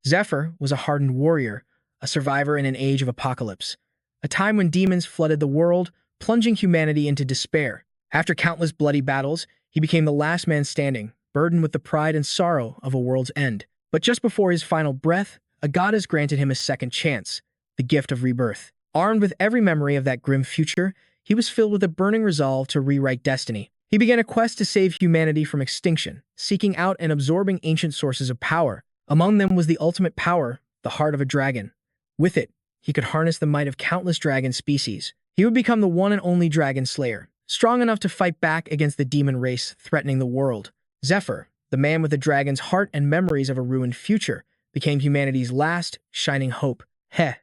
Zephyr was a hardened warrior, a survivor in an age of apocalypse, a time when demons flooded the world, plunging humanity into despair. After countless bloody battles, he became the last man standing, burdened with the pride and sorrow of a world's end. But just before his final breath, a goddess granted him a second chance, the gift of rebirth. Armed with every memory of that grim future, he was filled with a burning resolve to rewrite destiny. He began a quest to save humanity from extinction, seeking out and absorbing ancient sources of power. Among them was the ultimate power, the heart of a dragon. With it, he could harness the might of countless dragon species. He would become the one and only dragon slayer, strong enough to fight back against the demon race threatening the world. Zephyr, the man with the dragon's heart and memories of a ruined future, became humanity's last, shining hope. Heh.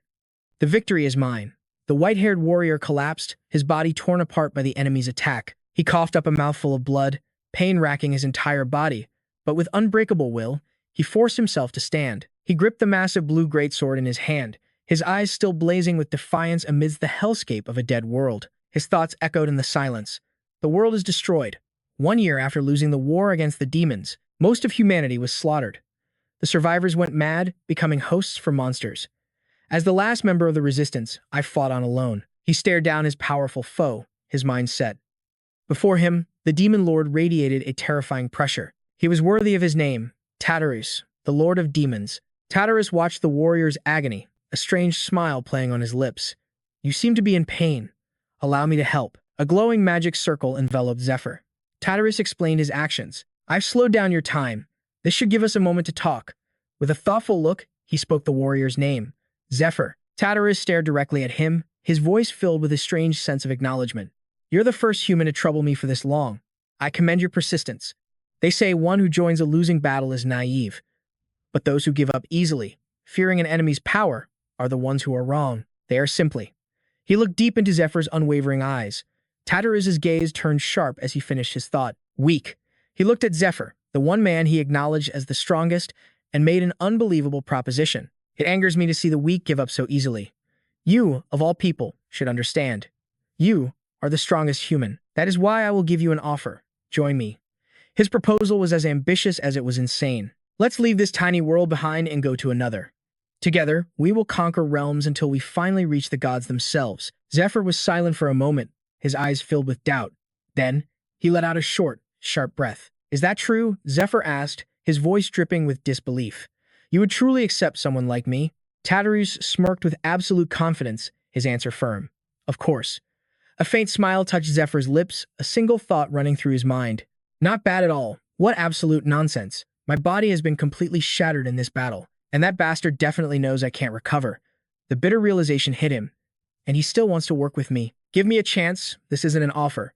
The victory is mine. The white-haired warrior collapsed, his body torn apart by the enemy's attack. He coughed up a mouthful of blood, pain racking his entire body, but with unbreakable will, he forced himself to stand. He gripped the massive blue greatsword in his hand, his eyes still blazing with defiance amidst the hellscape of a dead world. His thoughts echoed in the silence. The world is destroyed. 1 year after losing the war against the demons, most of humanity was slaughtered. The survivors went mad, becoming hosts for monsters. As the last member of the resistance, I fought on alone. He stared down his powerful foe, his mind set. Before him, the Demon Lord radiated a terrifying pressure. He was worthy of his name, Tatarus, the Lord of Demons. Tatarus watched the warrior's agony, a strange smile playing on his lips. You seem to be in pain. Allow me to help. A glowing magic circle enveloped Zephyr. Tatarus explained his actions. I've slowed down your time. This should give us a moment to talk. With a thoughtful look, he spoke the warrior's name. Zephyr. Tatarus stared directly at him, his voice filled with a strange sense of acknowledgement. You're the first human to trouble me for this long. I commend your persistence. They say one who joins a losing battle is naive, but those who give up easily, fearing an enemy's power, are the ones who are wrong. They are simply. He looked deep into Zephyr's unwavering eyes. Tatarus's gaze turned sharp as he finished his thought. Weak. He looked at Zephyr, the one man he acknowledged as the strongest, and made an unbelievable proposition. It angers me to see the weak give up so easily. You, of all people, should understand. You are the strongest human. That is why I will give you an offer. Join me. His proposal was as ambitious as it was insane. Let's leave this tiny world behind and go to another. Together, we will conquer realms until we finally reach the gods themselves. Zephyr was silent for a moment, his eyes filled with doubt. Then, he let out a short, sharp breath. Is that true? Zephyr asked, his voice dripping with disbelief. You would truly accept someone like me? Tatarus smirked with absolute confidence, his answer firm. Of course. A faint smile touched Zephyr's lips, a single thought running through his mind. Not bad at all. What absolute nonsense. My body has been completely shattered in this battle, and that bastard definitely knows I can't recover. The bitter realization hit him, and he still wants to work with me. Give me a chance. This isn't an offer.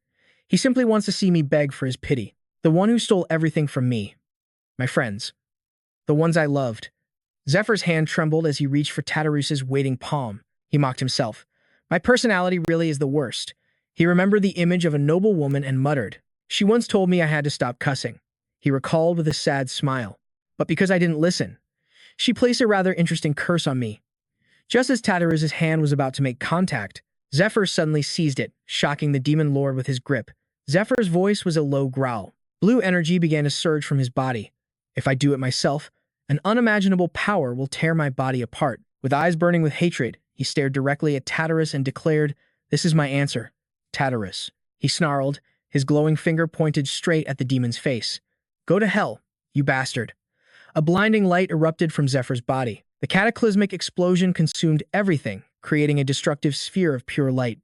He simply wants to see me beg for his pity. The one who stole everything from me. My friends. The ones I loved. Zephyr's hand trembled as he reached for Tatarus's waiting palm. He mocked himself. My personality really is the worst. He remembered the image of a noble woman and muttered. She once told me I had to stop cussing. He recalled with a sad smile. But because I didn't listen, she placed a rather interesting curse on me. Just as Tatarus's hand was about to make contact, Zephyr suddenly seized it, shocking the Demon Lord with his grip. Zephyr's voice was a low growl. Blue energy began to surge from his body. If I do it myself, an unimaginable power will tear my body apart. With eyes burning with hatred, he stared directly at Tatarus and declared, This is my answer, Tatarus. He snarled, his glowing finger pointed straight at the demon's face. Go to hell, you bastard. A blinding light erupted from Zephyr's body. The cataclysmic explosion consumed everything, creating a destructive sphere of pure light.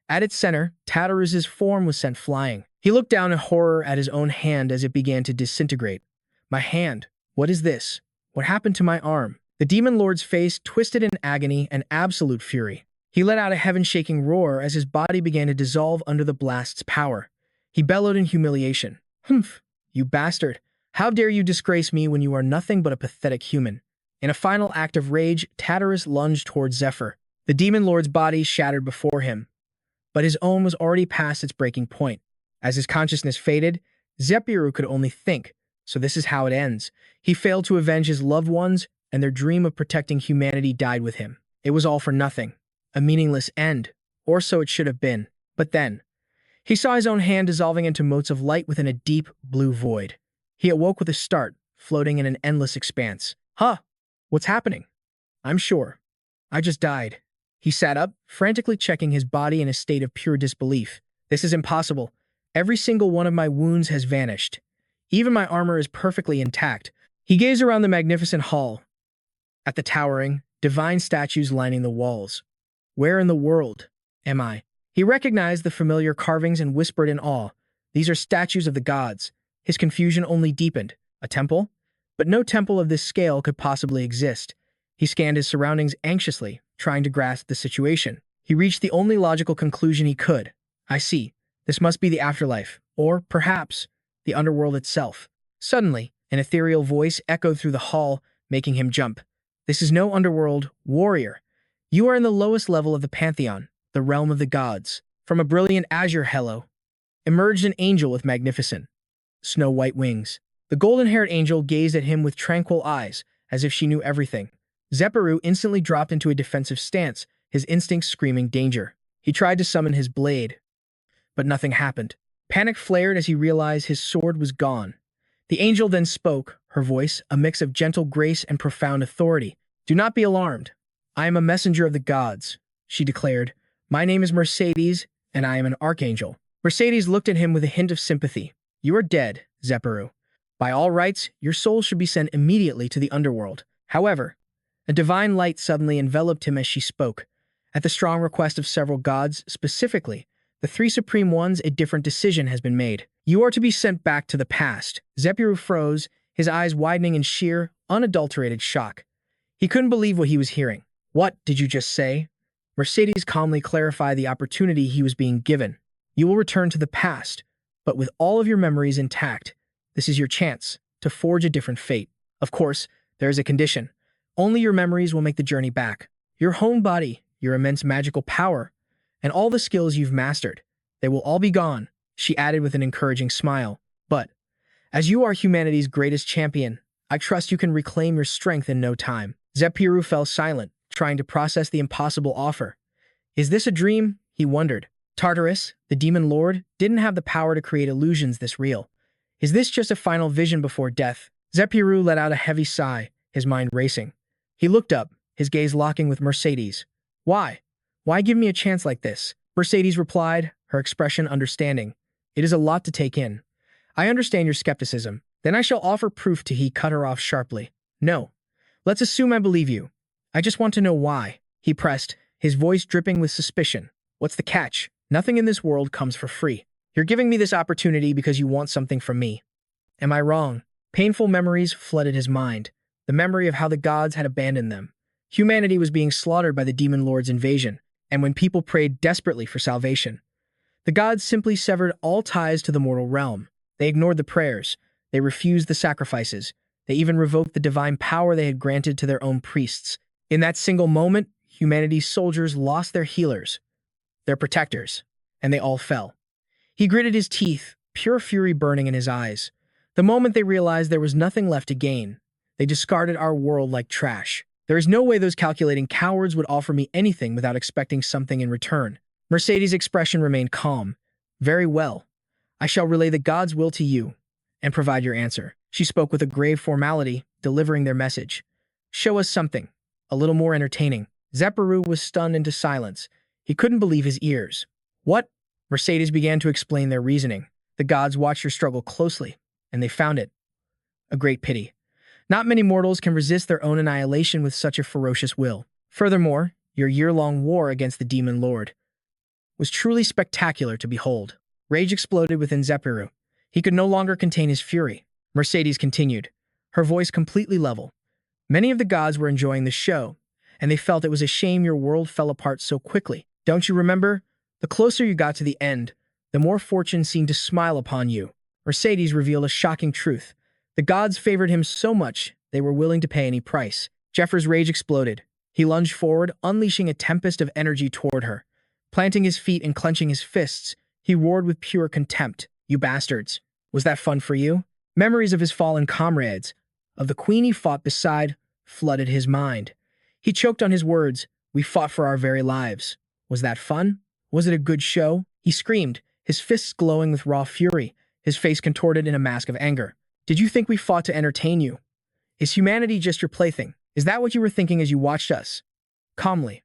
At its center, Tatarus's form was sent flying. He looked down in horror at his own hand as it began to disintegrate. My hand. What is this? What happened to my arm? The Demon Lord's face twisted in agony and absolute fury. He let out a heaven-shaking roar as his body began to dissolve under the blast's power. He bellowed in humiliation. Humph, you bastard. How dare you disgrace me when you are nothing but a pathetic human? In a final act of rage, Tatarus lunged towards Zephyr. The Demon Lord's body shattered before him, but his own was already past its breaking point. As his consciousness faded, Zephyr could only think, so this is how it ends. He failed to avenge his loved ones, and their dream of protecting humanity died with him. It was all for nothing. A meaningless end, or so it should have been. But then, he saw his own hand dissolving into motes of light within a deep, blue void. He awoke with a start, floating in an endless expanse. Huh! What's happening? I'm sure. I just died. He sat up, frantically checking his body in a state of pure disbelief. This is impossible. Every single one of my wounds has vanished. Even my armor is perfectly intact. He gazed around the magnificent hall, at the towering, divine statues lining the walls. Where in the world am I? He recognized the familiar carvings and whispered in awe, "These are statues of the gods." His confusion only deepened. A temple? But no temple of this scale could possibly exist. He scanned his surroundings anxiously, trying to grasp the situation. He reached the only logical conclusion he could. I see. This must be the afterlife, or, perhaps, the underworld itself. Suddenly, an ethereal voice echoed through the hall, making him jump. This is no underworld, warrior. You are in the lowest level of the pantheon, the realm of the gods. From a brilliant azure hello emerged an angel with magnificent, snow-white wings. The golden-haired angel gazed at him with tranquil eyes, as if she knew everything. Zephyr instantly dropped into a defensive stance, his instincts screaming danger. He tried to summon his blade, but nothing happened. Panic flared as he realized his sword was gone. The angel then spoke, her voice a mix of gentle grace and profound authority. "Do not be alarmed. I am a messenger of the gods," she declared. "My name is Mercedes, and I am an archangel." Mercedes looked at him with a hint of sympathy. "You are dead, Zephyr. By all rights, your soul should be sent immediately to the underworld." However, a divine light suddenly enveloped him as she spoke. At the strong request of several gods, specifically, the three supreme ones, a different decision has been made. You are to be sent back to the past. Zephyr froze, his eyes widening in sheer, unadulterated shock. He couldn't believe what he was hearing. "What did you just say?" Mercedes calmly clarified the opportunity he was being given. "You will return to the past, but with all of your memories intact. This is your chance to forge a different fate. Of course, there is a condition. Only your memories will make the journey back. Your home body, your immense magical power, and all the skills you've mastered. They will all be gone," she added with an encouraging smile. "But, as you are humanity's greatest champion, I trust you can reclaim your strength in no time." Zephyr fell silent, trying to process the impossible offer. Is this a dream? He wondered. Tartarus, the Demon Lord, didn't have the power to create illusions this real. Is this just a final vision before death? Zephyr let out a heavy sigh, his mind racing. He looked up, his gaze locking with Mercedes. Why? Why give me a chance like this? Mercedes replied, her expression understanding. It is a lot to take in. I understand your skepticism. Then I shall offer proof to he cut her off sharply. No. Let's assume I believe you. I just want to know why. He pressed, his voice dripping with suspicion. What's the catch? Nothing in this world comes for free. You're giving me this opportunity because you want something from me. Am I wrong? Painful memories flooded his mind. The memory of how the gods had abandoned them. Humanity was being slaughtered by the Demon Lord's invasion, and when people prayed desperately for salvation, the gods simply severed all ties to the mortal realm. They ignored the prayers. They refused the sacrifices. They even revoked the divine power they had granted to their own priests. In that single moment, humanity's soldiers lost their healers, their protectors, and they all fell. He gritted his teeth, pure fury burning in his eyes. The moment they realized there was nothing left to gain, they discarded our world like trash. There is no way those calculating cowards would offer me anything without expecting something in return. Mercedes' expression remained calm. Very well. I shall relay the gods' will to you and provide your answer. She spoke with a grave formality, delivering their message. Show us something, a little more entertaining. Zephyr was stunned into silence. He couldn't believe his ears. What? Mercedes began to explain their reasoning. The gods watched her struggle closely, and they found it a great pity. Not many mortals can resist their own annihilation with such a ferocious will. Furthermore, your year-long war against the Demon Lord was truly spectacular to behold. Rage exploded within Zephyr. He could no longer contain his fury. Mercedes continued, her voice completely level. Many of the gods were enjoying the show, and they felt it was a shame your world fell apart so quickly. Don't you remember? The closer you got to the end, the more fortune seemed to smile upon you. Mercedes revealed a shocking truth. The gods favored him so much, they were willing to pay any price. Zephyr's rage exploded. He lunged forward, unleashing a tempest of energy toward her. Planting his feet and clenching his fists, he roared with pure contempt. You bastards. Was that fun for you? Memories of his fallen comrades, of the queen he fought beside, flooded his mind. He choked on his words. We fought for our very lives. Was that fun? Was it a good show? He screamed, his fists glowing with raw fury, his face contorted in a mask of anger. Did you think we fought to entertain you? Is humanity just your plaything? Is that what you were thinking as you watched us? Calmly.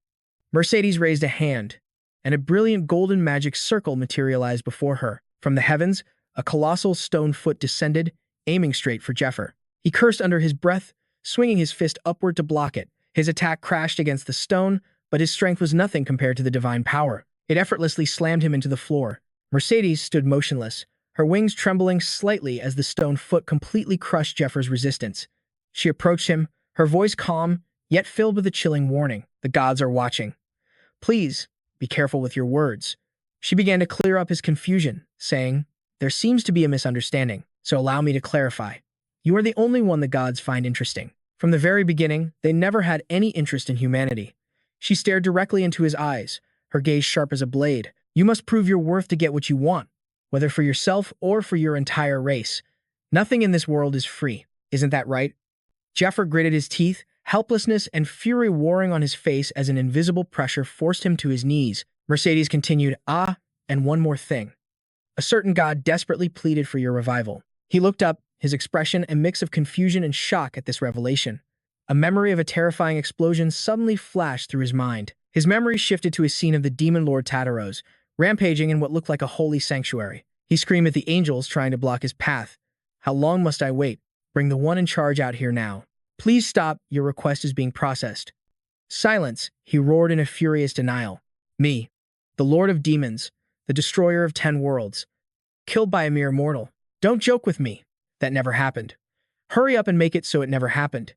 Mercedes raised a hand, and a brilliant golden magic circle materialized before her. From the heavens, a colossal stone foot descended, aiming straight for Zephyr. He cursed under his breath, swinging his fist upward to block it. His attack crashed against the stone, but his strength was nothing compared to the divine power. It effortlessly slammed him into the floor. Mercedes stood motionless, her wings trembling slightly as the stone foot completely crushed Zephyr's resistance. She approached him, her voice calm, yet filled with a chilling warning. The gods are watching. Please, be careful with your words. She began to clear up his confusion, saying, there seems to be a misunderstanding, so allow me to clarify. You are the only one the gods find interesting. From the very beginning, they never had any interest in humanity. She stared directly into his eyes, her gaze sharp as a blade. You must prove your worth to get what you want, whether for yourself or for your entire race. Nothing in this world is free. Isn't that right? Zephyr gritted his teeth, helplessness and fury warring on his face as an invisible pressure forced him to his knees. Mercedes continued, and one more thing. A certain god desperately pleaded for your revival. He looked up, his expression a mix of confusion and shock at this revelation. A memory of a terrifying explosion suddenly flashed through his mind. His memory shifted to a scene of the Demon Lord Tatarus, rampaging in what looked like a holy sanctuary. He screamed at the angels trying to block his path. How long must I wait? Bring the one in charge out here now. Please stop, your request is being processed. Silence, he roared in a furious denial. Me, the Lord of Demons, the destroyer of 10 worlds, killed by a mere mortal. Don't joke with me. That never happened. Hurry up and make it so it never happened.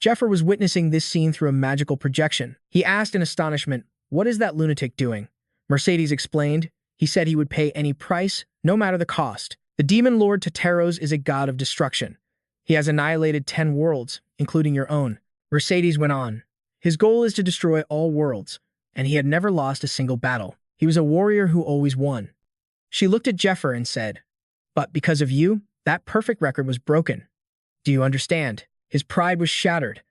Zephyr was witnessing this scene through a magical projection. He asked in astonishment, what is that lunatic doing? Mercedes explained. He said he would pay any price, no matter the cost. The Demon Lord Tatarus is a god of destruction. He has annihilated 10 worlds, including your own. Mercedes went on. His goal is to destroy all worlds, and he had never lost a single battle. He was a warrior who always won. She looked at Zephyr and said, but because of you, that perfect record was broken. Do you understand? His pride was shattered.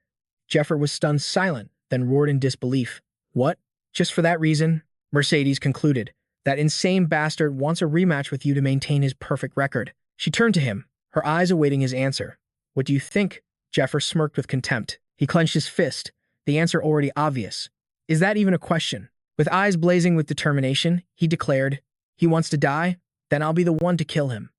Zephyr was stunned silent, then roared in disbelief. What? Just for that reason? Mercedes concluded. That insane bastard wants a rematch with you to maintain his perfect record. She turned to him, her eyes awaiting his answer. What do you think? Zephyr smirked with contempt. He clenched his fist, the answer already obvious. Is that even a question? With eyes blazing with determination, he declared, he wants to die? Then I'll be the one to kill him.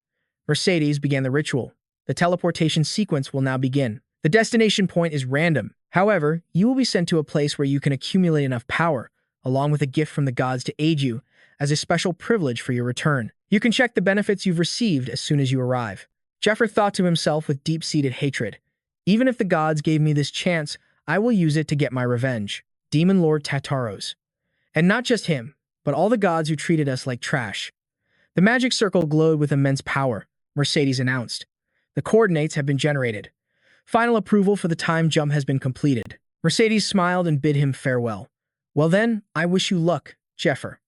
Mercedes began the ritual. The teleportation sequence will now begin. The destination point is random. However, you will be sent to a place where you can accumulate enough power, along with a gift from the gods to aid you, as a special privilege for your return. You can check the benefits you've received as soon as you arrive. Zephyr thought to himself with deep-seated hatred. Even if the gods gave me this chance, I will use it to get my revenge. Demon Lord Tatarus. And not just him, but all the gods who treated us like trash. The magic circle glowed with immense power, Mercedes announced. The coordinates have been generated. Final approval for the time jump has been completed. Mercedes smiled and bid him farewell. Well then, I wish you luck, Zephyr.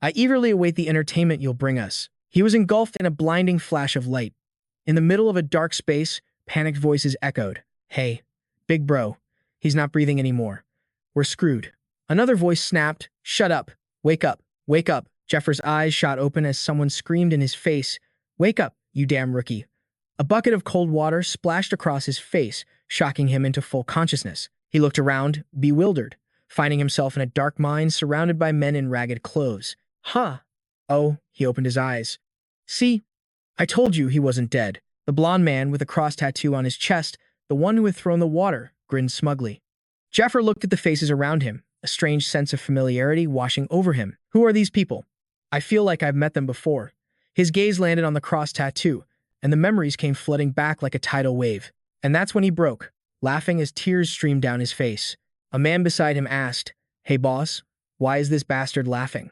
I eagerly await the entertainment you'll bring us. He was engulfed in a blinding flash of light. In the middle of a dark space, panicked voices echoed. Hey, big bro. He's not breathing anymore. We're screwed. Another voice snapped. Shut up. Wake up. Wake up. Zephyr's eyes shot open as someone screamed in his face. Wake up, you damn rookie. A bucket of cold water splashed across his face, shocking him into full consciousness. He looked around, bewildered, finding himself in a dark mine surrounded by men in ragged clothes. Huh. Oh, he opened his eyes. See? I told you he wasn't dead. The blond man with a cross tattoo on his chest, the one who had thrown the water, grinned smugly. Zephyr looked at the faces around him, a strange sense of familiarity washing over him. Who are these people? I feel like I've met them before. His gaze landed on the cross tattoo, and the memories came flooding back like a tidal wave. And that's when he broke, laughing as tears streamed down his face. A man beside him asked, Hey boss, why is this bastard laughing?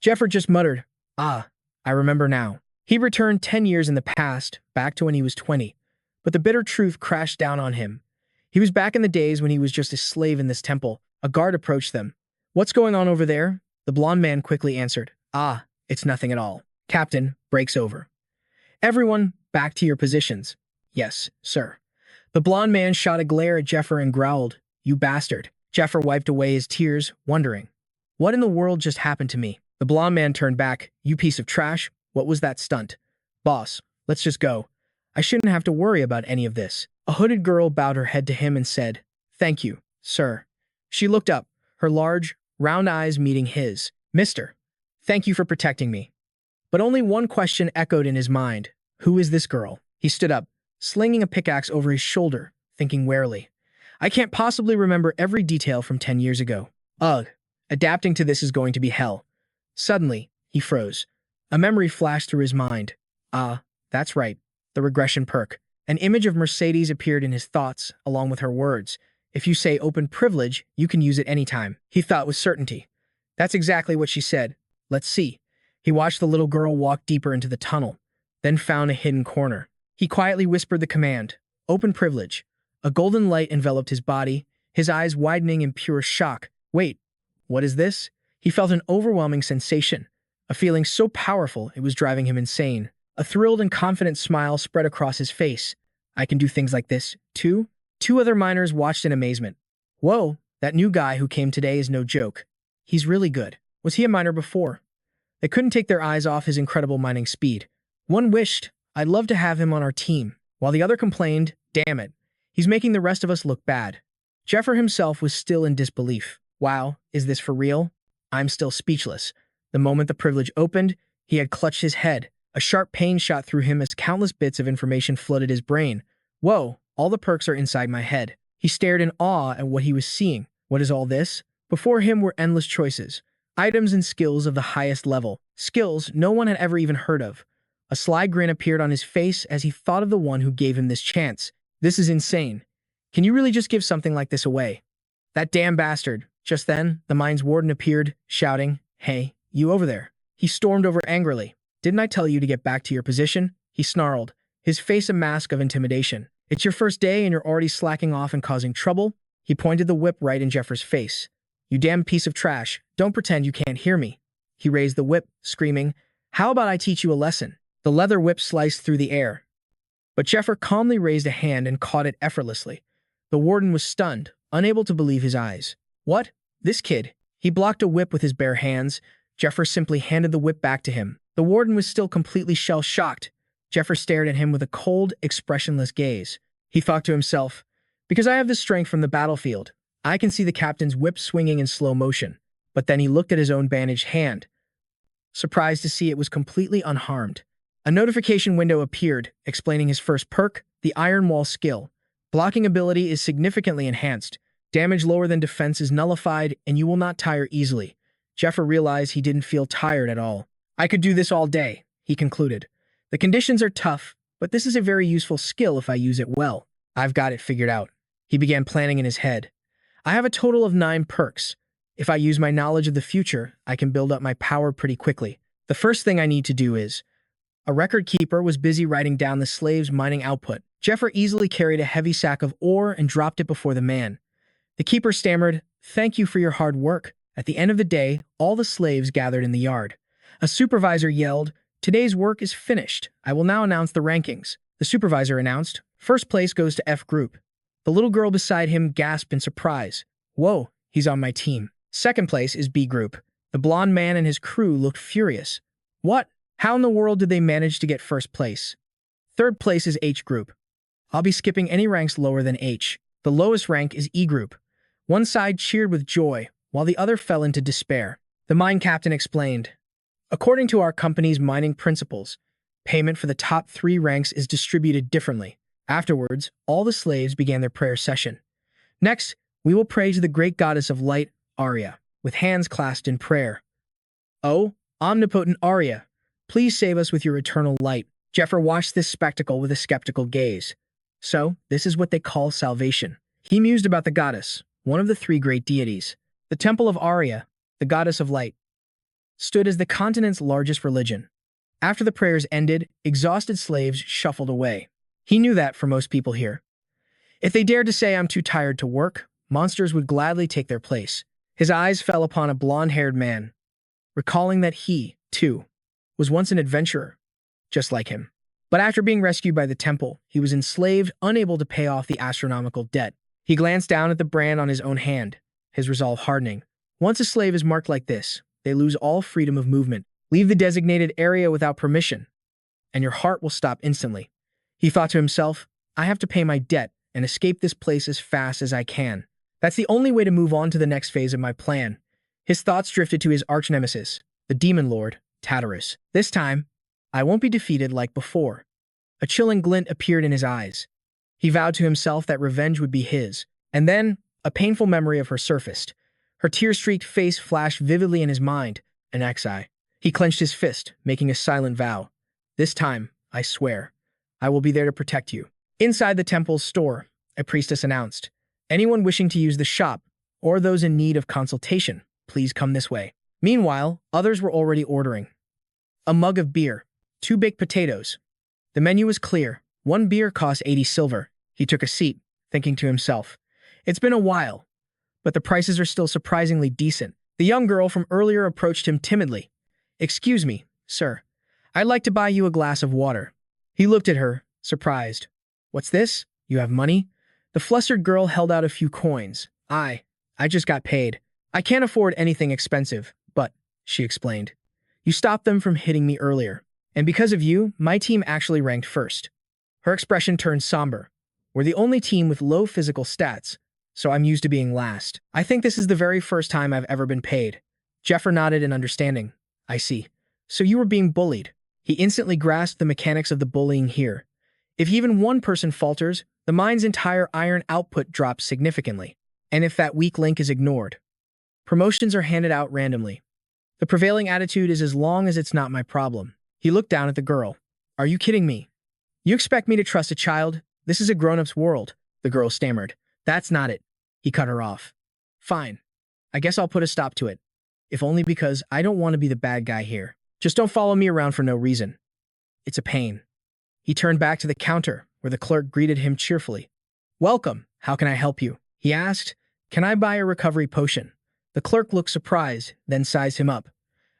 Zephyr just muttered, I remember now. He returned 10 years in the past, back to when he was 20. But the bitter truth crashed down on him. He was back in the days when he was just a slave in this temple. A guard approached them. What's going on over there? The blond man quickly answered, it's nothing at all. Captain, breaks over. Everyone, back to your positions. Yes, sir. The blond man shot a glare at Zephyr and growled, You bastard. Zephyr wiped away his tears, wondering, what in the world just happened to me? The blond man turned back, You piece of trash. What was that stunt? Boss, let's just go. I shouldn't have to worry about any of this. A hooded girl bowed her head to him and said, Thank you, sir. She looked up, her large, round eyes meeting his. Mister, thank you for protecting me. But only one question echoed in his mind. Who is this girl? He stood up, slinging a pickaxe over his shoulder, thinking warily. I can't possibly remember every detail from 10 years ago. Ugh, adapting to this is going to be hell. Suddenly, he froze. A memory flashed through his mind. Ah, that's right, the regression perk. An image of Mercedes appeared in his thoughts, along with her words. If you say open privilege, you can use it anytime, he thought with certainty. That's exactly what she said. Let's see. He watched the little girl walk deeper into the tunnel, then found a hidden corner. He quietly whispered the command, open privilege. A golden light enveloped his body, his eyes widening in pure shock. Wait, what is this? He felt an overwhelming sensation, a feeling so powerful it was driving him insane. A thrilled and confident smile spread across his face. I can do things like this, too? Two other miners watched in amazement. Whoa, that new guy who came today is no joke. He's really good. Was he a miner before? They couldn't take their eyes off his incredible mining speed. One wished, I'd love to have him on our team, while the other complained, damn it, he's making the rest of us look bad. Zephyr himself was still in disbelief. Wow, is this for real? I'm still speechless. The moment the privilege opened, he had clutched his head. A sharp pain shot through him as countless bits of information flooded his brain. Whoa, all the perks are inside my head. He stared in awe at what he was seeing. What is all this? Before him were endless choices. Items and skills of the highest level. Skills no one had ever even heard of. A sly grin appeared on his face as he thought of the one who gave him this chance. This is insane. Can you really just give something like this away? That damn bastard. Just then, the mine's warden appeared, shouting, Hey, you over there. He stormed over angrily. Didn't I tell you to get back to your position? He snarled, his face a mask of intimidation. It's your first day and you're already slacking off and causing trouble? He pointed the whip right in Zephyr's face. You damn piece of trash. Don't pretend you can't hear me. He raised the whip, screaming, How about I teach you a lesson? The leather whip sliced through the air. But Zephyr calmly raised a hand and caught it effortlessly. The warden was stunned, unable to believe his eyes. What? This kid? He blocked a whip with his bare hands. Zephyr simply handed the whip back to him. The warden was still completely shell-shocked. Zephyr stared at him with a cold, expressionless gaze. He thought to himself, Because I have the strength from the battlefield, I can see the captain's whip swinging in slow motion. But then he looked at his own bandaged hand, surprised to see it was completely unharmed. A notification window appeared, explaining his first perk, the Iron Wall skill. Blocking ability is significantly enhanced. Damage lower than defense is nullified, and you will not tire easily. Zephyr realized he didn't feel tired at all. I could do this all day, he concluded. The conditions are tough, but this is a very useful skill if I use it well. I've got it figured out. He began planning in his head. I have a total of 9 perks. If I use my knowledge of the future, I can build up my power pretty quickly. The first thing I need to do is... A record keeper was busy writing down the slaves' mining output. Zephyr easily carried a heavy sack of ore and dropped it before the man. The keeper stammered, Thank you for your hard work. At the end of the day, all the slaves gathered in the yard. A supervisor yelled, Today's work is finished. I will now announce the rankings. The supervisor announced, First place goes to F group. The little girl beside him gasped in surprise. Whoa, he's on my team. Second place is B group. The blonde man and his crew looked furious. What? How in the world did they manage to get first place? Third place is H group. I'll be skipping any ranks lower than H. The lowest rank is E group. One side cheered with joy, while the other fell into despair. The mine captain explained, According to our company's mining principles, payment for the top 3 ranks is distributed differently. Afterwards, all the slaves began their prayer session. Next, we will pray to the great goddess of light, Arya, with hands clasped in prayer. Oh, omnipotent Arya, please save us with your eternal light. Zephyr watched this spectacle with a skeptical gaze. So, this is what they call salvation. He mused about the goddess, one of the 3 great deities. The temple of Arya, the goddess of light, stood as the continent's largest religion. After the prayers ended, exhausted slaves shuffled away. He knew that for most people here. If they dared to say, I'm too tired to work, monsters would gladly take their place. His eyes fell upon a blonde-haired man, recalling that he, too, was once an adventurer, just like him. But after being rescued by the temple, he was enslaved, unable to pay off the astronomical debt. He glanced down at the brand on his own hand, his resolve hardening. Once a slave is marked like this, they lose all freedom of movement. Leave the designated area without permission, and your heart will stop instantly. He thought to himself, I have to pay my debt and escape this place as fast as I can. That's the only way to move on to the next phase of my plan. His thoughts drifted to his arch-nemesis, the Demon Lord Tatarus. This time, I won't be defeated like before. A chilling glint appeared in his eyes. He vowed to himself that revenge would be his. And then, a painful memory of her surfaced. Her tear-streaked face flashed vividly in his mind, an Xi. He clenched his fist, making a silent vow. This time, I swear, I will be there to protect you. Inside the temple's store, a priestess announced, anyone wishing to use the shop, or those in need of consultation, please come this way. Meanwhile, others were already ordering. A mug of beer, 2 baked potatoes. The menu was clear. 1 beer cost 80 silver. He took a seat, thinking to himself, it's been a while, but the prices are still surprisingly decent. The young girl from earlier approached him timidly. Excuse me, sir. I'd like to buy you a glass of water. He looked at her, surprised. What's this? You have money? The flustered girl held out a few coins. I just got paid. I can't afford anything expensive, but, she explained. You stopped them from hitting me earlier. And because of you, my team actually ranked first. Her expression turned somber. We're the only team with low physical stats, so I'm used to being last. I think this is the very first time I've ever been paid. Zephyr nodded in understanding. I see. So you were being bullied. He instantly grasped the mechanics of the bullying here. If even one person falters, the mine's entire iron output drops significantly. And if that weak link is ignored, promotions are handed out randomly. The prevailing attitude is as long as it's not my problem. He looked down at the girl. Are you kidding me? You expect me to trust a child? This is a grown-up's world, the girl stammered. That's not it. He cut her off. Fine. I guess I'll put a stop to it. If only because I don't want to be the bad guy here. Just don't follow me around for no reason. It's a pain. He turned back to the counter, where the clerk greeted him cheerfully. Welcome. How can I help you? He asked. Can I buy a recovery potion? The clerk looked surprised, then sized him up.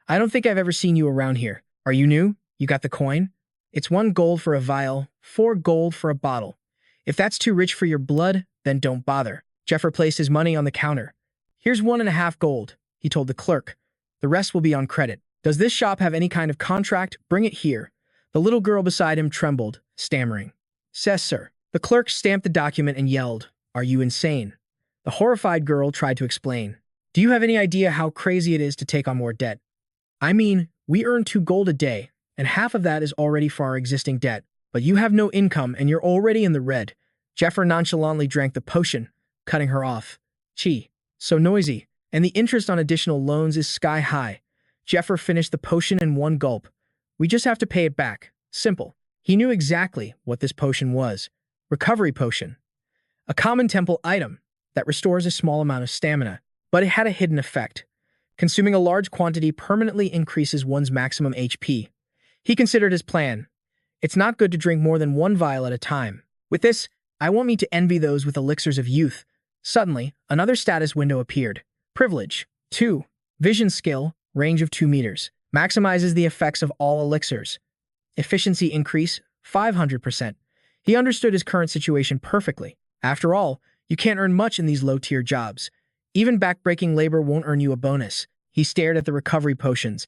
I don't think I've ever seen you around here. Are you new? You got the coin? It's 1 gold for a vial, 4 gold for a bottle. If that's too rich for your blood, then don't bother. Zephyr placed his money on the counter. Here's 1.5 gold, he told the clerk. The rest will be on credit. Does this shop have any kind of contract? Bring it here. The little girl beside him trembled, stammering. Says, sir. The clerk stamped the document and yelled, Are you insane? The horrified girl tried to explain. Do you have any idea how crazy it is to take on more debt? I mean, we earn 2 gold a day, and half of that is already for our existing debt. But you have no income and you're already in the red. Zephyr nonchalantly drank the potion, cutting her off. Gee, so noisy. And the interest on additional loans is sky high. Zephyr finished the potion in 1 gulp. We just have to pay it back. Simple. He knew exactly what this potion was. Recovery potion. A common temple item that restores a small amount of stamina, but it had a hidden effect. Consuming a large quantity permanently increases one's maximum HP. He considered his plan. It's not good to drink more than 1 vial at a time. With this, I won't mean to envy those with elixirs of youth. Suddenly, another status window appeared. Privilege. 2. Vision skill, range of 2 meters. Maximizes the effects of all elixirs. Efficiency increase, 500%. He understood his current situation perfectly. After all, you can't earn much in these low-tier jobs. Even back-breaking labor won't earn you a bonus. He stared at the recovery potions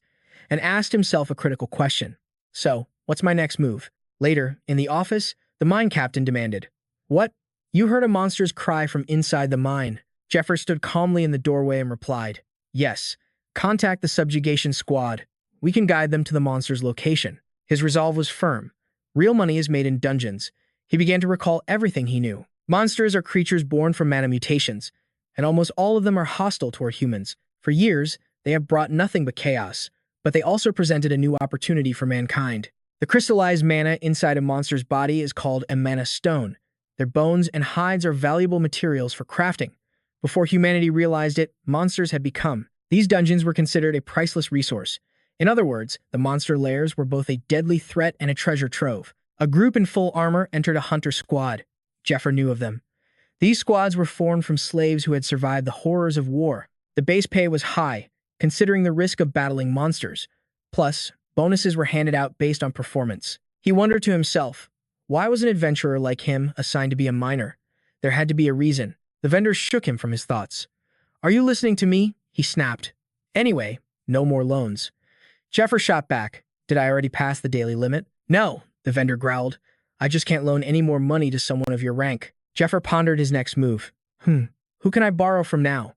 and asked himself a critical question. So, what's my next move? Later, in the office, the mine captain demanded. What? You heard a monster's cry from inside the mine. Zephyr stood calmly in the doorway and replied. Yes. Contact the subjugation squad. We can guide them to the monster's location. His resolve was firm. Real money is made in dungeons. He began to recall everything he knew. Monsters are creatures born from mana mutations, and almost all of them are hostile toward humans. For years, they have brought nothing but chaos, but they also presented a new opportunity for mankind. The crystallized mana inside a monster's body is called a mana stone. Their bones and hides are valuable materials for crafting. Before humanity realized it, monsters had become. These dungeons were considered a priceless resource. In other words, the monster lairs were both a deadly threat and a treasure trove. A group in full armor entered a hunter squad. Zephyr knew of them. These squads were formed from slaves who had survived the horrors of war. The base pay was high, considering the risk of battling monsters. Plus, bonuses were handed out based on performance. He wondered to himself, why was an adventurer like him assigned to be a miner? There had to be a reason. The vendor shook him from his thoughts. Are you listening to me? He snapped. Anyway, no more loans. Zephyr shot back. Did I already pass the daily limit? No, the vendor growled. I just can't loan any more money to someone of your rank. Zephyr pondered his next move. Who can I borrow from now?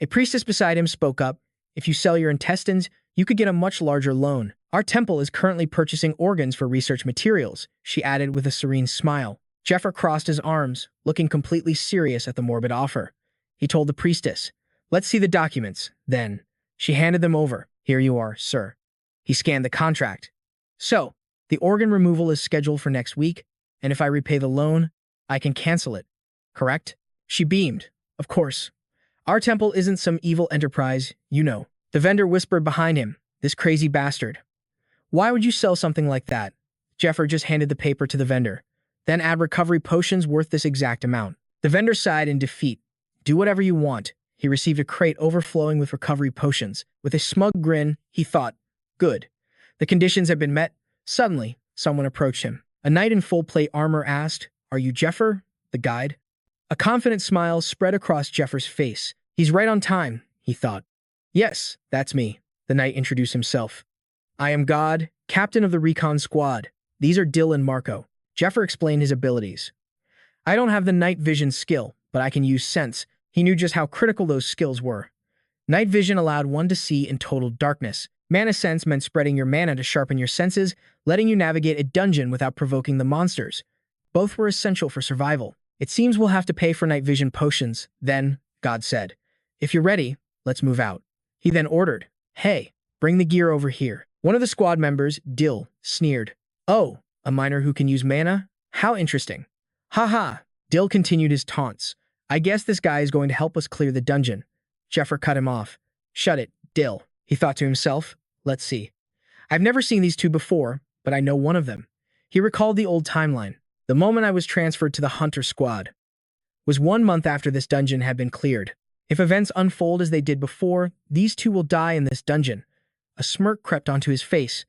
A priestess beside him spoke up. If you sell your intestines, you could get a much larger loan. Our temple is currently purchasing organs for research materials, she added with a serene smile. Zephyr crossed his arms, looking completely serious at the morbid offer. He told the priestess, "Let's see the documents, then." She handed them over. "Here you are, sir." He scanned the contract. "So, the organ removal is scheduled for next week, and if I repay the loan, I can cancel it, correct?" She beamed. "Of course. Our temple isn't some evil enterprise, you know." The vendor whispered behind him, "This crazy bastard. Why would you sell something like that?" Zephyr just handed the paper to the vendor. "Then add recovery potions worth this exact amount." The vendor sighed in defeat. "Do whatever you want." He received a crate overflowing with recovery potions. With a smug grin, he thought, "Good. The conditions have been met." Suddenly, someone approached him. A knight in full plate armor asked, "Are you Zephyr, the guide?" A confident smile spread across Zephyr's face. "He's right on time," he thought. "Yes, that's me," the knight introduced himself. "I am God, captain of the recon squad. These are Dill and Marco." Zephyr explained his abilities. "I don't have the night vision skill, but I can use sense." He knew just how critical those skills were. Night vision allowed one to see in total darkness. Mana sense meant spreading your mana to sharpen your senses, letting you navigate a dungeon without provoking the monsters. Both were essential for survival. "It seems we'll have to pay for night vision potions, then," God said. "If you're ready, let's move out." He then ordered, "Hey, bring the gear over here." One of the squad members, Dill, sneered. "Oh, a miner who can use mana? How interesting." "Ha." Dill continued his taunts. "I guess this guy is going to help us clear the dungeon." Zephyr cut him off. "Shut it, Dill," he thought to himself. "Let's see. I've never seen these two before, but I know one of them." He recalled the old timeline. The moment I was transferred to the Hunter Squad was 1 month after this dungeon had been cleared. If events unfold as they did before, these two will die in this dungeon. A smirk crept onto his face.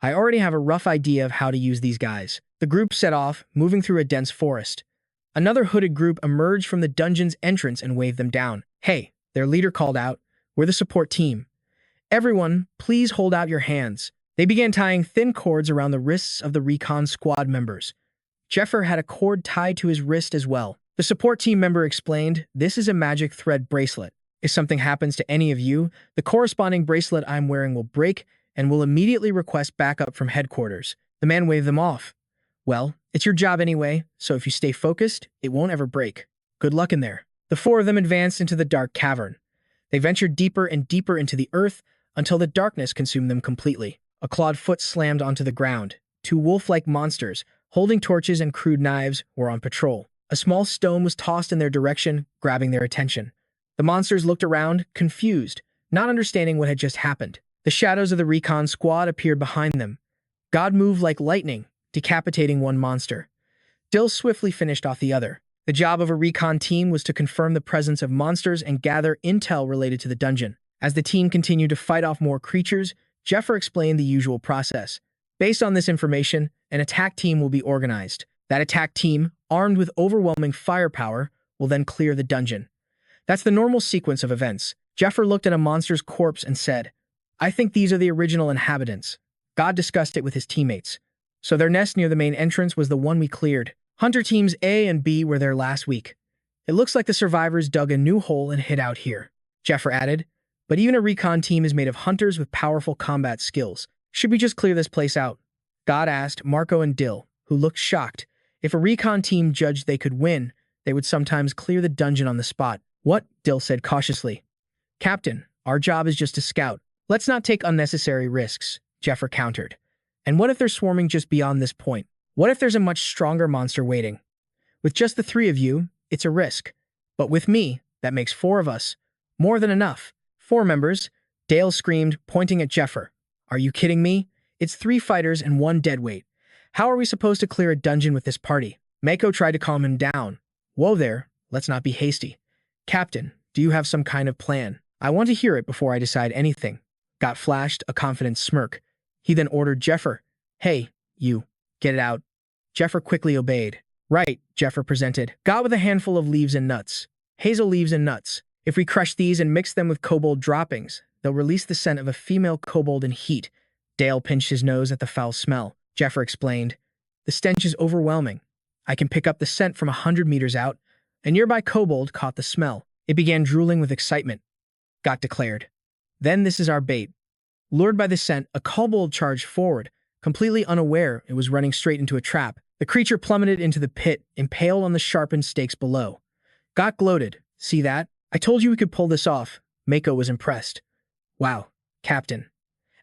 "I already have a rough idea of how to use these guys." The group set off, moving through a dense forest. Another hooded group emerged from the dungeon's entrance and waved them down. "Hey," their leader called out. "We're the support team. Everyone, please hold out your hands." They began tying thin cords around the wrists of the recon squad members. Zephyr had a cord tied to his wrist as well. The support team member explained, "This is a magic thread bracelet. If something happens to any of you, the corresponding bracelet I'm wearing will break and will immediately request backup from headquarters." The man waved them off. "Well, it's your job anyway, so if you stay focused, it won't ever break. Good luck in there." The four of them advanced into the dark cavern. They ventured deeper and deeper into the earth until the darkness consumed them completely. A clawed foot slammed onto the ground. Two wolf-like monsters, holding torches and crude knives, were on patrol. A small stone was tossed in their direction, grabbing their attention. The monsters looked around, confused, not understanding what had just happened. The shadows of the recon squad appeared behind them. God moved like lightning, decapitating one monster. Dill swiftly finished off the other. The job of a recon team was to confirm the presence of monsters and gather intel related to the dungeon. As the team continued to fight off more creatures, Zephyr explained the usual process. Based on this information, an attack team will be organized. That attack team, armed with overwhelming firepower, will then clear the dungeon. That's the normal sequence of events. Zephyr looked at a monster's corpse and said, "I think these are the original inhabitants." God discussed it with his teammates. "So their nest near the main entrance was the one we cleared. Hunter teams A and B were there last week. It looks like the survivors dug a new hole and hid out here," Zephyr added. "But even a recon team is made of hunters with powerful combat skills. Should we just clear this place out?" God asked Marco and Dill, who looked shocked. If a recon team judged they could win, they would sometimes clear the dungeon on the spot. "What?" Dill said cautiously. "Captain, our job is just to scout. Let's not take unnecessary risks," Zephyr countered. "And what if they're swarming just beyond this point? What if there's a much stronger monster waiting? With just the three of you, it's a risk. But with me, that makes 4 of us. More than enough." 4 members, Dale screamed, pointing at Zephyr. "Are you kidding me? It's 3 fighters and 1 deadweight. How are we supposed to clear a dungeon with this party?" Mako tried to calm him down. "Whoa there, let's not be hasty. Captain, do you have some kind of plan? I want to hear it before I decide anything." Got flashed a confident smirk. He then ordered Zephyr, "Hey, you, get it out." Zephyr quickly obeyed. "Right," Zephyr presented. "Got with a handful of leaves and nuts. Hazel leaves and nuts. If we crush these and mix them with kobold droppings, they'll release the scent of a female kobold in heat." Dale pinched his nose at the foul smell. Zephyr explained, "The stench is overwhelming. I can pick up the scent from 100 meters out." A nearby kobold caught the smell. It began drooling with excitement. Got declared. Then this is our bait. Lured by the scent, a kobold charged forward, completely unaware it was running straight into a trap. The creature plummeted into the pit, impaled on the sharpened stakes below. Got gloated. See that? I told you we could pull this off. Mako was impressed. Wow, Captain.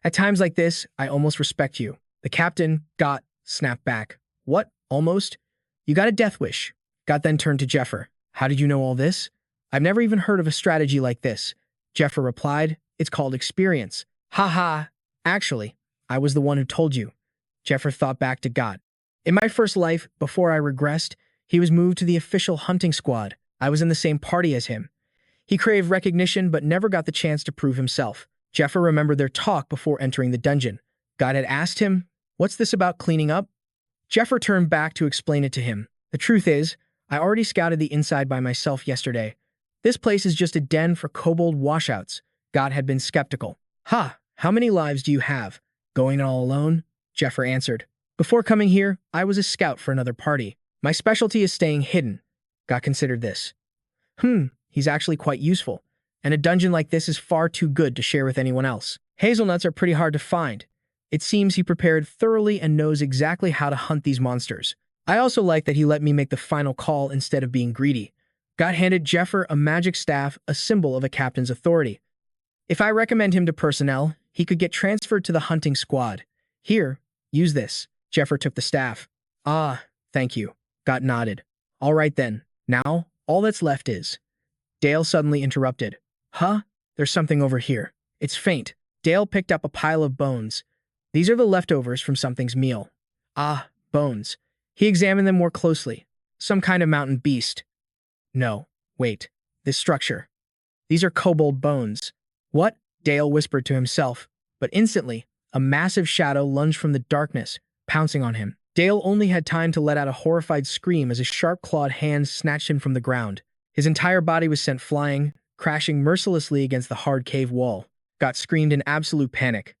At times like this, I almost respect you. The captain, Got, snapped back. What? Almost? You got a death wish. Got then turned to Zephyr. How did you know all this? I've never even heard of a strategy like this. Zephyr replied. It's called experience. Ha ha. Actually, I was the one who told you. Zephyr thought back to Got. In my first life, before I regressed, he was moved to the official hunting squad. I was in the same party as him. He craved recognition but never got the chance to prove himself. Zephyr remembered their talk before entering the dungeon. Got had asked him, "What's this about cleaning up?" Zephyr turned back to explain it to him. The truth is, I already scouted the inside by myself yesterday. This place is just a den for kobold washouts. God had been skeptical. Ha, how many lives do you have? Going it all alone? Zephyr answered. Before coming here, I was a scout for another party. My specialty is staying hidden. God considered this. He's actually quite useful. And a dungeon like this is far too good to share with anyone else. Hazelnuts are pretty hard to find. It seems he prepared thoroughly and knows exactly how to hunt these monsters. I also like that he let me make the final call instead of being greedy. God handed Zephyr a magic staff, a symbol of a captain's authority. If I recommend him to personnel, he could get transferred to the hunting squad. Here, use this. Zephyr took the staff. Ah, thank you. God nodded. All right then. Now, all that's left is... Dale suddenly interrupted. Huh? There's something over here. It's faint. Dale picked up a pile of bones. These are the leftovers from something's meal. Ah, bones. He examined them more closely. Some kind of mountain beast. No, wait. This structure. These are kobold bones. What? Dale whispered to himself, but instantly, a massive shadow lunged from the darkness, pouncing on him. Dale only had time to let out a horrified scream as a sharp-clawed hand snatched him from the ground. His entire body was sent flying, crashing mercilessly against the hard cave wall. Got screamed in absolute panic.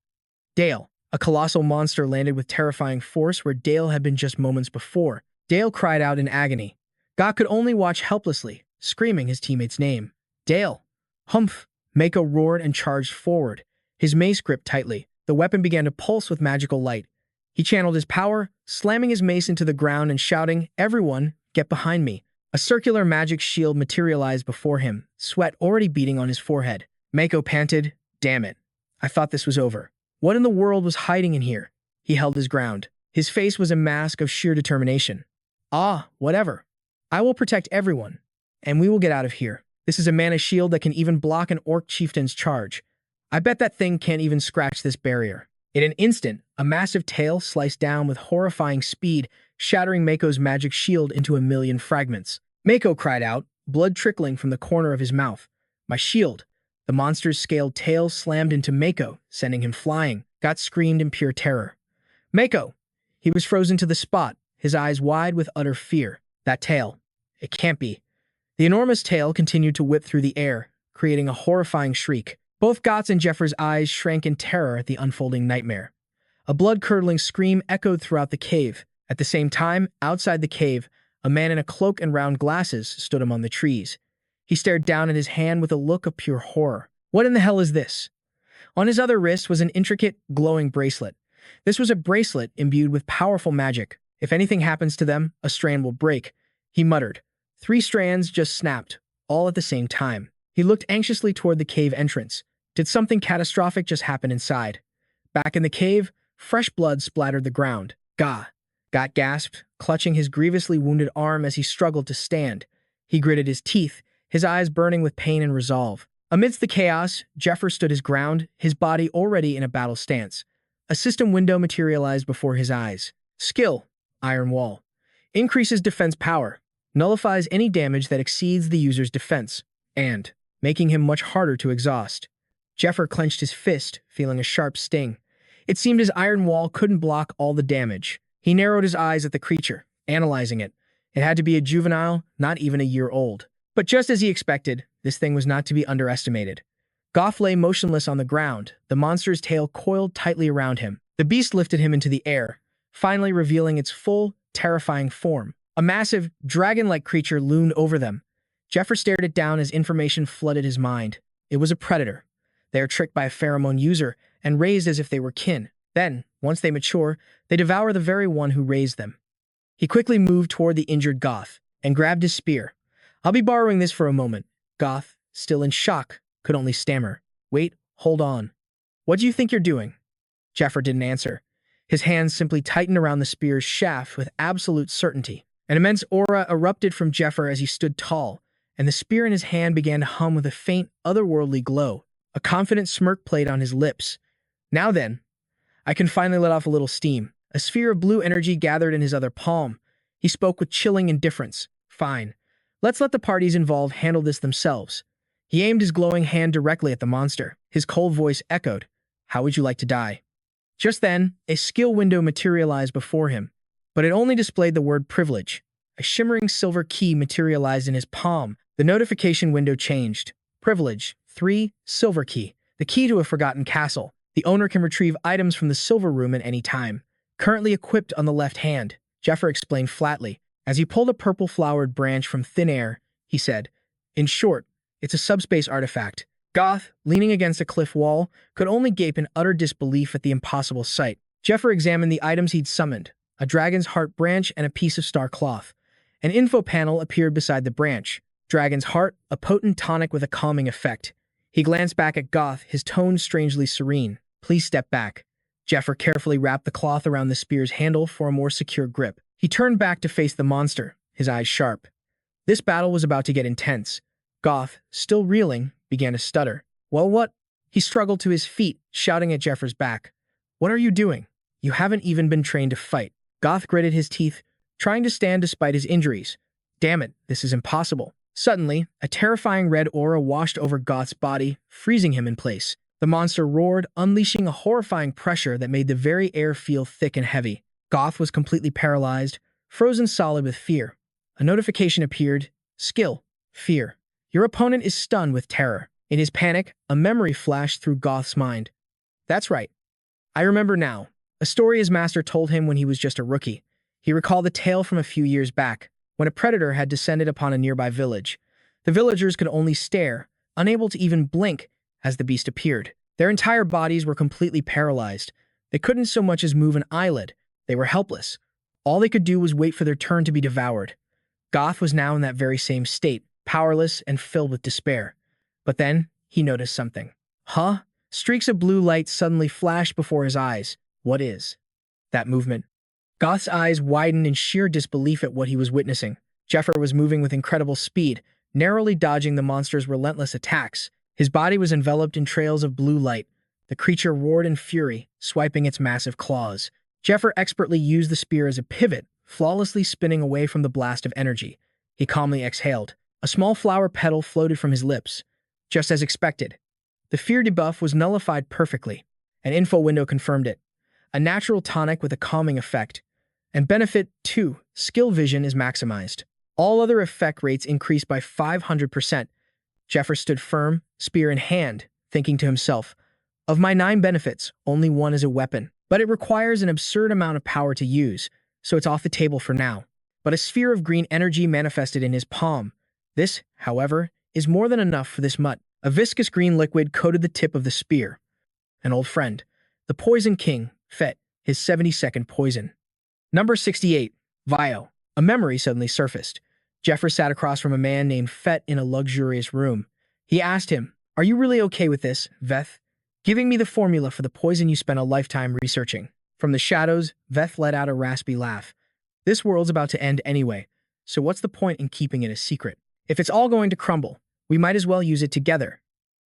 Dale. A colossal monster landed with terrifying force where Dale had been just moments before. Dale cried out in agony. Got could only watch helplessly, screaming his teammate's name. Dale! Humph! Mako roared and charged forward. His mace gripped tightly. The weapon began to pulse with magical light. He channeled his power, slamming his mace into the ground and shouting, "Everyone, get behind me." A circular magic shield materialized before him, sweat already beating on his forehead. Mako panted, "Damn it. I thought this was over. What in the world was hiding in here?" He held his ground. His face was a mask of sheer determination. Ah, whatever. I will protect everyone, and we will get out of here. This is a mana shield that can even block an orc chieftain's charge. I bet that thing can't even scratch this barrier. In an instant, a massive tail sliced down with horrifying speed, shattering Mako's magic shield into a million fragments. Mako cried out, blood trickling from the corner of his mouth. My shield! The monster's scaled tail slammed into Mako, sending him flying. Got screamed in pure terror. Mako! He was frozen to the spot, his eyes wide with utter fear. That tail. It can't be. The enormous tail continued to whip through the air, creating a horrifying shriek. Both Gott's and Zephyr's eyes shrank in terror at the unfolding nightmare. A blood-curdling scream echoed throughout the cave. At the same time, outside the cave, a man in a cloak and round glasses stood among the trees. He stared down at his hand with a look of pure horror. What in the hell is this? On his other wrist was an intricate, glowing bracelet. This was a bracelet imbued with powerful magic. If anything happens to them, a strand will break, he muttered. 3 strands just snapped, all at the same time. He looked anxiously toward the cave entrance. Did something catastrophic just happen inside? Back in the cave, fresh blood splattered the ground. Gah! Got gasped, clutching his grievously wounded arm as he struggled to stand. He gritted his teeth, his eyes burning with pain and resolve. Amidst the chaos, Zephyr stood his ground, his body already in a battle stance. A system window materialized before his eyes. Skill, Iron Wall. Increases defense power. Nullifies any damage that exceeds the user's defense. And, making him much harder to exhaust. Zephyr clenched his fist, feeling a sharp sting. It seemed his iron wall couldn't block all the damage. He narrowed his eyes at the creature, analyzing it. It had to be a juvenile, not even a year old. But just as he expected, this thing was not to be underestimated. Goff lay motionless on the ground, the monster's tail coiled tightly around him. The beast lifted him into the air, finally revealing its full, terrifying form. A massive, dragon-like creature loomed over them. Jeffrey stared it down as information flooded his mind. It was a predator. They are tricked by a pheromone user and raised as if they were kin. Then, once they mature, they devour the very one who raised them. He quickly moved toward the injured Goth and grabbed his spear. "I'll be borrowing this for a moment." Goth, still in shock, could only stammer. "Wait, hold on. What do you think you're doing?" Jeffrey didn't answer. His hands simply tightened around the spear's shaft with absolute certainty. An immense aura erupted from Jeffrey as he stood tall, and the spear in his hand began to hum with a faint, otherworldly glow. A confident smirk played on his lips. "Now then, I can finally let off a little steam." A sphere of blue energy gathered in his other palm. He spoke with chilling indifference. "Fine. Let's let the parties involved handle this themselves." He aimed his glowing hand directly at the monster. His cold voice echoed, "How would you like to die?" Just then, a skill window materialized before him, but it only displayed the word privilege. A shimmering silver key materialized in his palm. The notification window changed. Privilege 3, silver key. The key to a forgotten castle. The owner can retrieve items from the silver room at any time. Currently equipped on the left hand, Jeffrey explained flatly. As he pulled a purple-flowered branch from thin air, he said, "In short, it's a subspace artifact." Goth, leaning against a cliff wall, could only gape in utter disbelief at the impossible sight. Jeffrey examined the items he'd summoned, a dragon's heart branch and a piece of star cloth. An info panel appeared beside the branch. Dragon's heart, a potent tonic with a calming effect. He glanced back at Goth, his tone strangely serene. "Please step back." Jeffrey carefully wrapped the cloth around the spear's handle for a more secure grip. He turned back to face the monster, his eyes sharp. This battle was about to get intense. Goth, still reeling, began to stutter. "Well, what?" He struggled to his feet, shouting at Jeffrey's back. "What are you doing? You haven't even been trained to fight." Goth gritted his teeth, trying to stand despite his injuries. "Damn it, this is impossible." Suddenly, a terrifying red aura washed over Goth's body, freezing him in place. The monster roared, unleashing a horrifying pressure that made the very air feel thick and heavy. Goth was completely paralyzed, frozen solid with fear. A notification appeared. Skill. Fear. Your opponent is stunned with terror. In his panic, a memory flashed through Goth's mind. That's right. I remember now. A story his master told him when he was just a rookie. He recalled the tale from a few years back, when a predator had descended upon a nearby village. The villagers could only stare, unable to even blink, as the beast appeared. Their entire bodies were completely paralyzed. They couldn't so much as move an eyelid. They were helpless. All they could do was wait for their turn to be devoured. Goth was now in that very same state, powerless and filled with despair. But then, he noticed something. Huh? Streaks of blue light suddenly flashed before his eyes. What is that movement? Goth's eyes widened in sheer disbelief at what he was witnessing. Zephyr was moving with incredible speed, narrowly dodging the monster's relentless attacks. His body was enveloped in trails of blue light. The creature roared in fury, swiping its massive claws. Zephyr expertly used the spear as a pivot, flawlessly spinning away from the blast of energy. He calmly exhaled. A small flower petal floated from his lips. Just as expected. The fear debuff was nullified perfectly. An info window confirmed it. A natural tonic with a calming effect. And benefit 2, skill vision is maximized. All other effect rates increased by 500%. Zephyr stood firm, spear in hand, thinking to himself, of my 9 benefits, only 1 is a weapon. But it requires an absurd amount of power to use, so it's off the table for now. But a sphere of green energy manifested in his palm. This, however, is more than enough for this mutt. A viscous green liquid coated the tip of the spear. An old friend. The Poison King, Fet, his 72nd poison. Number 68, Vio. A memory suddenly surfaced. Zephyr sat across from a man named Fet in a luxurious room. He asked him, "Are you really okay with this, Veth? Giving me the formula for the poison you spent a lifetime researching." From the shadows, Veth let out a raspy laugh. "This world's about to end anyway, so what's the point in keeping it a secret? If it's all going to crumble, we might as well use it together."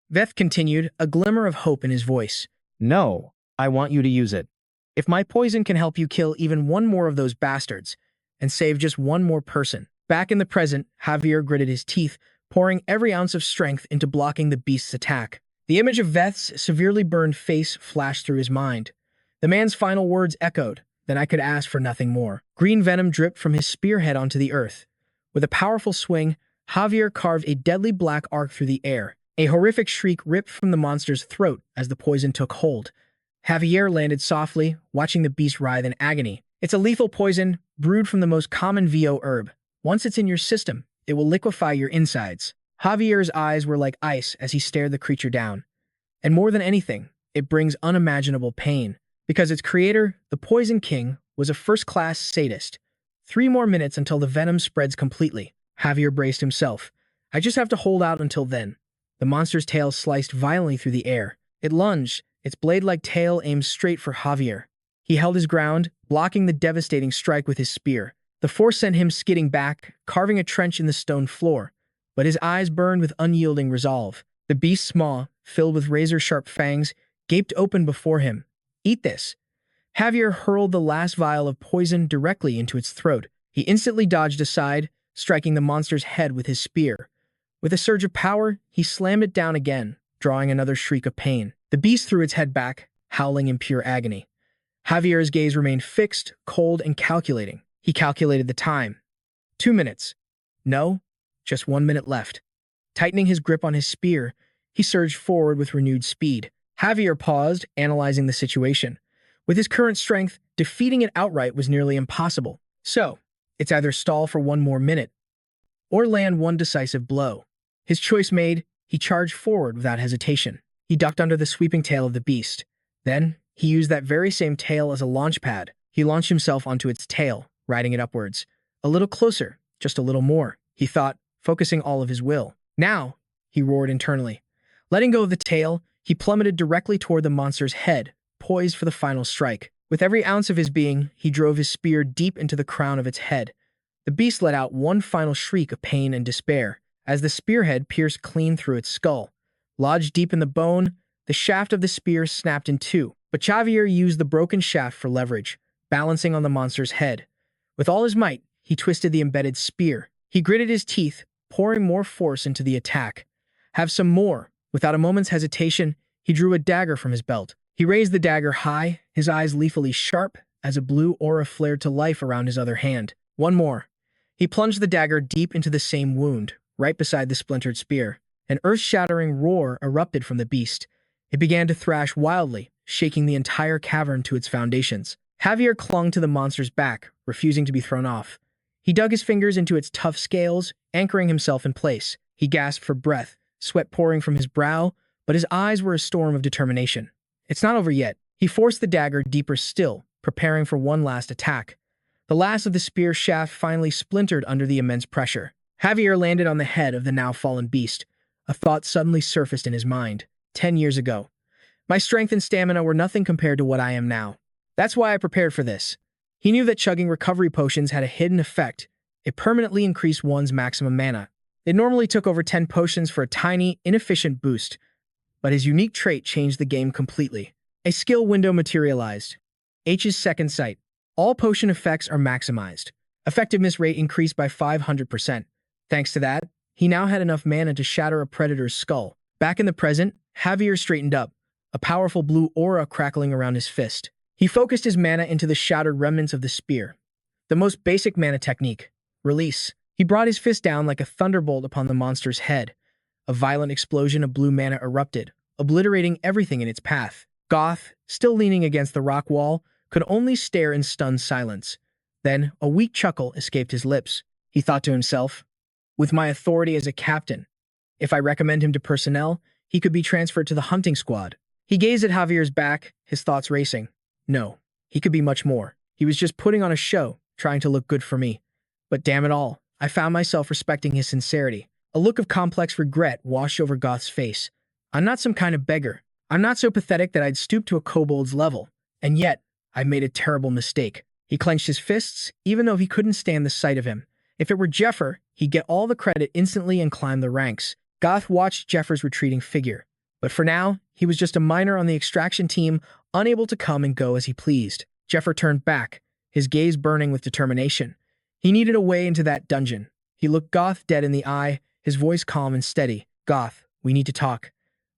Veth continued, a glimmer of hope in his voice. "No, I want you to use it. If my poison can help you kill even one more of those bastards, and save just one more person." Back in the present, Javier gritted his teeth, pouring every ounce of strength into blocking the beast's attack. The image of Veth's severely burned face flashed through his mind. The man's final words echoed, "Then I could ask for nothing more." Green venom dripped from his spearhead onto the earth. With a powerful swing, Javier carved a deadly black arc through the air. A horrific shriek ripped from the monster's throat as the poison took hold. Javier landed softly, watching the beast writhe in agony. It's a lethal poison, brewed from the most common VO herb. Once it's in your system, It will liquefy your insides. Javier's eyes were like ice as he stared the creature down. And more than anything, it brings unimaginable pain. Because its creator, the Poison King, was a first-class sadist. 3 more minutes until the venom spreads completely. Javier braced himself. I just have to hold out until then. The monster's tail sliced violently through the air. It lunged, its blade-like tail aimed straight for Javier. He held his ground, blocking the devastating strike with his spear. The force sent him skidding back, carving a trench in the stone floor. But his eyes burned with unyielding resolve. The beast's maw, filled with razor-sharp fangs, gaped open before him. Eat this. Javier hurled the last vial of poison directly into its throat. He instantly dodged aside, striking the monster's head with his spear. With a surge of power, he slammed it down again, drawing another shriek of pain. The beast threw its head back, howling in pure agony. Javier's gaze remained fixed, cold, and calculating. He calculated the time. 2 minutes. No, just 1 minute left. Tightening his grip on his spear, he surged forward with renewed speed. Javier paused, analyzing the situation. With his current strength, defeating it outright was nearly impossible. So, it's either stall for 1 more minute, or land one decisive blow. His choice made, he charged forward without hesitation. He ducked under the sweeping tail of the beast. Then, he used that very same tail as a launch pad. He launched himself onto its tail, riding it upwards. A little closer, just a little more, he thought, focusing all of his will. Now, he roared internally. Letting go of the tail, he plummeted directly toward the monster's head, poised for the final strike. With every ounce of his being, he drove his spear deep into the crown of its head. The beast let out one final shriek of pain and despair, as the spearhead pierced clean through its skull. Lodged deep in the bone, the shaft of the spear snapped in two, but Javier used the broken shaft for leverage, balancing on the monster's head. With all his might, he twisted the embedded spear. He gritted his teeth, pouring more force into the attack. Have some more. Without a moment's hesitation, he drew a dagger from his belt. He raised the dagger high, his eyes lethally sharp, as a blue aura flared to life around his other hand. One more. He plunged the dagger deep into the same wound, right beside the splintered spear. An earth-shattering roar erupted from the beast. It began to thrash wildly, shaking the entire cavern to its foundations. Javier clung to the monster's back, refusing to be thrown off. He dug his fingers into its tough scales, anchoring himself in place. He gasped for breath, sweat pouring from his brow, but his eyes were a storm of determination. It's not over yet. He forced the dagger deeper still, preparing for one last attack. The last of the spear shaft finally splintered under the immense pressure. Javier landed on the head of the now fallen beast. A thought suddenly surfaced in his mind. 10 years ago. My strength and stamina were nothing compared to what I am now. That's why I prepared for this. He knew that chugging recovery potions had a hidden effect. It permanently increased one's maximum mana. It normally took over 10 potions for a tiny, inefficient boost, but his unique trait changed the game completely. A skill window materialized. H's second sight. All potion effects are maximized. Effectiveness rate increased by 500%. Thanks to that, he now had enough mana to shatter a predator's skull. Back in the present, Javier straightened up, a powerful blue aura crackling around his fist. He focused his mana into the shattered remnants of the spear. The most basic mana technique, release. He brought his fist down like a thunderbolt upon the monster's head. A violent explosion of blue mana erupted, obliterating everything in its path. Goth, still leaning against the rock wall, could only stare in stunned silence. Then, a weak chuckle escaped his lips. He thought to himself, with my authority as a captain, if I recommend him to personnel, he could be transferred to the hunting squad. He gazed at Javier's back, his thoughts racing. No, he could be much more. He was just putting on a show, trying to look good for me. But damn it all, I found myself respecting his sincerity. A look of complex regret washed over Goth's face. I'm not some kind of beggar. I'm not so pathetic that I'd stoop to a kobold's level. And yet, I've made a terrible mistake. He clenched his fists, even though he couldn't stand the sight of him. If it were Zephyr, he'd get all the credit instantly and climb the ranks. Goth watched Zephyr's retreating figure. But for now, he was just a miner on the extraction team, unable to come and go as he pleased. Zephyr turned back, his gaze burning with determination. He needed a way into that dungeon. He looked Goth dead in the eye, his voice calm and steady. Goth, we need to talk.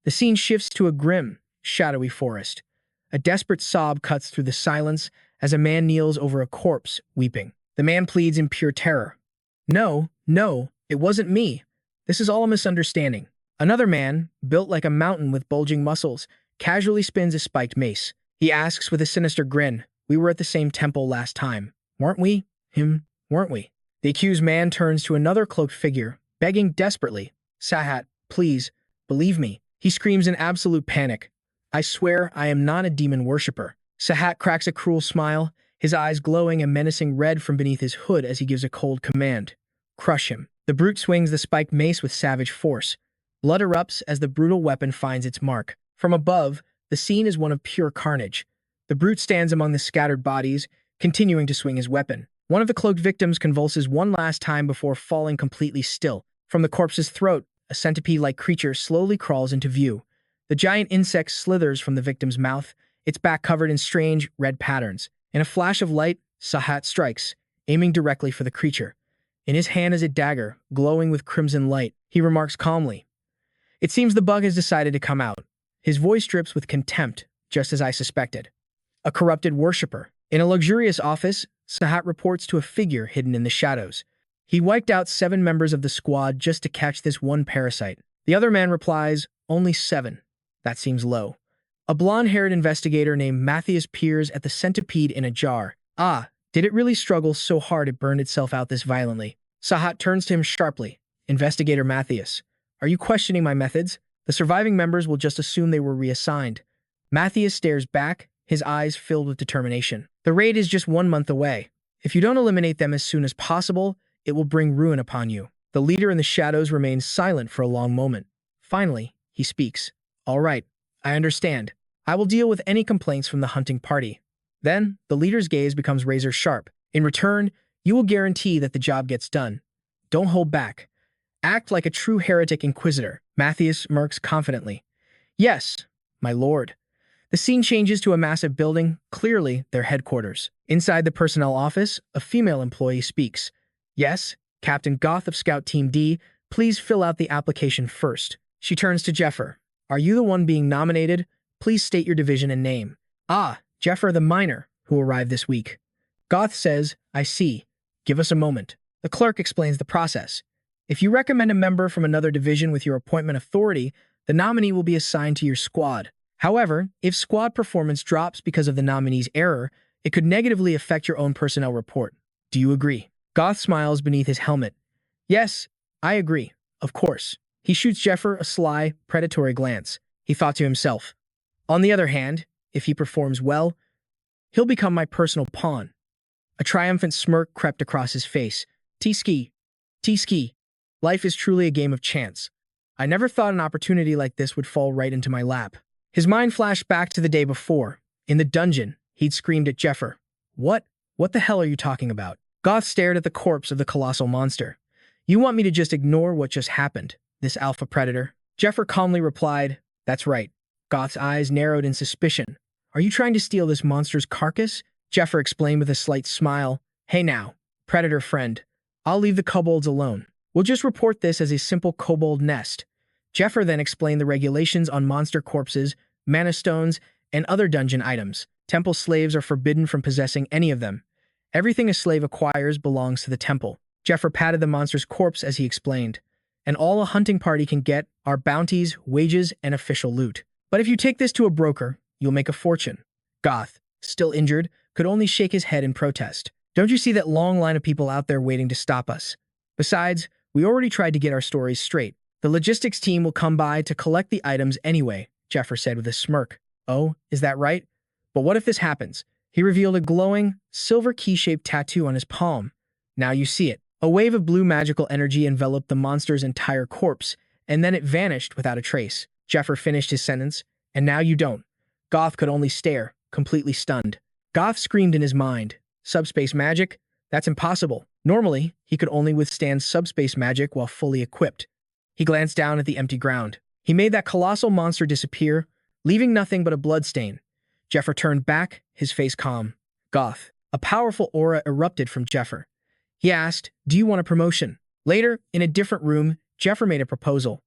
The scene shifts to a grim, shadowy forest. A desperate sob cuts through the silence as a man kneels over a corpse, weeping. The man pleads in pure terror. No, it wasn't me. This is all a misunderstanding. Another man, built like a mountain with bulging muscles, casually spins a spiked mace. He asks with a sinister grin, we were at the same temple last time. Weren't we? Weren't we? The accused man turns to another cloaked figure, begging desperately, "Sahat, please, believe me." He screams in absolute panic. "I swear I am not a demon worshipper." Sahat cracks a cruel smile, his eyes glowing a menacing red from beneath his hood as he gives a cold command. "Crush him." The brute swings the spiked mace with savage force. Blood erupts as the brutal weapon finds its mark. From above, the scene is one of pure carnage. The brute stands among the scattered bodies, continuing to swing his weapon. One of the cloaked victims convulses one last time before falling completely still. From the corpse's throat, a centipede-like creature slowly crawls into view. The giant insect slithers from the victim's mouth, its back covered in strange, red patterns. In a flash of light, Sahat strikes, aiming directly for the creature. In his hand is a dagger, glowing with crimson light. He remarks calmly, "It seems the bug has decided to come out." His voice drips with contempt, just as I suspected. A corrupted worshipper. In a luxurious office, Sahat reports to a figure hidden in the shadows. He wiped out 7 members of the squad just to catch this one parasite. The other man replies, "Only 7. That seems low." A blonde-haired investigator named Matthias peers at the centipede in a jar. "Ah, did it really struggle so hard it burned itself out this violently?" Sahat turns to him sharply. "Investigator Matthias, are you questioning my methods? The surviving members will just assume they were reassigned." Matthias stares back, his eyes filled with determination. "The raid is just 1 month away. If you don't eliminate them as soon as possible, it will bring ruin upon you." The leader in the shadows remains silent for a long moment. Finally, he speaks. "All right, I understand. I will deal with any complaints from the hunting party." Then, the leader's gaze becomes razor sharp. "In return, you will guarantee that the job gets done. Don't hold back. Act like a true heretic inquisitor." Matthias smirks confidently. "Yes, my lord." The scene changes to a massive building, clearly their headquarters. Inside the personnel office, a female employee speaks. "Yes, Captain Goth of Scout Team D, please fill out the application first." She turns to Zephyr. "Are you the one being nominated? Please state your division and name." "Ah, Zephyr the miner, who arrived this week." Goth says, "I see. Give us a moment." The clerk explains the process. "If you recommend a member from another division with your appointment authority, the nominee will be assigned to your squad. However, if squad performance drops because of the nominee's error, it could negatively affect your own personnel report. Do you agree?" Goth smiles beneath his helmet. "Yes, I agree. Of course." He shoots Zephyr a sly, predatory glance. He thought to himself, "On the other hand, if he performs well, he'll become my personal pawn." A triumphant smirk crept across his face. T-ski. T-ski. Life is truly a game of chance. I never thought an opportunity like this would fall right into my lap. His mind flashed back to the day before. In the dungeon, he'd screamed at Zephyr. What the hell are you talking about?" Goth stared at the corpse of the colossal monster. "You want me to just ignore what just happened, this alpha predator?" Zephyr calmly replied, "That's right." Goth's eyes narrowed in suspicion. "Are you trying to steal this monster's carcass?" Zephyr explained with a slight smile. "Hey now, predator friend, I'll leave the kobolds alone. We'll just report this as a simple kobold nest." Zephyr then explained the regulations on monster corpses, mana stones, and other dungeon items. Temple slaves are forbidden from possessing any of them. Everything a slave acquires belongs to the temple. Zephyr patted the monster's corpse as he explained. "And all a hunting party can get are bounties, wages, and official loot. But if you take this to a broker, you'll make a fortune." Goth, still injured, could only shake his head in protest. "Don't you see that long line of people out there waiting to stop us? Besides, we already tried to get our stories straight. The logistics team will come by to collect the items anyway," Zephyr said with a smirk. "Oh, is that right? But what if this happens?" He revealed a glowing, silver key-shaped tattoo on his palm. "Now you see it." A wave of blue magical energy enveloped the monster's entire corpse, and then it vanished without a trace. Zephyr finished his sentence, "And now you don't." Goth could only stare, completely stunned. Goth screamed in his mind, "Subspace magic? That's impossible." Normally, he could only withstand subspace magic while fully equipped. He glanced down at the empty ground. He made that colossal monster disappear, leaving nothing but a bloodstain. Zephyr turned back, his face calm. "Goth." A powerful aura erupted from Zephyr. He asked, "Do you want a promotion?" Later, in a different room, Zephyr made a proposal.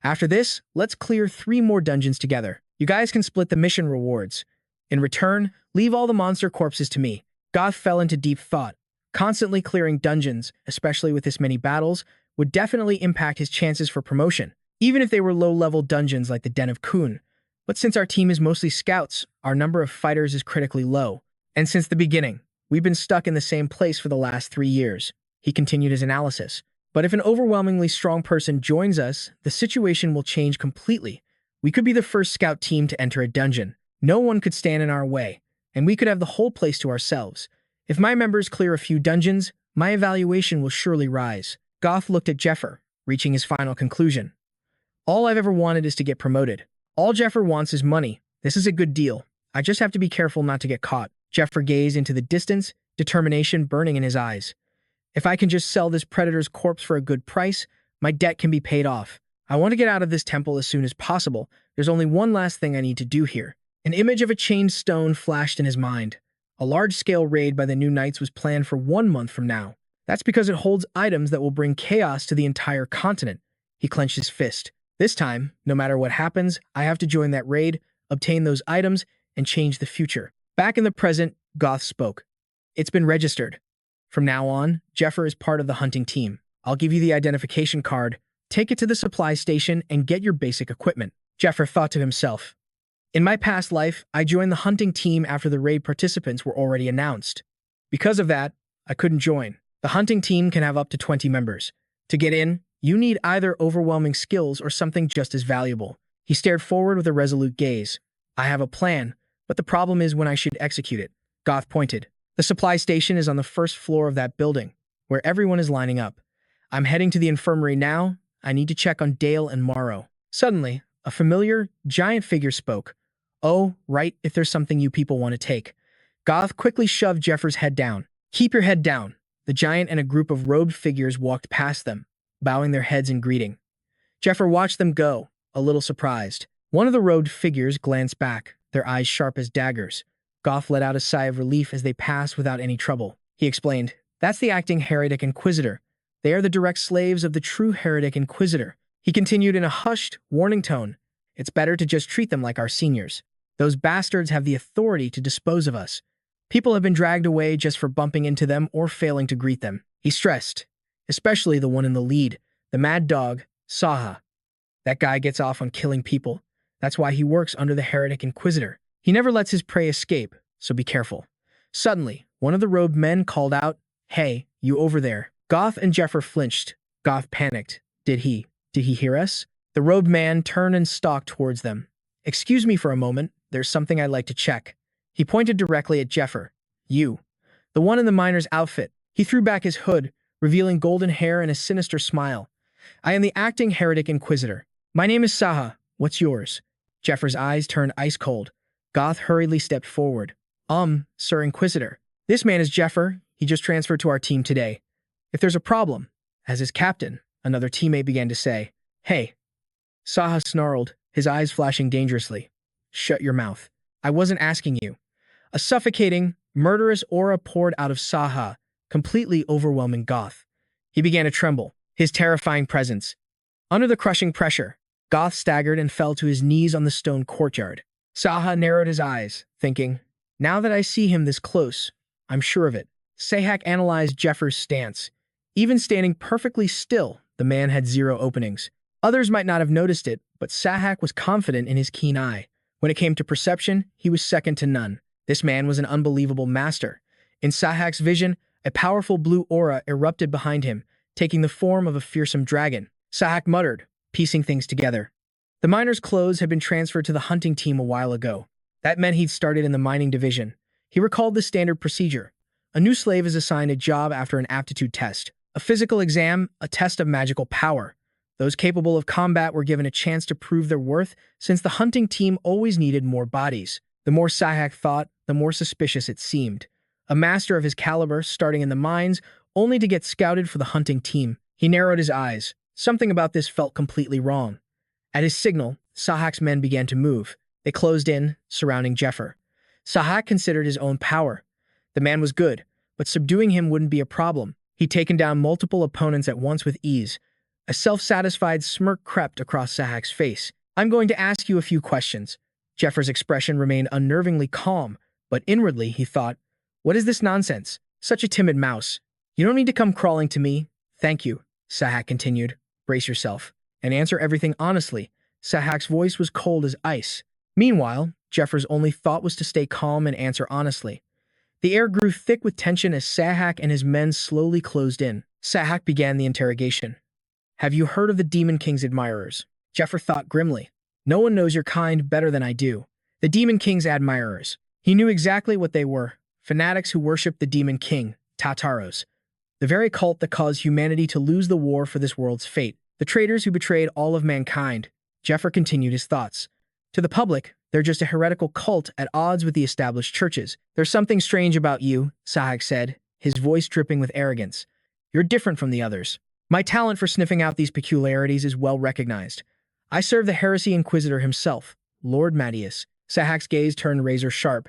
"After this, let's clear 3 more dungeons together. You guys can split the mission rewards. In return, leave all the monster corpses to me." Goth fell into deep thought. Constantly clearing dungeons, especially with this many battles, would definitely impact his chances for promotion, even if they were low-level dungeons like the Den of Kun. But since our team is mostly scouts, our number of fighters is critically low. And since the beginning, we've been stuck in the same place for the last 3 years. He continued his analysis. But if an overwhelmingly strong person joins us, the situation will change completely. We could be the first scout team to enter a dungeon. No one could stand in our way, and we could have the whole place to ourselves. If my members clear a few dungeons, my evaluation will surely rise. Goth looked at Zephyr, reaching his final conclusion. All I've ever wanted is to get promoted. All Zephyr wants is money. This is a good deal. I just have to be careful not to get caught. Zephyr gazed into the distance, determination burning in his eyes. If I can just sell this predator's corpse for a good price, my debt can be paid off. I want to get out of this temple as soon as possible. There's only one last thing I need to do here. An image of a chained stone flashed in his mind. A large-scale raid by the new knights was planned for 1 month from now. That's because it holds items that will bring chaos to the entire continent. He clenched his fist. This time, no matter what happens, I have to join that raid, obtain those items, and change the future. Back in the present, Goth spoke. It's been registered. From now on, Zephyr is part of the hunting team. I'll give you the identification card, take it to the supply station, and get your basic equipment. Zephyr thought to himself. In my past life, I joined the hunting team after the raid participants were already announced. Because of that, I couldn't join. The hunting team can have up to 20 members. To get in, you need either overwhelming skills or something just as valuable. He stared forward with a resolute gaze. I have a plan, but the problem is when I should execute it. Goth pointed. The supply station is on the first floor of that building, where everyone is lining up. I'm heading to the infirmary now. I need to check on Dale and Morrow. Suddenly, a familiar, giant figure spoke. Oh, right, if there's something you people want to take. Goth quickly shoved Zephyr's head down. Keep your head down. The giant and a group of robed figures walked past them, bowing their heads in greeting. Zephyr watched them go, a little surprised. One of the robed figures glanced back, their eyes sharp as daggers. Goth let out a sigh of relief as they passed without any trouble. He explained, That's the acting Heretic Inquisitor. They are the direct slaves of the true Heretic Inquisitor. He continued in a hushed, warning tone. It's better to just treat them like our seniors. Those bastards have the authority to dispose of us. People have been dragged away just for bumping into them or failing to greet them. He stressed, especially the one in the lead, the mad dog, Saha. That guy gets off on killing people. That's why he works under the Heretic Inquisitor. He never lets his prey escape, so be careful. Suddenly, one of the robed men called out, Hey, you over there. Goth and Zephyr flinched. Goth panicked. Did he hear us? The robed man turned and stalked towards them. Excuse me for a moment, there's something I'd like to check. He pointed directly at Zephyr. You. The one in the miner's outfit. He threw back his hood, revealing golden hair and a sinister smile. I am the acting Heretic Inquisitor. My name is Saha. What's yours? Zephyr's eyes turned ice cold. Goth hurriedly stepped forward. Sir Inquisitor. This man is Zephyr. He just transferred to our team today. If there's a problem, as his captain, another teammate began to say. Hey. Saha snarled, his eyes flashing dangerously. Shut your mouth. I wasn't asking you. A suffocating, murderous aura poured out of Saha, completely overwhelming Goth. He began to tremble, his terrifying presence. Under the crushing pressure, Goth staggered and fell to his knees on the stone courtyard. Saha narrowed his eyes, thinking, Now that I see him this close, I'm sure of it. Sahak analyzed Zephyr's stance. Even standing perfectly still, the man had 0 openings. Others might not have noticed it, but Sahak was confident in his keen eye. When it came to perception, he was second to none. This man was an unbelievable master. In Sahak's vision, a powerful blue aura erupted behind him, taking the form of a fearsome dragon. Sahak muttered, piecing things together. The miner's clothes had been transferred to the hunting team a while ago. That meant he'd started in the mining division. He recalled the standard procedure. A new slave is assigned a job after an aptitude test, a physical exam, a test of magical power. Those capable of combat were given a chance to prove their worth, since the hunting team always needed more bodies. The more Sahak thought, the more suspicious it seemed. A master of his caliber starting in the mines, only to get scouted for the hunting team. He narrowed his eyes. Something about this felt completely wrong. At his signal, Sahak's men began to move. They closed in, surrounding Zephyr. Sahak considered his own power. The man was good, but subduing him wouldn't be a problem. He'd taken down multiple opponents at once with ease. A self-satisfied smirk crept across Sahak's face. I'm going to ask you a few questions. Zephyr's expression remained unnervingly calm, but inwardly he thought, What is this nonsense? Such a timid mouse. You don't need to come crawling to me. Thank you, Sahak continued. Brace yourself, and answer everything honestly. Sahak's voice was cold as ice. Meanwhile, Zephyr's only thought was to stay calm and answer honestly. The air grew thick with tension as Sahak and his men slowly closed in. Sahak began the interrogation. Have you heard of the Demon King's admirers? Zephyr thought grimly. No one knows your kind better than I do. The Demon King's admirers. He knew exactly what they were. Fanatics who worshipped the Demon King, Tatarus. The very cult that caused humanity to lose the war for this world's fate. The traitors who betrayed all of mankind. Zephyr continued his thoughts. To the public, they're just a heretical cult at odds with the established churches. There's something strange about you, Sahak said, his voice dripping with arrogance. You're different from the others. My talent for sniffing out these peculiarities is well recognized. I serve the heresy inquisitor himself, Lord Mattias. Sahak's gaze turned razor sharp,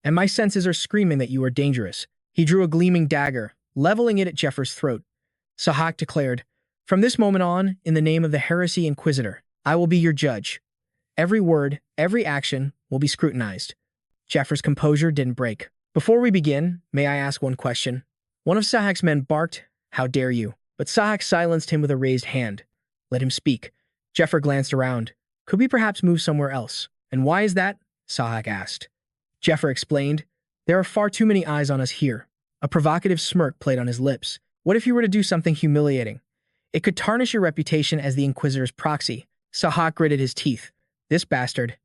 and my senses are screaming that you are dangerous. He drew a gleaming dagger, leveling it at Zephyr's throat. Sahak declared, From this moment on, in the name of the heresy inquisitor, I will be your judge. Every word, every action will be scrutinized. Zephyr's composure didn't break. Before we begin, may I ask one question? One of Sahak's men barked, How dare you? But Sahak silenced him with a raised hand. Let him speak. Zephyr glanced around. Could we perhaps move somewhere else? And why is that? Sahak asked. Zephyr explained. There are far too many eyes on us here. A provocative smirk played on his lips. What if you were to do something humiliating? It could tarnish your reputation as the Inquisitor's proxy. Sahak gritted his teeth. This bastard.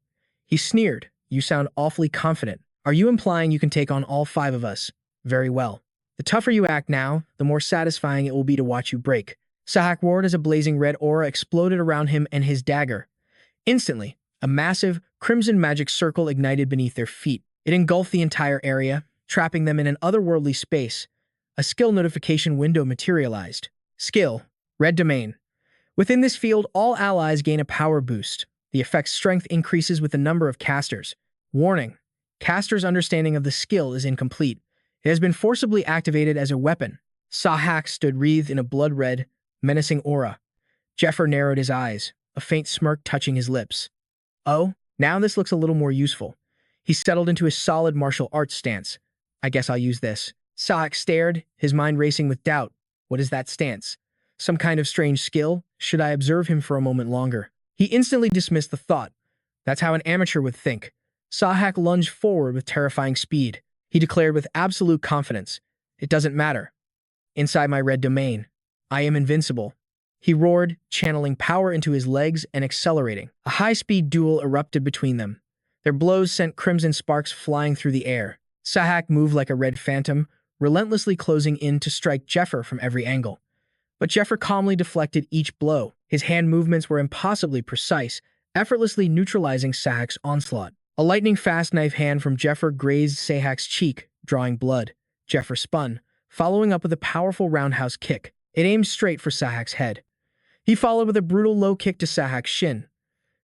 He sneered. You sound awfully confident. Are you implying you can take on all 5 of us? Very well. The tougher you act now, the more satisfying it will be to watch you break. Sahak roared as a blazing red aura exploded around him and his dagger. Instantly, a massive, crimson magic circle ignited beneath their feet. It engulfed the entire area, trapping them in an otherworldly space. A skill notification window materialized. Skill, Red Domain. Within this field, all allies gain a power boost. The effect's strength increases with the number of casters. Warning, caster's understanding of the skill is incomplete. It has been forcibly activated as a weapon. Sahak stood wreathed in a blood-red, menacing aura. Zephyr narrowed his eyes, a faint smirk touching his lips. Oh, now this looks a little more useful. He settled into his solid martial arts stance. I guess I'll use this. Sahak stared, his mind racing with doubt. What is that stance? Some kind of strange skill? Should I observe him for a moment longer? He instantly dismissed the thought. That's how an amateur would think. Sahak lunged forward with terrifying speed. He declared with absolute confidence, It doesn't matter. Inside my red domain, I am invincible. He roared, channeling power into his legs and accelerating. A high-speed duel erupted between them. Their blows sent crimson sparks flying through the air. Sahak moved like a red phantom, relentlessly closing in to strike Zephyr from every angle. But Zephyr calmly deflected each blow. His hand movements were impossibly precise, effortlessly neutralizing Sahak's onslaught. A lightning-fast knife hand from Zephyr grazed Sahak's cheek, drawing blood. Zephyr spun, following up with a powerful roundhouse kick. It aimed straight for Sahak's head. He followed with a brutal low kick to Sahak's shin.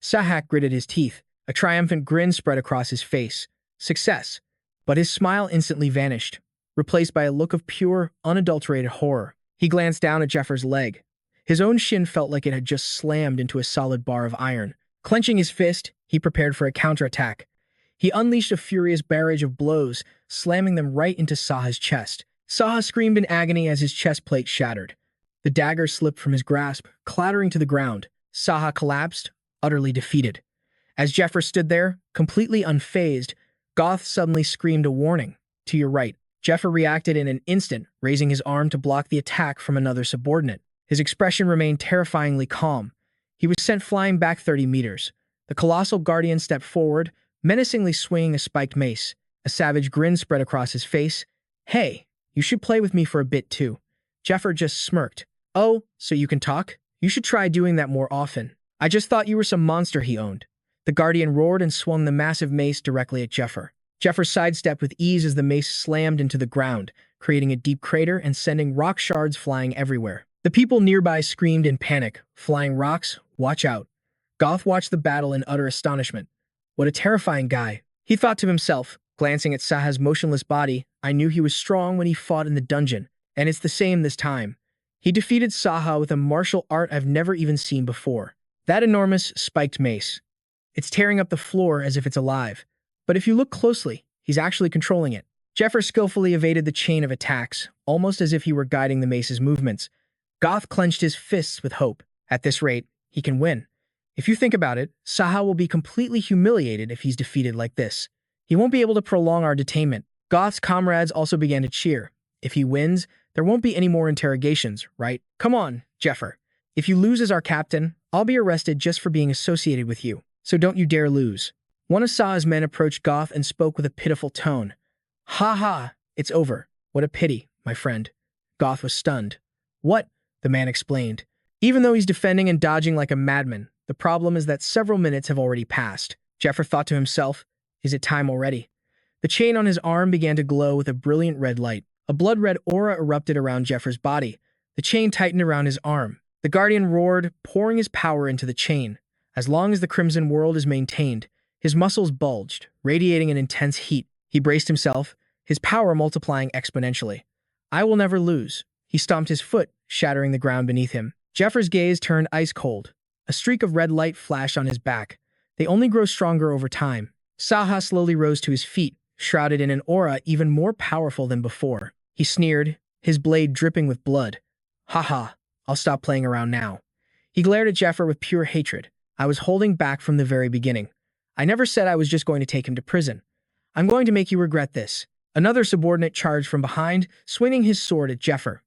Sahak gritted his teeth. A triumphant grin spread across his face. Success. But his smile instantly vanished, replaced by a look of pure, unadulterated horror. He glanced down at Zephyr's leg. His own shin felt like it had just slammed into a solid bar of iron. Clenching his fist, he prepared for a counterattack. He unleashed a furious barrage of blows, slamming them right into Saha's chest. Saha screamed in agony as his chest plate shattered. The dagger slipped from his grasp, clattering to the ground. Saha collapsed, utterly defeated. As Zephyr stood there, completely unfazed, Goth suddenly screamed a warning. To your right. Zephyr reacted in an instant, raising his arm to block the attack from another subordinate. His expression remained terrifyingly calm. He was sent flying back 30 meters. The colossal guardian stepped forward, menacingly swinging a spiked mace. A savage grin spread across his face. Hey, you should play with me for a bit too. Zephyr just smirked. Oh, so you can talk? You should try doing that more often. I just thought you were some monster he owned. The guardian roared and swung the massive mace directly at Zephyr. Zephyr sidestepped with ease as the mace slammed into the ground, creating a deep crater and sending rock shards flying everywhere. The people nearby screamed in panic. Flying rocks, watch out. Goth watched the battle in utter astonishment. What a terrifying guy. He thought to himself, glancing at Saha's motionless body. I knew he was strong when he fought in the dungeon, and it's the same this time. He defeated Saha with a martial art I've never even seen before. That enormous, spiked mace. It's tearing up the floor as if it's alive. But if you look closely, he's actually controlling it. Zephyr skillfully evaded the chain of attacks, almost as if he were guiding the mace's movements. Goth clenched his fists with hope. At this rate, he can win. If you think about it, Saha will be completely humiliated if he's defeated like this. He won't be able to prolong our detainment. Goth's comrades also began to cheer. If he wins, There won't be any more interrogations, right? Come on, Zephyr. If you lose as our captain, I'll be arrested just for being associated with you. So don't you dare lose. One of Sa's men approached Goth and spoke with a pitiful tone. Ha ha, it's over. What a pity, my friend. Goth was stunned. What? The man explained. Even though he's defending and dodging like a madman, the problem is that several minutes have already passed. Zephyr thought to himself, is it time already? The chain on his arm began to glow with a brilliant red light. A blood-red aura erupted around Zephyr's body. The chain tightened around his arm. The Guardian roared, pouring his power into the chain. As long as the Crimson World is maintained, his muscles bulged, radiating an intense heat. He braced himself, his power multiplying exponentially. I will never lose. He stomped his foot, shattering the ground beneath him. Zephyr's gaze turned ice cold. A streak of red light flashed on his back. They only grow stronger over time. Saha slowly rose to his feet, shrouded in an aura even more powerful than before. He sneered, his blade dripping with blood. Haha, I'll stop playing around now. He glared at Zephyr with pure hatred. I was holding back from the very beginning. I never said I was just going to take him to prison. I'm going to make you regret this. Another subordinate charged from behind, swinging his sword at Zephyr.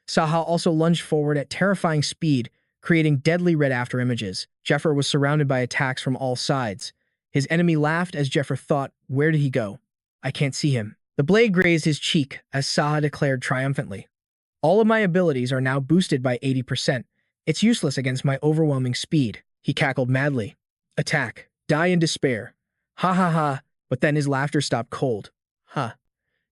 Saha also lunged forward at terrifying speed, creating deadly red afterimages. Zephyr was surrounded by attacks from all sides. His enemy laughed as Zephyr thought, where did he go? I can't see him. The blade grazed his cheek as Saha declared triumphantly. All of my abilities are now boosted by 80%. It's useless against my overwhelming speed. He cackled madly. Attack. Die in despair. Ha ha ha. But then his laughter stopped cold. Huh.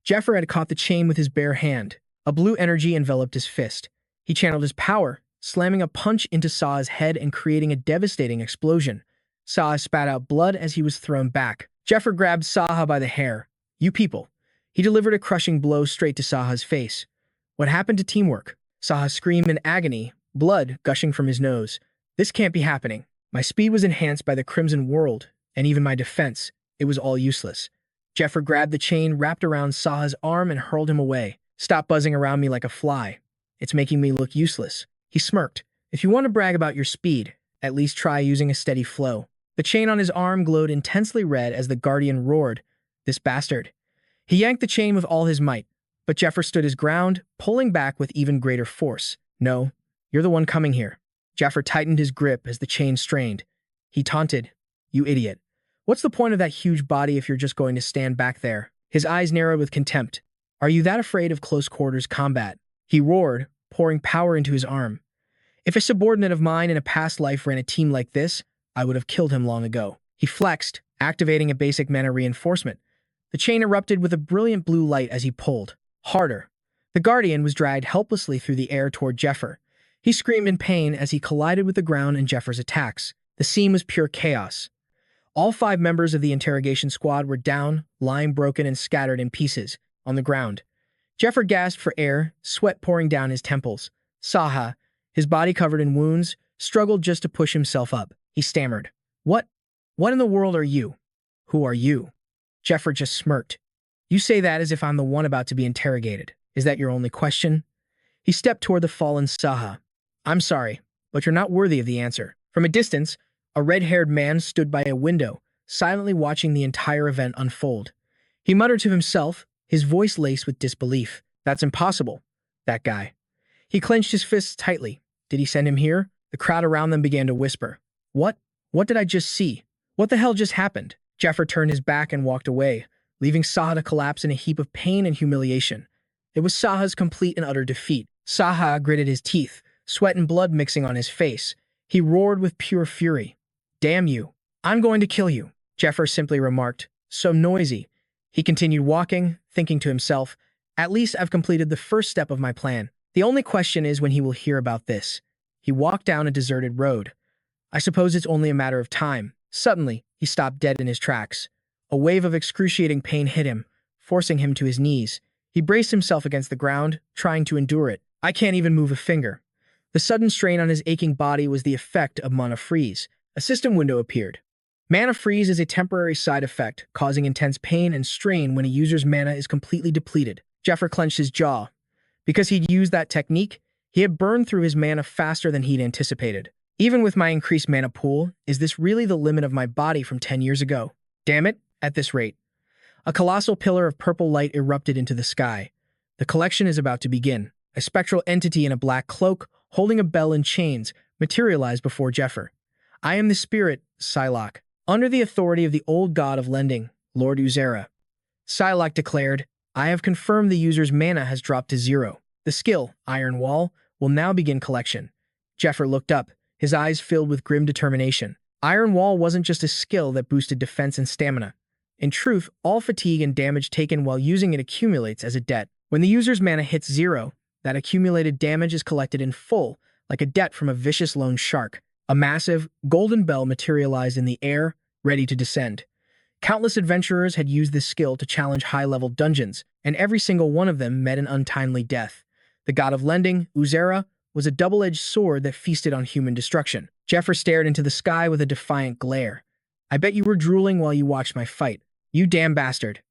Zephyr had caught the chain with his bare hand. A blue energy enveloped his fist. He channeled his power, slamming a punch into Sa's head and creating a devastating explosion. Saha spat out blood as he was thrown back. Zephyr grabbed Saha by the hair. You people. He delivered a crushing blow straight to Saha's face. What happened to teamwork? Saha screamed in agony, blood gushing from his nose. This can't be happening. My speed was enhanced by the Crimson World, and even my defense. It was all useless. Zephyr grabbed the chain wrapped around Saha's arm and hurled him away. Stop buzzing around me like a fly. It's making me look useless. He smirked. If you want to brag about your speed, at least try using a steady flow. The chain on his arm glowed intensely red as the Guardian roared. This bastard. He yanked the chain with all his might, but Zephyr stood his ground, pulling back with even greater force. No, you're the one coming here. Zephyr tightened his grip as the chain strained. He taunted. You idiot. What's the point of that huge body if you're just going to stand back there? His eyes narrowed with contempt. Are you that afraid of close-quarters combat? He roared, pouring power into his arm. If a subordinate of mine in a past life ran a team like this, I would have killed him long ago. He flexed, activating a basic mana reinforcement. The chain erupted with a brilliant blue light as he pulled. Harder. The Guardian was dragged helplessly through the air toward Zephyr. He screamed in pain as he collided with the ground and Zephyr's attacks. The scene was pure chaos. All 5 members of the interrogation squad were down, lying broken and scattered in pieces, on the ground. Zephyr gasped for air, sweat pouring down his temples. Saha, his body covered in wounds, struggled just to push himself up. He stammered. What in the world are you? Who are you? Zephyr just smirked. You say that as if I'm the one about to be interrogated. Is that your only question? He stepped toward the fallen Saha. I'm sorry, but you're not worthy of the answer. From a distance, a red-haired man stood by a window, silently watching the entire event unfold. He muttered to himself, his voice laced with disbelief. That's impossible. That guy. He clenched his fists tightly. Did he send him here? The crowd around them began to whisper. What? What did I just see? What the hell just happened? Zephyr turned his back and walked away, leaving Saha to collapse in a heap of pain and humiliation. It was Saha's complete and utter defeat. Saha gritted his teeth, sweat and blood mixing on his face. He roared with pure fury. Damn you. I'm going to kill you, Zephyr simply remarked. So noisy. He continued walking, thinking to himself, at least I've completed the first step of my plan. The only question is when he will hear about this. He walked down a deserted road. I suppose it's only a matter of time. Suddenly, he stopped dead in his tracks. A wave of excruciating pain hit him, forcing him to his knees. He braced himself against the ground, trying to endure it. I can't even move a finger. The sudden strain on his aching body was the effect of mana freeze. A system window appeared. Mana freeze is a temporary side effect, causing intense pain and strain when a user's mana is completely depleted. Zephyr clenched his jaw. Because he'd used that technique, he had burned through his mana faster than he'd anticipated. Even with my increased mana pool, is this really the limit of my body from 10 years ago? Damn it, at this rate. A colossal pillar of purple light erupted into the sky. The collection is about to begin. A spectral entity in a black cloak, holding a bell and chains, materialized before Zephyr. I am the spirit, Psylocke, under the authority of the old god of lending, Lord Uzera. Psylocke declared, I have confirmed the user's mana has dropped to 0. The skill, Iron Wall, will now begin collection. Zephyr looked up, his eyes filled with grim determination. Iron Wall wasn't just a skill that boosted defense and stamina. In truth, all fatigue and damage taken while using it accumulates as a debt. When the user's mana hits 0, that accumulated damage is collected in full, like a debt from a vicious loan shark. A massive, golden bell materialized in the air, ready to descend. Countless adventurers had used this skill to challenge high-level dungeons, and every single one of them met an untimely death. The god of lending, Uzera, was a double-edged sword that feasted on human destruction. Zephyr stared into the sky with a defiant glare. I bet you were drooling while you watched my fight. You damn bastard.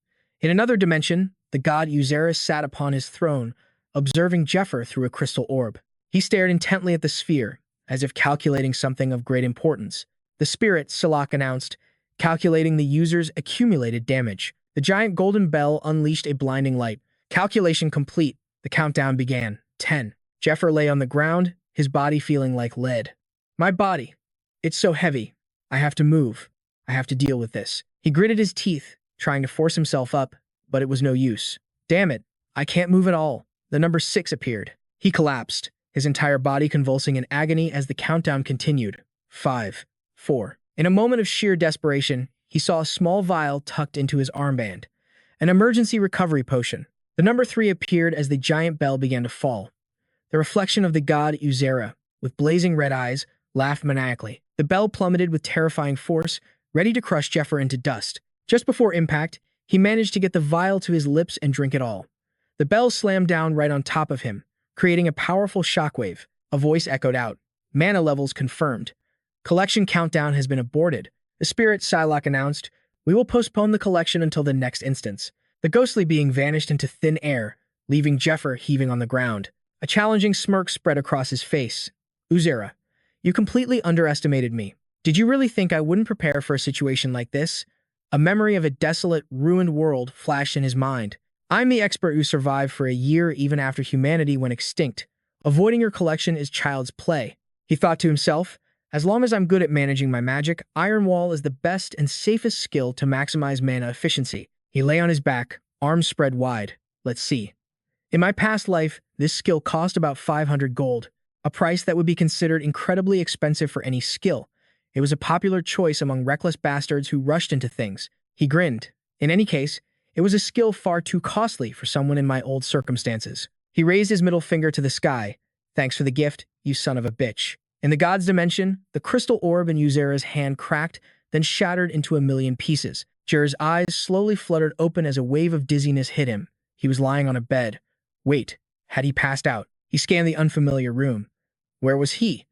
In another dimension, the god Uzera sat upon his throne, observing Zephyr through a crystal orb. He stared intently at the sphere, as if calculating something of great importance. The spirit, Psylocke announced, calculating the user's accumulated damage. The giant golden bell unleashed a blinding light. Calculation complete. The countdown began. 10. Zephyr lay on the ground, his body feeling like lead. My body. It's so heavy. I have to move. I have to deal with this. He gritted his teeth, trying to force himself up, but it was no use. Damn it. I can't move at all. The number 6 appeared. He collapsed, his entire body convulsing in agony as the countdown continued. 5, 4. In a moment of sheer desperation, he saw a small vial tucked into his armband. An emergency recovery potion. The number 3 appeared as the giant bell began to fall. The reflection of the god Uzera, with blazing red eyes, laughed maniacally. The bell plummeted with terrifying force, ready to crush Zephyr into dust. Just before impact, he managed to get the vial to his lips and drink it all. The bell slammed down right on top of him, creating a powerful shockwave. A voice echoed out. Mana levels confirmed. Collection countdown has been aborted. The spirit, Psylocke announced. We will postpone the collection until the next instance. The ghostly being vanished into thin air, leaving Zephyr heaving on the ground. A challenging smirk spread across his face. Uzera, you completely underestimated me. Did you really think I wouldn't prepare for a situation like this? A memory of a desolate, ruined world flashed in his mind. I'm the expert who survived for a year even after humanity went extinct. Avoiding your collection is child's play. He thought to himself, as long as I'm good at managing my magic, Iron Wall is the best and safest skill to maximize mana efficiency. He lay on his back, arms spread wide. Let's see. In my past life, this skill cost about 500 gold, a price that would be considered incredibly expensive for any skill. It was a popular choice among reckless bastards who rushed into things. He grinned. In any case, it was a skill far too costly for someone in my old circumstances. He raised his middle finger to the sky. Thanks for the gift, you son of a bitch. In the god's dimension, the crystal orb in Uzera's hand cracked, then shattered into a million pieces. Zephyrs' eyes slowly fluttered open as a wave of dizziness hit him. He was lying on a bed. Wait, had he passed out? He scanned the unfamiliar room. Where was he?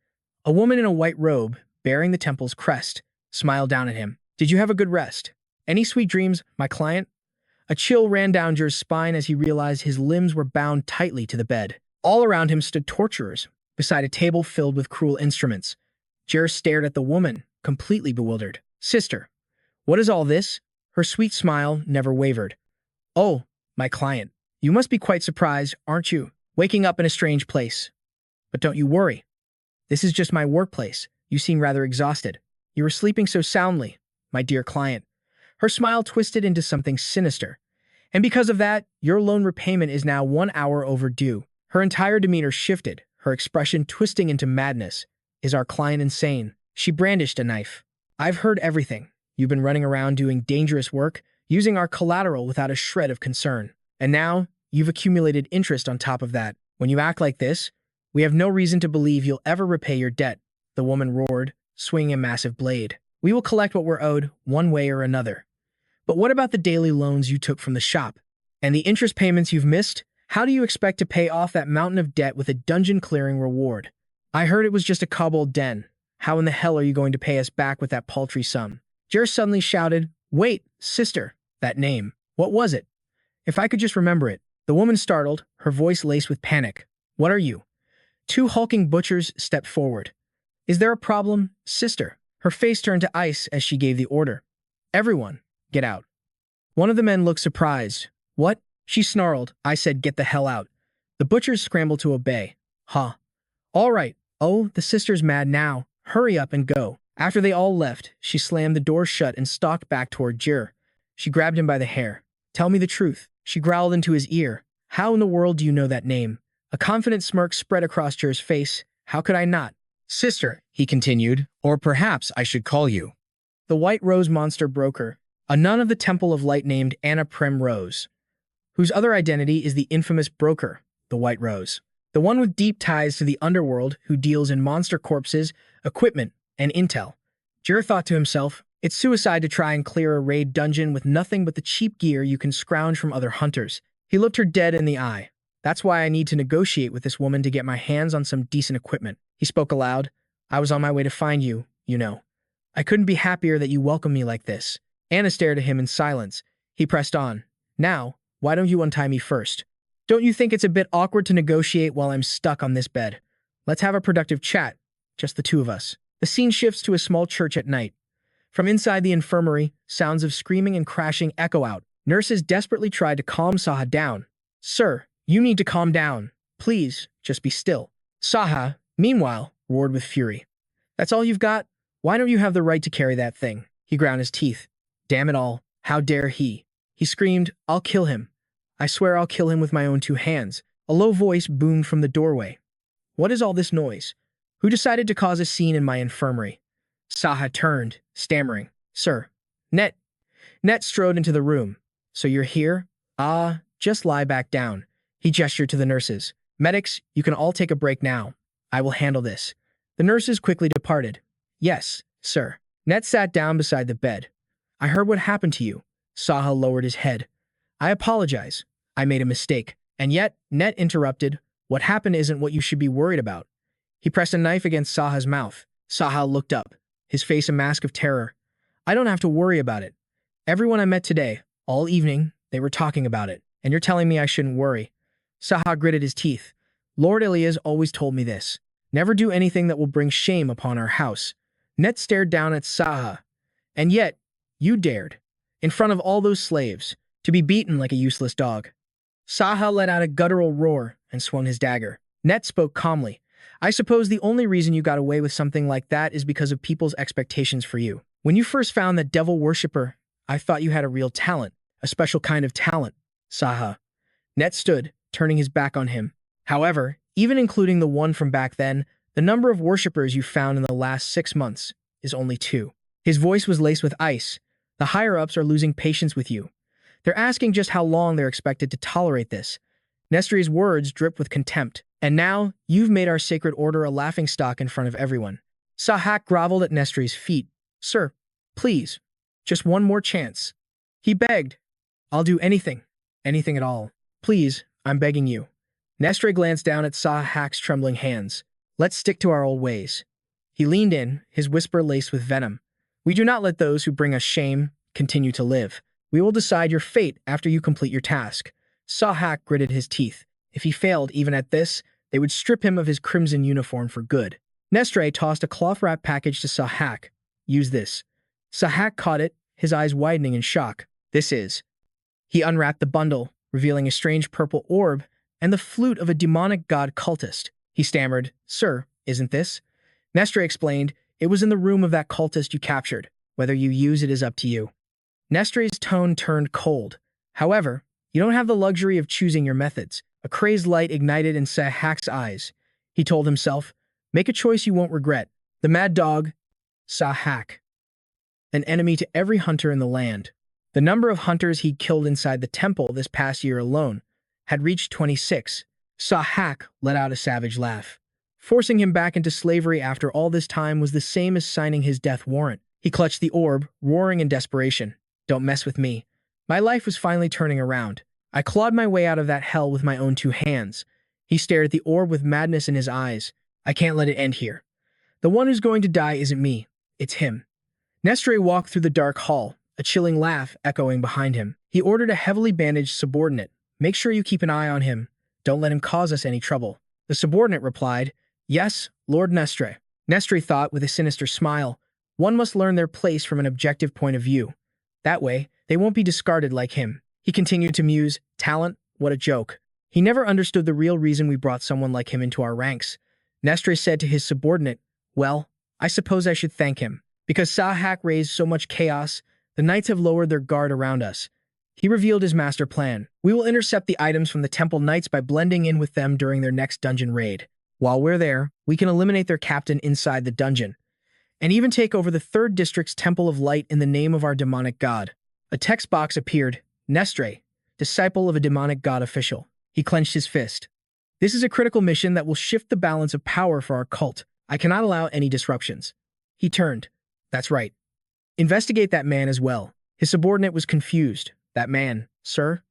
A woman in a white robe, bearing the temple's crest, smiled down at him. Did you have a good rest? Any sweet dreams, my client? A chill ran down Zephyrs' spine as he realized his limbs were bound tightly to the bed. All around him stood torturers, beside a table filled with cruel instruments. Zephyr stared at the woman, completely bewildered. Sister, what is all this? Her sweet smile never wavered. Oh, my client, you must be quite surprised, aren't you? Waking up in a strange place. But don't you worry. This is just my workplace. You seem rather exhausted. You were sleeping so soundly, my dear client. Her smile twisted into something sinister. And because of that, your loan repayment is now 1 hour overdue. Her entire demeanor shifted, her expression twisting into madness. Is our client insane? She brandished a knife. I've heard everything. You've been running around doing dangerous work, using our collateral without a shred of concern. And now, you've accumulated interest on top of that. When you act like this, we have no reason to believe you'll ever repay your debt, the woman roared, swinging a massive blade. We will collect what we're owed, one way or another. But what about the daily loans you took from the shop? And the interest payments you've missed? How do you expect to pay off that mountain of debt with a dungeon-clearing reward? I heard it was just a kobold den. How in the hell are you going to pay us back with that paltry sum? Jer suddenly shouted, Wait, sister, that name. What was it? If I could just remember it. The woman startled, her voice laced with panic. What are you? 2 hulking butchers stepped forward. Is there a problem, sister? Her face turned to ice as she gave the order. Everyone, get out. One of the men looked surprised. What? She snarled. I said get the hell out. The butchers scrambled to obey. Huh. All right. Oh, the sister's mad now. Hurry up and go. After they all left, she slammed the door shut and stalked back toward Jir. She grabbed him by the hair. Tell me the truth. She growled into his ear. How in the world do you know that name? A confident smirk spread across Jir's face. How could I not? Sister, he continued, or perhaps I should call you. The White Rose monster broker, a nun of the Temple of Light named Anna Primrose, whose other identity is the infamous broker, the White Rose. The one with deep ties to the underworld who deals in monster corpses, equipment, and intel. Jir thought to himself, it's suicide to try and clear a raid dungeon with nothing but the cheap gear you can scrounge from other hunters. He looked her dead in the eye. That's why I need to negotiate with this woman to get my hands on some decent equipment. He spoke aloud. I was on my way to find you, you know. I couldn't be happier that you welcome me like this. Anna stared at him in silence. He pressed on. Now, why don't you untie me first? Don't you think it's a bit awkward to negotiate while I'm stuck on this bed? Let's have a productive chat, just the two of us. The scene shifts to a small church at night. From inside the infirmary, sounds of screaming and crashing echo out. Nurses desperately try to calm Saha down. Sir, you need to calm down. Please, just be still. Saha, meanwhile, roared with fury. That's all you've got? Why don't you have the right to carry that thing? He ground his teeth. Damn it all, how dare he? He screamed, I'll kill him. I swear I'll kill him with my own two hands. A low voice boomed from the doorway. What is all this noise? Who decided to cause a scene in my infirmary? Saha turned, stammering. Sir. Net strode into the room. So you're here? Just lie back down. He gestured to the nurses. Medics, you can all take a break now. I will handle this. The nurses quickly departed. Yes, sir. Net sat down beside the bed. I heard what happened to you. Saha lowered his head. I apologize. I made a mistake. And yet, Net interrupted. What happened isn't what you should be worried about. He pressed a knife against Saha's mouth. Saha looked up, his face a mask of terror. I don't have to worry about it. Everyone I met today, all evening, they were talking about it. And you're telling me I shouldn't worry. Saha gritted his teeth. Lord Elias always told me this. Never do anything that will bring shame upon our house. Net stared down at Saha. And yet, you dared, in front of all those slaves, to be beaten like a useless dog. Saha let out a guttural roar and swung his dagger. Net spoke calmly. I suppose the only reason you got away with something like that is because of people's expectations for you. When you first found that devil worshipper, I thought you had a real talent, a special kind of talent. Saha. Net stood, turning his back on him. However, even including the one from back then, the number of worshippers you found in the last 6 months is only 2. His voice was laced with ice. The higher-ups are losing patience with you. They're asking just how long they're expected to tolerate this. Nestri's words dripped with contempt. And now, you've made our sacred order a laughingstock in front of everyone. Sahak groveled at Nestri's feet. Sir, please, just one more chance. He begged. I'll do anything. Anything at all. Please, I'm begging you. Nestri glanced down at Sahak's trembling hands. Let's stick to our old ways. He leaned in, his whisper laced with venom. We do not let those who bring us shame continue to live. We will decide your fate after you complete your task. Sahak gritted his teeth. If he failed even at this, they would strip him of his crimson uniform for good. Nestre tossed a cloth-wrapped package to Sahak. Use this. Sahak caught it, his eyes widening in shock. This is. He unwrapped the bundle, revealing a strange purple orb and the flute of a demonic god cultist. He stammered, Sir, isn't this? Nestre explained, it was in the room of that cultist you captured. Whether you use it is up to you. Nestre's tone turned cold. However, you don't have the luxury of choosing your methods. A crazed light ignited in Sahak's eyes. He told himself, make a choice you won't regret. The mad dog, Sahak. An enemy to every hunter in the land. The number of hunters he'd killed inside the temple this past year alone had reached 26. Sahak let out a savage laugh. Forcing him back into slavery after all this time was the same as signing his death warrant. He clutched the orb, roaring in desperation. Don't mess with me. My life was finally turning around. I clawed my way out of that hell with my own 2 hands. He stared at the orb with madness in his eyes. I can't let it end here. The one who's going to die isn't me. It's him. Nestre walked through the dark hall, a chilling laugh echoing behind him. He ordered a heavily bandaged subordinate. Make sure you keep an eye on him. Don't let him cause us any trouble. The subordinate replied, Yes, Lord Nestre. Nestre thought with a sinister smile, one must learn their place from an objective point of view. That way, they won't be discarded like him. He continued to muse, talent, what a joke. He never understood the real reason we brought someone like him into our ranks. Nestre said to his subordinate, "Well, I suppose I should thank him. Because Sahak raised so much chaos, the knights have lowered their guard around us." He revealed his master plan. "We will intercept the items from the temple knights by blending in with them during their next dungeon raid. While we're there, we can eliminate their captain inside the dungeon, and even take over the 3rd District's Temple of Light in the name of our demonic god." A text box appeared. Nestre, disciple of a demonic god official. He clenched his fist. "This is a critical mission that will shift the balance of power for our cult. I cannot allow any disruptions." He turned. "That's right. Investigate that man as well." His subordinate was confused. "That man, sir?"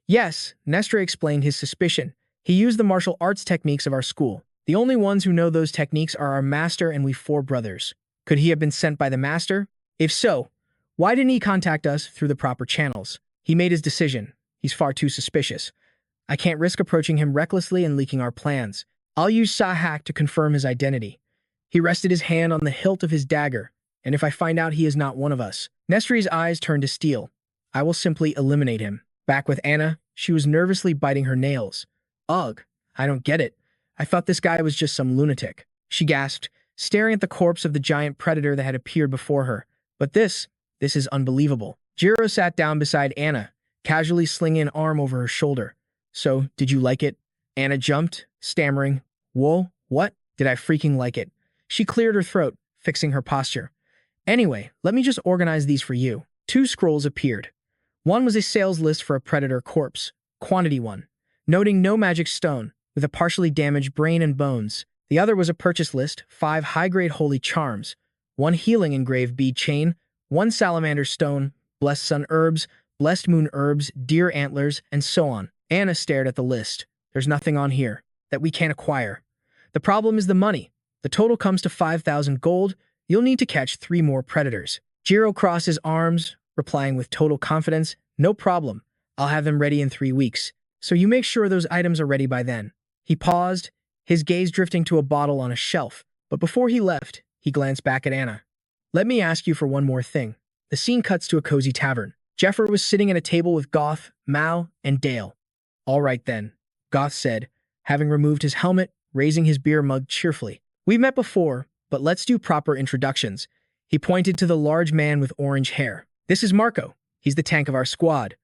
"Yes," Nestre explained his suspicion. "He used the martial arts techniques of our school. The only ones who know those techniques are our master and we 4 brothers. Could he have been sent by the master? If so, why didn't he contact us through the proper channels? He made his decision. He's far too suspicious. I can't risk approaching him recklessly and leaking our plans. I'll use Sahak to confirm his identity." He rested his hand on the hilt of his dagger. "And if I find out he is not one of us?" Nestre's eyes turned to steel. "I will simply eliminate him." Back with Anna, she was nervously biting her nails. "Ugh, I don't get it. I thought this guy was just some lunatic." She gasped, staring at the corpse of the giant predator that had appeared before her. "But this is unbelievable." Jiro sat down beside Anna, casually slinging an arm over her shoulder. "So, did you like it?" Anna jumped, stammering. "Whoa, what? Did I freaking like it?" She cleared her throat, fixing her posture. "Anyway, let me just organize these for you." 2 scrolls appeared. One was a sales list for a predator corpse, quantity 1, noting no magic stone, with a partially damaged brain and bones. The other was a purchase list, 5 high-grade holy charms, 1 healing engraved bead chain, 1 salamander stone, blessed sun herbs, blessed moon herbs, deer antlers, and so on. Anna stared at the list. "There's nothing on here that we can't acquire. The problem is the money. The total comes to 5,000 gold. You'll need to catch 3 more predators." Jiro crossed his arms, replying with total confidence, "No problem. I'll have them ready in 3 weeks. So you make sure those items are ready by then." He paused, his gaze drifting to a bottle on a shelf. But before he left, he glanced back at Anna. "Let me ask you for one more thing." The scene cuts to a cozy tavern. Zephyr was sitting at a table with Goth, Mao, and Dale. "All right then," Goth said, having removed his helmet, raising his beer mug cheerfully. "We've met before, but let's do proper introductions." He pointed to the large man with orange hair. "This is Marco. He's the tank of our squad."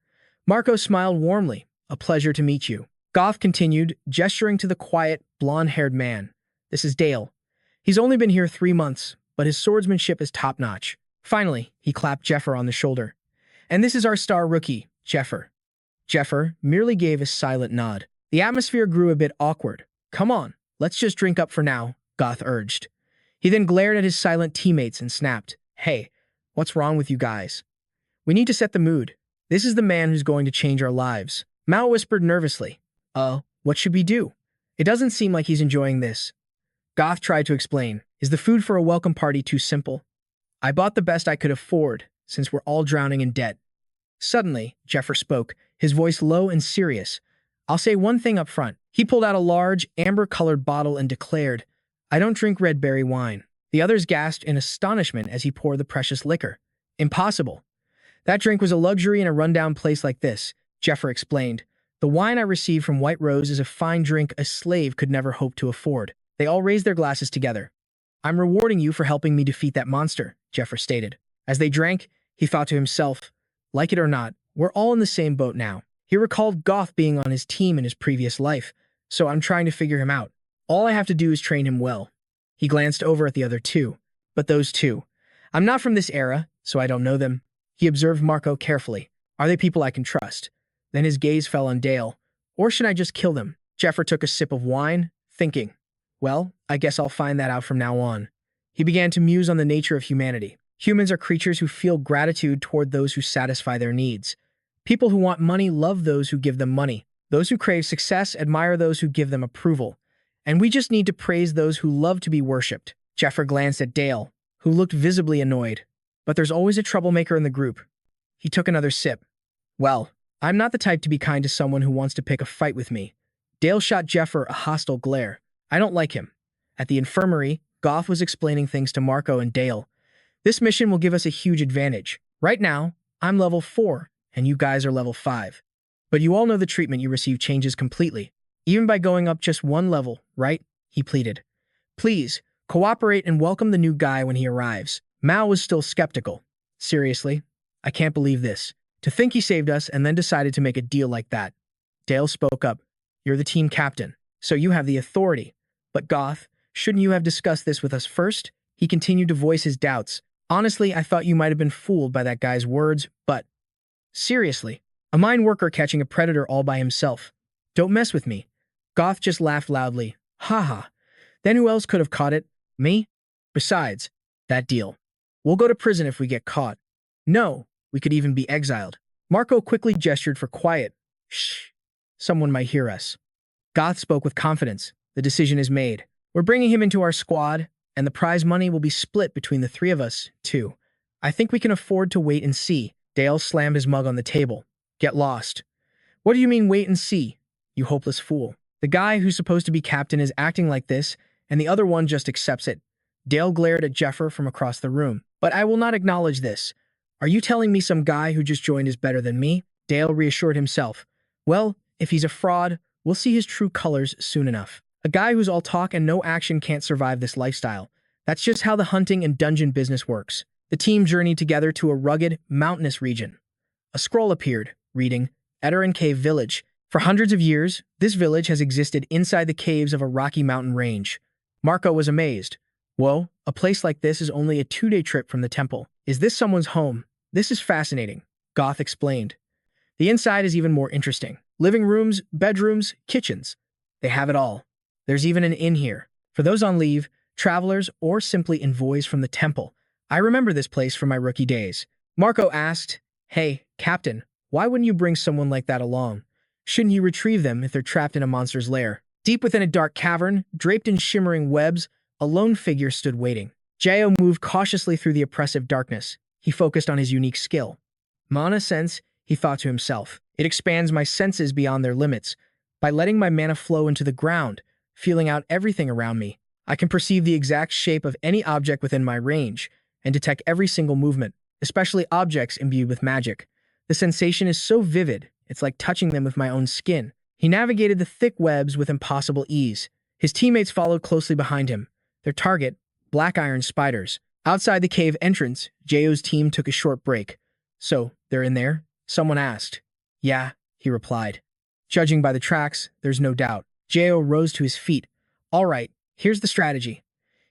Marco smiled warmly. "A pleasure to meet you." Goth continued, gesturing to the quiet, blonde-haired man. "This is Dale. He's only been here 3 months, but his swordsmanship is top-notch." Finally, he clapped Zephyr on the shoulder. "And this is our star rookie, Zephyr." Zephyr merely gave a silent nod. The atmosphere grew a bit awkward. "Come on, let's just drink up for now," Goth urged. He then glared at his silent teammates and snapped, "Hey, what's wrong with you guys? We need to set the mood. This is the man who's going to change our lives." Mao whispered nervously. What should we do? It doesn't seem like he's enjoying this." Goth tried to explain. "Is the food for a welcome party too simple? I bought the best I could afford, since we're all drowning in debt." Suddenly, Zephyr spoke, his voice low and serious. "I'll say one thing up front." He pulled out a large, amber-colored bottle and declared, "I don't drink red berry wine." The others gasped in astonishment as he poured the precious liquor. "Impossible. That drink was a luxury in a rundown place like this," Zephyr explained. "The wine I received from White Rose is a fine drink a slave could never hope to afford." They all raised their glasses together. "I'm rewarding you for helping me defeat that monster," Zephyr stated. As they drank, he thought to himself, "Like it or not, we're all in the same boat now." He recalled Goth being on his team in his previous life, so I'm trying to figure him out. All I have to do is train him well. He glanced over at the other 2. "But those 2. I'm not from this era, so I don't know them." He observed Marco carefully. "Are they people I can trust?" Then his gaze fell on Dale. "Or should I just kill them?" Zephyr took a sip of wine, thinking, "Well, I guess I'll find that out from now on." He began to muse on the nature of humanity. Humans are creatures who feel gratitude toward those who satisfy their needs. People who want money love those who give them money. Those who crave success admire those who give them approval. And we just need to praise those who love to be worshipped. Zephyr glanced at Dale, who looked visibly annoyed. "But there's always a troublemaker in the group." He took another sip. "Well, I'm not the type to be kind to someone who wants to pick a fight with me." Dale shot Zephyr a hostile glare. "I don't like him." At the infirmary, Goth was explaining things to Marco and Dale. "This mission will give us a huge advantage. Right now, I'm level 4, and you guys are level 5. But you all know the treatment you receive changes completely. Even by going up just one level, right? He pleaded. Please, cooperate and welcome the new guy when he arrives. Mao was still skeptical. Seriously? I can't believe this. To think he saved us and then decided to make a deal like that. Dale spoke up. You're the team captain, so you have the authority. But Goth, shouldn't you have discussed this with us first? He continued to voice his doubts. Honestly, I thought you might have been fooled by that guy's words, but… Seriously, a mine worker catching a predator all by himself. Don't mess with me. Goth just laughed loudly. Haha. Then who else could have caught it? Me? Besides, that deal. We'll go to prison if we get caught. No, we could even be exiled. Marco quickly gestured for quiet. Shh. Someone might hear us. Goth spoke with confidence. The decision is made. We're bringing him into our squad, and the prize money will be split between the three of us, too. I think we can afford to wait and see. Dale slammed his mug on the table. Get lost. What do you mean wait and see? You hopeless fool. The guy who's supposed to be captain is acting like this, and the other one just accepts it. Dale glared at Zephyr from across the room. But I will not acknowledge this. Are you telling me some guy who just joined is better than me? Dale reassured himself. Well, if he's a fraud, we'll see his true colors soon enough. A guy who's all talk and no action can't survive this lifestyle. That's just how the hunting and dungeon business works. The team journeyed together to a rugged, mountainous region. A scroll appeared, reading, Eterin Cave Village. For hundreds of years, this village has existed inside the caves of a rocky mountain range. Marco was amazed. Whoa, a place like this is only a 2-day trip from the temple. Is this someone's home? This is fascinating, Goth explained. The inside is even more interesting. Living rooms, bedrooms, kitchens. They have it all. There's even an inn here. For those on leave, travelers, or simply envoys from the temple. I remember this place from my rookie days. Marco asked, Hey, Captain, why wouldn't you bring someone like that along? Shouldn't you retrieve them if they're trapped in a monster's lair? Deep within a dark cavern, draped in shimmering webs, a lone figure stood waiting. Jao moved cautiously through the oppressive darkness. He focused on his unique skill. Mana sense, he thought to himself. It expands my senses beyond their limits. By letting my mana flow into the ground, feeling out everything around me, I can perceive the exact shape of any object within my range and detect every single movement, especially objects imbued with magic. The sensation is so vivid, it's like touching them with my own skin. He navigated the thick webs with impossible ease. His teammates followed closely behind him. Their target, black iron spiders. Outside the cave entrance, Jao's team took a short break. So, they're in there? Someone asked. Yeah, he replied. Judging by the tracks, there's no doubt. Jao rose to his feet. All right, here's the strategy.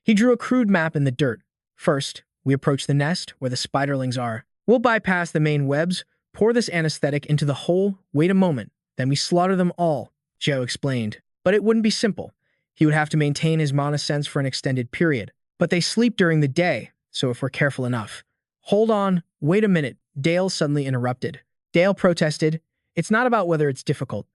He drew a crude map in the dirt. First, we approach the nest where the spiderlings are. We'll bypass the main webs, pour this anesthetic into the hole, wait a moment, then we slaughter them all, Jao explained. But it wouldn't be simple. He would have to maintain his mana sense for an extended period. But they sleep during the day, so if we're careful enough. Hold on, wait a minute, Dale suddenly interrupted. Dale protested. It's not about whether it's difficult.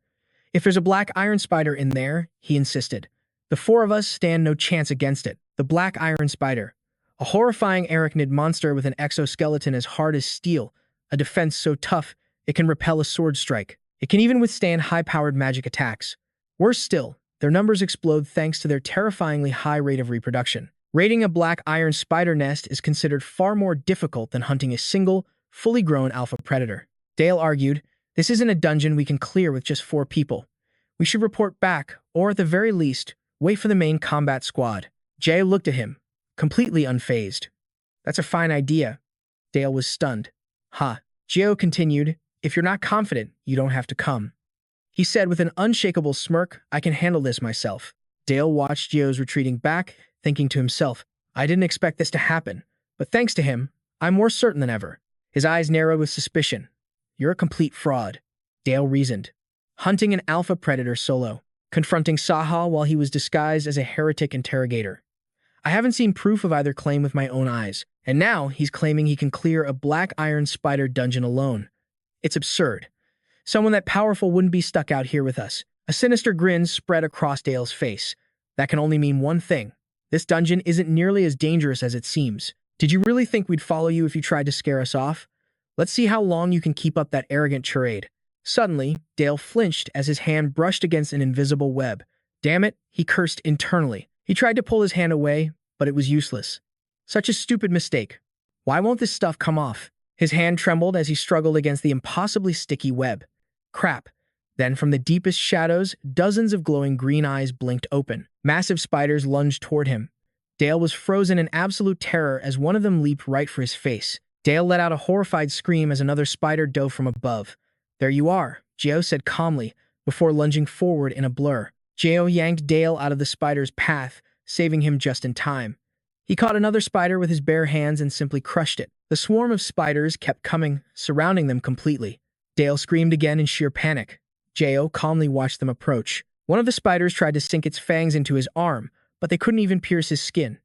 If there's a black iron spider in there, he insisted. The four of us stand no chance against it. The black iron spider. A horrifying arachnid monster with an exoskeleton as hard as steel, a defense so tough it can repel a sword strike. It can even withstand high-powered magic attacks. Worse still, their numbers explode thanks to their terrifyingly high rate of reproduction. Raiding a black iron spider nest is considered far more difficult than hunting a single, fully grown alpha predator. Dale argued, this isn't a dungeon we can clear with just 4 people. We should report back, or at the very least, wait for the main combat squad. Jay looked at him, completely unfazed. That's a fine idea. Dale was stunned. Gio continued, if you're not confident, you don't have to come. He said with an unshakable smirk, I can handle this myself. Dale watched Gio's retreating back, thinking to himself, I didn't expect this to happen, but thanks to him, I'm more certain than ever. His eyes narrowed with suspicion. You're a complete fraud, Dale reasoned. Hunting an alpha predator solo, confronting Saha while he was disguised as a heretic interrogator. I haven't seen proof of either claim with my own eyes, and now he's claiming he can clear a black iron spider dungeon alone. It's absurd. Someone that powerful wouldn't be stuck out here with us. A sinister grin spread across Dale's face. That can only mean one thing. This dungeon isn't nearly as dangerous as it seems. Did you really think we'd follow you if you tried to scare us off? Let's see how long you can keep up that arrogant charade. Suddenly, Dale flinched as his hand brushed against an invisible web. Damn it, he cursed internally. He tried to pull his hand away, but it was useless. Such a stupid mistake. Why won't this stuff come off? His hand trembled as he struggled against the impossibly sticky web. Crap, Then, from the deepest shadows, dozens of glowing green eyes blinked open. Massive spiders lunged toward him. Dale was frozen in absolute terror as one of them leaped right for his face. Dale let out a horrified scream as another spider dove from above. "There you are," Geo said calmly, before lunging forward in a blur. Geo yanked Dale out of the spider's path, saving him just in time. He caught another spider with his bare hands and simply crushed it. The swarm of spiders kept coming, surrounding them completely. Dale screamed again in sheer panic. Geo calmly watched them approach. One of the spiders tried to sink its fangs into his arm, but they couldn't even pierce his skin.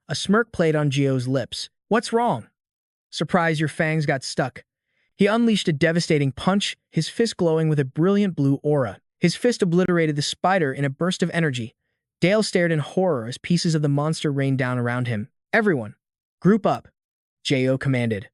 A smirk played on Geo's lips. "What's wrong?" "Surprised your fangs got stuck." He unleashed a devastating punch, his fist glowing with a brilliant blue aura. His fist obliterated the spider in a burst of energy. Dale stared in horror as pieces of the monster rained down around him. "Everyone, group up," J.O. commanded.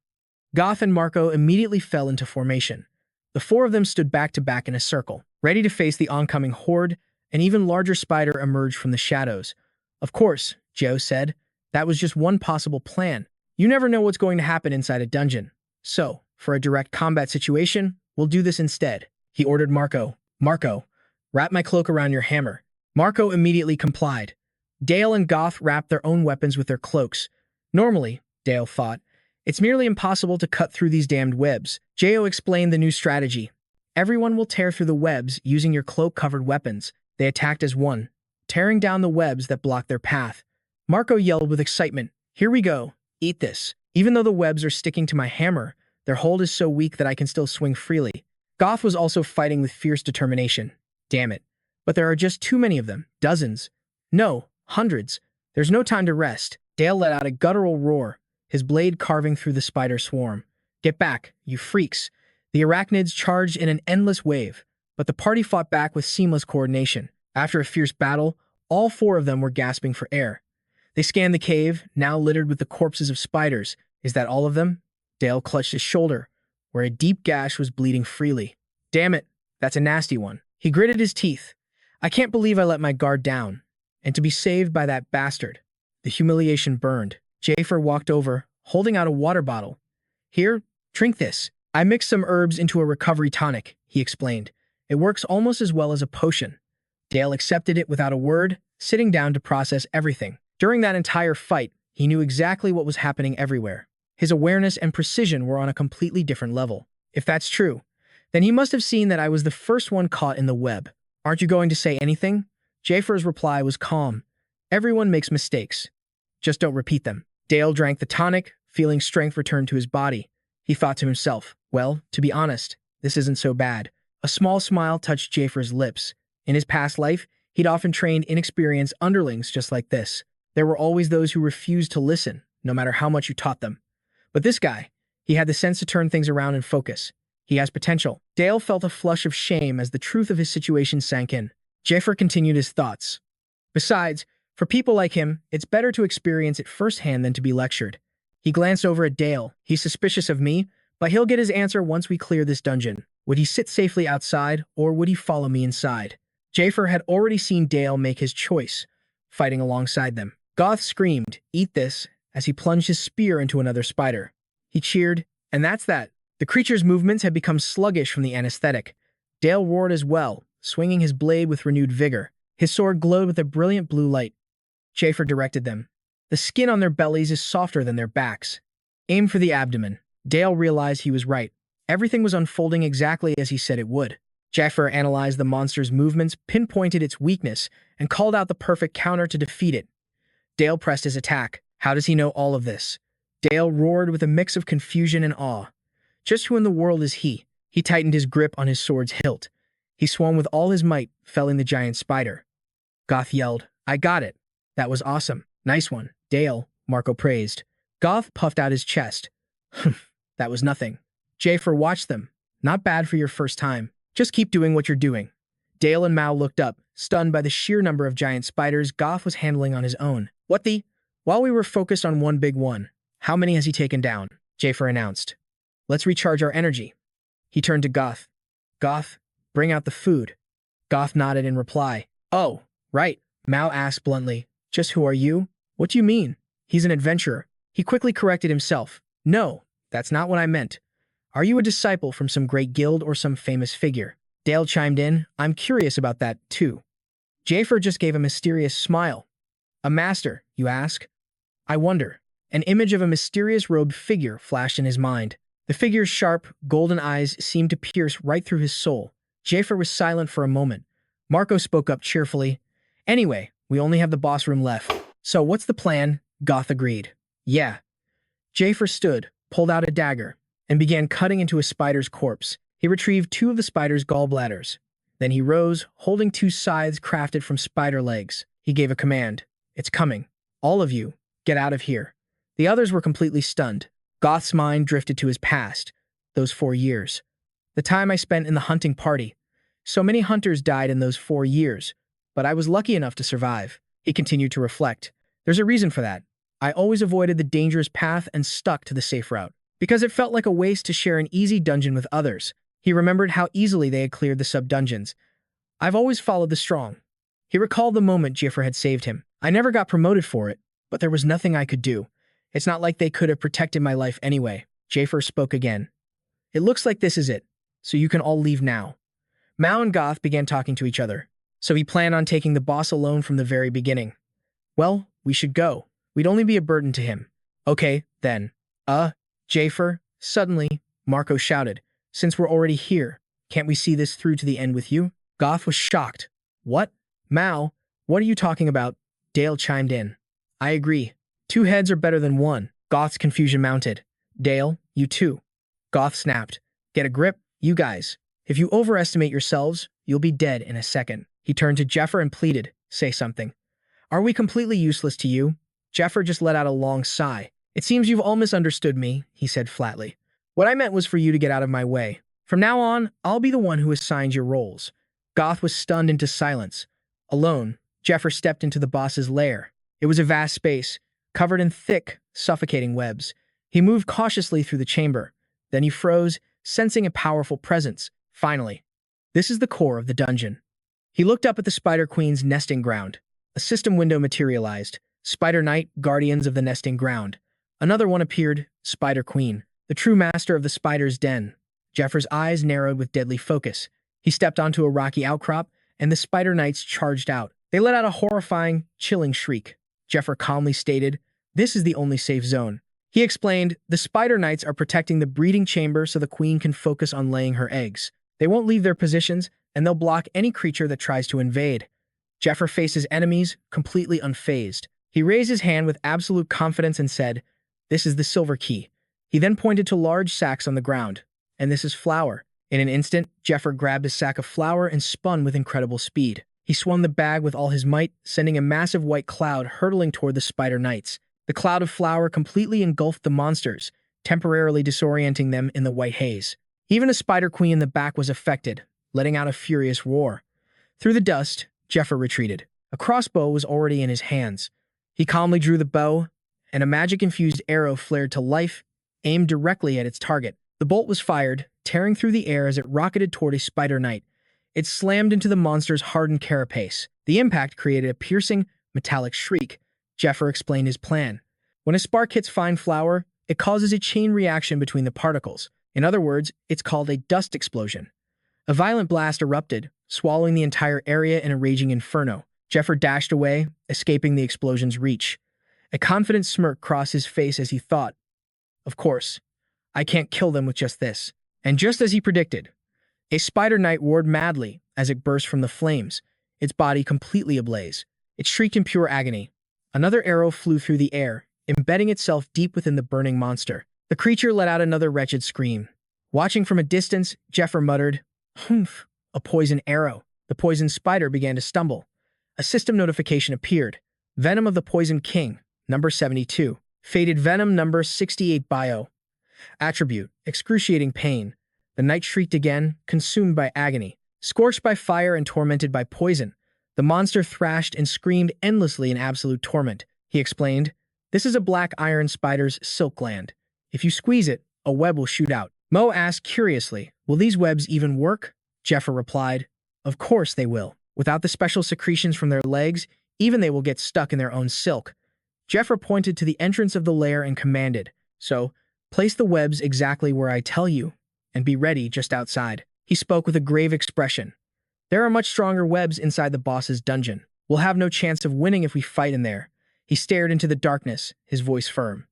Goth and Marco immediately fell into formation. The four of them stood back to back in a circle, ready to face the oncoming horde. An even larger spider emerged from the shadows. "Of course," Joe said, "that was just one possible plan. You never know what's going to happen inside a dungeon. So, for a direct combat situation, we'll do this instead." He ordered Marco. "Marco, wrap my cloak around your hammer." Marco immediately complied. Dale and Goth wrapped their own weapons with their cloaks. Normally, Dale thought, it's nearly impossible to cut through these damned webs. Jo explained the new strategy. Everyone will tear through the webs using your cloak-covered weapons. They attacked as one, tearing down the webs that blocked their path. Marco yelled with excitement, "Here we go, eat this." Even though the webs are sticking to my hammer, their hold is so weak that I can still swing freely. Goth was also fighting with fierce determination. Damn it. But there are just too many of them. Dozens. No, hundreds. There's no time to rest. Dale let out a guttural roar, his blade carving through the spider swarm. "Get back, you freaks." The arachnids charged in an endless wave, but the party fought back with seamless coordination. After a fierce battle, all four of them were gasping for air. They scanned the cave, now littered with the corpses of spiders. "Is that all of them?" Dale clutched his shoulder, where a deep gash was bleeding freely. "Damn it, that's a nasty one." He gritted his teeth. "I can't believe I let my guard down. And to be saved by that bastard." The humiliation burned. Zephyr walked over, holding out a water bottle. "Here, drink this. I mixed some herbs into a recovery tonic," he explained. "It works almost as well as a potion." Dale accepted it without a word, sitting down to process everything. During that entire fight, he knew exactly what was happening everywhere. His awareness and precision were on a completely different level. If that's true, then he must have seen that I was the first one caught in the web. "Aren't you going to say anything?" Zephyr's reply was calm. "Everyone makes mistakes. Just don't repeat them." Dale drank the tonic, feeling strength return to his body. He thought to himself, well, to be honest, this isn't so bad. A small smile touched Zephyr's lips. In his past life, he'd often trained inexperienced underlings just like this. There were always those who refused to listen, no matter how much you taught them. But this guy, he had the sense to turn things around and focus. He has potential. Dale felt a flush of shame as the truth of his situation sank in. Zephyr continued his thoughts. "Besides, for people like him, it's better to experience it firsthand than to be lectured." He glanced over at Dale. "He's suspicious of me, but he'll get his answer once we clear this dungeon. Would he sit safely outside, or would he follow me inside?" Zephyr had already seen Dale make his choice, fighting alongside them. Goth screamed, "Eat this," as he plunged his spear into another spider. He cheered, and that's that. The creature's movements had become sluggish from the anesthetic. Dale roared as well, swinging his blade with renewed vigor. His sword glowed with a brilliant blue light. Zephyr directed them. "The skin on their bellies is softer than their backs. Aim for the abdomen." Dale realized he was right. Everything was unfolding exactly as he said it would. Zephyr analyzed the monster's movements, pinpointed its weakness, and called out the perfect counter to defeat it. Dale pressed his attack. How does he know all of this? Dale roared with a mix of confusion and awe. Just who in the world is he? He tightened his grip on his sword's hilt. He swung with all his might, felling the giant spider. Goth yelled, "I got it." "That was awesome. Nice one, Dale," Marco praised. Goth puffed out his chest. "That was nothing." Zephyr watched them. "Not bad for your first time. Just keep doing what you're doing." Dale and Mao looked up, stunned by the sheer number of giant spiders Goth was handling on his own. "What the?" "While we were focused on one big one. How many has he taken down?" Zephyr announced. "Let's recharge our energy." He turned to Goth. "Goth, bring out the food." Goth nodded in reply. "Oh, right," Mao asked bluntly. "Just who are you?" "What do you mean?" "He's an adventurer." He quickly corrected himself. "No, that's not what I meant. Are you a disciple from some great guild or some famous figure?" Dale chimed in. I'm curious about that, too. Zephyr just gave a mysterious smile. A master, you ask? I wonder. An image of a mysterious robed figure flashed in his mind. The figure's sharp, golden eyes seemed to pierce right through his soul. Zephyr was silent for a moment. Marco spoke up cheerfully. Anyway, we only have the boss room left. So what's the plan? Goth agreed. Yeah. Zephyr stood, pulled out a dagger, and began cutting into a spider's corpse. He retrieved 2 of the spider's gallbladders. Then he rose, holding 2 scythes crafted from spider legs. He gave a command. It's coming. All of you, get out of here. The others were completely stunned. Goth's mind drifted to his past, those 4 years. The time I spent in the hunting party. So many hunters died in those 4 years, but I was lucky enough to survive. He continued to reflect. There's a reason for that. I always avoided the dangerous path and stuck to the safe route, because it felt like a waste to share an easy dungeon with others. He remembered how easily they had cleared the sub-dungeons. I've always followed the strong. He recalled the moment Zephyr had saved him. I never got promoted for it, but there was nothing I could do. It's not like they could have protected my life anyway. Zephyr spoke again. It looks like this is it, so you can all leave now. Mao and Goth began talking to each other. So he planned on taking the boss alone from the very beginning. Well, we should go. We'd only be a burden to him. Okay, then. Zephyr, suddenly, Marco shouted. Since we're already here, can't we see this through to the end with you? Goth was shocked. What? Mao, what are you talking about? Dale chimed in. I agree. 2 heads are better than 1. Goth's confusion mounted. Dale, you too. Goth snapped. Get a grip, you guys. If you overestimate yourselves, you'll be dead in a second. He turned to Zephyr and pleaded, say something. Are we completely useless to you? Zephyr just let out a long sigh. It seems you've all misunderstood me, he said flatly. What I meant was for you to get out of my way. From now on, I'll be the one who assigns your roles. Goth was stunned into silence. Alone, Zephyr stepped into the boss's lair. It was a vast space, covered in thick, suffocating webs. He moved cautiously through the chamber. Then he froze, sensing a powerful presence. Finally, this is the core of the dungeon. He looked up at the Spider Queen's nesting ground. A system window materialized. Spider Knight, guardians of the nesting ground. Another one appeared, Spider Queen, the true master of the spider's den. Zephyr's eyes narrowed with deadly focus. He stepped onto a rocky outcrop, and the Spider Knights charged out. They let out a horrifying, chilling shriek. Zephyr calmly stated, this is the only safe zone. He explained, the Spider Knights are protecting the breeding chamber so the queen can focus on laying her eggs. They won't leave their positions, and they'll block any creature that tries to invade. Zephyr faced his enemies, completely unfazed. He raised his hand with absolute confidence and said, this is the silver key. He then pointed to large sacks on the ground. And this is flour. In an instant, Zephyr grabbed a sack of flour and spun with incredible speed. He swung the bag with all his might, sending a massive white cloud hurtling toward the Spider Knights. The cloud of flour completely engulfed the monsters, temporarily disorienting them in the white haze. Even a Spider Queen in the back was affected, letting out a furious roar. Through the dust, Zephyr retreated. A crossbow was already in his hands. He calmly drew the bow, and a magic-infused arrow flared to life, aimed directly at its target. The bolt was fired, tearing through the air as it rocketed toward a Spider Knight. It slammed into the monster's hardened carapace. The impact created a piercing, metallic shriek. Zephyr explained his plan. When a spark hits fine flour, it causes a chain reaction between the particles. In other words, it's called a dust explosion. A violent blast erupted, swallowing the entire area in a raging inferno. Zephyr dashed away, escaping the explosion's reach. A confident smirk crossed his face as he thought, of course, I can't kill them with just this. And just as he predicted, a Spider Knight roared madly as it burst from the flames, its body completely ablaze. It shrieked in pure agony. Another arrow flew through the air, embedding itself deep within the burning monster. The creature let out another wretched scream. Watching from a distance, Zephyr muttered, "Humph, a poison arrow." The poison spider began to stumble. A system notification appeared. Venom of the Poison King, number 72. Faded Venom, number 68 bio. Attribute, excruciating pain. The knight shrieked again, consumed by agony. Scorched by fire and tormented by poison, the monster thrashed and screamed endlessly in absolute torment. He explained, this is a black iron spider's silk gland. If you squeeze it, a web will shoot out. Mo asked curiously, will these webs even work? Zephyr replied, of course they will. Without the special secretions from their legs, even they will get stuck in their own silk. Zephyr pointed to the entrance of the lair and commanded, so, place the webs exactly where I tell you, and be ready just outside. He spoke with a grave expression. There are much stronger webs inside the boss's dungeon. We'll have no chance of winning if we fight in there. He stared into the darkness, his voice firm.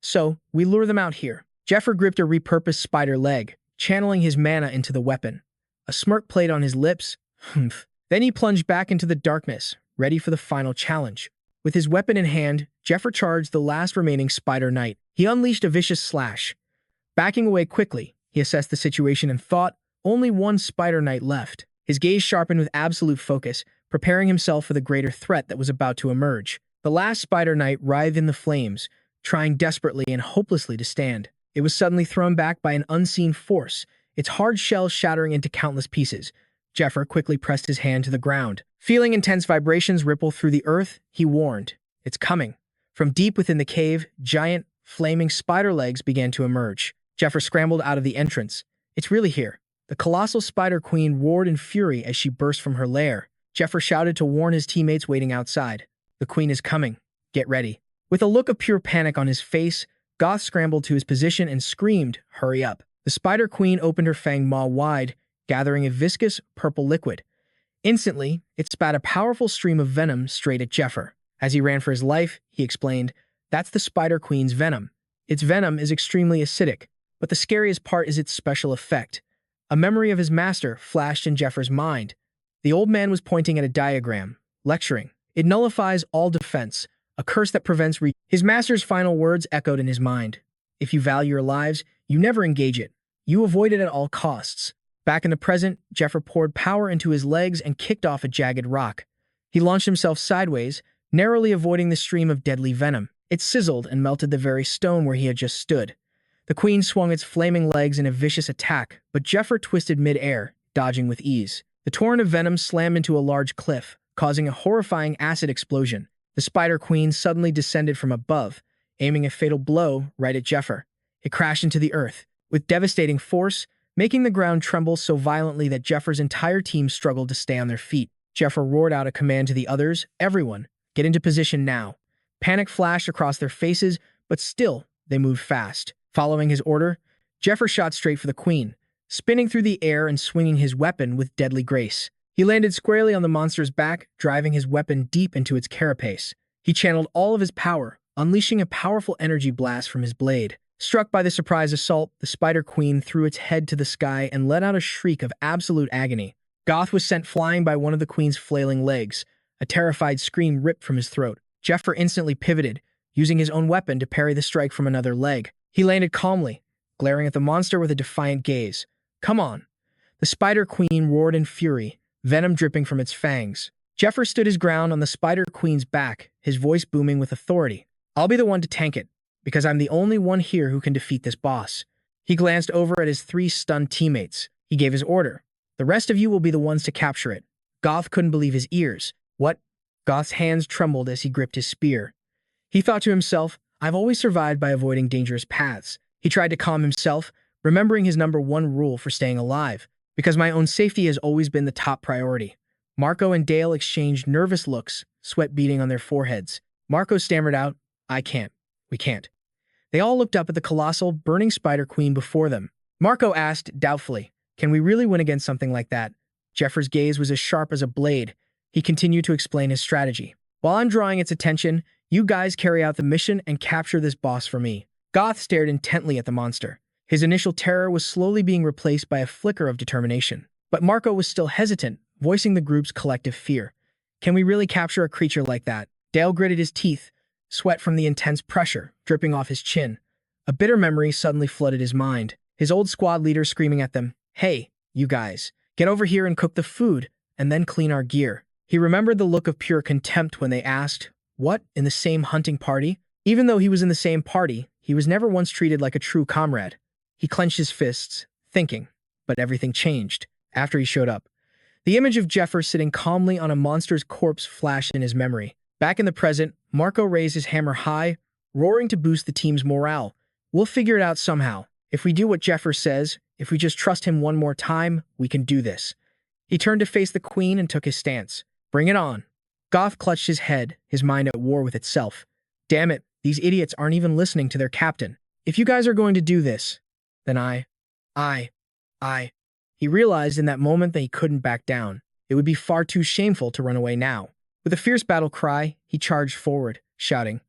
So, we lure them out here. Zephyr gripped a repurposed spider leg, channeling his mana into the weapon. A smirk played on his lips. Humph. Then he plunged back into the darkness, ready for the final challenge. With his weapon in hand, Zephyr charged the last remaining spider knight. He unleashed a vicious slash. Backing away quickly, he assessed the situation and thought, only one spider knight left. His gaze sharpened with absolute focus, preparing himself for the greater threat that was about to emerge. The last spider knight writhed in the flames, trying desperately and hopelessly to stand. It was suddenly thrown back by an unseen force, its hard shell shattering into countless pieces. Zephyr quickly pressed his hand to the ground. Feeling intense vibrations ripple through the earth, he warned, "It's coming." From deep within the cave, giant, flaming spider legs began to emerge. Zephyr scrambled out of the entrance. "It's really here." The colossal spider queen roared in fury as she burst from her lair. Zephyr shouted to warn his teammates waiting outside. "The queen is coming. Get ready." With a look of pure panic on his face, Goth scrambled to his position and screamed, "Hurry up." The spider queen opened her fanged maw wide, gathering a viscous, purple liquid. Instantly, it spat a powerful stream of venom straight at Zephyr. As he ran for his life, he explained, "That's the spider queen's venom. Its venom is extremely acidic, but the scariest part is its special effect." A memory of his master flashed in Zephyr's mind. The old man was pointing at a diagram, lecturing. "It nullifies all defense, a curse that prevents His master's final words echoed in his mind. "If you value your lives, you never engage it. You avoid it at all costs." Back in the present, Zephyr poured power into his legs and kicked off a jagged rock. He launched himself sideways, narrowly avoiding the stream of deadly venom. It sizzled and melted the very stone where he had just stood. The queen swung its flaming legs in a vicious attack, but Zephyr twisted mid-air, dodging with ease. The torrent of venom slammed into a large cliff, causing a horrifying acid explosion. The spider queen suddenly descended from above, aiming a fatal blow right at Zephyr. It crashed into the earth, with devastating force, making the ground tremble so violently that Zephyr's entire team struggled to stay on their feet. Zephyr roared out a command to the others, "Everyone, get into position now." Panic flashed across their faces, but still, they moved fast. Following his order, Zephyr shot straight for the queen, spinning through the air and swinging his weapon with deadly grace. He landed squarely on the monster's back, driving his weapon deep into its carapace. He channeled all of his power, unleashing a powerful energy blast from his blade. Struck by the surprise assault, the spider queen threw its head to the sky and let out a shriek of absolute agony. Goth was sent flying by one of the queen's flailing legs. A terrified scream ripped from his throat. Zephyr instantly pivoted, using his own weapon to parry the strike from another leg. He landed calmly, glaring at the monster with a defiant gaze. "Come on." The spider queen roared in fury, venom dripping from its fangs. Zephyr stood his ground on the spider queen's back, his voice booming with authority. "I'll be the one to tank it, because I'm the only one here who can defeat this boss." He glanced over at his 3 stunned teammates. He gave his order. "The rest of you will be the ones to capture it." Goth couldn't believe his ears. "What?" Goth's hands trembled as he gripped his spear. He thought to himself, "I've always survived by avoiding dangerous paths." He tried to calm himself, remembering his #1 rule for staying alive, "Because my own safety has always been the top priority." Marco and Dale exchanged nervous looks, sweat beading on their foreheads. Marco stammered out, "I can't. We can't." They all looked up at the colossal, burning spider queen before them. Marco asked, doubtfully, "Can we really win against something like that?" Zephyr's gaze was as sharp as a blade. He continued to explain his strategy. "While I'm drawing its attention, you guys carry out the mission and capture this boss for me." Goth stared intently at the monster. His initial terror was slowly being replaced by a flicker of determination. But Marco was still hesitant, voicing the group's collective fear. "Can we really capture a creature like that?" Dale gritted his teeth, sweat from the intense pressure dripping off his chin. A bitter memory suddenly flooded his mind. His old squad leader screaming at them, "Hey, you guys, get over here and cook the food, and then clean our gear." He remembered the look of pure contempt when they asked, "What, in the same hunting party?" Even though he was in the same party, he was never once treated like a true comrade. He clenched his fists, thinking, but everything changed after he showed up. The image of Zephyr sitting calmly on a monster's corpse flashed in his memory. Back in the present, Marco raised his hammer high, roaring to boost the team's morale. "We'll figure it out somehow. If we do what Zephyr says, if we just trust him one more time, we can do this." He turned to face the queen and took his stance. "Bring it on." Goth clutched his head, his mind at war with itself. "Damn it, these idiots aren't even listening to their captain. If you guys are going to do this, then I. He realized in that moment that he couldn't back down. It would be far too shameful to run away now. With a fierce battle cry, he charged forward, shouting,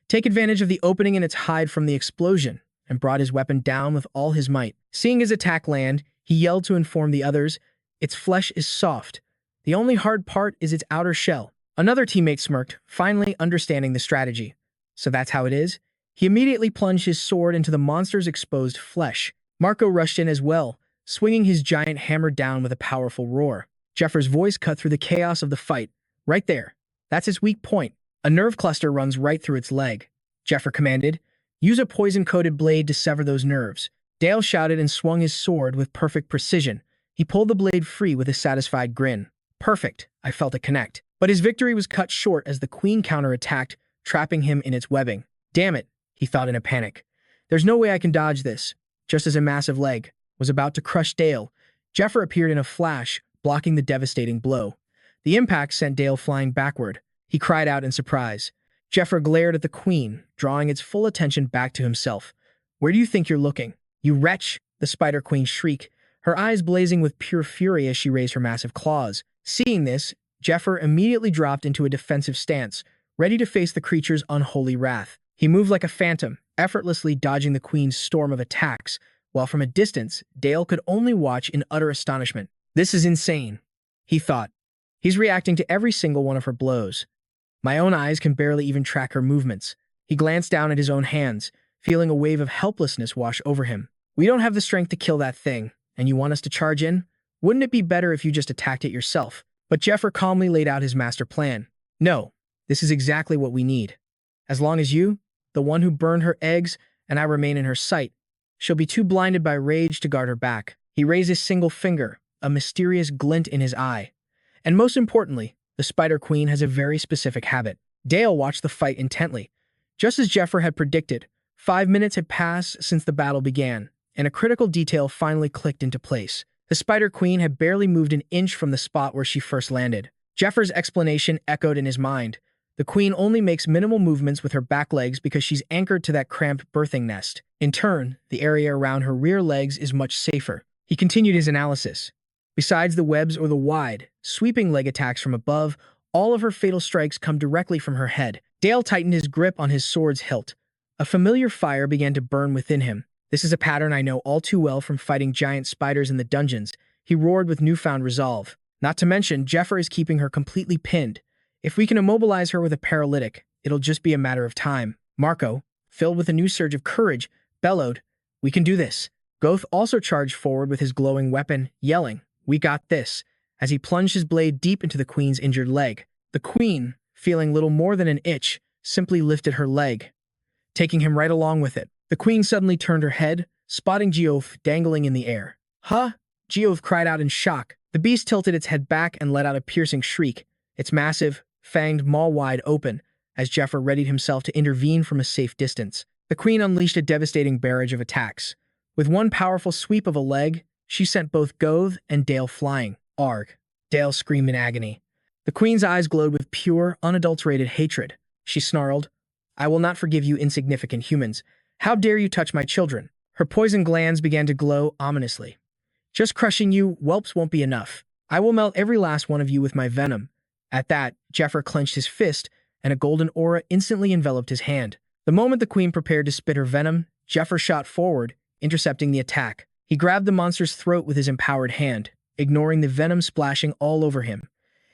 "Take advantage of the opening in its hide from the explosion," and brought his weapon down with all his might. Seeing his attack land, he yelled to inform the others, "Its flesh is soft. The only hard part is its outer shell." Another teammate smirked, finally understanding the strategy. "So that's how it is?" He immediately plunged his sword into the monster's exposed flesh. Marco rushed in as well, swinging his giant hammer down with a powerful roar. Zephyr's voice cut through the chaos of the fight. "Right there. That's its weak point. A nerve cluster runs right through its leg." Zephyr commanded, "Use a poison-coated blade to sever those nerves." Dale shouted and swung his sword with perfect precision. He pulled the blade free with a satisfied grin. "Perfect," I felt it connect. But his victory was cut short as the queen counterattacked, trapping him in its webbing. "Damn it," he thought in a panic. "There's no way I can dodge this." Just as a massive leg was about to crush Dale, Zephyr appeared in a flash, blocking the devastating blow. The impact sent Dale flying backward. He cried out in surprise. Zephyr glared at the queen, drawing its full attention back to himself. "Where do you think you're looking? You wretch!" the Spider Queen shrieked, her eyes blazing with pure fury as she raised her massive claws. Seeing this, Zephyr immediately dropped into a defensive stance, ready to face the creature's unholy wrath. He moved like a phantom, effortlessly dodging the queen's storm of attacks, while from a distance, Dale could only watch in utter astonishment. "This is insane," he thought. "He's reacting to every single one of her blows. My own eyes can barely even track her movements." He glanced down at his own hands, feeling a wave of helplessness wash over him. "We don't have the strength to kill that thing, and you want us to charge in? Wouldn't it be better if you just attacked it yourself?" But Zephyr calmly laid out his master plan. "No, this is exactly what we need. As long as you, the one who burned her eggs, and I remain in her sight, she'll be too blinded by rage to guard her back." He raised his single finger, a mysterious glint in his eye. "And most importantly, the Spider Queen has a very specific habit." Dale watched the fight intently. Just as Zephyr had predicted, 5 minutes had passed since the battle began, and a critical detail finally clicked into place. The Spider Queen had barely moved an inch from the spot where she first landed. Zephyr's explanation echoed in his mind. The queen only makes minimal movements with her back legs because she's anchored to that cramped birthing nest. In turn, the area around her rear legs is much safer. He continued his analysis. Besides the webs or the wide, sweeping leg attacks from above, all of her fatal strikes come directly from her head. Dale tightened his grip on his sword's hilt. A familiar fire began to burn within him. "This is a pattern I know all too well from fighting giant spiders in the dungeons," he roared with newfound resolve. "Not to mention, Zephyr is keeping her completely pinned. If we can immobilize her with a paralytic, it'll just be a matter of time." Marco, filled with a new surge of courage, bellowed, "We can do this." Goth also charged forward with his glowing weapon, yelling, "We got this," as he plunged his blade deep into the queen's injured leg. The queen, feeling little more than an itch, simply lifted her leg, taking him right along with it. The queen suddenly turned her head, spotting Geoff dangling in the air. "Huh?" Geoff cried out in shock. The beast tilted its head back and let out a piercing shriek, its massive, fanged maw wide open, as Zephyr readied himself to intervene from a safe distance. The queen unleashed a devastating barrage of attacks. With one powerful sweep of a leg, she sent both Goth and Dale flying. "Arg!" Dale screamed in agony. The queen's eyes glowed with pure, unadulterated hatred. She snarled, "I will not forgive you insignificant humans. How dare you touch my children?" Her poison glands began to glow ominously. "Just crushing you, whelps, won't be enough. I will melt every last one of you with my venom." At that, Zephyr clenched his fist, and a golden aura instantly enveloped his hand. The moment the queen prepared to spit her venom, Zephyr shot forward, intercepting the attack. He grabbed the monster's throat with his empowered hand, ignoring the venom splashing all over him.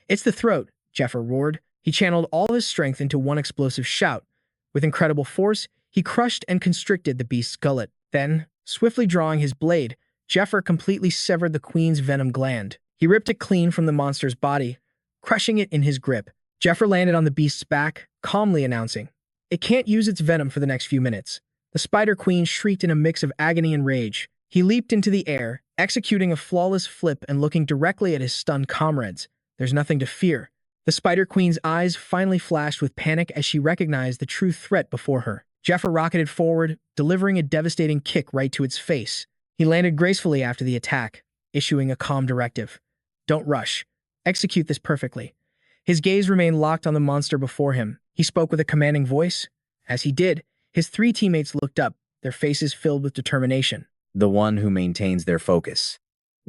"It's the throat," Zephyr roared. He channeled all his strength into one explosive shout. With incredible force, he crushed and constricted the beast's gullet. Then, swiftly drawing his blade, Zephyr completely severed the queen's venom gland. He ripped it clean from the monster's body, crushing it in his grip. Zephyr landed on the beast's back, calmly announcing, "It can't use its venom for the next few minutes." The Spider Queen shrieked in a mix of agony and rage. He leaped into the air, executing a flawless flip and looking directly at his stunned comrades. "There's nothing to fear." The Spider Queen's eyes finally flashed with panic as she recognized the true threat before her. Zephyr rocketed forward, delivering a devastating kick right to its face. He landed gracefully after the attack, issuing a calm directive. "Don't rush. Execute this perfectly." His gaze remained locked on the monster before him. He spoke with a commanding voice. As he did, his 3 teammates looked up, their faces filled with determination. The one who maintains their focus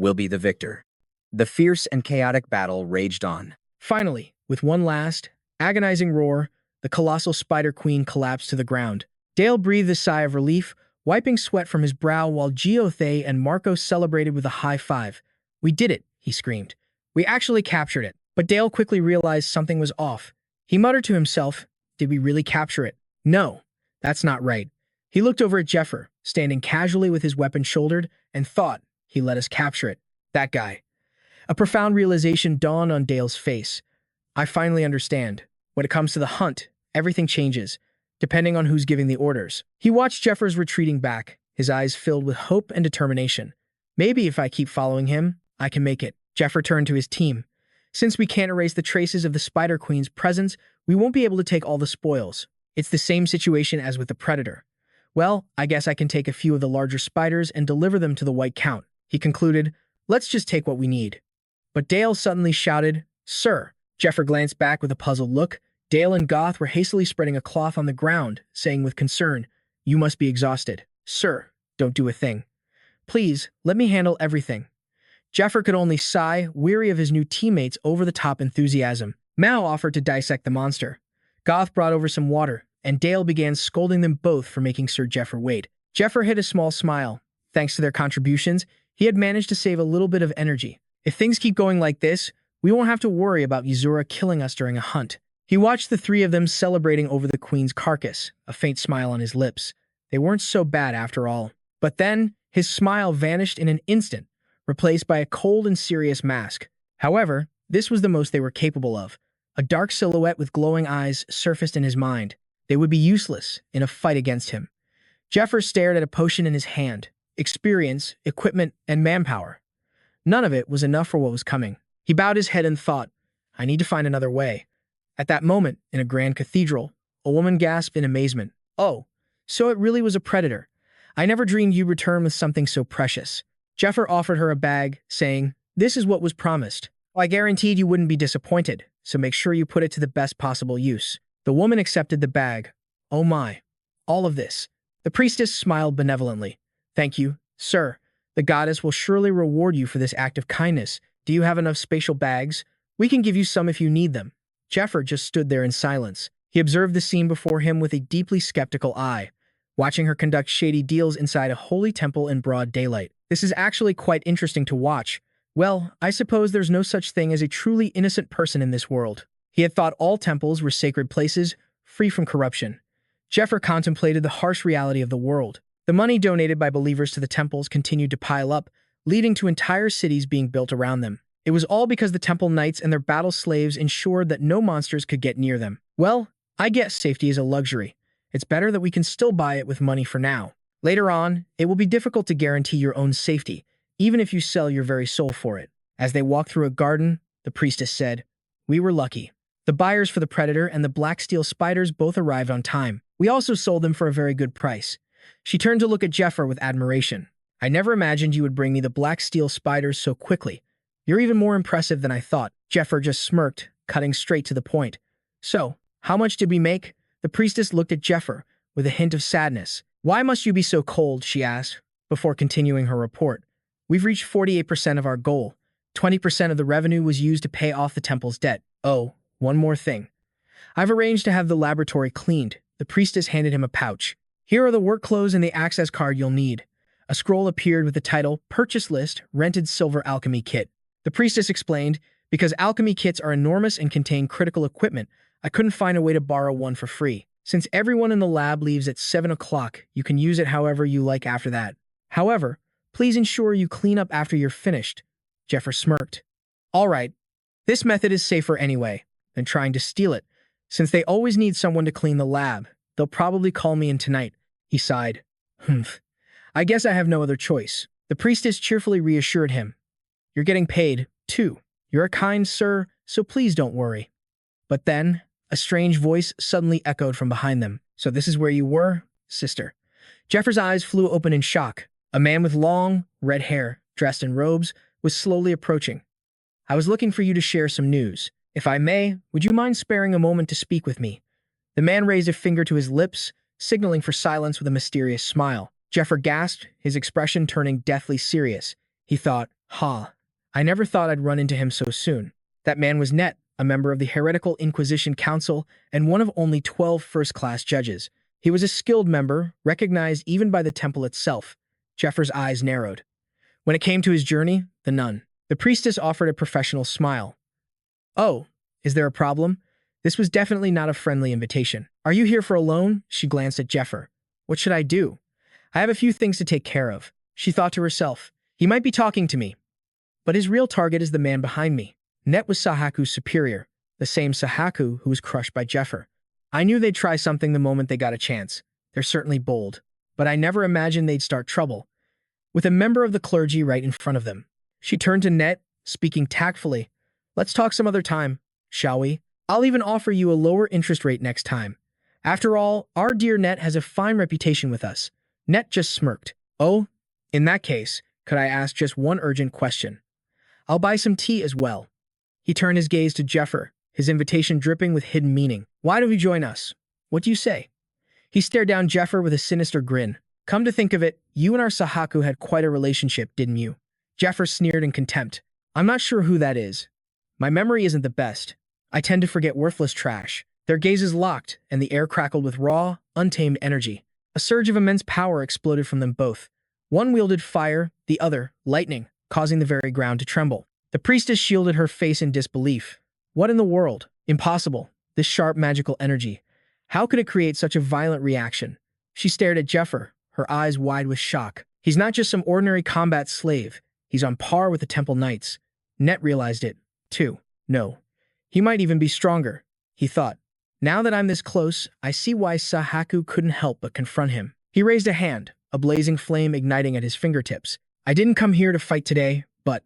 will be the victor. The fierce and chaotic battle raged on. Finally, with one last, agonizing roar, the colossal Spider Queen collapsed to the ground. Dale breathed a sigh of relief, wiping sweat from his brow while Geothay and Marco celebrated with a high five. "We did it," he screamed. "We actually captured it." But Dale quickly realized something was off. He muttered to himself, "Did we really capture it? No, that's not right." He looked over at Zephyr, standing casually with his weapon shouldered, and thought, "He let us capture it. That guy." A profound realization dawned on Dale's face. "I finally understand. When it comes to the hunt, everything changes, depending on who's giving the orders." He watched Zephyr's retreating back, his eyes filled with hope and determination. "Maybe if I keep following him, I can make it." Zephyr turned to his team. "Since we can't erase the traces of the Spider Queen's presence, we won't be able to take all the spoils. It's the same situation as with the Predator. Well, I guess I can take a few of the larger spiders and deliver them to the White Count." He concluded, "Let's just take what we need." But Dale suddenly shouted, "Sir!" Zephyr glanced back with a puzzled look. Dale and Goth were hastily spreading a cloth on the ground, saying with concern, "You must be exhausted." "Sir, don't do a thing. Please, let me handle everything." Zephyr could only sigh, weary of his new teammates' over-the-top enthusiasm. Mao offered to dissect the monster. Goth brought over some water, and Dale began scolding them both for making Sir Zephyr wait. Zephyr hid a small smile. Thanks to their contributions, he had managed to save a little bit of energy. If things keep going like this, we won't have to worry about Yuzura killing us during a hunt. He watched the three of them celebrating over the queen's carcass, a faint smile on his lips. They weren't so bad after all. But then, his smile vanished in an instant, replaced by a cold and serious mask. However, this was the most they were capable of. A dark silhouette with glowing eyes surfaced in his mind. They would be useless in a fight against him. Zephyr stared at a potion in his hand. Experience, equipment, and manpower. None of it was enough for what was coming. He bowed his head and thought, "I need to find another way." At that moment, in a grand cathedral, a woman gasped in amazement. "Oh, so it really was a predator. I never dreamed you'd return with something so precious." Zephyr offered her a bag, saying, "This is what was promised. I guaranteed you wouldn't be disappointed, so make sure you put it to the best possible use." The woman accepted the bag. "Oh my, all of this." The priestess smiled benevolently. "Thank you, sir. The goddess will surely reward you for this act of kindness. Do you have enough spatial bags? We can give you some if you need them." Zephyr just stood there in silence. He observed the scene before him with a deeply skeptical eye, watching her conduct shady deals inside a holy temple in broad daylight. This is actually quite interesting to watch. Well, I suppose there's no such thing as a truly innocent person in this world. He had thought all temples were sacred places, free from corruption. Zephyr contemplated the harsh reality of the world. The money donated by believers to the temples continued to pile up, leading to entire cities being built around them. It was all because the temple knights and their battle slaves ensured that no monsters could get near them. Well, I guess safety is a luxury. It's better that we can still buy it with money for now. Later on, it will be difficult to guarantee your own safety, even if you sell your very soul for it. As they walked through a garden, the priestess said, "We were lucky. The buyers for the Predator and the black steel spiders both arrived on time. We also sold them for a very good price." She turned to look at Zephyr with admiration. "I never imagined you would bring me the black steel spiders so quickly. You're even more impressive than I thought." Zephyr just smirked, cutting straight to the point. "So, how much did we make?" The priestess looked at Zephyr with a hint of sadness. "Why must you be so cold?" she asked, before continuing her report. "We've reached 48% of our goal. 20% of the revenue was used to pay off the temple's debt. Oh, one more thing. I've arranged to have the laboratory cleaned." The priestess handed him a pouch. "Here are the work clothes and the access card you'll need." A scroll appeared with the title, "Purchase List, Rented Silver Alchemy Kit." The priestess explained, "Because alchemy kits are enormous and contain critical equipment, I couldn't find a way to borrow one for free. Since everyone in the lab leaves at 7 o'clock, you can use it however you like after that. However, please ensure you clean up after you're finished." Zephyr smirked. "All right. This method is safer anyway than trying to steal it. Since they always need someone to clean the lab, they'll probably call me in tonight." He sighed. "Humph. I guess I have no other choice." The priestess cheerfully reassured him. "You're getting paid, too. You're a kind sir, so please don't worry." But then, a strange voice suddenly echoed from behind them. "So this is where you were, sister?" Zephyr's eyes flew open in shock. A man with long, red hair, dressed in robes, was slowly approaching. "I was looking for you to share some news. If I may, would you mind sparing a moment to speak with me?" The man raised a finger to his lips, signaling for silence with a mysterious smile. Zephyr gasped, his expression turning deathly serious. He thought, Ha, I never thought I'd run into him so soon. That man was Net, a member of the Heretical Inquisition Council and one of only 12 first-class judges. He was a skilled member, recognized even by the temple itself. Zephyrs' eyes narrowed. When it came to his journey, the priestess offered a professional smile. Oh, is there a problem? This was definitely not a friendly invitation. Are you here for a loan? She glanced at Zephyr. What should I do? I have a few things to take care of. She thought to herself. He might be talking to me. But his real target is the man behind me. Net was Sahaku's superior, the same Sahaku who was crushed by Zephyr. I knew they'd try something the moment they got a chance. They're certainly bold. But I never imagined they'd start trouble. With a member of the clergy right in front of them. She turned to Net, speaking tactfully. Let's talk some other time, shall we? I'll even offer you a lower interest rate next time. After all, our dear Net has a fine reputation with us. Net just smirked. Oh, in that case, could I ask just one urgent question? I'll buy some tea as well. He turned his gaze to Zephyr, his invitation dripping with hidden meaning. Why don't you join us? What do you say? He stared down Zephyr with a sinister grin. Come to think of it, you and our Sahaku had quite a relationship, didn't you? Zephyr sneered in contempt. I'm not sure who that is. My memory isn't the best. I tend to forget worthless trash. Their gazes locked, and the air crackled with raw, untamed energy. A surge of immense power exploded from them both. One wielded fire, the other, lightning, causing the very ground to tremble. The priestess shielded her face in disbelief. What in the world? Impossible. This sharp magical energy. How could it create such a violent reaction? She stared at Zephyr, her eyes wide with shock. He's not just some ordinary combat slave. He's on par with the Temple Knights. Net realized it, too. No. He might even be stronger, he thought. Now that I'm this close, I see why Sahaku couldn't help but confront him. He raised a hand, a blazing flame igniting at his fingertips. I didn't come here to fight today, but…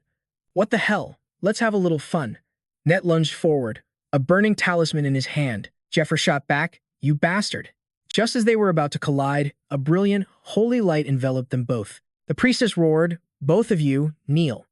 What the hell? Let's have a little fun. Net lunged forward, a burning talisman in his hand. Zephyr shot back. You bastard. Just as they were about to collide, a brilliant, holy light enveloped them both. The priestess roared, both of you, kneel.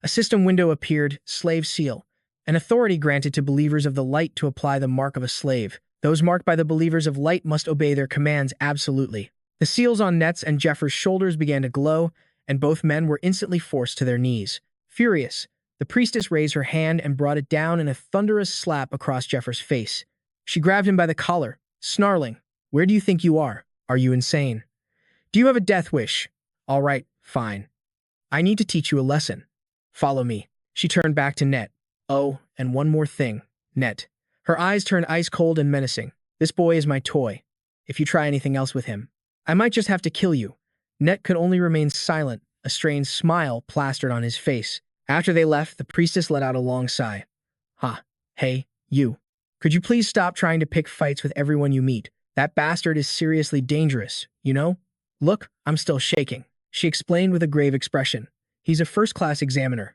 A system window appeared, slave seal. An authority granted to believers of the light to apply the mark of a slave. Those marked by the believers of light must obey their commands absolutely. The seals on Net's and Zephyr's shoulders began to glow, and both men were instantly forced to their knees. Furious, the priestess raised her hand and brought it down in a thunderous slap across Zephyr's face. She grabbed him by the collar, snarling, Where do you think you are? Are you insane? Do you have a death wish? All right, fine. I need to teach you a lesson. Follow me. She turned back to Net. Oh, and one more thing, Net. Her eyes turned ice cold and menacing. This boy is my toy. If you try anything else with him, I might just have to kill you. Net could only remain silent, a strange smile plastered on his face. After they left, the priestess let out a long sigh. Hey, you. Could you please stop trying to pick fights with everyone you meet? That bastard is seriously dangerous, you know? Look, I'm still shaking. She explained with a grave expression. He's a first-class examiner.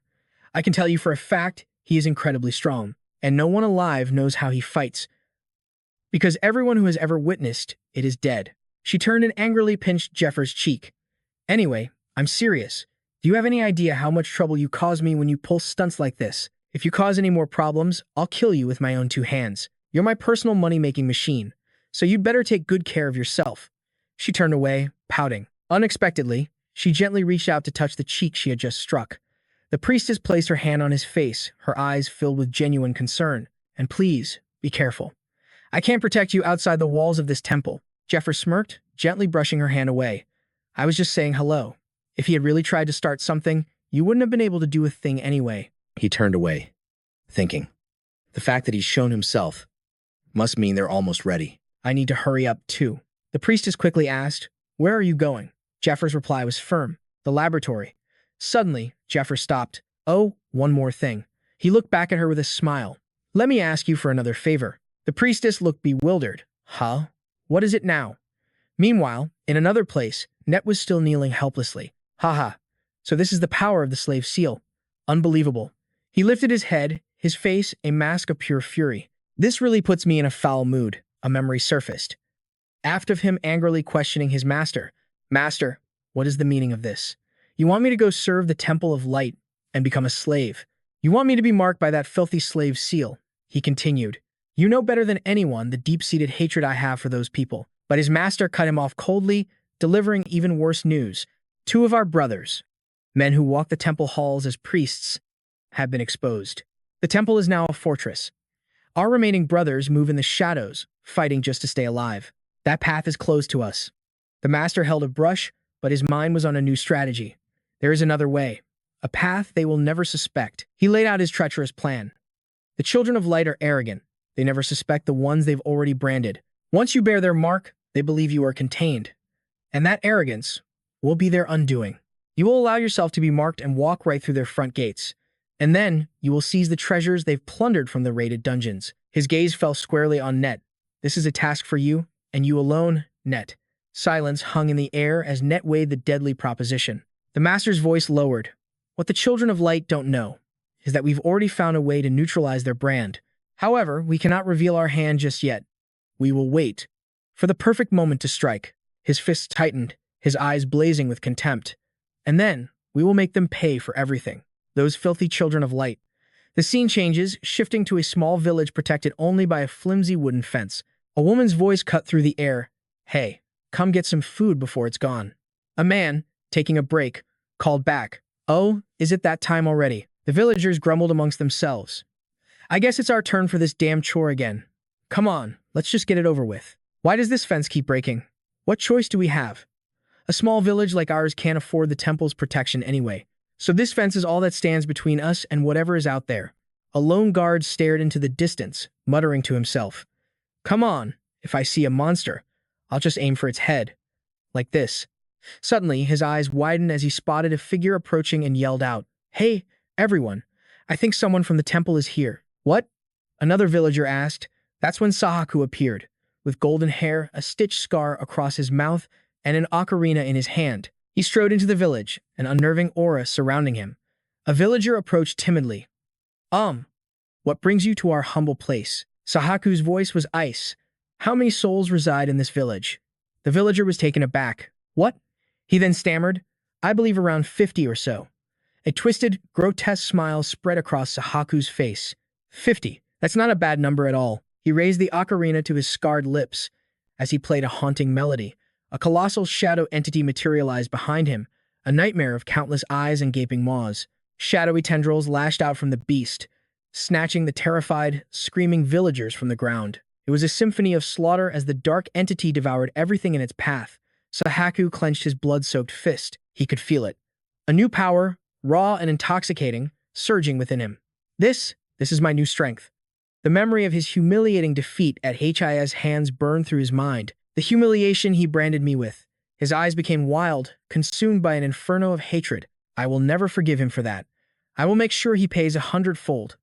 I can tell you for a fact he is incredibly strong, and no one alive knows how he fights. Because everyone who has ever witnessed it is dead. She turned and angrily pinched Zephyr's cheek. Anyway, I'm serious. Do you have any idea how much trouble you cause me when you pull stunts like this? If you cause any more problems, I'll kill you with my own two hands. You're my personal money-making machine, so you'd better take good care of yourself. She turned away, pouting. Unexpectedly, she gently reached out to touch the cheek she had just struck. The priestess placed her hand on his face, her eyes filled with genuine concern. And please, be careful. I can't protect you outside the walls of this temple. Zephyr smirked, gently brushing her hand away. I was just saying hello. If he had really tried to start something, you wouldn't have been able to do a thing anyway. He turned away, thinking. The fact that he's shown himself must mean they're almost ready. I need to hurry up, too. The priestess quickly asked, Where are you going? Zephyr's reply was firm. The laboratory. Suddenly, Zephyr stopped. Oh, one more thing. He looked back at her with a smile. Let me ask you for another favor. The priestess looked bewildered. Huh? What is it now? Meanwhile, in another place, Net was still kneeling helplessly. Haha. So this is the power of the slave seal. Unbelievable. He lifted his head, his face a mask of pure fury. This really puts me in a foul mood, a memory surfaced. Aft of him angrily questioning his master. Master, what is the meaning of this? You want me to go serve the Temple of Light and become a slave? You want me to be marked by that filthy slave seal? He continued. You know better than anyone the deep-seated hatred I have for those people. But his master cut him off coldly, delivering even worse news. Two of our brothers, Men who walk the temple halls as priests have been exposed. The temple is now a fortress. Our remaining brothers move in the shadows, fighting just to stay alive. That path is closed to us. The master held a brush, but his mind was on a new strategy. There is another way, a path they will never suspect. He laid out his treacherous plan. The children of light are arrogant. They never suspect the ones they've already branded. Once you bear their mark, they believe you are contained. And that arrogance will be their undoing. You will allow yourself to be marked and walk right through their front gates. And then you will seize the treasures they've plundered from the raided dungeons. His gaze fell squarely on Net. This is a task for you, and you alone, Net. Silence hung in the air as Net weighed the deadly proposition. The master's voice lowered. What the children of light don't know is that we've already found a way to neutralize their brand. However, we cannot reveal our hand just yet. We will wait for the perfect moment to strike. His fists tightened, his eyes blazing with contempt. And then we will make them pay for everything. Those filthy children of light. The scene changes, shifting to a small village protected only by a flimsy wooden fence. A woman's voice cut through the air. Hey, come get some food before it's gone. A man, taking a break, called back. Oh, is it that time already? The villagers grumbled amongst themselves. I guess it's our turn for this damn chore again. Come on, let's just get it over with. Why does this fence keep breaking? What choice do we have? A small village like ours can't afford the temple's protection anyway. So this fence is all that stands between us and whatever is out there. A lone guard stared into the distance, muttering to himself. Come on, if I see a monster, I'll just aim for its head. Like this. Suddenly, his eyes widened as he spotted a figure approaching and yelled out, Hey, everyone, I think someone from the temple is here. What? Another villager asked. That's when Sahaku appeared, with golden hair, a stitched scar across his mouth, and an ocarina in his hand. He strode into the village, an unnerving aura surrounding him. A villager approached timidly. What brings you to our humble place? Sahaku's voice was ice. How many souls reside in this village? The villager was taken aback. What? He then stammered. I believe around 50 or so. A twisted, grotesque smile spread across Sahaku's face. 50. That's not a bad number at all. He raised the ocarina to his scarred lips. As he played a haunting melody, a colossal shadow entity materialized behind him, a nightmare of countless eyes and gaping maws. Shadowy tendrils lashed out from the beast, snatching the terrified, screaming villagers from the ground. It was a symphony of slaughter as the dark entity devoured everything in its path. Sahaku clenched his blood-soaked fist. He could feel it. A new power, raw and intoxicating, surging within him. This is my new strength. The memory of his humiliating defeat at HI's hands burned through his mind. The humiliation he branded me with. His eyes became wild, consumed by an inferno of hatred. I will never forgive him for that. I will make sure he pays 100-fold.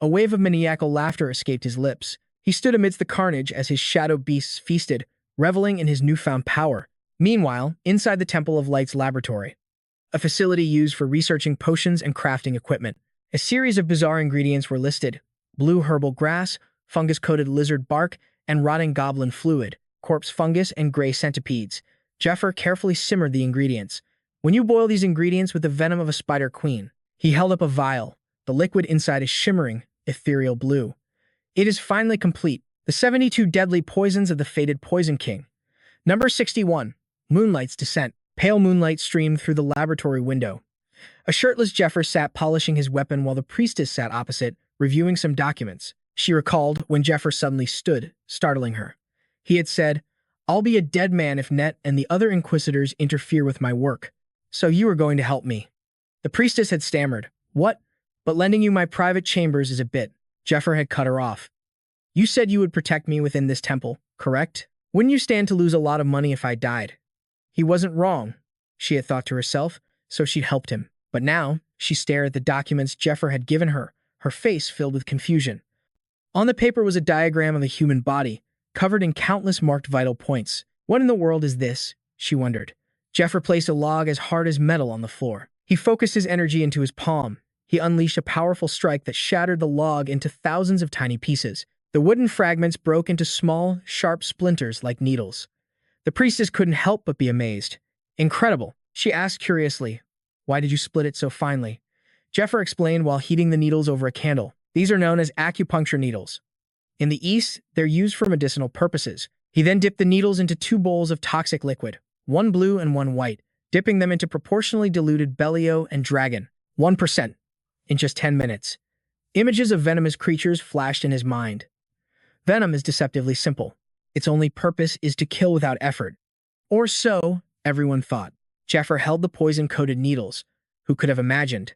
A wave of maniacal laughter escaped his lips. He stood amidst the carnage as his shadow beasts feasted, reveling in his newfound power. Meanwhile, inside the Temple of Light's laboratory, a facility used for researching potions and crafting equipment, a series of bizarre ingredients were listed: blue herbal grass, fungus-coated lizard bark, and rotting goblin fluid, corpse fungus, and gray centipedes. Zephyr carefully simmered the ingredients. When you boil these ingredients with the venom of a spider queen. He held up a vial. The liquid inside is shimmering, ethereal blue. It is finally complete. The 72 deadly poisons of the fated Poison King. Number 61. Moonlight's Descent. Pale moonlight streamed through the laboratory window. A shirtless Zephyr sat polishing his weapon while the priestess sat opposite, reviewing some documents. She recalled when Zephyr suddenly stood, startling her. He had said, I'll be a dead man if Net and the other Inquisitors interfere with my work. So you are going to help me. The priestess had stammered. What? But lending you my private chambers is a bit. Zephyr had cut her off. You said you would protect me within this temple, correct? Wouldn't you stand to lose a lot of money if I died? He wasn't wrong, she had thought to herself, so she'd helped him. But now, she stared at the documents Zephyr had given her, her face filled with confusion. On the paper was a diagram of the human body, covered in countless marked vital points. What in the world is this? She wondered. Zephyr placed a log as hard as metal on the floor. He focused his energy into his palm. He unleashed a powerful strike that shattered the log into thousands of tiny pieces. The wooden fragments broke into small, sharp splinters like needles. The priestess couldn't help but be amazed. Incredible, she asked curiously. Why did you split it so finely? Zephyr explained while heating the needles over a candle. These are known as acupuncture needles. In the East, they're used for medicinal purposes. He then dipped the needles into 2 bowls of toxic liquid, one blue and one white. dipping them into proportionally diluted Bellio and Dragon, 1%, in just 10 minutes. Images of venomous creatures flashed in his mind. Venom is deceptively simple. Its only purpose is to kill without effort. Or so everyone thought. Zephyr held the poison-coated needles. Who could have imagined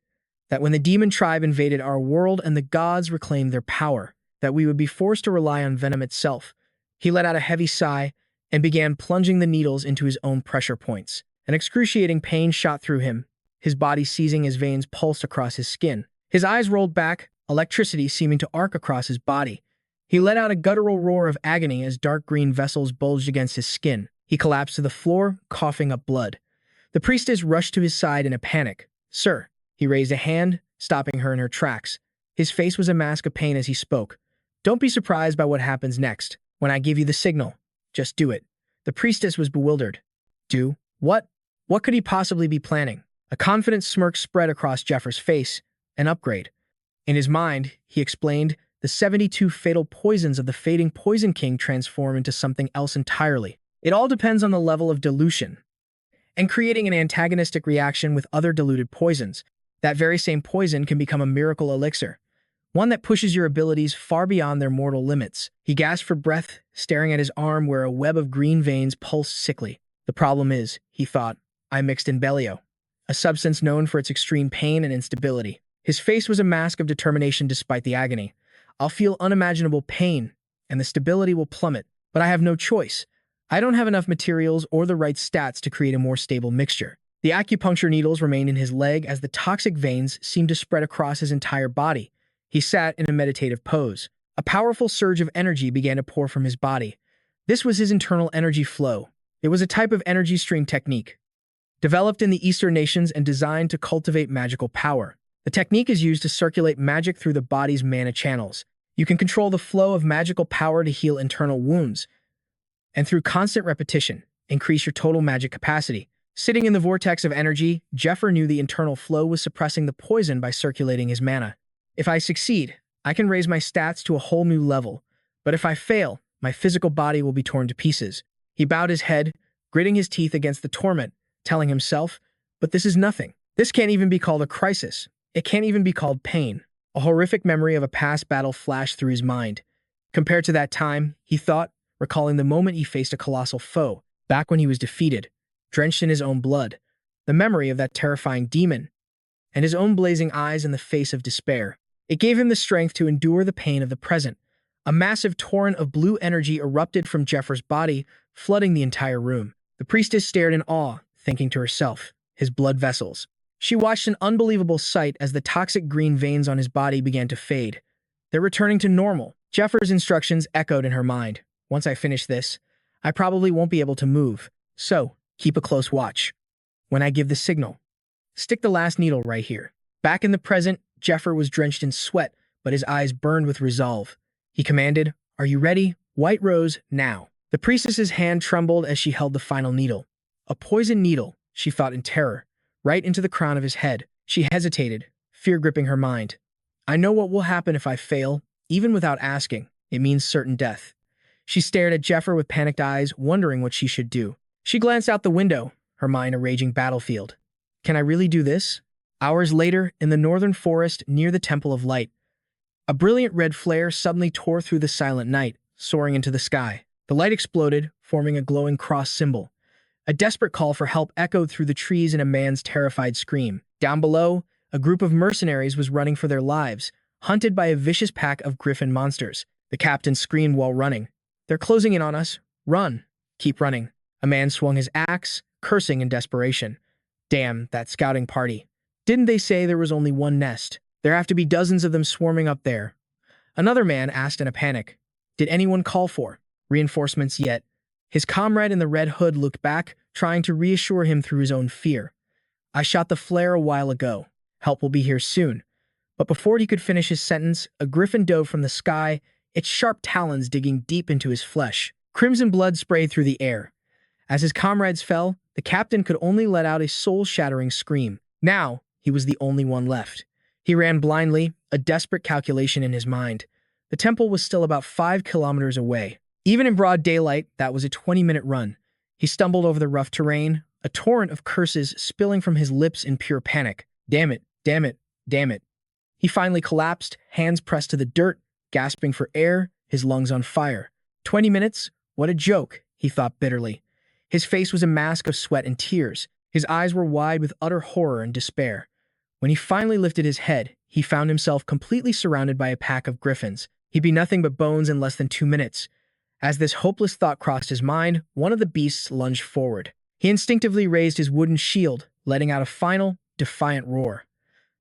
that when the demon tribe invaded our world and the gods reclaimed their power, that we would be forced to rely on venom itself? He let out a heavy sigh and began plunging the needles into his own pressure points. An excruciating pain shot through him, his body seizing as veins pulsed across his skin. His eyes rolled back, electricity seeming to arc across his body. He let out a guttural roar of agony as dark green vessels bulged against his skin. He collapsed to the floor, coughing up blood. The priestess rushed to his side in a panic. "Sir." He raised a hand, stopping her in her tracks. His face was a mask of pain as he spoke. "Don't be surprised by what happens next. When I give you the signal, just do it." The priestess was bewildered. Do? What? What could he possibly be planning? A confident smirk spread across Zephyr's face. An upgrade. In his mind, he explained, the 72 fatal poisons of the fading Poison King transform into something else entirely. It all depends on the level of dilution. And creating an antagonistic reaction with other diluted poisons, that very same poison can become a miracle elixir. One that pushes your abilities far beyond their mortal limits. He gasped for breath, staring at his arm where a web of green veins pulsed sickly. The problem is, he thought, I mixed in Bellio, a substance known for its extreme pain and instability. His face was a mask of determination despite the agony. I'll feel unimaginable pain, and the stability will plummet, but I have no choice. I don't have enough materials or the right stats to create a more stable mixture. The acupuncture needles remained in his leg as the toxic veins seemed to spread across his entire body. He sat in a meditative pose. A powerful surge of energy began to pour from his body. This was his internal energy flow. It was a type of energy stream technique, developed in the Eastern nations and designed to cultivate magical power. The technique is used to circulate magic through the body's mana channels. You can control the flow of magical power to heal internal wounds, and through constant repetition, increase your total magic capacity. Sitting in the vortex of energy, Zephyr knew the internal flow was suppressing the poison by circulating his mana. If I succeed, I can raise my stats to a whole new level, but if I fail, my physical body will be torn to pieces. He bowed his head, gritting his teeth against the torment, telling himself, but this is nothing. This can't even be called a crisis. It can't even be called pain. A horrific memory of a past battle flashed through his mind. Compared to that time, he thought, recalling the moment he faced a colossal foe, back when he was defeated, drenched in his own blood, the memory of that terrifying demon, and his own blazing eyes in the face of despair. It gave him the strength to endure the pain of the present. A massive torrent of blue energy erupted from Zephyr's body, flooding the entire room. The priestess stared in awe, thinking to herself, his blood vessels. She watched an unbelievable sight as the toxic green veins on his body began to fade. They're returning to normal. Zephyr's instructions echoed in her mind. Once I finish this, I probably won't be able to move. So, keep a close watch. When I give the signal, stick the last needle right here. Back in the present, Zephyr was drenched in sweat, but his eyes burned with resolve. He commanded, "Are you ready? White Rose, now." The priestess's hand trembled as she held the final needle. A poison needle, she thought in terror, right into the crown of his head. She hesitated, fear gripping her mind. I know what will happen if I fail, even without asking. It means certain death. She stared at Zephyr with panicked eyes, wondering what she should do. She glanced out the window, her mind a raging battlefield. Can I really do this? Hours later, in the northern forest near the Temple of Light, a brilliant red flare suddenly tore through the silent night, soaring into the sky. The light exploded, forming a glowing cross symbol. A desperate call for help echoed through the trees in a man's terrified scream. Down below, a group of mercenaries was running for their lives, hunted by a vicious pack of griffin monsters. The captain screamed while running. They're closing in on us. Run. Keep running. A man swung his axe, cursing in desperation. Damn, that scouting party. Didn't they say there was only one nest? There have to be dozens of them swarming up there. Another man asked in a panic. Did anyone call for reinforcements yet? His comrade in the red hood looked back, trying to reassure him through his own fear. I shot the flare a while ago. Help will be here soon. But before he could finish his sentence, a griffin dove from the sky, its sharp talons digging deep into his flesh. Crimson blood sprayed through the air. As his comrades fell, the captain could only let out a soul-shattering scream. Now, he was the only one left. He ran blindly, a desperate calculation in his mind. The temple was still about 5 kilometers away. Even in broad daylight, that was a 20-minute run. He stumbled over the rough terrain, a torrent of curses spilling from his lips in pure panic. Damn it, damn it, damn it. He finally collapsed, hands pressed to the dirt, gasping for air, his lungs on fire. 20 minutes? What a joke, he thought bitterly. His face was a mask of sweat and tears. His eyes were wide with utter horror and despair. When he finally lifted his head, he found himself completely surrounded by a pack of griffins. He'd be nothing but bones in less than 2 minutes. As this hopeless thought crossed his mind, one of the beasts lunged forward. He instinctively raised his wooden shield, letting out a final, defiant roar.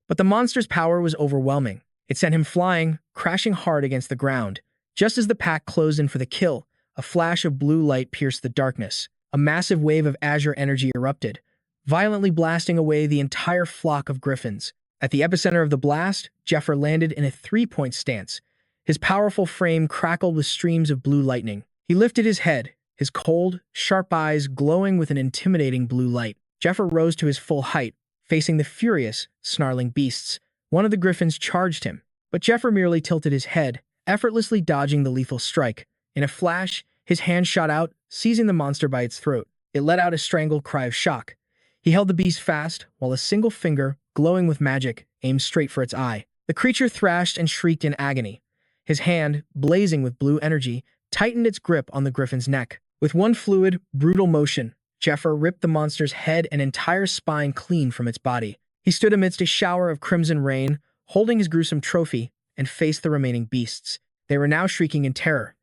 But the monster's power was overwhelming. It sent him flying, crashing hard against the ground. Just as the pack closed in for the kill, a flash of blue light pierced the darkness. A massive wave of azure energy erupted, violently blasting away the entire flock of griffins. At the epicenter of the blast, Zephyr landed in a 3-point stance. His powerful frame crackled with streams of blue lightning. He lifted his head, his cold, sharp eyes glowing with an intimidating blue light. Zephyr rose to his full height, facing the furious, snarling beasts. One of the griffins charged him, but Zephyr merely tilted his head, effortlessly dodging the lethal strike. In a flash, his hand shot out, seizing the monster by its throat. It let out a strangled cry of shock. He held the beast fast, while a single finger, glowing with magic, aimed straight for its eye. The creature thrashed and shrieked in agony. His hand, blazing with blue energy, tightened its grip on the griffin's neck. With one fluid, brutal motion, Zephyr ripped the monster's head and entire spine clean from its body. He stood amidst a shower of crimson rain, holding his gruesome trophy, and faced the remaining beasts. They were now shrieking in terror.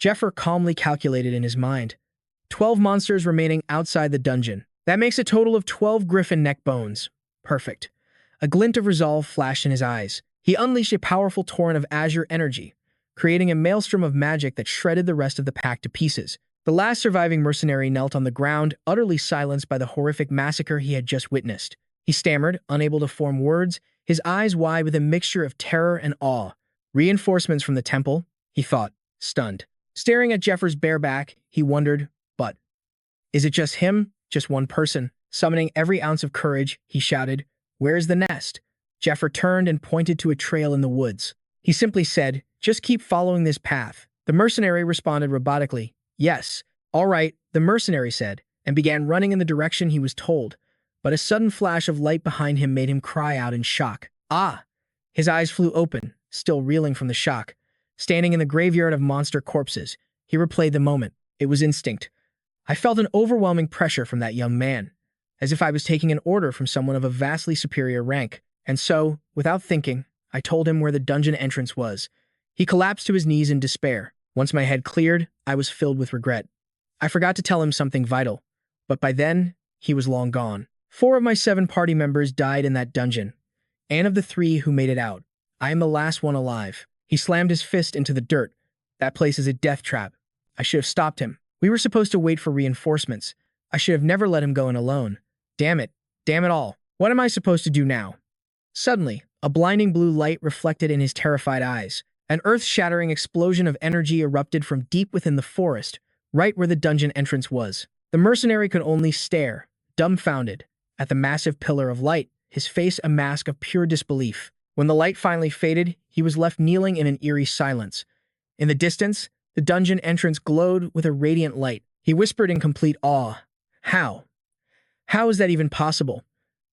Zephyr calmly calculated in his mind. 12 monsters remaining outside the dungeon. That makes a total of 12 griffin neck bones. Perfect. A glint of resolve flashed in his eyes. He unleashed a powerful torrent of azure energy, creating a maelstrom of magic that shredded the rest of the pack to pieces. The last surviving mercenary knelt on the ground, utterly silenced by the horrific massacre he had just witnessed. He stammered, unable to form words, his eyes wide with a mixture of terror and awe. Reinforcements from the temple, he thought, stunned. Staring at Zephyr's bare back, he wondered, but is it just him? Just one person? Summoning every ounce of courage, he shouted, "Where's the nest?" Zephyr turned and pointed to a trail in the woods. He simply said, "Just keep following this path." The mercenary responded robotically, "Yes, all right," the mercenary said, and began running in the direction he was told. But a sudden flash of light behind him made him cry out in shock. Ah! His eyes flew open, still reeling from the shock. Standing in the graveyard of monster corpses, he replayed the moment. It was instinct. I felt an overwhelming pressure from that young man, as if I was taking an order from someone of a vastly superior rank. And so, without thinking, I told him where the dungeon entrance was. He collapsed to his knees in despair. Once my head cleared, I was filled with regret. I forgot to tell him something vital, but by then, he was long gone. 4 of my 7 party members died in that dungeon, and of the 3 who made it out, I am the last one alive. He slammed his fist into the dirt. That place is a death trap. I should have stopped him. We were supposed to wait for reinforcements. I should have never let him go in alone. Damn it all. What am I supposed to do now? Suddenly, a blinding blue light reflected in his terrified eyes. An earth-shattering explosion of energy erupted from deep within the forest, right where the dungeon entrance was. The mercenary could only stare, dumbfounded, at the massive pillar of light, his face a mask of pure disbelief. When the light finally faded, he was left kneeling in an eerie silence. In the distance, the dungeon entrance glowed with a radiant light. He whispered in complete awe, "How? How is that even possible?"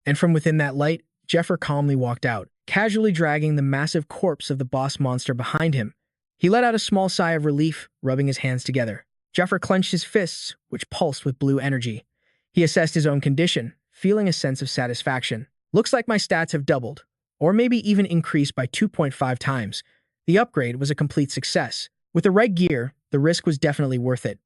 And from within that light, Zephyr calmly walked out, casually dragging the massive corpse of the boss monster behind him. He let out a small sigh of relief, rubbing his hands together. Zephyr clenched his fists, which pulsed with blue energy. He assessed his own condition, feeling a sense of satisfaction. Looks like my stats have doubled, or maybe even increased by 2.5 times. The upgrade was a complete success. With the right gear, the risk was definitely worth it.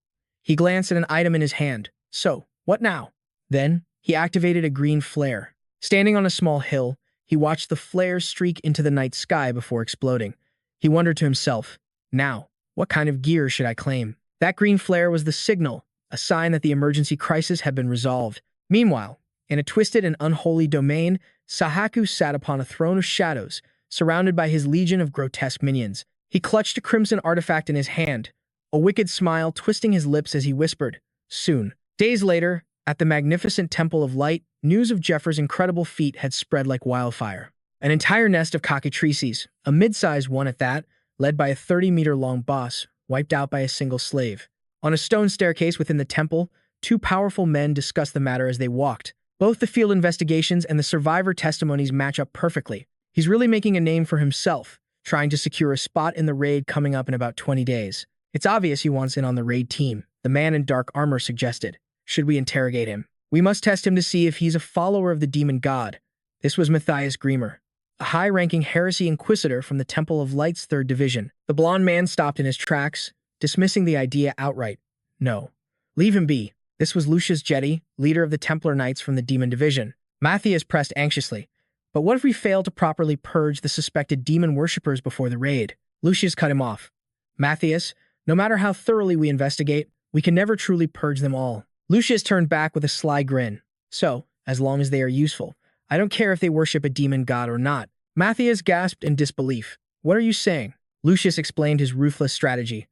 He glanced at an item in his hand. So, what now? Then, he activated a green flare. Standing on a small hill, he watched the flare streak into the night sky before exploding. He wondered to himself, now, what kind of gear should I claim? That green flare was the signal, a sign that the emergency crisis had been resolved. Meanwhile, in a twisted and unholy domain, Sahaku sat upon a throne of shadows, surrounded by his legion of grotesque minions. He clutched a crimson artifact in his hand, a wicked smile twisting his lips as he whispered, "Soon." Days later, at the magnificent Temple of Light, news of Zephyr's incredible feat had spread like wildfire. An entire nest of cockatrices, a mid-sized one at that, led by a 30-meter-long boss, wiped out by a single slave. On a stone staircase within the temple, Two powerful men discussed the matter as they walked. Both the field investigations and the survivor testimonies match up perfectly. He's really making a name for himself, trying to secure a spot in the raid coming up in about 20 days. It's obvious he wants in on the raid team, the man in dark armor suggested. Should we interrogate him? We must test him to see if he's a follower of the demon god. This was Matthias Greimer, a high-ranking heresy inquisitor from the Temple of Light's 3rd Division. The blond man stopped in his tracks, dismissing the idea outright. No. Leave him be. This was Lucius Jetty, leader of the Templar Knights from the Demon Division. Matthias pressed anxiously. But what if we fail to properly purge the suspected demon worshippers before the raid? Lucius cut him off. Matthias, no matter how thoroughly we investigate, we can never truly purge them all. Lucius turned back with a sly grin. So, as long as they are useful, I don't care if they worship a demon god or not. Matthias gasped in disbelief. What are you saying? Lucius explained his ruthless strategy.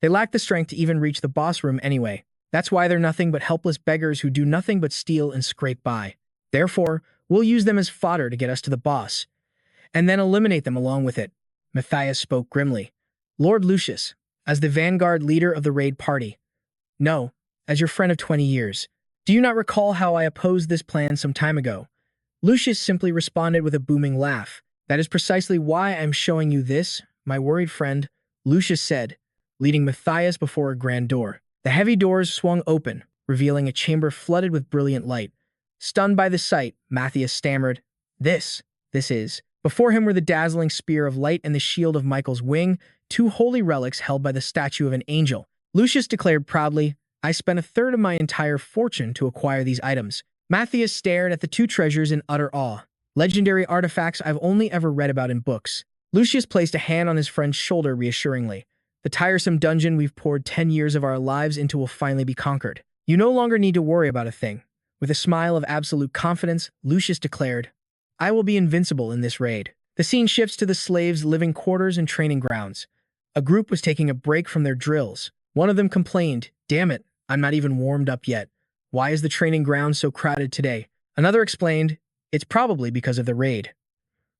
They lack the strength to even reach the boss room anyway. That's why they're nothing but helpless beggars who do nothing but steal and scrape by. Therefore, we'll use them as fodder to get us to the boss, and then eliminate them along with it. Matthias spoke grimly. Lord Lucius, as the vanguard leader of the raid party. No, as your friend of 20 years. Do you not recall how I opposed this plan some time ago? Lucius simply responded with a booming laugh. That is precisely why I'm showing you this, my worried friend, Lucius said, leading Matthias before a grand door. The heavy doors swung open, revealing a chamber flooded with brilliant light. Stunned by the sight, Matthias stammered, This is. Before him were the dazzling spear of light and the shield of Michael's wing, two holy relics held by the statue of an angel. Lucius declared proudly, I spent 1/3 of my entire fortune to acquire these items. Matthias stared at the two treasures in utter awe. Legendary artifacts I've only ever read about in books. Lucius placed a hand on his friend's shoulder reassuringly. The tiresome dungeon we've poured 10 years of our lives into will finally be conquered. You no longer need to worry about a thing. With a smile of absolute confidence, Lucius declared, I will be invincible in this raid. The scene shifts to the slaves' living quarters and training grounds. A group was taking a break from their drills. One of them complained, Damn it, I'm not even warmed up yet. Why is the training ground so crowded today? Another explained, It's probably because of the raid.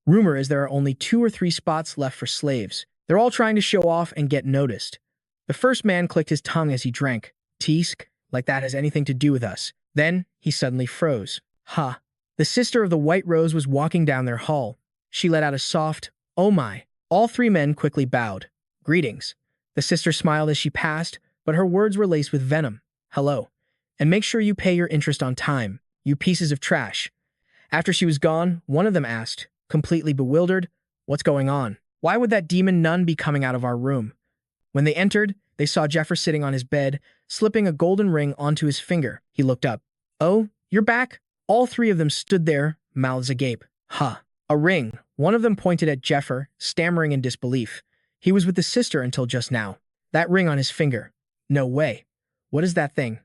Rumor is there are only 2 or 3 spots left for slaves. They're all trying to show off and get noticed. The first man clicked his tongue as he drank. Teask, like that has anything to do with us. Then, he suddenly froze. Ha. The sister of the White Rose was walking down their hall. She let out a soft, oh my. All 3 men quickly bowed. Greetings. The sister smiled as she passed, but her words were laced with venom. Hello. And make sure you pay your interest on time, you pieces of trash. After she was gone, one of them asked, completely bewildered, What's going on? Why would that demon nun be coming out of our room? When they entered, they saw Zephyr sitting on his bed, slipping a golden ring onto his finger. He looked up. Oh, you're back? All 3 of them stood there, mouths agape. Huh. A ring. One of them pointed at Zephyr, stammering in disbelief. He was with the sister until just now. That ring on his finger. No way. What is that thing?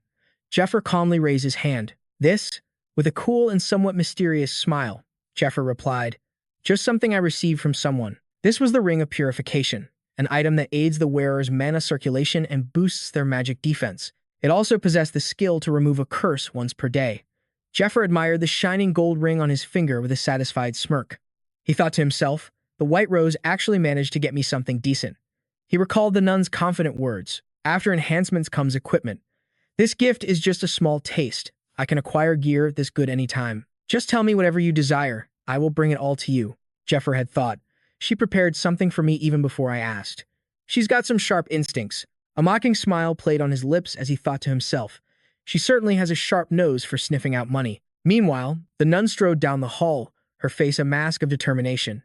Zephyr calmly raised his hand. This? With a cool and somewhat mysterious smile, Zephyr replied. Just something I received from someone. This was the Ring of Purification, an item that aids the wearer's mana circulation and boosts their magic defense. It also possessed the skill to remove a curse once per day. Zephyr admired the shining gold ring on his finger with a satisfied smirk. He thought to himself, the White Rose actually managed to get me something decent. He recalled the nun's confident words. After enhancements comes equipment. This gift is just a small taste. I can acquire gear this good anytime. Just tell me whatever you desire. I will bring it all to you. Zephyr had thought. She prepared something for me even before I asked. She's got some sharp instincts. A mocking smile played on his lips as he thought to himself. She certainly has a sharp nose for sniffing out money. Meanwhile, the nun strode down the hall, her face a mask of determination.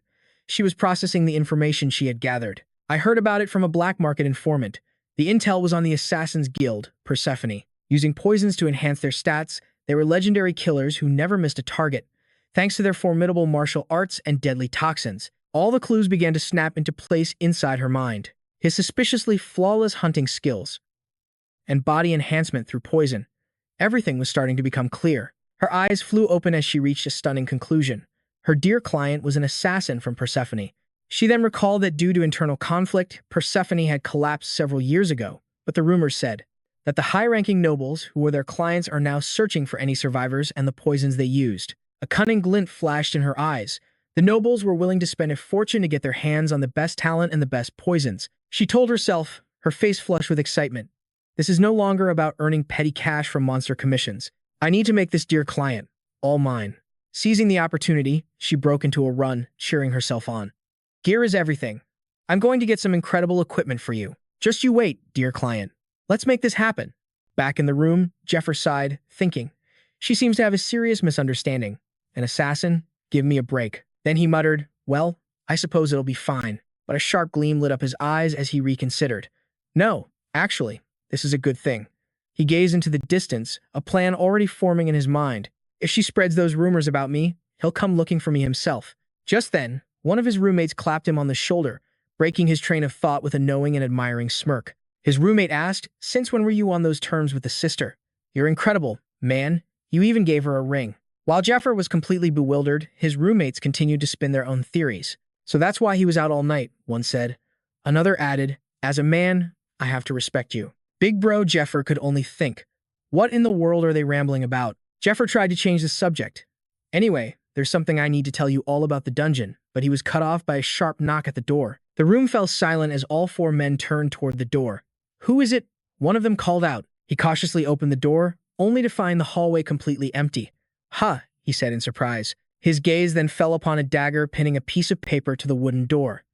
She was processing the information she had gathered. I heard about it from a black market informant. The intel was on the Assassin's Guild, Persephone. Using poisons to enhance their stats, they were legendary killers who never missed a target. Thanks to their formidable martial arts and deadly toxins, all the clues began to snap into place inside her mind. His suspiciously flawless hunting skills and body enhancement through poison. Everything was starting to become clear. Her eyes flew open as she reached a stunning conclusion. Her dear client was an assassin from Persephone. She then recalled that due to internal conflict, Persephone had collapsed several years ago, but the rumors said that the high-ranking nobles who were their clients are now searching for any survivors and the poisons they used. A cunning glint flashed in her eyes. The nobles were willing to spend a fortune to get their hands on the best talent and the best poisons. She told herself, her face flushed with excitement. This is no longer about earning petty cash from monster commissions. I need to make this dear client all mine. Seizing the opportunity, she broke into a run, cheering herself on. Gear is everything. I'm going to get some incredible equipment for you. Just you wait, dear client. Let's make this happen. Back in the room, Zephyr sighed, thinking. She seems to have a serious misunderstanding. An assassin? Give me a break. Then he muttered, well, I suppose it'll be fine. But a sharp gleam lit up his eyes as he reconsidered. No, actually, this is a good thing. He gazed into the distance, a plan already forming in his mind. If she spreads those rumors about me, he'll come looking for me himself. Just then, one of his roommates clapped him on the shoulder, breaking his train of thought with a knowing and admiring smirk. His roommate asked, since when were you on those terms with the sister? You're incredible, man. You even gave her a ring. While Zephyr was completely bewildered, his roommates continued to spin their own theories. So that's why he was out all night, one said. Another added, as a man, I have to respect you. Big bro Zephyr could only think. What in the world are they rambling about? Zephyr tried to change the subject. Anyway, there's something I need to tell you all about the dungeon, but he was cut off by a sharp knock at the door. The room fell silent as all four men turned toward the door. Who is it? One of them called out. He cautiously opened the door, only to find the hallway completely empty. Huh, he said in surprise. His gaze then fell upon a dagger pinning a piece of paper to the wooden door.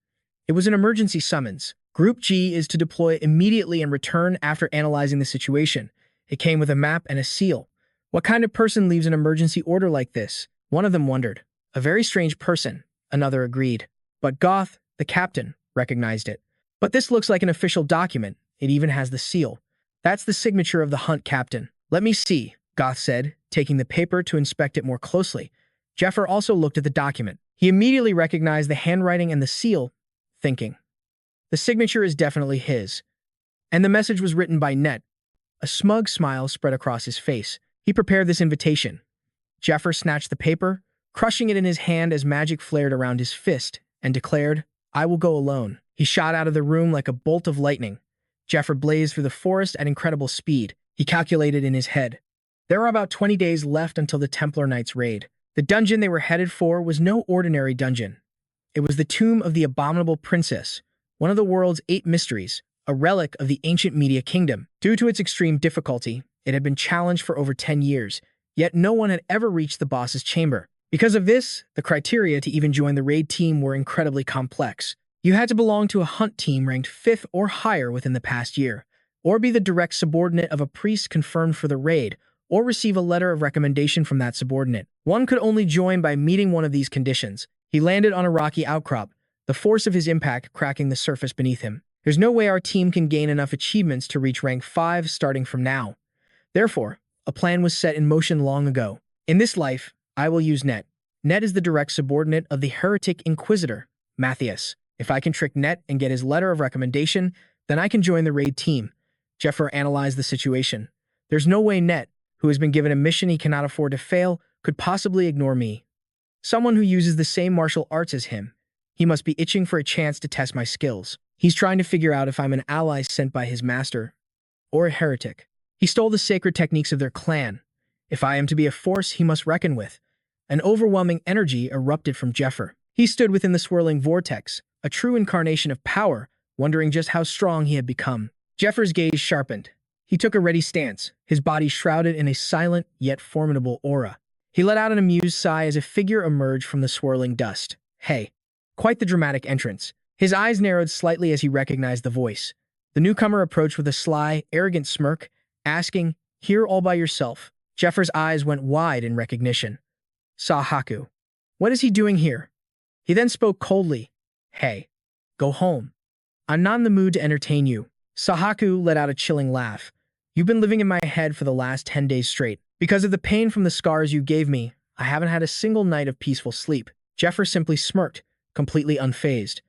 It was an emergency summons. Group G is to deploy immediately and return after analyzing the situation. It came with a map and a seal. What kind of person leaves an emergency order like this? One of them wondered. A very strange person, another agreed. But Goth, the captain, recognized it. But this looks like an official document. It even has the seal. That's the signature of the hunt captain. Let me see, Goth said, taking the paper to inspect it more closely. Zephyr also looked at the document. He immediately recognized the handwriting and the seal, thinking. The signature is definitely his. And the message was written by Net. A smug smile spread across his face. He prepared this invitation. Zephyr snatched the paper, crushing it in his hand as magic flared around his fist, and declared, I will go alone. He shot out of the room like a bolt of lightning. Zephyr blazed through the forest at incredible speed. He calculated in his head. There were about 20 days left until the Templar Knights' raid. The dungeon they were headed for was no ordinary dungeon. It was the tomb of the Abominable Princess, one of the world's 8 mysteries, a relic of the ancient Media Kingdom. Due to its extreme difficulty, it had been challenged for over 10 years, yet no one had ever reached the boss's chamber. Because of this, the criteria to even join the raid team were incredibly complex. You had to belong to a hunt team ranked 5th or higher within the past year, or be the direct subordinate of a priest confirmed for the raid, or receive a letter of recommendation from that subordinate. One could only join by meeting one of these conditions. He landed on a rocky outcrop, the force of his impact cracking the surface beneath him. There's no way our team can gain enough achievements to reach rank 5 starting from now. Therefore, a plan was set in motion long ago. In this life, I will use Net. Net is the direct subordinate of the heretic inquisitor, Matthias. If I can trick Net and get his letter of recommendation, then I can join the raid team. Zephyr analyzed the situation. There's no way Net, who has been given a mission he cannot afford to fail, could possibly ignore me. Someone who uses the same martial arts as him. He must be itching for a chance to test my skills. He's trying to figure out if I'm an ally sent by his master, or a heretic. He stole the sacred techniques of their clan. If I am to be a force he must reckon with. An overwhelming energy erupted from Zephyr. He stood within the swirling vortex, a true incarnation of power, wondering just how strong he had become. Zephyr's gaze sharpened. He took a ready stance, his body shrouded in a silent yet formidable aura. He let out an amused sigh as a figure emerged from the swirling dust. Hey, quite the dramatic entrance. His eyes narrowed slightly as he recognized the voice. The newcomer approached with a sly, arrogant smirk, asking, "Here all by yourself?" Zephyr's eyes went wide in recognition. Sahaku. What is he doing here? He then spoke coldly. Hey, go home. I'm not in the mood to entertain you. Sahaku let out a chilling laugh. You've been living in my head for the last 10 days straight. Because of the pain from the scars you gave me, I haven't had a single night of peaceful sleep. Zephyr simply smirked, completely unfazed.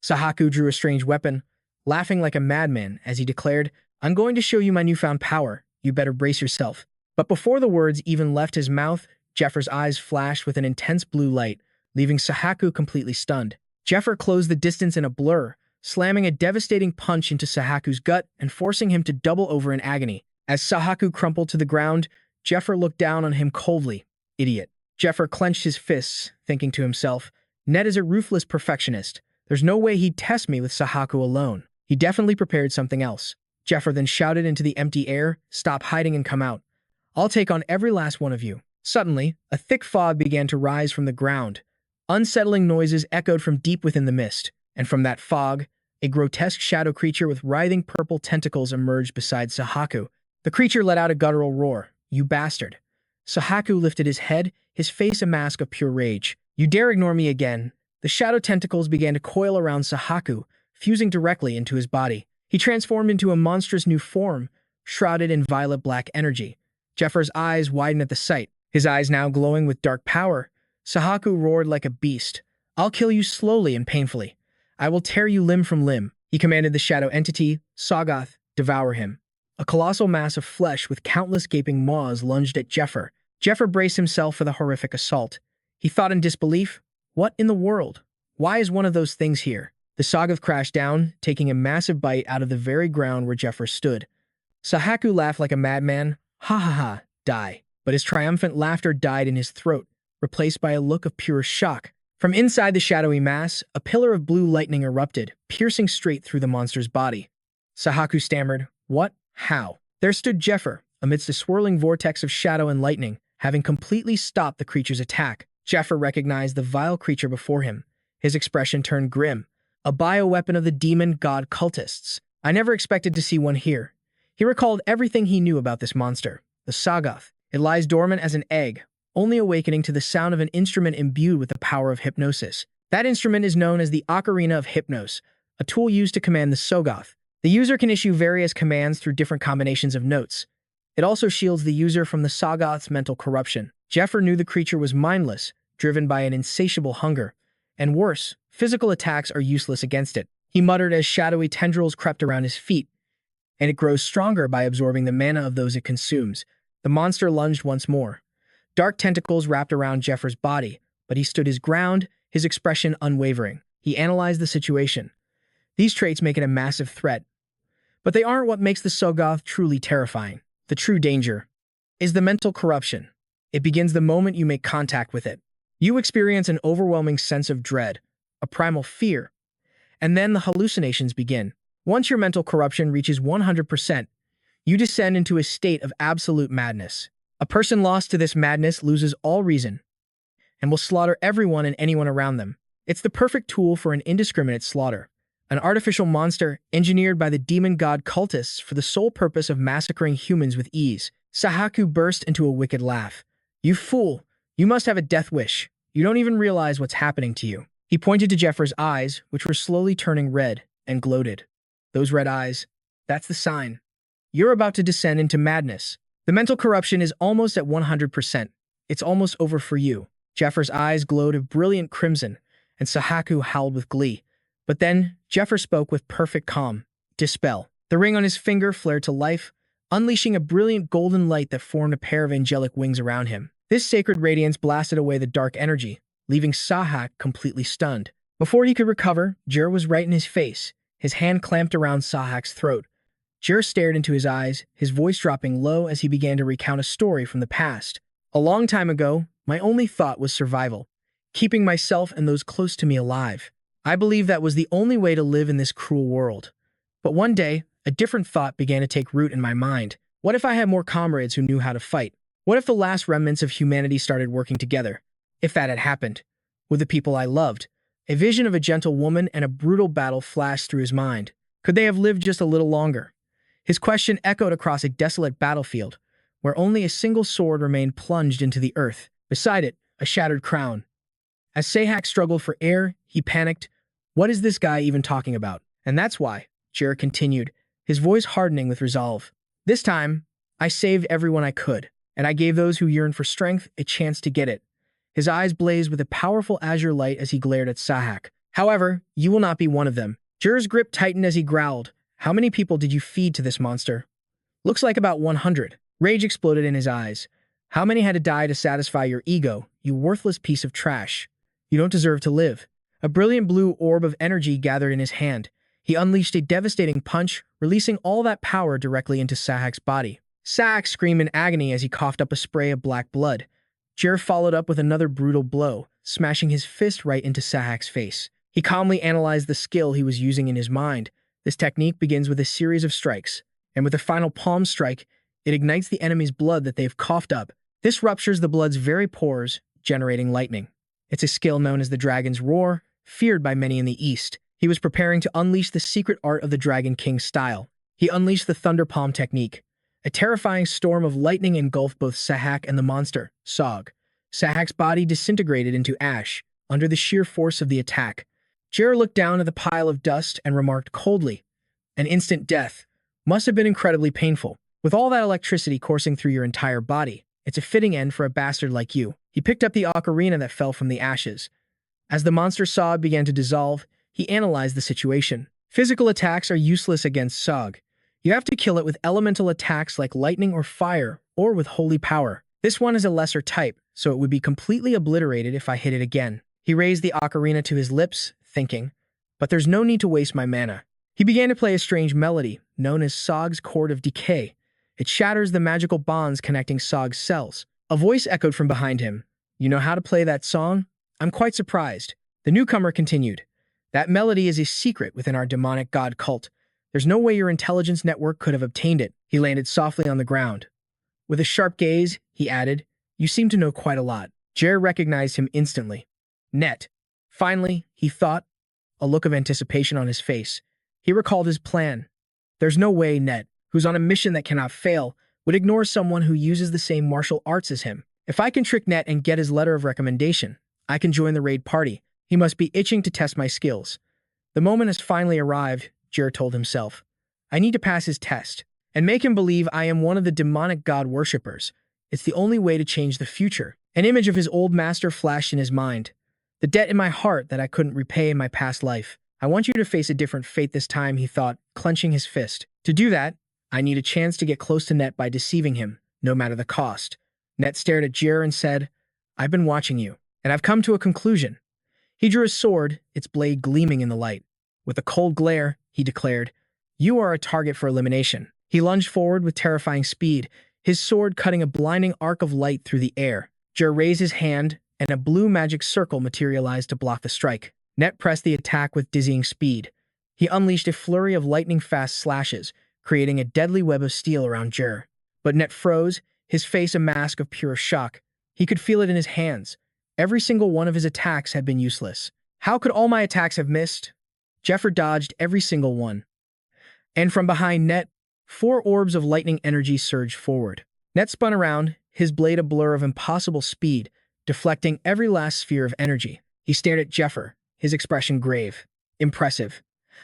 Sahaku drew a strange weapon, laughing like a madman as he declared, I'm going to show you my newfound power. You better brace yourself. But before the words even left his mouth, Zephyr's eyes flashed with an intense blue light, leaving Sahaku completely stunned. Zephyr closed the distance in a blur, slamming a devastating punch into Sahaku's gut and forcing him to double over in agony. As Sahaku crumpled to the ground, Zephyr looked down on him coldly. Idiot. Zephyr clenched his fists, thinking to himself, Net is a ruthless perfectionist. There's no way he'd test me with Sahaku alone. He definitely prepared something else. Zephyr then shouted into the empty air, "Stop hiding and come out. I'll take on every last one of you." Suddenly, a thick fog began to rise from the ground. Unsettling noises echoed from deep within the mist, and from that fog, a grotesque shadow creature with writhing purple tentacles emerged beside Sahaku. The creature let out a guttural roar. "You bastard." Sahaku lifted his head, his face a mask of pure rage. "You dare ignore me again." The shadow tentacles began to coil around Sahaku, fusing directly into his body. He transformed into a monstrous new form, shrouded in violet black energy. Zephyr's eyes widened at the sight, his eyes now glowing with dark power. Sahaku roared like a beast. "I'll kill you slowly and painfully. I will tear you limb from limb." He commanded the shadow entity, Sagoth, devour him. A colossal mass of flesh with countless gaping maws lunged at Zephyr. Zephyr braced himself for the horrific assault. He thought in disbelief, "What in the world? Why is one of those things here?" The Sagoth crashed down, taking a massive bite out of the very ground where Zephyr stood. Sahaku laughed like a madman. "Ha ha ha, die." But his triumphant laughter died in his throat, replaced by a look of pure shock. From inside the shadowy mass, a pillar of blue lightning erupted, piercing straight through the monster's body. Sahaku stammered, "What? How?" There stood Zephyr, amidst a swirling vortex of shadow and lightning, having completely stopped the creature's attack. Zephyr recognized the vile creature before him. His expression turned grim. A bioweapon of the demon god cultists. I never expected to see one here. He recalled everything he knew about this monster, the Sagoth. It lies dormant as an egg, only awakening to the sound of an instrument imbued with the power of hypnosis. That instrument is known as the Ocarina of Hypnos, a tool used to command the Sagoth. The user can issue various commands through different combinations of notes. It also shields the user from the Sagoth's mental corruption. Zephyr knew the creature was mindless, driven by an insatiable hunger. And worse, physical attacks are useless against it. He muttered as shadowy tendrils crept around his feet, and it grows stronger by absorbing the mana of those it consumes. The monster lunged once more. Dark tentacles wrapped around Zephyr's body, but he stood his ground, his expression unwavering. He analyzed the situation. These traits make it a massive threat. But they aren't what makes the Sagoth truly terrifying. The true danger is the mental corruption. It begins the moment you make contact with it. You experience an overwhelming sense of dread, a primal fear, and then the hallucinations begin. Once your mental corruption reaches 100%, you descend into a state of absolute madness. A person lost to this madness loses all reason and will slaughter everyone and anyone around them. It's the perfect tool for an indiscriminate slaughter, an artificial monster engineered by the demon god cultists for the sole purpose of massacring humans with ease. Sahaku burst into a wicked laugh. "You fool! You must have a death wish. You don't even realize what's happening to you." He pointed to Zephyr's eyes, which were slowly turning red, and gloated. "Those red eyes, that's the sign. You're about to descend into madness. The mental corruption is almost at 100%. It's almost over for you." Zephyr's eyes glowed a brilliant crimson, and Sahaku howled with glee. But then, Zephyr spoke with perfect calm. "Dispel." The ring on his finger flared to life, unleashing a brilliant golden light that formed a pair of angelic wings around him. This sacred radiance blasted away the dark energy, leaving Sahak completely stunned. Before he could recover, Jur was right in his face, his hand clamped around Sahak's throat. Jur stared into his eyes, his voice dropping low as he began to recount a story from the past. "A long time ago, my only thought was survival, keeping myself and those close to me alive. I believed that was the only way to live in this cruel world. But one day, a different thought began to take root in my mind. What if I had more comrades who knew how to fight? What if the last remnants of humanity started working together? If that had happened, with the people I loved?" A vision of a gentle woman and a brutal battle flashed through his mind. Could they have lived just a little longer? His question echoed across a desolate battlefield, where only a single sword remained plunged into the earth. Beside it, a shattered crown. As Sahak struggled for air, he panicked. What is this guy even talking about? And that's why, Jer continued, his voice hardening with resolve. This time, I saved everyone I could, and I gave those who yearned for strength a chance to get it. His eyes blazed with a powerful azure light as he glared at Sahak. However, you will not be one of them. Jer's grip tightened as he growled. How many people did you feed to this monster? Looks like about 100. Rage exploded in his eyes. How many had to die to satisfy your ego, you worthless piece of trash? You don't deserve to live. A brilliant blue orb of energy gathered in his hand. He unleashed a devastating punch, releasing all that power directly into Sahak's body. Sahak screamed in agony as he coughed up a spray of black blood. Jer followed up with another brutal blow, smashing his fist right into Sahak's face. He calmly analyzed the skill he was using in his mind. This technique begins with a series of strikes. and with a final palm strike, it ignites the enemy's blood that they've coughed up. This ruptures the blood's very pores, generating lightning. It's a skill known as the Dragon's Roar, feared by many in the East. He was preparing to unleash the secret art of the Dragon King's style. He unleashed the Thunder Palm technique. A terrifying storm of lightning engulfed both Sahak and the monster, Sog. Sahak's body disintegrated into ash under the sheer force of the attack. Jer looked down at the pile of dust and remarked coldly, "An instant death. Must have been incredibly painful. With all that electricity coursing through your entire body, it's a fitting end for a bastard like you." He picked up the ocarina that fell from the ashes. As the monster Sog began to dissolve, he analyzed the situation. Physical attacks are useless against Sog. You have to kill it with elemental attacks like lightning or fire, or with holy power. This one is a lesser type, so it would be completely obliterated if I hit it again. He raised the ocarina to his lips, thinking, but there's no need to waste my mana. He began to play a strange melody, known as Sog's Chord of Decay. It shatters the magical bonds connecting Sog's cells. A voice echoed from behind him. "You know how to play that song? I'm quite surprised." The newcomer continued. "That melody is a secret within our demonic god cult. There's no way your intelligence network could have obtained it." He landed softly on the ground. With a sharp gaze, he added, "You seem to know quite a lot." Jer recognized him instantly. Net. Finally, he thought, a look of anticipation on his face. He recalled his plan. There's no way Net, who's on a mission that cannot fail, would ignore someone who uses the same martial arts as him. If I can trick Net and get his letter of recommendation, I can join the raid party. He must be itching to test my skills. The moment has finally arrived, Jer told himself. I need to pass his test, and make him believe I am one of the demonic god worshippers. It's the only way to change the future. An image of his old master flashed in his mind. The debt in my heart that I couldn't repay in my past life. I want you to face a different fate this time, he thought, clenching his fist. To do that, I need a chance to get close to Net by deceiving him, no matter the cost. Net stared at Jer and said, I've been watching you, and I've come to a conclusion. He drew his sword, its blade gleaming in the light. With a cold glare, he declared, You are a target for elimination. He lunged forward with terrifying speed, his sword cutting a blinding arc of light through the air. Jer raised his hand, and a blue magic circle materialized to block the strike. Net pressed the attack with dizzying speed. He unleashed a flurry of lightning-fast slashes, creating a deadly web of steel around Jer. But Net froze, his face a mask of pure shock. He could feel it in his hands. Every single one of his attacks had been useless. How could all my attacks have missed? Zephyr dodged every single one. And from behind Net, 4 orbs of lightning energy surged forward. Net spun around, his blade a blur of impossible speed, deflecting every last sphere of energy. He stared at Zephyr, his expression grave. Impressive.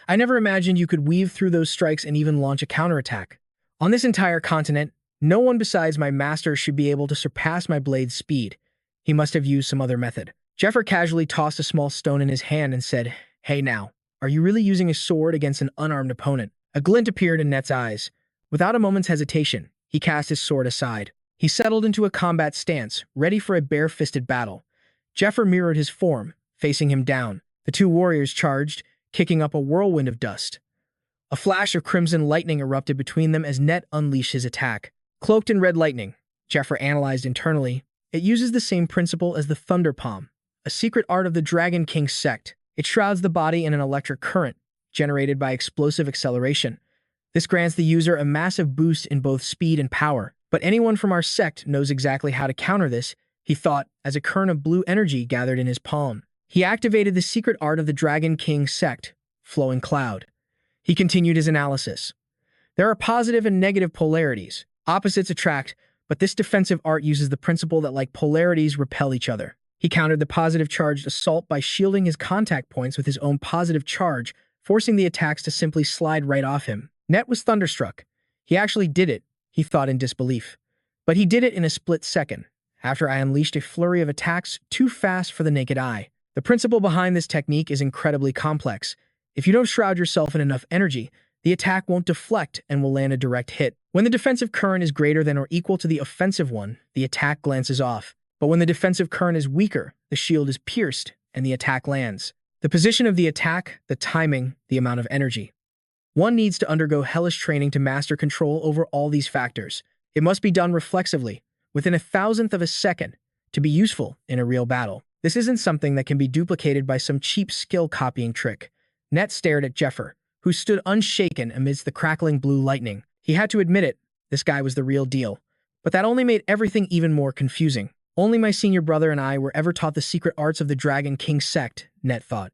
I never imagined you could weave through those strikes and even launch a counterattack. On this entire continent, no one besides my master should be able to surpass my blade's speed. He must have used some other method. Zephyr casually tossed a small stone in his hand and said, Hey now, are you really using a sword against an unarmed opponent? A glint appeared in Net's eyes. Without a moment's hesitation, he cast his sword aside. He settled into a combat stance, ready for a bare-fisted battle. Zephyr mirrored his form, facing him down. The 2 warriors charged, kicking up a whirlwind of dust. A flash of crimson lightning erupted between them as Net unleashed his attack. Cloaked in red lightning, Zephyr analyzed internally. It uses the same principle as the Thunder Palm, a secret art of the Dragon King sect. It shrouds the body in an electric current, generated by explosive acceleration. This grants the user a massive boost in both speed and power. But anyone from our sect knows exactly how to counter this, he thought, as a current of blue energy gathered in his palm. He activated the secret art of the Dragon King sect, Flowing Cloud. He continued his analysis. There are positive and negative polarities. Opposites attract, but this defensive art uses the principle that like polarities repel each other. He countered the positive charged assault by shielding his contact points with his own positive charge, forcing the attacks to simply slide right off him. Net was thunderstruck. He actually did it, he thought in disbelief. But he did it in a split second, after I unleashed a flurry of attacks too fast for the naked eye. The principle behind this technique is incredibly complex. If you don't shroud yourself in enough energy, the attack won't deflect and will land a direct hit. When the defensive current is greater than or equal to the offensive one, the attack glances off. But when the defensive current is weaker, the shield is pierced and the attack lands. The position of the attack, the timing, the amount of energy. One needs to undergo hellish training to master control over all these factors. It must be done reflexively, within a thousandth of a second, to be useful in a real battle. This isn't something that can be duplicated by some cheap skill-copying trick. Net stared at Zephyr, who stood unshaken amidst the crackling blue lightning. He had to admit it, this guy was the real deal. But that only made everything even more confusing. Only my senior brother and I were ever taught the secret arts of the Dragon King sect, Net thought.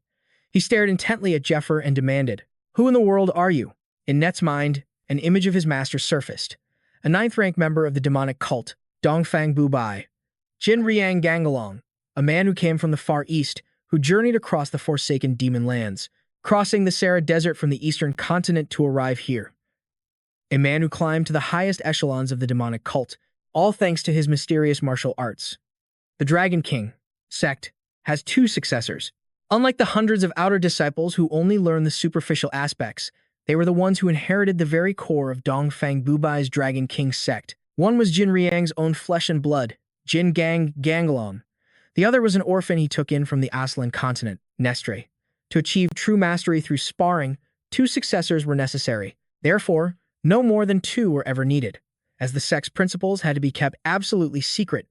He stared intently at Zephyr and demanded, "Who in the world are you?" In Net's mind, an image of his master surfaced. A ninth-rank member of the demonic cult, Dongfang Bubai. Jin Riang Gangalong, a man who came from the Far East, who journeyed across the forsaken demon lands, crossing the Sahara Desert from the eastern continent to arrive here. A man who climbed to the highest echelons of the demonic cult, all thanks to his mysterious martial arts. The Dragon King sect has two successors. Unlike the hundreds of outer disciples who only learn the superficial aspects, they were the ones who inherited the very core of Dongfang Bubai's Dragon King sect. One was Jin Riang's own flesh and blood, Jin Gangalong. The other was an orphan he took in from the Aslan continent, Nestre. To achieve true mastery through sparring, two successors were necessary. Therefore, no more than two were ever needed. As the sect's principles had to be kept absolutely secret,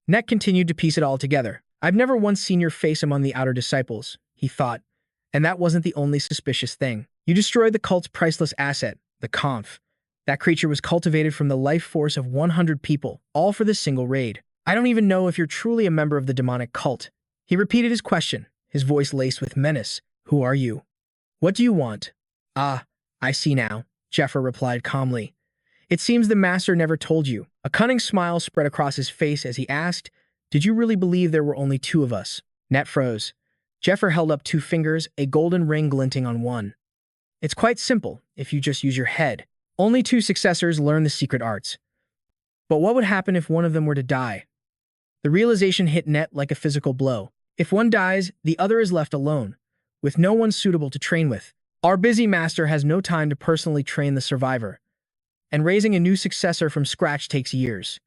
Net continued to piece it all together. "I've never once seen your face among the outer disciples," he thought, and that wasn't the only suspicious thing. "You destroyed the cult's priceless asset, the Conf. That creature was cultivated from the life force of 100 people, all for this single raid. I don't even know if you're truly a member of the demonic cult." He repeated his question, his voice laced with menace. "Who are you? What do you want?" "Ah, I see now," Zephyr replied calmly. "It seems the master never told you." A cunning smile spread across his face as he asked, "Did you really believe there were only two of us?" Net froze. Zephyr held up two fingers, a golden ring glinting on one. "It's quite simple, if you just use your head. Only two successors learn the secret arts. But what would happen if one of them were to die?" The realization hit Net like a physical blow. If one dies, the other is left alone, with no one suitable to train with. Our busy master has no time to personally train the survivor, and raising a new successor from scratch takes years.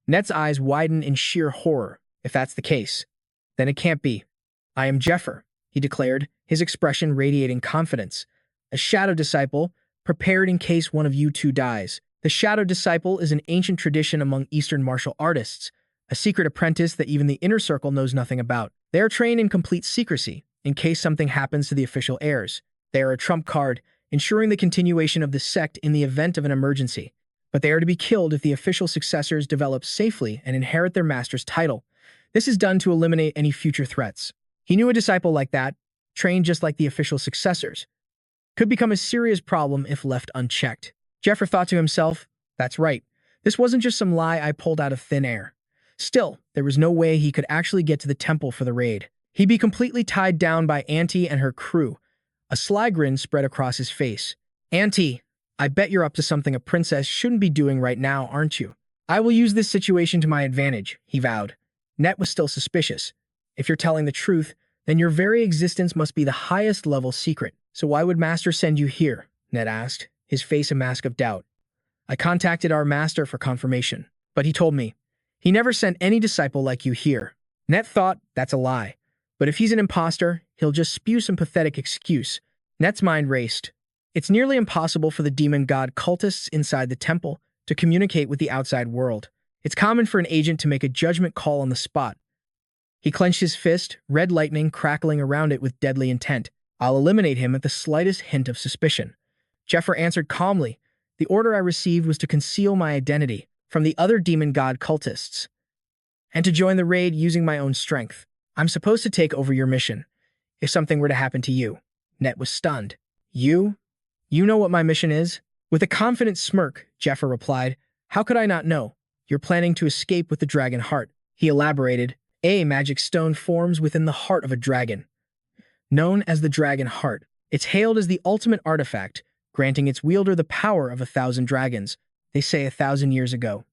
Net's eyes widened in sheer horror. "If that's the case, then it can't be. I am Zephyr," he declared, his expression radiating confidence. "A shadow disciple, prepared in case one of you two dies." The shadow disciple is an ancient tradition among Eastern martial artists, a secret apprentice that even the inner circle knows nothing about. They are trained in complete secrecy, in case something happens to the official heirs. They are a trump card, ensuring the continuation of the sect in the event of an emergency. But they are to be killed if the official successors develop safely and inherit their master's title. This is done to eliminate any future threats. He knew a disciple like that, trained just like the official successors, could become a serious problem if left unchecked. Zephyr thought to himself, "That's right. This wasn't just some lie I pulled out of thin air." Still, there was no way he could actually get to the temple for the raid. He'd be completely tied down by Auntie and her crew. A sly grin spread across his face. "Auntie, I bet you're up to something a princess shouldn't be doing right now, aren't you?" "I will use this situation to my advantage," he vowed. Net was still suspicious. "If you're telling the truth, then your very existence must be the highest level secret. So why would Master send you here?" Net asked, his face a mask of doubt. "I contacted our master for confirmation, but he told me he never sent any disciple like you here." Net thought, that's a lie. But if he's an imposter, he'll just spew some pathetic excuse. Net's mind raced. It's nearly impossible for the demon god cultists inside the temple to communicate with the outside world. It's common for an agent to make a judgment call on the spot. He clenched his fist, red lightning crackling around it with deadly intent. "I'll eliminate him at the slightest hint of suspicion." Zephyr answered calmly. "The order I received was to conceal my identity from the other demon god cultists, and to join the raid using my own strength. I'm supposed to take over your mission, if something were to happen to you." Net was stunned. You? You know what my mission is?" With a confident smirk, Zephyr replied, "How could I not know? You're planning to escape with the dragon heart." He elaborated, "A magic stone forms within the heart of a dragon, known as the dragon heart. It's hailed as the ultimate artifact, granting its wielder the power of 1,000 dragons, they say 1,000 years ago.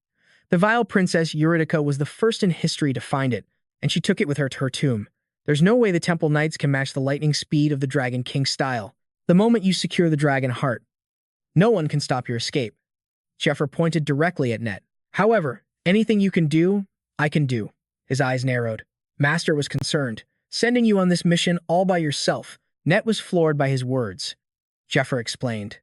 The vile princess Eurydica was the first in history to find it, and she took it with her to her tomb. There's no way the temple knights can match the lightning speed of the Dragon King style. The moment you secure the dragon heart, no one can stop your escape." Zephyr pointed directly at Net. "However, anything you can do, I can do." His eyes narrowed. Master was concerned. "Sending you on this mission all by yourself." Net was floored by his words. Zephyr explained,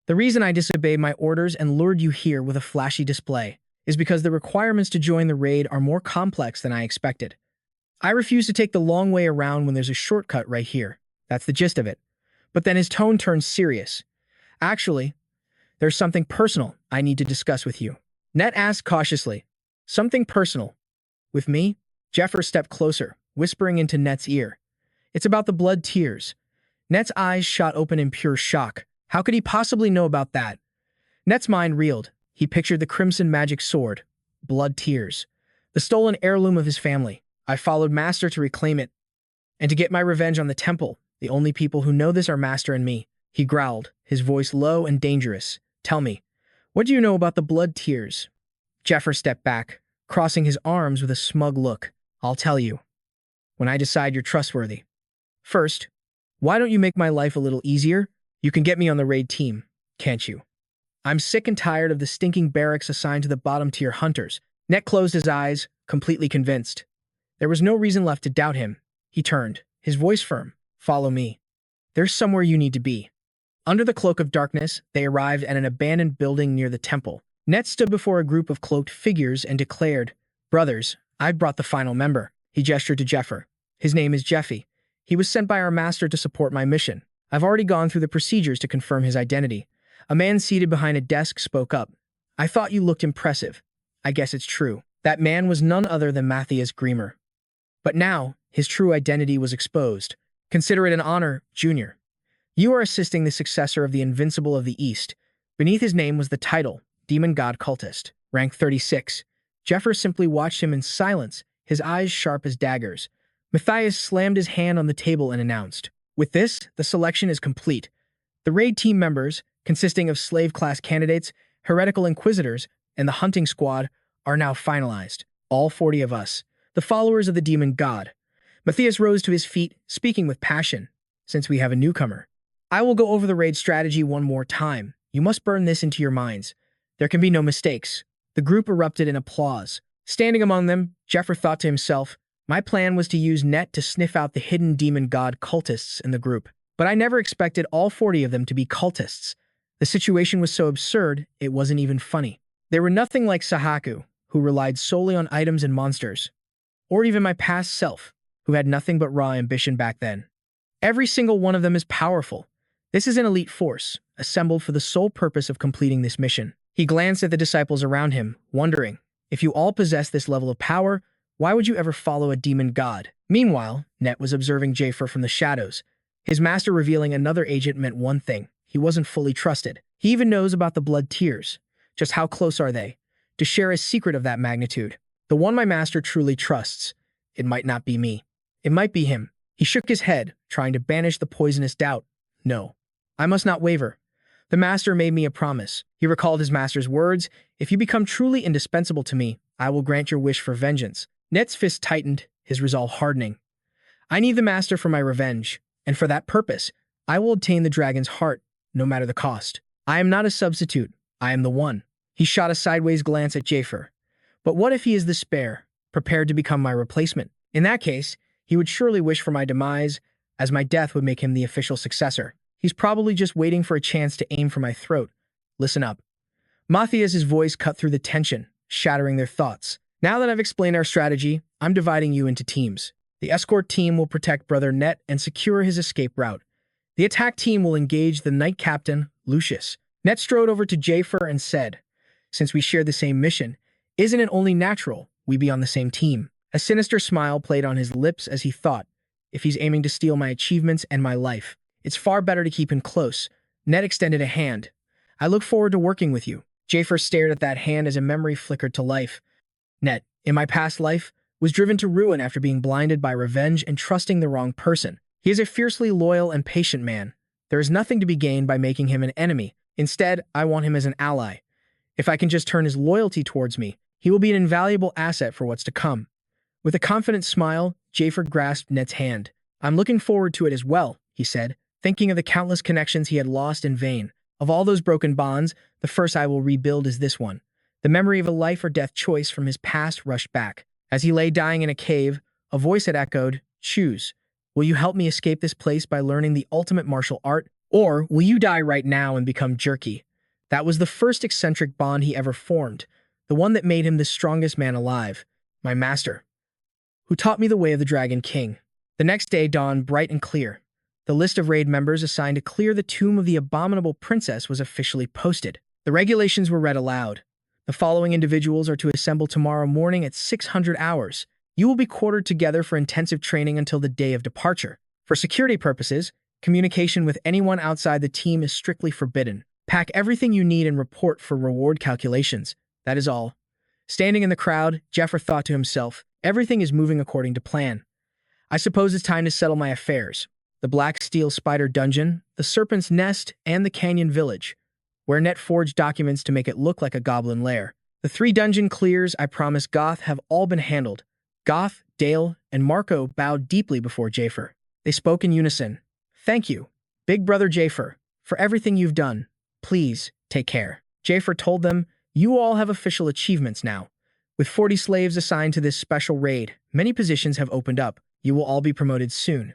"The reason I disobeyed my orders and lured you here with a flashy display is because the requirements to join the raid are more complex than I expected. I refuse to take the long way around when there's a shortcut right here. That's the gist of it." But then his tone turned serious. "Actually, There's something personal I need to discuss with you. Net asked cautiously. Something personal. With me? Zephyr stepped closer, whispering into Net's ear. It's about the blood tears. Net's eyes shot open in pure shock. How could he possibly know about that? Net's mind reeled. He pictured the crimson magic sword. Blood tears. The stolen heirloom of his family. I followed Master to reclaim it. And to get my revenge on the temple. The only people who know this are Master and me. He growled, his voice low and dangerous. Tell me, what do you know about the blood tears? Zephyr stepped back, crossing his arms with a smug look. I'll tell you. When I decide you're trustworthy. First, why don't you make my life a little easier? You can get me on the raid team, can't you? I'm sick and tired of the stinking barracks assigned to the bottom-tier hunters. Net closed his eyes, completely convinced. There was no reason left to doubt him. He turned, his voice firm. Follow me. There's somewhere you need to be. Under the cloak of darkness, they arrived at an abandoned building near the temple. Net stood before a group of cloaked figures and declared, Brothers, I've brought the final member. He gestured to Zephyr. His name is Zephyr. He was sent by our master to support my mission. I've already gone through the procedures to confirm his identity. A man seated behind a desk spoke up. I thought you looked impressive. I guess it's true. That man was none other than Matthias Greimer. But now, his true identity was exposed. Consider it an honor, Junior. You are assisting the successor of the Invincible of the East. Beneath his name was the title, Demon God Cultist, rank 36. Zephyr simply watched him in silence, his eyes sharp as daggers. Matthias slammed his hand on the table and announced, With this, the selection is complete. The raid team members, consisting of slave-class candidates, heretical inquisitors, and the hunting squad, are now finalized. All 40 of us, the followers of the demon god. Matthias rose to his feet, speaking with passion. Since we have a newcomer, I will go over the raid strategy one more time. You must burn this into your minds. There can be no mistakes. The group erupted in applause. Standing among them, Zephyr thought to himself, my plan was to use Net to sniff out the hidden demon god cultists in the group. But I never expected all 40 of them to be cultists. The situation was so absurd, it wasn't even funny. They were nothing like Sahaku, who relied solely on items and monsters. Or even my past self, who had nothing but raw ambition back then. Every single one of them is powerful. This is an elite force, assembled for the sole purpose of completing this mission. He glanced at the disciples around him, wondering, if you all possess this level of power, why would you ever follow a demon god? Meanwhile, Net was observing Zephyr from the shadows. His master revealing another agent meant one thing. He wasn't fully trusted. He even knows about the blood tears. Just how close are they? To share a secret of that magnitude. The one my master truly trusts. It might not be me. It might be him. He shook his head, trying to banish the poisonous doubt. No. I must not waver. The master made me a promise. He recalled his master's words. If you become truly indispensable to me, I will grant your wish for vengeance. Net's fist tightened, his resolve hardening. I need the master for my revenge, and for that purpose, I will obtain the dragon's heart, no matter the cost. I am not a substitute. I am the one. He shot a sideways glance at Zephyr. But what if he is the spare, prepared to become my replacement? In that case, he would surely wish for my demise, as my death would make him the official successor. He's probably just waiting for a chance to aim for my throat. Listen up. Matthias' voice cut through the tension, shattering their thoughts. Now that I've explained our strategy, I'm dividing you into teams. The escort team will protect Brother Net and secure his escape route. The attack team will engage the Knight Captain, Lucius. Net strode over to Zephyr and said, Since we share the same mission, isn't it only natural we be on the same team? A sinister smile played on his lips as he thought, if he's aiming to steal my achievements and my life, it's far better to keep him close. Net extended a hand. I look forward to working with you. Zephyr stared at that hand as a memory flickered to life. Net, in my past life, was driven to ruin after being blinded by revenge and trusting the wrong person. He is a fiercely loyal and patient man. There is nothing to be gained by making him an enemy. Instead, I want him as an ally. If I can just turn his loyalty towards me, he will be an invaluable asset for what's to come. With a confident smile, Zephyr grasped Net's hand. I'm looking forward to it as well, he said, thinking of the countless connections he had lost in vain. Of all those broken bonds, the first I will rebuild is this one. The memory of a life or death choice from his past rushed back. As he lay dying in a cave, a voice had echoed, Choose. Will you help me escape this place by learning the ultimate martial art? Or will you die right now and become jerky? That was the first eccentric bond he ever formed, the one that made him the strongest man alive, my master, who taught me the way of the Dragon King. The next day dawned bright and clear. The list of raid members assigned to clear the tomb of the abominable princess was officially posted. The regulations were read aloud. The following individuals are to assemble tomorrow morning at 600 hours. You will be quartered together for intensive training until the day of departure. For security purposes, communication with anyone outside the team is strictly forbidden. Pack everything you need and report for reward calculations. That is all. Standing in the crowd, Zephyr thought to himself, everything is moving according to plan. I suppose it's time to settle my affairs. The Black Steel Spider Dungeon, the Serpent's Nest, and the Canyon Village, where Net forged documents to make it look like a goblin lair. The 3 dungeon clears I promised Goth have all been handled. Goth, Dale, and Marco bowed deeply before Zephyr. They spoke in unison. Thank you, Big Brother Zephyr, for everything you've done. Please, take care. Zephyr told them, you all have official achievements now. With 40 slaves assigned to this special raid, many positions have opened up. You will all be promoted soon.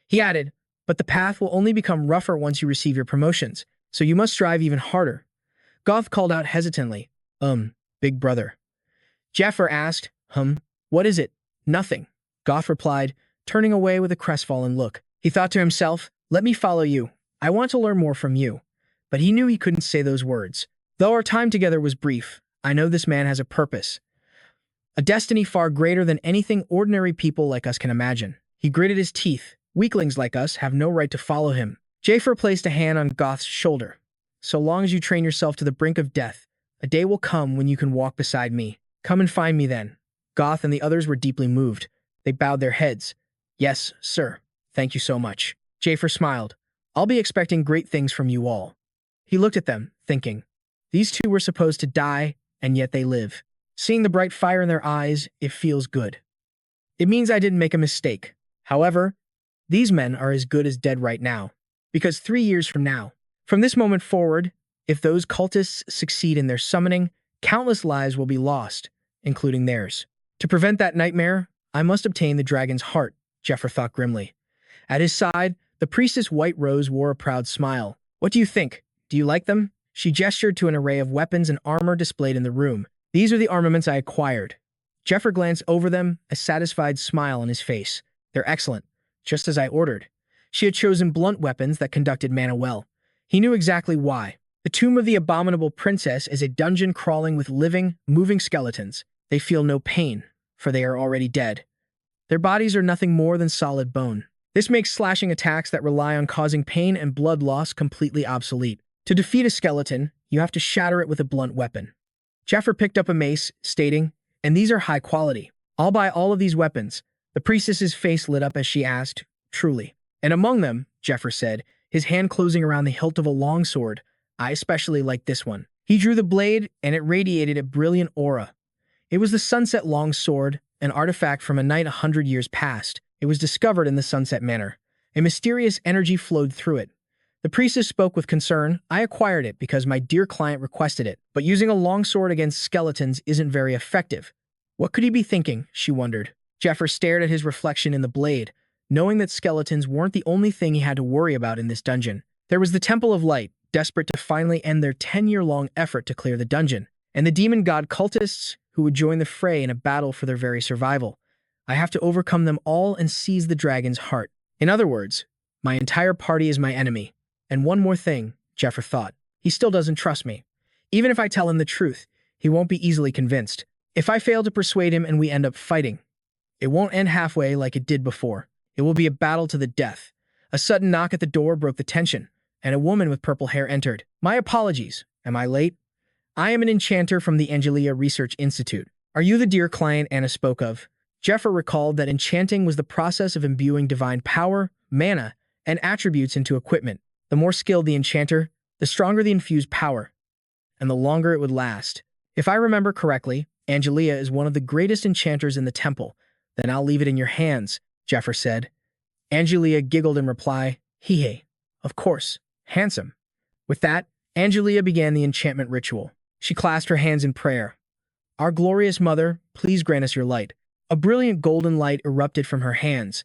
He added, but the path will only become rougher once you receive your promotions, so you must strive even harder. Goth called out hesitantly, Big Brother. Zephyr asked, what is it? Nothing. Goth replied, turning away with a crestfallen look. He thought to himself, let me follow you. I want to learn more from you. But he knew he couldn't say those words. Though our time together was brief, I know this man has a purpose. A destiny far greater than anything ordinary people like us can imagine. He gritted his teeth. Weaklings like us have no right to follow him. Zephyr placed a hand on Goth's shoulder. So long as you train yourself to the brink of death, a day will come when you can walk beside me. Come and find me then. Goth and the others were deeply moved. They bowed their heads. Yes, sir. Thank you so much. Zephyr smiled. I'll be expecting great things from you all. He looked at them, thinking, these 2 were supposed to die, and yet they live. Seeing the bright fire in their eyes, it feels good. It means I didn't make a mistake. However, these men are as good as dead right now. Because 3 years from now, from this moment forward, if those cultists succeed in their summoning, countless lives will be lost, including theirs. To prevent that nightmare, I must obtain the dragon's heart, Zephyr thought grimly. At his side, the priestess White Rose wore a proud smile. What do you think? Do you like them? She gestured to an array of weapons and armor displayed in the room. These are the armaments I acquired. Zephyr glanced over them, a satisfied smile on his face. They're excellent, just as I ordered. She had chosen blunt weapons that conducted mana well. He knew exactly why. The tomb of the abominable princess is a dungeon crawling with living, moving skeletons. They feel no pain, for they are already dead. Their bodies are nothing more than solid bone. This makes slashing attacks that rely on causing pain and blood loss completely obsolete. To defeat a skeleton, you have to shatter it with a blunt weapon. Zephyr picked up a mace, stating, and these are high quality. I'll buy all of these weapons. The priestess's face lit up as she asked, truly. And among them, Zephyr said, his hand closing around the hilt of a long sword, I especially like this one. He drew the blade, and it radiated a brilliant aura. It was the Sunset Long Sword, an artifact from a night 100 years past. It was discovered in the Sunset Manor. A mysterious energy flowed through it. The priestess spoke with concern. I acquired it because my dear client requested it, but using a longsword against skeletons isn't very effective. What could he be thinking, she wondered. Zephyr stared at his reflection in the blade, knowing that skeletons weren't the only thing he had to worry about in this dungeon. There was the Temple of Light, desperate to finally end their 10-year-long effort to clear the dungeon, and the demon god cultists who would join the fray in a battle for their very survival. I have to overcome them all and seize the dragon's heart. In other words, my entire party is my enemy. And one more thing, Zephyr thought. He still doesn't trust me. Even if I tell him the truth, he won't be easily convinced. If I fail to persuade him and we end up fighting, it won't end halfway like it did before. It will be a battle to the death. A sudden knock at the door broke the tension, and a woman with purple hair entered. My apologies. Am I late? I am an enchanter from the Angelia Research Institute. Are you the dear client Anna spoke of? Zephyr recalled that enchanting was the process of imbuing divine power, mana, and attributes into equipment. The more skilled the enchanter, the stronger the infused power, and the longer it would last. If I remember correctly, Angelia is one of the greatest enchanters in the temple. Then I'll leave it in your hands, Zephyr said. Angelia giggled in reply, hee. Of course, handsome. With that, Angelia began the enchantment ritual. She clasped her hands in prayer. Our glorious mother, please grant us your light. A brilliant golden light erupted from her hands.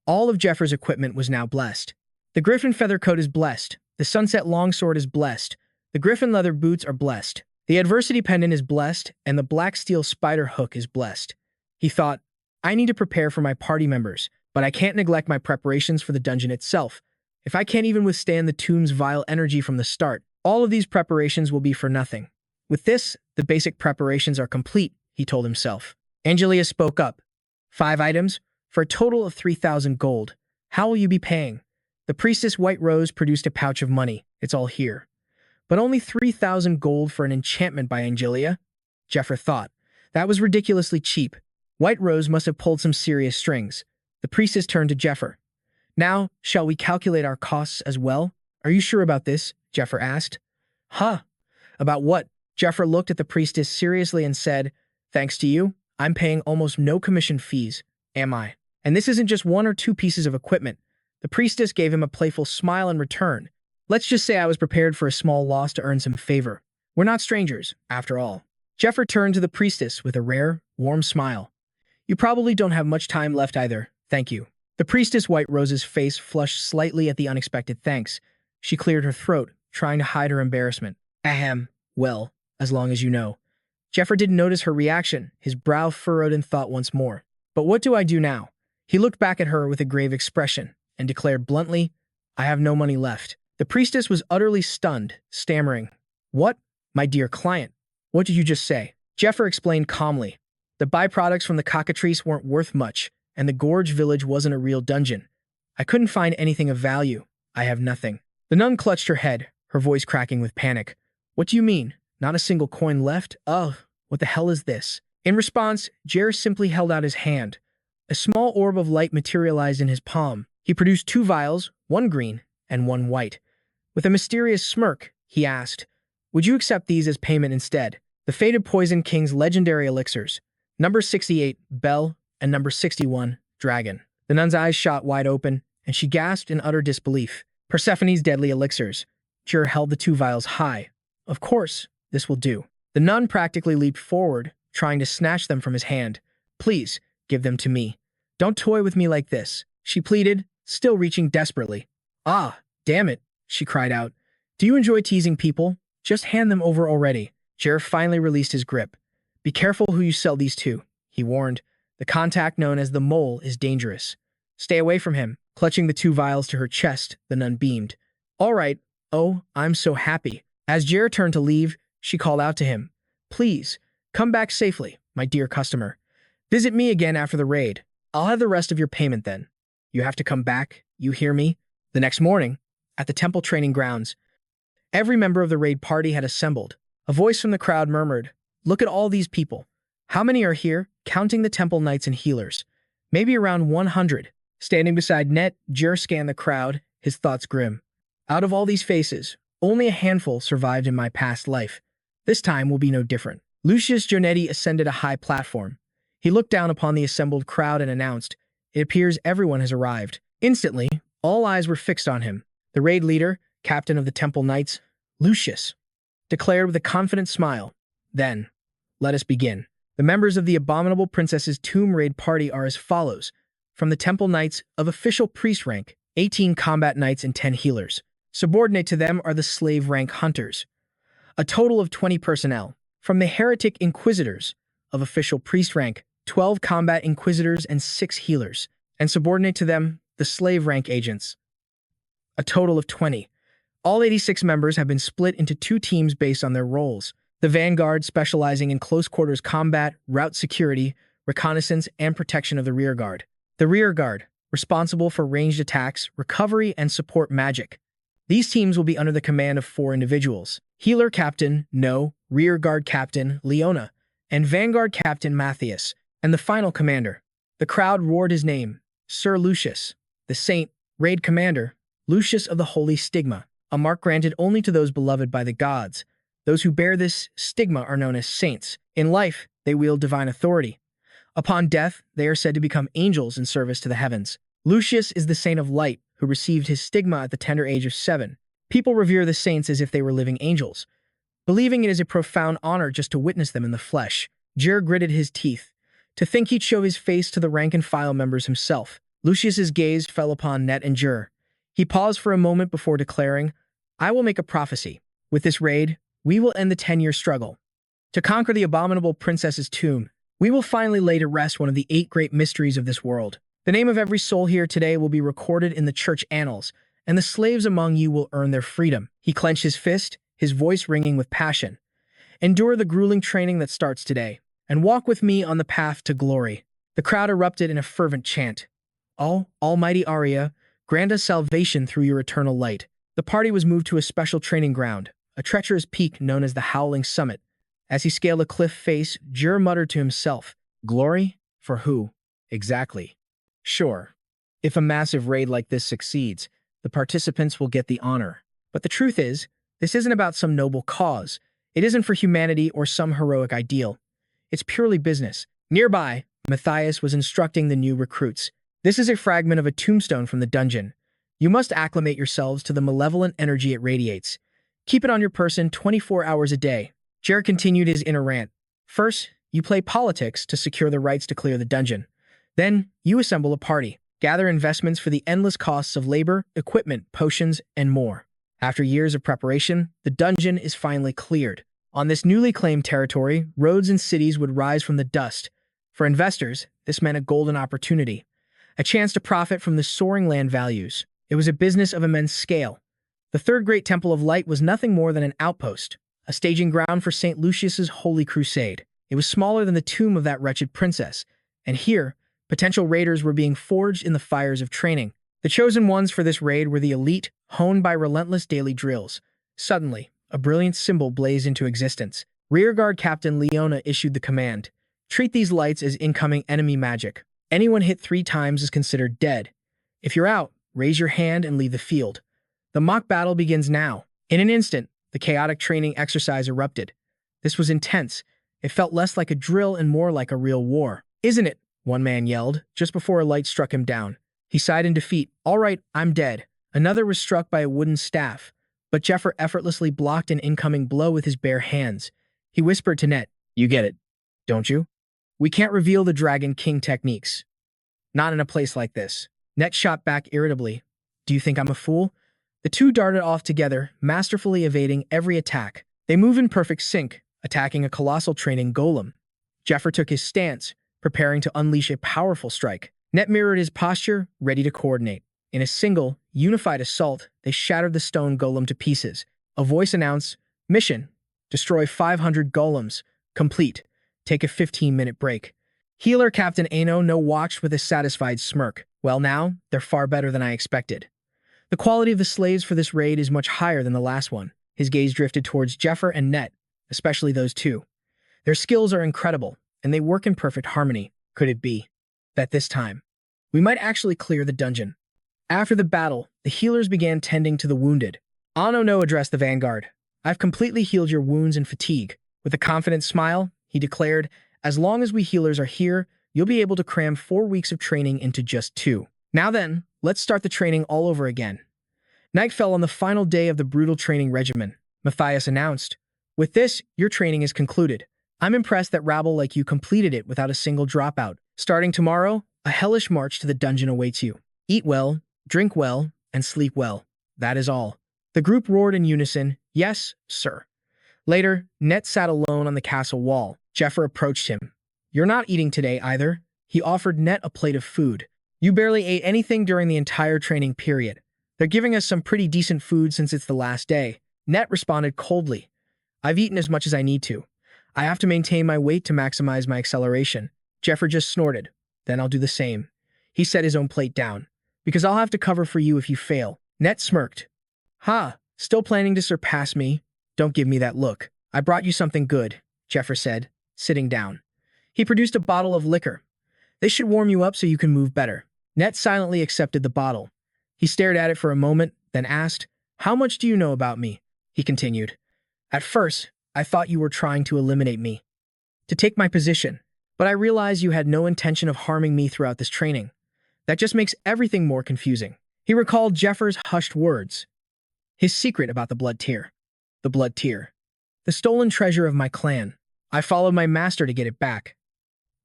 All of Zephyr's equipment was now blessed. The Griffin feather coat is blessed. The Sunset Longsword is blessed. The Griffin leather boots are blessed. The Adversity pendant is blessed, and the Black Steel spider hook is blessed. He thought, I need to prepare for my party members, but I can't neglect my preparations for the dungeon itself. If I can't even withstand the tomb's vile energy from the start, All of these preparations will be for nothing. With this, the basic preparations are complete, he told himself. Angelia spoke up. 5 items, for a total of 3,000 gold. How will you be paying? The priestess White Rose produced a pouch of money. It's all here. But only 3,000 gold for an enchantment by Angelia? Zephyr thought. That was ridiculously cheap. White Rose must have pulled some serious strings. The priestess turned to Zephyr. Now, shall we calculate our costs as well? Are you sure about this? Zephyr asked. Huh? About what? Zephyr looked at the priestess seriously and said, Thanks to you, I'm paying almost no commission fees, am I? And this isn't just 1 or 2 pieces of equipment. The priestess gave him a playful smile in return. Let's just say I was prepared for a small loss to earn some favor. We're not strangers, after all. Zephyr turned to the priestess with a rare, warm smile. You probably don't have much time left either, thank you. The priestess White Rose's face flushed slightly at the unexpected thanks. She cleared her throat, trying to hide her embarrassment. Ahem, well, as long as you know. Zephyr didn't notice her reaction, his brow furrowed in thought once more. But what do I do now? He looked back at her with a grave expression and declared bluntly, I have no money left. The priestess was utterly stunned, stammering. What? My dear client, what did you just say? Zephyr explained calmly. The byproducts from the cockatrice weren't worth much, and the Gorge village wasn't a real dungeon. I couldn't find anything of value. I have nothing. The nun clutched her head, her voice cracking with panic. What do you mean? Not a single coin left? Ugh, what the hell is this? In response, Jer simply held out his hand. A small orb of light materialized in his palm. He produced 2 vials, 1 green and 1 white. With a mysterious smirk, he asked, Would you accept these as payment instead? The Fated Poison King's legendary elixirs. Number 68, Bell, and number 61, Dragon. The nun's eyes shot wide open, and she gasped in utter disbelief. Persephone's deadly elixirs. Jer held the 2 vials high. Of course, this will do. The nun practically leaped forward, trying to snatch them from his hand. Please, give them to me. Don't toy with me like this, she pleaded, still reaching desperately. Ah, damn it, she cried out. Do you enjoy teasing people? Just hand them over already. Jer finally released his grip. Be careful who you sell these to, he warned. The contact known as the Mole is dangerous. Stay away from him. Clutching the 2 vials to her chest, the nun beamed. All right. Oh, I'm so happy. As Jer turned to leave, she called out to him. Please, come back safely, my dear customer. Visit me again after the raid. I'll have the rest of your payment then. You have to come back, you hear me? The next morning, at the temple training grounds, every member of the raid party had assembled. A voice from the crowd murmured, Look at all these people. How many are here, counting the temple knights and healers? Maybe around 100. Standing beside Net, Jer scanned the crowd, his thoughts grim. Out of all these faces, only a handful survived in my past life. This time will be no different. Lucius Jonetti ascended a high platform. He looked down upon the assembled crowd and announced, It appears everyone has arrived. Instantly, all eyes were fixed on him. The raid leader, captain of the Temple Knights, Lucius, declared with a confident smile. Then, let us begin. The members of the Abominable Princess's Tomb Raid party are as follows. From the Temple Knights of official priest rank, 18 combat knights and 10 healers. Subordinate to them are the slave rank hunters. A total of 20 personnel. From the Heretic Inquisitors of official priest rank, 12 combat inquisitors and 6 healers. And subordinate to them, the slave rank agents. A total of 20. All 86 members have been split into 2 teams based on their roles. The Vanguard specializing in close quarters combat, route security, reconnaissance, and protection of the rear guard. The rear guard, responsible for ranged attacks, recovery, and support magic. These teams will be under the command of 4 individuals. Healer Captain, No, Rear Guard Captain, Leona, and Vanguard Captain, Matthias, and the final commander. The crowd roared his name, Sir Lucius, the Saint, Raid Commander, Lucius of the Holy Stigma, a mark granted only to those beloved by the gods. Those who bear this stigma are known as saints. In life, they wield divine authority. Upon death, they are said to become angels in service to the heavens. Lucius is the saint of light, who received his stigma at the tender age of 7. People revere the saints as if they were living angels, believing it is a profound honor just to witness them in the flesh. Jer gritted his teeth. To think he'd show his face to the rank-and-file members himself. Lucius's gaze fell upon Net and Jer. He paused for a moment before declaring, I will make a prophecy. With this raid, we will end the 10-year struggle. To conquer the Abominable Princess's tomb, we will finally lay to rest one of the 8 great mysteries of this world. The name of every soul here today will be recorded in the church annals, and the slaves among you will earn their freedom. He clenched his fist, his voice ringing with passion. Endure the grueling training that starts today, and walk with me on the path to glory. The crowd erupted in a fervent chant. Oh, Almighty Arya, grant us salvation through your eternal light. The party was moved to a special training ground, a treacherous peak known as the Howling Summit. As he scaled a cliff face, Jur muttered to himself, "Glory? For who? Exactly. Sure. If a massive raid like this succeeds, the participants will get the honor. But the truth is, this isn't about some noble cause. It isn't for humanity or some heroic ideal. It's purely business." Nearby, Matthias was instructing the new recruits. "This is a fragment of a tombstone from the dungeon. You must acclimate yourselves to the malevolent energy it radiates. Keep it on your person 24 hours a day." Jer continued his inner rant. "First, you play politics to secure the rights to clear the dungeon. Then, you assemble a party, gather investments for the endless costs of labor, equipment, potions, and more. After years of preparation, the dungeon is finally cleared. On this newly claimed territory, roads and cities would rise from the dust. For investors, this meant a golden opportunity, a chance to profit from the soaring land values. It was a business of immense scale. The Third Great Temple of Light was nothing more than an outpost, a staging ground for St. Lucius's holy crusade. It was smaller than the tomb of that wretched princess, and here, potential raiders were being forged in the fires of training. The chosen ones for this raid were the elite, honed by relentless daily drills. Suddenly, a brilliant symbol blazed into existence. Rearguard Captain Leona issued the command. "Treat these lights as incoming enemy magic. Anyone hit 3 times is considered dead. If you're out, raise your hand and leave the field. The mock battle begins now." In an instant, the chaotic training exercise erupted. This was intense. It felt less like a drill and more like a real war. "Isn't it?" one man yelled, just before a light struck him down. He sighed in defeat. "All right, I'm dead." Another was struck by a wooden staff, but Zephyr effortlessly blocked an incoming blow with his bare hands. He whispered to Net, "You get it, don't you? We can't reveal the Dragon King techniques. Not in a place like this." Net shot back irritably. "Do you think I'm a fool?" The two darted off together, masterfully evading every attack. They move in perfect sync, attacking a colossal training golem. Zephyr took his stance, preparing to unleash a powerful strike. Net mirrored his posture, ready to coordinate. In a single, unified assault, they shattered the stone golem to pieces. A voice announced, "Mission: destroy 500 golems. Complete. Take a 15-minute break." Healer Captain Ano No watched with a satisfied smirk. "Well now, they're far better than I expected. The quality of the slaves for this raid is much higher than the last one." His gaze drifted towards Zephyr and Net, especially those two. "Their skills are incredible, and they work in perfect harmony. Could it be that this time we might actually clear the dungeon?" After the battle, the healers began tending to the wounded. Ano No addressed the vanguard. "I've completely healed your wounds and fatigue." With a confident smile, he declared, "As long as we healers are here, you'll be able to cram 4 weeks of training into just 2. Now then, let's start the training all over again." Night fell on the final day of the brutal training regimen. Matthias announced, "With this, your training is concluded. I'm impressed that rabble like you completed it without a single dropout. Starting tomorrow, a hellish march to the dungeon awaits you. Eat well, drink well, and sleep well. That is all." The group roared in unison, "Yes, sir." Later, Net sat alone on the castle wall. Zephyr approached him. "You're not eating today either." He offered Net a plate of food. "You barely ate anything during the entire training period. They're giving us some pretty decent food since it's the last day." Net responded coldly, "I've eaten as much as I need to. I have to maintain my weight to maximize my acceleration." Zephyr just snorted. "Then I'll do the same." He set his own plate down. "Because I'll have to cover for you if you fail." Net smirked. "Ha, still planning to surpass me? Don't give me that look." "I brought you something good," Zephyr said, sitting down. He produced a bottle of liquor. "This should warm you up so you can move better." Net silently accepted the bottle. He stared at it for a moment, then asked, "How much do you know about me?" He continued, "At first, I thought you were trying to eliminate me, to take my position, but I realized you had no intention of harming me throughout this training. That just makes everything more confusing." He recalled Zephyr's hushed words. His secret about the blood tier. The blood tier. The stolen treasure of my clan. I followed my master to get it back,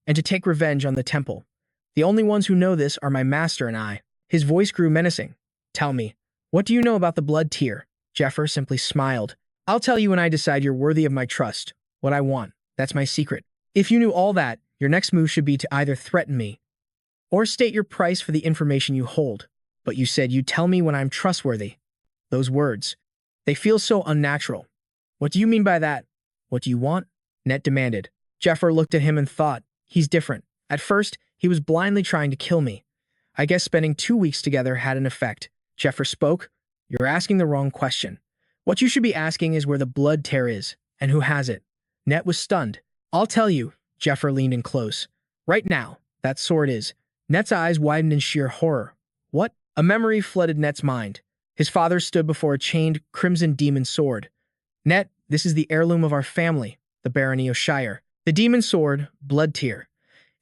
and to take revenge on the temple. The only ones who know this are my master and I. His voice grew menacing. "Tell me, what do you know about the blood tier?" Zephyr simply smiled. "I'll tell you when I decide you're worthy of my trust. What I want, that's my secret. If you knew all that, your next move should be to either threaten me or state your price for the information you hold. But you said you'd tell me when I'm trustworthy. Those words, they feel so unnatural. What do you mean by that? What do you want? Net demanded. Zephyr looked at him and thought, he's different. At first, he was blindly trying to kill me. I guess spending 2 weeks together had an effect. Zephyr spoke. You're asking the wrong question. What you should be asking is where the blood tear is, and who has it. Net was stunned. I'll tell you. Zephyr leaned in close. Right now, that sword is. Net's eyes widened in sheer horror. What? A memory flooded Net's mind. His father stood before a chained, crimson demon sword. Net, this is the heirloom of our family, the Barony of Shire. The demon sword, Blood Tear.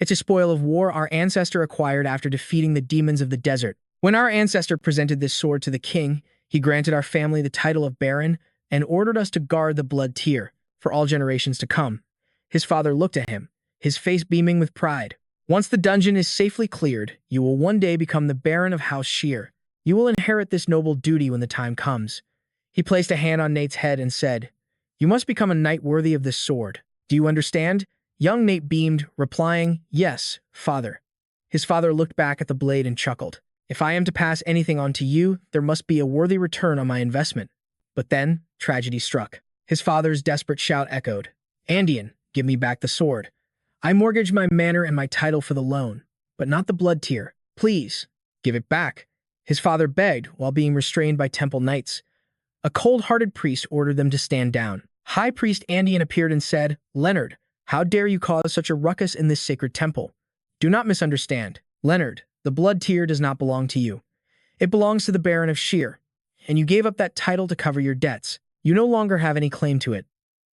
It's a spoil of war our ancestor acquired after defeating the demons of the desert. When our ancestor presented this sword to the king, he granted our family the title of Baron and ordered us to guard the Blood Tear for all generations to come. His father looked at him, his face beaming with pride. Once the dungeon is safely cleared, you will one day become the Baron of House Shear. You will inherit this noble duty when the time comes. He placed a hand on Nate's head and said, You must become a knight worthy of this sword. Do you understand? Young Nate beamed, replying, Yes, father. His father looked back at the blade and chuckled. If I am to pass anything on to you, there must be a worthy return on my investment. But then, tragedy struck. His father's desperate shout echoed. Andean, give me back the sword. I mortgaged my manor and my title for the loan, but not the Blood Tear. Please, give it back. His father begged while being restrained by temple knights. A cold-hearted priest ordered them to stand down. High Priest Andean appeared and said, Leonard, how dare you cause such a ruckus in this sacred temple? Do not misunderstand. Leonard, the Blood Tear does not belong to you. It belongs to the Baron of Shear, and you gave up that title to cover your debts. You no longer have any claim to it.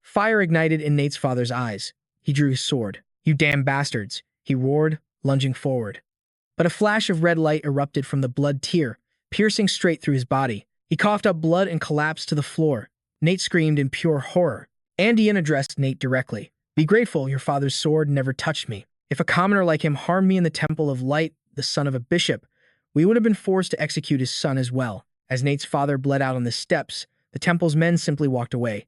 Fire ignited in Nate's father's eyes. He drew his sword. You damn bastards, he roared, lunging forward. But a flash of red light erupted from the Blood Tear, piercing straight through his body. He coughed up blood and collapsed to the floor. Nate screamed in pure horror. Andean addressed Nate directly. Be grateful your father's sword never touched me. If a commoner like him harmed me in the Temple of Light, the son of a bishop, we would have been forced to execute his son as well. As Nate's father bled out on the steps, the temple's men simply walked away.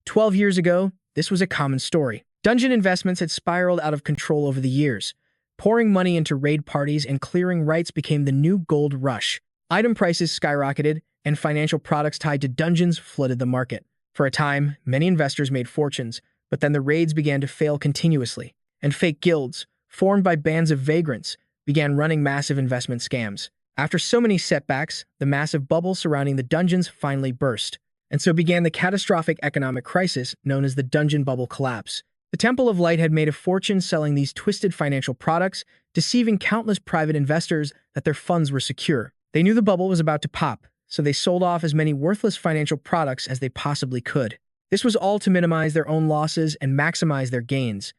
12 years ago, this was a common story. Dungeon investments had spiraled out of control over the years. Pouring money into raid parties and clearing rights became the new gold rush. Item prices skyrocketed, and financial products tied to dungeons flooded the market. For a time, many investors made fortunes, but then the raids began to fail continuously, and fake guilds, formed by bands of vagrants, began running massive investment scams. After so many setbacks, the massive bubble surrounding the dungeons finally burst, and so began the catastrophic economic crisis known as the Dungeon Bubble Collapse. The Temple of Light had made a fortune selling these twisted financial products, deceiving countless private investors that their funds were secure. They knew the bubble was about to pop, so they sold off as many worthless financial products as they possibly could. This was all to minimize their own losses and maximize their gains.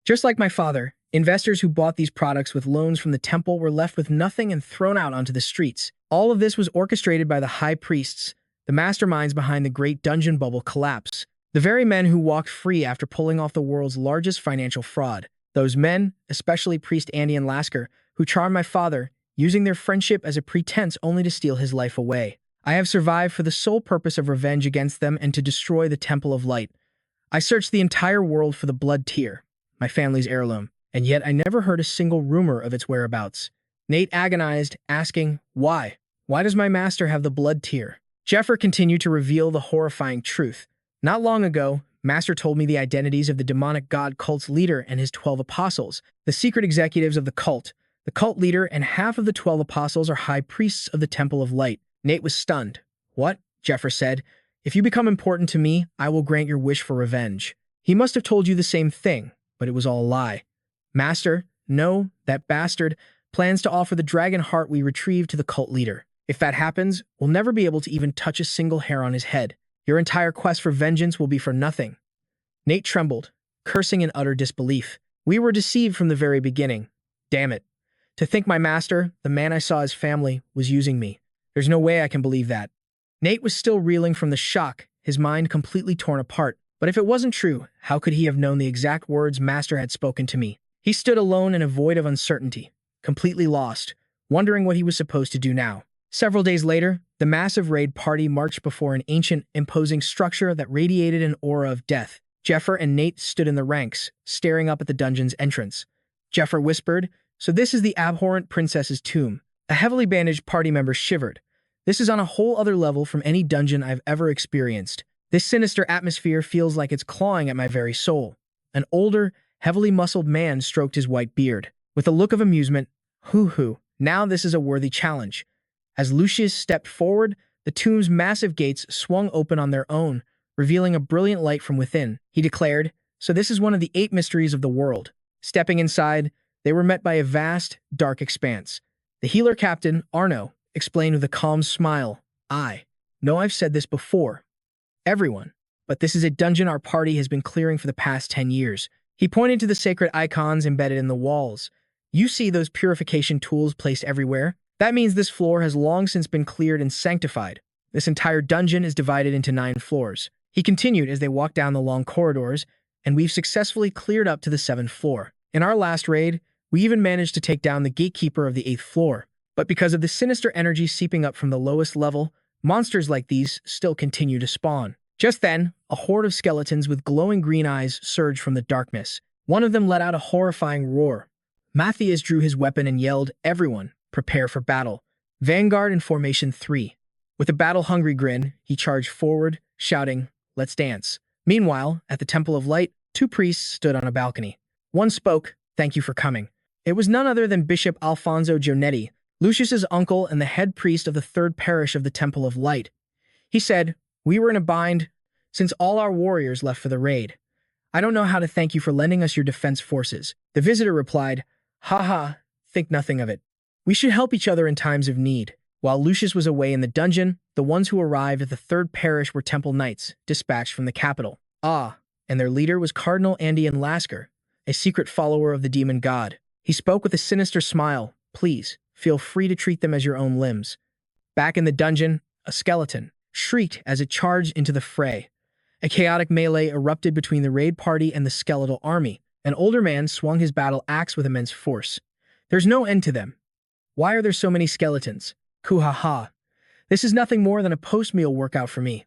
Just like my father, investors who bought these products with loans from the temple were left with nothing and thrown out onto the streets. All of this was orchestrated by the high priests, the masterminds behind the great dungeon bubble collapse. The very men who walked free after pulling off the world's largest financial fraud. Those men, especially Priest Andean Lasker, who charmed my father, using their friendship as a pretense only to steal his life away. I have survived for the sole purpose of revenge against them and to destroy the Temple of Light. I searched the entire world for the Blood Tear, my family's heirloom, and yet I never heard a single rumor of its whereabouts. Nate agonized, asking, Why? Why does my master have the Blood Tear? Zephyr continued to reveal the horrifying truth. Not long ago, Master told me the identities of the demonic god cult's leader and his 12 apostles, the secret executives of the cult. The cult leader and half of the 12 apostles are high priests of the Temple of Light. Nate was stunned. What? Zephyr said. If you become important to me, I will grant your wish for revenge. He must have told you the same thing, but it was all a lie. Master, no, that bastard, plans to offer the dragon heart we retrieved to the cult leader. If that happens, we'll never be able to even touch a single hair on his head. Your entire quest for vengeance will be for nothing. Nate trembled, cursing in utter disbelief. We were deceived from the very beginning. Damn it. To think my master, the man I saw as family, was using me. There's no way I can believe that. Nate was still reeling from the shock, his mind completely torn apart. But if it wasn't true, how could he have known the exact words Master had spoken to me? He stood alone in a void of uncertainty, completely lost, wondering what he was supposed to do now. Several days later, the massive raid party marched before an ancient, imposing structure that radiated an aura of death. Zephyr and Nate stood in the ranks, staring up at the dungeon's entrance. Zephyr whispered, So this is the abhorrent princess's tomb. A heavily bandaged party member shivered. This is on a whole other level from any dungeon I've ever experienced. This sinister atmosphere feels like it's clawing at my very soul. An older, heavily muscled man stroked his white beard. With a look of amusement, hoo-hoo, now this is a worthy challenge. As Lucius stepped forward, the tomb's massive gates swung open on their own, revealing a brilliant light from within. He declared, "So this is one of the 8 mysteries of the world." Stepping inside, they were met by a vast, dark expanse. The healer captain, Arno, explained with a calm smile, "I know I've said this before, everyone, but this is a dungeon our party has been clearing for the past 10 years. He pointed to the sacred icons embedded in the walls. "You see those purification tools placed everywhere? That means this floor has long since been cleared and sanctified. This entire dungeon is divided into 9 floors. He continued as they walked down the long corridors, "and we've successfully cleared up to the 7th floor. In our last raid, we even managed to take down the gatekeeper of the 8th floor. But because of the sinister energy seeping up from the lowest level, monsters like these still continue to spawn." Just then, a horde of skeletons with glowing green eyes surged from the darkness. One of them let out a horrifying roar. Matthias drew his weapon and yelled, "Everyone, prepare for battle. Vanguard in formation 3. With a battle-hungry grin, he charged forward, shouting, "Let's dance." Meanwhile, at the Temple of Light, 2 priests stood on a balcony. One spoke, "Thank you for coming." It was none other than Bishop Alfonso Gionetti, Lucius's uncle and the head priest of the 3rd parish of the Temple of Light. He said, "We were in a bind since all our warriors left for the raid. I don't know how to thank you for lending us your defense forces." The visitor replied, "Ha, think nothing of it. We should help each other in times of need." While Lucius was away in the dungeon, the ones who arrived at the 3rd parish were temple knights, dispatched from the capital. And their leader was Cardinal Andean Lasker, a secret follower of the demon god. He spoke with a sinister smile, "Please, feel free to treat them as your own limbs." Back in the dungeon, a skeleton shrieked as it charged into the fray. A chaotic melee erupted between the raid party and the skeletal army. An older man swung his battle axe with immense force. "There's no end to them. Why are there so many skeletons? Kuhaha. This is nothing more than a post-meal workout for me."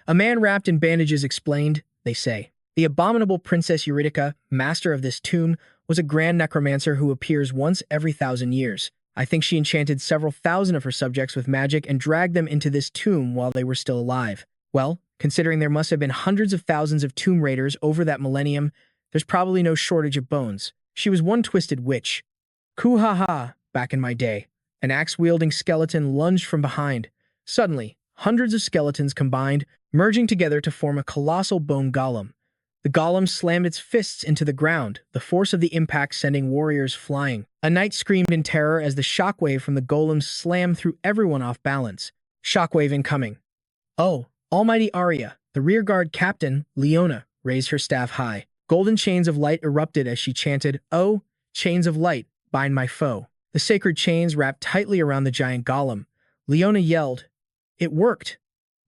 A man wrapped in bandages explained, "They say the abominable Princess Eurydica, master of this tomb, was a grand necromancer who appears once every 1,000 years. I think she enchanted several thousand of her subjects with magic and dragged them into this tomb while they were still alive. Well, considering there must have been hundreds of thousands of tomb raiders over that millennium, there's probably no shortage of bones. She was one twisted witch. Kuhaha, back in my day." An axe-wielding skeleton lunged from behind. Suddenly, hundreds of skeletons combined, merging together to form a colossal bone golem. The golem slammed its fists into the ground, the force of the impact sending warriors flying. A knight screamed in terror as the shockwave from the golem slammed threw everyone off balance. Shockwave incoming. "Oh, almighty Arya!" The rearguard captain, Leona, raised her staff high. Golden chains of light erupted as she chanted, "Oh, chains of light, bind my foe." The sacred chains wrapped tightly around the giant golem. Leona yelled, "It worked!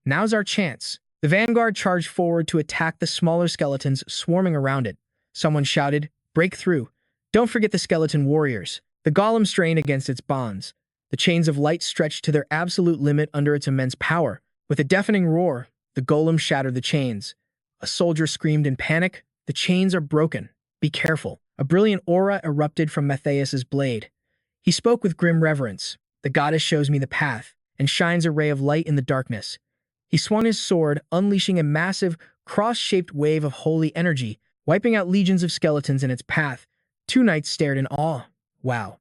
Now's our chance." The vanguard charged forward to attack the smaller skeletons swarming around it. Someone shouted, "Break through! Don't forget the skeleton warriors." The golem strained against its bonds. The chains of light stretched to their absolute limit under its immense power. With a deafening roar, the golem shattered the chains. A soldier screamed in panic, "The chains are broken. Be careful." A brilliant aura erupted from Matthias's blade. He spoke with grim reverence. "The goddess shows me the path, and shines a ray of light in the darkness." He swung his sword, unleashing a massive, cross-shaped wave of holy energy, wiping out legions of skeletons in its path. 2 knights stared in awe. Wow.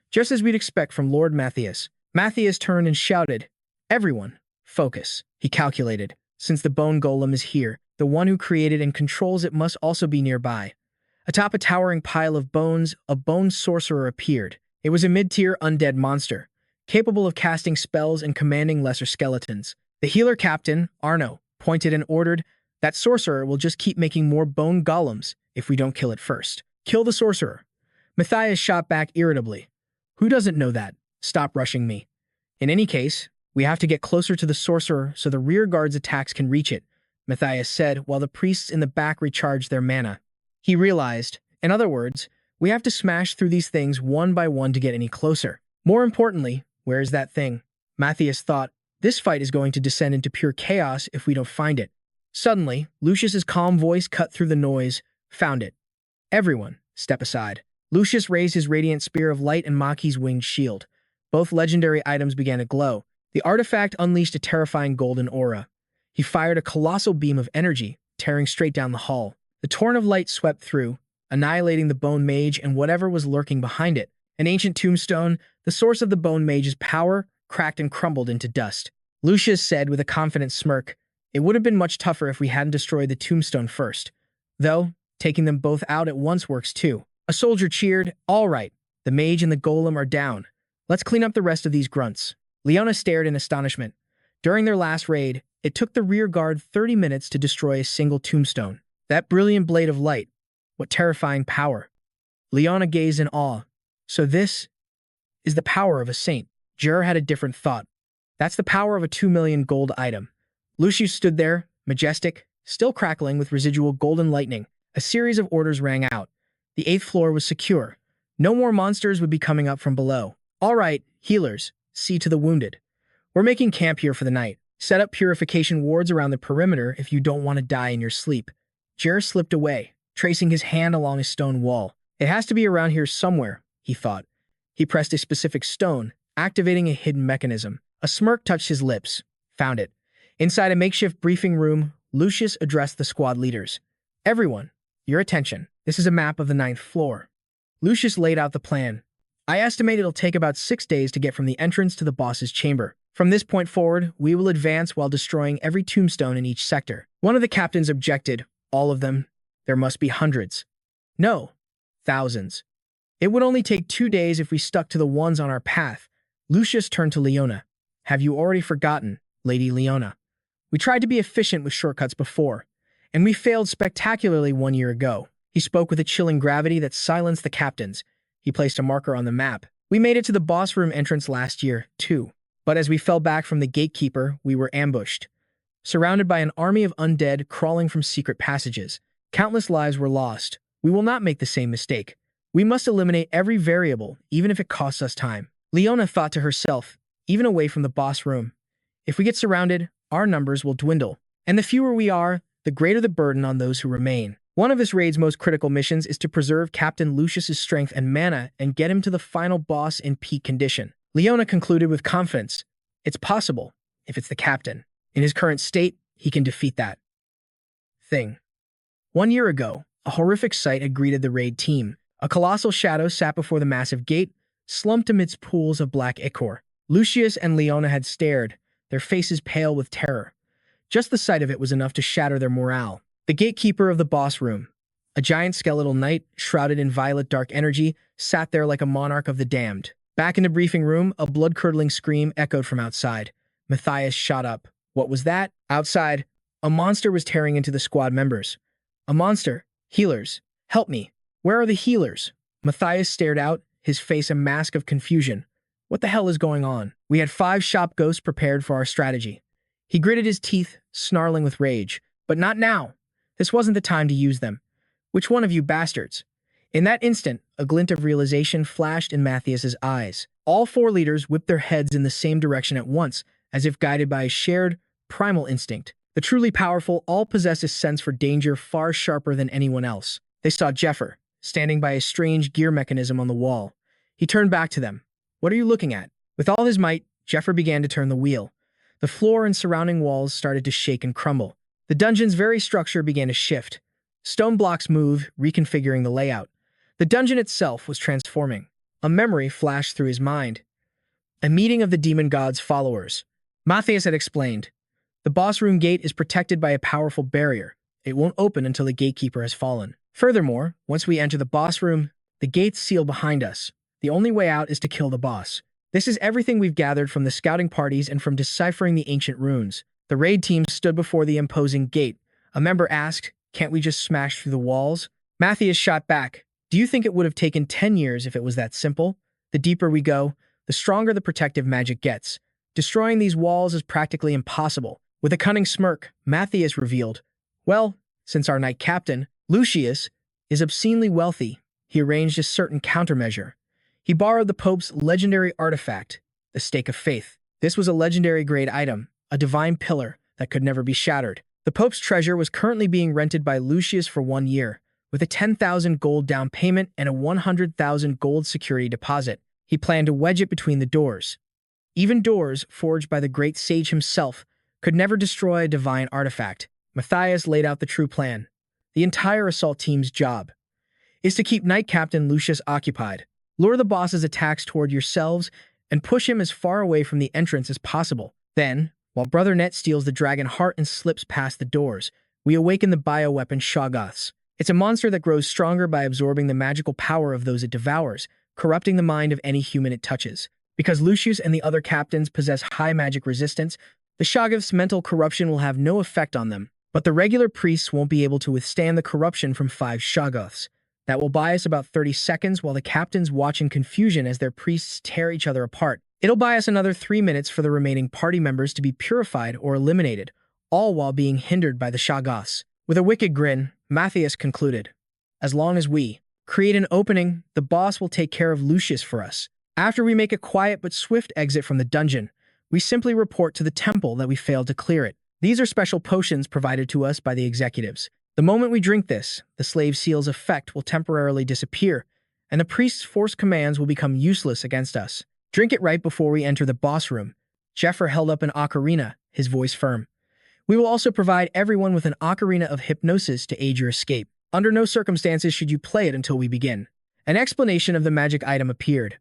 Just as we'd expect from Lord Matthias. Matthias turned and shouted, "Everyone, focus." He calculated. Since the bone golem is here, the one who created and controls it must also be nearby. Atop a towering pile of bones, a bone sorcerer appeared. It was a mid-tier undead monster, capable of casting spells and commanding lesser skeletons. The healer captain, Arno, pointed and ordered, "That sorcerer will just keep making more bone golems if we don't kill it first. Kill the sorcerer." Matthias shot back irritably. "Who doesn't know that? Stop rushing me. In any case, we have to get closer to the sorcerer so the rear guard's attacks can reach it," Matthias said while the priests in the back recharged their mana. He realized, in other words, we have to smash through these things one by one to get any closer. More importantly, where is that thing? Matthias thought, this fight is going to descend into pure chaos if we don't find it. Suddenly, Lucius's calm voice cut through the noise. "Found it. Everyone, step aside." Lucius raised his radiant spear of light and Maki's winged shield. Both legendary items began to glow. The artifact unleashed a terrifying golden aura. He fired a colossal beam of energy, tearing straight down the hall. The torrent of light swept through, annihilating the bone mage and whatever was lurking behind it. An ancient tombstone, the source of the bone mage's power, cracked and crumbled into dust. Lucius said with a confident smirk, "It would have been much tougher if we hadn't destroyed the tombstone first. Though, taking them both out at once works too." A soldier cheered, "All right, the mage and the golem are down. Let's clean up the rest of these grunts." Leona stared in astonishment. During their last raid, it took the rear guard 30 minutes to destroy a single tombstone. That brilliant blade of light. What terrifying power. Leona gazed in awe. So this is the power of a saint. Jur had a different thought. That's the power of a 2 million gold item. Lucius stood there, majestic, still crackling with residual golden lightning. A series of orders rang out. The 8th floor was secure. No more monsters would be coming up from below. All right, healers, see to the wounded. We're making camp here for the night. Set up purification wards around the perimeter if you don't want to die in your sleep. Jur slipped away, tracing his hand along a stone wall. It has to be around here somewhere, he thought. He pressed a specific stone, activating a hidden mechanism. A smirk touched his lips. Found it. Inside a makeshift briefing room, Lucius addressed the squad leaders. Everyone, your attention. This is a map of the 9th floor. Lucius laid out the plan. I estimate it'll take about 6 days to get from the entrance to the boss's chamber. From this point forward, we will advance while destroying every tombstone in each sector. One of the captains objected. All of them? There must be hundreds. No, thousands. It would only take 2 days if we stuck to the ones on our path. Lucius turned to Leona. Have you already forgotten, Lady Leona? We tried to be efficient with shortcuts before, and we failed spectacularly 1 year ago. He spoke with a chilling gravity that silenced the captains. He placed a marker on the map. We made it to the boss room entrance last year, too. But as we fell back from the gatekeeper, we were ambushed. Surrounded by an army of undead crawling from secret passages. Countless lives were lost. We will not make the same mistake. We must eliminate every variable, even if it costs us time. Leona thought to herself, even away from the boss room. If we get surrounded, our numbers will dwindle. And the fewer we are, the greater the burden on those who remain. One of this raid's most critical missions is to preserve Captain Lucius's strength and mana and get him to the final boss in peak condition. Leona concluded with confidence. It's possible, if it's the captain. In his current state, he can defeat that thing. 1 year ago, a horrific sight had greeted the raid team. A colossal shadow sat before the massive gate, slumped amidst pools of black ichor. Lucius and Leona had stared, their faces pale with terror. Just the sight of it was enough to shatter their morale. The gatekeeper of the boss room, a giant skeletal knight shrouded in violet dark energy, sat there like a monarch of the damned. Back in the briefing room, a blood-curdling scream echoed from outside. Matthias shot up. What was that? Outside, a monster was tearing into the squad members. A monster. Healers. Help me. Where are the healers? Matthias stared out, his face a mask of confusion. What the hell is going on? We had 5 shop ghosts prepared for our strategy. He gritted his teeth, snarling with rage. But not now. This wasn't the time to use them. Which one of you bastards? In that instant, a glint of realization flashed in Matthias's eyes. All 4 leaders whipped their heads in the same direction at once, as if guided by a shared, primal instinct. The truly powerful all possess a sense for danger far sharper than anyone else. They saw Zephyr, standing by a strange gear mechanism on the wall. He turned back to them. What are you looking at? With all his might, Zephyr began to turn the wheel. The floor and surrounding walls started to shake and crumble. The dungeon's very structure began to shift. Stone blocks moved, reconfiguring the layout. The dungeon itself was transforming. A memory flashed through his mind. A meeting of the demon god's followers. Matthias had explained. The boss room gate is protected by a powerful barrier. It won't open until the gatekeeper has fallen. Furthermore, once we enter the boss room, the gates seal behind us. The only way out is to kill the boss. This is everything we've gathered from the scouting parties and from deciphering the ancient runes. The raid team stood before the imposing gate. A member asked, "Can't we just smash through the walls?" Matthias shot back. Do you think it would have taken 10 years if it was that simple? The deeper we go, the stronger the protective magic gets. Destroying these walls is practically impossible. With a cunning smirk, Matthias revealed, well, since our knight captain, Lucius, is obscenely wealthy, he arranged a certain countermeasure. He borrowed the Pope's legendary artifact, the Stake of Faith. This was a legendary grade item, a divine pillar that could never be shattered. The Pope's treasure was currently being rented by Lucius for 1 year, with a 10,000 gold down payment and a 100,000 gold security deposit. He planned to wedge it between the doors. Even doors forged by the great sage himself could never destroy a divine artifact. Matthias laid out the true plan. The entire assault team's job is to keep Knight Captain Lucius occupied, lure the boss's attacks toward yourselves, and push him as far away from the entrance as possible. Then, while Brother Net steals the dragon heart and slips past the doors, we awaken the bioweapon Shoggoths. It's a monster that grows stronger by absorbing the magical power of those it devours, corrupting the mind of any human it touches. Because Lucius and the other captains possess high magic resistance, the Shoggoths' mental corruption will have no effect on them. But the regular priests won't be able to withstand the corruption from 5 Shoggoths. That will buy us about 30 seconds while the captains watch in confusion as their priests tear each other apart. It'll buy us another 3 minutes for the remaining party members to be purified or eliminated, all while being hindered by the Shoggoths. With a wicked grin, Matthias concluded, "As long as we create an opening, the boss will take care of Lucius for us. After we make a quiet but swift exit from the dungeon, we simply report to the temple that we failed to clear it. These are special potions provided to us by the executives. The moment we drink this, the slave seal's effect will temporarily disappear, and the priest's forced commands will become useless against us. Drink it right before we enter the boss room." Zephyr held up an ocarina, his voice firm. "We will also provide everyone with an ocarina of hypnosis to aid your escape. Under no circumstances should you play it until we begin." An explanation of the magic item appeared.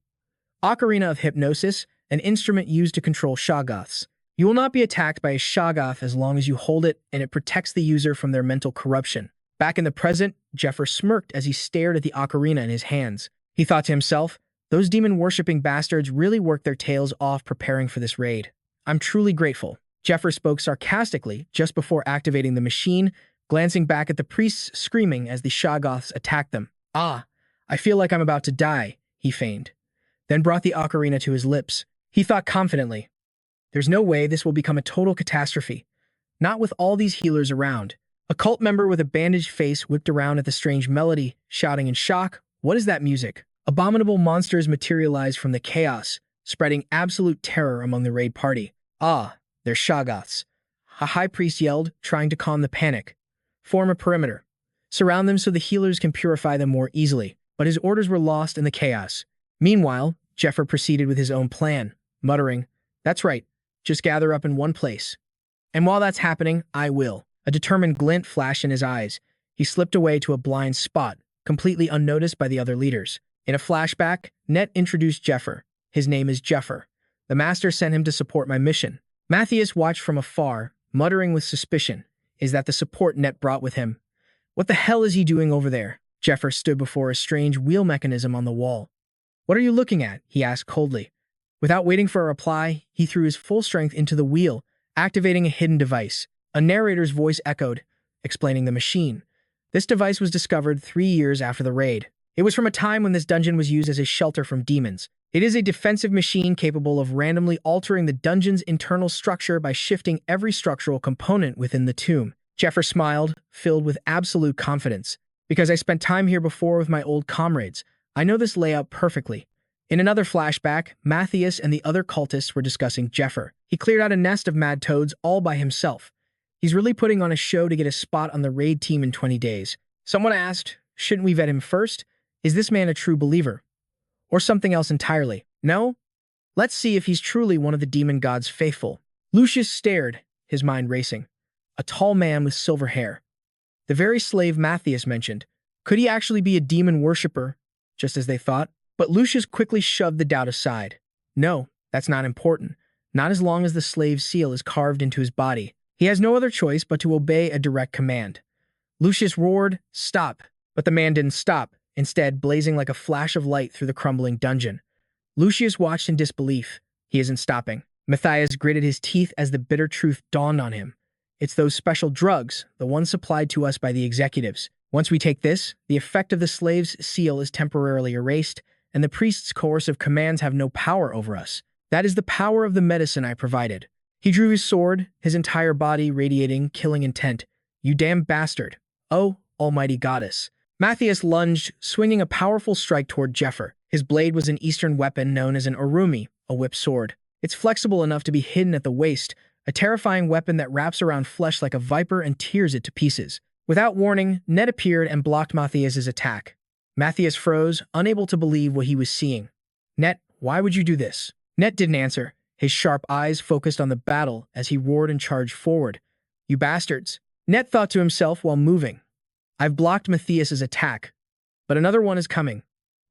Ocarina of Hypnosis, an instrument used to control Shoggoths. You will not be attacked by a Shoggoth as long as you hold it, and it protects the user from their mental corruption. Back in the present, Zephyr smirked as he stared at the ocarina in his hands. He thought to himself, those demon-worshipping bastards really worked their tails off preparing for this raid. I'm truly grateful. Zephyr spoke sarcastically just before activating the machine, glancing back at the priests screaming as the Shoggoths attacked them. "Ah, I feel like I'm about to die," he feigned, then brought the ocarina to his lips. He thought confidently, "There's no way this will become a total catastrophe. Not with all these healers around." A cult member with a bandaged face whipped around at the strange melody, shouting in shock, "What is that music?" Abominable monsters materialized from the chaos, spreading absolute terror among the raid party. "Ah, they're Shoggoths," a high priest yelled, trying to calm the panic. "Form a perimeter. Surround them so the healers can purify them more easily." But his orders were lost in the chaos. Meanwhile, Zephyr proceeded with his own plan, muttering, "That's right, just gather up in one place. And while that's happening, I will." A determined glint flashed in his eyes. He slipped away to a blind spot, completely unnoticed by the other leaders. In a flashback, Net introduced Zephyr. "His name is Zephyr. The master sent him to support my mission." Matthias watched from afar, muttering with suspicion. Is that the support Net brought with him? What the hell is he doing over there? Zephyr stood before a strange wheel mechanism on the wall. "What are you looking at?" he asked coldly. Without waiting for a reply, he threw his full strength into the wheel, activating a hidden device. A narrator's voice echoed, explaining the machine. This device was discovered 3 years after the raid. It was from a time when this dungeon was used as a shelter from demons. It is a defensive machine capable of randomly altering the dungeon's internal structure by shifting every structural component within the tomb. Zephyr smiled, filled with absolute confidence. "Because I spent time here before with my old comrades, I know this layout perfectly." In another flashback, Matthias and the other cultists were discussing Zephyr. He cleared out a nest of mad toads all by himself. He's really putting on a show to get a spot on the raid team in 20 days. Someone asked, shouldn't we vet him first? Is this man a true believer? Or something else entirely? No? Let's see if he's truly one of the demon god's faithful. Lucius stared, his mind racing. A tall man with silver hair. The very slave Matthias mentioned. Could he actually be a demon worshipper, just as they thought? But Lucius quickly shoved the doubt aside. No, that's not important. Not as long as the slave's seal is carved into his body. He has no other choice but to obey a direct command. Lucius roared, "Stop!" But the man didn't stop, instead blazing like a flash of light through the crumbling dungeon. Lucius watched in disbelief. He isn't stopping. Matthias gritted his teeth as the bitter truth dawned on him. It's those special drugs, the ones supplied to us by the executives. Once we take this, the effect of the slave's seal is temporarily erased, and the priest's coercive commands have no power over us. That is the power of the medicine I provided. He drew his sword, his entire body radiating killing intent. You damn bastard. Oh, almighty goddess. Matthias lunged, swinging a powerful strike toward Zephyr. His blade was an Eastern weapon known as an urumi, a whip sword. It's flexible enough to be hidden at the waist, a terrifying weapon that wraps around flesh like a viper and tears it to pieces. Without warning, Net appeared and blocked Matthias's attack. Matthias froze, unable to believe what he was seeing. Net, why would you do this? Net didn't answer, his sharp eyes focused on the battle as he roared and charged forward. "You bastards," Net thought to himself while moving. "I've blocked Matthias's attack, but another one is coming.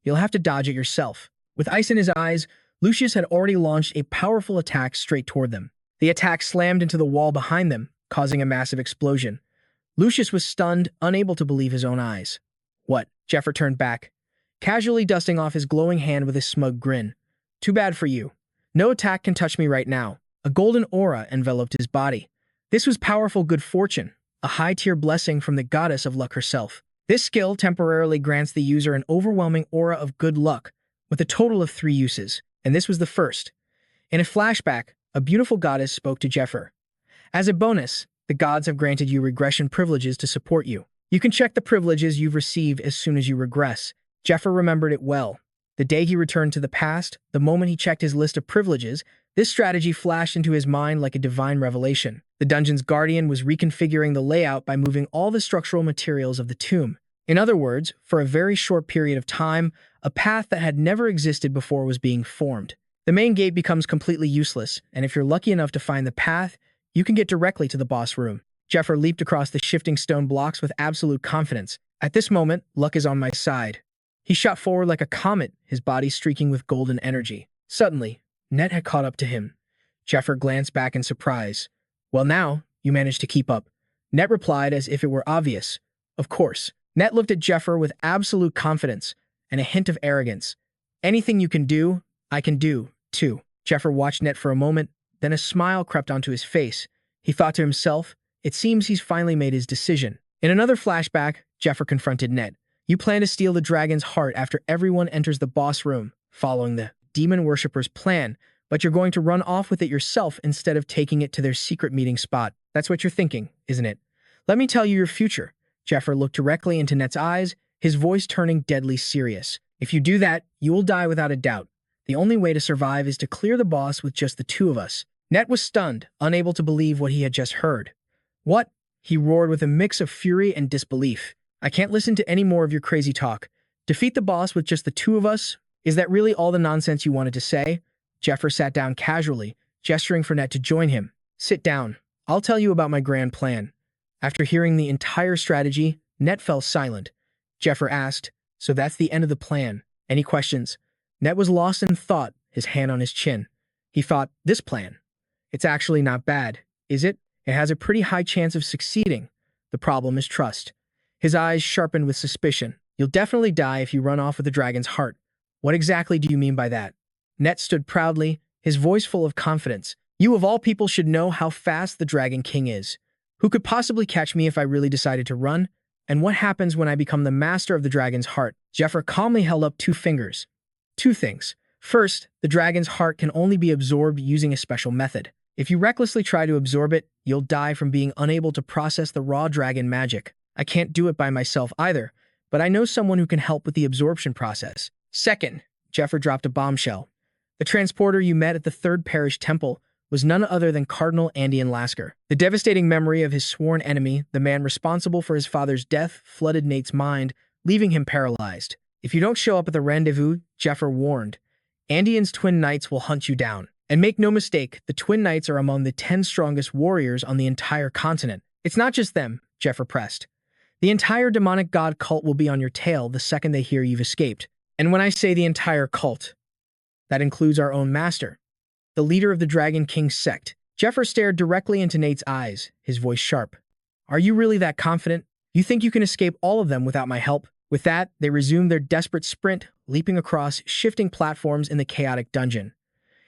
You'll have to dodge it yourself." With ice in his eyes, Lucius had already launched a powerful attack straight toward them. The attack slammed into the wall behind them, causing a massive explosion. Lucius was stunned, unable to believe his own eyes. "What?" Zephyr turned back, casually dusting off his glowing hand with a smug grin. "Too bad for you. No attack can touch me right now." A golden aura enveloped his body. This was powerful good fortune, a high-tier blessing from the goddess of luck herself. This skill temporarily grants the user an overwhelming aura of good luck, with a total of 3 uses, and this was the first. In a flashback, a beautiful goddess spoke to Zephyr. "As a bonus, the gods have granted you regression privileges to support you. You can check the privileges you've received as soon as you regress." Zephyr remembered it well. The day he returned to the past, the moment he checked his list of privileges, this strategy flashed into his mind like a divine revelation. The dungeon's guardian was reconfiguring the layout by moving all the structural materials of the tomb. In other words, for a very short period of time, a path that had never existed before was being formed. The main gate becomes completely useless, and if you're lucky enough to find the path, you can get directly to the boss room. Zephyr leaped across the shifting stone blocks with absolute confidence. At this moment, luck is on my side. He shot forward like a comet, his body streaking with golden energy. Suddenly, Net had caught up to him. Zephyr glanced back in surprise. "Well now, you managed to keep up." Net replied as if it were obvious. "Of course." Net looked at Zephyr with absolute confidence and a hint of arrogance. "Anything you can do, I can do, too." Zephyr watched Net for a moment, then a smile crept onto his face. He thought to himself, it seems he's finally made his decision. In another flashback, Zephyr confronted Net. "You plan to steal the dragon's heart after everyone enters the boss room, following the demon worshipper's plan, but you're going to run off with it yourself instead of taking it to their secret meeting spot. That's what you're thinking, isn't it? Let me tell you your future." Zephyr looked directly into Net's eyes, his voice turning deadly serious. "If you do that, you will die without a doubt. The only way to survive is to clear the boss with just the 2 of us." Net was stunned, unable to believe what he had just heard. "What?" he roared with a mix of fury and disbelief. "I can't listen to any more of your crazy talk. Defeat the boss with just the 2 of us? Is that really all the nonsense you wanted to say?" Zephyr sat down casually, gesturing for Net to join him. "Sit down. I'll tell you about my grand plan." After hearing the entire strategy, Net fell silent. Zephyr asked, "So that's the end of the plan. Any questions?" Net was lost in thought, his hand on his chin. He thought, this plan? It's actually not bad, is it? It has a pretty high chance of succeeding. The problem is trust. His eyes sharpened with suspicion. "You'll definitely die if you run off with the dragon's heart. What exactly do you mean by that?" Net stood proudly, his voice full of confidence. "You of all people should know how fast the Dragon King is. Who could possibly catch me if I really decided to run? And what happens when I become the master of the dragon's heart?" Zephyr calmly held up 2 fingers. 2 things. First, the dragon's heart can only be absorbed using a special method. If you recklessly try to absorb it, you'll die from being unable to process the raw dragon magic. I can't do it by myself either, but I know someone who can help with the absorption process. Second, Zephyr dropped a bombshell. The transporter you met at the 3rd Parish Temple was none other than Cardinal Andean Lasker. The devastating memory of his sworn enemy, the man responsible for his father's death, flooded Nate's mind, leaving him paralyzed. "If you don't show up at the rendezvous," Zephyr warned, "Andean's twin knights will hunt you down. And make no mistake, the twin knights are among the 10 strongest warriors on the entire continent. It's not just them," Zephyr pressed. "The entire demonic god cult will be on your tail the second they hear you've escaped. And when I say the entire cult, that includes our own master, the leader of the Dragon King sect." Zephyr stared directly into Nate's eyes, his voice sharp. "Are you really that confident? You think you can escape all of them without my help?" With that, they resumed their desperate sprint, leaping across shifting platforms in the chaotic dungeon.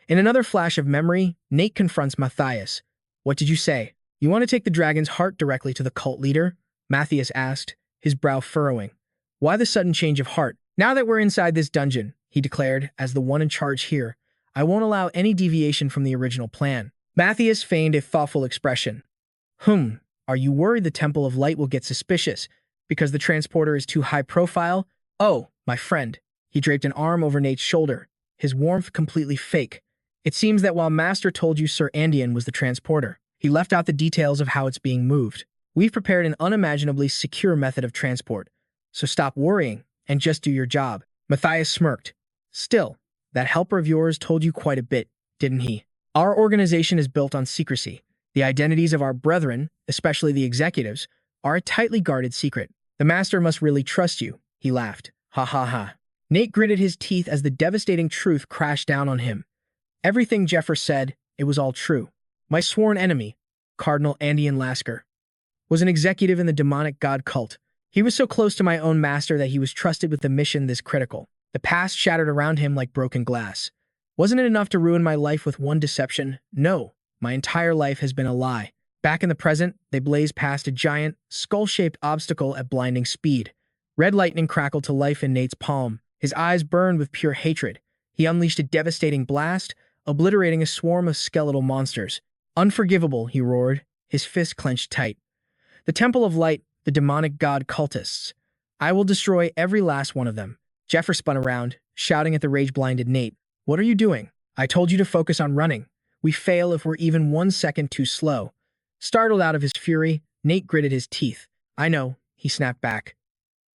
In another flash of memory, Nate confronts Matthias. "What did you say? You want to take the dragon's heart directly to the cult leader?" Matthias asked, his brow furrowing. "Why the sudden change of heart?" "Now that we're inside this dungeon," he declared, as the one in charge here, "I won't allow any deviation from the original plan." Matthias feigned a thoughtful expression. Are you worried the Temple of Light will get suspicious because the transporter is too high profile?" "Oh, my friend." He draped an arm over Nate's shoulder, his warmth completely fake. "It seems that while Master told you Sir Andean was the transporter, he left out the details of how it's being moved. We've prepared an unimaginably secure method of transport, so stop worrying and just do your job." Matthias smirked. "Still, that helper of yours told you quite a bit, didn't he?" Our organization is built on secrecy. The identities of our brethren, especially the executives, are a tightly guarded secret. The master must really trust you, he laughed. Ha ha ha. Nate gritted his teeth as the devastating truth crashed down on him. Everything Zephyr said, it was all true. My sworn enemy, Cardinal Andean Lasker, was an executive in the demonic god cult. He was so close to my own master that he was trusted with the mission this critical. The past shattered around him like broken glass. Wasn't it enough to ruin my life with one deception? No, my entire life has been a lie. Back in the present, they blazed past a giant, skull-shaped obstacle at blinding speed. Red lightning crackled to life in Nate's palm. His eyes burned with pure hatred. He unleashed a devastating blast, obliterating a swarm of skeletal monsters. Unforgivable, he roared, his fist clenched tight. The Temple of Light, the demonic god cultists. I will destroy every last one of them. Zephyr spun around, shouting at the rage-blinded Nate. What are you doing? I told you to focus on running. We fail if we're even 1 second too slow. Startled out of his fury, Nate gritted his teeth. I know, he snapped back.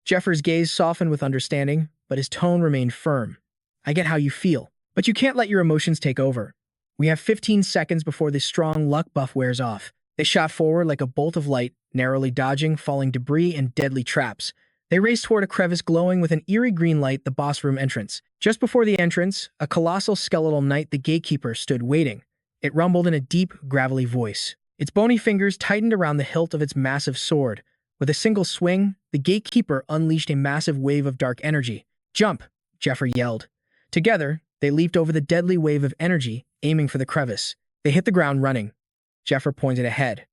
Zephyr's gaze softened with understanding, but his tone remained firm. I get how you feel, but you can't let your emotions take over. We have 15 seconds before this strong luck buff wears off. They shot forward like a bolt of light, narrowly dodging falling debris and deadly traps. They raced toward a crevice glowing with an eerie green light, the boss room entrance. Just before the entrance, a colossal skeletal knight, the gatekeeper, stood waiting. It rumbled in a deep, gravelly voice. Its bony fingers tightened around the hilt of its massive sword. With a single swing, the gatekeeper unleashed a massive wave of dark energy. Jump, Zephyr yelled. Together, they leaped over the deadly wave of energy, aiming for the crevice. They hit the ground running. Zephyr pointed ahead.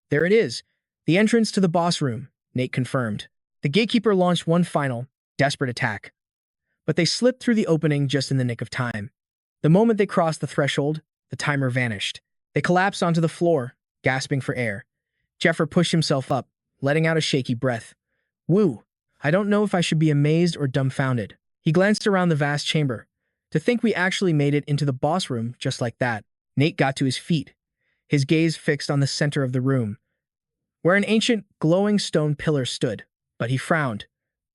There it is, the entrance to the boss room, Nate confirmed. The gatekeeper launched one final, desperate attack. But they slipped through the opening just in the nick of time. The moment they crossed the threshold, the timer vanished. They collapsed onto the floor, gasping for air. Zephyr pushed himself up, letting out a shaky breath. Woo, I don't know if I should be amazed or dumbfounded. He glanced around the vast chamber. To think we actually made it into the boss room just like that. Nate got to his feet, his gaze fixed on the center of the room, where an ancient, glowing stone pillar stood. But he frowned.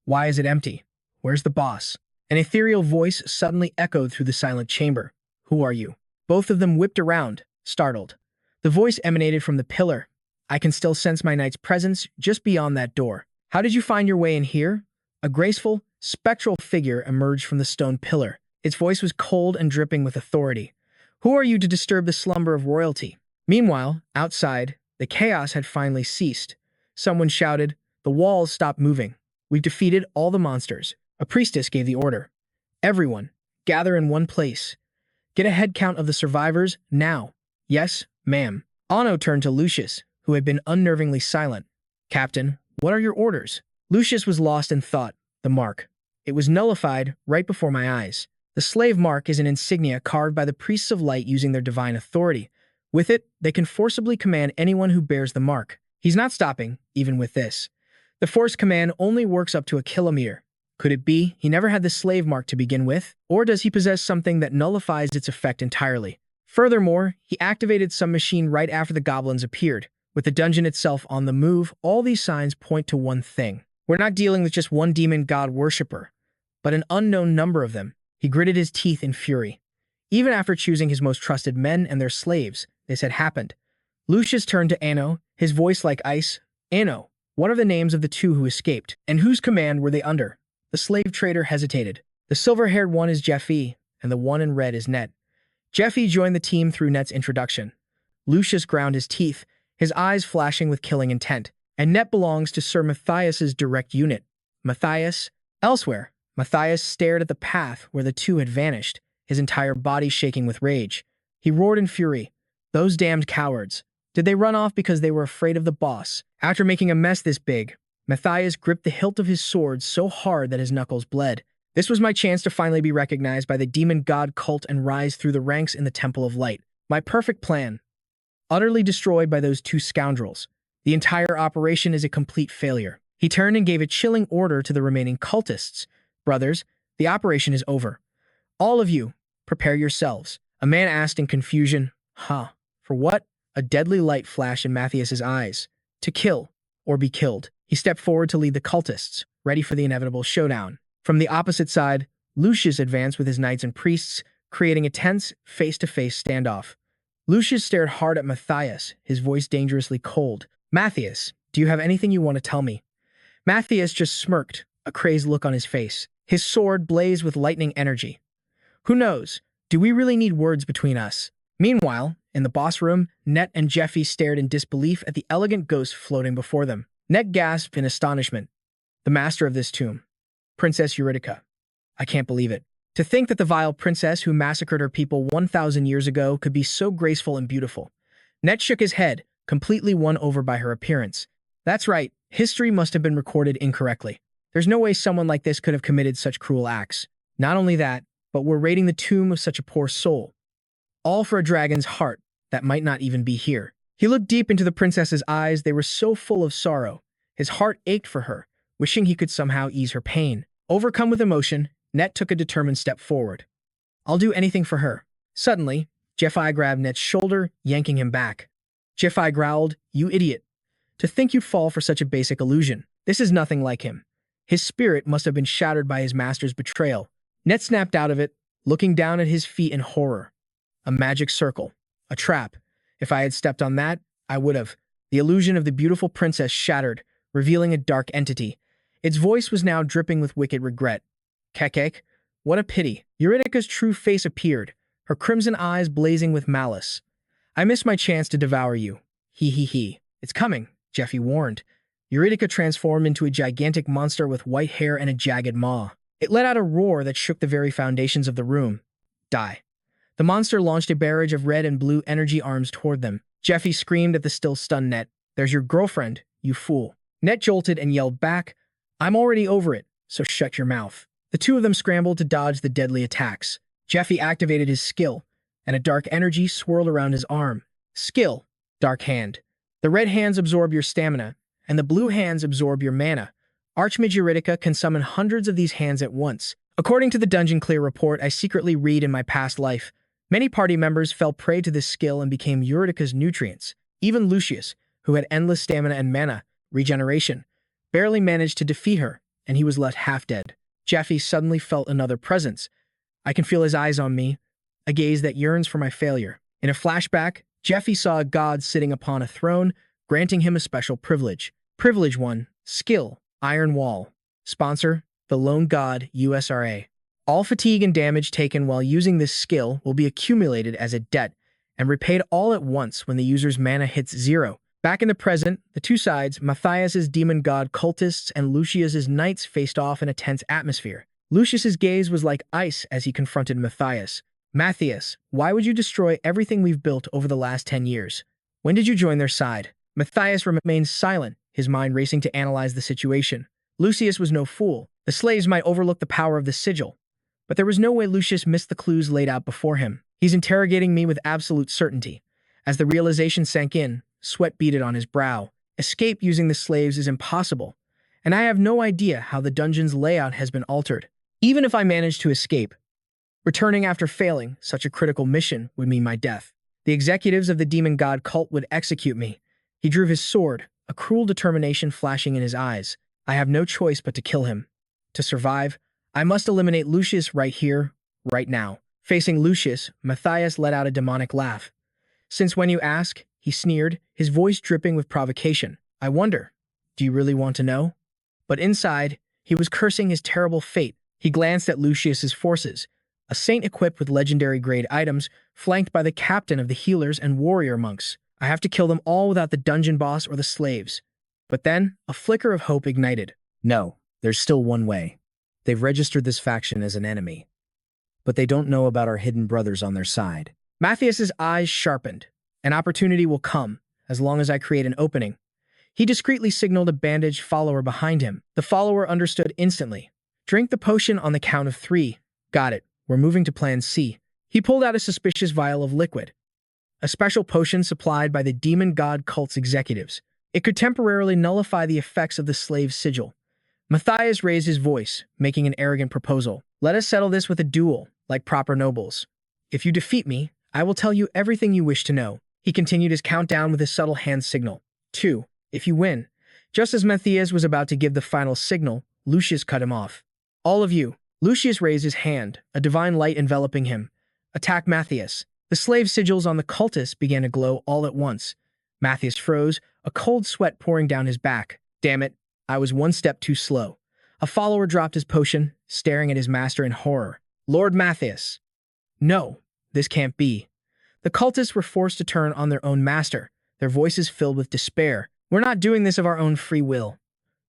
Why is it empty? Where's the boss? An ethereal voice suddenly echoed through the silent chamber. Who are you? Both of them whipped around, startled. The voice emanated from the pillar. I can still sense my knight's presence just beyond that door. How did you find your way in here? A graceful, spectral figure emerged from the stone pillar. Its voice was cold and dripping with authority. Who are you to disturb the slumber of royalty? Meanwhile, outside, the chaos had finally ceased. Someone shouted, the walls stopped moving. We've defeated all the monsters. A priestess gave the order. Everyone, gather in one place. Get a head count of the survivors, now. Yes, ma'am. Anno turned to Lucius, who had been unnervingly silent. Captain, what are your orders? Lucius was lost in thought. The mark. It was nullified right before my eyes. The slave mark is an insignia carved by the priests of light using their divine authority. With it, they can forcibly command anyone who bears the mark. He's not stopping, even with this. The force command only works up to a kilometer. Could it be he never had the slave mark to begin with? Or does he possess something that nullifies its effect entirely? Furthermore, he activated some machine right after the goblins appeared. With the dungeon itself on the move, all these signs point to one thing. We're not dealing with just one demon god worshipper, but an unknown number of them. He gritted his teeth in fury. Even after choosing his most trusted men and their slaves, this had happened. Lucius turned to Anno, his voice like ice. Anno, what are the names of the two who escaped, and whose command were they under? The slave trader hesitated. The silver-haired one is Zephyr, and the one in red is Net. Zephyr joined the team through Net's introduction. Lucius ground his teeth, his eyes flashing with killing intent. And Net belongs to Sir Matthias's direct unit. Matthias? Elsewhere, Matthias stared at the path where the two had vanished, his entire body shaking with rage. He roared in fury. Those damned cowards. Did they run off because they were afraid of the boss? After making a mess this big, Matthias gripped the hilt of his sword so hard that his knuckles bled. This was my chance to finally be recognized by the demon god cult and rise through the ranks in the Temple of Light. My perfect plan. Utterly destroyed by those two scoundrels. The entire operation is a complete failure. He turned and gave a chilling order to the remaining cultists. Brothers, the operation is over. All of you, prepare yourselves. A man asked in confusion. Huh, for what? A deadly light flashed in Matthias's eyes. To kill, or be killed. He stepped forward to lead the cultists, ready for the inevitable showdown. From the opposite side, Lucius advanced with his knights and priests, creating a tense, face-to-face standoff. Lucius stared hard at Matthias, his voice dangerously cold. Matthias, do you have anything you want to tell me? Matthias just smirked, a crazed look on his face. His sword blazed with lightning energy. Who knows? Do we really need words between us? Meanwhile, in the boss room, Net and Jeffy stared in disbelief at the elegant ghost floating before them. Net gasped in astonishment. The master of this tomb. Princess Eurydica. I can't believe it. To think that the vile princess who massacred her people 1,000 years ago could be so graceful and beautiful. Net shook his head, completely won over by her appearance. That's right, history must have been recorded incorrectly. There's no way someone like this could have committed such cruel acts. Not only that, but we're raiding the tomb of such a poor soul. All for a dragon's heart that might not even be here. He looked deep into the princess's eyes. They were so full of sorrow. His heart ached for her, wishing he could somehow ease her pain. Overcome with emotion, Net took a determined step forward. I'll do anything for her. Suddenly, Jeffy grabbed Net's shoulder, yanking him back. Jeffy growled, You idiot. To think you'd fall for such a basic illusion. This is nothing like him. His spirit must have been shattered by his master's betrayal. Net snapped out of it, looking down at his feet in horror. A magic circle. A trap. If I had stepped on that, I would have. The illusion of the beautiful princess shattered, revealing a dark entity. Its voice was now dripping with wicked regret. Kekek, what a pity. Eurydica's true face appeared, her crimson eyes blazing with malice. I missed my chance to devour you. He. It's coming, Jeffy warned. Eurydica transformed into a gigantic monster with white hair and a jagged maw. It let out a roar that shook the very foundations of the room. Die. The monster launched a barrage of red and blue energy arms toward them. Jeffy screamed at the still stunned Net. There's your girlfriend, you fool. Net jolted and yelled back, I'm already over it, so shut your mouth. The two of them scrambled to dodge the deadly attacks. Jeffy activated his skill, and a dark energy swirled around his arm. Skill, Dark Hand. The red hands absorb your stamina, and the blue hands absorb your mana. Archmage Eurydica can summon hundreds of these hands at once. According to the Dungeon Clear report I secretly read in my past life, many party members fell prey to this skill and became Eurydica's nutrients. Even Lucius, who had endless stamina and mana, regeneration, barely managed to defeat her, and he was left half dead. Jeffy suddenly felt another presence. I can feel his eyes on me, a gaze that yearns for my failure. In a flashback, Jeffy saw a god sitting upon a throne, granting him a special privilege. Privilege 1, Skill, Iron Wall. Sponsor, the Lone God, USRA. All fatigue and damage taken while using this skill will be accumulated as a debt and repaid all at once when the user's mana hits 0. Back in the present, the two sides, Matthias's demon god cultists and Lucius's knights, faced off in a tense atmosphere. Lucius's gaze was like ice as he confronted Matthias. Matthias, why would you destroy everything we've built over the last 10 years? When did you join their side? Matthias remained silent, his mind racing to analyze the situation. Lucius was no fool. The slaves might overlook the power of the sigil, but there was no way Lucius missed the clues laid out before him. He's interrogating me with absolute certainty. As the realization sank in, sweat beaded on his brow. Escape using the slaves is impossible, and I have no idea how the dungeon's layout has been altered. Even if I managed to escape, returning after failing such a critical mission would mean my death. The executives of the demon god cult would execute me. He drew his sword, a cruel determination flashing in his eyes. I have no choice but to kill him. To survive, I must eliminate Lucius right here, right now. Facing Lucius, Matthias let out a demonic laugh. Since when you ask, he sneered, his voice dripping with provocation. I wonder, do you really want to know? But inside, he was cursing his terrible fate. He glanced at Lucius's forces, a saint equipped with legendary grade items, flanked by the captain of the healers and warrior monks. I have to kill them all without the dungeon boss or the slaves. But then, a flicker of hope ignited. No, there's still one way. They've registered this faction as an enemy, but they don't know about our hidden brothers on their side. Matthias's eyes sharpened. An opportunity will come, as long as I create an opening. He discreetly signaled a bandaged follower behind him. The follower understood instantly. Drink the potion on the count of 3. Got it. We're moving to plan C. He pulled out a suspicious vial of liquid, a special potion supplied by the demon god cult's executives. It could temporarily nullify the effects of the slave's sigil. Matthias raised his voice, making an arrogant proposal. Let us settle this with a duel, like proper nobles. If you defeat me, I will tell you everything you wish to know. He continued his countdown with a subtle hand signal. 2. If you win. Just as Matthias was about to give the final signal, Lucius cut him off. All of you. Lucius raised his hand, a divine light enveloping him. Attack Matthias. The slave sigils on the cultists began to glow all at once. Matthias froze, a cold sweat pouring down his back. Damn it, I was one step too slow. A follower dropped his potion, staring at his master in horror. Lord Matthias! No, this can't be. The cultists were forced to turn on their own master, their voices filled with despair. We're not doing this of our own free will.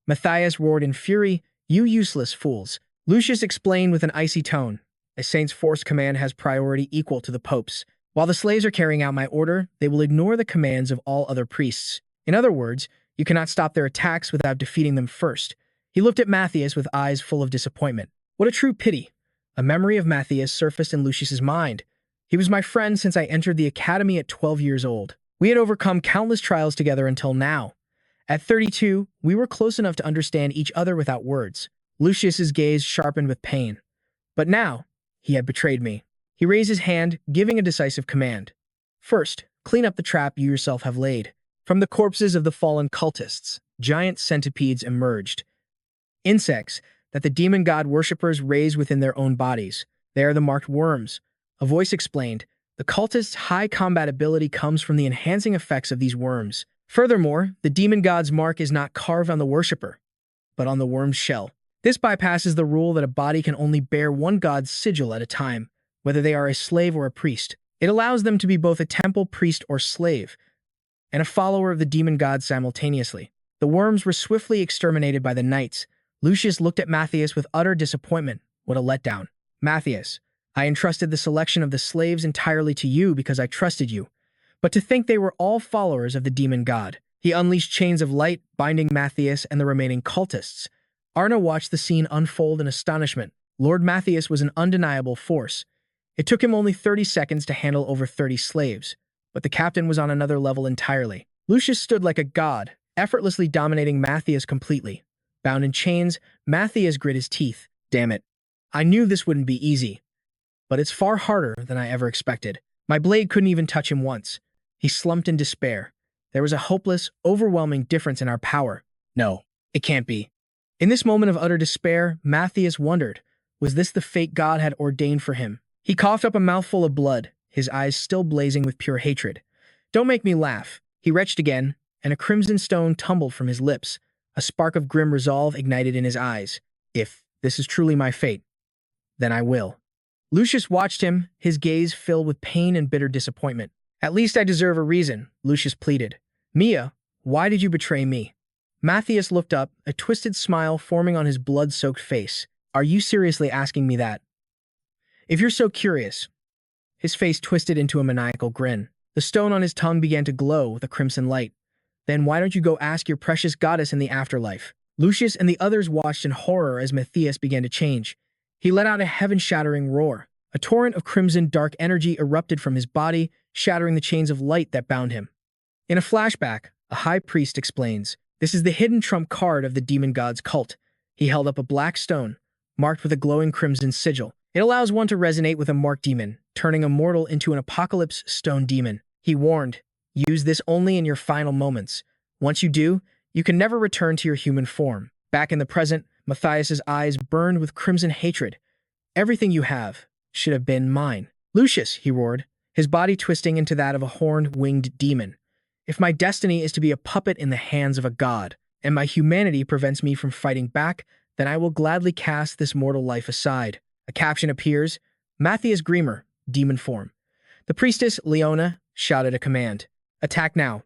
Matthias roared in fury. You useless fools. Lucius explained with an icy tone. A saint's forced command has priority equal to the Pope's. While the slaves are carrying out my order, they will ignore the commands of all other priests. In other words, you cannot stop their attacks without defeating them first. He looked at Matthias with eyes full of disappointment. What a true pity. A memory of Matthias surfaced in Lucius's mind. He was my friend since I entered the academy at 12 years old. We had overcome countless trials together until now. At 32, we were close enough to understand each other without words. Lucius's gaze sharpened with pain. But now, he had betrayed me. He raised his hand, giving a decisive command. First, clean up the trap you yourself have laid. From the corpses of the fallen cultists, giant centipedes emerged. Insects that the demon god worshippers raised within their own bodies. They are the marked worms. A voice explained, the cultists' high combat ability comes from the enhancing effects of these worms. Furthermore, the demon god's mark is not carved on the worshipper, but on the worm's shell. This bypasses the rule that a body can only bear one god's sigil at a time, whether they are a slave or a priest. It allows them to be both a temple priest or slave, and a follower of the demon god simultaneously. The worms were swiftly exterminated by the knights. Lucius looked at Matthias with utter disappointment. What a letdown. Matthias, I entrusted the selection of the slaves entirely to you because I trusted you. But to think they were all followers of the demon god. He unleashed chains of light, binding Matthias and the remaining cultists. Arna watched the scene unfold in astonishment. Lord Matthias was an undeniable force. It took him only 30 seconds to handle over 30 slaves, but the captain was on another level entirely. Lucius stood like a god, effortlessly dominating Matthias completely. Bound in chains, Matthias grit his teeth. Damn it. I knew this wouldn't be easy, but it's far harder than I ever expected. My blade couldn't even touch him once. He slumped in despair. There was a hopeless, overwhelming difference in our power. No, it can't be. In this moment of utter despair, Matthias wondered, was this the fate God had ordained for him? He coughed up a mouthful of blood, his eyes still blazing with pure hatred. Don't make me laugh. He retched again, and a crimson stone tumbled from his lips. A spark of grim resolve ignited in his eyes. If this is truly my fate, then I will. Lucius watched him, his gaze filled with pain and bitter disappointment. At least I deserve a reason, Lucius pleaded. Mia, why did you betray me? Matthias looked up, a twisted smile forming on his blood-soaked face. Are you seriously asking me that? If you're so curious. His face twisted into a maniacal grin. The stone on his tongue began to glow with a crimson light. Then why don't you go ask your precious goddess in the afterlife? Lucius and the others watched in horror as Matthias began to change. He let out a heaven-shattering roar. A torrent of crimson dark energy erupted from his body, shattering the chains of light that bound him. In a flashback, a high priest explains, this is the hidden trump card of the demon god's cult. He held up a black stone, marked with a glowing crimson sigil. It allows one to resonate with a marked demon, turning a mortal into an apocalypse stone demon. He warned, use this only in your final moments. Once you do, you can never return to your human form. Back in the present, Matthias's eyes burned with crimson hatred. Everything you have should have been mine. Lucius, he roared, his body twisting into that of a horned, winged demon. If my destiny is to be a puppet in the hands of a god, and my humanity prevents me from fighting back, then I will gladly cast this mortal life aside. A caption appears, Matthias Greimer, demon form. The priestess, Leona, shouted a command. Attack now.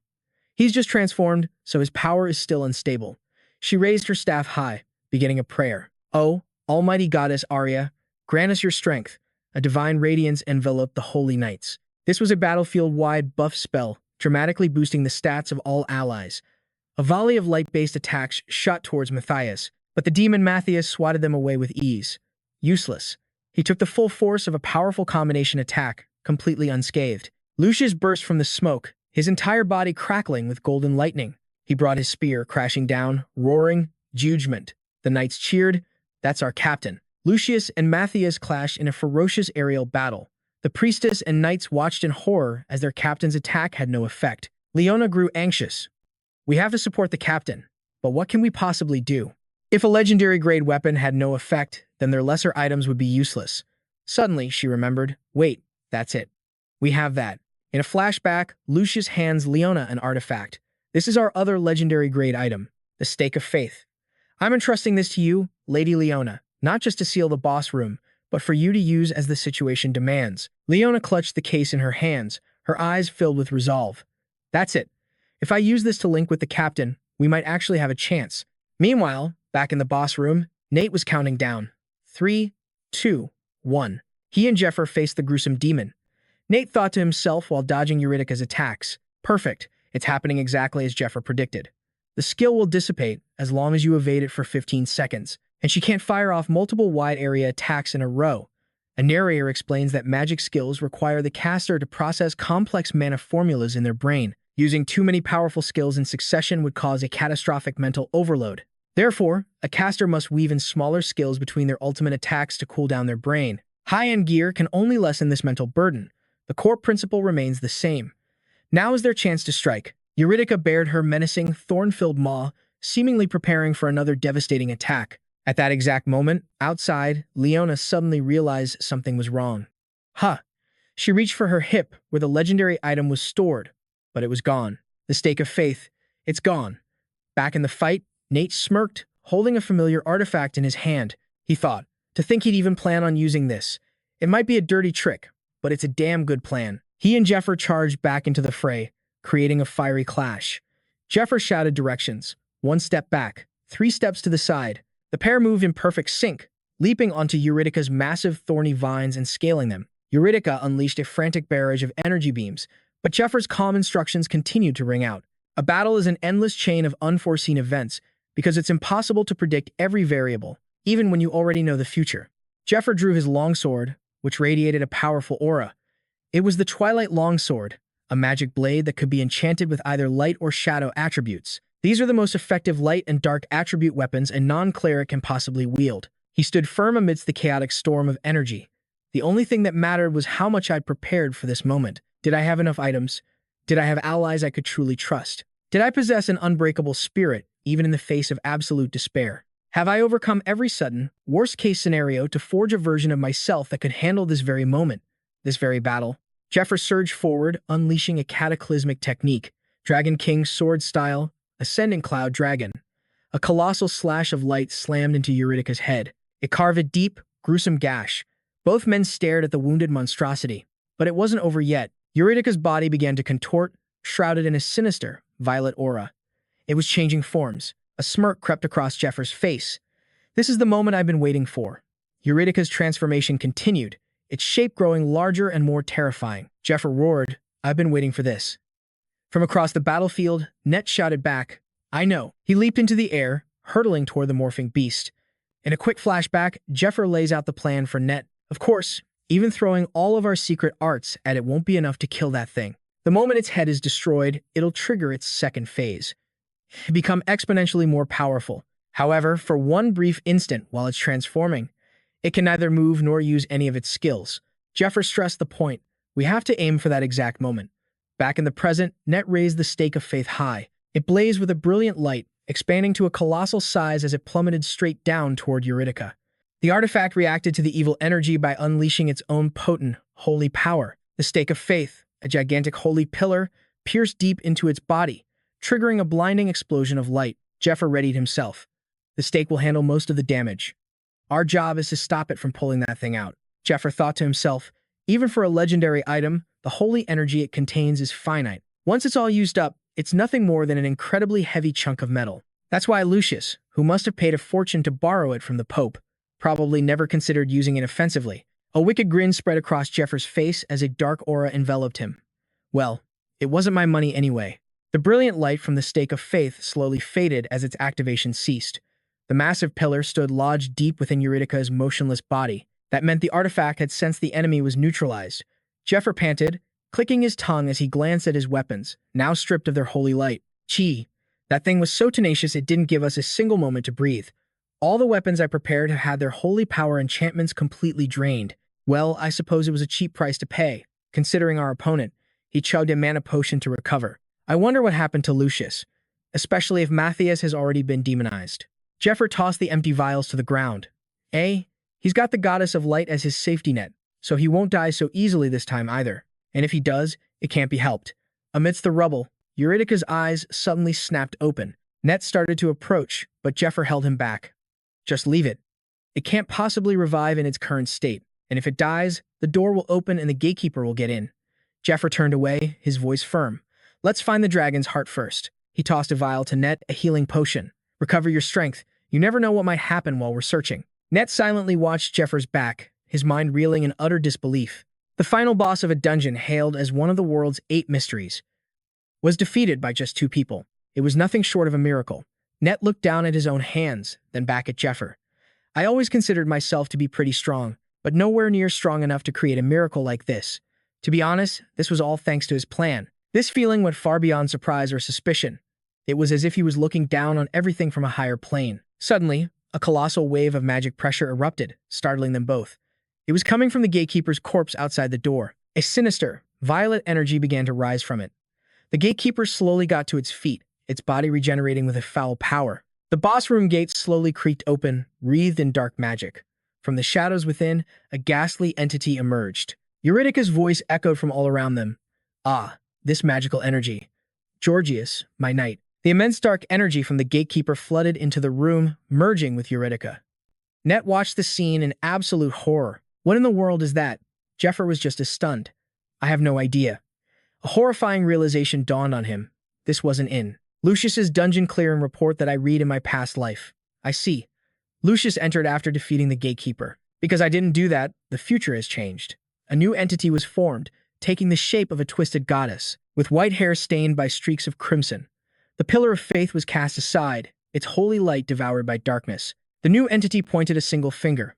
He's just transformed, so his power is still unstable. She raised her staff high, beginning a prayer. Oh, almighty goddess Arya, grant us your strength. A divine radiance enveloped the holy knights. This was a battlefield-wide buff spell, dramatically boosting the stats of all allies. A volley of light-based attacks shot towards Matthias, but the demon Matthias swatted them away with ease. Useless. He took the full force of a powerful combination attack, completely unscathed. Lucius burst from the smoke, his entire body crackling with golden lightning. He brought his spear crashing down, roaring, judgment. The knights cheered, that's our captain. Lucius and Matthias clashed in a ferocious aerial battle. The priestess and knights watched in horror as their captain's attack had no effect. Leona grew anxious. We have to support the captain, but what can we possibly do? If a legendary grade weapon had no effect, then their lesser items would be useless. Suddenly, she remembered, wait, that's it. We have that. In a flashback, Lucius hands Leona an artifact. This is our other legendary grade item, the Stake of Faith. I'm entrusting this to you, Lady Leona, not just to seal the boss room, but for you to use as the situation demands. Leona clutched the case in her hands, her eyes filled with resolve. That's it. If I use this to link with the captain, we might actually have a chance. Meanwhile, back in the boss room, Nate was counting down. 3, 2, 1. He and Zephyr faced the gruesome demon. Nate thought to himself while dodging Eurydica's attacks. Perfect. It's happening exactly as Zephyr predicted. The skill will dissipate as long as you evade it for 15 seconds, and she can't fire off multiple wide-area attacks in a row. A narrator explains that magic skills require the caster to process complex mana formulas in their brain. Using too many powerful skills in succession would cause a catastrophic mental overload. Therefore, a caster must weave in smaller skills between their ultimate attacks to cool down their brain. High-end gear can only lessen this mental burden. The core principle remains the same. Now is their chance to strike. Eurydica bared her menacing, thorn-filled maw, seemingly preparing for another devastating attack. At that exact moment, outside, Leona suddenly realized something was wrong. She reached for her hip, where the legendary item was stored, but it was gone. The Stake of Faith. It's gone. Back in the fight, Nate smirked, holding a familiar artifact in his hand. He thought, to think he'd even plan on using this. It might be a dirty trick, but it's a damn good plan. He and Zephyr charged back into the fray, creating a fiery clash. Zephyr shouted directions. 1 step back, 3 steps to the side. The pair moved in perfect sync, leaping onto Eurydica's massive thorny vines and scaling them. Eurydica unleashed a frantic barrage of energy beams, but Zephyr's calm instructions continued to ring out. A battle is an endless chain of unforeseen events because it's impossible to predict every variable, even when you already know the future. Zephyr drew his longsword, which radiated a powerful aura. It was the Twilight Longsword, a magic blade that could be enchanted with either light or shadow attributes. These are the most effective light and dark attribute weapons a non-cleric can possibly wield. He stood firm amidst the chaotic storm of energy. The only thing that mattered was how much I'd prepared for this moment. Did I have enough items? Did I have allies I could truly trust? Did I possess an unbreakable spirit, even in the face of absolute despair? Have I overcome every sudden, worst-case scenario to forge a version of myself that could handle this very moment, this very battle? Zephyr surged forward, unleashing a cataclysmic technique, Dragon King sword style, Ascendant Cloud Dragon. A colossal slash of light slammed into Eurydica's head. It carved a deep, gruesome gash. Both men stared at the wounded monstrosity. But it wasn't over yet. Eurydica's body began to contort, shrouded in a sinister, violet aura. It was changing forms. A smirk crept across Zephyr's face. This is the moment I've been waiting for. Eurydica's transformation continued, its shape growing larger and more terrifying. Zephyr roared, I've been waiting for this. From across the battlefield, Net shouted back, I know. He leaped into the air, hurtling toward the morphing beast. In a quick flashback, Zephyr lays out the plan for Net. Of course, even throwing all of our secret arts at it won't be enough to kill that thing. The moment its head is destroyed, it'll trigger its second phase. Become exponentially more powerful. However, for one brief instant while it's transforming, it can neither move nor use any of its skills. Zephyr stressed the point. We have to aim for that exact moment. Back in the present, Net raised the Stake of Faith high. It blazed with a brilliant light, expanding to a colossal size as it plummeted straight down toward Eurydica. The artifact reacted to the evil energy by unleashing its own potent, holy power. The Stake of Faith, a gigantic holy pillar, pierced deep into its body, triggering a blinding explosion of light. Zephyr readied himself. The stake will handle most of the damage. Our job is to stop it from pulling that thing out. Zephyr thought to himself, even for a legendary item, the holy energy it contains is finite. Once it's all used up, it's nothing more than an incredibly heavy chunk of metal. That's why Lucius, who must have paid a fortune to borrow it from the Pope, probably never considered using it offensively. A wicked grin spread across Zephyr's face as a dark aura enveloped him. Well, it wasn't my money anyway. The brilliant light from the Stake of Faith slowly faded as its activation ceased. The massive pillar stood lodged deep within Eurydica's motionless body. That meant the artifact had sensed the enemy was neutralized. Zephyr panted, clicking his tongue as he glanced at his weapons, now stripped of their holy light. That thing was so tenacious it didn't give us a single moment to breathe. All the weapons I prepared have had their holy power enchantments completely drained. Well, I suppose it was a cheap price to pay, considering our opponent. He chugged a mana potion to recover. I wonder what happened to Lucius, especially if Matthias has already been demonized. Zephyr tossed the empty vials to the ground. He's got the goddess of light as his safety net, so he won't die so easily this time either. And if he does, it can't be helped. Amidst the rubble, Eurydica's eyes suddenly snapped open. Net started to approach, but Zephyr held him back. Just leave it. It can't possibly revive in its current state, and if it dies, the door will open and the gatekeeper will get in. Zephyr turned away, his voice firm. Let's find the dragon's heart first. He tossed a vial to Net, a healing potion. Recover your strength. You never know what might happen while we're searching. Net silently watched Zephyr's back, his mind reeling in utter disbelief. The final boss of a dungeon, hailed as one of the world's 8 mysteries, was defeated by just 2 people. It was nothing short of a miracle. Net looked down at his own hands, then back at Zephyr. I always considered myself to be pretty strong, but nowhere near strong enough to create a miracle like this. To be honest, this was all thanks to his plan. This feeling went far beyond surprise or suspicion. It was as if he was looking down on everything from a higher plane. Suddenly, a colossal wave of magic pressure erupted, startling them both. It was coming from the gatekeeper's corpse outside the door. A sinister, violet energy began to rise from it. The gatekeeper slowly got to its feet, its body regenerating with a foul power. The boss room gates slowly creaked open, wreathed in dark magic. From the shadows within, a ghastly entity emerged. Eurydica's voice echoed from all around them. Ah, this magical energy. Georgius, my knight. The immense dark energy from the gatekeeper flooded into the room, merging with Eurydica. Net watched the scene in absolute horror. What in the world is that? Zephyr was just as stunned. I have no idea. A horrifying realization dawned on him. This wasn't in Lucius's dungeon clearing report that I read in my past life. I see. Lucius entered after defeating the gatekeeper. Because I didn't do that, the future has changed. A new entity was formed, taking the shape of a twisted goddess, with white hair stained by streaks of crimson. The pillar of faith was cast aside, its holy light devoured by darkness. The new entity pointed a single finger.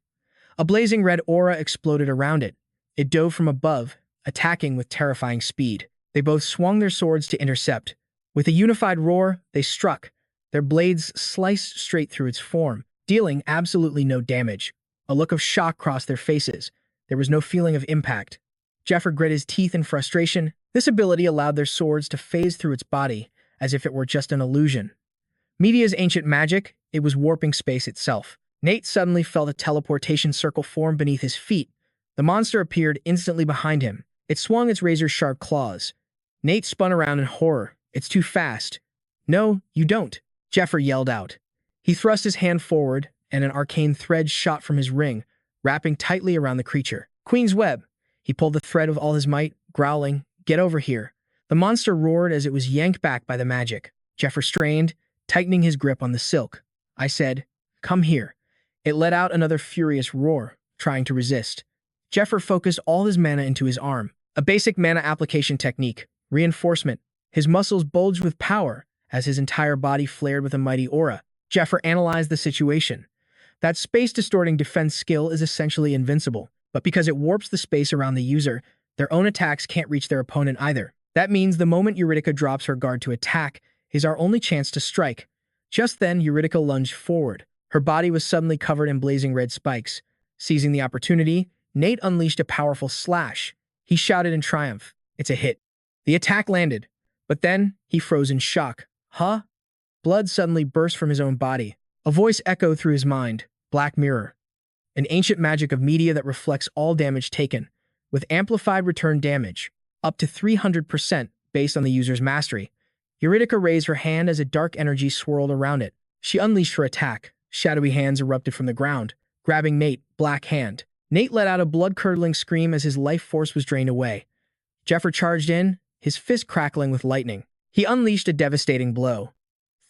A blazing red aura exploded around it. It dove from above, attacking with terrifying speed. They both swung their swords to intercept. With a unified roar, they struck. Their blades sliced straight through its form, dealing absolutely no damage. A look of shock crossed their faces. There was no feeling of impact. Zephyr grit his teeth in frustration. This ability allowed their swords to phase through its body, as if it were just an illusion. Media's ancient magic, it was warping space itself. Nate suddenly felt a teleportation circle form beneath his feet. The monster appeared instantly behind him. It swung its razor-sharp claws. Nate spun around in horror. It's too fast. No, you don't, Zephyr yelled out. He thrust his hand forward, and an arcane thread shot from his ring, wrapping tightly around the creature. Queen's web. He pulled the thread with all his might, growling, "Get over here." The monster roared as it was yanked back by the magic. Zephyr strained, tightening his grip on the silk. I said, "Come here." It let out another furious roar, trying to resist. Zephyr focused all his mana into his arm. A basic mana application technique, reinforcement. His muscles bulged with power as his entire body flared with a mighty aura. Zephyr analyzed the situation. That space-distorting defense skill is essentially invincible, but because it warps the space around the user, their own attacks can't reach their opponent either. That means the moment Eurydica drops her guard to attack is our only chance to strike. Just then, Eurydica lunged forward. Her body was suddenly covered in blazing red spikes. Seizing the opportunity, Nate unleashed a powerful slash. He shouted in triumph, "It's a hit." The attack landed, but then he froze in shock. Huh? Blood suddenly burst from his own body. A voice echoed through his mind, Black Mirror. An ancient magic of media that reflects all damage taken, with amplified return damage, up to 300% based on the user's mastery. Eurydica raised her hand as a dark energy swirled around it. She unleashed her attack. Shadowy hands erupted from the ground, grabbing Nate, Black Hand. Nate let out a blood-curdling scream as his life force was drained away. Zephyr charged in, his fist crackling with lightning. He unleashed a devastating blow.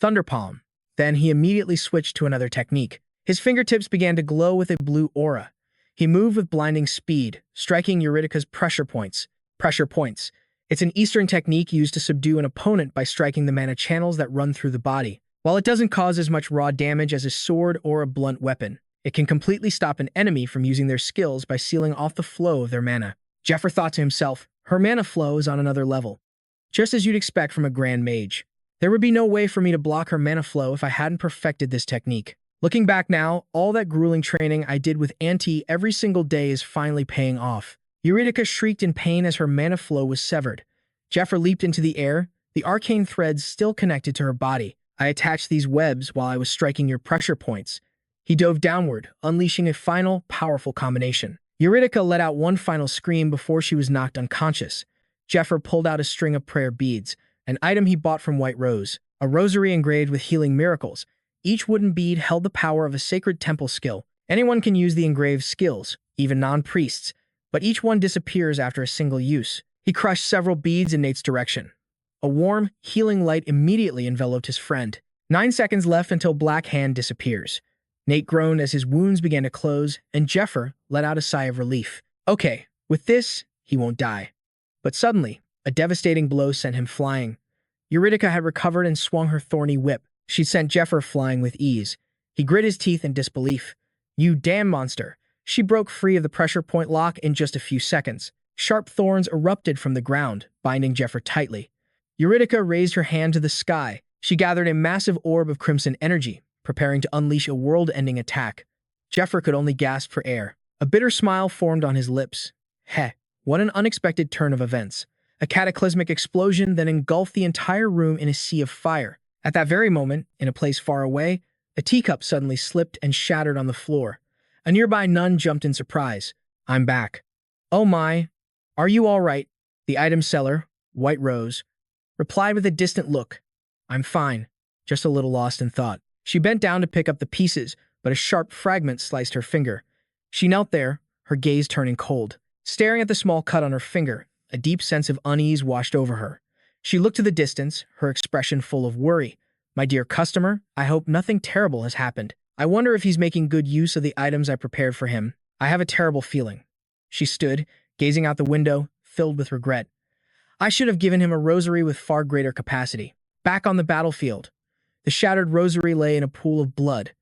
Thunderpalm. Then he immediately switched to another technique. His fingertips began to glow with a blue aura. He moved with blinding speed, striking Eurydica's pressure points. Pressure points. It's an Eastern technique used to subdue an opponent by striking the mana channels that run through the body. While it doesn't cause as much raw damage as a sword or a blunt weapon, it can completely stop an enemy from using their skills by sealing off the flow of their mana. Zephyr thought to himself, her mana flow is on another level. Just as you'd expect from a grand mage. There would be no way for me to block her mana flow if I hadn't perfected this technique. Looking back now, all that grueling training I did with Auntie every single day is finally paying off. Eurydica shrieked in pain as her mana flow was severed. Zephyr leaped into the air, the arcane threads still connected to her body. I attached these webs while I was striking your pressure points. He dove downward, unleashing a final, powerful combination. Eurydica let out one final scream before she was knocked unconscious. Zephyr pulled out a string of prayer beads, an item he bought from White Rose, a rosary engraved with healing miracles. Each wooden bead held the power of a sacred temple skill. Anyone can use the engraved skills, even non-priests, but each one disappears after a single use. He crushed several beads in Nate's direction. A warm, healing light immediately enveloped his friend. 9 seconds left until Black Hand disappears. Nate groaned as his wounds began to close, and Zephyr let out a sigh of relief. Okay, with this, he won't die. But suddenly, a devastating blow sent him flying. Eurydica had recovered and swung her thorny whip. She sent Zephyr flying with ease. He grit his teeth in disbelief. You damn monster! She broke free of the pressure point lock in just a few seconds. Sharp thorns erupted from the ground, binding Zephyr tightly. Eurydica raised her hand to the sky. She gathered a massive orb of crimson energy, preparing to unleash a world-ending attack. Zephyr could only gasp for air. A bitter smile formed on his lips. Heh, what an unexpected turn of events. A cataclysmic explosion then engulfed the entire room in a sea of fire. At that very moment, in a place far away, a teacup suddenly slipped and shattered on the floor. A nearby nun jumped in surprise. I'm back. Oh my, are you all right? The item seller, White Rose, replied with a distant look. I'm fine, just a little lost in thought. She bent down to pick up the pieces, but a sharp fragment sliced her finger. She knelt there, her gaze turning cold. Staring at the small cut on her finger, a deep sense of unease washed over her. She looked to the distance, her expression full of worry. My dear customer, I hope nothing terrible has happened. I wonder if he's making good use of the items I prepared for him. I have a terrible feeling. She stood, gazing out the window, filled with regret. I should have given him a rosary with far greater capacity. Back on the battlefield, the shattered rosary lay in a pool of blood,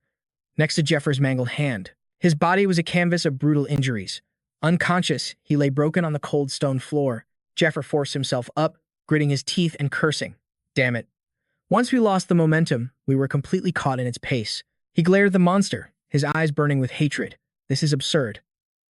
next to Zephyr's mangled hand. His body was a canvas of brutal injuries. Unconscious, he lay broken on the cold stone floor. Zephyr forced himself up, gritting his teeth and cursing. Damn it. Once we lost the momentum, we were completely caught in its pace. He glared at the monster, his eyes burning with hatred. This is absurd.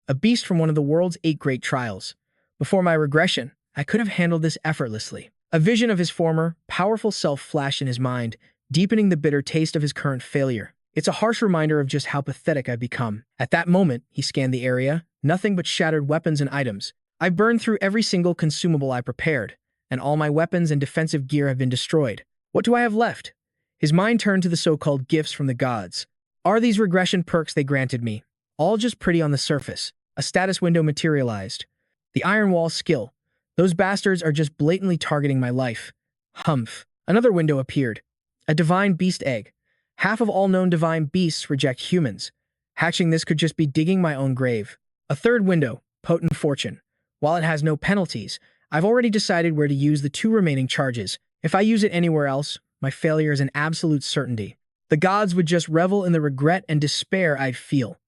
A beast from one of the world's 8 great trials. Before my regression, I could have handled this effortlessly. A vision of his former, powerful self flashed in his mind, deepening the bitter taste of his current failure. It's a harsh reminder of just how pathetic I've become. At that moment, he scanned the area, nothing but shattered weapons and items. I burned through every single consumable I prepared, and all my weapons and defensive gear have been destroyed. What do I have left? His mind turned to the so-called gifts from the gods. Are these regression perks they granted me? All just pretty on the surface. A status window materialized. The Iron Wall skill. Those bastards are just blatantly targeting my life. Humph. Another window appeared. A divine beast egg. Half of all known divine beasts reject humans. Hatching this could just be digging my own grave. A third window. Potent fortune. While it has no penalties, I've already decided where to use the 2 remaining charges. If I use it anywhere else, my failure is an absolute certainty. The gods would just revel in the regret and despair I'd feel.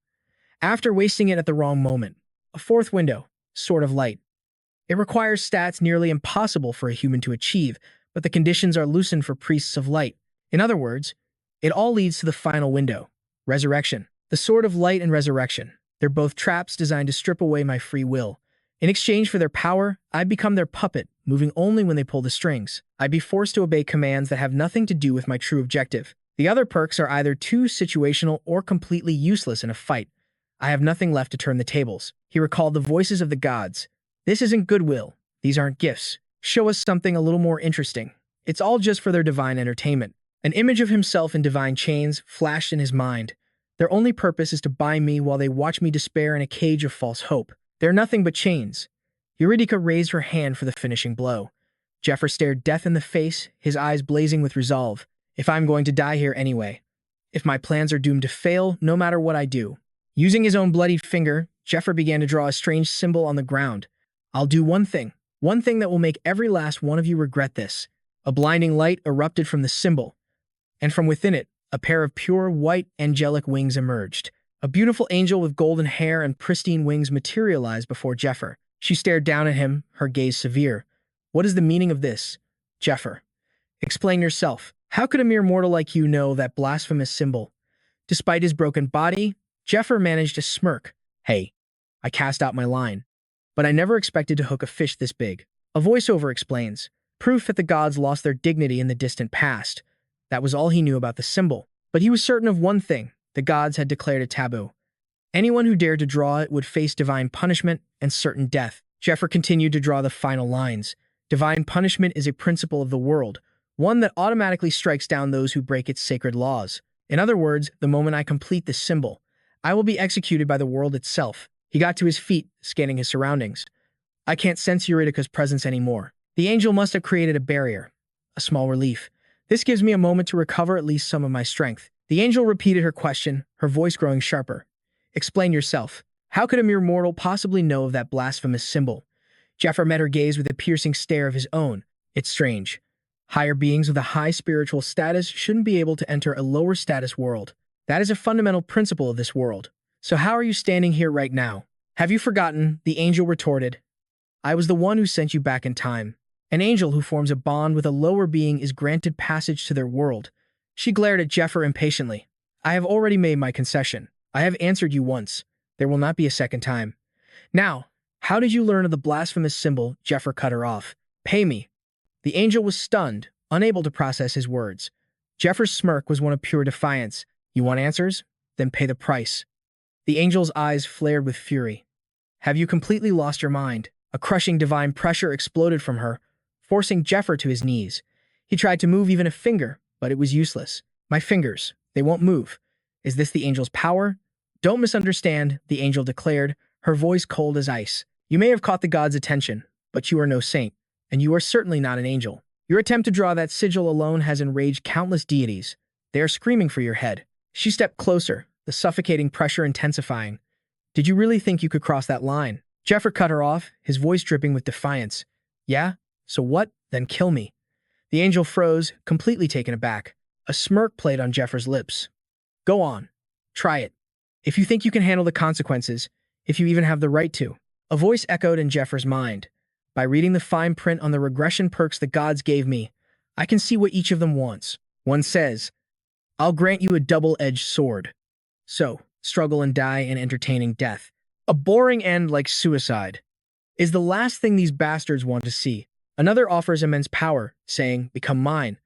After wasting it at the wrong moment. A fourth window. Sword of Light. It requires stats nearly impossible for a human to achieve, but the conditions are loosened for priests of light. In other words, it all leads to the final window. Resurrection. The Sword of Light and Resurrection. They're both traps designed to strip away my free will. In exchange for their power, I'd become their puppet, moving only when they pull the strings. I'd be forced to obey commands that have nothing to do with my true objective. The other perks are either too situational or completely useless in a fight. I have nothing left to turn the tables. He recalled the voices of the gods. This isn't goodwill. These aren't gifts. Show us something a little more interesting. It's all just for their divine entertainment. An image of himself in divine chains flashed in his mind. Their only purpose is to bind me while they watch me despair in a cage of false hope. They're nothing but chains. Eurydica raised her hand for the finishing blow. Zephyr stared death in the face, his eyes blazing with resolve. If I'm going to die here anyway. If my plans are doomed to fail, no matter what I do. Using his own bloodied finger, Zephyr began to draw a strange symbol on the ground. I'll do one thing that will make every last one of you regret this. A blinding light erupted from the symbol, and from within it, a pair of pure white angelic wings emerged. A beautiful angel with golden hair and pristine wings materialized before Zephyr. She stared down at him, her gaze severe. What is the meaning of this? Zephyr. Explain yourself. How could a mere mortal like you know that blasphemous symbol? Despite his broken body, Zephyr managed to smirk. Hey, I cast out my line. But I never expected to hook a fish this big. A voiceover explains. Proof that the gods lost their dignity in the distant past. That was all he knew about the symbol. But he was certain of one thing. The gods had declared a taboo. Anyone who dared to draw it would face divine punishment and certain death. Zephyr continued to draw the final lines. Divine punishment is a principle of the world, one that automatically strikes down those who break its sacred laws. In other words, the moment I complete this symbol, I will be executed by the world itself. He got to his feet, scanning his surroundings. I can't sense Eurydica's presence anymore. The angel must have created a barrier. A small relief. This gives me a moment to recover at least some of my strength. The angel repeated her question, her voice growing sharper. Explain yourself. How could a mere mortal possibly know of that blasphemous symbol? Zephyr met her gaze with a piercing stare of his own. It's strange. Higher beings with a high spiritual status shouldn't be able to enter a lower status world. That is a fundamental principle of this world. So how are you standing here right now? Have you forgotten? The angel retorted. I was the one who sent you back in time. An angel who forms a bond with a lower being is granted passage to their world. She glared at Zephyr impatiently. I have already made my concession. I have answered you once. There will not be a second time. Now, how did you learn of the blasphemous symbol? Zephyr cut her off. Pay me. The angel was stunned, unable to process his words. Zephyr's smirk was one of pure defiance. You want answers? Then pay the price. The angel's eyes flared with fury. Have you completely lost your mind? A crushing divine pressure exploded from her, forcing Zephyr to his knees. He tried to move even a finger, but it was useless. My fingers, they won't move. Is this the angel's power? Don't misunderstand, the angel declared, her voice cold as ice. You may have caught the god's attention, but you are no saint, and you are certainly not an angel. Your attempt to draw that sigil alone has enraged countless deities. They are screaming for your head. She stepped closer, the suffocating pressure intensifying. Did you really think you could cross that line? Zephyr cut her off, his voice dripping with defiance. Yeah? So what? Then kill me. The angel froze, completely taken aback. A smirk played on Zephyr's lips. Go on. Try it. If you think you can handle the consequences, if you even have the right to. A voice echoed in Zephyr's mind. By reading the fine print on the regression perks the gods gave me, I can see what each of them wants. One says, I'll grant you a double-edged sword. So, struggle and die in entertaining death. A boring end like suicide is the last thing these bastards want to see. Another offers immense power, saying, become mine.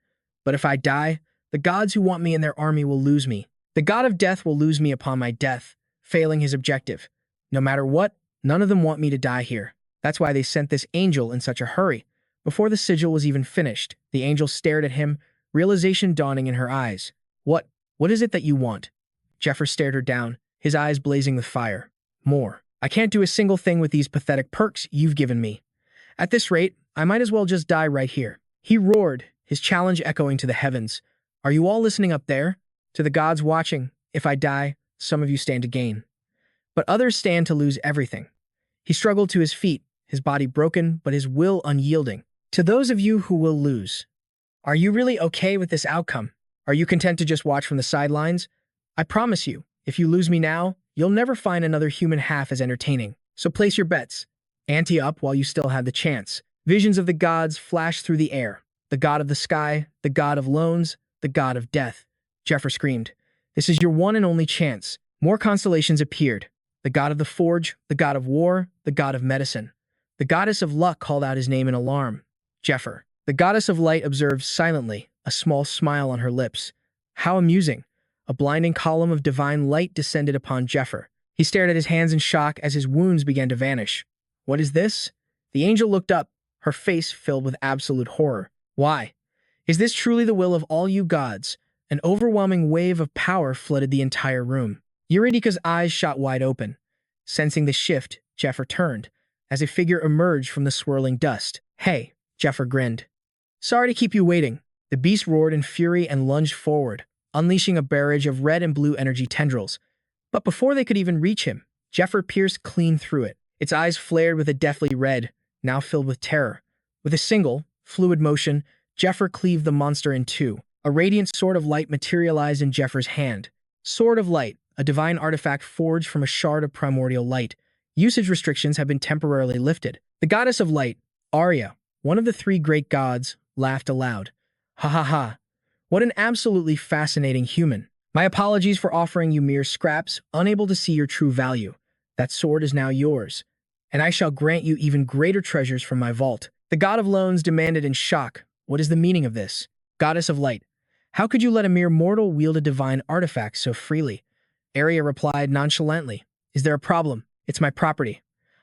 But if I die, the gods who want me in their army will lose me. The god of death will lose me upon my death, failing his objective. No matter what, none of them want me to die here. That's why they sent this angel in such a hurry. Before the sigil was even finished, the angel stared at him, realization dawning in her eyes. What is it that you want? Zephyr stared her down, his eyes blazing with fire. More. I can't do a single thing with these pathetic perks you've given me. At this rate, I might as well just die right here. He roared, his challenge echoing to the heavens. Are you all listening up there? To the gods watching, if I die, some of you stand to gain. But others stand to lose everything. He struggled to his feet, his body broken, but his will unyielding. To those of you who will lose, are you really okay with this outcome? Are you content to just watch from the sidelines? I promise you, if you lose me now, you'll never find another human half as entertaining. So place your bets. Ante up while you still have the chance. Visions of the gods flashed through the air. The god of the sky, the god of loans, the god of death. Zephyr screamed. This is your one and only chance. More constellations appeared. The god of the forge, the god of war, the god of medicine. The goddess of luck called out his name in alarm. Zephyr. The goddess of light observed silently, a small smile on her lips. How amusing. A blinding column of divine light descended upon Zephyr. He stared at his hands in shock as his wounds began to vanish. What is this? The angel looked up, her face filled with absolute horror. Why? Is this truly the will of all you gods? An overwhelming wave of power flooded the entire room. Eurydica's eyes shot wide open. Sensing the shift, Zephyr turned, as a figure emerged from the swirling dust. Hey, Zephyr grinned. Sorry to keep you waiting. The beast roared in fury and lunged forward, unleashing a barrage of red and blue energy tendrils. But before they could even reach him, Zephyr pierced clean through it. Its eyes flared with a deathly red, now filled with terror. With a single, fluid motion, Zephyr cleaved the monster in two. A radiant sword of light materialized in Zephyr's hand. Sword of Light, a divine artifact forged from a shard of primordial light. Usage restrictions have been temporarily lifted. The goddess of light, Arya, one of the three great gods, laughed aloud. Ha ha ha. What an absolutely fascinating human. My apologies for offering you mere scraps, unable to see your true value. That sword is now yours, and I shall grant you even greater treasures from my vault. The god of loans demanded in shock. What is the meaning of this? Goddess of light, how could you let a mere mortal wield a divine artifact so freely? Arya replied nonchalantly. Is there a problem? It's my property.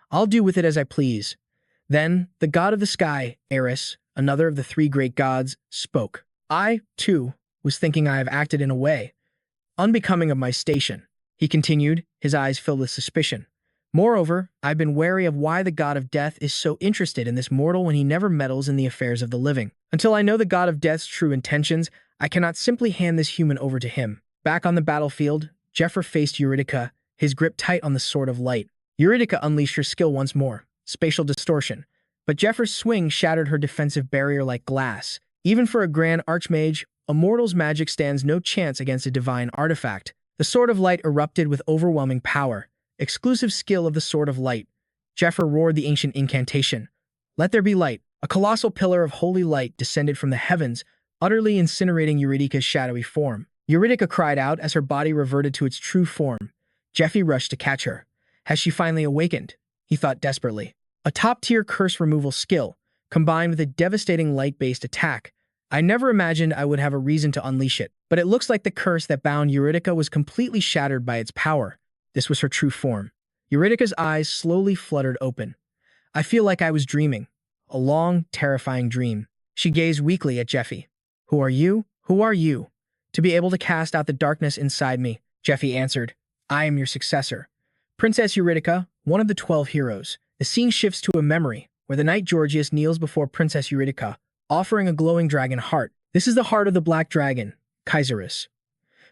I'll do with it as I please. Then the god of the sky, Eris, another of the three great gods, spoke. I, too, was thinking I have acted in a way unbecoming of my station. He continued, his eyes filled with suspicion. Moreover, I've been wary of why the god of death is so interested in this mortal when he never meddles in the affairs of the living. Until I know the god of death's true intentions, I cannot simply hand this human over to him. Back on the battlefield, Zephyr faced Eurydica, his grip tight on the Sword of Light. Eurydica unleashed her skill once more, spatial distortion. But Zephyr's swing shattered her defensive barrier like glass. Even for a grand archmage, a mortal's magic stands no chance against a divine artifact. The Sword of Light erupted with overwhelming power. Exclusive skill of the Sword of Light. Zephyr roared the ancient incantation. Let there be light. A colossal pillar of holy light descended from the heavens, utterly incinerating Eurydica's shadowy form. Eurydica cried out as her body reverted to its true form. Zephyr rushed to catch her. Has she finally awakened? He thought desperately. A top-tier curse removal skill, combined with a devastating light-based attack. I never imagined I would have a reason to unleash it, but it looks like the curse that bound Eurydica was completely shattered by its power. This was her true form. Eurydica's eyes slowly fluttered open. I feel like I was dreaming. A long, terrifying dream. She gazed weakly at Zephyr. Who are you? Who are you? To be able to cast out the darkness inside me, Zephyr answered. I am your successor. Princess Eurydica, one of the 12 heroes. The scene shifts to a memory, where the knight Georgius kneels before Princess Eurydica, offering a glowing dragon heart. This is the heart of the black dragon, Kaiserus.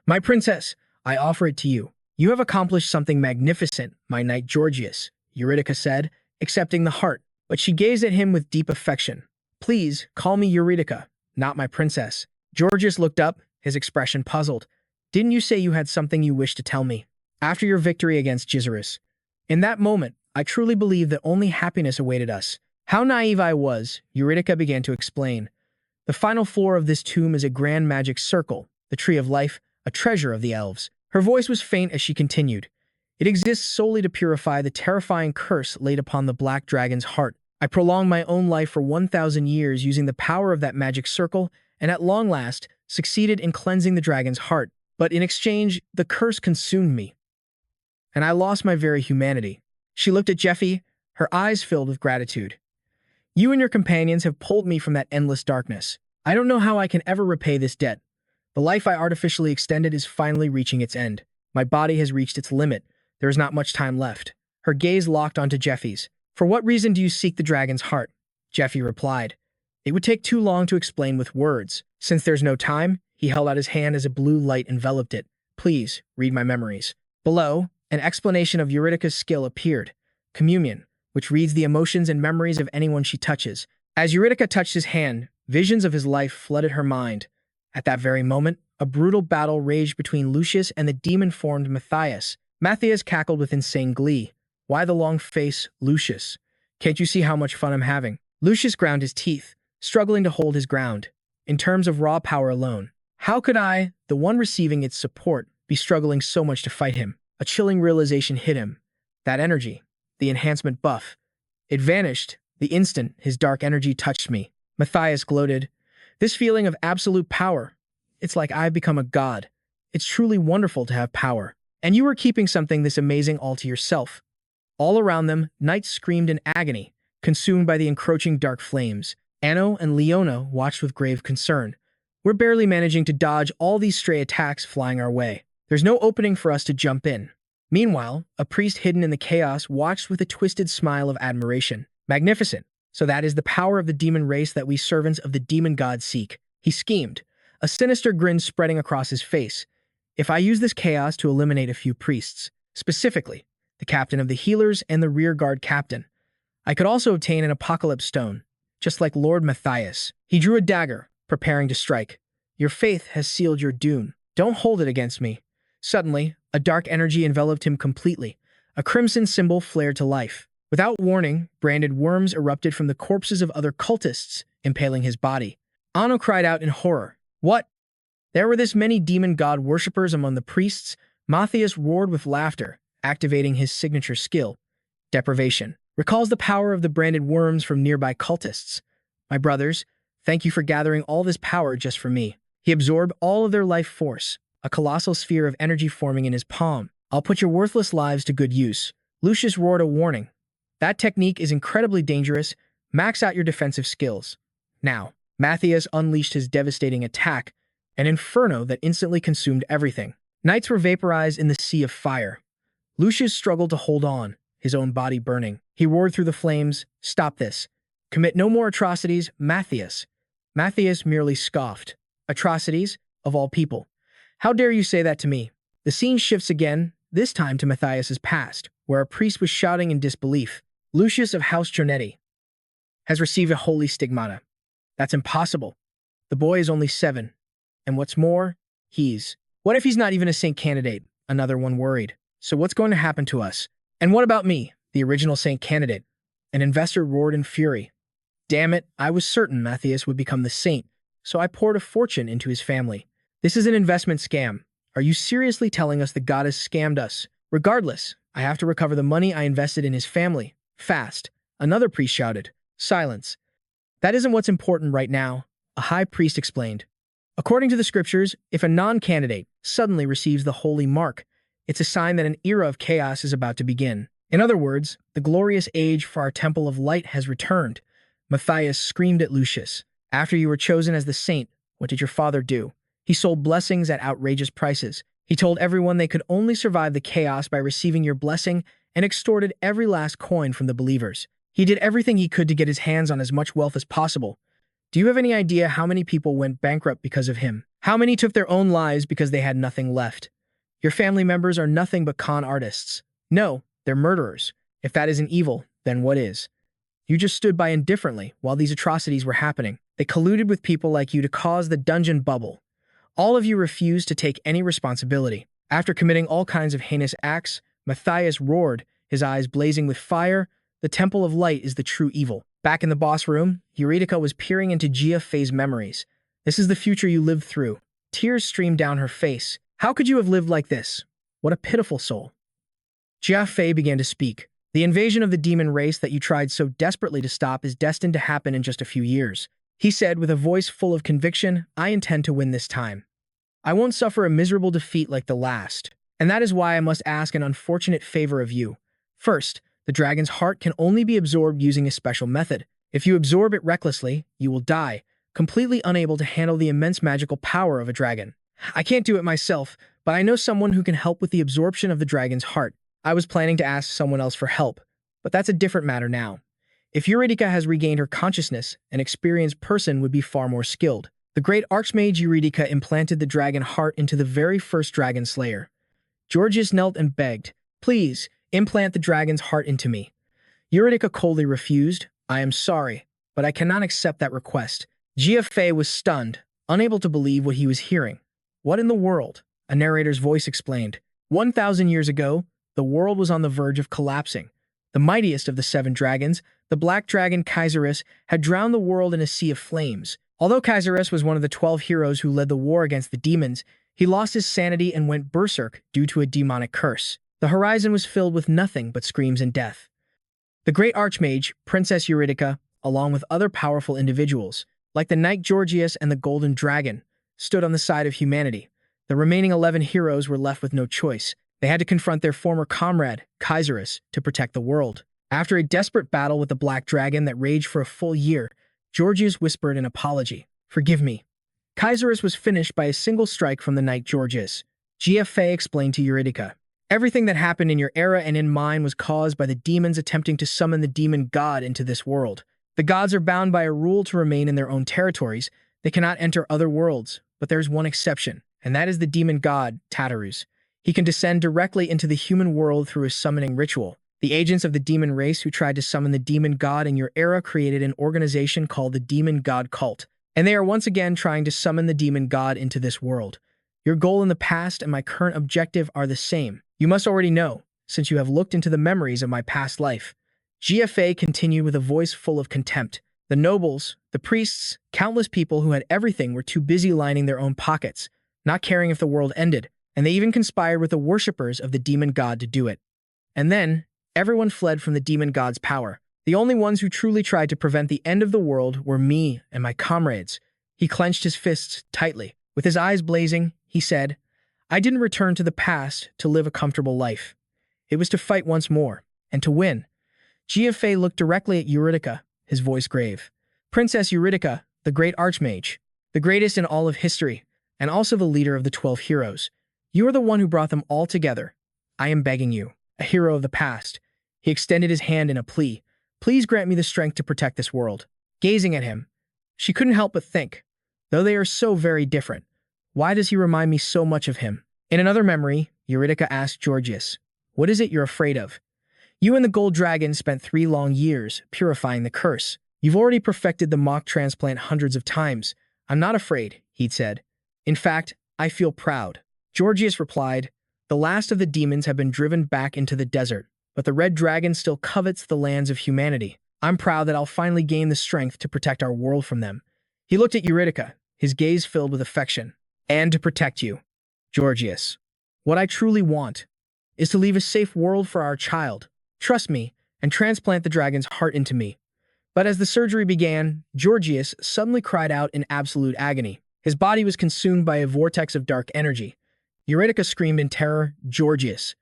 My princess, I offer it to you. You have accomplished something magnificent, my knight Georgius, Eurydica said, accepting the heart, but she gazed at him with deep affection. Please, call me Eurydica, not my princess. Georgius looked up, his expression puzzled. Didn't you say you had something you wished to tell me? After your victory against Giserus. In that moment, I truly believed that only happiness awaited us. How naive I was, Eurydica began to explain. The final floor of this tomb is a grand magic circle, the tree of life, a treasure of the elves. Her voice was faint as she continued. It exists solely to purify the terrifying curse laid upon the black dragon's heart. I prolonged my own life for 1,000 years using the power of that magic circle, and at long last, succeeded in cleansing the dragon's heart. But in exchange, the curse consumed me, and I lost my very humanity. She looked at Zephyr, her eyes filled with gratitude. You and your companions have pulled me from that endless darkness. I don't know how I can ever repay this debt. The life I artificially extended is finally reaching its end. My body has reached its limit. There is not much time left. Her gaze locked onto Zephyr's. For what reason do you seek the dragon's heart? Zephyr replied. It would take too long to explain with words. Since there's no time, he held out his hand as a blue light enveloped it. Please, read my memories. Below, an explanation of Eurydica's skill appeared. Communion, which reads the emotions and memories of anyone she touches. As Eurydica touched his hand, visions of his life flooded her mind. At that very moment, a brutal battle raged between Lucius and the demon-formed Matthias. Matthias cackled with insane glee. Why the long face, Lucius? Can't you see how much fun I'm having? Lucius ground his teeth, struggling to hold his ground. In terms of raw power alone, how could I, the one receiving its support, be struggling so much to fight him? A chilling realization hit him. That energy, the enhancement buff. It vanished the instant his dark energy touched me. Matthias gloated. This feeling of absolute power. It's like I've become a god. It's truly wonderful to have power. And you were keeping something this amazing all to yourself. All around them, knights screamed in agony, consumed by the encroaching dark flames. Anno and Leona watched with grave concern. We're barely managing to dodge all these stray attacks flying our way. There's no opening for us to jump in. Meanwhile, a priest hidden in the chaos watched with a twisted smile of admiration. Magnificent. So that is the power of the demon race that we servants of the demon god seek. He schemed, a sinister grin spreading across his face. If I use this chaos to eliminate a few priests, specifically the captain of the healers and the rear guard captain, I could also obtain an apocalypse stone, just like Lord Matthias. He drew a dagger, preparing to strike. Your faith has sealed your doom. Don't hold it against me. Suddenly, a dark energy enveloped him completely. A crimson symbol flared to life. Without warning, branded worms erupted from the corpses of other cultists, impaling his body. Anno cried out in horror. What? There were this many demon god worshippers among the priests. Matthias roared with laughter, activating his signature skill. Deprivation. Recalls the power of the branded worms from nearby cultists. My brothers, thank you for gathering all this power just for me. He absorbed all of their life force, a colossal sphere of energy forming in his palm. I'll put your worthless lives to good use. Lucius roared a warning. That technique is incredibly dangerous. Max out your defensive skills. Now, Matthias unleashed his devastating attack, an inferno that instantly consumed everything. Knights were vaporized in the sea of fire. Lucius struggled to hold on, his own body burning. He roared through the flames, "Stop this. Commit no more atrocities, Matthias." Matthias merely scoffed. Atrocities? Of all people. How dare you say that to me? The scene shifts again, this time to Matthias's past, where a priest was shouting in disbelief. Lucius of House Giornetti has received a holy stigmata. That's impossible. The boy is only 7. And what's more, what if he's not even a saint candidate? Another one worried. So what's going to happen to us? And what about me, the original saint candidate? An investor roared in fury. Damn it, I was certain Matthias would become the saint, so I poured a fortune into his family. This is an investment scam. Are you seriously telling us the god has scammed us? Regardless, I have to recover the money I invested in his family. Fast. Another priest shouted. Silence. That isn't what's important right now, a high priest explained. According to the scriptures, if a non-candidate suddenly receives the holy mark, it's a sign that an era of chaos is about to begin. In other words, the glorious age for our temple of light has returned. Matthias screamed at Lucius. After you were chosen as the saint, what did your father do? He sold blessings at outrageous prices. He told everyone they could only survive the chaos by receiving your blessing and extorted every last coin from the believers. He did everything he could to get his hands on as much wealth as possible. Do you have any idea how many people went bankrupt because of him? How many took their own lives because they had nothing left? Your family members are nothing but con artists. No, they're murderers. If that isn't evil, then what is? You just stood by indifferently while these atrocities were happening. They colluded with people like you to cause the dungeon bubble. All of you refused to take any responsibility. After committing all kinds of heinous acts, Matthias roared, his eyes blazing with fire. The Temple of Light is the true evil. Back in the boss room, Eurydica was peering into Gia Fei's memories. This is the future you lived through. Tears streamed down her face. How could you have lived like this? What a pitiful soul. Gia Fei began to speak. The invasion of the demon race that you tried so desperately to stop is destined to happen in just a few years. He said with a voice full of conviction, I intend to win this time. I won't suffer a miserable defeat like the last. And that is why I must ask an unfortunate favor of you. First, the dragon's heart can only be absorbed using a special method. If you absorb it recklessly, you will die, completely unable to handle the immense magical power of a dragon. I can't do it myself, but I know someone who can help with the absorption of the dragon's heart. I was planning to ask someone else for help, but that's a different matter now. If Eurydica has regained her consciousness, an experienced person would be far more skilled. The great Archmage Eurydica implanted the dragon heart into the very first dragon slayer. Georgius knelt and begged, please, implant the dragon's heart into me. Eurydica coldly refused. I am sorry, but I cannot accept that request. Gia Fei was stunned, unable to believe what he was hearing. What in the world? A narrator's voice explained. 1,000 years ago, the world was on the verge of collapsing. The mightiest of the 7 dragons, the black dragon Kaiserus, had drowned the world in a sea of flames. Although Kaiserus was one of the 12 heroes who led the war against the demons, he lost his sanity and went berserk due to a demonic curse. The horizon was filled with nothing but screams and death. The great Archmage, Princess Eurydica, along with other powerful individuals, like the Knight Georgius and the Golden Dragon, stood on the side of humanity. The remaining 11 heroes were left with no choice. They had to confront their former comrade, Kaiserus, to protect the world. After a desperate battle with the Black Dragon that raged for a full year, Georgius whispered an apology. Forgive me. Kaiserus was finished by a single strike from the Knight Georgius. Gia Fei explained to Eurydica. Everything that happened in your era and in mine was caused by the demons attempting to summon the demon god into this world. The gods are bound by a rule to remain in their own territories. They cannot enter other worlds, but there's one exception, and that is the demon god, Tatarus. He can descend directly into the human world through a summoning ritual. The agents of the demon race who tried to summon the demon god in your era created an organization called the Demon God Cult, and they are once again trying to summon the demon god into this world. Your goal in the past and my current objective are the same. You must already know, since you have looked into the memories of my past life. Gia Fei continued with a voice full of contempt. The nobles, the priests, countless people who had everything were too busy lining their own pockets, not caring if the world ended, and they even conspired with the worshippers of the demon god to do it. And then, everyone fled from the demon god's power. The only ones who truly tried to prevent the end of the world were me and my comrades. He clenched his fists tightly. With his eyes blazing, he said, I didn't return to the past to live a comfortable life. It was to fight once more, and to win. Jiafei looked directly at Eurydica, his voice grave. Princess Eurydica, the great archmage, the greatest in all of history, and also the leader of the 12 heroes. You are the one who brought them all together. I am begging you, a hero of the past. He extended his hand in a plea. Please grant me the strength to protect this world. Gazing at him, she couldn't help but think, though they are so very different, why does he remind me so much of him? In another memory, Eurydica asked Georgius, what is it you're afraid of? You and the gold dragon spent 3 long years purifying the curse. You've already perfected the mock transplant hundreds of times. I'm not afraid, he'd said. In fact, I feel proud. Georgius replied, the last of the demons have been driven back into the desert, but the red dragon still covets the lands of humanity. I'm proud that I'll finally gain the strength to protect our world from them. He looked at Eurydica, his gaze filled with affection. And to protect you, Georgius. What I truly want is to leave a safe world for our child. Trust me, and transplant the dragon's heart into me. But as the surgery began, Georgius suddenly cried out in absolute agony. His body was consumed by a vortex of dark energy. Eurydica screamed in terror, Georgius.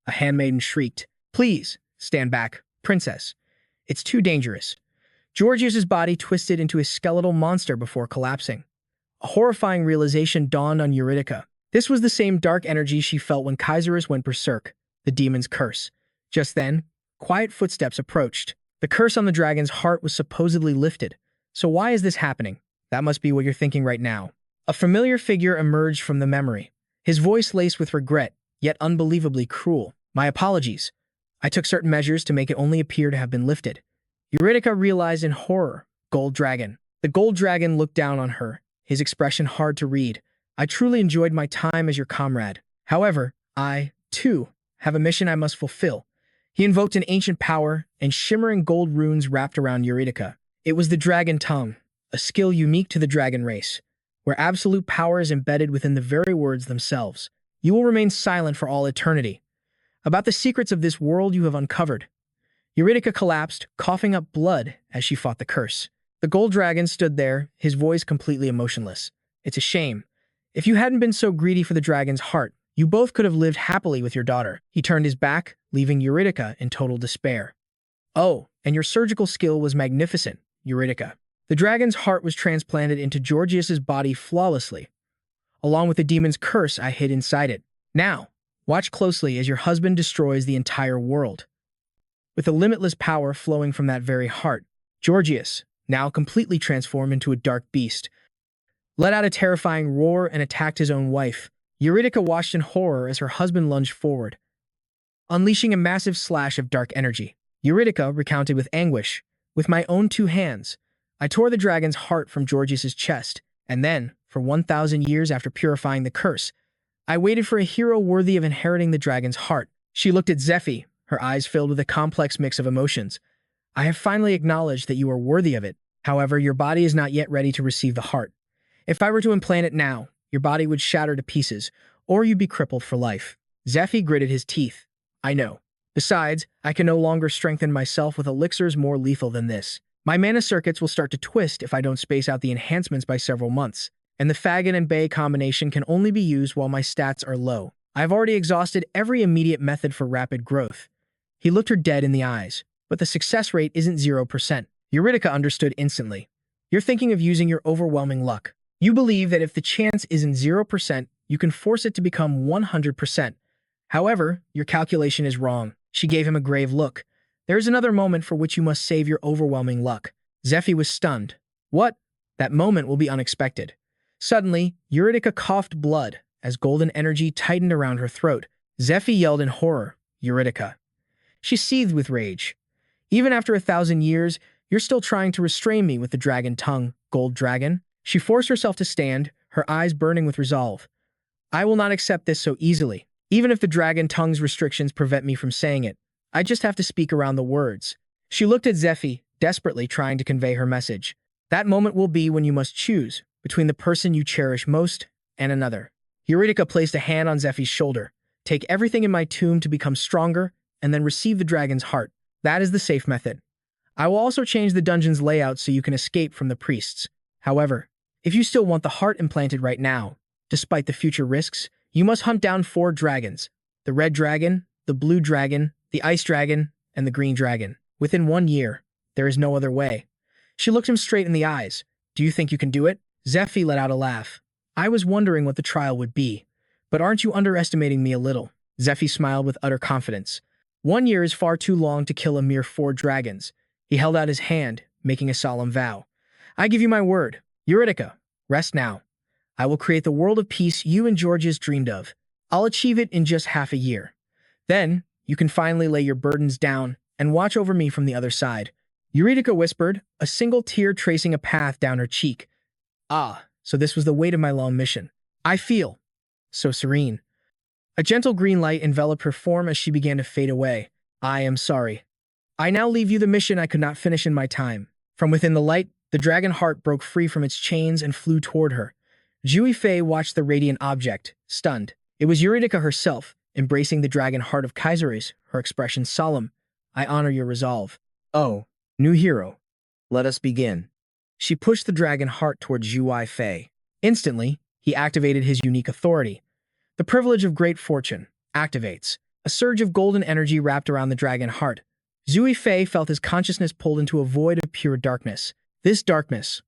A handmaiden shrieked, please, stand back, princess. It's too dangerous. Georgius's body twisted into a skeletal monster before collapsing. A horrifying realization dawned on Eurydica. This was the same dark energy she felt when Kaiserus went berserk, the demon's curse. Just then, quiet footsteps approached. The curse on the dragon's heart was supposedly lifted. So why is this happening? That must be what you're thinking right now. A familiar figure emerged from the memory. His voice laced with regret, yet unbelievably cruel. My apologies. I took certain measures to make it only appear to have been lifted. Eurydica realized in horror, Gold Dragon. The Gold Dragon looked down on her, his expression hard to read. I truly enjoyed my time as your comrade. However, I, too, have a mission I must fulfill. He invoked an ancient power, and shimmering gold runes wrapped around Eurydica. It was the Dragon Tongue, a skill unique to the dragon race, where absolute power is embedded within the very words themselves. You will remain silent for all eternity. About the secrets of this world you have uncovered. Eurydica collapsed, coughing up blood as she fought the curse. The gold dragon stood there, his voice completely emotionless. It's a shame. If you hadn't been so greedy for the dragon's heart, you both could have lived happily with your daughter. He turned his back, leaving Eurydica in total despair. Oh, and your surgical skill was magnificent, Eurydica. The dragon's heart was transplanted into Georgius's body flawlessly, along with the demon's curse I hid inside it. Now, watch closely as your husband destroys the entire world. With a limitless power flowing from that very heart, Georgius, now completely transformed into a dark beast, let out a terrifying roar and attacked his own wife. Eurydica watched in horror as her husband lunged forward, unleashing a massive slash of dark energy. Eurydica recounted with anguish, with my own 2 hands, I tore the dragon's heart from Georgius's chest, and then, for 1,000 years after purifying the curse, I waited for a hero worthy of inheriting the dragon's heart. She looked at Zephyr, her eyes filled with a complex mix of emotions. I have finally acknowledged that you are worthy of it. However, your body is not yet ready to receive the heart. If I were to implant it now, your body would shatter to pieces, or you'd be crippled for life. Zephyr gritted his teeth. I know. Besides, I can no longer strengthen myself with elixirs more lethal than this. My mana circuits will start to twist if I don't space out the enhancements by several months, and the Fagin and Bay combination can only be used while my stats are low. I've already exhausted every immediate method for rapid growth. He looked her dead in the eyes, but the success rate isn't 0%. Eurydica understood instantly. You're thinking of using your overwhelming luck. You believe that if the chance isn't 0%, you can force it to become 100%. However, your calculation is wrong. She gave him a grave look. There is another moment for which you must save your overwhelming luck. Zephyr was stunned. What? That moment will be unexpected. Suddenly, Eurydica coughed blood as golden energy tightened around her throat. Zephyr yelled in horror. Eurydica. She seethed with rage. Even after 1,000 years, you're still trying to restrain me with the dragon tongue, Gold Dragon? She forced herself to stand, her eyes burning with resolve. I will not accept this so easily. Even if the dragon tongue's restrictions prevent me from saying it, I just have to speak around the words. She looked at Zephyr, desperately trying to convey her message. That moment will be when you must choose between the person you cherish most and another. Eurydica placed a hand on Zephyr's shoulder. Take everything in my tomb to become stronger, and then receive the dragon's heart. That is the safe method. I will also change the dungeon's layout so you can escape from the priests. However, if you still want the heart implanted right now, despite the future risks, You must hunt down 4 dragons: the red dragon, the blue dragon, the ice dragon, and the green dragon. Within 1 year. There is no other way. She looked him straight in the eyes. Do you think you can do it? Zephyr let out a laugh. I was wondering what the trial would be. But aren't you underestimating me a little? Zephyr smiled with utter confidence. 1 year is far too long to kill a mere 4 dragons. He held out his hand, making a solemn vow. I give you my word. Eurydica, rest now. I will create the world of peace you and Georges dreamed of. I'll achieve it in just half a year. Then, you can finally lay your burdens down and watch over me from the other side. Eurydica whispered, a single tear tracing a path down her cheek. Ah, so this was the weight of my long mission. I feel so serene. A gentle green light enveloped her form as she began to fade away. I am sorry. I now leave you the mission I could not finish in my time. From within the light, the dragon heart broke free from its chains and flew toward her. Zui Fei watched the radiant object, stunned. It was Eurydica herself, embracing the dragon heart of Kaiseris, her expression solemn. I honor your resolve. Oh, new hero. Let us begin. She pushed the dragon heart toward Zui Fei. Instantly, he activated his unique authority. The privilege of great fortune activates. A surge of golden energy wrapped around the dragon heart. Zui Fei felt his consciousness pulled into a void of pure darkness. This darkness.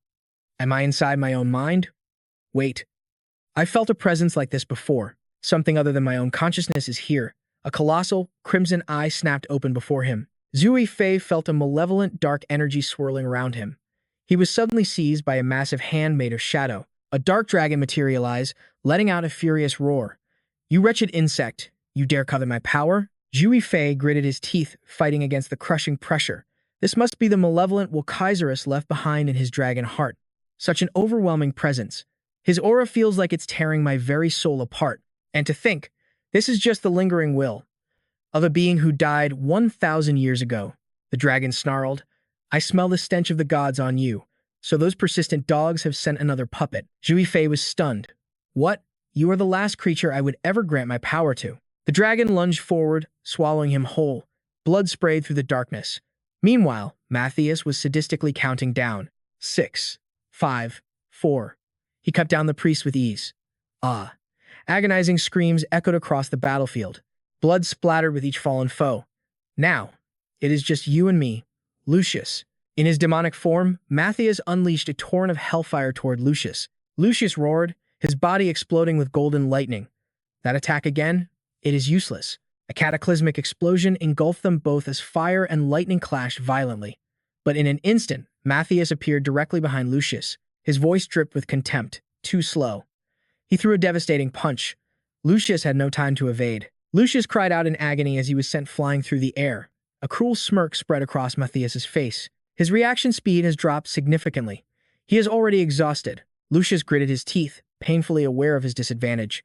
Am I inside my own mind? Wait. I felt a presence like this before. Something other than my own consciousness is here. A colossal, crimson eye snapped open before him. Zui Fei felt a malevolent, dark energy swirling around him. He was suddenly seized by a massive hand made of shadow. A dark dragon materialized, letting out a furious roar. You wretched insect, you dare covet my power? Zui Fei gritted his teeth, fighting against the crushing pressure. This must be the malevolent Kaiseris left behind in his dragon heart. Such an overwhelming presence. His aura feels like it's tearing my very soul apart. And to think, this is just the lingering will of a being who died 1,000 years ago. The dragon snarled. I smell the stench of the gods on you. So those persistent dogs have sent another puppet. Zui Fei was stunned. What? You are the last creature I would ever grant my power to. The dragon lunged forward, swallowing him whole. Blood sprayed through the darkness. Meanwhile, Matthias was sadistically counting down. 6, 5, 4. He cut down the priest with ease. Ah. Agonizing screams echoed across the battlefield. Blood splattered with each fallen foe. Now, it is just you and me, Lucius. In his demonic form, Matthias unleashed a torrent of hellfire toward Lucius. Lucius roared, his body exploding with golden lightning. That attack again? It is useless. A cataclysmic explosion engulfed them both as fire and lightning clashed violently. But in an instant, Matthias appeared directly behind Lucius. His voice dripped with contempt. Too slow. He threw a devastating punch. Lucius had no time to evade. Lucius cried out in agony as he was sent flying through the air. A cruel smirk spread across Matthias's face. His reaction speed has dropped significantly. He is already exhausted. Lucius gritted his teeth, painfully aware of his disadvantage.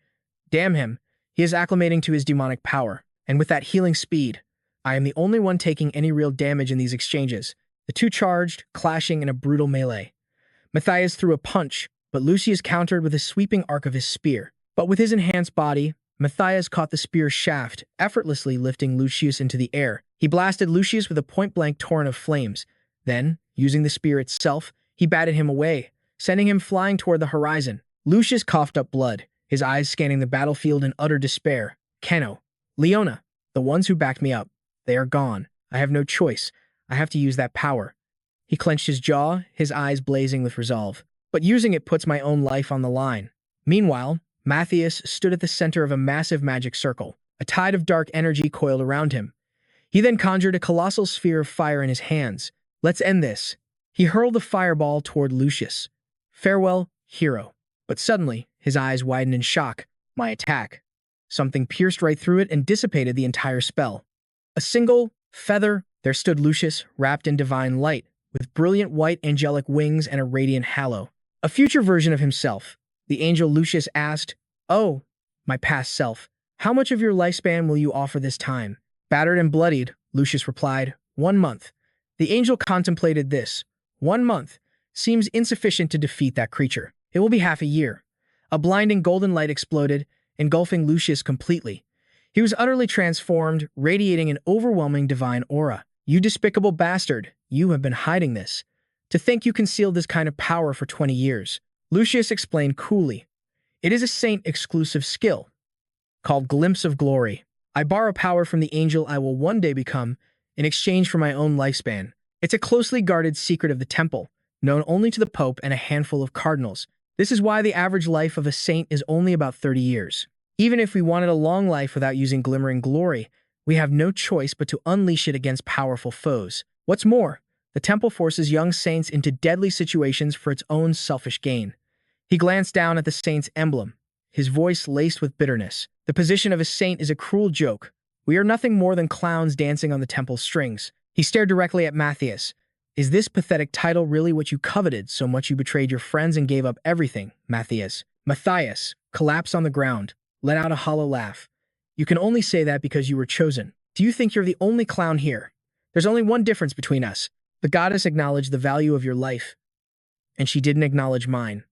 Damn him. He is acclimating to his demonic power. And with that healing speed, I am the only one taking any real damage in these exchanges. The two charged, clashing in a brutal melee. Matthias threw a punch, but Lucius countered with a sweeping arc of his spear. But with his enhanced body, Matthias caught the spear's shaft, effortlessly lifting Lucius into the air. He blasted Lucius with a point-blank torrent of flames. Then, using the spear itself, he batted him away, sending him flying toward the horizon. Lucius coughed up blood, his eyes scanning the battlefield in utter despair. Keno, Leona, the ones who backed me up, they are gone. I have no choice. I have to use that power. He clenched his jaw, his eyes blazing with resolve. But using it puts my own life on the line. Meanwhile, Matthias stood at the center of a massive magic circle. A tide of dark energy coiled around him. He then conjured a colossal sphere of fire in his hands. Let's end this. He hurled the fireball toward Lucius. Farewell, hero. But suddenly, his eyes widened in shock. My attack. Something pierced right through it and dissipated the entire spell. A single feather. There stood Lucius, wrapped in divine light, with brilliant white angelic wings and a radiant halo. A future version of himself. The angel Lucius asked, Oh, my past self, how much of your lifespan will you offer this time? Battered and bloodied, Lucius replied, 1 month. The angel contemplated this. 1 month seems insufficient to defeat that creature. It will be half a year. A blinding golden light exploded, engulfing Lucius completely. He was utterly transformed, radiating an overwhelming divine aura. You despicable bastard, you have been hiding this. To think you concealed this kind of power for 20 years. Lucius explained coolly. It is a saint-exclusive skill. called Glimpse of Glory. I borrow power from the angel I will one day become in exchange for my own lifespan. It's a closely guarded secret of the temple, known only to the Pope and a handful of cardinals. This is why the average life of a saint is only about 30 years. Even if we wanted a long life without using glimmering glory, we have no choice but to unleash it against powerful foes. What's more, the temple forces young saints into deadly situations for its own selfish gain. He glanced down at the saint's emblem, his voice laced with bitterness. The position of a saint is a cruel joke. We are nothing more than clowns dancing on the temple's strings. He stared directly at Matthias. Is this pathetic title really what you coveted so much you betrayed your friends and gave up everything, Matthias? Matthias collapsed on the ground, let out a hollow laugh. You can only say that because you were chosen. Do you think you're the only clown here? There's only one difference between us. The goddess acknowledged the value of your life, and she didn't acknowledge mine.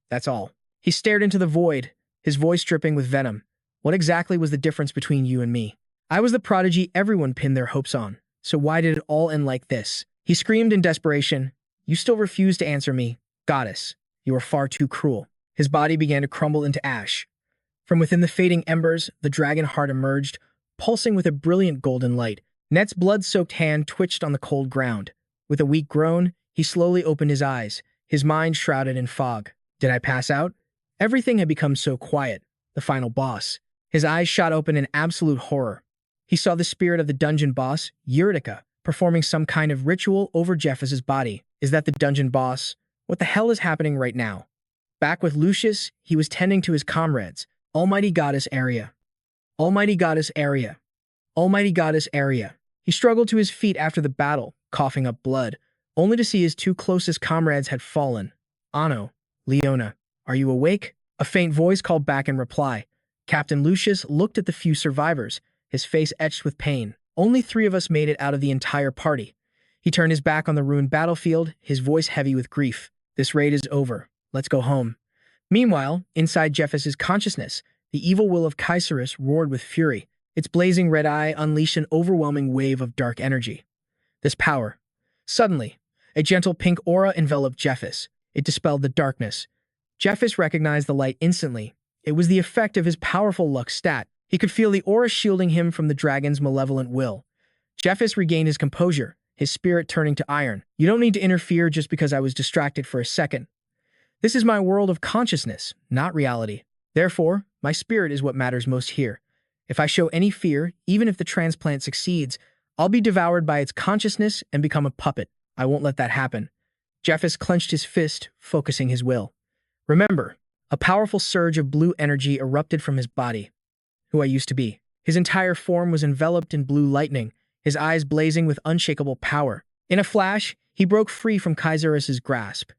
That's all. He stared into the void, his voice dripping with venom. What exactly was the difference between you and me? I was the prodigy everyone pinned their hopes on. So why did it all end like this? He screamed in desperation. You still refuse to answer me. Goddess, you are far too cruel. His body began to crumble into ash. From within the fading embers, the dragon heart emerged, pulsing with a brilliant golden light. Net's blood-soaked hand twitched on the cold ground. With a weak groan, he slowly opened his eyes, his mind shrouded in fog. Did I pass out? Everything had become so quiet. The final boss. His eyes shot open in absolute horror. He saw the spirit of the dungeon boss, Eurydica, performing some kind of ritual over Jeffus's body. Is that the dungeon boss? What the hell is happening right now? Back with Lucius, he was tending to his comrades. Almighty Goddess Area. Almighty Goddess Area. Almighty Goddess Area. He struggled to his feet after the battle, coughing up blood, only to see his two closest comrades had fallen. Anno, Leona, are you awake? A faint voice called back in reply. Captain Lucius looked at the few survivors, his face etched with pain. Only 3 of us made it out of the entire party. He turned his back on the ruined battlefield, his voice heavy with grief. This raid is over. Let's go home. Meanwhile, inside Jeffus's consciousness, the evil will of Caesarus roared with fury. Its blazing red eye unleashed an overwhelming wave of dark energy. This power. Suddenly, a gentle pink aura enveloped Jeffus. It dispelled the darkness. Jeffus recognized the light instantly. It was the effect of his powerful luck stat. He could feel the aura shielding him from the dragon's malevolent will. Jeffus regained his composure, his spirit turning to iron. You don't need to interfere just because I was distracted for a second. This is my world of consciousness, not reality. Therefore, my spirit is what matters most here. If I show any fear, even if the transplant succeeds, I'll be devoured by its consciousness and become a puppet. I won't let that happen. Jeffus clenched his fist, focusing his will. Remember, a powerful surge of blue energy erupted from his body. Who I used to be. His entire form was enveloped in blue lightning, his eyes blazing with unshakable power. In a flash, he broke free from Caesarus's grasp.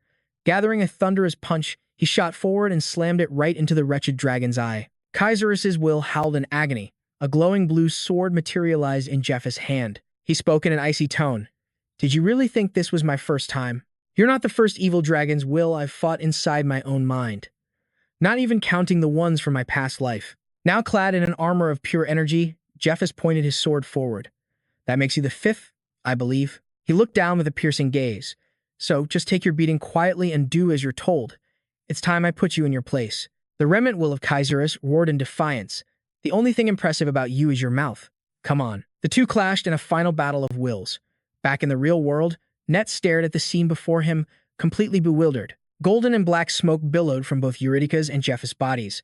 Gathering a thunderous punch, he shot forward and slammed it right into the wretched dragon's eye. Caesarus's will howled in agony. A glowing blue sword materialized in Jeffus' hand. He spoke in an icy tone. Did you really think this was my first time? You're not the first evil dragon's will I've fought inside my own mind. Not even counting the ones from my past life. Now clad in an armor of pure energy, Jeffus pointed his sword forward. That makes you the 5th, I believe. He looked down with a piercing gaze. So, just take your beating quietly and do as you're told. It's time I put you in your place. The remnant will of Caesarus roared in defiance. The only thing impressive about you is your mouth. Come on. The two clashed in a final battle of wills. Back in the real world, Net stared at the scene before him, completely bewildered. Golden and black smoke billowed from both Eurydica's and Jeffus' bodies.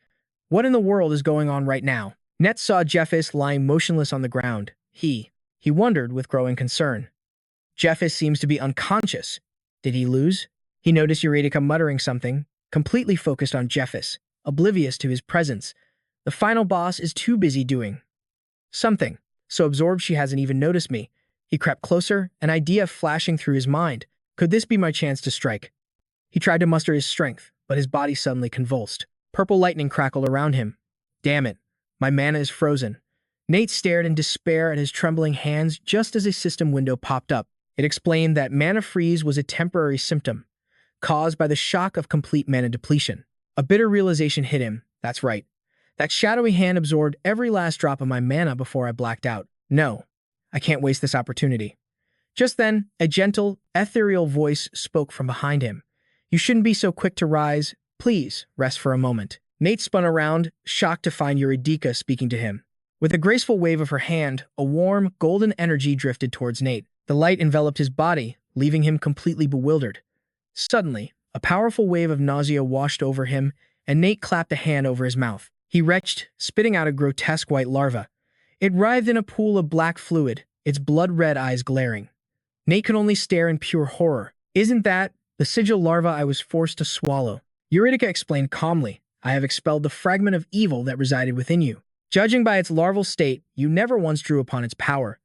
What in the world is going on right now? Net saw Jeffus lying motionless on the ground. He wondered with growing concern. Jeffus seems to be unconscious. Did he lose? He noticed Eurydica muttering something, completely focused on Jeffus, oblivious to his presence. The final boss is too busy doing something, so absorbed she hasn't even noticed me. He crept closer, an idea flashing through his mind. Could this be my chance to strike? He tried to muster his strength, but his body suddenly convulsed. Purple lightning crackled around him. Damn it, my mana is frozen. Nate stared in despair at his trembling hands just as a system window popped up. It explained that mana freeze was a temporary symptom, caused by the shock of complete mana depletion. A bitter realization hit him. That's right. That shadowy hand absorbed every last drop of my mana before I blacked out. No, I can't waste this opportunity. Just then, a gentle, ethereal voice spoke from behind him. You shouldn't be so quick to rise. Please, rest for a moment. Nate spun around, shocked to find Eurydica speaking to him. With a graceful wave of her hand, a warm, golden energy drifted towards Nate. The light enveloped his body, leaving him completely bewildered. Suddenly, a powerful wave of nausea washed over him, and Nate clapped a hand over his mouth. He retched, spitting out a grotesque white larva. It writhed in a pool of black fluid, its blood-red eyes glaring. Nate could only stare in pure horror. "Isn't that the sigil larva I was forced to swallow?" Eurydica explained calmly. "I have expelled the fragment of evil that resided within you. Judging by its larval state, you never once drew upon its power.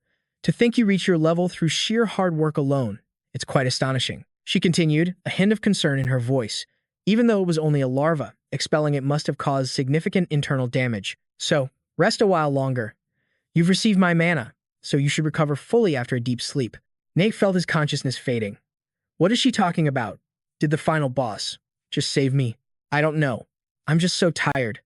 To think you reach your level through sheer hard work alone, it's quite astonishing." She continued, a hint of concern in her voice. Even though it was only a larva, expelling it must have caused significant internal damage. "So, rest a while longer. You've received my mana, so you should recover fully after a deep sleep." Nate felt his consciousness fading. What is she talking about? Did the final boss just save me? I don't know. I'm just so tired.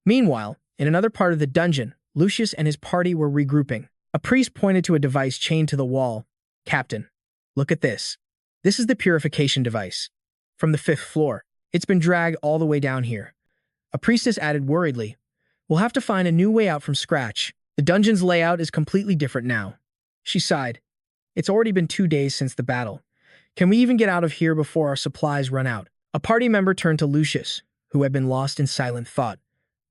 Meanwhile, in another part of the dungeon, Lucius and his party were regrouping. A priest pointed to a device chained to the wall. "Captain, look at this. This is the purification device. From the 5th floor. It's been dragged all the way down here." A priestess added worriedly, "We'll have to find a new way out from scratch. The dungeon's layout is completely different now." She sighed. "It's already been 2 days since the battle. Can we even get out of here before our supplies run out?" A party member turned to Lucius, who had been lost in silent thought.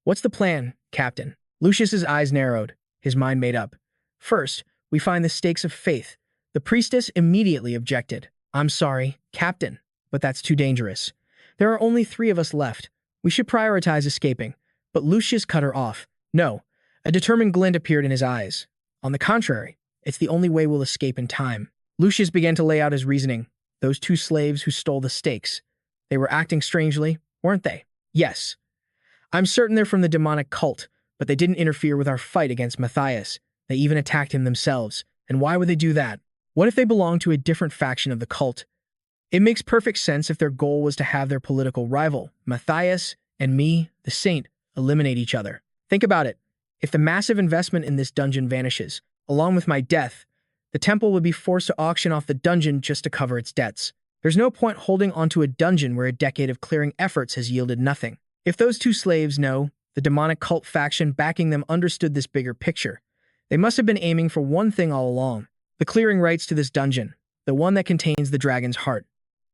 "What's the plan, Captain?" Lucius's eyes narrowed, his mind made up. "First, we find the stakes of faith." The priestess immediately objected. "I'm sorry, Captain, but that's too dangerous. There are only 3 of us left. We should prioritize escaping." But Lucius cut her off. "No." A determined glint appeared in his eyes. "On the contrary, it's the only way we'll escape in time." Lucius began to lay out his reasoning. Those 2 slaves who stole the stakes. They were acting strangely, weren't they? "Yes. I'm certain they're from the demonic cult, but they didn't interfere with our fight against Matthias. They even attacked him themselves. And why would they do that? What if they belong to a different faction of the cult? It makes perfect sense if their goal was to have their political rival, Matthias, and me, the saint, eliminate each other. Think about it. If the massive investment in this dungeon vanishes, along with my death, the temple would be forced to auction off the dungeon just to cover its debts. There's no point holding onto a dungeon where a decade of clearing efforts has yielded nothing. If those 2 slaves know, the demonic cult faction backing them understood this bigger picture. They must have been aiming for one thing all along. The clearing rights to this dungeon, the one that contains the dragon's heart.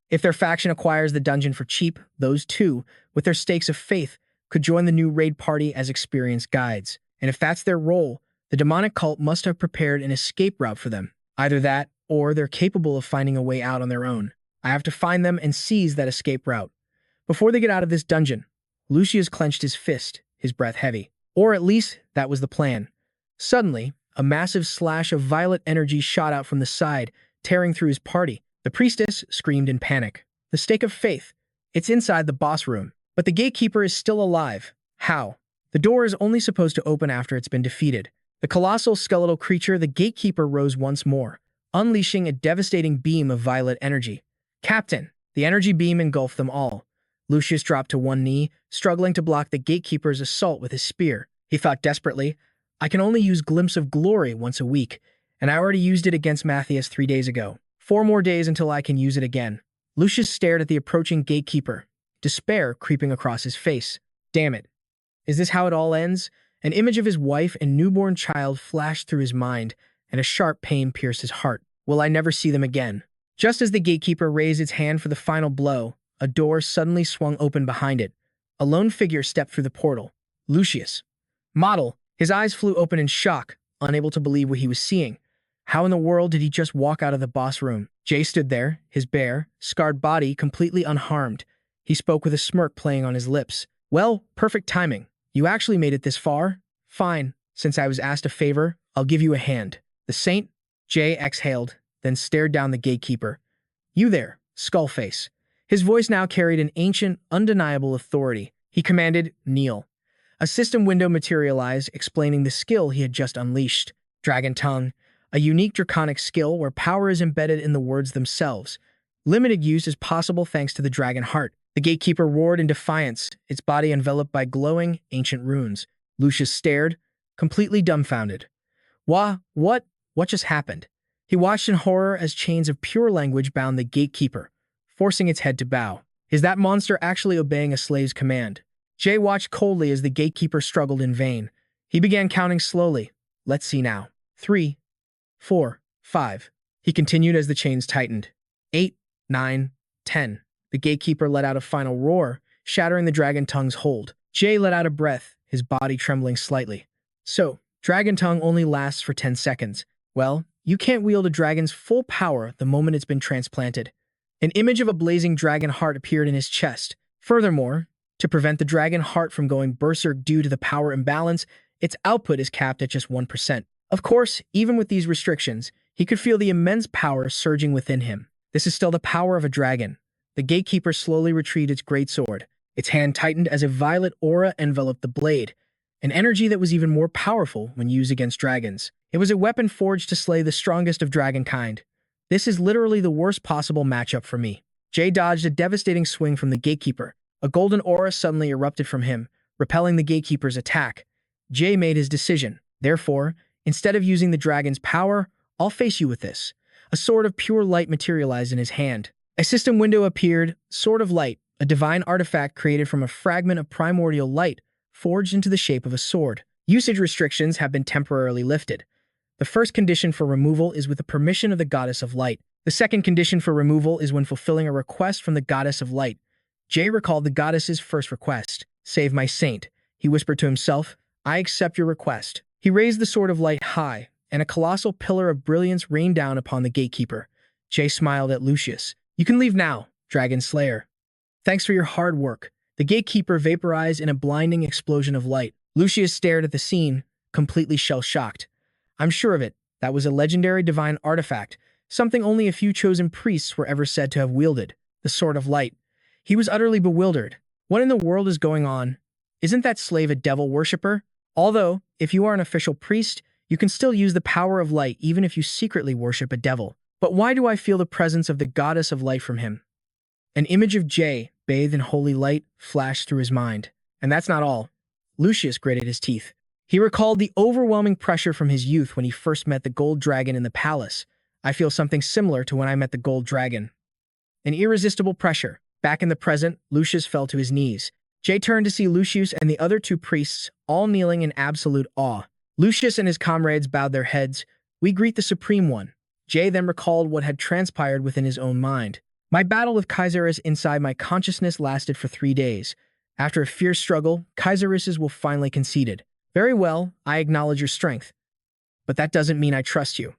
If their faction acquires the dungeon for cheap, those 2, with their stakes of faith, could join the new raid party as experienced guides. And if that's their role, the demonic cult must have prepared an escape route for them. Either that, or they're capable of finding a way out on their own. I have to find them and seize that escape route. Before they get out of this dungeon, Lucius clenched his fist, his breath heavy. Or at least, that was the plan. Suddenly, a massive slash of violet energy shot out from the side, tearing through his party. The priestess screamed in panic. "The stake of faith. It's inside the boss room. But the gatekeeper is still alive. How? The door is only supposed to open after it's been defeated." The colossal skeletal creature, the gatekeeper, rose once more, unleashing a devastating beam of violet energy. "Captain!" The energy beam engulfed them all. Lucius dropped to one knee, struggling to block the gatekeeper's assault with his spear. He thought desperately, "I can only use Glimpse of Glory once a week, and I already used it against Matthias 3 days ago. 4 more days until I can use it again." Lucius stared at the approaching gatekeeper, despair creeping across his face. Damn it. Is this how it all ends? An image of his wife and newborn child flashed through his mind, and a sharp pain pierced his heart. Will I never see them again? Just as the gatekeeper raised its hand for the final blow, a door suddenly swung open behind it. A lone figure stepped through the portal. Lucius. Model. His eyes flew open in shock, unable to believe what he was seeing. How in the world did he just walk out of the boss room? Jay stood there, his bare, scarred body completely unharmed. He spoke with a smirk playing on his lips. "Well, perfect timing. You actually made it this far? Fine. Since I was asked a favor, I'll give you a hand." The saint? Jay exhaled, then stared down the gatekeeper. "You there, Skullface." His voice now carried an ancient, undeniable authority. He commanded, "Kneel." A system window materialized, explaining the skill he had just unleashed. Dragon Tongue, a unique draconic skill where power is embedded in the words themselves. Limited use is possible thanks to the dragon heart. The gatekeeper roared in defiance, its body enveloped by glowing, ancient runes. Lucius stared, completely dumbfounded. What just happened? He watched in horror as chains of pure language bound the gatekeeper, forcing its head to bow. Is that monster actually obeying a slave's command? Jay watched coldly as the gatekeeper struggled in vain. He began counting slowly. Let's see now. 3, 4, 5. He continued as the chains tightened. 8, 9, 10. The gatekeeper let out a final roar, shattering the dragon tongue's hold. Jay let out a breath, his body trembling slightly. So, dragon tongue only lasts for 10 seconds. Well, you can't wield a dragon's full power the moment it's been transplanted. An image of a blazing dragon heart appeared in his chest. Furthermore, to prevent the dragon heart from going berserk due to the power imbalance, its output is capped at just 1%. Of course, even with these restrictions, he could feel the immense power surging within him. This is still the power of a dragon. The gatekeeper slowly retrieved its greatsword. Its hand tightened as a violet aura enveloped the blade, an energy that was even more powerful when used against dragons. It was a weapon forged to slay the strongest of dragonkind. This is literally the worst possible matchup for me. Jay dodged a devastating swing from the gatekeeper. A golden aura suddenly erupted from him, repelling the gatekeeper's attack. Jay made his decision. Therefore, instead of using the dragon's power, I'll face you with this. A sword of pure light materialized in his hand. A system window appeared, Sword of Light, a divine artifact created from a fragment of primordial light, forged into the shape of a sword. Usage restrictions have been temporarily lifted. The first condition for removal is with the permission of the Goddess of Light. The second condition for removal is when fulfilling a request from the Goddess of Light. Jay recalled the goddess's first request. Save my saint, he whispered to himself. I accept your request. He raised the Sword of Light high, and a colossal pillar of brilliance rained down upon the gatekeeper. Jay smiled at Lucius. You can leave now, Dragon Slayer. Thanks for your hard work. The gatekeeper vaporized in a blinding explosion of light. Lucius stared at the scene, completely shell-shocked. I'm sure of it. That was a legendary divine artifact, something only a few chosen priests were ever said to have wielded. The Sword of Light. He was utterly bewildered. What in the world is going on? Isn't that slave a devil worshipper? Although, if you are an official priest, you can still use the power of light even if you secretly worship a devil. But why do I feel the presence of the Goddess of Light from him? An image of Jay, bathed in holy light, flashed through his mind. And that's not all. Lucius gritted his teeth. He recalled the overwhelming pressure from his youth when he first met the gold dragon in the palace. I feel something similar to when I met the gold dragon. An irresistible pressure. Back in the present, Lucius fell to his knees. Jay turned to see Lucius and the other two priests, all kneeling in absolute awe. Lucius and his comrades bowed their heads. We greet the Supreme One. Jay then recalled what had transpired within his own mind. My battle with Kaiserus inside my consciousness lasted for 3 days. After a fierce struggle, Kaiserus's will finally conceded. Very well, I acknowledge your strength. But that doesn't mean I trust you.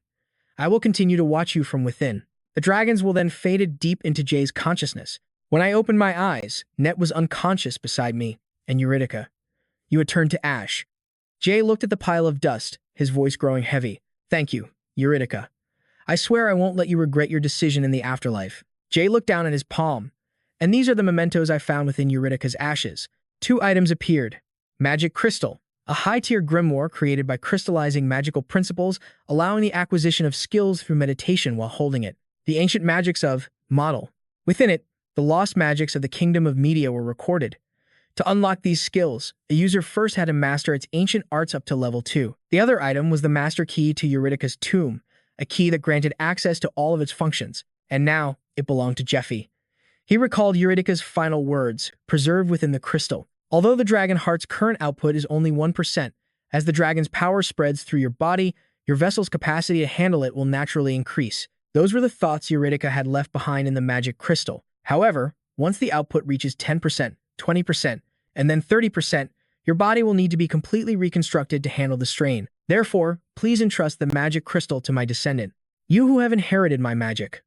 I will continue to watch you from within. The dragons will then faded deep into Jay's consciousness. When I opened my eyes, Net was unconscious beside me, and Eurydica. You had turned to ash. Jay looked at the pile of dust, his voice growing heavy. Thank you, Eurydica. I swear I won't let you regret your decision in the afterlife. Jay looked down at his palm. And these are the mementos I found within Eurydica's ashes. 2 items appeared. Magic Crystal, a high-tier grimoire created by crystallizing magical principles, allowing the acquisition of skills through meditation while holding it. The ancient magics of Model. Within it, the lost magics of the Kingdom of Media were recorded. To unlock these skills, a user first had to master its ancient arts up to level 2. The other item was the master key to Eurydica's tomb, a key that granted access to all of its functions, and now it belonged to Zephyr. He recalled Eurydica's final words, preserved within the crystal. Although the dragon heart's current output is only 1%, as the dragon's power spreads through your body, your vessel's capacity to handle it will naturally increase. Those were the thoughts Eurydica had left behind in the magic crystal. However, once the output reaches 10%, 20%, and then 30%, your body will need to be completely reconstructed to handle the strain. Therefore, please entrust the magic crystal to my descendant. You who have inherited my magic.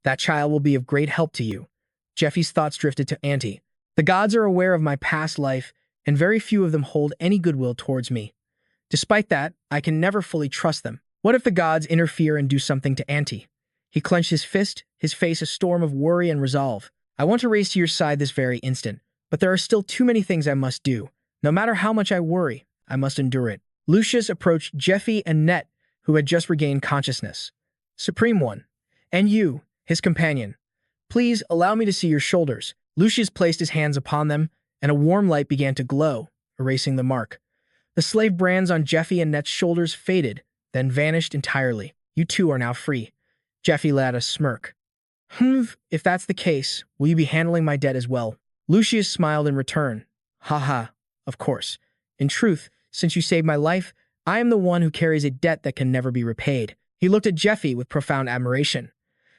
That child will be of great help to you. Jeffy's thoughts drifted to Auntie. The gods are aware of my past life, and very few of them hold any goodwill towards me. Despite that, I can never fully trust them. What if the gods interfere and do something to Auntie? He clenched his fist, his face a storm of worry and resolve. I want to race to your side this very instant, but there are still too many things I must do. No matter how much I worry, I must endure it. Lucius approached Jeffy and Net, who had just regained consciousness. Supreme One, and you, his companion. Please allow me to see your shoulders. Lucius placed his hands upon them, and a warm light began to glow, erasing the mark. The slave brands on Jeffy and Net's shoulders faded, then vanished entirely. You two are now free. Jeffy let out a smirk. If that's the case, will you be handling my debt as well? Lucius smiled in return. Haha, of course. In truth, since you saved my life, I am the one who carries a debt that can never be repaid. He looked at Jeffy with profound admiration.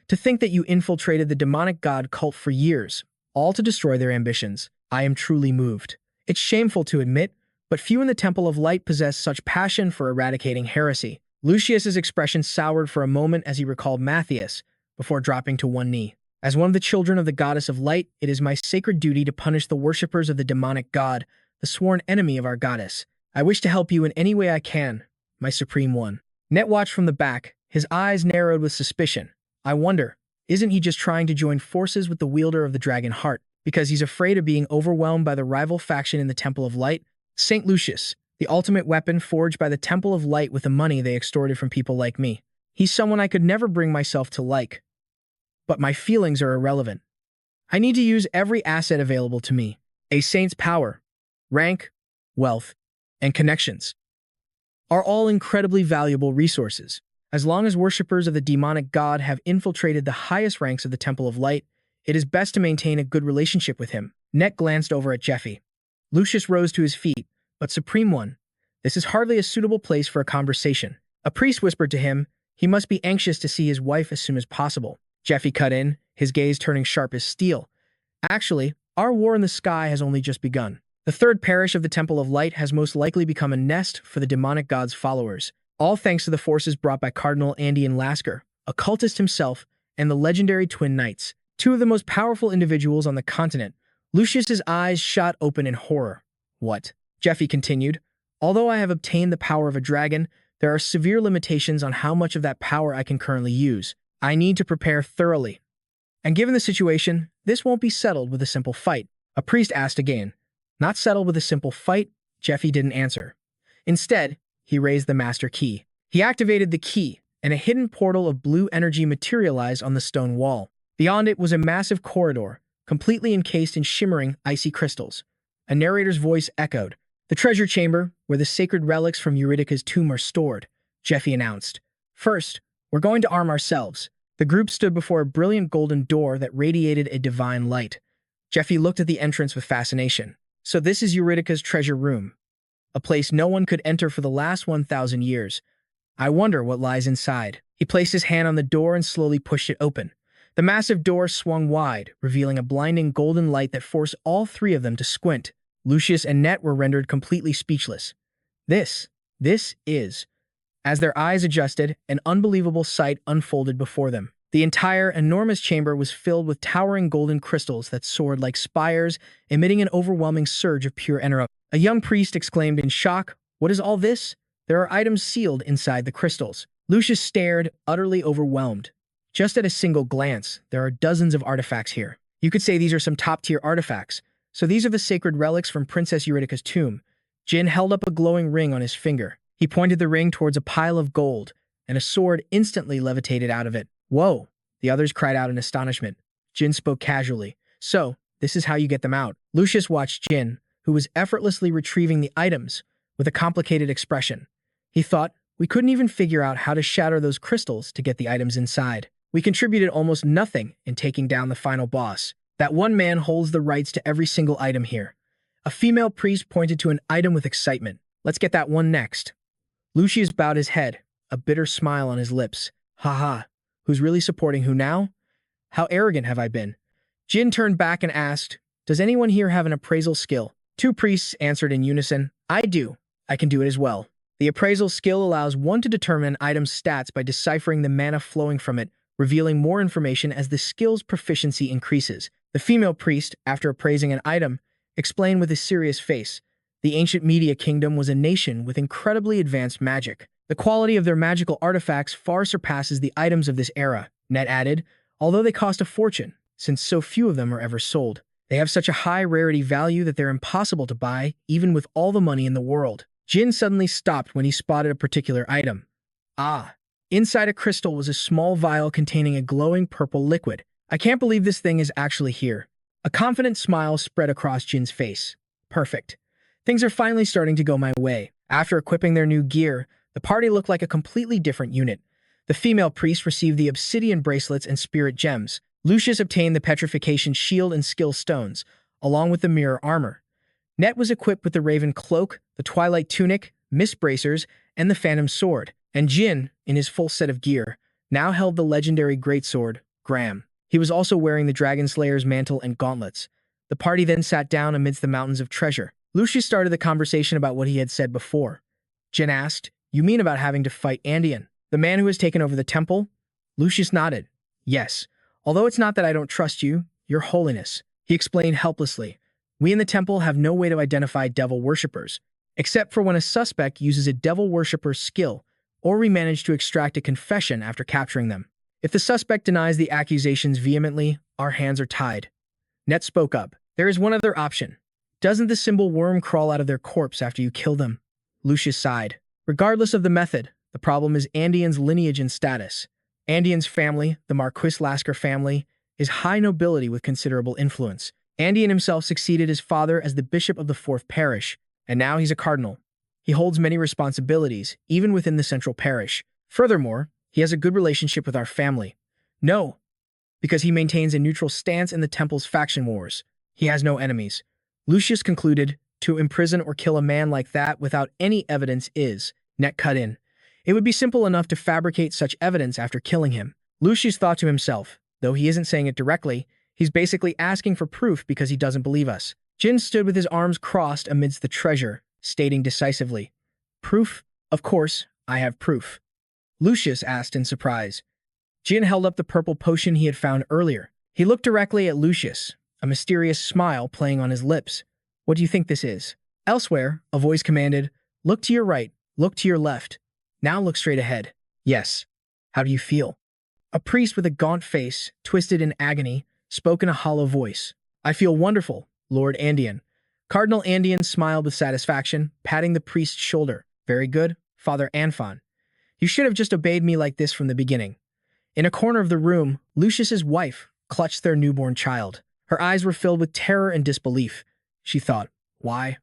To think that you infiltrated the demonic god cult for years, all to destroy their ambitions. I am truly moved. It's shameful to admit, but few in the Temple of Light possess such passion for eradicating heresy. Lucius's expression soured for a moment as he recalled Matthias, before dropping to one knee. As one of the children of the goddess of light, it is my sacred duty to punish the worshippers of the demonic god, the sworn enemy of our goddess. I wish to help you in any way I can, my supreme one. Net watched from the back, his eyes narrowed with suspicion. I wonder, isn't he just trying to join forces with the wielder of the dragon heart, because he's afraid of being overwhelmed by the rival faction in the Temple of Light? St. Lucius, the ultimate weapon forged by the Temple of Light with the money they extorted from people like me. He's someone I could never bring myself to like. But my feelings are irrelevant. I need to use every asset available to me. A saint's power, rank, wealth, and connections are all incredibly valuable resources. As long as worshippers of the demonic god have infiltrated the highest ranks of the Temple of Light, it is best to maintain a good relationship with him. Net glanced over at Jeffy. Lucius rose to his feet, but Supreme One, this is hardly a suitable place for a conversation. A priest whispered to him, he must be anxious to see his wife as soon as possible. Jeffy cut in, his gaze turning sharp as steel. Actually, our war in the sky has only just begun. The third parish of the Temple of Light has most likely become a nest for the demonic god's followers, all thanks to the forces brought by Cardinal Andean Lasker, occultist himself, and the legendary Twin Knights, two of the most powerful individuals on the continent. Lucius's eyes shot open in horror. What? Jeffy continued. Although I have obtained the power of a dragon, there are severe limitations on how much of that power I can currently use. I need to prepare thoroughly. And given the situation, this won't be settled with a simple fight. A priest asked again. Not settled with a simple fight? Jeffy didn't answer. Instead, he raised the master key. He activated the key, and a hidden portal of blue energy materialized on the stone wall. Beyond it was a massive corridor, completely encased in shimmering, icy crystals. A narrator's voice echoed. The treasure chamber, where the sacred relics from Eurydice's tomb are stored, Jeffy announced. First, we're going to arm ourselves. The group stood before a brilliant golden door that radiated a divine light. Jeffy looked at the entrance with fascination. So this is Eurydice's treasure room, a place no one could enter for the last 1,000 years. I wonder what lies inside. He placed his hand on the door and slowly pushed it open. The massive door swung wide, revealing a blinding golden light that forced all three of them to squint. Lucius and Net were rendered completely speechless. This is... As their eyes adjusted, an unbelievable sight unfolded before them. The entire enormous chamber was filled with towering golden crystals that soared like spires, emitting an overwhelming surge of pure energy. A young priest exclaimed in shock, "What is all this? There are items sealed inside the crystals." Lucius stared, utterly overwhelmed. Just at a single glance, there are dozens of artifacts here. You could say these are some top-tier artifacts. So these are the sacred relics from Princess Eurydice's tomb. Jin held up a glowing ring on his finger. He pointed the ring towards a pile of gold, and a sword instantly levitated out of it. Whoa! The others cried out in astonishment. Jin spoke casually. So, this is how you get them out. Lucius watched Jin, who was effortlessly retrieving the items, with a complicated expression. He thought, we couldn't even figure out how to shatter those crystals to get the items inside. We contributed almost nothing in taking down the final boss. That one man holds the rights to every single item here. A female priest pointed to an item with excitement. Let's get that one next. Lucius bowed his head, a bitter smile on his lips. Haha, who's really supporting who now? How arrogant have I been? Jin turned back and asked, does anyone here have an appraisal skill? Two priests answered in unison, I do. I can do it as well. The appraisal skill allows one to determine an item's stats by deciphering the mana flowing from it, revealing more information as the skill's proficiency increases. The female priest, after appraising an item, explained with a serious face, the ancient Media Kingdom was a nation with incredibly advanced magic. The quality of their magical artifacts far surpasses the items of this era, Net added, although they cost a fortune, since so few of them are ever sold. They have such a high rarity value that they're impossible to buy, even with all the money in the world. Jin suddenly stopped when he spotted a particular item. Ah! Inside a crystal was a small vial containing a glowing purple liquid. I can't believe this thing is actually here. A confident smile spread across Jin's face. Perfect. Things are finally starting to go my way. After equipping their new gear, the party looked like a completely different unit. The female priest received the obsidian bracelets and spirit gems. Lucius obtained the petrification shield and skill stones, along with the mirror armor. Net was equipped with the Raven Cloak, the Twilight Tunic, Mist Bracers, and the Phantom Sword, and Jin, in his full set of gear, now held the legendary greatsword, Graham. He was also wearing the Dragon Slayer's mantle and gauntlets. The party then sat down amidst the mountains of treasure. Lucius started the conversation about what he had said before. Jin asked, "You mean about having to fight Andean, the man who has taken over the temple?" Lucius nodded. "Yes, although it's not that I don't trust you, Your Holiness," he explained helplessly. "We in the temple have no way to identify devil worshippers, except for when a suspect uses a devil worshipper's skill, or we manage to extract a confession after capturing them. If the suspect denies the accusations vehemently, our hands are tied." Net spoke up. "There is one other option. Doesn't the symbol worm crawl out of their corpse after you kill them?" Lucius sighed. "Regardless of the method, the problem is Andean's lineage and status. Andean's family, the Marquis Lasker family, is high nobility with considerable influence. Andean himself succeeded his father as the bishop of the 4th parish, and now he's a cardinal. He holds many responsibilities, even within the central parish. Furthermore, he has a good relationship with our family. No, because he maintains a neutral stance in the temple's faction wars. He has no enemies." Lucius concluded, "To imprison or kill a man like that without any evidence is," Net cut in. "It would be simple enough to fabricate such evidence after killing him." Lucius thought to himself, though he isn't saying it directly, he's basically asking for proof because he doesn't believe us. Jin stood with his arms crossed amidst the treasure, stating decisively, "Proof? Of course, I have proof." Lucius asked in surprise. Jin held up the purple potion he had found earlier. He looked directly at Lucius, a mysterious smile playing on his lips. "What do you think this is?" Elsewhere, a voice commanded, "Look to your right, look to your left. Now look straight ahead." "Yes. How do you feel?" A priest with a gaunt face, twisted in agony, spoke in a hollow voice. "I feel wonderful, Lord Andean." Cardinal Andean smiled with satisfaction, patting the priest's shoulder. "Very good, Father Anfon. You should have just obeyed me like this from the beginning." In a corner of the room, Lucius's wife clutched their newborn child. Her eyes were filled with terror and disbelief. She thought, Why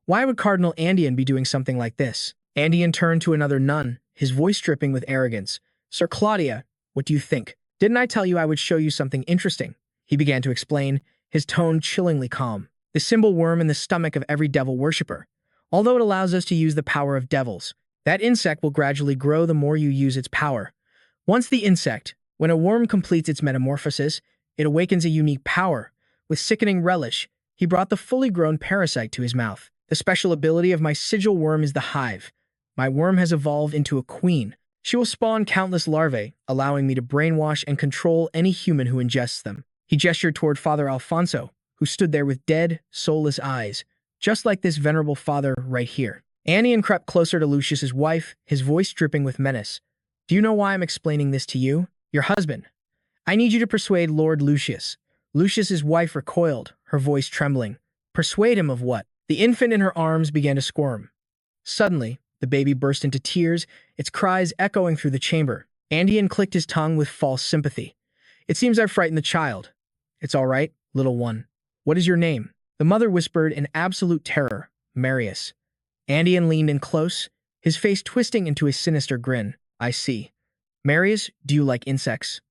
would Cardinal Andean be doing something like this?" Andean turned to another nun, his voice dripping with arrogance. "Sir Claudia, what do you think? Didn't I tell you I would show you something interesting?" He began to explain, his tone chillingly calm. "The symbol worm in the stomach of every devil worshipper. Although it allows us to use the power of devils, that insect will gradually grow the more you use its power. Once the insect, when a worm completes its metamorphosis, it awakens a unique power. With sickening relish, he brought the fully grown parasite to his mouth. The special ability of my sigil worm is the hive. My worm has evolved into a queen. She will spawn countless larvae, allowing me to brainwash and control any human who ingests them." He gestured toward Father Alfonso, who stood there with dead, soulless eyes, just like this venerable father right here. Andean crept closer to Lucius's wife, his voice dripping with menace. "Do you know why I'm explaining this to you? Your husband. I need you to persuade Lord Lucius." Lucius's wife recoiled, her voice trembling. "Persuade him of what?" The infant in her arms began to squirm. Suddenly, the baby burst into tears, its cries echoing through the chamber. Andean clicked his tongue with false sympathy. "It seems I've frightened the child." "It's all right, little one. What is your name?" The mother whispered in absolute terror, "Marius." Andean leaned in close, his face twisting into a sinister grin. "I see. Marius, do you like insects?"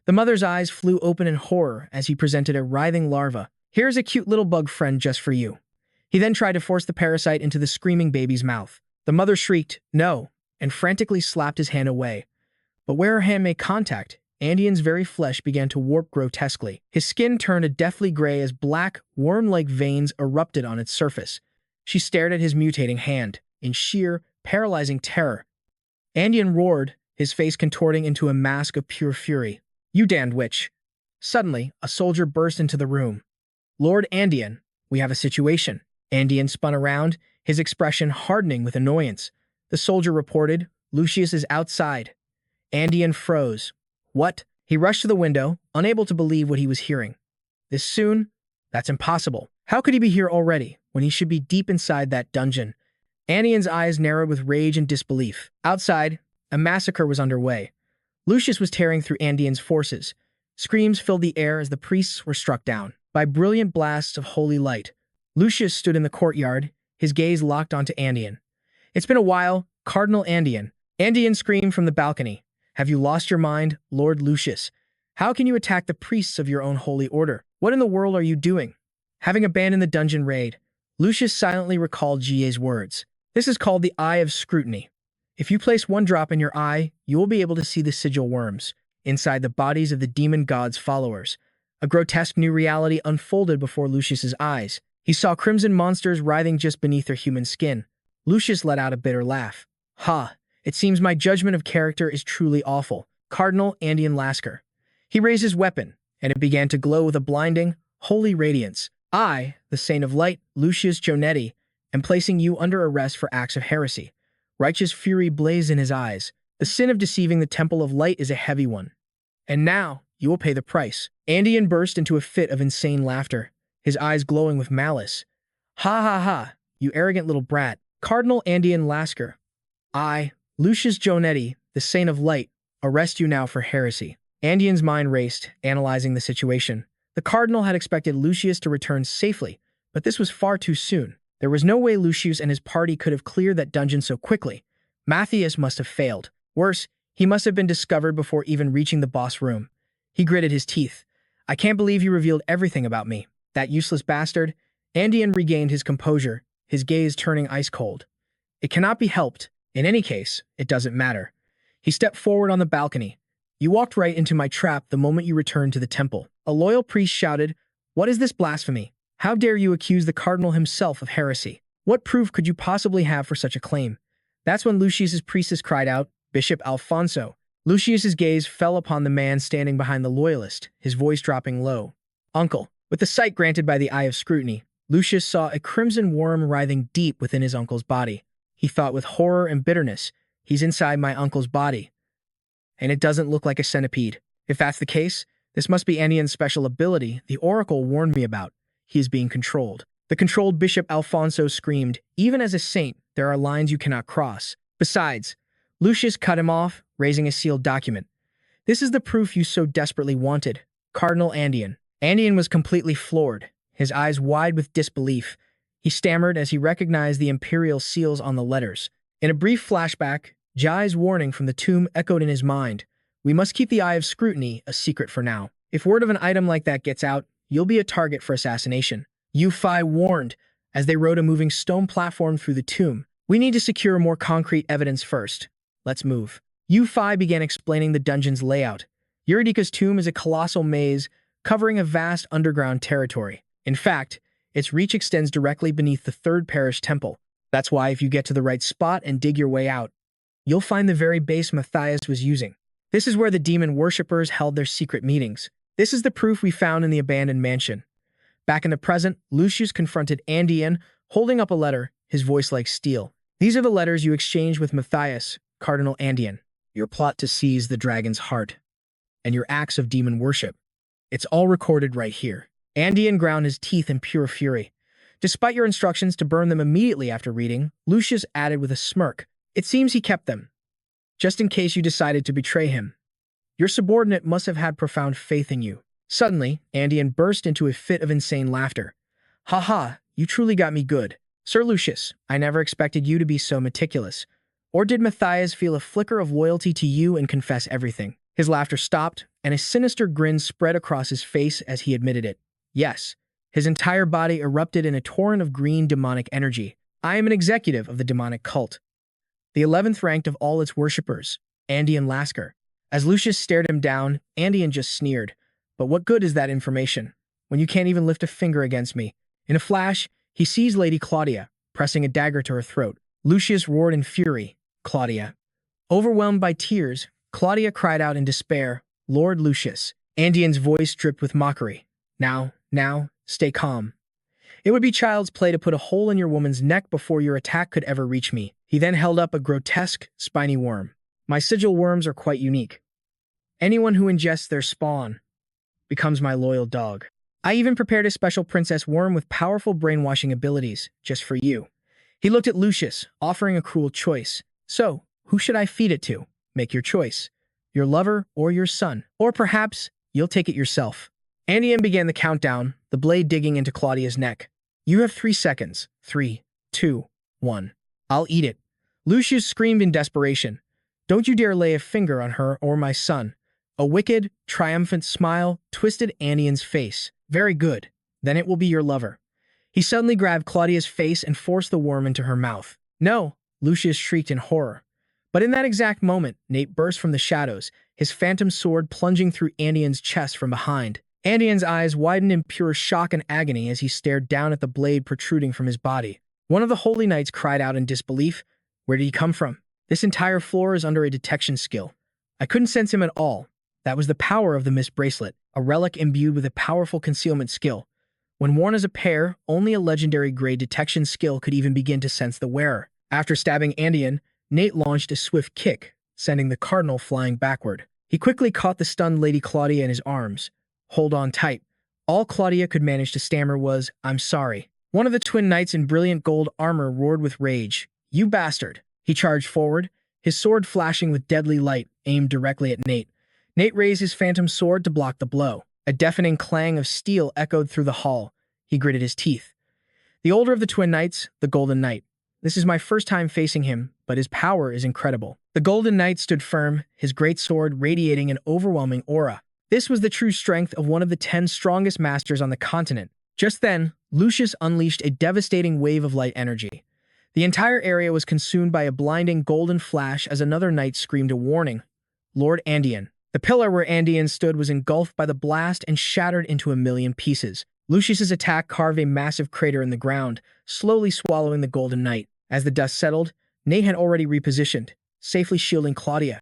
The mother's eyes flew open in horror as he presented a writhing larva. "Here's a cute little bug friend just for you." He then tried to force the parasite into the screaming baby's mouth. The mother shrieked, "No," and frantically slapped his hand away. But where her hand made contact, Andean's very flesh began to warp grotesquely. His skin turned a deathly gray as black, worm-like veins erupted on its surface. She stared at his mutating hand, in sheer, paralyzing terror. Andean roared, his face contorting into a mask of pure fury. "You damned witch!" Suddenly, a soldier burst into the room. "Lord Andean, we have a situation." Andean spun around, his expression hardening with annoyance. The soldier reported, "Lucius is outside." Andean froze. "What?" He rushed to the window, unable to believe what he was hearing. "This soon? That's impossible. How could he be here already, when he should be deep inside that dungeon?" Andean's eyes narrowed with rage and disbelief. Outside, a massacre was underway. Lucius was tearing through Andean's forces. Screams filled the air as the priests were struck down by brilliant blasts of holy light. Lucius stood in the courtyard, his gaze locked onto Andean. "It's been a while, Cardinal Andean." Andean screamed from the balcony. "Have you lost your mind, Lord Lucius? How can you attack the priests of your own holy order? What in the world are you doing?" Having abandoned the dungeon raid, Lucius silently recalled Jie's words. This is called the Eye of Scrutiny. If you place one drop in your eye, you will be able to see the sigil worms inside the bodies of the demon god's followers. A grotesque new reality unfolded before Lucius's eyes. He saw crimson monsters writhing just beneath their human skin. Lucius let out a bitter laugh. Ha! It seems my judgment of character is truly awful. Cardinal Andean Lasker. He raised his weapon, and it began to glow with a blinding, holy radiance. I, the Saint of Light, Lucius Jonetti, am placing you under arrest for acts of heresy. Righteous fury blazed in his eyes. The sin of deceiving the Temple of Light is a heavy one. And now, you will pay the price. Andean burst into a fit of insane laughter, his eyes glowing with malice. Ha ha ha, you arrogant little brat. Cardinal Andean Lasker. I, Lucius Jonetti, the Saint of Light, arrest you now for heresy. Andean's mind raced, analyzing the situation. The cardinal had expected Lucius to return safely, but this was far too soon. There was no way Lucius and his party could have cleared that dungeon so quickly. Matthias must have failed. Worse, he must have been discovered before even reaching the boss room. He gritted his teeth. I can't believe you revealed everything about me. That useless bastard. Andean regained his composure, his gaze turning ice cold. It cannot be helped. In any case, it doesn't matter. He stepped forward on the balcony. You walked right into my trap the moment you returned to the temple. A loyal priest shouted, What is this blasphemy? How dare you accuse the cardinal himself of heresy? What proof could you possibly have for such a claim? That's when Lucius's priestess cried out, Bishop Alfonso. Lucius's gaze fell upon the man standing behind the loyalist, his voice dropping low. Uncle. With the sight granted by the Eye of Scrutiny, Lucius saw a crimson worm writhing deep within his uncle's body. He thought with horror and bitterness, he's inside my uncle's body. And it doesn't look like a centipede. If that's the case, this must be Andean's special ability the Oracle warned me about. He is being controlled. The controlled Bishop Alfonso screamed, Even as a saint, there are lines you cannot cross. Besides, Lucius cut him off, raising a sealed document. This is the proof you so desperately wanted. Cardinal Andean. Andean was completely floored, his eyes wide with disbelief. He stammered as he recognized the imperial seals on the letters. In a brief flashback, Jai's warning from the tomb echoed in his mind. We must keep the Eye of Scrutiny a secret for now. If word of an item like that gets out, you'll be a target for assassination. Yu-Fi warned as they rode a moving stone platform through the tomb. We need to secure more concrete evidence first. Let's move. Yu-Fi began explaining the dungeon's layout. Eurydica's tomb is a colossal maze covering a vast underground territory. In fact, its reach extends directly beneath the third parish temple. That's why if you get to the right spot and dig your way out, you'll find the very base Matthias was using. This is where the demon worshippers held their secret meetings. This is the proof we found in the abandoned mansion. Back in the present, Lucius confronted Andean, holding up a letter, his voice like steel. These are the letters you exchanged with Matthias, Cardinal Andean. Your plot to seize the dragon's heart, and your acts of demon worship. It's all recorded right here. Andean ground his teeth in pure fury. Despite your instructions to burn them immediately after reading, Lucius added with a smirk. It seems he kept them, just in case you decided to betray him. Your subordinate must have had profound faith in you. Suddenly, Andean burst into a fit of insane laughter. Ha ha, you truly got me good. Sir Lucius, I never expected you to be so meticulous. Or did Matthias feel a flicker of loyalty to you and confess everything? His laughter stopped, and a sinister grin spread across his face as he admitted it. Yes, his entire body erupted in a torrent of green demonic energy. I am an executive of the demonic cult, the 11th ranked of all its worshippers, Andean Lasker. As Lucius stared him down, Andean just sneered. But what good is that information, when you can't even lift a finger against me? In a flash, he seized Lady Claudia, pressing a dagger to her throat. Lucius roared in fury. Claudia. Overwhelmed by tears, Claudia cried out in despair, Lord Lucius. Andean's voice dripped with mockery. Now, stay calm. It would be child's play to put a hole in your woman's neck before your attack could ever reach me. He then held up a grotesque, spiny worm. My sigil worms are quite unique. Anyone who ingests their spawn becomes my loyal dog. I even prepared a special princess worm with powerful brainwashing abilities, just for you. He looked at Lucius, offering a cruel choice. So, who should I feed it to? Make your choice. Your lover or your son. Or perhaps, you'll take it yourself. Andean began the countdown, the blade digging into Claudia's neck. You have 3 seconds. 3, 2, 1. I'll eat it. Lucius screamed in desperation. Don't you dare lay a finger on her or my son. A wicked, triumphant smile twisted Andean's face. Very good. Then it will be your lover. He suddenly grabbed Claudia's face and forced the worm into her mouth. No, Lucius shrieked in horror. But in that exact moment, Nate burst from the shadows, his phantom sword plunging through Andian's chest from behind. Andian's eyes widened in pure shock and agony as he stared down at the blade protruding from his body. One of the holy knights cried out in disbelief. Where did he come from? This entire floor is under a detection skill. I couldn't sense him at all. That was the power of the Mist Bracelet, a relic imbued with a powerful concealment skill. When worn as a pair, only a legendary grade detection skill could even begin to sense the wearer. After stabbing Andian, Nate launched a swift kick, sending the cardinal flying backward. He quickly caught the stunned Lady Claudia in his arms. Hold on tight. All Claudia could manage to stammer was, I'm sorry. One of the twin knights in brilliant gold armor roared with rage. You bastard. He charged forward, his sword flashing with deadly light, aimed directly at Nate. Nate raised his phantom sword to block the blow. A deafening clang of steel echoed through the hall. He gritted his teeth. The older of the twin knights, the Golden Knight. This is my first time facing him, but his power is incredible. The Golden Knight stood firm, his great sword radiating an overwhelming aura. This was the true strength of one of the 10 strongest masters on the continent. Just then, Lucius unleashed a devastating wave of light energy. The entire area was consumed by a blinding golden flash as another knight screamed a warning. Lord Andian. The pillar where Andian stood was engulfed by the blast and shattered into a million pieces. Lucius's attack carved a massive crater in the ground, slowly swallowing the Golden Knight. As the dust settled, Nate had already repositioned, safely shielding Claudia.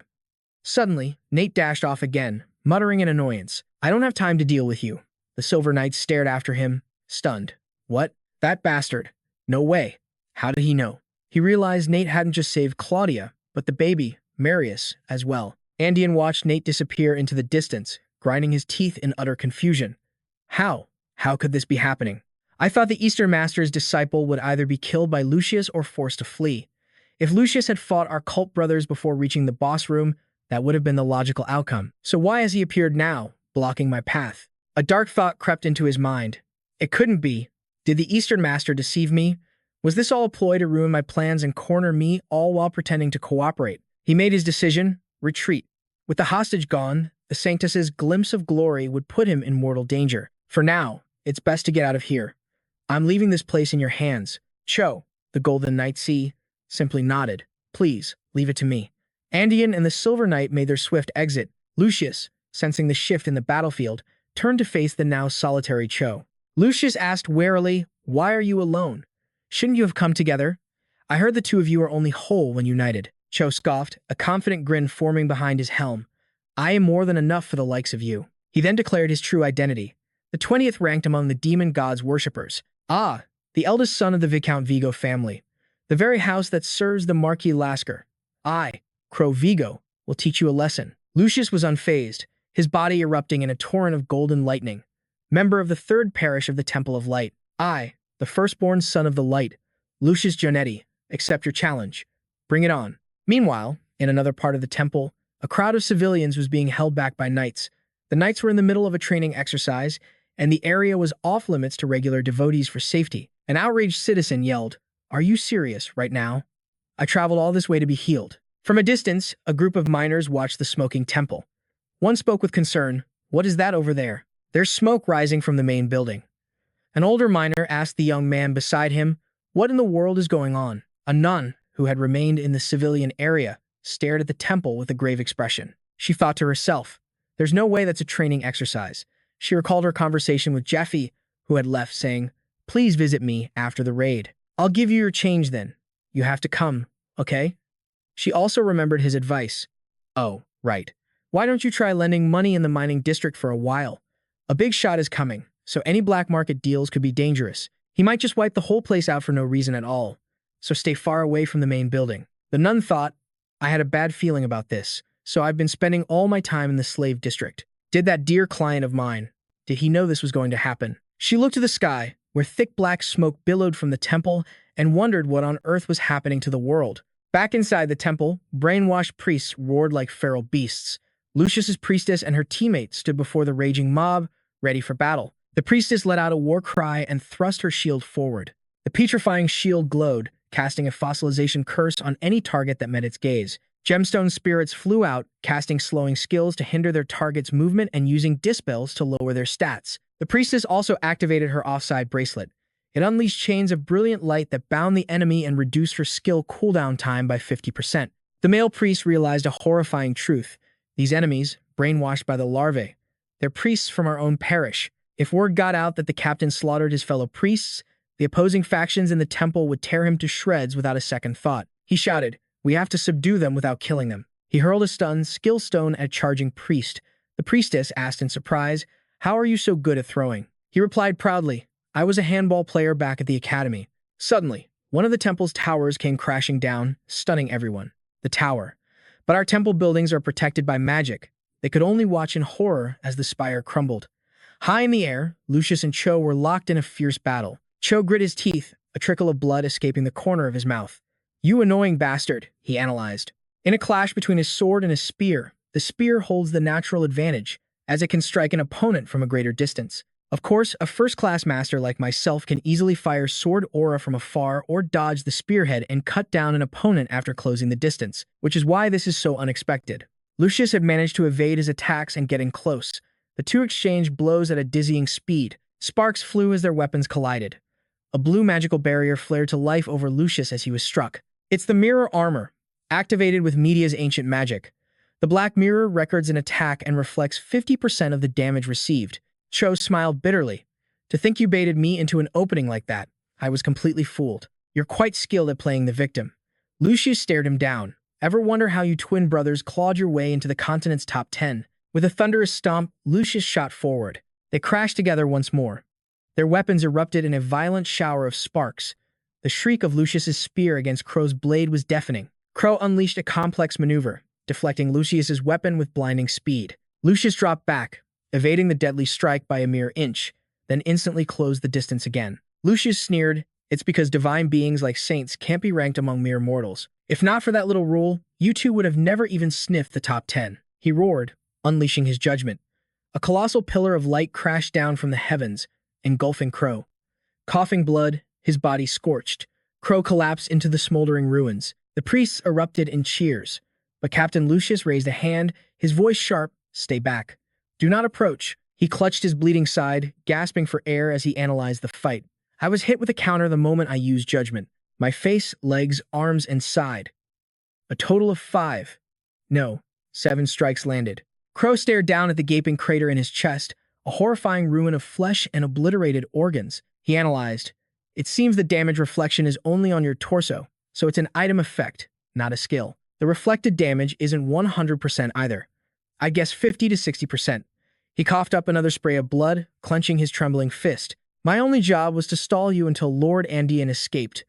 Suddenly, Nate dashed off again, muttering in annoyance. I don't have time to deal with you. The Silver Knight stared after him, stunned. What? That bastard. No way. How did he know? He realized Nate hadn't just saved Claudia, but the baby, Marius, as well. Andian watched Nate disappear into the distance, grinding his teeth in utter confusion. How? How could this be happening? I thought the Eastern Master's disciple would either be killed by Lucius or forced to flee. If Lucius had fought our cult brothers before reaching the boss room, that would have been the logical outcome. So why has he appeared now, blocking my path? A dark thought crept into his mind. It couldn't be. Did the Eastern Master deceive me? Was this all a ploy to ruin my plans and corner me, all while pretending to cooperate? He made his decision, retreat. With the hostage gone, the Sanctus's glimpse of glory would put him in mortal danger. For now, it's best to get out of here. I'm leaving this place in your hands. Cho, the Golden Knight simply nodded. Please, leave it to me. Andian and the Silver Knight made their swift exit. Lucius, sensing the shift in the battlefield, turned to face the now solitary Cho. Lucius asked warily, why are you alone? Shouldn't you have come together? I heard the two of you are only whole when united. Cho scoffed, a confident grin forming behind his helm. I am more than enough for the likes of you. He then declared his true identity. The 20th ranked among the demon god's worshippers. Ah, the eldest son of the Viscount Vigo family. The very house that serves the Marquis Lasker. I, Crow Vigo, will teach you a lesson. Lucius was unfazed, his body erupting in a torrent of golden lightning. Member of the 3rd parish of the Temple of Light. I, the firstborn son of the light, Lucius Giannetti, accept your challenge. Bring it on. Meanwhile, in another part of the temple, a crowd of civilians was being held back by knights. The knights were in the middle of a training exercise, and the area was off-limits to regular devotees for safety. An outraged citizen yelled, Are you serious right now? I traveled all this way to be healed. From a distance, a group of miners watched the smoking temple. One spoke with concern, What is that over there? There's smoke rising from the main building. An older miner asked the young man beside him, What in the world is going on? A nun, who had remained in the civilian area, stared at the temple with a grave expression. She thought to herself, There's no way that's a training exercise. She recalled her conversation with Zephyr, who had left, saying, Please visit me after the raid. I'll give you your change then. You have to come, okay? She also remembered his advice. Oh, right. Why don't you try lending money in the mining district for a while? A big shot is coming, so any black market deals could be dangerous. He might just wipe the whole place out for no reason at all. So stay far away from the main building. The nun thought, I had a bad feeling about this, so I've been spending all my time in the slave district. Did that dear client of mine, did he know this was going to happen? She looked to the sky, where thick black smoke billowed from the temple, and wondered what on earth was happening to the world. Back inside the temple, brainwashed priests roared like feral beasts. Lucius's priestess and her teammate stood before the raging mob, ready for battle. The priestess let out a war cry and thrust her shield forward. The petrifying shield glowed, casting a fossilization curse on any target that met its gaze. Gemstone spirits flew out, casting slowing skills to hinder their target's movement and using dispels to lower their stats. The priestess also activated her offside bracelet. It unleashed chains of brilliant light that bound the enemy and reduced her skill cooldown time by 50%. The male priest realized a horrifying truth. These enemies, brainwashed by the larvae, they're priests from our own parish. If word got out that the captain slaughtered his fellow priests, the opposing factions in the temple would tear him to shreds without a second thought. He shouted, "We have to subdue them without killing them." He hurled a stunned skill stone at a charging priest. The priestess asked in surprise, "How are you so good at throwing?" He replied proudly, "I was a handball player back at the academy." Suddenly, one of the temple's towers came crashing down, stunning everyone. The tower. But our temple buildings are protected by magic. They could only watch in horror as the spire crumbled. High in the air, Lucius and Cho were locked in a fierce battle. Cho grit his teeth, a trickle of blood escaping the corner of his mouth. "You annoying bastard," he analyzed. In a clash between his sword and his spear, the spear holds the natural advantage, as it can strike an opponent from a greater distance. Of course, a first-class master like myself can easily fire sword aura from afar or dodge the spearhead and cut down an opponent after closing the distance, which is why this is so unexpected. Lucius had managed to evade his attacks and get in close. The two exchanged blows at a dizzying speed. Sparks flew as their weapons collided. A blue magical barrier flared to life over Lucius as he was struck. It's the mirror armor, activated with Media's ancient magic. The black mirror records an attack and reflects 50% of the damage received. Cho smiled bitterly. "To think you baited me into an opening like that. I was completely fooled. You're quite skilled at playing the victim." Lucius stared him down. "Ever wonder how you twin brothers clawed your way into the continent's top 10? With a thunderous stomp, Lucius shot forward. They crashed together once more. Their weapons erupted in a violent shower of sparks. The shriek of Lucius's spear against Crow's blade was deafening. Crow unleashed a complex maneuver, deflecting Lucius's weapon with blinding speed. Lucius dropped back, evading the deadly strike by a mere inch, then instantly closed the distance again. Lucius sneered, "It's because divine beings like saints can't be ranked among mere mortals. If not for that little rule, you two would have never even sniffed the top 10. He roared, unleashing his judgment. A colossal pillar of light crashed down from the heavens, engulfing Crow. Coughing blood, his body scorched, Crow collapsed into the smoldering ruins. The priests erupted in cheers, but Captain Lucius raised a hand, his voice sharp, "Stay back. Do not approach." He clutched his bleeding side, gasping for air as he analyzed the fight. "I was hit with a counter the moment I used judgment. My face, legs, arms, and side. A total of 5. No, 7 strikes landed." Crow stared down at the gaping crater in his chest, a horrifying ruin of flesh and obliterated organs. He analyzed. "It seems the damage reflection is only on your torso, so it's an item effect, not a skill. The reflected damage isn't 100% either. I guess 50 to 60%. He coughed up another spray of blood, clenching his trembling fist. "My only job was to stall you until Lord Andean escaped.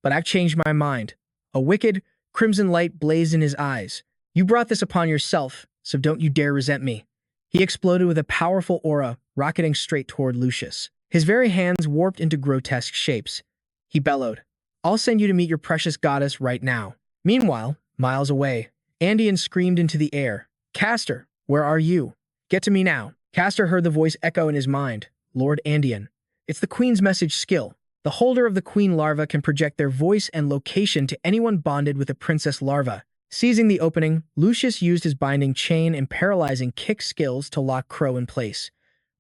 But I've changed my mind." A wicked, crimson light blazed in his eyes. "You brought this upon yourself, so don't you dare resent me." He exploded with a powerful aura, rocketing straight toward Lucius. His very hands warped into grotesque shapes. He bellowed, "I'll send you to meet your precious goddess right now." Meanwhile, miles away, Andean screamed into the air, "Castor, where are you? Get to me now." Castor heard the voice echo in his mind, "Lord Andean." It's the Queen's message skill. The holder of the Queen larva can project their voice and location to anyone bonded with a princess larva. Seizing the opening, Lucius used his binding chain and paralyzing kick skills to lock Crow in place.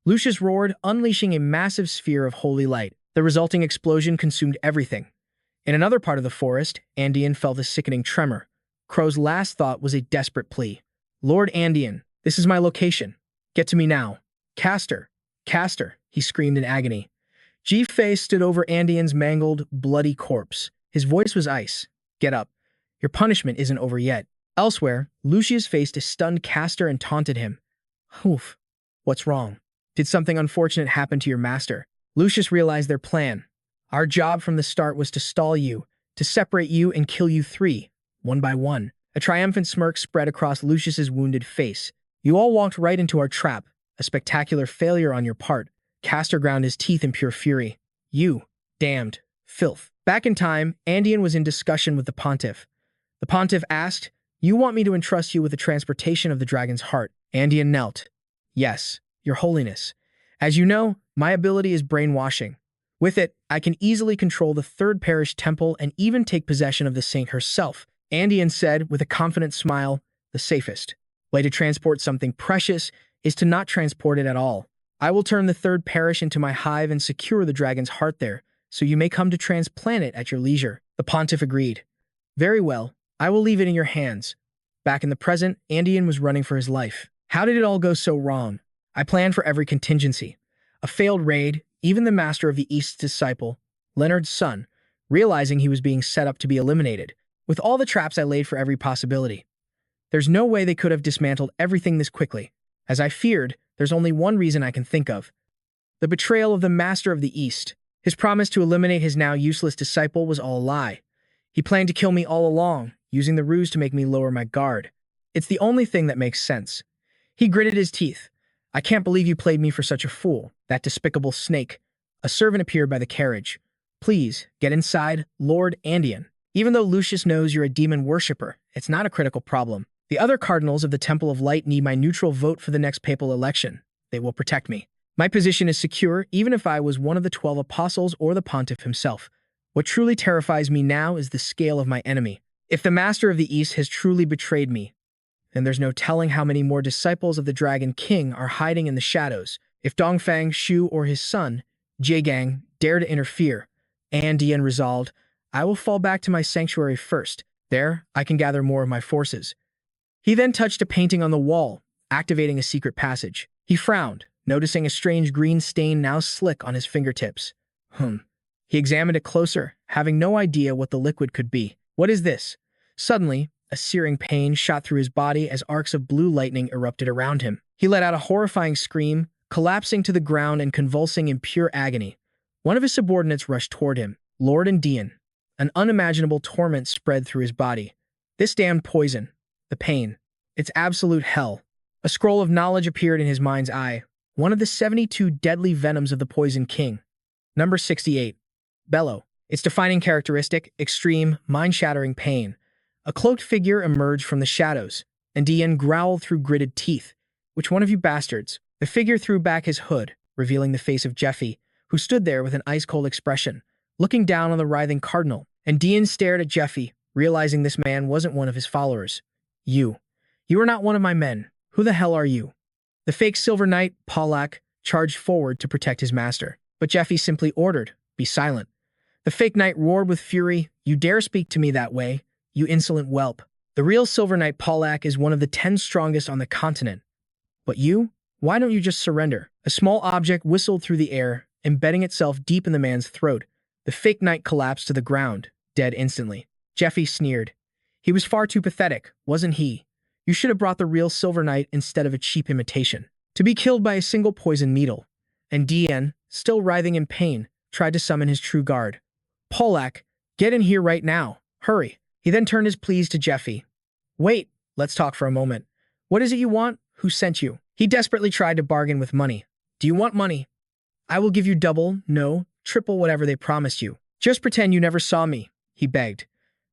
Lucius roared, unleashing a massive sphere of holy light. The resulting explosion consumed everything. In another part of the forest, Andean felt a sickening tremor. Crow's last thought was a desperate plea. "Lord Andean, this is my location. Get to me now." "Castor, Castor," he screamed in agony. G-Face stood over Andean's mangled, bloody corpse. His voice was ice. "Get up. Your punishment isn't over yet." Elsewhere, Lucius faced a stunned Castor and taunted him. "Oof. What's wrong? Did something unfortunate happen to your master?" Lucius realized their plan. "Our job from the start was to stall you, to separate you and kill you 3, one by one." A triumphant smirk spread across Lucius's wounded face. "You all walked right into our trap. A spectacular failure on your part." Castor ground his teeth in pure fury. "You, damned filth." Back in time, Andean was in discussion with the pontiff. The pontiff asked, "You want me to entrust you with the transportation of the dragon's heart?" Andean knelt. "Yes, your holiness. As you know, my ability is brainwashing. With it, I can easily control the third parish temple and even take possession of the saint herself." Andean said with a confident smile, "The safest way to transport something precious is to not transport it at all. I will turn the third parish into my hive and secure the dragon's heart there, so you may come to transplant it at your leisure. The pontiff agreed. Very well, I will leave it in your hands. Back in the present, Andean was running for his life. How did it all go so wrong? I planned for every contingency. A failed raid, even the master of the East's disciple, Leonard's son, realizing he was being set up to be eliminated, with all the traps I laid for every possibility. There's no way they could have dismantled everything this quickly. As I feared, there's only one reason I can think of. The betrayal of the master of the East. His promise to eliminate his now useless disciple was all a lie. He planned to kill me all along, using the ruse to make me lower my guard. It's the only thing that makes sense. He gritted his teeth. I can't believe you played me for such a fool, that despicable snake. A servant appeared by the carriage. Please, get inside, Lord Andean. Even though Lucius knows you're a demon worshipper, it's not a critical problem. The other cardinals of the Temple of Light need my neutral vote for the next papal election. They will protect me. My position is secure, even if I was one of the 12 apostles or the pontiff himself. What truly terrifies me now is the scale of my enemy. If the Master of the East has truly betrayed me, then there's no telling how many more disciples of the Dragon King are hiding in the shadows. If Dongfang, Shu, or his son, Jiegang, dare to interfere, Andean resolved, I will fall back to my sanctuary first. There, I can gather more of my forces. He then touched a painting on the wall, activating a secret passage. He frowned, noticing a strange green stain now slick on his fingertips. He examined it closer, having no idea what the liquid could be. What is this? Suddenly, a searing pain shot through his body as arcs of blue lightning erupted around him. He let out a horrifying scream, collapsing to the ground and convulsing in pure agony. One of his subordinates rushed toward him. Lord Andean. An unimaginable torment spread through his body. This damned poison. The pain. It's absolute hell. A scroll of knowledge appeared in his mind's eye. One of the 72 deadly venoms of the Poison King. Number 68. Bellow. Its defining characteristic, extreme, mind-shattering pain. A cloaked figure emerged from the shadows. Andean growled through gritted teeth. Which one of you bastards? The figure threw back his hood, revealing the face of Zephyr, who stood there with an ice-cold expression, looking down on the writhing cardinal. Andean stared at Zephyr, realizing this man wasn't one of his followers. You are not one of my men. Who the hell are you? The fake Silver Knight, Pollack, charged forward to protect his master, but Zephyr simply ordered, be silent. The fake knight roared with fury, you dare speak to me that way, you insolent whelp. The real Silver Knight Pollack is one of the 10 strongest on the continent. But you? Why don't you just surrender? A small object whistled through the air, embedding itself deep in the man's throat. The fake knight collapsed to the ground, dead instantly. Zephyr sneered. He was far too pathetic, wasn't he? You should have brought the real Silver Knight instead of a cheap imitation. To be killed by a single poison needle. Andean, still writhing in pain, tried to summon his true guard. Pollack, get in here right now. Hurry. He then turned his pleas to Zephyr. Wait, let's talk for a moment. What is it you want? Who sent you? He desperately tried to bargain with money. Do you want money? I will give you double, no, triple whatever they promised you. Just pretend you never saw me, he begged.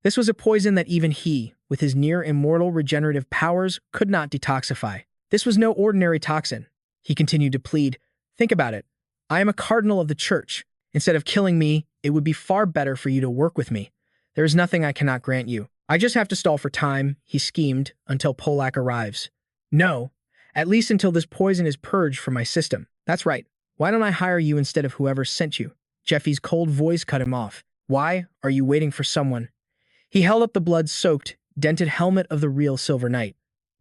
This was a poison that even he, with his near-immortal regenerative powers, could not detoxify. This was no ordinary toxin. He continued to plead. Think about it. I am a cardinal of the church. Instead of killing me, it would be far better for you to work with me. There is nothing I cannot grant you. I just have to stall for time, he schemed, until Pollack arrives. No, at least until this poison is purged from my system. That's right. Why don't I hire you instead of whoever sent you? Zephy's cold voice cut him off. Why are you waiting for someone? He held up the blood-soaked, dented helmet of the real Silver Knight.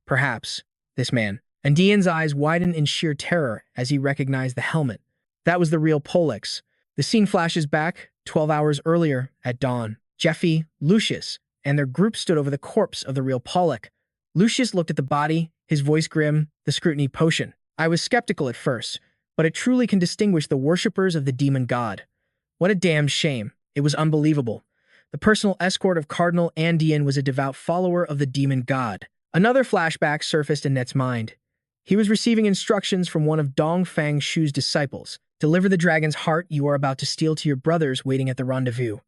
Perhaps, this man. Andean's eyes widened in sheer terror as he recognized the helmet. That was the real Pollack's. The scene flashes back, 12 hours earlier, at dawn. Zephyr, Lucius, and their group stood over the corpse of the real Pollack. Lucius looked at the body, his voice grim, the scrutiny potion. I was skeptical at first, but it truly can distinguish the worshippers of the demon god. What a damned shame. It was unbelievable. The personal escort of Cardinal Andean was a devout follower of the demon god. Another flashback surfaced in Net's mind. He was receiving instructions from one of Dongfang Shu's disciples. Deliver the dragon's heart you are about to steal to your brothers waiting at the rendezvous.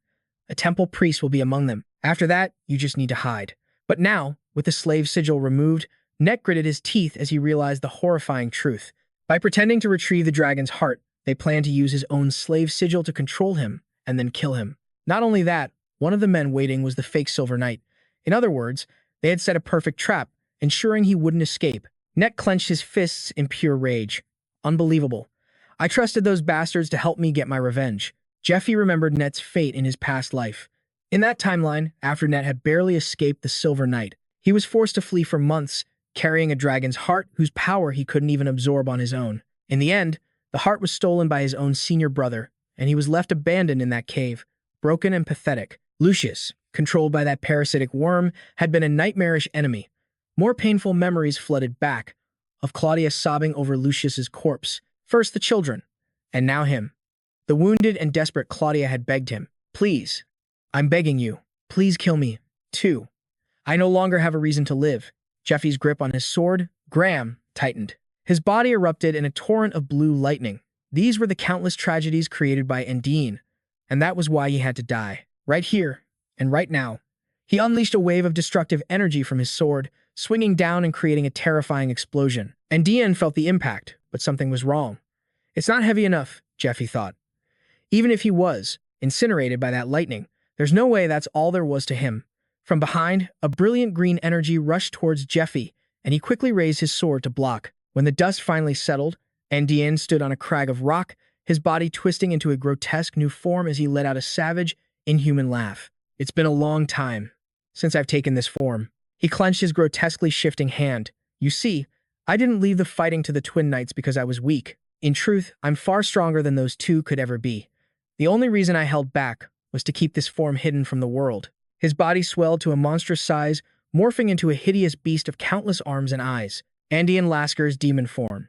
A temple priest will be among them. After that, you just need to hide. But now, with the slave sigil removed, Net gritted his teeth as he realized the horrifying truth. By pretending to retrieve the dragon's heart, they planned to use his own slave sigil to control him and then kill him. Not only that, one of the men waiting was the fake Silver Knight. In other words, they had set a perfect trap, ensuring he wouldn't escape. Net clenched his fists in pure rage. Unbelievable. I trusted those bastards to help me get my revenge. Jeffy remembered Net's fate in his past life. In that timeline, after Net had barely escaped the Silver Knight, he was forced to flee for months, carrying a dragon's heart whose power he couldn't even absorb on his own. In the end, the heart was stolen by his own senior brother, and he was left abandoned in that cave, broken and pathetic. Lucius, controlled by that parasitic worm, had been a nightmarish enemy. More painful memories flooded back, of Claudia sobbing over Lucius's corpse. First the children, and now him. The wounded and desperate Claudia had begged him, "Please, I'm begging you, please kill me, too. I no longer have a reason to live." Jeffy's grip on his sword, Graham, tightened. His body erupted in a torrent of blue lightning. These were the countless tragedies created by Endine, and that was why he had to die. Right here, and right now. He unleashed a wave of destructive energy from his sword, swinging down and creating a terrifying explosion. Endine felt the impact, but something was wrong. It's not heavy enough, Jeffy thought. Even if he was incinerated by that lightning, there's no way that's all there was to him. From behind, a brilliant green energy rushed towards Jeffy, and he quickly raised his sword to block. When the dust finally settled, Endine stood on a crag of rock, his body twisting into a grotesque new form as he let out a savage, inhuman laugh. "It's been a long time since I've taken this form." He clenched his grotesquely shifting hand. "You see, I didn't leave the fighting to the Twin Knights because I was weak. In truth, I'm far stronger than those two could ever be. The only reason I held back was to keep this form hidden from the world." His body swelled to a monstrous size, morphing into a hideous beast of countless arms and eyes. Andean Lasker's demon form.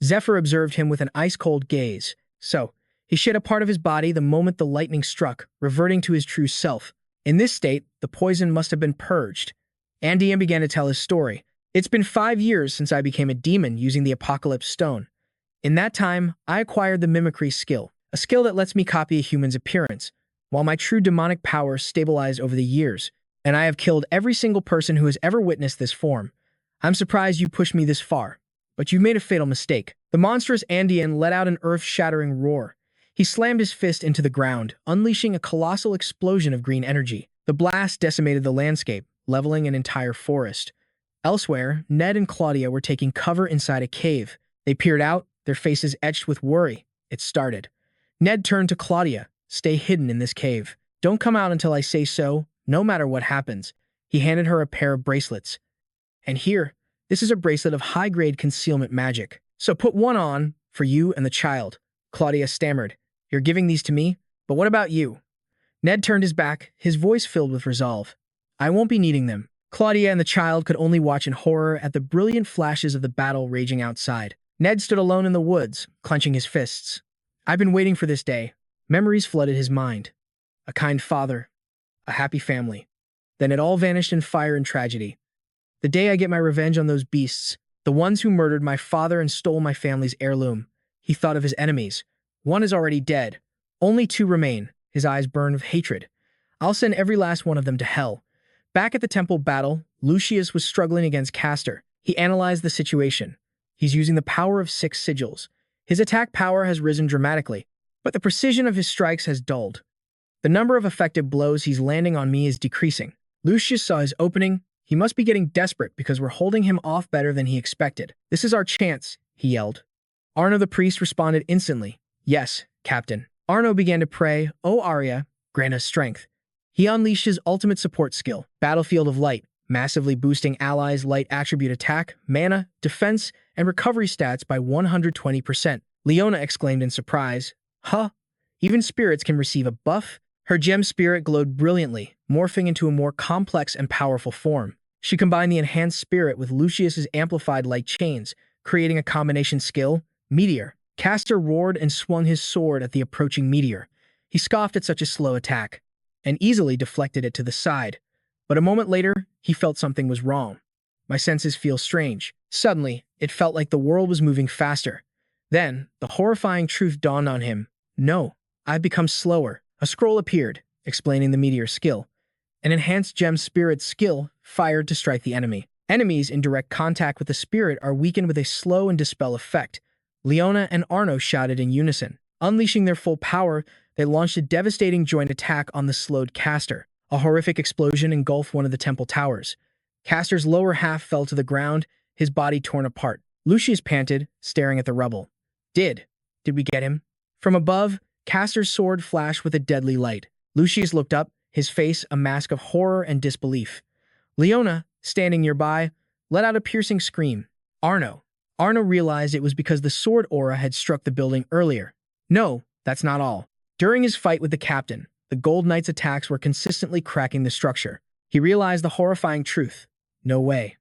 Zephyr observed him with an ice-cold gaze. So, he shed a part of his body the moment the lightning struck, reverting to his true self. In this state, the poison must have been purged. Andean began to tell his story. "It's been 5 years since I became a demon using the Apocalypse Stone. In that time, I acquired the mimicry skill, a skill that lets me copy a human's appearance, while my true demonic powers stabilized over the years, and I have killed every single person who has ever witnessed this form. I'm surprised you pushed me this far, but you made a fatal mistake." The monstrous Andean let out an earth-shattering roar. He slammed his fist into the ground, unleashing a colossal explosion of green energy. The blast decimated the landscape, leveling an entire forest. Elsewhere, Ned and Claudia were taking cover inside a cave. They peered out, their faces etched with worry. It started. Ned turned to Claudia. "Stay hidden in this cave. Don't come out until I say so, no matter what happens." He handed her a pair of bracelets. "And here, this is a bracelet of high-grade concealment magic. So put one on, for you and the child." Claudia stammered. "You're giving these to me? But what about you?" Ned turned his back, his voice filled with resolve. "I won't be needing them." Claudia and the child could only watch in horror at the brilliant flashes of the battle raging outside. Ned stood alone in the woods, clenching his fists. "I've been waiting for this day." Memories flooded his mind. A kind father, a happy family. Then it all vanished in fire and tragedy. "The day I get my revenge on those beasts, the ones who murdered my father and stole my family's heirloom." He thought of his enemies. "One is already dead. Only 2 remain." His eyes burned with hatred. "I'll send every last one of them to hell." Back at the temple battle, Lucius was struggling against Castor. He analyzed the situation. He's using the power of 6 sigils. His attack power has risen dramatically, but the precision of his strikes has dulled. The number of effective blows he's landing on me is decreasing. Lucius saw his opening. He must be getting desperate because we're holding him off better than he expected. "This is our chance," he yelled. Arno the priest responded instantly. "Yes, Captain." Arno began to pray, "O Arya, grant us strength." He unleashed his ultimate support skill, Battlefield of Light, massively boosting allies' light attribute attack, mana, defense, and recovery stats by 120%. Leona exclaimed in surprise, "Huh? Even spirits can receive a buff?" Her gem spirit glowed brilliantly, morphing into a more complex and powerful form. She combined the enhanced spirit with Lucius's amplified light chains, creating a combination skill, Meteor. Castor roared and swung his sword at the approaching meteor. He scoffed at such a slow attack, and easily deflected it to the side. But a moment later, he felt something was wrong. "My senses feel strange." Suddenly, it felt like the world was moving faster. Then, the horrifying truth dawned on him. "No, I've become slower." A scroll appeared, explaining the meteor skill. An enhanced gem spirit skill fired to strike the enemy. Enemies in direct contact with the spirit are weakened with a slow and dispel effect. Leona and Arno shouted in unison. Unleashing their full power, they launched a devastating joint attack on the slowed Castor. A horrific explosion engulfed one of the temple towers. Castor's lower half fell to the ground, his body torn apart. Lucius panted, staring at the rubble. Did we get him?" From above, Castor's sword flashed with a deadly light. Lucius looked up, his face a mask of horror and disbelief. Leona, standing nearby, let out a piercing scream. Arno. Arno realized it was because the sword aura had struck the building earlier. No, that's not all. During his fight with the captain, the Gold Knight's attacks were consistently cracking the structure. He realized the horrifying truth. No way.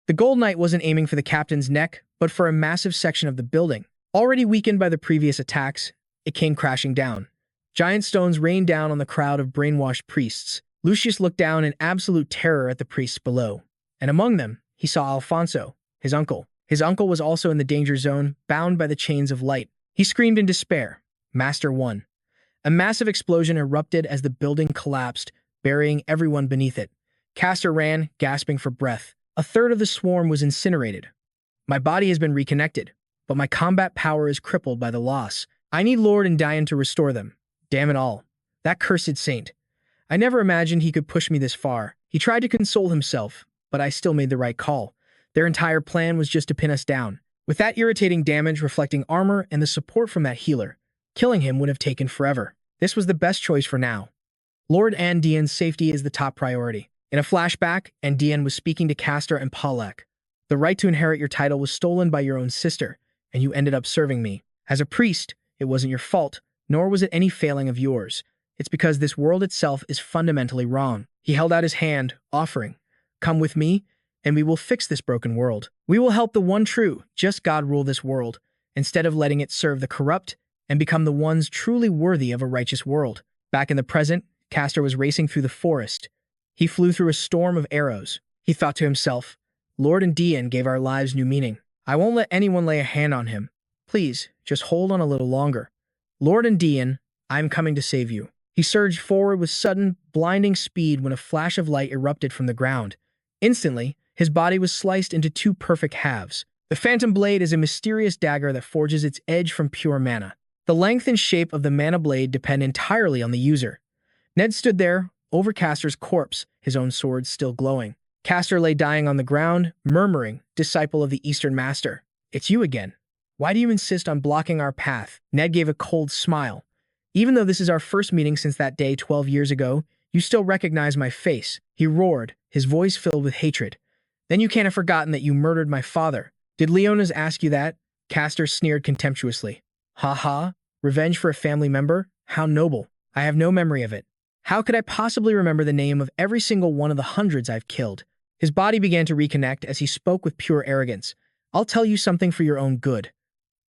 The Gold Knight wasn't aiming for the captain's neck, but for a massive section of the building. Already weakened by the previous attacks, it came crashing down. Giant stones rained down on the crowd of brainwashed priests. Lucius looked down in absolute terror at the priests below. And among them, he saw Alfonso, his uncle. His uncle was also in the danger zone, bound by the chains of light. He screamed in despair. Master won. A massive explosion erupted as the building collapsed, burying everyone beneath it. Castor ran, gasping for breath. A third of the swarm was incinerated. My body has been reconnected, but my combat power is crippled by the loss. I need Lord and Diane to restore them. Damn it all. That cursed saint. I never imagined he could push me this far. He tried to console himself, but I still made the right call. Their entire plan was just to pin us down. With that irritating damage reflecting armor and the support from that healer, killing him would have taken forever. This was the best choice for now. Lord Andean's safety is the top priority. In a flashback, Andean was speaking to Castor and Pollack. The right to inherit your title was stolen by your own sister, and you ended up serving me. As a priest, it wasn't your fault, nor was it any failing of yours. It's because this world itself is fundamentally wrong. He held out his hand, offering, "Come with me, and we will fix this broken world. We will help the one true, just God rule this world, instead of letting it serve the corrupt and become the ones truly worthy of a righteous world." Back in the present, Castor was racing through the forest. He flew through a storm of arrows. He thought to himself, Lord and Dian gave our lives new meaning. I won't let anyone lay a hand on him. Please, just hold on a little longer. Lord and Dian, I'm coming to save you. He surged forward with sudden, blinding speed when a flash of light erupted from the ground. Instantly, his body was sliced into two perfect halves. The Phantom Blade is a mysterious dagger that forges its edge from pure mana. The length and shape of the mana blade depend entirely on the user. Ned stood there, over Castor's corpse, his own sword still glowing. Castor lay dying on the ground, murmuring, "Disciple of the Eastern Master, it's you again. Why do you insist on blocking our path?" Ned gave a cold smile. "Even though this is our first meeting since that day 12 years ago, you still recognize my face," he roared, his voice filled with hatred. "Then you can't have forgotten that you murdered my father. Did Leonas ask you that?" Castor sneered contemptuously. "Ha ha, revenge for a family member? How noble. I have no memory of it. How could I possibly remember the name of every single one of the hundreds I've killed?" His body began to reconnect as he spoke with pure arrogance. "I'll tell you something for your own good.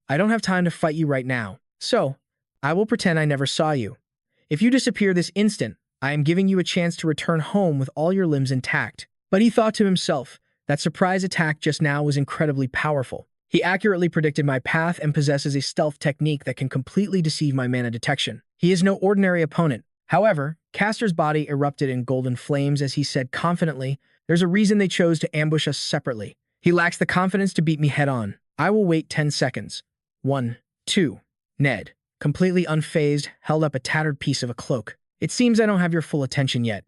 I don't have time to fight you right now, so I will pretend I never saw you. If you disappear this instant, I am giving you a chance to return home with all your limbs intact." But he thought to himself, that surprise attack just now was incredibly powerful. He accurately predicted my path and possesses a stealth technique that can completely deceive my mana detection. He is no ordinary opponent. However, Castor's body erupted in golden flames as he said confidently, "There's a reason they chose to ambush us separately. He lacks the confidence to beat me head-on. I will wait 10 seconds. 1, 2. Ned, completely unfazed, held up a tattered piece of a cloak. "It seems I don't have your full attention yet.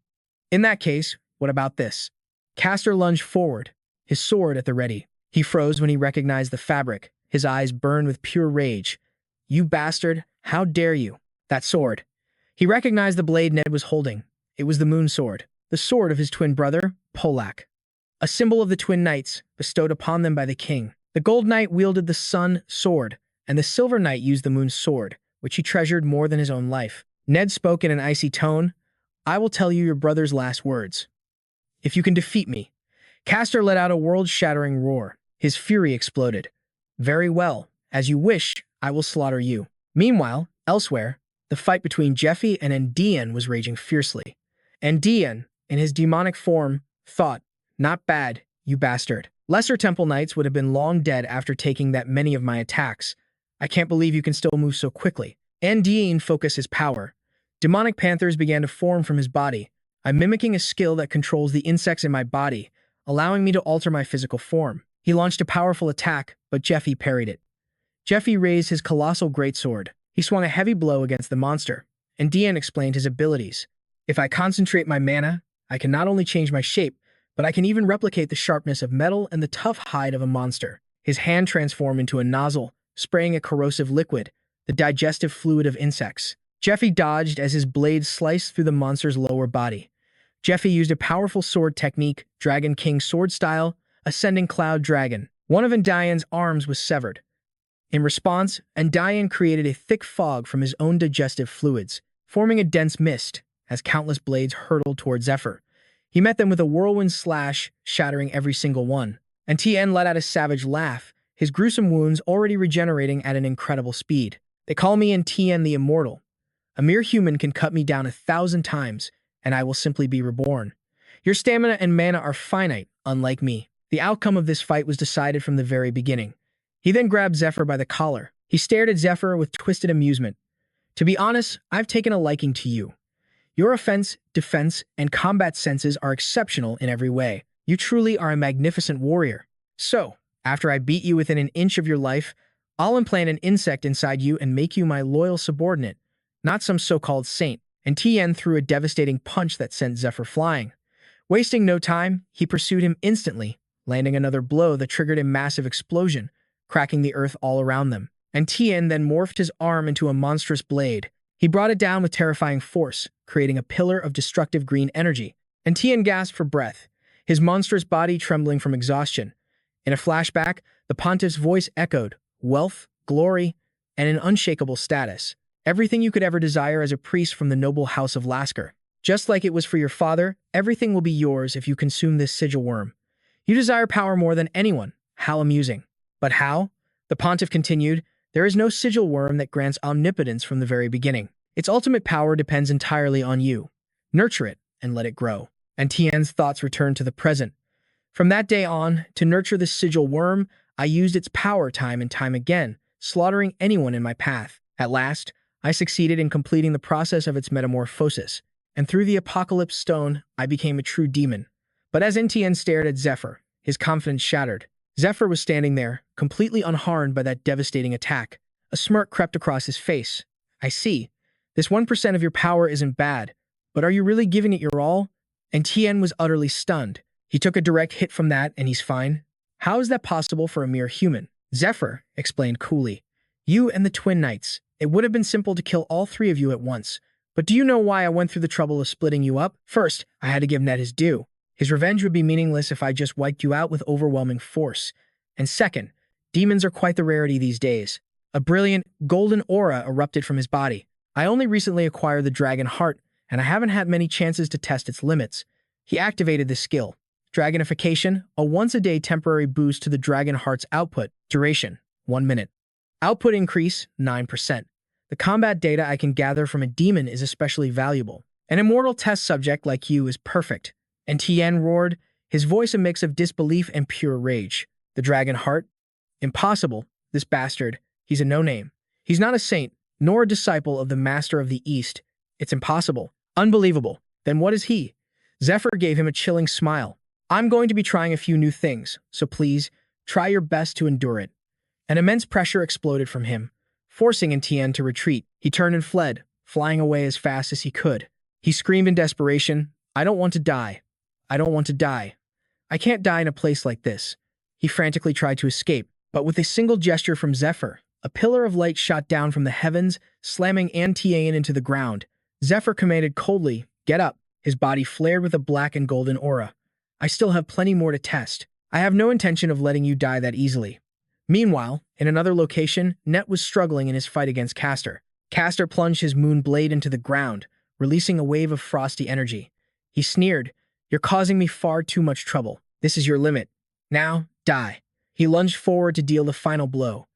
In that case, what about this?" Castor lunged forward, his sword at the ready. He froze when he recognized the fabric. His eyes burned with pure rage. "You bastard, how dare you?" That sword. He recognized the blade Ned was holding. It was the moon sword, the sword of his twin brother, Pollack. A symbol of the twin knights, bestowed upon them by the king. The gold knight wielded the sun sword, and the silver knight used the moon sword, which he treasured more than his own life. Ned spoke in an icy tone, "I will tell you your brother's last words. If you can defeat me." Castor let out a world-shattering roar. His fury exploded. "Very well. As you wish, I will slaughter you." Meanwhile, elsewhere, the fight between Zephyr and Andean was raging fiercely. Andean, in his demonic form, thought, "Not bad, you bastard. Lesser temple knights would have been long dead after taking that many of my attacks. I can't believe you can still move so quickly." Andean focused his power. Demonic panthers began to form from his body. I'm mimicking a skill that controls the insects in my body, allowing me to alter my physical form. He launched a powerful attack, but Zephyr parried it. Zephyr raised his colossal greatsword. He swung a heavy blow against the monster, and Dian explained his abilities. "If I concentrate my mana, I can not only change my shape, but I can even replicate the sharpness of metal and the tough hide of a monster." His hand transformed into a nozzle, spraying a corrosive liquid. the digestive fluid of insects. Jeffy dodged as his blade sliced through the monster's lower body. Jeffy used a powerful sword technique, Dragon King sword style, Ascending Cloud Dragon. One of Endian's arms was severed. In response, Endian created a thick fog from his own digestive fluids, forming a dense mist as countless blades hurtled toward Zephyr. He met them with a whirlwind slash, shattering every single one. And Tien let out a savage laugh, his gruesome wounds already regenerating at an incredible speed. They call me in Tien the Immortal. A mere human can cut me down 1,000 times, and I will simply be reborn. Your stamina and mana are finite, unlike me. The outcome of this fight was decided from the very beginning. He then grabbed Zephyr by the collar. He stared at Zephyr with twisted amusement. To be honest, I've taken a liking to you. Your offense, defense, and combat senses are exceptional in every way. You truly are a magnificent warrior. So, after I beat you within an inch of your life, I'll implant an insect inside you and make you my loyal subordinate, not some so-called saint. And Tien threw a devastating punch that sent Zephyr flying. Wasting no time, he pursued him instantly, landing another blow that triggered a massive explosion, cracking the earth all around them. And Tien then morphed his arm into a monstrous blade. He brought it down with terrifying force, creating a pillar of destructive green energy. And Tien gasped for breath, his monstrous body trembling from exhaustion. In a flashback, the pontiff's voice echoed, wealth, glory, and an unshakable status. Everything you could ever desire as a priest from the noble house of Lasker. Just like it was for your father, everything will be yours if you consume this sigil worm. You desire power more than anyone. How amusing. But how? The pontiff continued, there is no sigil worm that grants omnipotence from the very beginning. Its ultimate power depends entirely on you. Nurture it and let it grow. And Tien's thoughts returned to the present. From that day on, to nurture the sigil worm, I used its power time and time again, slaughtering anyone in my path. At last, I succeeded in completing the process of its metamorphosis, and through the Apocalypse Stone, I became a true demon. But as Tien stared at Zephyr, his confidence shattered. Zephyr was standing there, completely unharmed by that devastating attack. A smirk crept across his face. I see. This 1% of your power isn't bad, but are you really giving it your all? And Tien was utterly stunned. He took a direct hit from that, and he's fine. How is that possible for a mere human? Zephyr explained coolly. You and the Twin Knights. It would have been simple to kill all three of you at once. But do you know why I went through the trouble of splitting you up? First, I had to give Ned his due. His revenge would be meaningless if I just wiped you out with overwhelming force. And second, demons are quite the rarity these days. A brilliant, golden aura erupted from his body. I only recently acquired the Dragon Heart, and I haven't had many chances to test its limits. He activated the skill. Dragonification, a once-a-day temporary boost to the Dragon Heart's output. Duration, 1 minute. Output increase, 9%. The combat data I can gather from a demon is especially valuable. An immortal test subject like you is perfect. And Tien roared, his voice a mix of disbelief and pure rage. The Dragon Heart? Impossible. This bastard. He's a no-name. He's not a saint, nor a disciple of the Master of the East. It's impossible. Unbelievable. Then what is he? Zephyr gave him a chilling smile. I'm going to be trying a few new things, so please, try your best to endure it. An immense pressure exploded from him, forcing Tien to retreat. He turned and fled, flying away as fast as he could. He screamed in desperation, I don't want to die. I don't want to die. I can't die in a place like this. He frantically tried to escape, but with a single gesture from Zephyr, a pillar of light shot down from the heavens, slamming Tien into the ground. Zephyr commanded coldly, get up. His body flared with a black and golden aura. I still have plenty more to test. I have no intention of letting you die that easily. Meanwhile, in another location, Net was struggling in his fight against Castor. Castor plunged his moon blade into the ground, releasing a wave of frosty energy. He sneered, you're causing me far too much trouble. This is your limit. Now, die. He lunged forward to deal the final blow.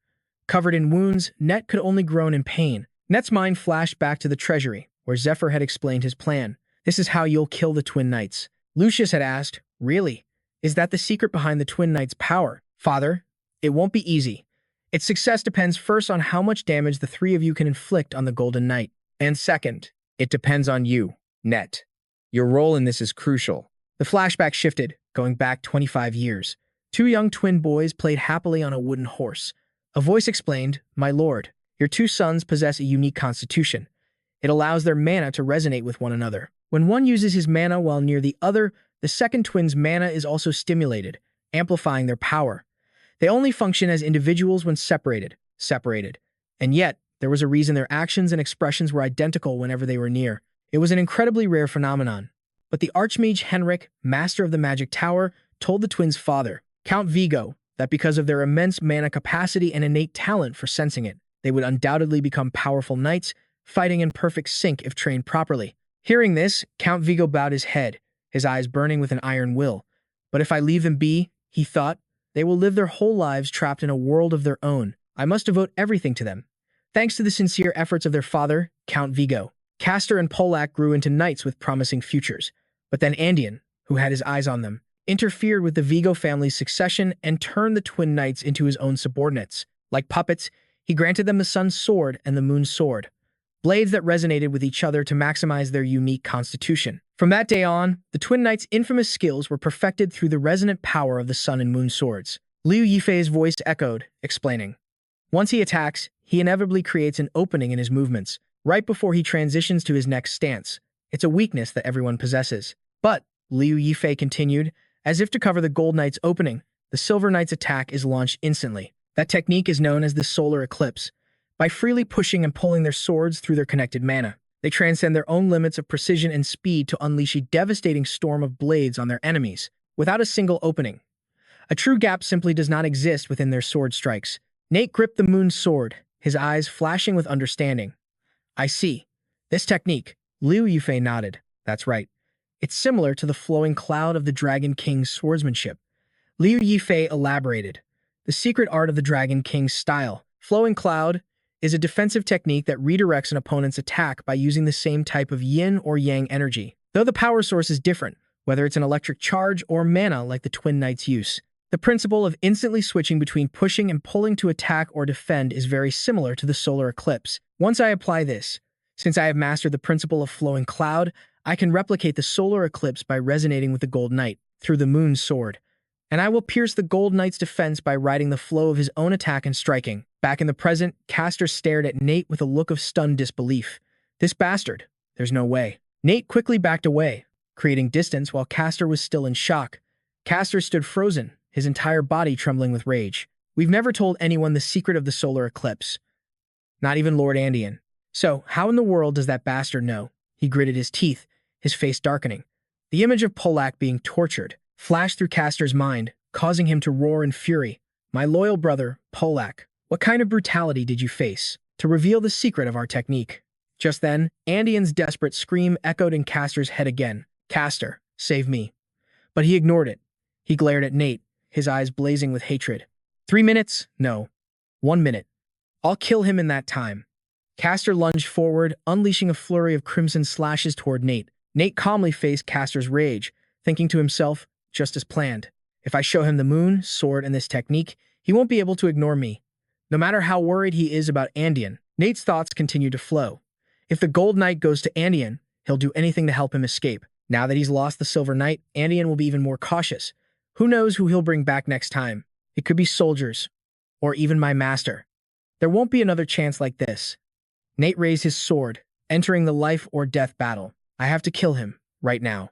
Covered in wounds, Net could only groan in pain. Net's mind flashed back to the treasury, where Zephyr had explained his plan. This is how you'll kill the Twin Knights. Lucius had asked, really? Is that the secret behind the Twin Knights' power? Father, it won't be easy. Its success depends first on how much damage the three of you can inflict on the Golden Knight. And second, it depends on you, Net. Your role in this is crucial. The flashback shifted, going back 25 years. Two young twin boys played happily on a wooden horse. A voice explained, my lord, your two sons possess a unique constitution. It allows their mana to resonate with one another. When one uses his mana while near the other, the second twin's mana is also stimulated, amplifying their power. They only function as individuals when separated, and yet, There was a reason their actions and expressions were identical whenever they were near. It was an incredibly rare phenomenon. But the Archmage Henrik, master of the Magic Tower, told the twins' father, Count Vigo, that because of their immense mana capacity and innate talent for sensing it, they would undoubtedly become powerful knights, fighting in perfect sync if trained properly. Hearing this, Count Vigo bowed his head, his eyes burning with an iron will. But if I leave them be, he thought, they will live their whole lives trapped in a world of their own. I must devote everything to them. Thanks to the sincere efforts of their father, Count Vigo, Castor and Polak grew into knights with promising futures. But then Andean, who had his eyes on them, interfered with the Vigo family's succession and turned the twin knights into his own subordinates. Like puppets, he granted them the sun's sword and the moon's sword, blades that resonated with each other to maximize their unique constitution. From that day on, the twin knights' infamous skills were perfected through the resonant power of the sun and moon swords. Liu Yifei's voice echoed, explaining. Once he attacks, he inevitably creates an opening in his movements, right before he transitions to his next stance. It's a weakness that everyone possesses. But, Liu Yifei continued, as if to cover the Gold Knight's opening, the Silver Knight's attack is launched instantly. That technique is known as the Solar Eclipse. By freely pushing and pulling their swords through their connected mana, they transcend their own limits of precision and speed to unleash a devastating storm of blades on their enemies, without a single opening. A true gap simply does not exist within their sword strikes. Nate gripped the moon's sword, his eyes flashing with understanding. I see. This technique, Liu Yifei nodded. That's right. It's similar to the flowing cloud of the Dragon King's swordsmanship. Liu Yifei elaborated. The secret art of the Dragon King's style, flowing cloud, is a defensive technique that redirects an opponent's attack by using the same type of yin or yang energy. Though the power source is different, whether it's an electric charge or mana like the Twin Knights' use, the principle of instantly switching between pushing and pulling to attack or defend is very similar to the solar eclipse. Once I apply this, since I have mastered the principle of flowing cloud, I can replicate the solar eclipse by resonating with the Gold Knight through the moon's sword. And I will pierce the Gold Knight's defense by riding the flow of his own attack and striking. Back in the present, Castor stared at Nate with a look of stunned disbelief. This bastard. There's no way. Nate quickly backed away, creating distance while Castor was still in shock. Castor stood frozen, his entire body trembling with rage. We've never told anyone the secret of the solar eclipse. Not even Lord Andean. So, how in the world does that bastard know? He gritted his teeth, his face darkening. The image of Polak being tortured flashed through Castor's mind, causing him to roar in fury. My loyal brother, Polak, what kind of brutality did you face to reveal the secret of our technique? Just then, Andean's desperate scream echoed in Castor's head again. Castor, save me. But he ignored it. He glared at Nate, his eyes blazing with hatred. 3 minutes? No. 1 minute. I'll kill him in that time. Castor lunged forward, unleashing a flurry of crimson slashes toward Nate. Nate calmly faced Castor's rage, thinking to himself, just as planned. If I show him the moon, sword, and this technique, he won't be able to ignore me. No matter how worried he is about Andean, Nate's thoughts continue to flow. If the Gold Knight goes to Andean, he'll do anything to help him escape. Now that he's lost the Silver Knight, Andean will be even more cautious. Who knows who he'll bring back next time? It could be soldiers, or even my master. There won't be another chance like this. Nate raised his sword, entering the life or death battle. I have to kill him, right now.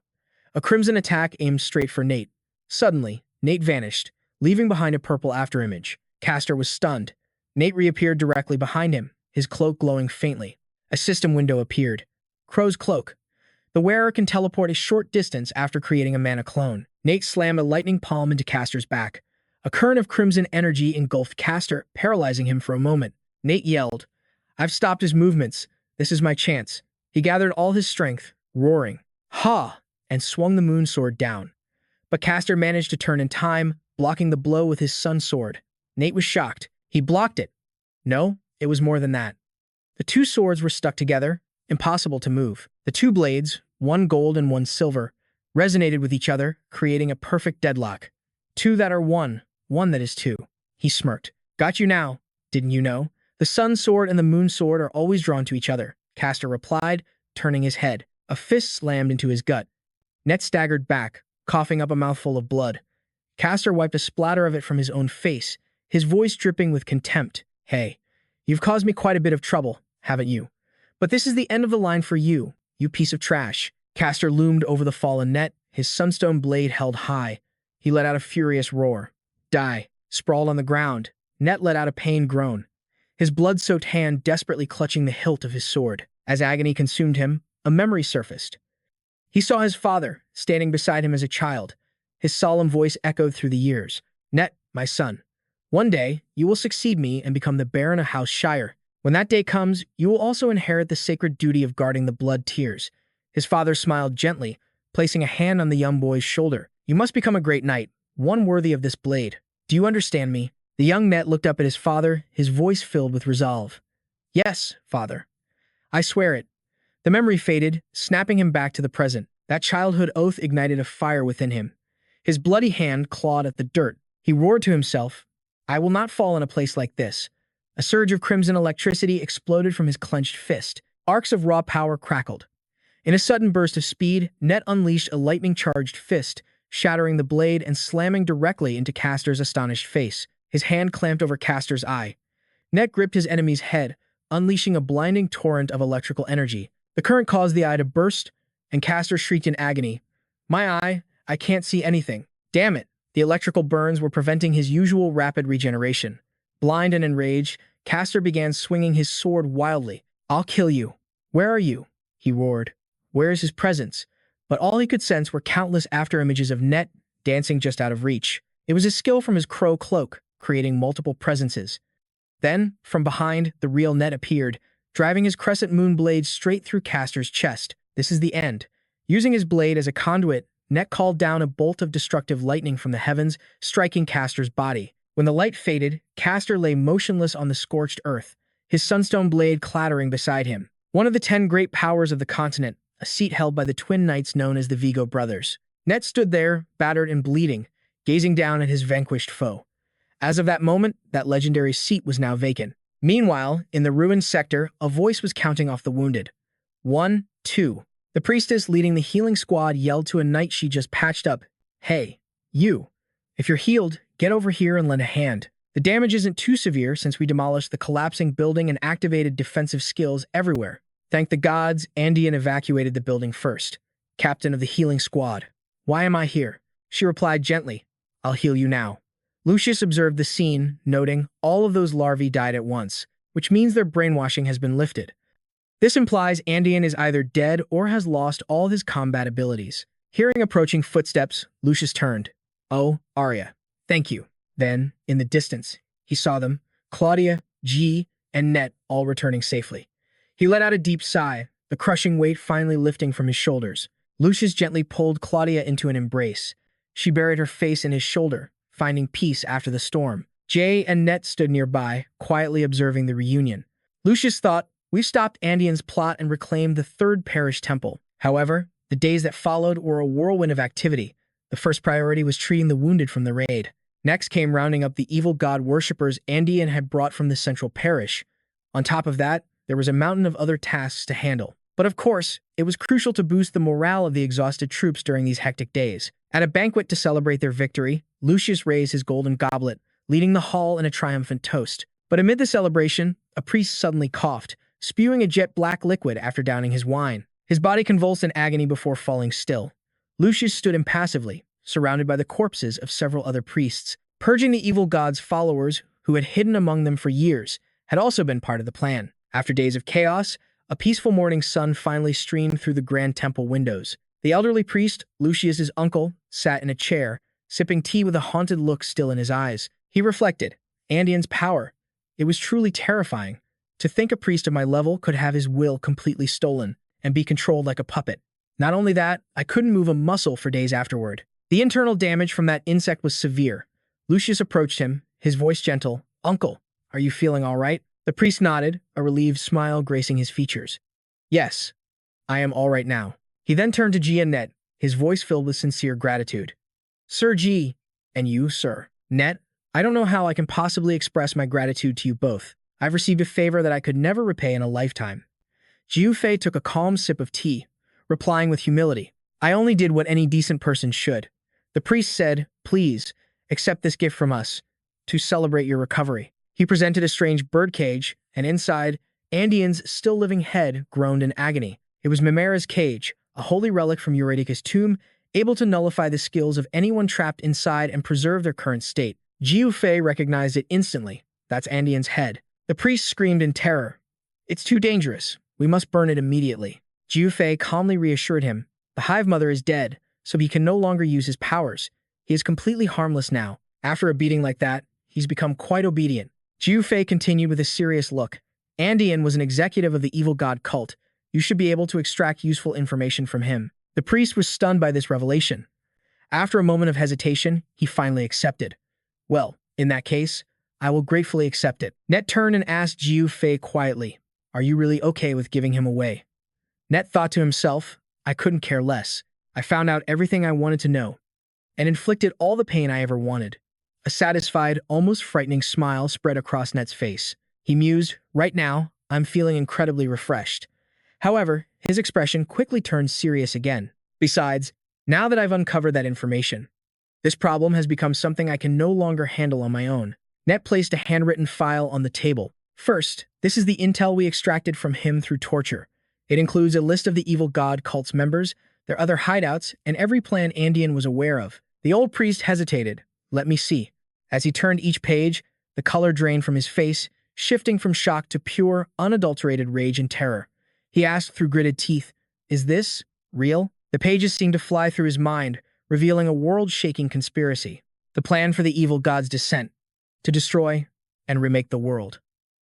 A crimson attack aimed straight for Nate. Suddenly, Nate vanished, leaving behind a purple afterimage. Castor was stunned. Nate reappeared directly behind him, his cloak glowing faintly. A system window appeared. Crow's cloak. The wearer can teleport a short distance after creating a mana clone. Nate slammed a lightning palm into Castor's back. A current of crimson energy engulfed Castor, paralyzing him for a moment. Nate yelled, I've stopped his movements. This is my chance. He gathered all his strength, roaring, Ha! And swung the moon sword down. But Castor managed to turn in time, blocking the blow with his sun sword. Nate was shocked. He blocked it. No, it was more than that. The two swords were stuck together, impossible to move. The two blades, one gold and one silver, resonated with each other, creating a perfect deadlock. Two that are one that is two. He smirked. Got you now, didn't you know? The sun sword and the moon sword are always drawn to each other, Castor replied, turning his head. A fist slammed into his gut. Nate staggered back, coughing up a mouthful of blood. Castor wiped a splatter of it from his own face, his voice dripping with contempt. Hey, you've caused me quite a bit of trouble, haven't you? But this is the end of the line for you, you piece of trash. Castor loomed over the fallen Nate, his sunstone blade held high. He let out a furious roar. Die. Sprawled on the ground, Nate let out a pained groan. his blood-soaked hand desperately clutching the hilt of his sword. As agony consumed him, a memory surfaced. He saw his father, standing beside him as a child. His solemn voice echoed through the years. "Net, my son, one day you will succeed me and become the Baron of House Shire. When that day comes, you will also inherit the sacred duty of guarding the blood tears." His father smiled gently, placing a hand on the young boy's shoulder. "You must become a great knight, one worthy of this blade. Do you understand me?" The young Net looked up at his father, his voice filled with resolve. "Yes, father. I swear it." The memory faded, snapping him back to the present. That childhood oath ignited a fire within him. His bloody hand clawed at the dirt. He roared to himself, "I will not fall in a place like this." A surge of crimson electricity exploded from his clenched fist. Arcs of raw power crackled. In a sudden burst of speed, Net unleashed a lightning-charged fist, shattering the blade and slamming directly into Castor's astonished face. His hand clamped over Castor's eye. Net gripped his enemy's head, unleashing a blinding torrent of electrical energy. The current caused the eye to burst, and Castor shrieked in agony. "My eye, I can't see anything." Damn it! The electrical burns were preventing his usual rapid regeneration. Blind and enraged, Castor began swinging his sword wildly. "I'll kill you." "Where are you?" he roared. Where is his presence? But all he could sense were countless afterimages of Net dancing just out of reach. It was his skill from his crow cloak, creating multiple presences. Then, from behind, the real Net appeared, driving his crescent moon blade straight through Castor's chest. This is the end. Using his blade as a conduit, Net called down a bolt of destructive lightning from the heavens, striking Castor's body. When the light faded, Castor lay motionless on the scorched earth, his sunstone blade clattering beside him. One of the 10 great powers of the continent, a seat held by the twin knights known as the Vigo brothers. Net stood there, battered and bleeding, gazing down at his vanquished foe. As of that moment, that legendary seat was now vacant. Meanwhile, in the ruined sector, a voice was counting off the wounded. 1, 2. The priestess leading the healing squad yelled to a knight she just patched up. "Hey, you. If you're healed, get over here and lend a hand. The damage isn't too severe since we demolished the collapsing building and activated defensive skills everywhere. Thank the gods, Andean evacuated the building first. Captain of the healing squad. Why am I here?" She replied gently, "I'll heal you now." Lucius observed the scene, noting all of those larvae died at once, which means their brainwashing has been lifted. This implies Andean is either dead or has lost all his combat abilities. Hearing approaching footsteps, Lucius turned. "Oh, Arya. Thank you." Then, in the distance, he saw them, Claudia, G, and Net all returning safely. He let out a deep sigh, the crushing weight finally lifting from his shoulders. Lucius gently pulled Claudia into an embrace. She buried her face in his shoulder, finding peace after the storm. Jay and Net stood nearby, quietly observing the reunion. Lucius thought, "We've stopped Andean's plot and reclaimed the third parish temple." However, the days that followed were a whirlwind of activity. The first priority was treating the wounded from the raid. Next came rounding up the evil god worshippers Andean had brought from the central parish. On top of that, there was a mountain of other tasks to handle. But of course, it was crucial to boost the morale of the exhausted troops during these hectic days. At a banquet to celebrate their victory, Lucius raised his golden goblet, leading the hall in a triumphant toast. But amid the celebration, a priest suddenly coughed, spewing a jet-black liquid after downing his wine. His body convulsed in agony before falling still. Lucius stood impassively, surrounded by the corpses of several other priests. Purging the evil god's followers, who had hidden among them for years, had also been part of the plan. After days of chaos, a peaceful morning sun finally streamed through the grand temple windows. The elderly priest, Lucius's uncle, sat in a chair, sipping tea with a haunted look still in his eyes. He reflected, Andean's power. It was truly terrifying. To think a priest of my level could have his will completely stolen and be controlled like a puppet. Not only that, I couldn't move a muscle for days afterward. The internal damage from that insect was severe. Lucius approached him, his voice gentle. "Uncle, are you feeling all right?" The priest nodded, a relieved smile gracing his features. "Yes, I am all right now." He then turned to G and Net, his voice filled with sincere gratitude. "Sir G, and you, sir. Net, I don't know how I can possibly express my gratitude to you both. I've received a favor that I could never repay in a lifetime." Jiu Fei took a calm sip of tea, replying with humility, "I only did what any decent person should." The priest said, "Please, accept this gift from us, to celebrate your recovery." He presented a strange birdcage, and inside, Andean's still-living head groaned in agony. It was Mimera's cage, a holy relic from Eurydice's tomb, able to nullify the skills of anyone trapped inside and preserve their current state. Jiu Fei recognized it instantly. That's Andean's head. The priest screamed in terror. It's too dangerous. We must burn it immediately. Jiu Fei calmly reassured him. The Hive Mother is dead, so he can no longer use his powers. He is completely harmless now. After a beating like that, he's become quite obedient. Jiu Fei continued with a serious look. Andian was an executive of the evil god cult. You should be able to extract useful information from him. The priest was stunned by this revelation. After a moment of hesitation, he finally accepted. Well, in that case, I will gratefully accept it. Net turned and asked Jiu Fei quietly, are you really okay with giving him away? Net thought to himself, I couldn't care less. I found out everything I wanted to know, and inflicted all the pain I ever wanted. A satisfied, almost frightening smile spread across Net's face. He mused, right now, I'm feeling incredibly refreshed. However, his expression quickly turned serious again. Besides, now that I've uncovered that information, this problem has become something I can no longer handle on my own. Net placed a handwritten file on the table. First, this is the intel we extracted from him through torture. It includes a list of the evil god cult's members, their other hideouts, and every plan Andian was aware of. The old priest hesitated. Let me see. As he turned each page, the color drained from his face, shifting from shock to pure, unadulterated rage and terror. He asked through gritted teeth, is this real? The pages seemed to fly through his mind, revealing a world-shaking conspiracy. The plan for the evil god's descent, to destroy and remake the world.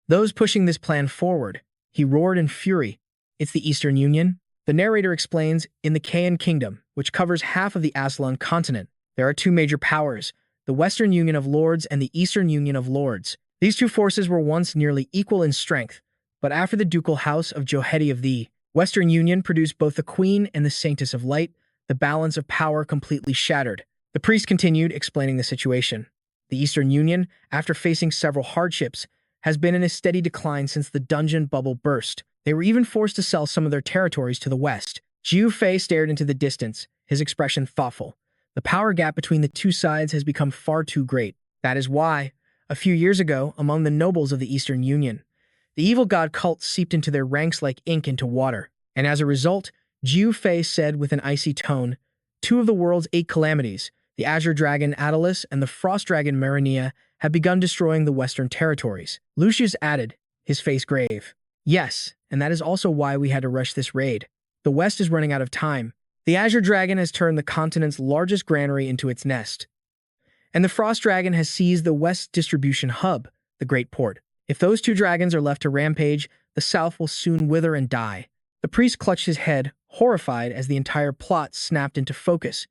Those pushing this plan forward, he roared in fury. It's the Eastern Union? The narrator explains, in the Kayan Kingdom, which covers half of the Aslan continent, there are two major powers, the Western Union of Lords and the Eastern Union of Lords. These two forces were once nearly equal in strength, but after the ducal house of Johedi of the Western Union produced both the Queen and the Sanctus of Light, the balance of power completely shattered. The priest continued, explaining the situation. The Eastern Union, after facing several hardships, has been in a steady decline since the dungeon bubble burst. They were even forced to sell some of their territories to the west. Jiu Fei stared into the distance, his expression thoughtful. The power gap between the two sides has become far too great. That is why, a few years ago, among the nobles of the Eastern Union, the evil god cult seeped into their ranks like ink into water. And as a result, Jiu Fei said with an icy tone, two of the world's 8 calamities, the Azure Dragon Attalus and the Frost Dragon Marinia, have begun destroying the western territories. Lucius added, his face grave. Yes, and that is also why we had to rush this raid. The West is running out of time. The Azure Dragon has turned the continent's largest granary into its nest. And the Frost Dragon has seized the West's distribution hub, the Great Port. If those two dragons are left to rampage, the South will soon wither and die. The priest clutched his head, horrified as the entire plot snapped into focus.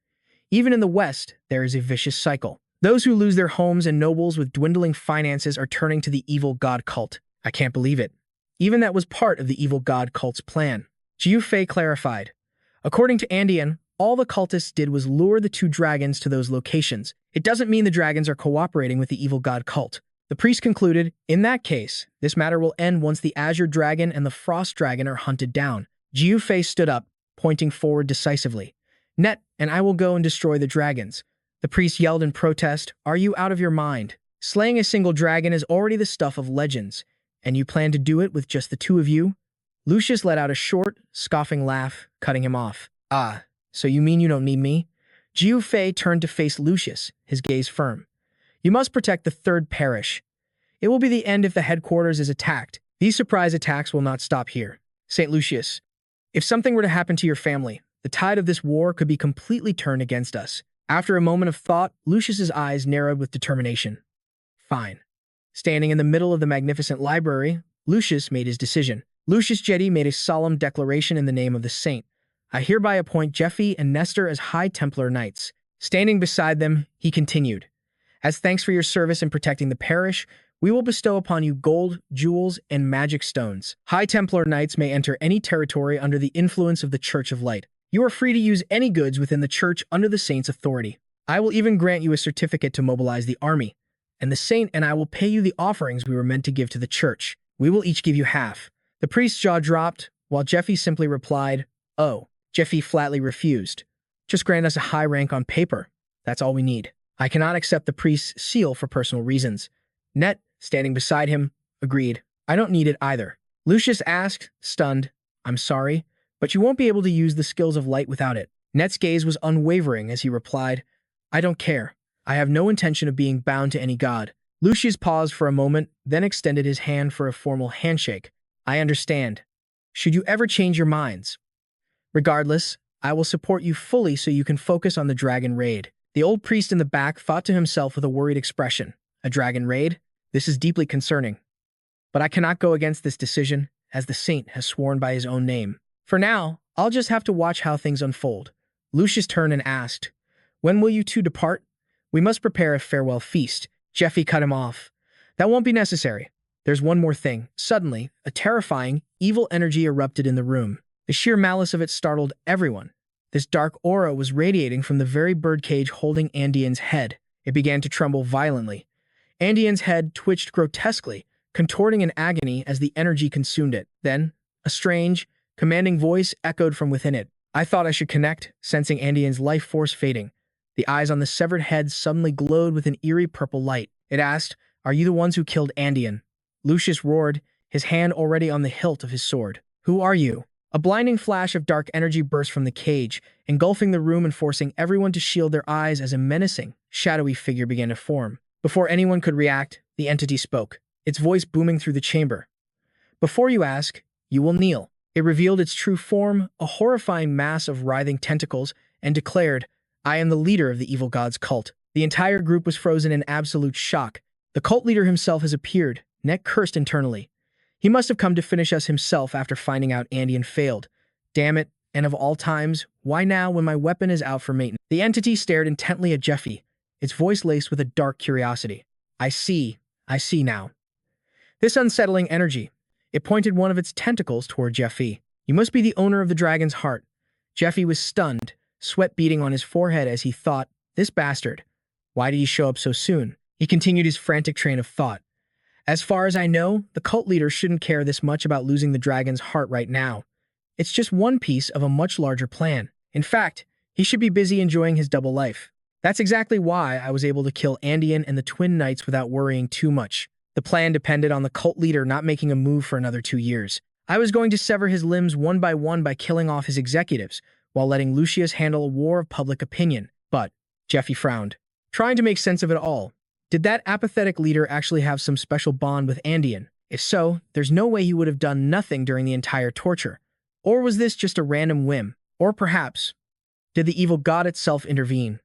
Even in the West, there is a vicious cycle. Those who lose their homes and nobles with dwindling finances are turning to the evil god cult. I can't believe it. Even that was part of the evil god cult's plan. Jiu Fei clarified. According to Andian, all the cultists did was lure the two dragons to those locations. It doesn't mean the dragons are cooperating with the evil god cult. The priest concluded, in that case, this matter will end once the Azure Dragon and the Frost Dragon are hunted down. Jiu Fei stood up, pointing forward decisively. Net, and I will go and destroy the dragons. The priest yelled in protest, are you out of your mind? Slaying a single dragon is already the stuff of legends, and you plan to do it with just the two of you? Lucius let out a short, scoffing laugh, cutting him off. Ah, so you mean you don't need me? Jiu Fei turned to face Lucius, his gaze firm. You must protect the third parish. It will be the end if the headquarters is attacked. These surprise attacks will not stop here. St. Lucius, if something were to happen to your family, the tide of this war could be completely turned against us. After a moment of thought, Lucius's eyes narrowed with determination. Fine. Standing in the middle of the magnificent library, Lucius made his decision. Lucius Jedi made a solemn declaration in the name of the saint. I hereby appoint Jeffy and Nestor as High Templar Knights. Standing beside them, he continued. As thanks for your service in protecting the parish, we will bestow upon you gold, jewels, and magic stones. High Templar Knights may enter any territory under the influence of the Church of Light. You are free to use any goods within the church under the saint's authority. I will even grant you a certificate to mobilize the army, and the saint and I will pay you the offerings we were meant to give to the church. We will each give you half. The priest's jaw dropped, while Jeffy simply replied, oh. Jeffy flatly refused. Just grant us a high rank on paper. That's all we need. I cannot accept the priest's seal for personal reasons. Net, standing beside him, agreed. I don't need it either. Lucius asked, stunned, I'm sorry, but you won't be able to use the skills of light without it. Net's gaze was unwavering as he replied, I don't care. I have no intention of being bound to any god. Lucius paused for a moment, then extended his hand for a formal handshake. I understand. Should you ever change your minds? Regardless, I will support you fully so you can focus on the dragon raid. The old priest in the back thought to himself with a worried expression. A dragon raid? This is deeply concerning. But I cannot go against this decision, as the saint has sworn by his own name. For now, I'll just have to watch how things unfold. Lucius turned and asked, When will you two depart? We must prepare a farewell feast. Zephyr cut him off. That won't be necessary. There's one more thing. Suddenly, a terrifying, evil energy erupted in the room. The sheer malice of it startled everyone. This dark aura was radiating from the very birdcage holding Andian's head. It began to tremble violently. Andian's head twitched grotesquely, contorting in agony as the energy consumed it. Then, a strange, commanding voice echoed from within it. I thought I should connect, sensing Andian's life force fading. The eyes on the severed head suddenly glowed with an eerie purple light. It asked, Are you the ones who killed Andian? Lucius roared, his hand already on the hilt of his sword. Who are you? A blinding flash of dark energy burst from the cage, engulfing the room and forcing everyone to shield their eyes as a menacing, shadowy figure began to form. Before anyone could react, the entity spoke, its voice booming through the chamber. Before you ask, you will kneel. It revealed its true form, a horrifying mass of writhing tentacles, and declared, I am the leader of the evil god's cult. The entire group was frozen in absolute shock. The cult leader himself has appeared, neck cursed internally. He must have come to finish us himself after finding out Andian failed. Damn it, and of all times, why now when my weapon is out for maintenance? The entity stared intently at Zephyr, its voice laced with a dark curiosity. I see now. This unsettling energy. It pointed one of its tentacles toward Zephyr. You must be the owner of the dragon's heart. Zephyr was stunned, sweat beading on his forehead as he thought, this bastard. Why did he show up so soon? He continued his frantic train of thought. As far as I know, the cult leader shouldn't care this much about losing the dragon's heart right now. It's just one piece of a much larger plan. In fact, he should be busy enjoying his double life. That's exactly why I was able to kill Andian and the twin knights without worrying too much. The plan depended on the cult leader not making a move for another 2 years. I was going to sever his limbs one by killing off his executives, while letting Lucius handle a war of public opinion. But, Zephyr frowned, trying to make sense of it all. Did that apathetic leader actually have some special bond with Andian? If so, there's no way he would have done nothing during the entire torture. Or was this just a random whim? Or perhaps, did the evil god itself intervene?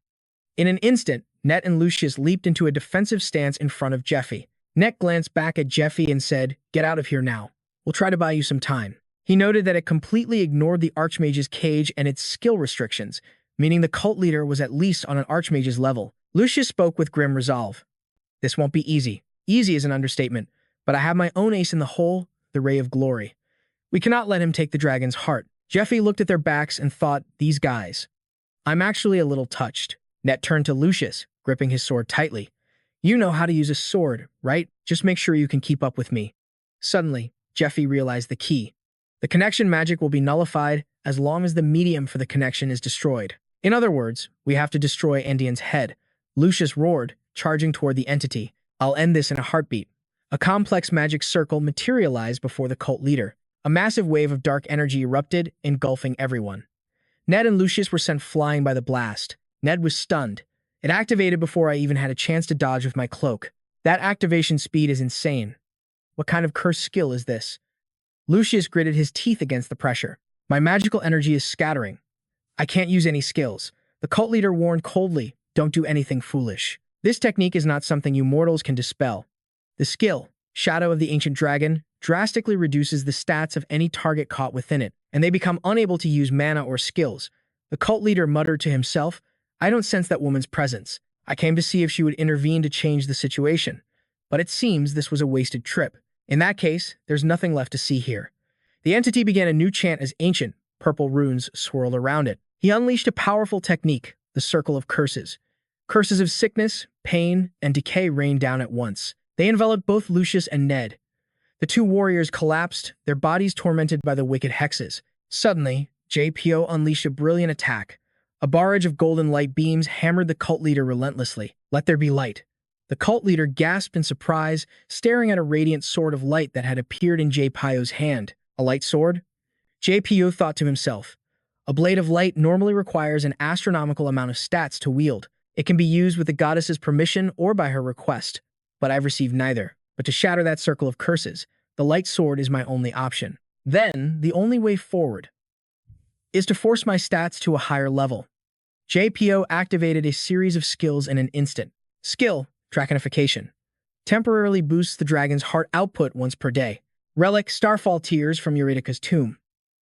In an instant, Net and Lucius leaped into a defensive stance in front of Zephyr. Net glanced back at Zephyr and said, Get out of here now. We'll try to buy you some time. He noted that it completely ignored the Archmage's cage and its skill restrictions, meaning the cult leader was at least on an Archmage's level. Lucius spoke with grim resolve. This won't be easy. Easy is an understatement, but I have my own ace in the hole, the Ray of Glory. We cannot let him take the dragon's heart. Zephyr looked at their backs and thought, these guys. I'm actually a little touched. Net turned to Lucius, gripping his sword tightly. You know how to use a sword, right? Just make sure you can keep up with me. Suddenly, Zephyr realized the key. The connection magic will be nullified as long as the medium for the connection is destroyed. In other words, we have to destroy Andian's head. Lucius roared, charging toward the entity. I'll end this in a heartbeat. A complex magic circle materialized before the cult leader. A massive wave of dark energy erupted, engulfing everyone. Ned and Lucius were sent flying by the blast. Ned was stunned. It activated before I even had a chance to dodge with my cloak. That activation speed is insane. What kind of cursed skill is this? Lucius gritted his teeth against the pressure. My magical energy is scattering. I can't use any skills. The cult leader warned coldly, don't do anything foolish. This technique is not something you mortals can dispel. The skill, Shadow of the Ancient Dragon, drastically reduces the stats of any target caught within it, and they become unable to use mana or skills. The cult leader muttered to himself, I don't sense that woman's presence. I came to see if she would intervene to change the situation. But it seems this was a wasted trip. In that case, there's nothing left to see here. The entity began a new chant as ancient, purple runes swirled around it. He unleashed a powerful technique, the Circle of Curses. Curses of sickness, pain, and decay rained down at once. They enveloped both Lucius and Ned. The two warriors collapsed, their bodies tormented by the wicked hexes. Suddenly, JPO unleashed a brilliant attack. A barrage of golden light beams hammered the cult leader relentlessly. Let there be light. The cult leader gasped in surprise, staring at a radiant sword of light that had appeared in JPO's hand. A light sword? JPO thought to himself. A blade of light normally requires an astronomical amount of stats to wield. It can be used with the goddess's permission or by her request. but I've received neither. But to shatter that circle of curses, the light sword is my only option. Then, the only way forward is to force my stats to a higher level. JPO activated a series of skills in an instant. Skill, Draconification. Temporarily boosts the dragon's heart output once per day. Relic, Starfall Tears from Eurydica's tomb.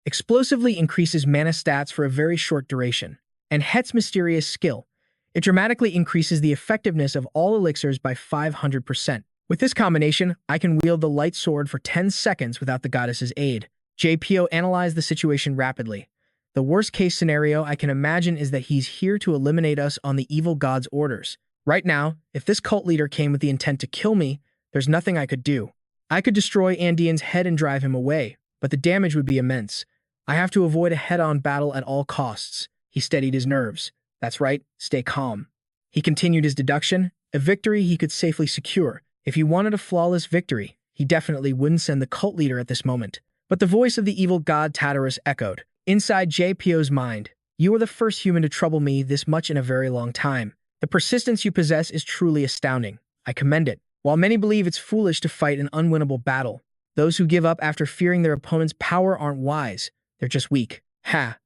Explosively increases mana stats for a very short duration. And Het's mysterious skill. It dramatically increases the effectiveness of all elixirs by 500%. With this combination, I can wield the light sword for 10 seconds without the goddess's aid. JPO analyzed the situation rapidly. The worst-case scenario I can imagine is that he's here to eliminate us on the evil god's orders. Right now, if this cult leader came with the intent to kill me, there's nothing I could do. I could destroy Andean's head and drive him away, but the damage would be immense. I have to avoid a head-on battle at all costs. He steadied his nerves. That's right, stay calm. He continued his deduction, a victory he could safely secure. If he wanted a flawless victory, he definitely wouldn't send the cult leader at this moment. But the voice of the evil god Tatarus echoed. Inside JPO's mind, you are the first human to trouble me this much in a very long time. The persistence you possess is truly astounding. I commend it. While many believe it's foolish to fight an unwinnable battle, those who give up after fearing their opponent's power aren't wise. They're just weak. Ha!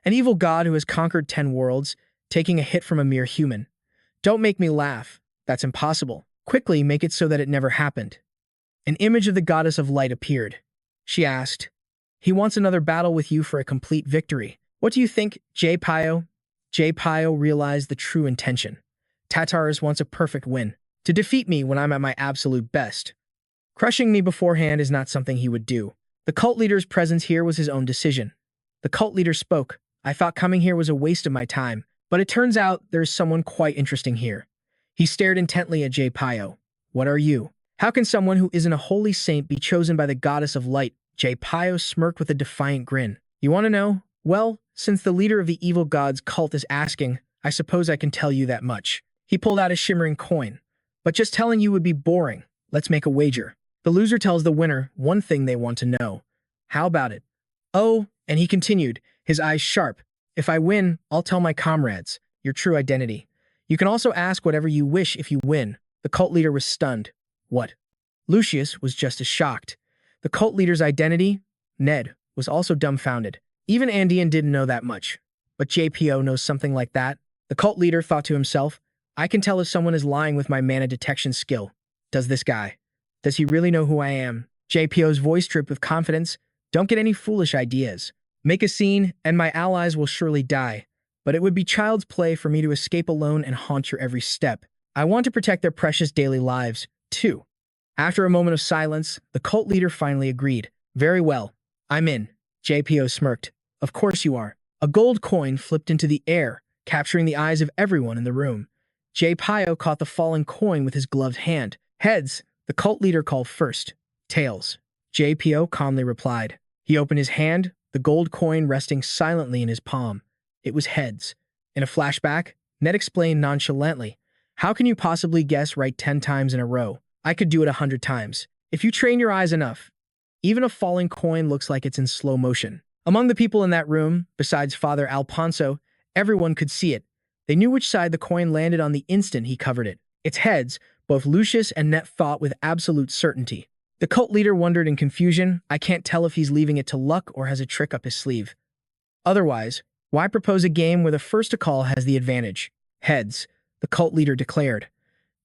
An evil god who has conquered 10 worlds, taking a hit from a mere human. Don't make me laugh. That's impossible. Quickly make it so that it never happened. An image of the goddess of light appeared. She asked, he wants another battle with you for a complete victory. What do you think, JPO? JPO realized the true intention. Tatarus wants a perfect win. To defeat me when I'm at my absolute best. Crushing me beforehand is not something he would do. The cult leader's presence here was his own decision. The cult leader spoke. I thought coming here was a waste of my time, but it turns out there's someone quite interesting here. He stared intently at JPO. What are you? How can someone who isn't a holy saint be chosen by the goddess of light? JPO smirked with a defiant grin. You want to know? Well, since the leader of the evil god's cult is asking, I suppose I can tell you that much. He pulled out a shimmering coin. But just telling you would be boring. Let's make a wager. The loser tells the winner one thing they want to know. How about it? Oh, and he continued, his eyes sharp. If I win, I'll tell my comrades your true identity. You can also ask whatever you wish if you win. The cult leader was stunned. What? Lucius was just as shocked. The cult leader's identity, Ned, was also dumbfounded. Even Andean didn't know that much. But JPO knows something like that. The cult leader thought to himself, I can tell if someone is lying with my mana detection skill. Does this guy? Does he really know who I am? JPO's voice dripped with confidence. Don't get any foolish ideas. Make a scene, and my allies will surely die. But it would be child's play for me to escape alone and haunt your every step. I want to protect their precious daily lives, too. After a moment of silence, the cult leader finally agreed. Very well. I'm in. JPO smirked. Of course you are. A gold coin flipped into the air, capturing the eyes of everyone in the room. JPO caught the falling coin with his gloved hand. Heads, the cult leader called first. Tails. JPO calmly replied. He opened his hand, the gold coin resting silently in his palm. It was heads. In a flashback, Ned explained nonchalantly, how can you possibly guess right 10 times in a row? I could do it 100 times. If you train your eyes enough. Even a falling coin looks like it's in slow motion. Among the people in that room, besides Father Alfonso, everyone could see it. They knew which side the coin landed on the instant he covered it. Its heads, both Lucius and Net thought with absolute certainty. The cult leader wondered in confusion. I can't tell if he's leaving it to luck or has a trick up his sleeve. Otherwise, why propose a game where the first to call has the advantage? Heads, the cult leader declared.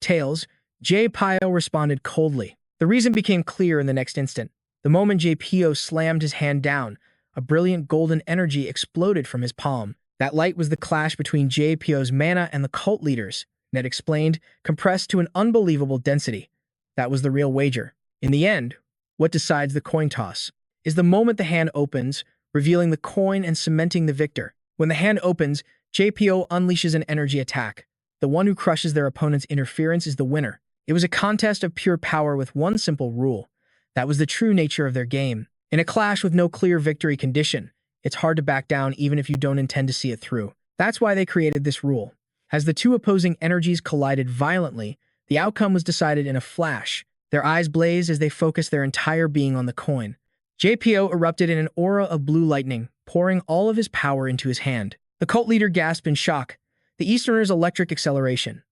Tails, JPO responded coldly. The reason became clear in the next instant. The moment JPO slammed his hand down, a brilliant golden energy exploded from his palm. That light was the clash between JPO's mana and the cult leaders, Ned explained, compressed to an unbelievable density. That was the real wager. In the end, what decides the coin toss is the moment the hand opens, revealing the coin and cementing the victor. When the hand opens, JPO unleashes an energy attack. The one who crushes their opponent's interference is the winner. It was a contest of pure power with one simple rule. That was the true nature of their game. In a clash with no clear victory condition, it's hard to back down even if you don't intend to see it through. That's why they created this rule. As the two opposing energies collided violently, the outcome was decided in a flash. Their eyes blazed as they focused their entire being on the coin. JPO erupted in an aura of blue lightning, pouring all of his power into his hand. The cult leader gasped in shock. The Easterner's electric acceleration.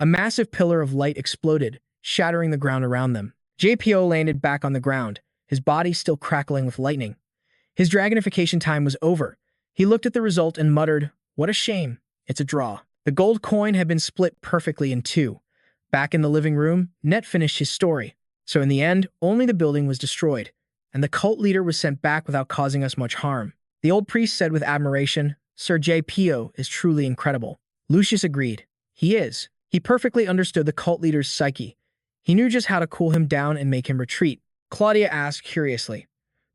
A massive pillar of light exploded, shattering the ground around them. JPO landed back on the ground, his body still crackling with lightning. His dragonification time was over. He looked at the result and muttered, "What a shame. It's a draw." The gold coin had been split perfectly in two. Back in the living room, Net finished his story. So in the end, only the building was destroyed, and the cult leader was sent back without causing us much harm. The old priest said with admiration, "Sir JPO is truly incredible." Lucius agreed. He is. He perfectly understood the cult leader's psyche. He knew just how to cool him down and make him retreat. Claudia asked curiously,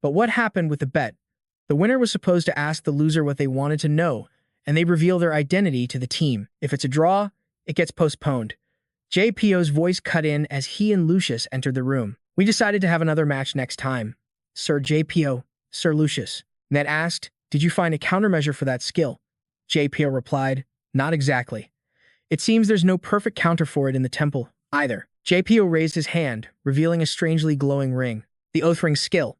"But what happened with the bet?" The winner was supposed to ask the loser what they wanted to know, and they reveal their identity to the team. If it's a draw, it gets postponed. JPO's voice cut in as he and Lucius entered the room. "We decided to have another match next time." "Sir JPO, Sir Lucius." Ned asked, "Did you find a countermeasure for that skill?" JPO replied, "Not exactly. It seems there's no perfect counter for it in the temple, either." JPO raised his hand, revealing a strangely glowing ring. The Oath Ring skill.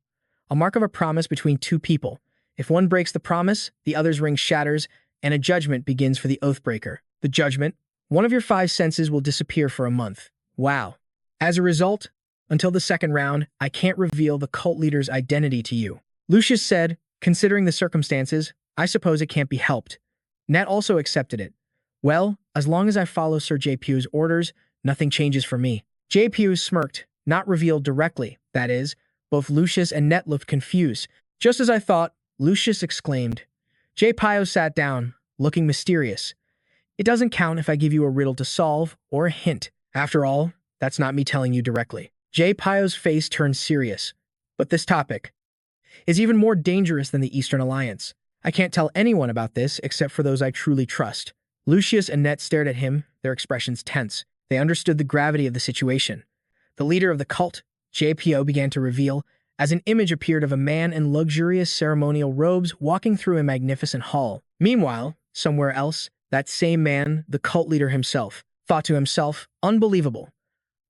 A mark of a promise between two people. If one breaks the promise, the other's ring shatters, and a judgment begins for the Oathbreaker. The judgment? One of your 5 senses will disappear for a month. Wow. As a result, until the second round, I can't reveal the cult leader's identity to you. Lucius said, "Considering the circumstances, I suppose it can't be helped." Nat also accepted it. "Well, as long as I follow Sir JPU's orders, nothing changes for me." JPU smirked, not revealed directly, that is. Both Lucius and Net looked confused. "Just as I thought," Lucius exclaimed. JPio sat down, looking mysterious. "It doesn't count if I give you a riddle to solve, or a hint. After all, that's not me telling you directly." JPio's face turned serious. "But this topic is even more dangerous than the Eastern Alliance. I can't tell anyone about this except for those I truly trust." Lucius and Net stared at him, their expressions tense. They understood the gravity of the situation. The leader of the cult, JPO, began to reveal, as an image appeared of a man in luxurious ceremonial robes walking through a magnificent hall. Meanwhile, somewhere else, that same man, the cult leader himself, thought to himself, "Unbelievable.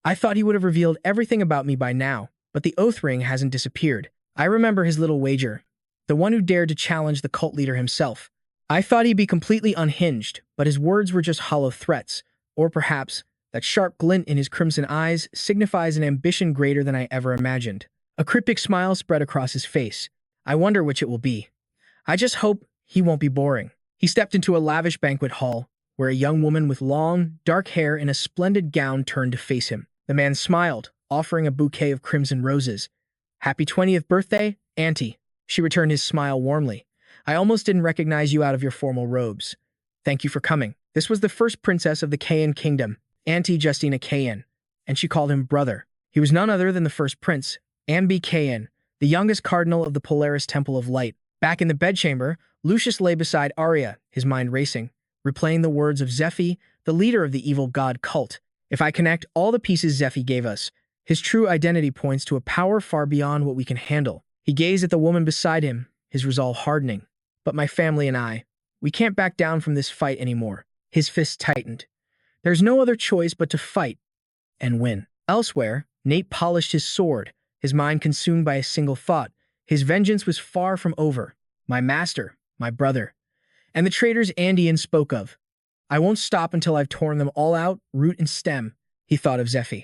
I thought he would have revealed everything about me by now, but the oath ring hasn't disappeared. I remember his little wager, the one who dared to challenge the cult leader himself. I thought he'd be completely unhinged, but his words were just hollow threats, or perhaps that sharp glint in his crimson eyes signifies an ambition greater than I ever imagined." A cryptic smile spread across his face. "I wonder which it will be. I just hope he won't be boring." He stepped into a lavish banquet hall, where a young woman with long, dark hair in a splendid gown turned to face him. The man smiled, offering a bouquet of crimson roses. "Happy 20th birthday, Auntie." She returned his smile warmly. "I almost didn't recognize you out of your formal robes. Thank you for coming." This was the first princess of the Kayan kingdom, Auntie Justina Kayan, and she called him brother. He was none other than the first prince, Ambi Kayan, the youngest cardinal of the Polaris Temple of Light. Back in the bedchamber, Lucius lay beside Arya, his mind racing, replaying the words of Zephyr, the leader of the evil god cult. If I connect all the pieces Zephyr gave us, his true identity points to a power far beyond what we can handle. He gazed at the woman beside him, his resolve hardening. "But my family and I, we can't back down from this fight anymore." His fists tightened. "There's no other choice but to fight and win." Elsewhere, Nate polished his sword, his mind consumed by a single thought. His vengeance was far from over. My master, my brother, and the traitors Andean spoke of. "I won't stop until I've torn them all out, root and stem," he thought of Zephyr.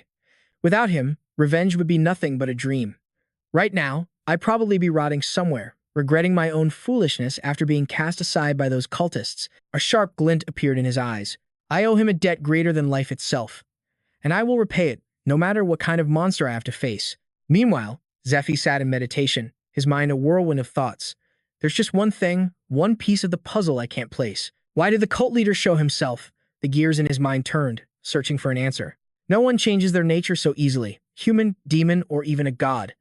Without him, revenge would be nothing but a dream. Right now, I'd probably be rotting somewhere, regretting my own foolishness after being cast aside by those cultists. A sharp glint appeared in his eyes. "I owe him a debt greater than life itself, and I will repay it, no matter what kind of monster I have to face." Meanwhile, Zephyr sat in meditation, his mind a whirlwind of thoughts. "There's just one thing, one piece of the puzzle I can't place. Why did the cult leader show himself?" The gears in his mind turned, searching for an answer. No one changes their nature so easily, human, demon, or even a god.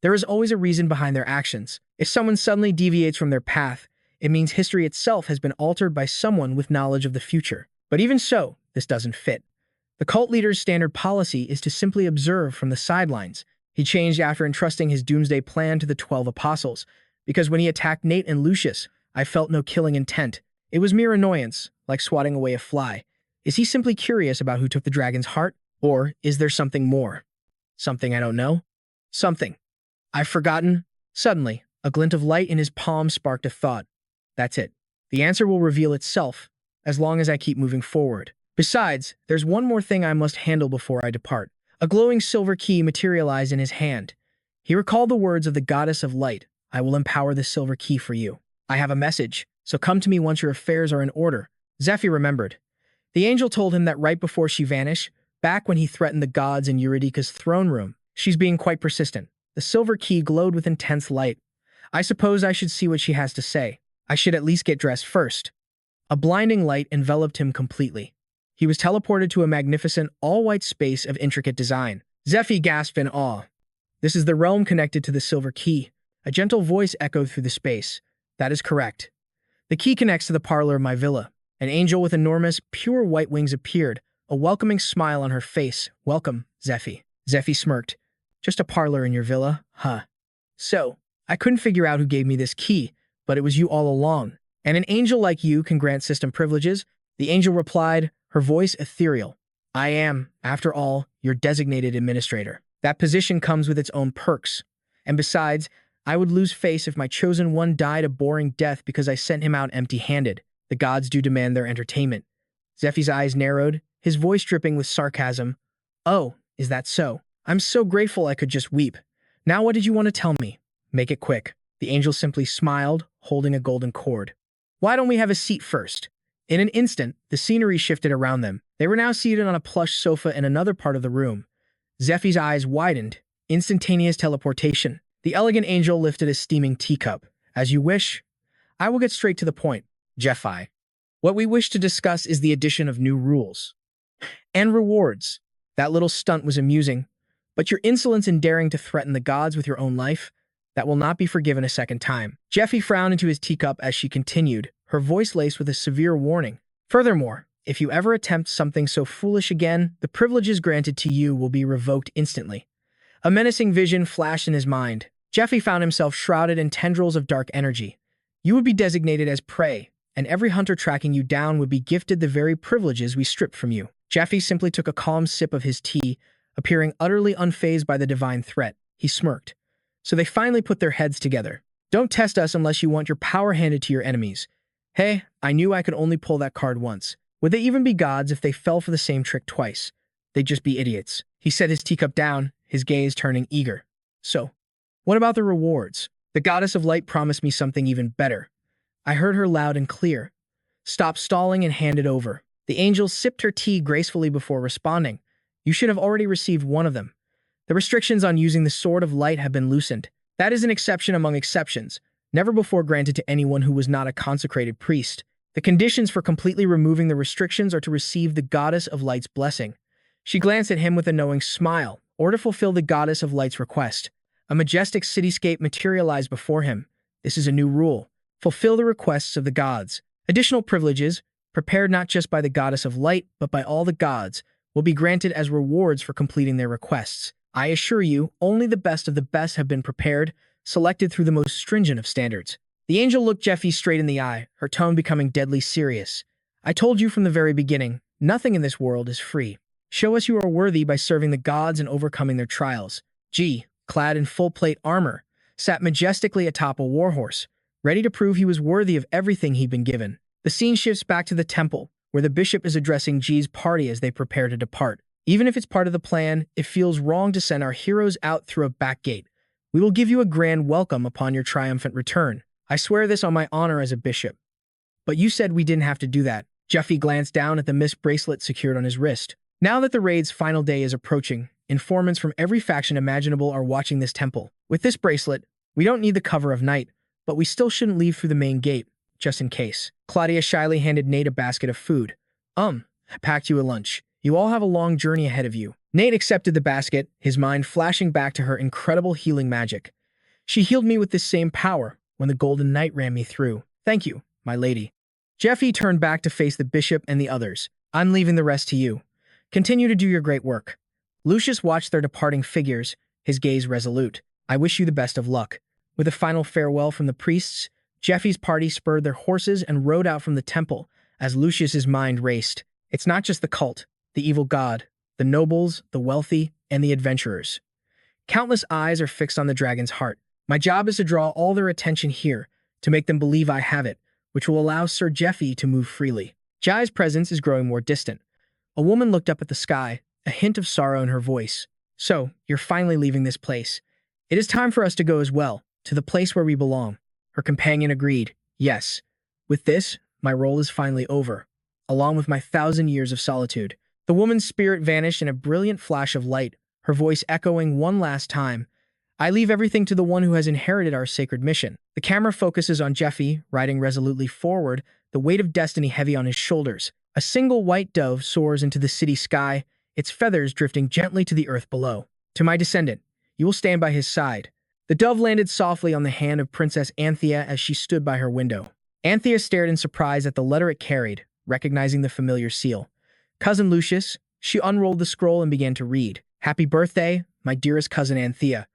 There is always a reason behind their actions. If someone suddenly deviates from their path, it means history itself has been altered by someone with knowledge of the future. But even so, this doesn't fit. The cult leader's standard policy is to simply observe from the sidelines. He changed after entrusting his doomsday plan to the 12 apostles, because when he attacked Nate and Lucius, I felt no killing intent. It was mere annoyance, like swatting away a fly. Is he simply curious about who took the dragon's heart? Or is there something more? Something I don't know? Something I've forgotten? Suddenly, a glint of light in his palm sparked a thought. That's it. The answer will reveal itself, as long as I keep moving forward. Besides, there's one more thing I must handle before I depart. A glowing silver key materialized in his hand. He recalled the words of the goddess of light. I will empower the silver key for you. I have a message, so come to me once your affairs are in order. Zephyr remembered. The angel told him that right before she vanished, back when he threatened the gods in Eurydice's throne room. She's being quite persistent. The silver key glowed with intense light. I suppose I should see what she has to say. I should at least get dressed first. A blinding light enveloped him completely. He was teleported to a magnificent, all-white space of intricate design. Zephyr gasped in awe. This is the realm connected to the silver key. A gentle voice echoed through the space. That is correct. The key connects to the parlor of my villa. An angel with enormous, pure white wings appeared, a welcoming smile on her face. Welcome, Zephyr. Zephyr smirked. Just a parlor in your villa, huh? So, I couldn't figure out who gave me this key, but it was you all along. And an angel like you can grant system privileges? The angel replied, her voice ethereal. I am, after all, your designated administrator. That position comes with its own perks. And besides, I would lose face if my chosen one died a boring death because I sent him out empty-handed. The gods do demand their entertainment. Zephyr's eyes narrowed, his voice dripping with sarcasm. Oh, is that so? I'm so grateful I could just weep. Now what did you want to tell me? Make it quick. The angel simply smiled, holding a golden cord. Why don't we have a seat first? In an instant, the scenery shifted around them. They were now seated on a plush sofa in another part of the room. Zephyr's eyes widened. Instantaneous teleportation. The elegant angel lifted a steaming teacup. As you wish. I will get straight to the point. Zephyr. What we wish to discuss is the addition of new rules. And rewards. That little stunt was amusing. But your insolence in daring to threaten the gods with your own life, that will not be forgiven a second time. Zephyr frowned into his teacup as she continued, her voice laced with a severe warning. Furthermore, if you ever attempt something so foolish again, the privileges granted to you will be revoked instantly. A menacing vision flashed in his mind. Zephyr found himself shrouded in tendrils of dark energy. You would be designated as prey, and every hunter tracking you down would be gifted the very privileges we stripped from you. Zephyr simply took a calm sip of his tea, appearing utterly unfazed by the divine threat. He smirked. So they finally put their heads together. Don't test us unless you want your power handed to your enemies. Hey, I knew I could only pull that card once. Would they even be gods if they fell for the same trick twice? They'd just be idiots. He set his teacup down, his gaze turning eager. So, what about the rewards? The goddess of light promised me something even better. I heard her loud and clear. Stop stalling and hand it over. The angel sipped her tea gracefully before responding. You should have already received one of them. The restrictions on using the Sword of Light have been loosened. That is an exception among exceptions, never before granted to anyone who was not a consecrated priest. The conditions for completely removing the restrictions are to receive the Goddess of Light's blessing. She glanced at him with a knowing smile, or to fulfill the Goddess of Light's request. A majestic cityscape materialized before him. This is a new rule. Fulfill the requests of the gods. Additional privileges, prepared not just by the Goddess of Light, but by all the gods, will be granted as rewards for completing their requests. I assure you, only the best of the best have been prepared, selected through the most stringent of standards. The angel looked Zephyr straight in the eye, her tone becoming deadly serious. I told you from the very beginning, nothing in this world is free. Show us you are worthy by serving the gods and overcoming their trials. G, clad in full plate armor, sat majestically atop a warhorse, ready to prove he was worthy of everything he'd been given. The scene shifts back to the temple, where the bishop is addressing G's party as they prepare to depart. Even if it's part of the plan, it feels wrong to send our heroes out through a back gate. We will give you a grand welcome upon your triumphant return. I swear this on my honor as a bishop. But you said we didn't have to do that. Zephyr glanced down at the mist bracelet secured on his wrist. Now that the raid's final day is approaching, informants from every faction imaginable are watching this temple. With this bracelet, we don't need the cover of night, but we still shouldn't leave through the main gate, just in case. Claudia shyly handed Nate a basket of food. I packed you a lunch. You all have a long journey ahead of you. Nate accepted the basket, his mind flashing back to her incredible healing magic. She healed me with this same power when the Golden Knight ran me through. Thank you, my lady. Zephyr turned back to face the bishop and the others. I'm leaving the rest to you. Continue to do your great work. Lucius watched their departing figures, his gaze resolute. I wish you the best of luck. With a final farewell from the priests, Zephy's party spurred their horses and rode out from the temple as Lucius's mind raced. It's not just the cult, the evil god, the nobles, the wealthy, and the adventurers. Countless eyes are fixed on the dragon's heart. My job is to draw all their attention here, to make them believe I have it, which will allow Sir Zephyr to move freely. Jai's presence is growing more distant. A woman looked up at the sky, a hint of sorrow in her voice. So, you're finally leaving this place. It is time for us to go as well, to the place where we belong. Her companion agreed. Yes. With this, my role is finally over, along with my 1,000 years of solitude. The woman's spirit vanished in a brilliant flash of light, her voice echoing one last time. I leave everything to the one who has inherited our sacred mission. The camera focuses on Jeffy, riding resolutely forward, the weight of destiny heavy on his shoulders. A single white dove soars into the city sky, its feathers drifting gently to the earth below. To my descendant, you will stand by his side. The dove landed softly on the hand of Princess Anthea as she stood by her window. Anthea stared in surprise at the letter it carried, recognizing the familiar seal. Cousin Lucius, she unrolled the scroll and began to read. Happy birthday, my dearest cousin Anthea.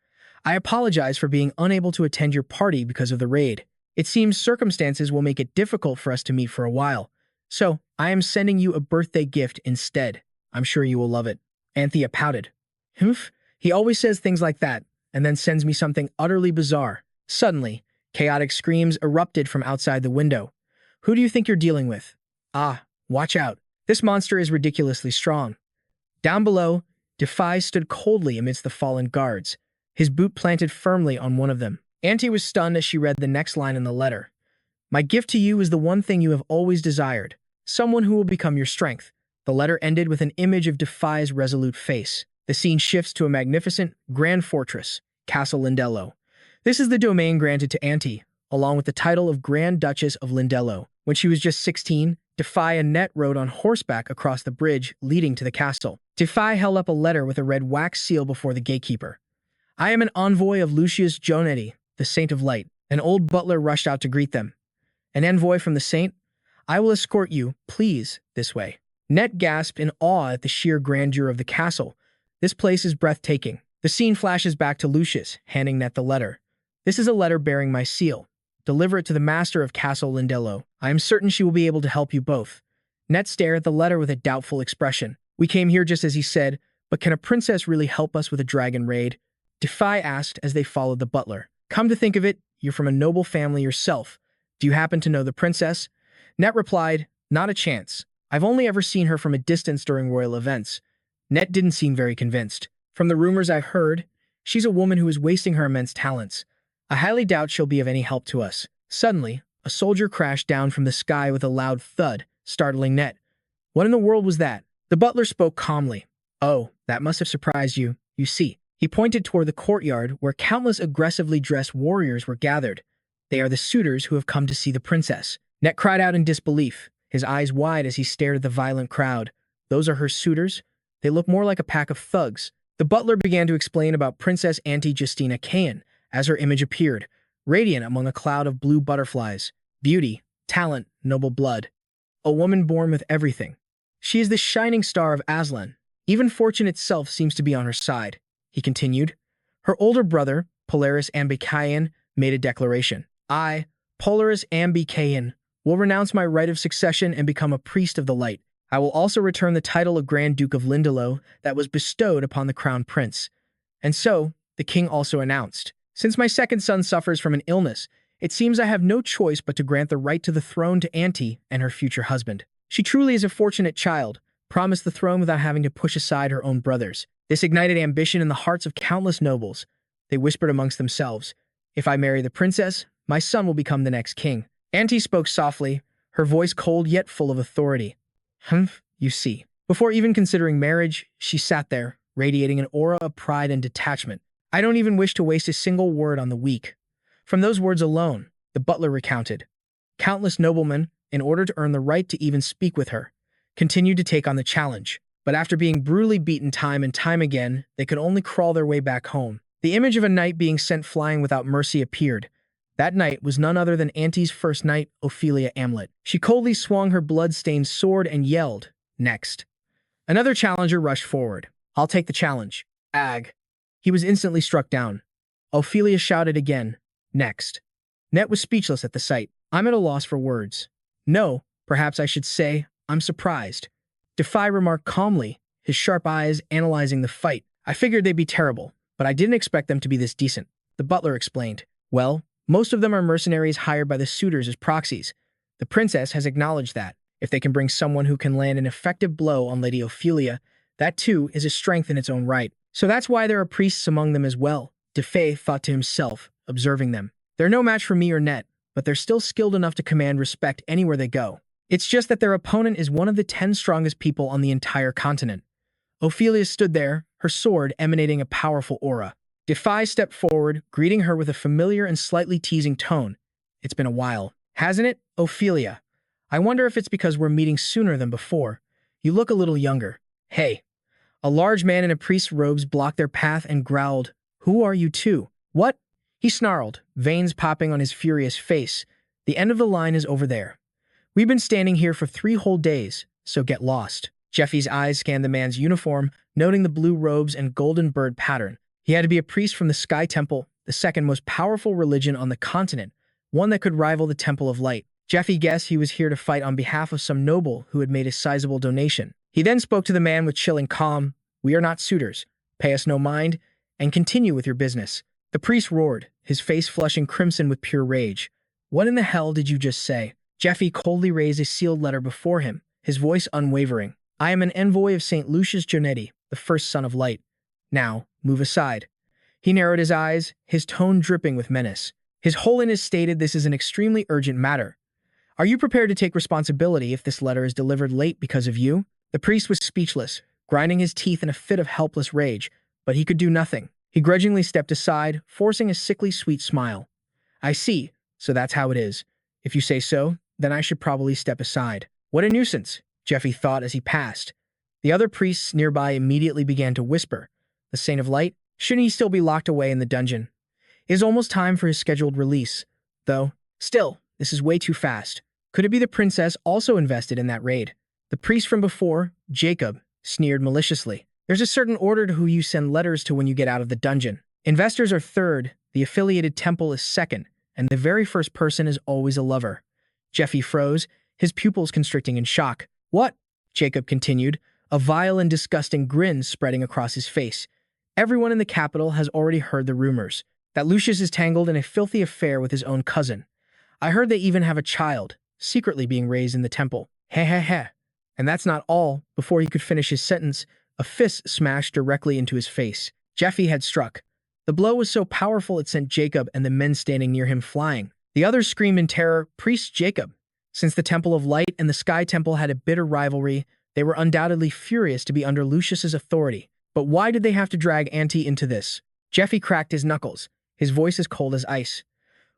I apologize for being unable to attend your party because of the raid. It seems circumstances will make it difficult for us to meet for a while. So, I am sending you a birthday gift instead. I'm sure you will love it. Anthea pouted. Humph, he always says things like that, and then sends me something utterly bizarre. Suddenly, chaotic screams erupted from outside the window. Who do you think you're dealing with? Ah, watch out. This monster is ridiculously strong. Down below, Defy stood coldly amidst the fallen guards, his boot planted firmly on one of them. Auntie was stunned as she read the next line in the letter. My gift to you is the one thing you have always desired, someone who will become your strength. The letter ended with an image of Defy's resolute face. The scene shifts to a magnificent, grand fortress, Castle Lindello. This is the domain granted to Auntie, along with the title of Grand Duchess of Lindello. When she was just 16, Defy and Net rode on horseback across the bridge leading to the castle. Defy held up a letter with a red wax seal before the gatekeeper. I am an envoy of Lucius Jonetti, the Saint of Light. An old butler rushed out to greet them. An envoy from the saint? I will escort you, please, this way. Net gasped in awe at the sheer grandeur of the castle. This place is breathtaking. The scene flashes back to Lucius, handing Net the letter. This is a letter bearing my seal. Deliver it to the master of Castle Lindello. I am certain she will be able to help you both. Net stared at the letter with a doubtful expression. We came here just as he said, but can a princess really help us with a dragon raid? Defy asked as they followed the butler. Come to think of it, you're from a noble family yourself. Do you happen to know the princess? Net replied, not a chance. I've only ever seen her from a distance during royal events. Net didn't seem very convinced. From the rumors I've heard, she's a woman who is wasting her immense talents. I highly doubt she'll be of any help to us. Suddenly, a soldier crashed down from the sky with a loud thud, startling Net. What in the world was that? The butler spoke calmly. Oh, that must have surprised you. You see, he pointed toward the courtyard where countless aggressively dressed warriors were gathered. They are the suitors who have come to see the princess. Net cried out in disbelief, his eyes wide as he stared at the violent crowd. Those are her suitors? They look more like a pack of thugs. The butler began to explain about Princess Auntie Justina Cain as her image appeared, radiant among a cloud of blue butterflies. Beauty, talent, noble blood. A woman born with everything. She is the shining star of Aslan. Even fortune itself seems to be on her side, he continued. Her older brother, Polaris Ambikayan, made a declaration. I, Polaris Ambikayan, will renounce my right of succession and become a priest of the light. I will also return the title of Grand Duke of Lindello that was bestowed upon the crown prince. And so, the king also announced, since my second son suffers from an illness, it seems I have no choice but to grant the right to the throne to Auntie and her future husband. She truly is a fortunate child, promised the throne without having to push aside her own brothers. This ignited ambition in the hearts of countless nobles. They whispered amongst themselves, if I marry the princess, my son will become the next king. Auntie spoke softly, her voice cold yet full of authority. Humph, you see. Before even considering marriage, she sat there, radiating an aura of pride and detachment. I don't even wish to waste a single word on the weak. From those words alone, the butler recounted. Countless noblemen, in order to earn the right to even speak with her, continued to take on the challenge. But after being brutally beaten time and time again, they could only crawl their way back home. The image of a knight being sent flying without mercy appeared. That knight was none other than Auntie's first knight, Ophelia Amlet. She coldly swung her blood-stained sword and yelled, next. Another challenger rushed forward. I'll take the challenge. Ag. He was instantly struck down. Ophelia shouted again, next. Net was speechless at the sight. I'm at a loss for words. No, perhaps I should say, I'm surprised. Defy remarked calmly, his sharp eyes analyzing the fight. I figured they'd be terrible, but I didn't expect them to be this decent. The butler explained. Well, most of them are mercenaries hired by the suitors as proxies. The princess has acknowledged that. If they can bring someone who can land an effective blow on Lady Ophelia, that too is a strength in its own right. So that's why there are priests among them as well, DeFay thought to himself, observing them. They're no match for me or Net, but they're still skilled enough to command respect anywhere they go. It's just that their opponent is one of the 10 strongest people on the entire continent. Ophelia stood there, her sword emanating a powerful aura. DeFay stepped forward, greeting her with a familiar and slightly teasing tone. It's been a while, hasn't it, Ophelia? I wonder if it's because we're meeting sooner than before. You look a little younger. Hey. A large man in a priest's robes blocked their path and growled, Who are you two? What? He snarled, veins popping on his furious face. The end of the line is over there. We've been standing here for 3 whole days, so get lost. Jeffy's eyes scanned the man's uniform, noting the blue robes and golden bird pattern. He had to be a priest from the Sky Temple, the second most powerful religion on the continent, one that could rival the Temple of Light. Jeffy guessed he was here to fight on behalf of some noble who had made a sizable donation. He then spoke to the man with chilling calm. We are not suitors. Pay us no mind, and continue with your business. The priest roared, his face flushing crimson with pure rage. What in the hell did you just say? Jeffy coldly raised a sealed letter before him, his voice unwavering. I am an envoy of St. Lucius Jonetti, the first son of light. Now, move aside. He narrowed his eyes, his tone dripping with menace. His Holiness stated this is an extremely urgent matter. Are you prepared to take responsibility if this letter is delivered late because of you? The priest was speechless, grinding his teeth in a fit of helpless rage, but he could do nothing. He grudgingly stepped aside, forcing a sickly sweet smile. I see, so that's how it is. If you say so, then I should probably step aside. What a nuisance, Jeffy thought as he passed. The other priests nearby immediately began to whisper. The Saint of Light? Shouldn't he still be locked away in the dungeon? It is almost time for his scheduled release. Though, still, this is way too fast. Could it be the princess also invested in that raid? The priest from before, Jacob, sneered maliciously. There's a certain order to who you send letters to when you get out of the dungeon. Investors are third, the affiliated temple is second, and the very first person is always a lover. Jeffy froze, his pupils constricting in shock. What? Jacob continued, a vile and disgusting grin spreading across his face. Everyone in the capital has already heard the rumors that Lucius is tangled in a filthy affair with his own cousin. I heard they even have a child, secretly being raised in the temple. Heh heh heh. And that's not all. Before he could finish his sentence, a fist smashed directly into his face. Jeffy had struck. The blow was so powerful it sent Jacob and the men standing near him flying. The others screamed in terror, Priest Jacob. Since the Temple of Light and the Sky Temple had a bitter rivalry, they were undoubtedly furious to be under Lucius's authority. But why did they have to drag Auntie into this? Jeffy cracked his knuckles, his voice as cold as ice.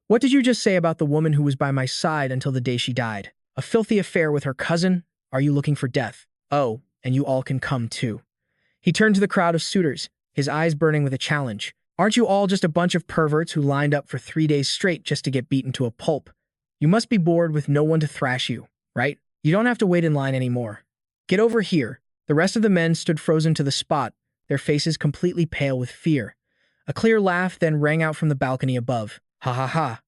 What did you just say about the woman who was by my side until the day she died? A filthy affair with her cousin? Are you looking for death? Oh, and you all can come too. He turned to the crowd of suitors, his eyes burning with a challenge. Aren't you all just a bunch of perverts who lined up for 3 days straight just to get beaten to a pulp? You must be bored with no one to thrash you, right? You don't have to wait in line anymore. Get over here. The rest of the men stood frozen to the spot, their faces completely pale with fear. A clear laugh then rang out from the balcony above. Ha ha ha.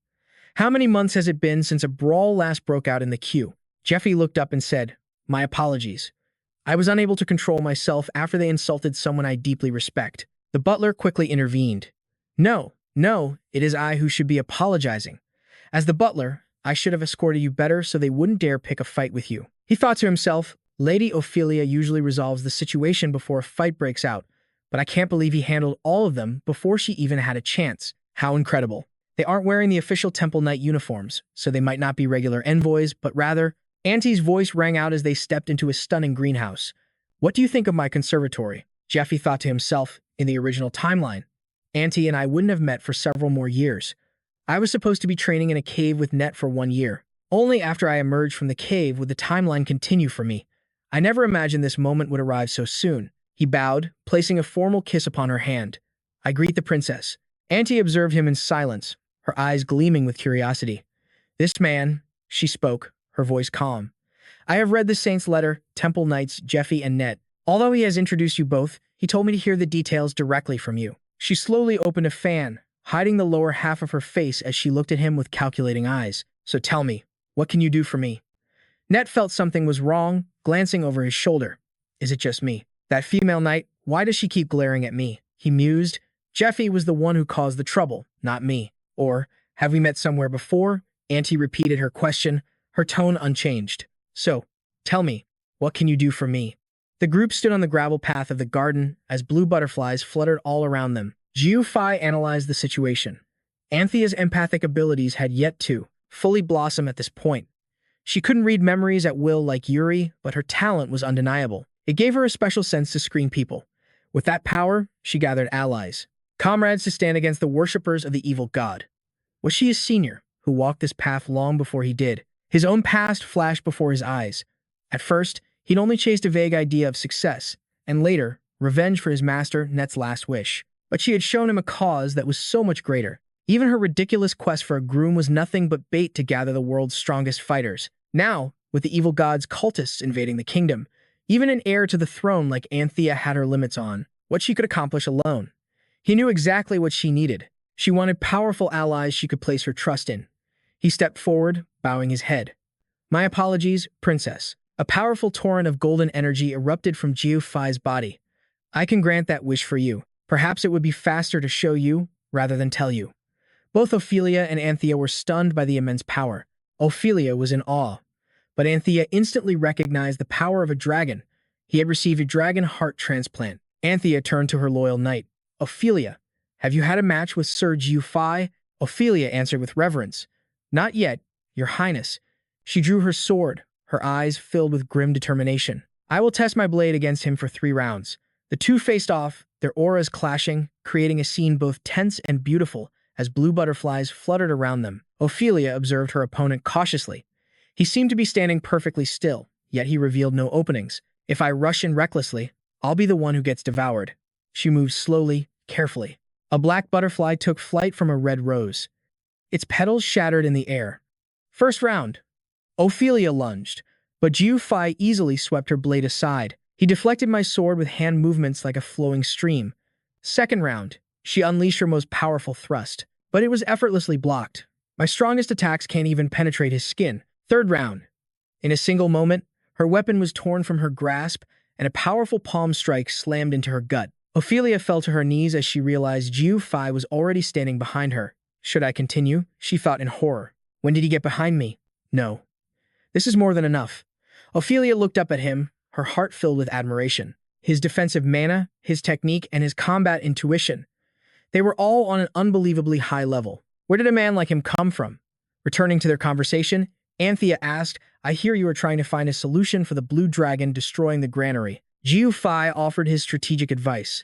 How many months has it been since a brawl last broke out in the queue? Jeffy looked up and said, My apologies. I was unable to control myself after they insulted someone I deeply respect. The butler quickly intervened. No, it is I who should be apologizing. As the butler, I should have escorted you better so they wouldn't dare pick a fight with you. He thought to himself, Lady Ophelia usually resolves the situation before a fight breaks out, but I can't believe he handled all of them before she even had a chance. How incredible. They aren't wearing the official Temple Knight uniforms, so they might not be regular envoys, but rather, Auntie's voice rang out as they stepped into a stunning greenhouse. What do you think of my conservatory? Jeffy thought to himself, in the original timeline, Auntie and I wouldn't have met for several more years. I was supposed to be training in a cave with Net for 1 year. Only after I emerged from the cave would the timeline continue for me. I never imagined this moment would arrive so soon. He bowed, placing a formal kiss upon her hand. I greet the princess. Auntie observed him in silence, her eyes gleaming with curiosity. This man, she spoke, her voice calm. I have read the saint's letter, Temple Knights, Jeffy and Net. Although he has introduced you both, he told me to hear the details directly from you. She slowly opened a fan, hiding the lower half of her face as she looked at him with calculating eyes. So tell me, what can you do for me? Net felt something was wrong, glancing over his shoulder. Is it just me? That female knight, why does she keep glaring at me? He mused. Jeffy was the one who caused the trouble, not me. Or, have we met somewhere before? Auntie repeated her question, her tone unchanged. So, tell me, what can you do for me? The group stood on the gravel path of the garden as blue butterflies fluttered all around them. Jiu Fi analyzed the situation. Anthea's empathic abilities had yet to fully blossom at this point. She couldn't read memories at will like Yuri, but her talent was undeniable. It gave her a special sense to screen people. With that power, she gathered allies, comrades to stand against the worshippers of the evil god. Was she a senior who walked this path long before he did? His own past flashed before his eyes. At first, he'd only chased a vague idea of success, and later, revenge for his master, Net's last wish. But she had shown him a cause that was so much greater. Even her ridiculous quest for a groom was nothing but bait to gather the world's strongest fighters. Now, with the evil god's cultists invading the kingdom, even an heir to the throne like Anthea had her limits on what she could accomplish alone. He knew exactly what she needed. She wanted powerful allies she could place her trust in. He stepped forward, bowing his head. "My apologies, princess." A powerful torrent of golden energy erupted from Jiu Fi's body. "I can grant that wish for you. Perhaps it would be faster to show you, rather than tell you." Both Ophelia and Anthea were stunned by the immense power. Ophelia was in awe, but Anthea instantly recognized the power of a dragon. He had received a dragon heart transplant. Anthea turned to her loyal knight. "Ophelia, have you had a match with Sir Jiu Fi?" Ophelia answered with reverence. "Not yet, your highness." She drew her sword, her eyes filled with grim determination. "I will test my blade against him for 3 rounds. The two faced off, their auras clashing, creating a scene both tense and beautiful as blue butterflies fluttered around them. Ophelia observed her opponent cautiously. He seemed to be standing perfectly still, yet he revealed no openings. "If I rush in recklessly, I'll be the one who gets devoured." She moved slowly, carefully. A black butterfly took flight from a red rose. Its petals shattered in the air. "First round." Ophelia lunged, but Jiu Fi easily swept her blade aside. He deflected my sword with hand movements like a flowing stream. "Second round." She unleashed her most powerful thrust, but it was effortlessly blocked. My strongest attacks can't even penetrate his skin. "Third round." In a single moment, her weapon was torn from her grasp, and a powerful palm strike slammed into her gut. Ophelia fell to her knees as she realized Jiu Fi was already standing behind her. Should I continue? She thought in horror. When did he get behind me? No. This is more than enough. Ophelia looked up at him, her heart filled with admiration. His defensive mana, his technique, and his combat intuition. They were all on an unbelievably high level. Where did a man like him come from? Returning to their conversation, Anthea asked, "I hear you are trying to find a solution for the blue dragon destroying the granary." Jiu Fi offered his strategic advice.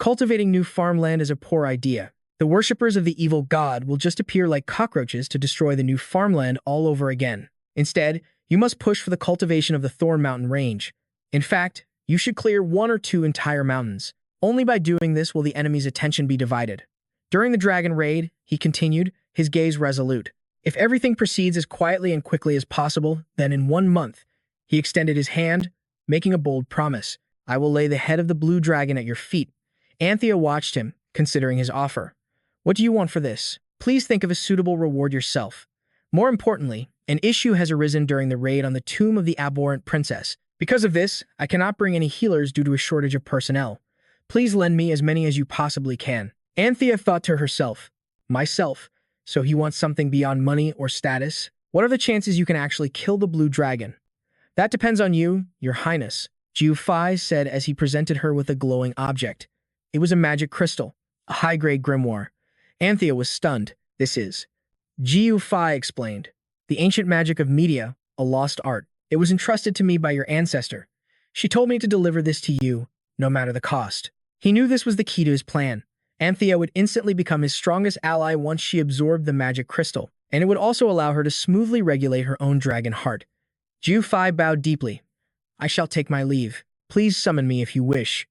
"Cultivating new farmland is a poor idea. The worshippers of the evil god will just appear like cockroaches to destroy the new farmland all over again. Instead, you must push for the cultivation of the Thorn Mountain range. In fact, you should clear 1 or 2 entire mountains. Only by doing this will the enemy's attention be divided." During the dragon raid, he continued, his gaze resolute. "If everything proceeds as quietly and quickly as possible, then in 1 month," he extended his hand, making a bold promise. "I will lay the head of the blue dragon at your feet." Anthea watched him, considering his offer. "What do you want for this? Please think of a suitable reward yourself. More importantly, an issue has arisen during the raid on the tomb of the abhorrent princess. Because of this, I cannot bring any healers due to a shortage of personnel. Please lend me as many as you possibly can." Anthea thought to herself, "Myself, so he wants something beyond money or status? What are the chances you can actually kill the blue dragon?" "That depends on you, your highness," Jiu Fi said as he presented her with a glowing object. It was a magic crystal, a high-grade grimoire. Anthea was stunned. "This is..." Jiu Fi explained. "The ancient magic of media, a lost art. It was entrusted to me by your ancestor. She told me to deliver this to you, no matter the cost." He knew this was the key to his plan. Anthea would instantly become his strongest ally once she absorbed the magic crystal, and it would also allow her to smoothly regulate her own dragon heart. Jiu Fi bowed deeply. "I shall take my leave. Please summon me if you wish."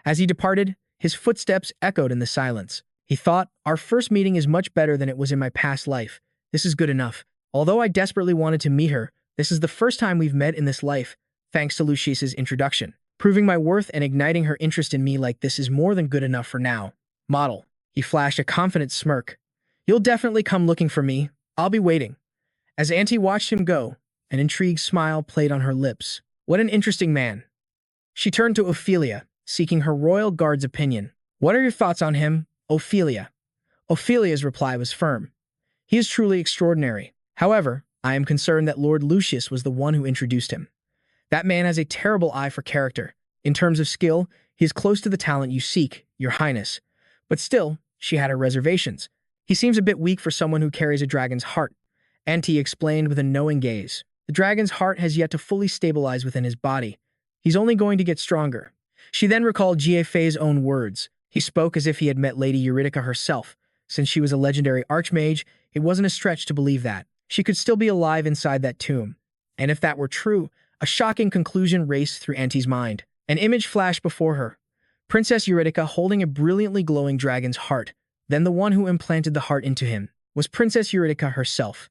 As he departed, his footsteps echoed in the silence. He thought, "Our first meeting is much better than it was in my past life. This is good enough. Although I desperately wanted to meet her, this is the first time we've met in this life, thanks to Lucius's introduction. Proving my worth and igniting her interest in me like this is more than good enough for now. Model." He flashed a confident smirk. "You'll definitely come looking for me. I'll be waiting." As Auntie watched him go, an intrigued smile played on her lips. What an interesting man. She turned to Ophelia, seeking her royal guard's opinion. "What are your thoughts on him, Ophelia?" Ophelia's reply was firm. "He is truly extraordinary. However, I am concerned that Lord Lucius was the one who introduced him. That man has a terrible eye for character. In terms of skill, he is close to the talent you seek, Your Highness. But still, she had her reservations. He seems a bit weak for someone who carries a dragon's heart, Auntie explained with a knowing gaze. The dragon's heart has yet to fully stabilize within his body. He's only going to get stronger. She then recalled Jie Fei's own words. He spoke as if he had met Lady Eurydica herself. Since she was a legendary archmage, it wasn't a stretch to believe that. She could still be alive inside that tomb. And if that were true, a shocking conclusion raced through Auntie's mind. An image flashed before her. Princess Eurydica holding a brilliantly glowing dragon's heart. Then the one who implanted the heart into him was Princess Eurydica herself.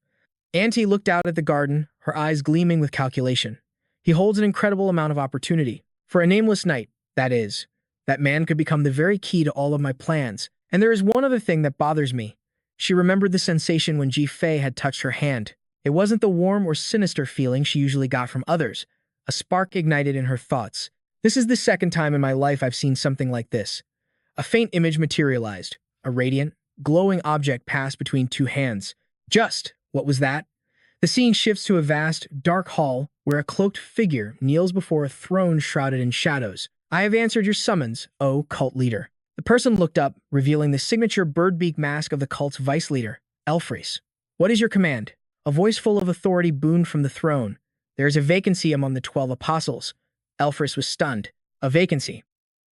Auntie looked out at the garden, her eyes gleaming with calculation. He holds an incredible amount of opportunity. For a nameless knight, that is. That man could become the very key to all of my plans. And there is one other thing that bothers me. She remembered the sensation when Ji Fei had touched her hand. It wasn't the warm or sinister feeling she usually got from others. A spark ignited in her thoughts. This is the second time in my life I've seen something like this. A faint image materialized. A radiant, glowing object passed between two hands. Just, what was that? The scene shifts to a vast, dark hall where a cloaked figure kneels before a throne shrouded in shadows. I have answered your summons, O cult leader. The person looked up, revealing the signature birdbeak mask of the cult's vice leader, Elfres. What is your command? A voice full of authority boomed from the throne. There is a vacancy among the 12 apostles. Elfres was stunned. A vacancy.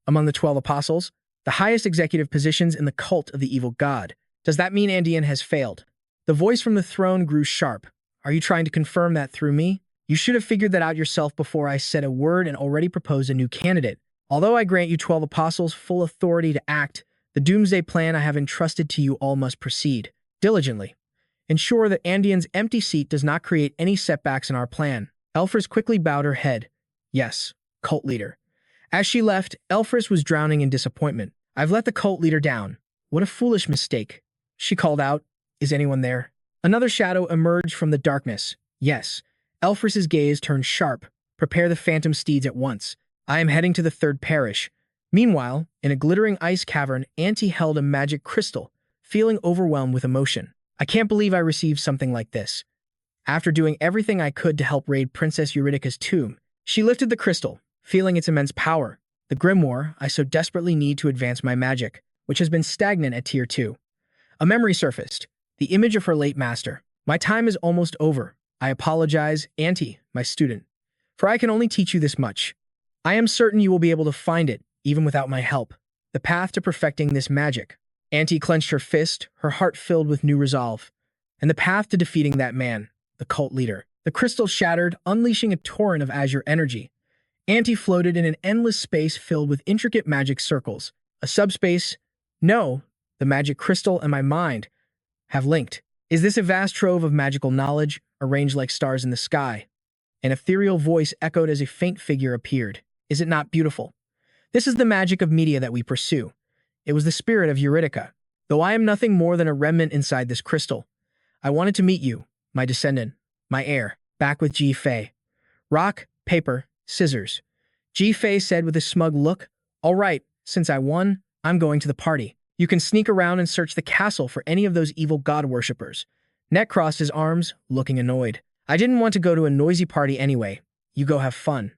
Among the 12 apostles? The highest executive positions in the cult of the evil god. Does that mean Andean has failed? The voice from the throne grew sharp. Are you trying to confirm that through me? You should have figured that out yourself before I said a word and already proposed a new candidate. Although I grant you 12 apostles full authority to act, the doomsday plan I have entrusted to you all must proceed diligently. Ensure that Andean's empty seat does not create any setbacks in our plan. Elfres quickly bowed her head. Yes, cult leader. As she left, Elfres was drowning in disappointment. I've let the cult leader down. What a foolish mistake. She called out, Is anyone there? Another shadow emerged from the darkness. Yes. Elfres's gaze turned sharp. Prepare the phantom steeds at once. I am heading to the third parish. Meanwhile, in a glittering ice cavern, Auntie held a magic crystal, feeling overwhelmed with emotion. I can't believe I received something like this. After doing everything I could to help raid Princess Eurydica's tomb, she lifted the crystal, feeling its immense power. The grimoire I so desperately need to advance my magic, which has been stagnant at Tier 2. A memory surfaced, the image of her late master. My time is almost over. I apologize, Auntie, my student, for I can only teach you this much. I am certain you will be able to find it, even without my help. The path to perfecting this magic. Auntie clenched her fist, her heart filled with new resolve. And the path to defeating that man, the cult leader. The crystal shattered, unleashing a torrent of azure energy. Auntie floated in an endless space filled with intricate magic circles. A subspace? No, the magic crystal and my mind have linked. Is this a vast trove of magical knowledge, arranged like stars in the sky? An ethereal voice echoed as a faint figure appeared. Is it not beautiful? This is the magic of media that we pursue. It was the spirit of Eurydica. Though I am nothing more than a remnant inside this crystal, I wanted to meet you, my descendant, my heir, back with Ji Fei. Rock, paper, scissors. Ji Fei said with a smug look, All right, since I won, I'm going to the party. You can sneak around and search the castle for any of those evil god worshippers. Net crossed his arms, looking annoyed. I didn't want to go to a noisy party anyway. You go have fun.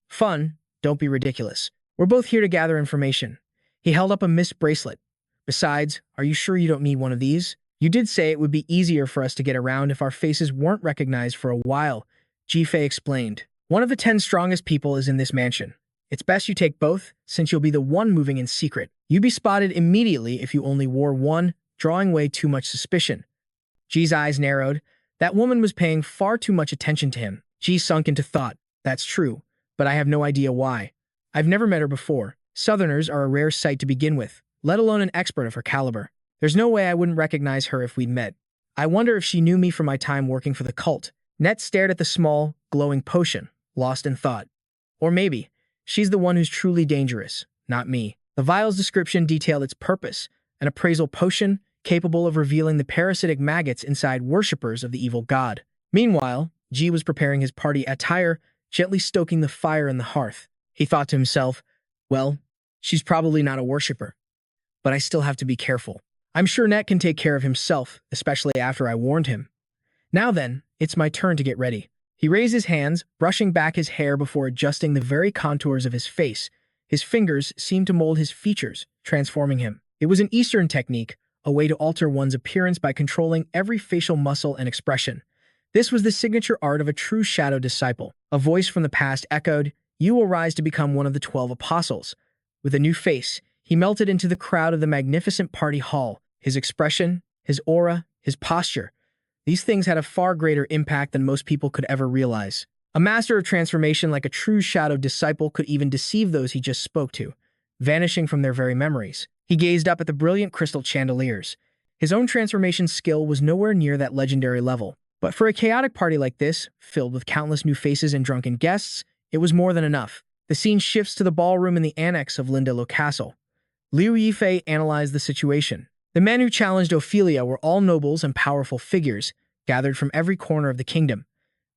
Fun? Don't be ridiculous. We're both here to gather information. He held up a mist bracelet. Besides, are you sure you don't need one of these? You did say it would be easier for us to get around if our faces weren't recognized for a while, Ji Fei explained. One of the 10 strongest people is in this mansion. It's best you take both, since you'll be the one moving in secret. You'd be spotted immediately if you only wore one, drawing way too much suspicion. Ji's eyes narrowed. That woman was paying far too much attention to him. Ji sunk into thought. That's true, but I have no idea why. I've never met her before. Southerners are a rare sight to begin with, let alone an expert of her caliber. There's no way I wouldn't recognize her if we'd met. I wonder if she knew me from my time working for the cult. Net stared at the small, glowing potion, lost in thought. Or maybe, she's the one who's truly dangerous, not me. The vial's description detailed its purpose, an appraisal potion capable of revealing the parasitic maggots inside worshippers of the evil god. Meanwhile, Ji was preparing his party attire, gently stoking the fire in the hearth. He thought to himself, well, she's probably not a worshipper, but I still have to be careful. I'm sure Net can take care of himself, especially after I warned him. Now then, it's my turn to get ready. He raised his hands, brushing back his hair before adjusting the very contours of his face. His fingers seemed to mold his features, transforming him. It was an Eastern technique, a way to alter one's appearance by controlling every facial muscle and expression. This was the signature art of a true shadow disciple. A voice from the past echoed, "You will rise to become one of the 12 apostles." With a new face, he melted into the crowd of the magnificent party hall. His expression, his aura, his posture. These things had a far greater impact than most people could ever realize. A master of transformation like a true shadow disciple could even deceive those he just spoke to, vanishing from their very memories. He gazed up at the brilliant crystal chandeliers. His own transformation skill was nowhere near that legendary level. But for a chaotic party like this, filled with countless new faces and drunken guests, it was more than enough. The scene shifts to the ballroom in the annex of Lindelo Castle. Liu Yifei analyzed the situation. The men who challenged Ophelia were all nobles and powerful figures, gathered from every corner of the kingdom.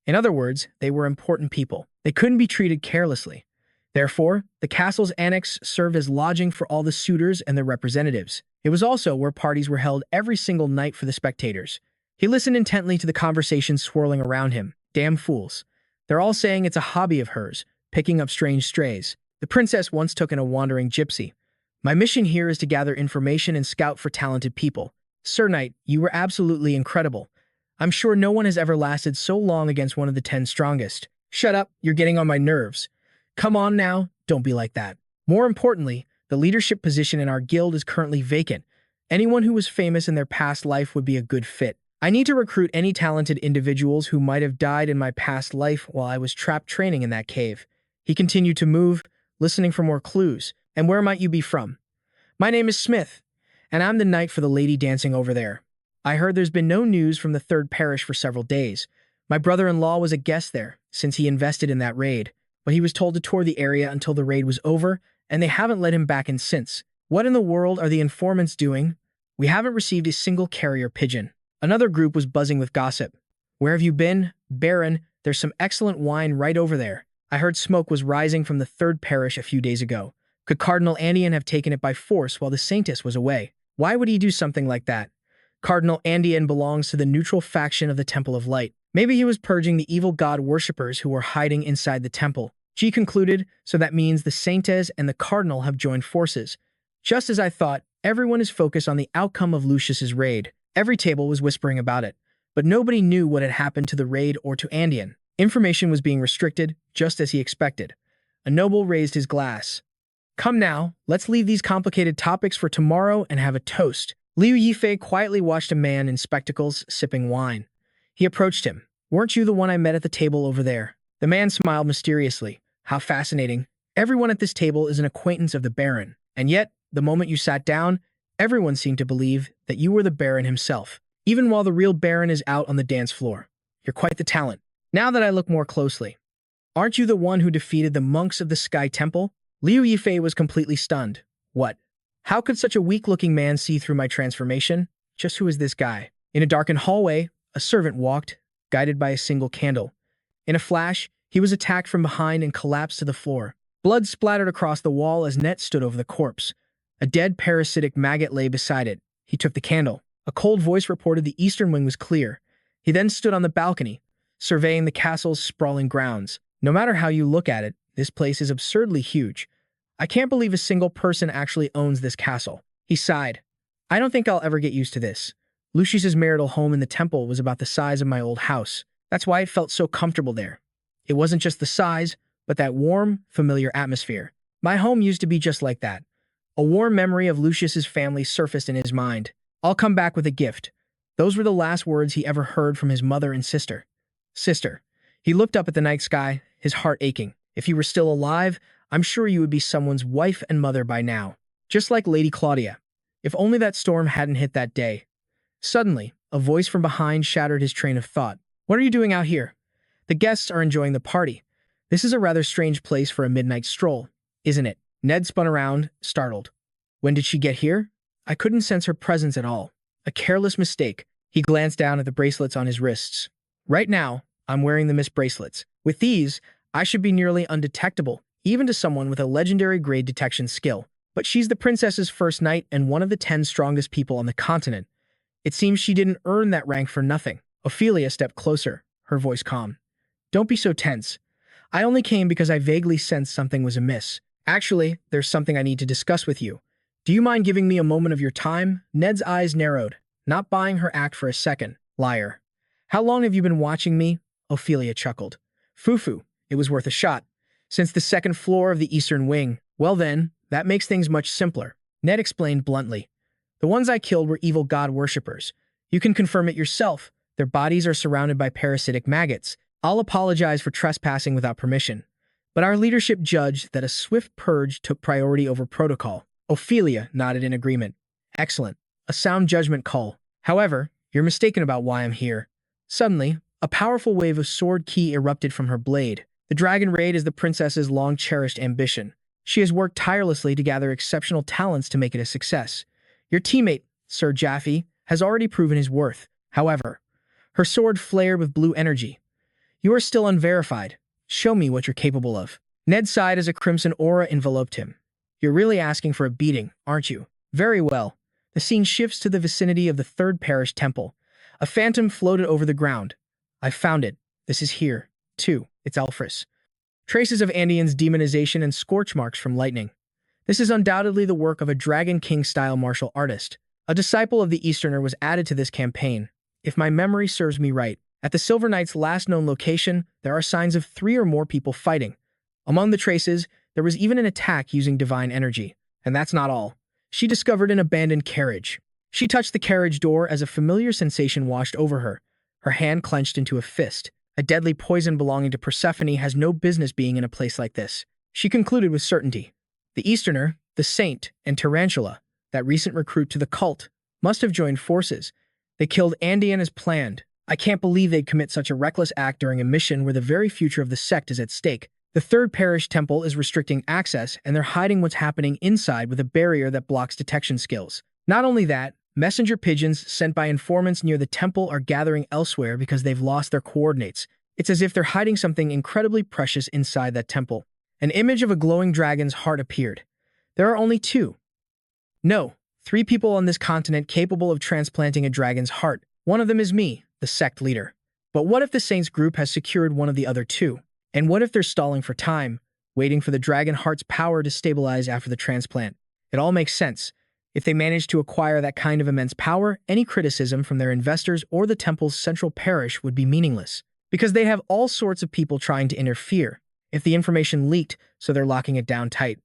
In other words, they were important people. They couldn't be treated carelessly. Therefore, the castle's annex served as lodging for all the suitors and their representatives. It was also where parties were held every single night for the spectators. He listened intently to the conversation swirling around him. Damn fools. They're all saying it's a hobby of hers, picking up strange strays. The princess once took in a wandering gypsy. My mission here is to gather information and scout for talented people. Sir Knight, you were absolutely incredible. I'm sure no one has ever lasted so long against one of the 10 strongest. Shut up, you're getting on my nerves. Come on now, don't be like that. More importantly, the leadership position in our guild is currently vacant. Anyone who was famous in their past life would be a good fit. I need to recruit any talented individuals who might have died in my past life while I was trapped training in that cave. He continued to move, listening for more clues. And where might you be from? My name is Smith, and I'm the knight for the lady dancing over there. I heard there's been no news from the third parish for several days. My brother-in-law was a guest there, since he invested in that raid, but he was told to tour the area until the raid was over, and they haven't let him back in since. What in the world are the informants doing? We haven't received a single carrier pigeon. Another group was buzzing with gossip. Where have you been? Baron, there's some excellent wine right over there. I heard smoke was rising from the third parish a few days ago. Could Cardinal Andean have taken it by force while the Saintess was away? Why would he do something like that? Cardinal Andean belongs to the neutral faction of the Temple of Light. Maybe he was purging the evil god worshippers who were hiding inside the temple. G concluded, so that means the Saintess and the Cardinal have joined forces. Just as I thought, everyone is focused on the outcome of Lucius's raid. Every table was whispering about it, but nobody knew what had happened to the raid or to Andean. Information was being restricted, just as he expected. A noble raised his glass. Come now, let's leave these complicated topics for tomorrow and have a toast. Liu Yifei quietly watched a man in spectacles sipping wine. He approached him. Weren't you the one I met at the table over there? The man smiled mysteriously. How fascinating. Everyone at this table is an acquaintance of the Baron. And yet, the moment you sat down, everyone seemed to believe that you were the Baron himself, even while the real Baron is out on the dance floor. You're quite the talent. Now that I look more closely. Aren't you the one who defeated the monks of the Sky Temple? Liu Yifei was completely stunned. What? How could such a weak-looking man see through my transformation? Just who is this guy? In a darkened hallway, a servant walked, guided by a single candle. In a flash, he was attacked from behind and collapsed to the floor. Blood splattered across the wall as Net stood over the corpse. A dead parasitic maggot lay beside it. He took the candle. A cold voice reported the eastern wing was clear. He then stood on the balcony, surveying the castle's sprawling grounds. No matter how you look at it, this place is absurdly huge. I can't believe a single person actually owns this castle. He sighed. I don't think I'll ever get used to this. Lucius's marital home in the temple was about the size of my old house. That's why it felt so comfortable there. It wasn't just the size, but that warm, familiar atmosphere. My home used to be just like that. A warm memory of Lucius's family surfaced in his mind. I'll come back with a gift. Those were the last words he ever heard from his mother and sister. Sister. He looked up at the night sky, his heart aching. If you were still alive, I'm sure you would be someone's wife and mother by now. Just like Lady Claudia. If only that storm hadn't hit that day. Suddenly, a voice from behind shattered his train of thought. What are you doing out here? The guests are enjoying the party. This is a rather strange place for a midnight stroll, isn't it? Ned spun around, startled. When did she get here? I couldn't sense her presence at all. A careless mistake. He glanced down at the bracelets on his wrists. Right now, I'm wearing the mist bracelets. With these, I should be nearly undetectable, even to someone with a legendary grade detection skill. But she's the princess's first knight and one of the 10 strongest people on the continent. It seems she didn't earn that rank for nothing. Ophelia stepped closer, her voice calm. Don't be so tense. I only came because I vaguely sensed something was amiss. Actually, there's something I need to discuss with you. Do you mind giving me a moment of your time? Ned's eyes narrowed, not buying her act for a second. Liar. How long have you been watching me? Ophelia chuckled. Fufu, it was worth a shot. Since the second floor of the eastern wing. Well then, that makes things much simpler. Ned explained bluntly. The ones I killed were evil god worshippers. You can confirm it yourself. Their bodies are surrounded by parasitic maggots. I'll apologize for trespassing without permission. But our leadership judged that a swift purge took priority over protocol. Ophelia nodded in agreement. Excellent. A sound judgment call. However, you're mistaken about why I'm here. Suddenly, a powerful wave of sword ki erupted from her blade. The dragon raid is the princess's long-cherished ambition. She has worked tirelessly to gather exceptional talents to make it a success. Your teammate, Sir Jaffe, has already proven his worth. However, her sword flared with blue energy. You are still unverified. Show me what you're capable of. Ned sighed as a crimson aura enveloped him. You're really asking for a beating, aren't you? Very well. The scene shifts to the vicinity of the third parish temple. A phantom floated over the ground. I found it. This is here, too. It's Elfris. Traces of Andean's demonization and scorch marks from lightning. This is undoubtedly the work of a Dragon King-style martial artist. A disciple of the Easterner was added to this campaign. If my memory serves me right, at the Silver Knight's last known location, there are signs of 3 or more people fighting. Among the traces, there was even an attack using divine energy. And that's not all. She discovered an abandoned carriage. She touched the carriage door as a familiar sensation washed over her. Her hand clenched into a fist. A deadly poison belonging to Persephone has no business being in a place like this. She concluded with certainty. The Easterner, the Saint, and Tarantula, that recent recruit to the cult, must have joined forces. They killed Andean as planned. I can't believe they'd commit such a reckless act during a mission where the very future of the sect is at stake. The third parish temple is restricting access, and they're hiding what's happening inside with a barrier that blocks detection skills. Not only that, messenger pigeons sent by informants near the temple are gathering elsewhere because they've lost their coordinates. It's as if they're hiding something incredibly precious inside that temple. An image of a glowing dragon's heart appeared. There are only 2. No, 3 people on this continent capable of transplanting a dragon's heart. One of them is me, the sect leader. But what if the Saints group has secured one of the other 2? And what if they're stalling for time, waiting for the dragon heart's power to stabilize after the transplant? It all makes sense. If they manage to acquire that kind of immense power, any criticism from their investors or the temple's central parish would be meaningless, because they have all sorts of people trying to interfere. If the information leaked, so they're locking it down tight.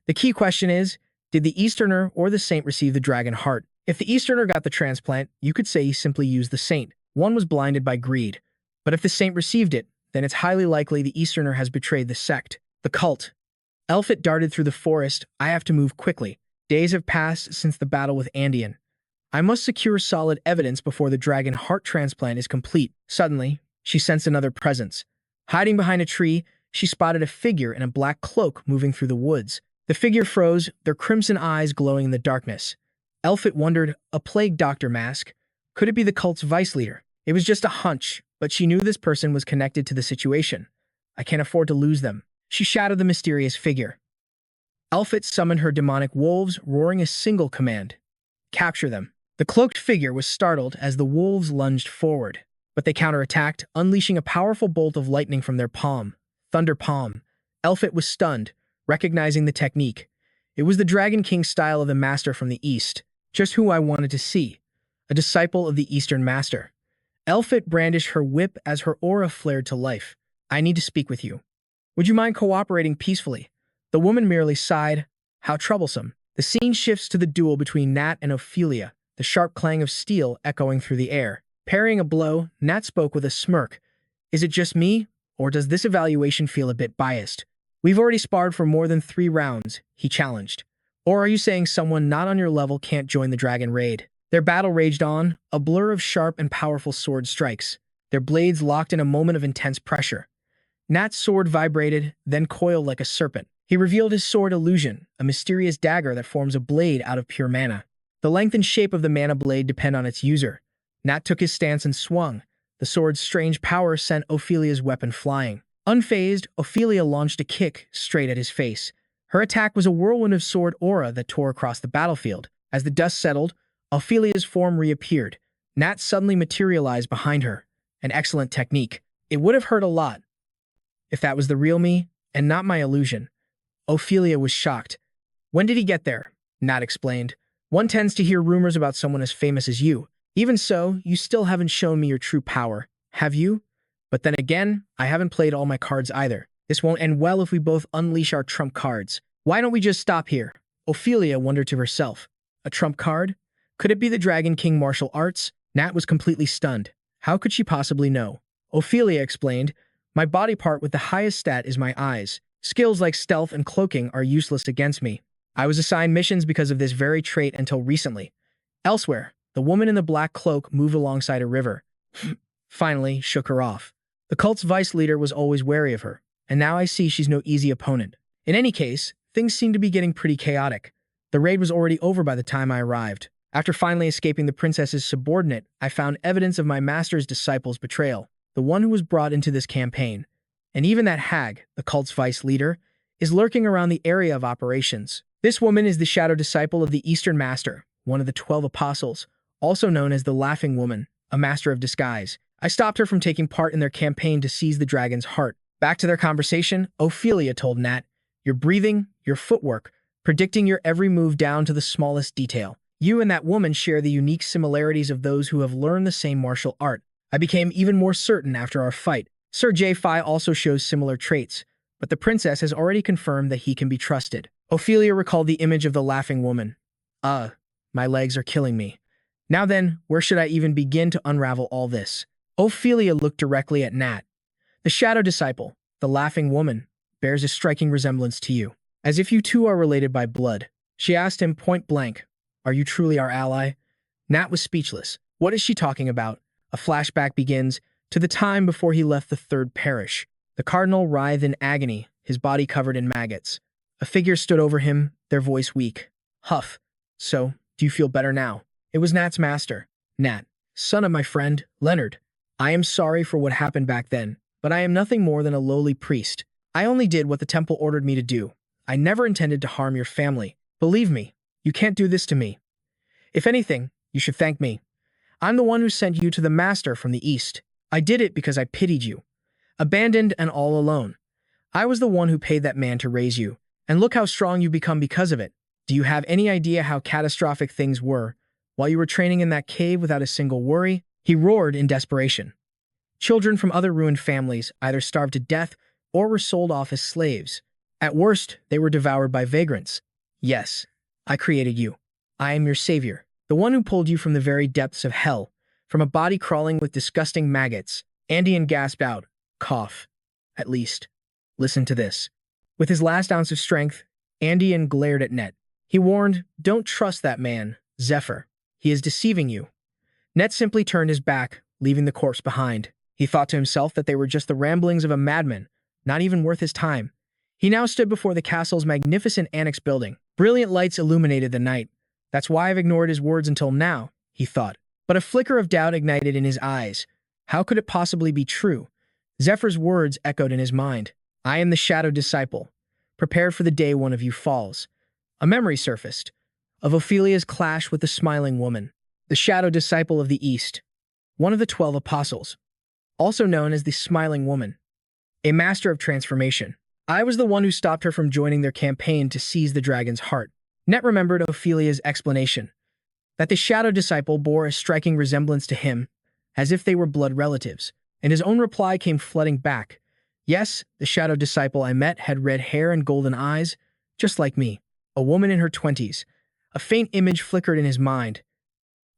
The key question is, did the Easterner or the Saint receive the dragon heart? If the Easterner got the transplant, you could say he simply used the Saint. One was blinded by greed. But if the Saint received it, then it's highly likely the Easterner has betrayed the sect. The cult. Elfit darted through the forest. I have to move quickly. Days have passed since the battle with Andean. I must secure solid evidence before the dragon heart transplant is complete. Suddenly, she sensed another presence. Hiding behind a tree, she spotted a figure in a black cloak moving through the woods. The figure froze, their crimson eyes glowing in the darkness. Elfit wondered, a plague doctor mask? Could it be the cult's vice leader? It was just a hunch, but she knew this person was connected to the situation. I can't afford to lose them. She shadowed the mysterious figure. Elfit summoned her demonic wolves, roaring a single command. Capture them. The cloaked figure was startled as the wolves lunged forward, but they counterattacked, unleashing a powerful bolt of lightning from their palm. Thunder Palm. Elfit was stunned, recognizing the technique. It was the Dragon King style of the master from the east, just who I wanted to see. A disciple of the Eastern Master. Elfit brandished her whip as her aura flared to life. I need to speak with you. Would you mind cooperating peacefully? The woman merely sighed. How troublesome. The scene shifts to the duel between Nat and Ophelia, the sharp clang of steel echoing through the air. Parrying a blow, Nat spoke with a smirk. Is it just me, or does this evaluation feel a bit biased? We've already sparred for more than 3 rounds, he challenged. Or are you saying someone not on your level can't join the dragon raid? Their battle raged on, a blur of sharp and powerful sword strikes. Their blades locked in a moment of intense pressure. Nat's sword vibrated, then coiled like a serpent. He revealed his sword illusion, a mysterious dagger that forms a blade out of pure mana. The length and shape of the mana blade depend on its user. Nat took his stance and swung. The sword's strange power sent Ophelia's weapon flying. Unfazed, Ophelia launched a kick straight at his face. Her attack was a whirlwind of sword aura that tore across the battlefield. As the dust settled, Ophelia's form reappeared. Nat suddenly materialized behind her. An excellent technique. It would have hurt a lot, if that was the real me, and not my illusion. Ophelia was shocked. When did he get there? Nat explained. One tends to hear rumors about someone as famous as you. Even so, you still haven't shown me your true power, have you? But then again, I haven't played all my cards either. This won't end well if we both unleash our trump cards. Why don't we just stop here? Ophelia wondered to herself. A trump card? Could it be the Dragon King martial arts? Nat was completely stunned. How could she possibly know? Ophelia explained, my body part with the highest stat is my eyes. Skills like stealth and cloaking are useless against me. I was assigned missions because of this very trait until recently. Elsewhere, the woman in the black cloak moved alongside a river. Finally, shook her off. The cult's vice leader was always wary of her, and now I see she's no easy opponent. In any case, things seem to be getting pretty chaotic. The raid was already over by the time I arrived. After finally escaping the princess's subordinate, I found evidence of my master's disciple's betrayal, the one who was brought into this campaign. And even that hag, the cult's vice leader, is lurking around the area of operations. This woman is the shadow disciple of the Eastern Master, one of the 12 apostles, also known as the Laughing Woman, a master of disguise. I stopped her from taking part in their campaign to seize the dragon's heart. Back to their conversation, Ophelia told Nat, your breathing, your footwork, predicting your every move down to the smallest detail. You and that woman share the unique similarities of those who have learned the same martial art. I became even more certain after our fight. Sir J-Fi also shows similar traits, but the princess has already confirmed that he can be trusted. Ophelia recalled the image of the Laughing Woman. My legs are killing me. Now then, where should I even begin to unravel all this? Ophelia looked directly at Nat. The shadow disciple, the Laughing Woman, bears a striking resemblance to you. As if you two are related by blood. She asked him point blank, are you truly our ally? Nat was speechless. What is she talking about? A flashback begins to the time before he left the third parish. The cardinal writhed in agony, his body covered in maggots. A figure stood over him, their voice weak. Huff. So, do you feel better now? It was Nat's master. Nat, son of my friend, Leonard. I am sorry for what happened back then, but I am nothing more than a lowly priest. I only did what the temple ordered me to do. I never intended to harm your family. Believe me, you can't do this to me. If anything, you should thank me. I'm the one who sent you to the master from the east. I did it because I pitied you. Abandoned and all alone. I was the one who paid that man to raise you, and look how strong you've become because of it. Do you have any idea how catastrophic things were while you were training in that cave without a single worry? He roared in desperation. Children from other ruined families either starved to death or were sold off as slaves. At worst, they were devoured by vagrants. Yes, I created you. I am your savior, the one who pulled you from the very depths of hell, from a body crawling with disgusting maggots. Andean gasped out, cough. At least. Listen to this. With his last ounce of strength, Andean glared at Net. He warned, don't trust that man, Zephyr. He is deceiving you. Net simply turned his back, leaving the corpse behind. He thought to himself that they were just the ramblings of a madman, not even worth his time. He now stood before the castle's magnificent annex building. Brilliant lights illuminated the night. That's why I've ignored his words until now, he thought. But a flicker of doubt ignited in his eyes. How could it possibly be true? Zephyr's words echoed in his mind. I am the shadow disciple, prepared for the day one of you falls. A memory surfaced of Ophelia's clash with the smiling woman, the shadow disciple of the East, one of the 12 apostles, also known as the smiling woman, a master of transformation. I was the one who stopped her from joining their campaign to seize the dragon's heart. Net remembered Ophelia's explanation, that the shadow disciple bore a striking resemblance to him, as if they were blood relatives, and his own reply came flooding back. Yes, the shadow disciple I met had red hair and golden eyes, just like me, a woman in her 20s. A faint image flickered in his mind.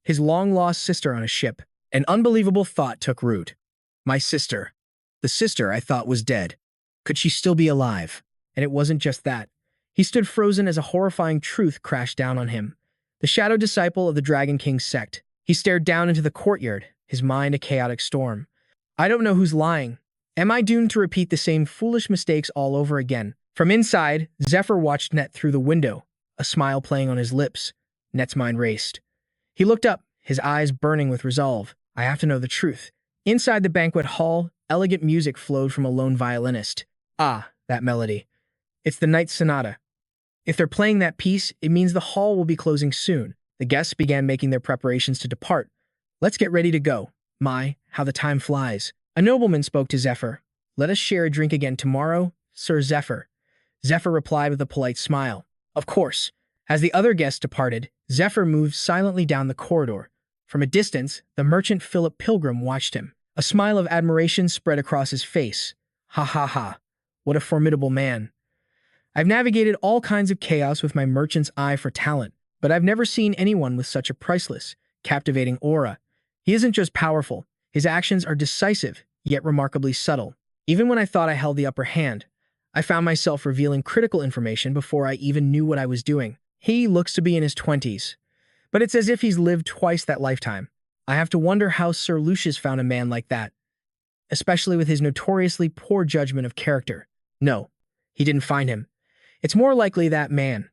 His long-lost sister on a ship. An unbelievable thought took root. My sister. The sister I thought was dead. Could she still be alive? And it wasn't just that. He stood frozen as a horrifying truth crashed down on him. The shadow disciple of the Dragon King's sect. He stared down into the courtyard, his mind a chaotic storm. I don't know who's lying. Am I doomed to repeat the same foolish mistakes all over again? From inside, Zephyr watched Net through the window, a smile playing on his lips. Net's mind raced. He looked up, his eyes burning with resolve. I have to know the truth. Inside the banquet hall, elegant music flowed from a lone violinist. Ah, that melody. It's the Night Sonata. If they're playing that piece, it means the hall will be closing soon. The guests began making their preparations to depart. Let's get ready to go. My, how the time flies. A nobleman spoke to Zephyr. Let us share a drink again tomorrow, Sir Zephyr. Zephyr replied with a polite smile. Of course. As the other guests departed, Zephyr moved silently down the corridor. From a distance, the merchant Philip Pilgrim watched him. A smile of admiration spread across his face. Ha ha ha. What a formidable man. I've navigated all kinds of chaos with my merchant's eye for talent, but I've never seen anyone with such a priceless, captivating aura. He isn't just powerful, his actions are decisive, yet remarkably subtle. Even when I thought I held the upper hand, I found myself revealing critical information before I even knew what I was doing. He looks to be in his 20s, but it's as if he's lived twice that lifetime. I have to wonder how Sir Lucius found a man like that, especially with his notoriously poor judgment of character. No, he didn't find him. It's more likely that man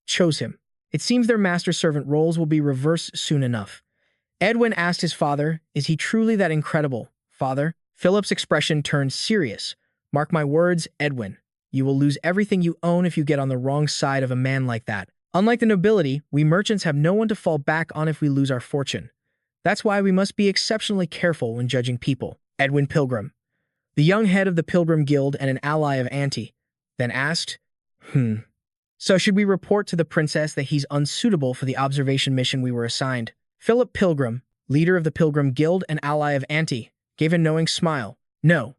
chose him. It seems their master-servant roles will be reversed soon enough. Edwin asked his father, "Is he truly that incredible, father?" Philip's expression turned serious. "Mark my words, Edwin. You will lose everything you own if you get on the wrong side of a man like that. Unlike the nobility, we merchants have no one to fall back on if we lose our fortune. That's why we must be exceptionally careful when judging people." Edwin Pilgrim, the young head of the Pilgrim Guild and an ally of Auntie, then asked, So should we report to the princess that he's unsuitable for the observation mission we were assigned?" Philip Pilgrim, leader of the Pilgrim Guild and ally of Auntie, gave a knowing smile. "No.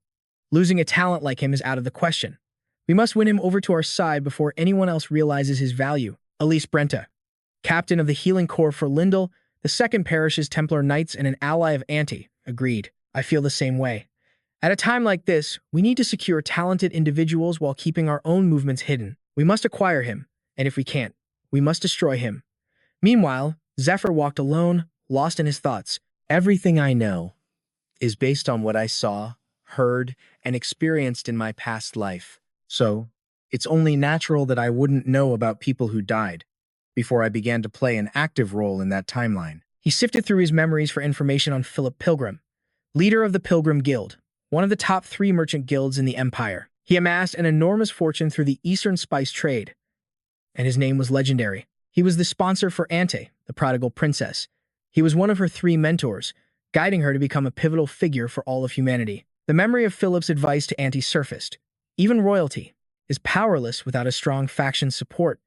Losing a talent like him is out of the question. We must win him over to our side before anyone else realizes his value." Elise Brenta, captain of the Healing Corps for Lindell, the 2nd Parish's Templar Knights and an ally of Auntie, agreed. "I feel the same way. At a time like this, we need to secure talented individuals while keeping our own movements hidden. We must acquire him, and if we can't, we must destroy him." Meanwhile, Zephyr walked alone, lost in his thoughts. Everything I know is based on what I saw, heard, and experienced in my past life. So, it's only natural that I wouldn't know about people who died before I began to play an active role in that timeline. He sifted through his memories for information on Philip Pilgrim, leader of the Pilgrim Guild, one of the top 3 merchant guilds in the Empire. He amassed an enormous fortune through the Eastern spice trade, and his name was legendary. He was the sponsor for Ante, the prodigal princess. He was one of her 3 mentors, guiding her to become a pivotal figure for all of humanity. The memory of Philip's advice to Ante surfaced. Even royalty is powerless without a strong faction support.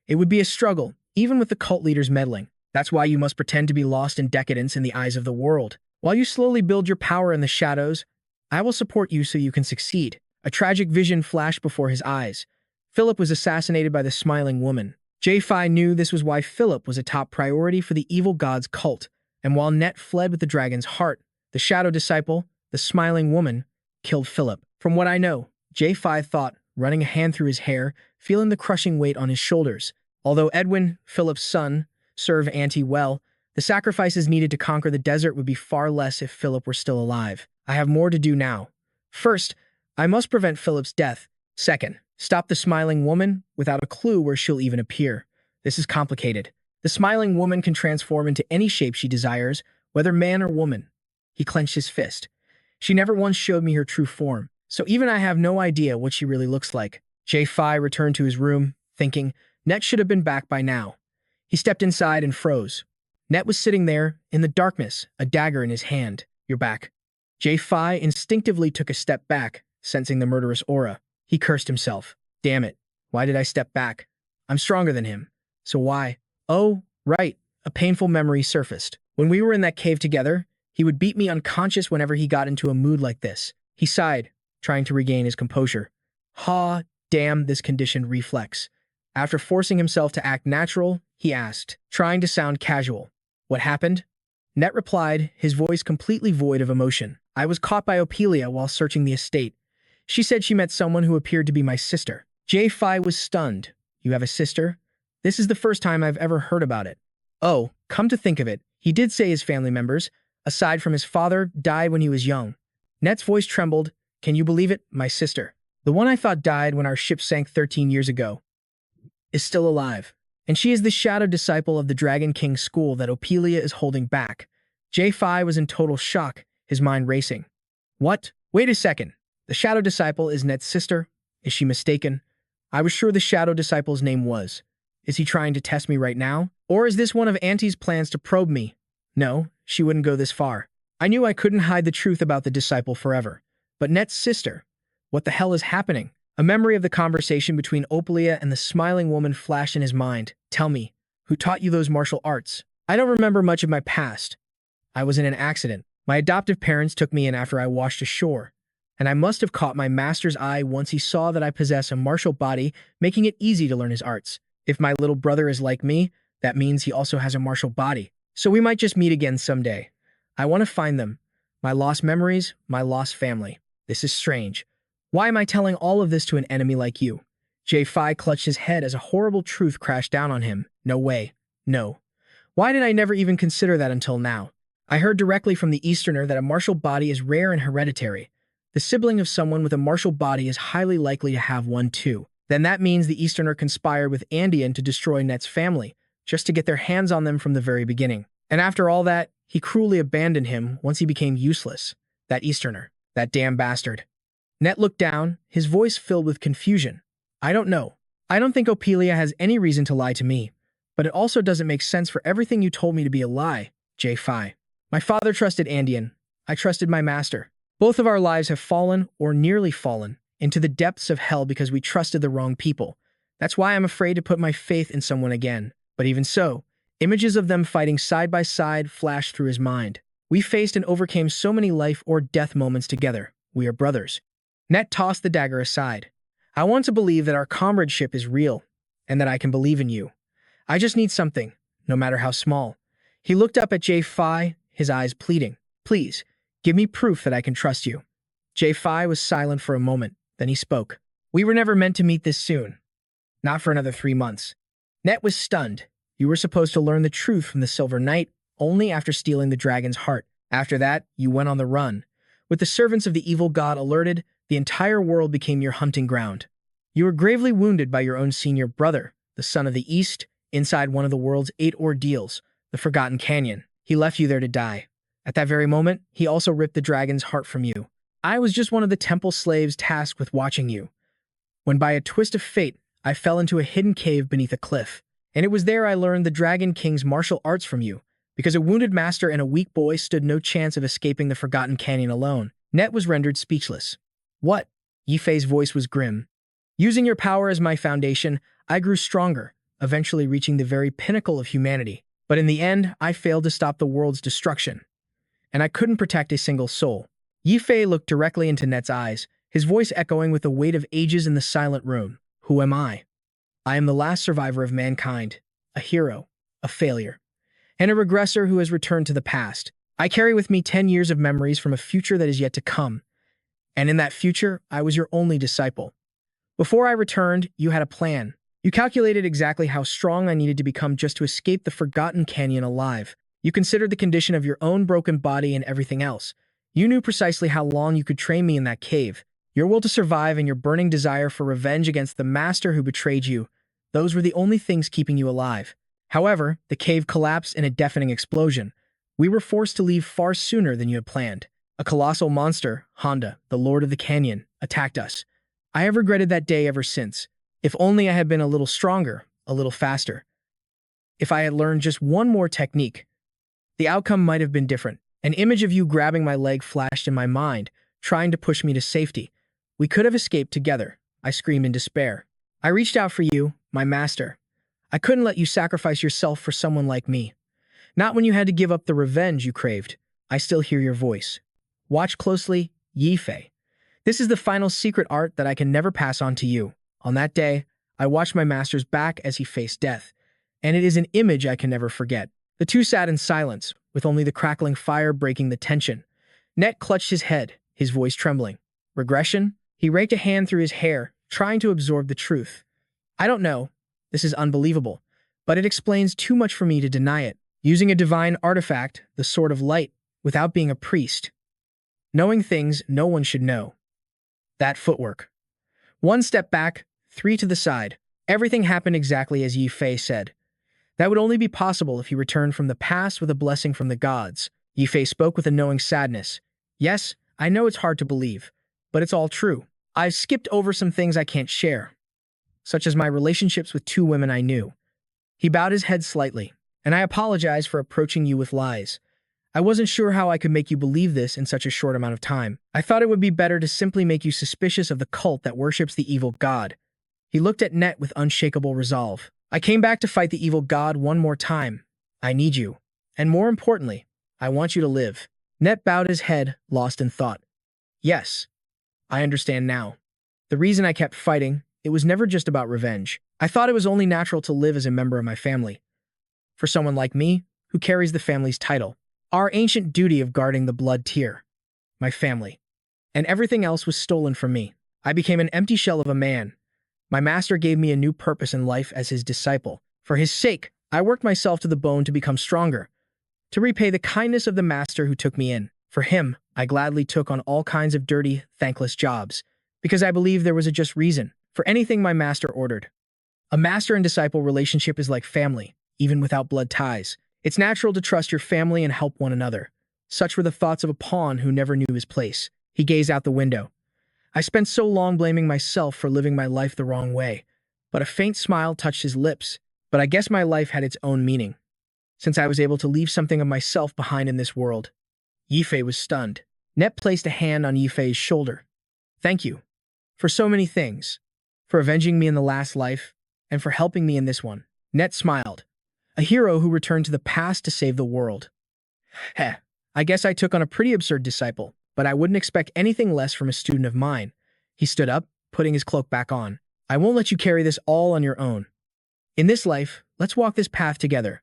It would be a struggle, even with the cult leaders meddling. That's why you must pretend to be lost in decadence in the eyes of the world. While you slowly build your power in the shadows, I will support you so you can succeed. A tragic vision flashed before his eyes. Philip was assassinated by the Smiling Woman. J-Fi knew this was why Philip was a top priority for the evil god's cult, and while Net fled with the dragon's heart, the shadow disciple, the Smiling Woman, killed Philip. From what I know, J-Fi thought, running a hand through his hair, feeling the crushing weight on his shoulders. Although Edwin, Philip's son, served Auntie well, the sacrifices needed to conquer the desert would be far less if Philip were still alive. I have more to do now. First, I must prevent Philip's death. Second, stop the Smiling Woman without a clue where she'll even appear. This is complicated. The Smiling Woman can transform into any shape she desires, whether man or woman. He clenched his fist. She never once showed me her true form, so even I have no idea what she really looks like. J-Fi returned to his room, thinking, Net should have been back by now. He stepped inside and froze. Net was sitting there, in the darkness, a dagger in his hand. "You're back." J-Fi instinctively took a step back, sensing the murderous aura. He cursed himself. Damn it. Why did I step back? I'm stronger than him. So why? Oh, right. A painful memory surfaced. When we were in that cave together, he would beat me unconscious whenever he got into a mood like this. He sighed, trying to regain his composure. Ha, damn this conditioned reflex. After forcing himself to act natural, he asked, trying to sound casual. What happened? Net replied, his voice completely void of emotion. I was caught by Opelia while searching the estate. She said she met someone who appeared to be my sister. J-Fi was stunned. You have a sister? This is the first time I've ever heard about it. Oh, come to think of it, he did say his family members, aside from his father, died when he was young. Net's voice trembled. Can you believe it? My sister. The one I thought died when our ship sank 13 years ago is still alive. And she is the shadow disciple of the Dragon King school that Opelia is holding back. J-Fi was in total shock, his mind racing. What? Wait a second. The shadow disciple is Net's sister? Is she mistaken? I was sure the shadow disciple's name was. Is he trying to test me right now? Or is this one of Auntie's plans to probe me? No, she wouldn't go this far. I knew I couldn't hide the truth about the disciple forever. But Net's sister, What the hell is happening? A memory of the conversation between Opalia and the smiling woman flashed in his mind. Tell me, who taught you those martial arts? I don't remember much of my past. I was in an accident. My adoptive parents took me in after I washed ashore, and I must have caught my master's eye once he saw that I possess a martial body, making it easy to learn his arts. If my little brother is like me, that means he also has a martial body. So we might just meet again someday. I want to find them. My lost memories, my lost family. This is strange. Why am I telling all of this to an enemy like you? J-Fi clutched his head as a horrible truth crashed down on him. No way. No. Why did I never even consider that until now? I heard directly from the Easterner that a martial body is rare and hereditary. The sibling of someone with a martial body is highly likely to have one too. Then that means the Easterner conspired with Andean to destroy Net's family, just to get their hands on them from the very beginning. And after all that, he cruelly abandoned him once he became useless. That Easterner. That damn bastard. Net looked down, his voice filled with confusion. I don't know. I don't think Opalia has any reason to lie to me, but it also doesn't make sense for everything you told me to be a lie, J-Fi. My father trusted Andean. I trusted my master. Both of our lives have fallen, or nearly fallen, into the depths of hell because we trusted the wrong people. That's why I'm afraid to put my faith in someone again. But even so, images of them fighting side by side flashed through his mind. We faced and overcame so many life or death moments together. We are brothers. Net tossed the dagger aside. I want to believe that our comradeship is real, and that I can believe in you. I just need something, no matter how small. He looked up at J-Fi, his eyes pleading. Please, give me proof that I can trust you. J-Fi was silent for a moment, then he spoke. We were never meant to meet this soon. Not for another 3 months. Net was stunned. You were supposed to learn the truth from the Silver Knight only after stealing the dragon's heart. After that, you went on the run. With the servants of the evil god alerted, the entire world became your hunting ground. You were gravely wounded by your own senior brother, the son of the East, inside one of the world's 8 ordeals, the Forgotten Canyon. He left you there to die. At that very moment, he also ripped the dragon's heart from you. I was just one of the temple slaves tasked with watching you, when by a twist of fate, I fell into a hidden cave beneath a cliff. And it was there I learned the Dragon King's martial arts from you, because a wounded master and a weak boy stood no chance of escaping the Forgotten Canyon alone. Net was rendered speechless. What? Yifei's voice was grim. Using your power as my foundation, I grew stronger, eventually reaching the very pinnacle of humanity. But in the end, I failed to stop the world's destruction. And I couldn't protect a single soul. Yifei looked directly into Net's eyes, his voice echoing with the weight of ages in the silent room. Who am I? I am the last survivor of mankind, a hero, a failure, and a regressor who has returned to the past. I carry with me 10 years of memories from a future that is yet to come. And in that future, I was your only disciple. Before I returned, you had a plan. You calculated exactly how strong I needed to become just to escape the Forgotten Canyon alive. You considered the condition of your own broken body and everything else. You knew precisely how long you could train me in that cave. Your will to survive and your burning desire for revenge against the master who betrayed you, those were the only things keeping you alive. However, the cave collapsed in a deafening explosion. We were forced to leave far sooner than you had planned. A colossal monster, Honda, the Lord of the Canyon, attacked us. I have regretted that day ever since. If only I had been a little stronger, a little faster. If I had learned just one more technique, the outcome might have been different. An image of you grabbing my leg flashed in my mind, trying to push me to safety. We could have escaped together, I screamed in despair. I reached out for you, my master. I couldn't let you sacrifice yourself for someone like me. Not when you had to give up the revenge you craved. I still hear your voice. Watch closely, Yifei. This is the final secret art that I can never pass on to you. On that day, I watched my master's back as he faced death, and it is an image I can never forget. The two sat in silence, with only the crackling fire breaking the tension. Net clutched his head, his voice trembling. Regression? He raked a hand through his hair, trying to absorb the truth. I don't know. This is unbelievable, but it explains too much for me to deny it. Using a divine artifact, the Sword of Light, without being a priest. Knowing things no one should know. That footwork. 1 step back, 3 to the side. Everything happened exactly as Yifei said. That would only be possible if he returned from the past with a blessing from the gods. Yifei spoke with a knowing sadness. Yes, I know it's hard to believe, but it's all true. I've skipped over some things I can't share, such as my relationships with 2 women I knew. He bowed his head slightly, and I apologize for approaching you with lies. I wasn't sure how I could make you believe this in such a short amount of time. I thought it would be better to simply make you suspicious of the cult that worships the evil god. He looked at Net with unshakable resolve. I came back to fight the evil god one more time. I need you. And more importantly, I want you to live. Net bowed his head, lost in thought. Yes, I understand now. The reason I kept fighting, it was never just about revenge. I thought it was only natural to live as a member of my family. For someone like me, who carries the family's title. Our ancient duty of guarding the blood tier. My family. And everything else was stolen from me. I became an empty shell of a man. My master gave me a new purpose in life as his disciple. For his sake, I worked myself to the bone to become stronger. To repay the kindness of the master who took me in. For him, I gladly took on all kinds of dirty, thankless jobs. Because I believed there was a just reason for anything my master ordered. A master and disciple relationship is like family, even without blood ties. It's natural to trust your family and help one another. Such were the thoughts of a pawn who never knew his place. He gazed out the window. I spent so long blaming myself for living my life the wrong way, but a faint smile touched his lips. But I guess my life had its own meaning, since I was able to leave something of myself behind in this world. Yifei was stunned. Net placed a hand on Yifei's shoulder. Thank you. For so many things. For avenging me in the last life, and for helping me in this one. Net smiled. A hero who returned to the past to save the world. Heh, I guess I took on a pretty absurd disciple, but I wouldn't expect anything less from a student of mine. He stood up, putting his cloak back on. I won't let you carry this all on your own. In this life, let's walk this path together.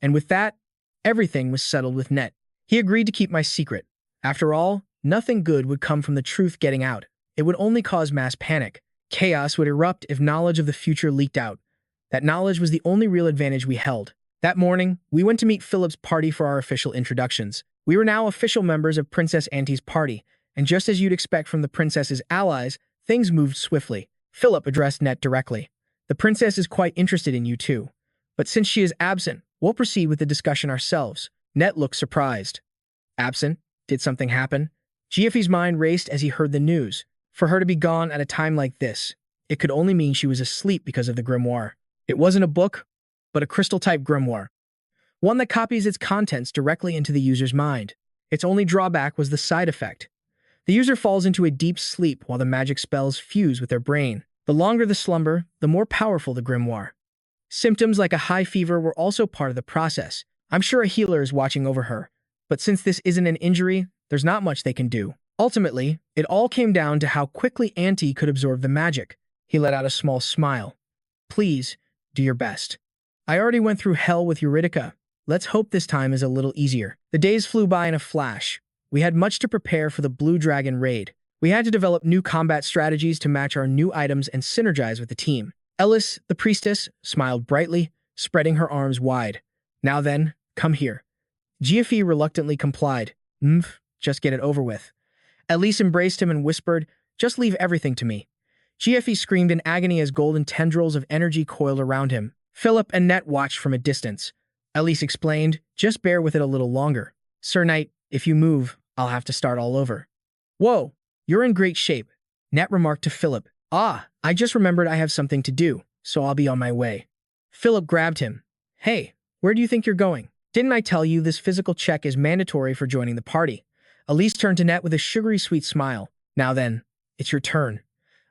And with that, everything was settled with Net. He agreed to keep my secret. After all, nothing good would come from the truth getting out. It would only cause mass panic. Chaos would erupt if knowledge of the future leaked out. That knowledge was the only real advantage we held. That morning, we went to meet Philip's party for our official introductions. We were now official members of Princess Auntie's party, and just as you'd expect from the princess's allies, things moved swiftly. Philip addressed Net directly. The princess is quite interested in you too. But since she is absent, we'll proceed with the discussion ourselves. Net looked surprised. Absent? Did something happen? Giuffe's mind raced as he heard the news. For her to be gone at a time like this, it could only mean she was asleep because of the grimoire. It wasn't a book, but a crystal-type grimoire. One that copies its contents directly into the user's mind. Its only drawback was the side effect. The user falls into a deep sleep while the magic spells fuse with their brain. The longer the slumber, the more powerful the grimoire. Symptoms like a high fever were also part of the process. I'm sure a healer is watching over her, but since this isn't an injury, there's not much they can do. Ultimately, it all came down to how quickly Auntie could absorb the magic. He let out a small smile. Please, do your best. I already went through hell with Eurydica. Let's hope this time is a little easier. The days flew by in a flash. We had much to prepare for the Blue Dragon raid. We had to develop new combat strategies to match our new items and synergize with the team. Ellis, the priestess, smiled brightly, spreading her arms wide. Now then, come here. Giuffe reluctantly complied. Just get it over with. Elise embraced him and whispered, just leave everything to me. Giuffe screamed in agony as golden tendrils of energy coiled around him. Philip and Net watched from a distance. Elise explained, just bear with it a little longer. Sir Knight, if you move, I'll have to start all over. Whoa, you're in great shape, Net remarked to Philip. Ah, I just remembered I have something to do, so I'll be on my way. Philip grabbed him. Hey, where do you think you're going? Didn't I tell you this physical check is mandatory for joining the party? Elise turned to Net with a sugary sweet smile. Now then, it's your turn.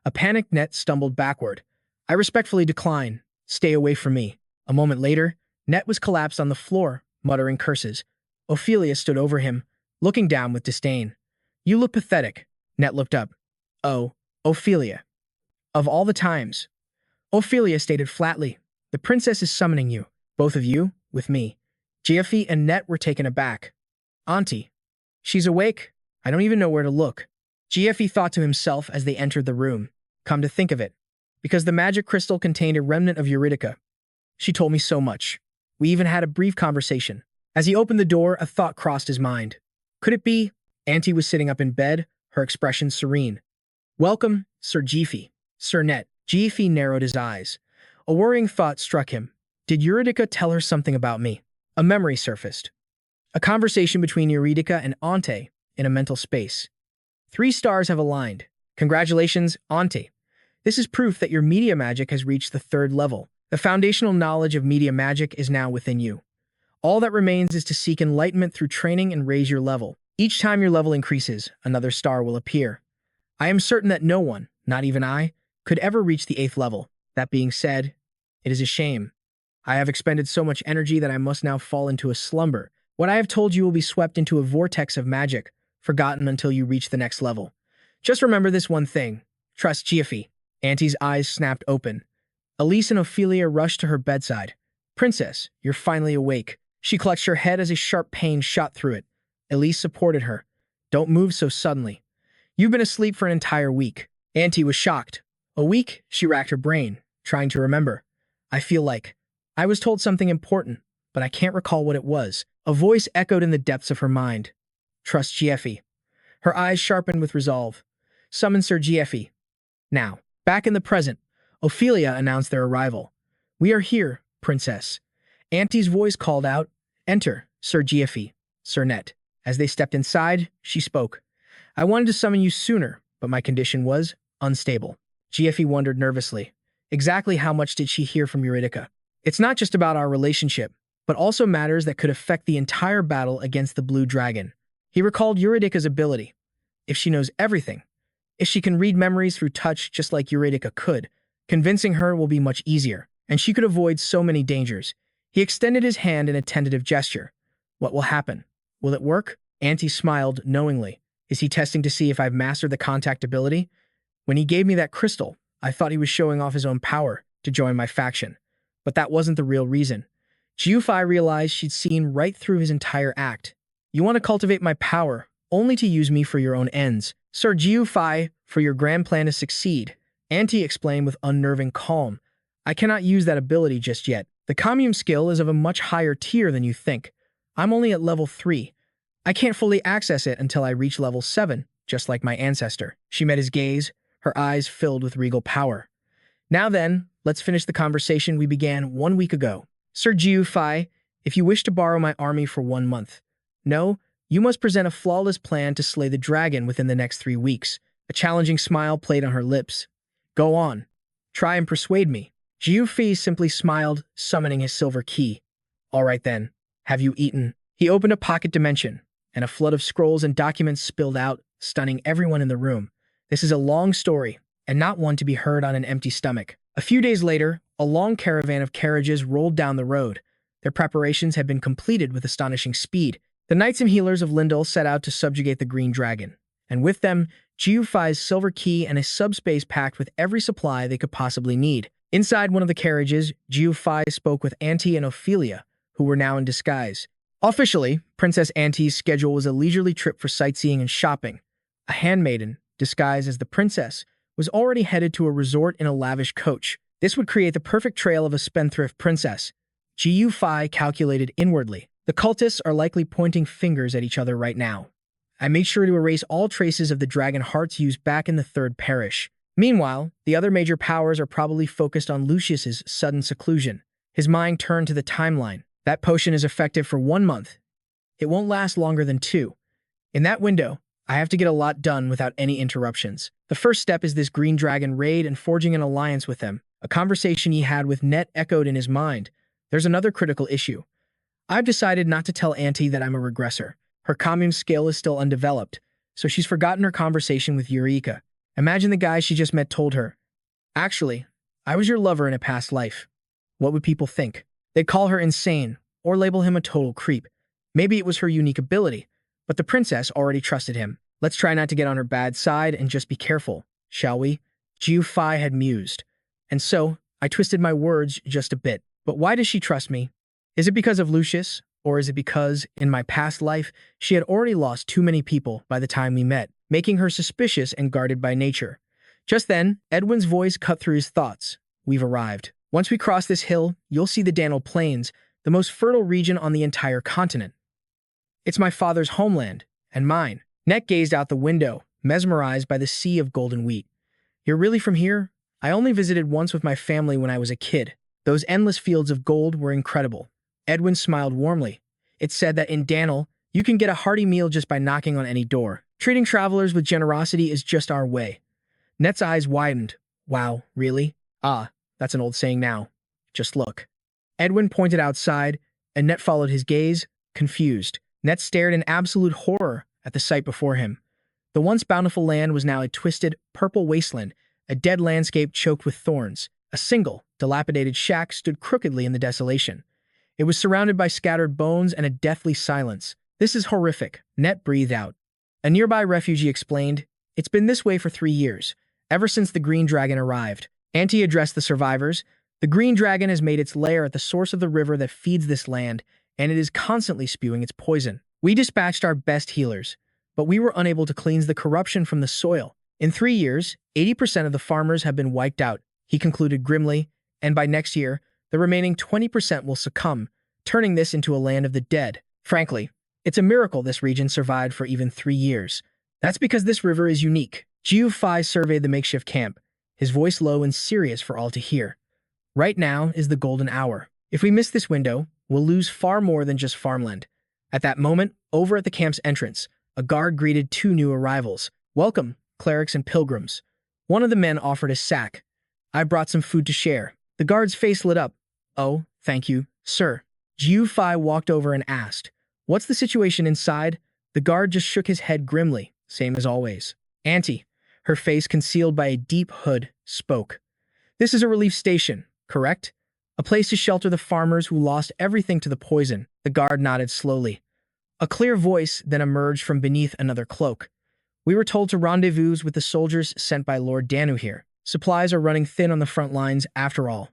A panicked Net stumbled backward. I respectfully decline. Stay away from me. A moment later, Net was collapsed on the floor, muttering curses. Ophelia stood over him, looking down with disdain. You look pathetic. Net looked up. Oh, Ophelia. Of all the times. Ophelia stated flatly, the princess is summoning you, both of you, with me. Giuffe and Net were taken aback. Auntie. She's awake. I don't even know where to look. Giuffe thought to himself as they entered the room. Come to think of it. Because the magic crystal contained a remnant of Eurydica. She told me so much. We even had a brief conversation. As he opened the door, a thought crossed his mind. Could it be? Auntie was sitting up in bed, her expression serene. Welcome, Sir Giuffe. Sir Net. Giuffe narrowed his eyes. A worrying thought struck him. Did Eurydica tell her something about me? A memory surfaced. A conversation between Eurydica and Auntie in a mental space. 3 stars have aligned. Congratulations, Auntie. This is proof that your media magic has reached the 3rd level. The foundational knowledge of media magic is now within you. All that remains is to seek enlightenment through training and raise your level. Each time your level increases, another star will appear. I am certain that no one, not even I, could ever reach the 8th level. That being said, it is a shame. I have expended so much energy that I must now fall into a slumber. What I have told you will be swept into a vortex of magic, forgotten until you reach the next level. Just remember this one thing. Trust Zephyr. Auntie's eyes snapped open. Elise and Ophelia rushed to her bedside. Princess, you're finally awake. She clutched her head as a sharp pain shot through it. Elise supported her. Don't move so suddenly. You've been asleep for an entire week. Auntie was shocked. A week? She racked her brain, trying to remember. I feel like I was told something important, but I can't recall what it was. A voice echoed in the depths of her mind. Trust Zephyr. Her eyes sharpened with resolve. Summon Sir Zephyr. Now, back in the present, Ophelia announced their arrival. We are here, Princess. Auntie's voice called out, Enter, Sir Zephyr, Sir Net. As they stepped inside, she spoke. I wanted to summon you sooner, but my condition was unstable. Zephyr wondered nervously. Exactly how much did she hear from Eurydica? It's not just about our relationship, but also matters that could affect the entire battle against the Blue Dragon. He recalled Eurydica's ability. If she knows everything, if she can read memories through touch just like Eurydica could, convincing her will be much easier, and she could avoid so many dangers. He extended his hand in a tentative gesture. What will happen? Will it work? Auntie smiled knowingly. Is he testing to see if I've mastered the contact ability? When he gave me that crystal, I thought he was showing off his own power to join my faction. But that wasn't the real reason. Zephyr realized she'd seen right through his entire act. You want to cultivate my power, only to use me for your own ends. Sir Zephyr, for your grand plan to succeed, Auntie explained with unnerving calm. I cannot use that ability just yet. The commune skill is of a much higher tier than you think. I'm only at level 3. I can't fully access it until I reach level 7, just like my ancestor. She met his gaze, her eyes filled with regal power. Now then, let's finish the conversation we began 1 week ago. Sir Zephyr, if you wish to borrow my army for 1 month. No, you must present a flawless plan to slay the dragon within the next 3 weeks. A challenging smile played on her lips. Go on. Try and persuade me. Zephyr simply smiled, summoning his silver key. All right then. Have you eaten? He opened a pocket dimension, and a flood of scrolls and documents spilled out, stunning everyone in the room. This is a long story, and not one to be heard on an empty stomach. A few days later, a long caravan of carriages rolled down the road. Their preparations had been completed with astonishing speed. The knights and healers of Lindell set out to subjugate the Green Dragon, and with them, Zephyr's silver key and a subspace packed with every supply they could possibly need. Inside one of the carriages, Zephyr spoke with Auntie and Ophelia, who were now in disguise. Officially, Princess Auntie's schedule was a leisurely trip for sightseeing and shopping. A handmaiden, disguised as the princess, was already headed to a resort in a lavish coach. This would create the perfect trail of a spendthrift princess. Zephyr calculated inwardly. The cultists are likely pointing fingers at each other right now. I made sure to erase all traces of the dragon hearts used back in the Third Parish. Meanwhile, the other major powers are probably focused on Lucius's sudden seclusion. His mind turned to the timeline. That potion is effective for 1 month. It won't last longer than 2. In that window, I have to get a lot done without any interruptions. The first step is this Green Dragon raid and forging an alliance with them. A conversation he had with Net echoed in his mind. There's another critical issue. I've decided not to tell Auntie that I'm a regressor. Her commune skill is still undeveloped, so she's forgotten her conversation with Eureka. Imagine the guy she just met told her, actually, I was your lover in a past life. What would people think? They'd call her insane, or label him a total creep. Maybe it was her unique ability, but the princess already trusted him. Let's try not to get on her bad side and just be careful, shall we? Zephyr had mused. And so, I twisted my words just a bit. But why does she trust me? Is it because of Lucius, or is it because, in my past life, she had already lost too many people by the time we met, making her suspicious and guarded by nature? Just then, Edwin's voice cut through his thoughts. We've arrived. Once we cross this hill, you'll see the Danel Plains, the most fertile region on the entire continent. It's my father's homeland, and mine. Net gazed out the window, mesmerized by the sea of golden wheat. You're really from here? I only visited once with my family when I was a kid. Those endless fields of gold were incredible. Edwin smiled warmly. It said that in Danel, you can get a hearty meal just by knocking on any door. Treating travelers with generosity is just our way. Net's eyes widened. Wow, really? Ah, that's an old saying now. Just look. Edwin pointed outside, and Net followed his gaze, confused. Net stared in absolute horror at the sight before him. The once bountiful land was now a twisted, purple wasteland, a dead landscape choked with thorns. A single, dilapidated shack stood crookedly in the desolation. It was surrounded by scattered bones and a deathly silence. "This is horrific," Net breathed out. A nearby refugee explained, "It's been this way for 3 years, ever since the Green Dragon arrived." Auntie addressed the survivors. "The Green Dragon has made its lair at the source of the river that feeds this land, and it is constantly spewing its poison. We dispatched our best healers, but we were unable to cleanse the corruption from the soil. In 3 years, 80% of the farmers have been wiped out," he concluded grimly, "and by next year, the remaining 20% will succumb, turning this into a land of the dead. Frankly, it's a miracle this region survived for even 3 years. That's because this river is unique." Jiu Fai surveyed the makeshift camp, his voice low and serious for all to hear. "Right now is the golden hour. If we miss this window, we'll lose far more than just farmland." At that moment, over at the camp's entrance, a guard greeted 2 new arrivals. "Welcome, clerics and pilgrims." One of the men offered a sack. "I brought some food to share." The guard's face lit up. "Oh, thank you, sir." Jiu Fai walked over and asked, "What's the situation inside?" The guard just shook his head grimly, same as always. Auntie, her face concealed by a deep hood, spoke. "This is a relief station, correct? A place to shelter the farmers who lost everything to the poison." The guard nodded slowly. A clear voice then emerged from beneath another cloak. "We were told to rendezvous with the soldiers sent by Lord Danu here. Supplies are running thin on the front lines after all.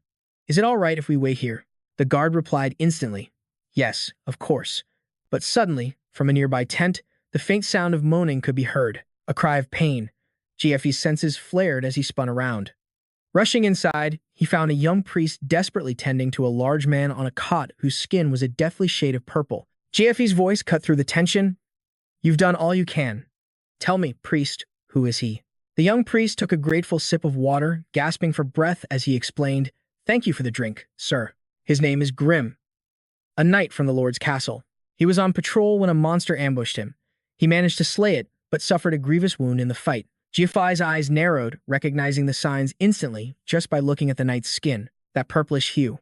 Is it all right if we wait here?" The guard replied instantly, "Yes, of course." But suddenly, from a nearby tent, the faint sound of moaning could be heard. A cry of pain. GFE's senses flared as he spun around. Rushing inside, he found a young priest desperately tending to a large man on a cot whose skin was a deathly shade of purple. GFE's voice cut through the tension. "You've done all you can. Tell me, priest, who is he?" The young priest took a grateful sip of water, gasping for breath as he explained, "Thank you for the drink, sir. His name is Grim, a knight from the Lord's castle. He was on patrol when a monster ambushed him. He managed to slay it, but suffered a grievous wound in the fight." Jiafai's eyes narrowed, recognizing the signs instantly just by looking at the knight's skin, that purplish hue.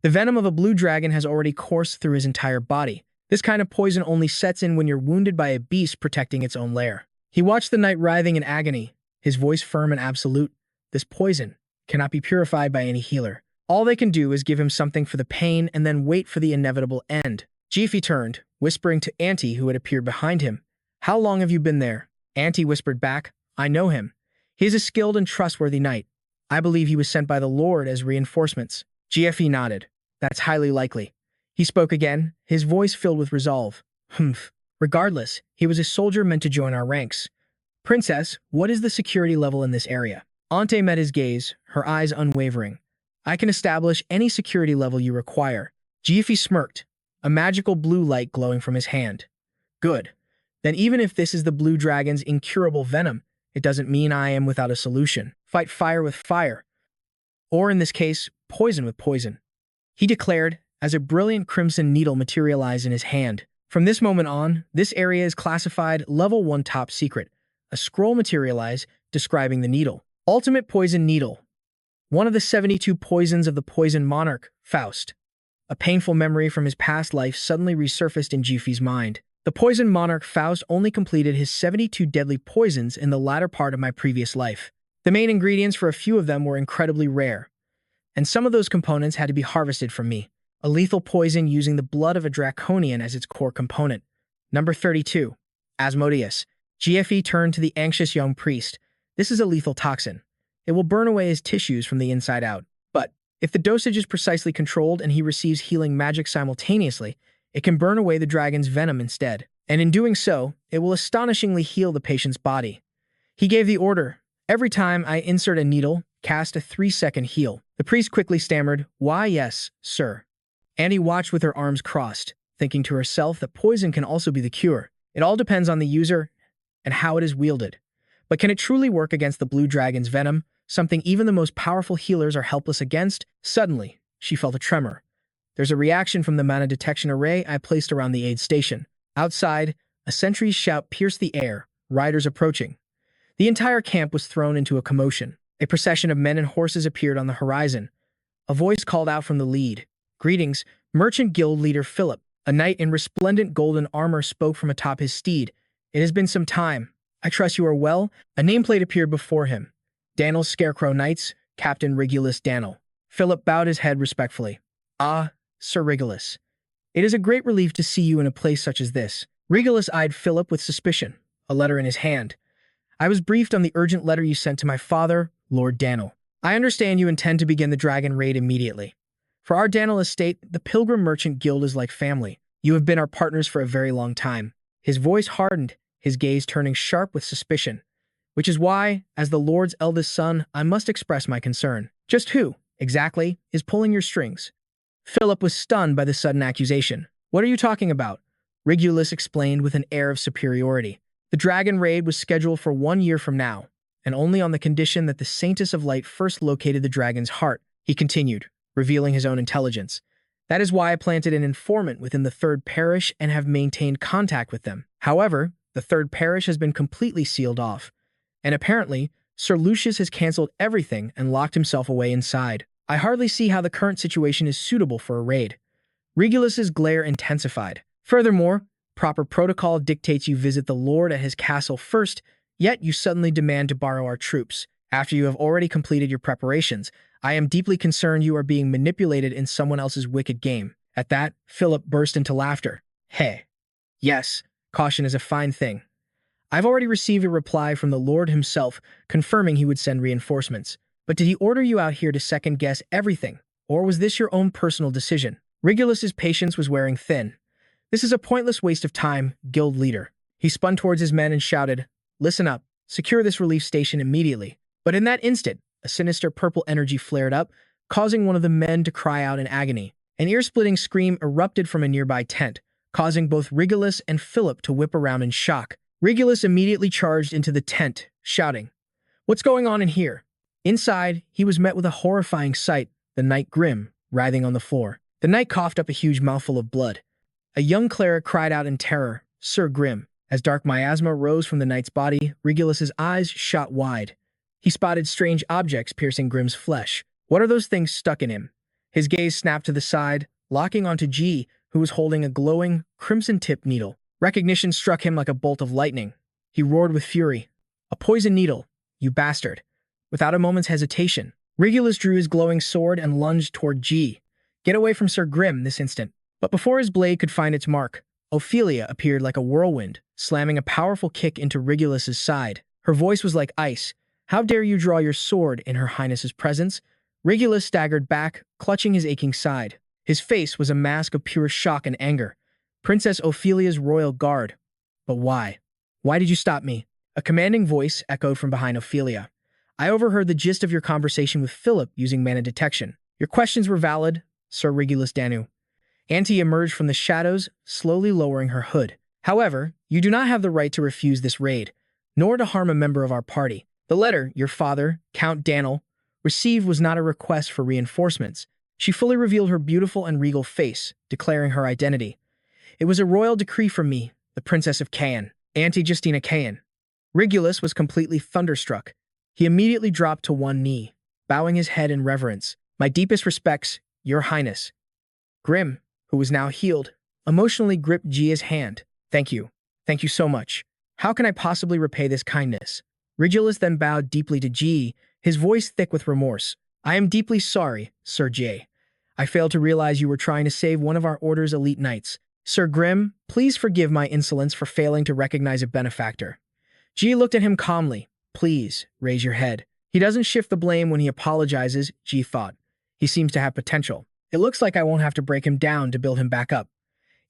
The venom of a blue dragon has already coursed through his entire body. This kind of poison only sets in when you're wounded by a beast protecting its own lair. He watched the knight writhing in agony, his voice firm and absolute. "This poison cannot be purified by any healer. All they can do is give him something for the pain and then wait for the inevitable end." Jiffy turned, whispering to Auntie, who had appeared behind him. "How long have you been there?" Auntie whispered back, "I know him. He is a skilled and trustworthy knight. I believe he was sent by the Lord as reinforcements." GFE nodded. "That's highly likely." He spoke again, his voice filled with resolve. "Humph. Regardless, he was a soldier meant to join our ranks. Princess, what is the security level in this area?" Ante met his gaze, her eyes unwavering. "I can establish any security level you require." GFE smirked, a magical blue light glowing from his hand. "Good. Then even if this is the blue dragon's incurable venom, it doesn't mean I am without a solution. Fight fire with fire. Or in this case, poison with poison," he declared as a brilliant crimson needle materialized in his hand. From this moment on, this area is classified Level 1 Top Secret. A scroll materialized describing the needle. Ultimate Poison Needle. One of the 72 poisons of the poison monarch, Faust. A painful memory from his past life suddenly resurfaced in Jiffy's mind. The poison monarch Faust only completed his 72 deadly poisons in the latter part of my previous life. The main ingredients for a few of them were incredibly rare, and some of those components had to be harvested from me. A lethal poison using the blood of a draconian as its core component. Number 32. Asmodeus. GFE turned to the anxious young priest. "This is a lethal toxin. It will burn away his tissues from the inside out. But if the dosage is precisely controlled and he receives healing magic simultaneously, it can burn away the dragon's venom instead. And in doing so, it will astonishingly heal the patient's body." He gave the order. "Every time I insert a needle, cast a 3-second heal." The priest quickly stammered, "Why, yes, sir." Annie watched with her arms crossed, thinking to herself that poison can also be the cure. It all depends on the user and how it is wielded. But can it truly work against the blue dragon's venom, something even the most powerful healers are helpless against? Suddenly, she felt a tremor. There's a reaction from the mana detection array I placed around the aid station. Outside, a sentry's shout pierced the air, riders approaching. The entire camp was thrown into a commotion. A procession of men and horses appeared on the horizon. A voice called out from the lead. "Greetings, Merchant Guild leader Philip, a knight in resplendent golden armor, spoke from atop his steed. It has been some time. I trust you are well. A nameplate appeared before him. Daniel's Scarecrow Knights, Captain Regulus Daniel. Philip bowed his head respectfully. Ah, Sir Regulus. It is a great relief to see you in a place such as this. Regulus eyed Philip with suspicion, a letter in his hand. I was briefed on the urgent letter you sent to my father, Lord Daniel. I understand you intend to begin the dragon raid immediately. For our Daniel estate, the Pilgrim Merchant Guild is like family. You have been our partners for a very long time. His voice hardened, his gaze turning sharp with suspicion. Which is why, as the Lord's eldest son, I must express my concern. Just who, exactly, is pulling your strings? Philip was stunned by the sudden accusation. What are you talking about? Regulus explained with an air of superiority. The dragon raid was scheduled for 1 year from now, and only on the condition that the Saintess of Light first located the dragon's heart, he continued, revealing his own intelligence. That is why I planted an informant within the third parish and have maintained contact with them. However, the third parish has been completely sealed off, and apparently, Sir Lucius has cancelled everything and locked himself away inside. I hardly see how the current situation is suitable for a raid. Regulus's glare intensified. Furthermore, proper protocol dictates you visit the Lord at his castle first, yet you suddenly demand to borrow our troops. After you have already completed your preparations, I am deeply concerned you are being manipulated in someone else's wicked game. At that, Philip burst into laughter. Hey. Yes, caution is a fine thing. I've already received a reply from the Lord himself confirming he would send reinforcements. But did he order you out here to second-guess everything, or was this your own personal decision? Regulus's patience was wearing thin. This is a pointless waste of time, guild leader. He spun towards his men and shouted, Listen up, secure this relief station immediately. But in that instant, a sinister purple energy flared up, causing one of the men to cry out in agony. An ear-splitting scream erupted from a nearby tent, causing both Regulus and Philip to whip around in shock. Regulus immediately charged into the tent, shouting, What's going on in here? Inside, he was met with a horrifying sight, the knight Grim, writhing on the floor. The knight coughed up a huge mouthful of blood. A young cleric cried out in terror, Sir Grim. As dark miasma rose from the knight's body, Regulus's eyes shot wide. He spotted strange objects piercing Grim's flesh. What are those things stuck in him? His gaze snapped to the side, locking onto G, who was holding a glowing, crimson-tipped needle. Recognition struck him like a bolt of lightning. He roared with fury. A poison needle, you bastard. Without a moment's hesitation, Regulus drew his glowing sword and lunged toward G. Get away from Sir Grim this instant. But before his blade could find its mark, Ophelia appeared like a whirlwind, slamming a powerful kick into Regulus's side. Her voice was like ice. How dare you draw your sword in Her Highness's presence? Regulus staggered back, clutching his aching side. His face was a mask of pure shock and anger. Princess Ophelia's royal guard. But why? Why did you stop me? A commanding voice echoed from behind Ophelia. I overheard the gist of your conversation with Philip using mana detection. Your questions were valid, Sir Regulus Danu. Auntie emerged from the shadows, slowly lowering her hood. However, you do not have the right to refuse this raid, nor to harm a member of our party. The letter your father, Count Daniel, received was not a request for reinforcements. She fully revealed her beautiful and regal face, declaring her identity. It was a royal decree from me, the Princess of Caen, Auntie Justina Caen. Regulus was completely thunderstruck. He immediately dropped to one knee, bowing his head in reverence. My deepest respects, Your Highness. Grim, who was now healed, emotionally gripped Gia's hand. Thank you. Thank you so much. How can I possibly repay this kindness? Regulus then bowed deeply to G, his voice thick with remorse. I am deeply sorry, Sir J. I failed to realize you were trying to save one of our order's elite knights. Sir Grim, please forgive my insolence for failing to recognize a benefactor. G looked at him calmly. Please, raise your head. He doesn't shift the blame when he apologizes, G thought. He seems to have potential. It looks like I won't have to break him down to build him back up.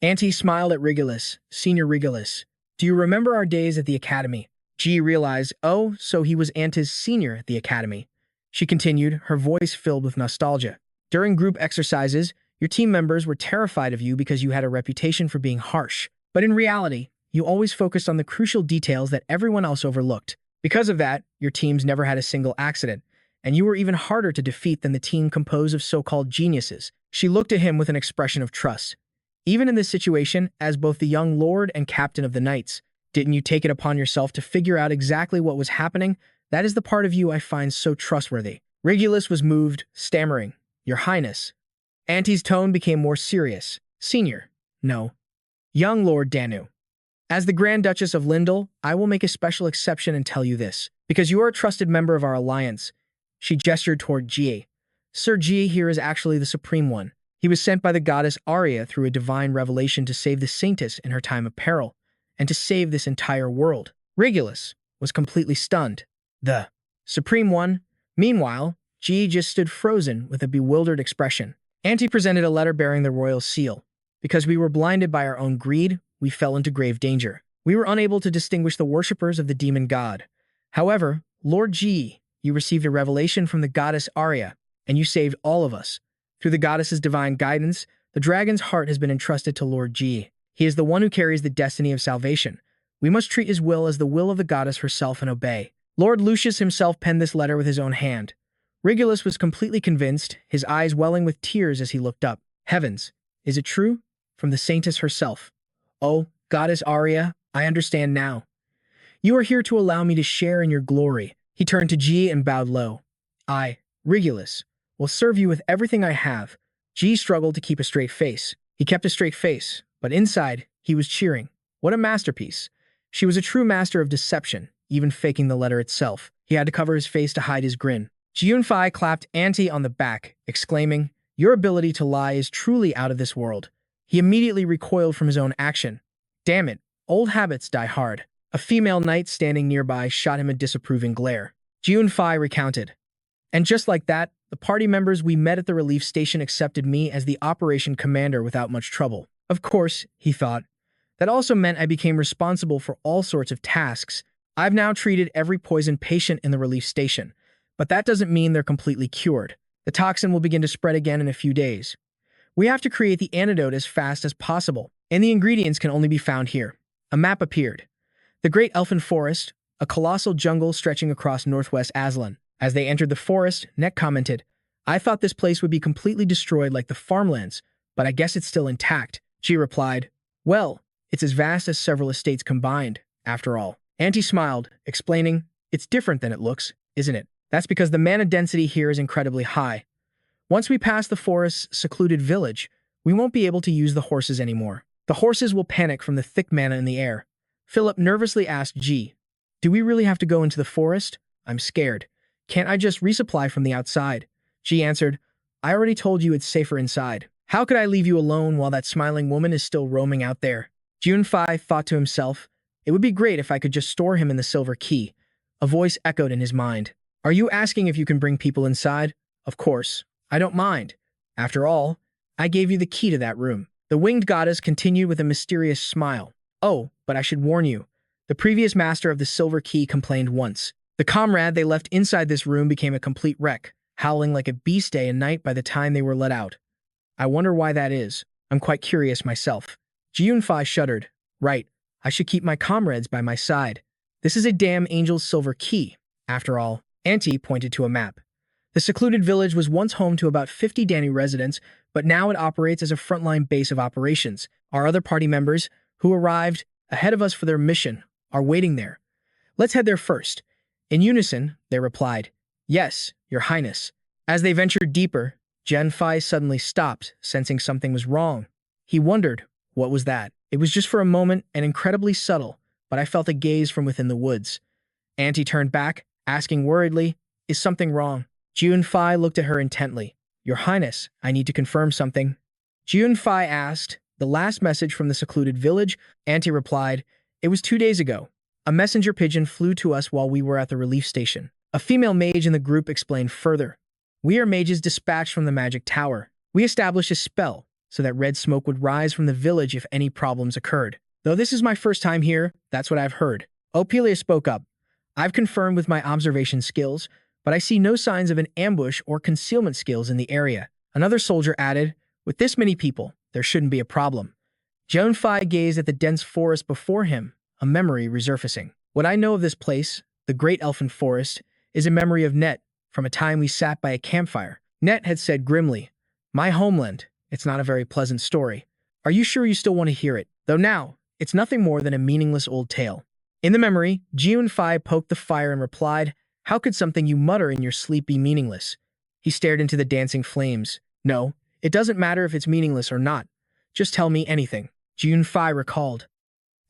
Auntie smiled at Regulus. Senior Regulus, do you remember our days at the academy? G realized, oh, so he was Auntie's senior at the academy. She continued, her voice filled with nostalgia. During group exercises, your team members were terrified of you because you had a reputation for being harsh. But in reality, you always focused on the crucial details that everyone else overlooked. Because of that, your teams never had a single accident, and you were even harder to defeat than the team composed of so-called geniuses. She looked at him with an expression of trust. Even in this situation, as both the young lord and captain of the knights, didn't you take it upon yourself to figure out exactly what was happening? That is the part of you I find so trustworthy. Regulus was moved, stammering, Your Highness. Auntie's tone became more serious. Senior. No. Young Lord Danu. As the Grand Duchess of Lindell, I will make a special exception and tell you this. Because you are a trusted member of our alliance. She gestured toward Jie. Sir Jie here is actually the Supreme One. He was sent by the goddess Arya through a divine revelation to save the Saintess in her time of peril, and to save this entire world. Regulus was completely stunned. The Supreme One? Meanwhile, Jie just stood frozen with a bewildered expression. Auntie presented a letter bearing the royal seal. Because we were blinded by our own greed, we fell into grave danger. We were unable to distinguish the worshippers of the demon god. However, Lord Jie, you received a revelation from the goddess Arya, and you saved all of us. Through the goddess's divine guidance, the dragon's heart has been entrusted to Lord Jie. He is the one who carries the destiny of salvation. We must treat his will as the will of the goddess herself and obey. Lord Lucius himself penned this letter with his own hand. Regulus was completely convinced, his eyes welling with tears as he looked up. Heavens, is it true? From the Saintess herself. Oh, goddess Arya, I understand now. You are here to allow me to share in your glory. He turned to Jie and bowed low. I, Regulus, will serve you with everything I have. Jie struggled to keep a straight face. He kept a straight face, but inside, he was cheering. What a masterpiece. She was a true master of deception, even faking the letter itself. He had to cover his face to hide his grin. Jiunfei clapped Auntie on the back, exclaiming, Your ability to lie is truly out of this world. He immediately recoiled from his own action. Damn it, old habits die hard. A female knight standing nearby shot him a disapproving glare. Jiunfei recounted. And just like that, the party members we met at the relief station accepted me as the operation commander without much trouble. Of course, he thought. That also meant I became responsible for all sorts of tasks. I've now treated every poison patient in the relief station, but that doesn't mean they're completely cured. The toxin will begin to spread again in a few days. We have to create the antidote as fast as possible, and the ingredients can only be found here. A map appeared. The Great Elfin Forest, a colossal jungle stretching across northwest Aslan. As they entered the forest, Net commented, I thought this place would be completely destroyed like the farmlands, but I guess it's still intact. She replied, Well, it's as vast as several estates combined, after all. Auntie smiled, explaining, It's different than it looks, isn't it? That's because the mana density here is incredibly high. Once we pass the forest's secluded village, we won't be able to use the horses anymore. The horses will panic from the thick mana in the air. Philip nervously asked G, Do we really have to go into the forest? I'm scared. Can't I just resupply from the outside? G answered, I already told you it's safer inside. How could I leave you alone while that smiling woman is still roaming out there? Junfei thought to himself, It would be great if I could just store him in the Silver Key. A voice echoed in his mind. Are you asking if you can bring people inside? Of course. I don't mind. After all, I gave you the key to that room. The winged goddess continued with a mysterious smile. Oh, but I should warn you. The previous master of the Silver Key complained once. The comrade they left inside this room became a complete wreck, howling like a beast day and night by the time they were let out. I wonder why that is. I'm quite curious myself. Jiunfei shuddered. Right, I should keep my comrades by my side. This is a damn angel's silver key. After all, Auntie pointed to a map. The secluded village was once home to about 50 Danu residents, but now it operates as a frontline base of operations. Our other party members, who arrived ahead of us for their mission, are waiting there. Let's head there first. In unison, they replied, Yes, Your Highness. As they ventured deeper, Jiunfei suddenly stopped, sensing something was wrong. He wondered, what was that? It was just for a moment and incredibly subtle, but I felt a gaze from within the woods. Auntie turned back, asking worriedly, Is something wrong? Jiunfei looked at her intently. Your Highness, I need to confirm something. Jiunfei asked, The last message from the secluded village? Auntie replied, It was 2 days ago. A messenger pigeon flew to us while we were at the relief station. A female mage in the group explained further. We are mages dispatched from the magic tower. We established a spell so that red smoke would rise from the village if any problems occurred. Though this is my first time here, that's what I've heard. Opelia spoke up. I've confirmed with my observation skills, but I see no signs of an ambush or concealment skills in the area. Another soldier added, With this many people, there shouldn't be a problem. Jiunfei gazed at the dense forest before him, a memory resurfacing. What I know of this place, the Great Elfin Forest, is a memory of Net, from a time we sat by a campfire. Net had said grimly, My homeland, it's not a very pleasant story. Are you sure you still want to hear it? Though now, it's nothing more than a meaningless old tale. In the memory, Jiunfei poked the fire and replied, How could something you mutter in your sleep be meaningless? He stared into the dancing flames. No, It doesn't matter if it's meaningless or not. Just tell me anything. Junfei recalled.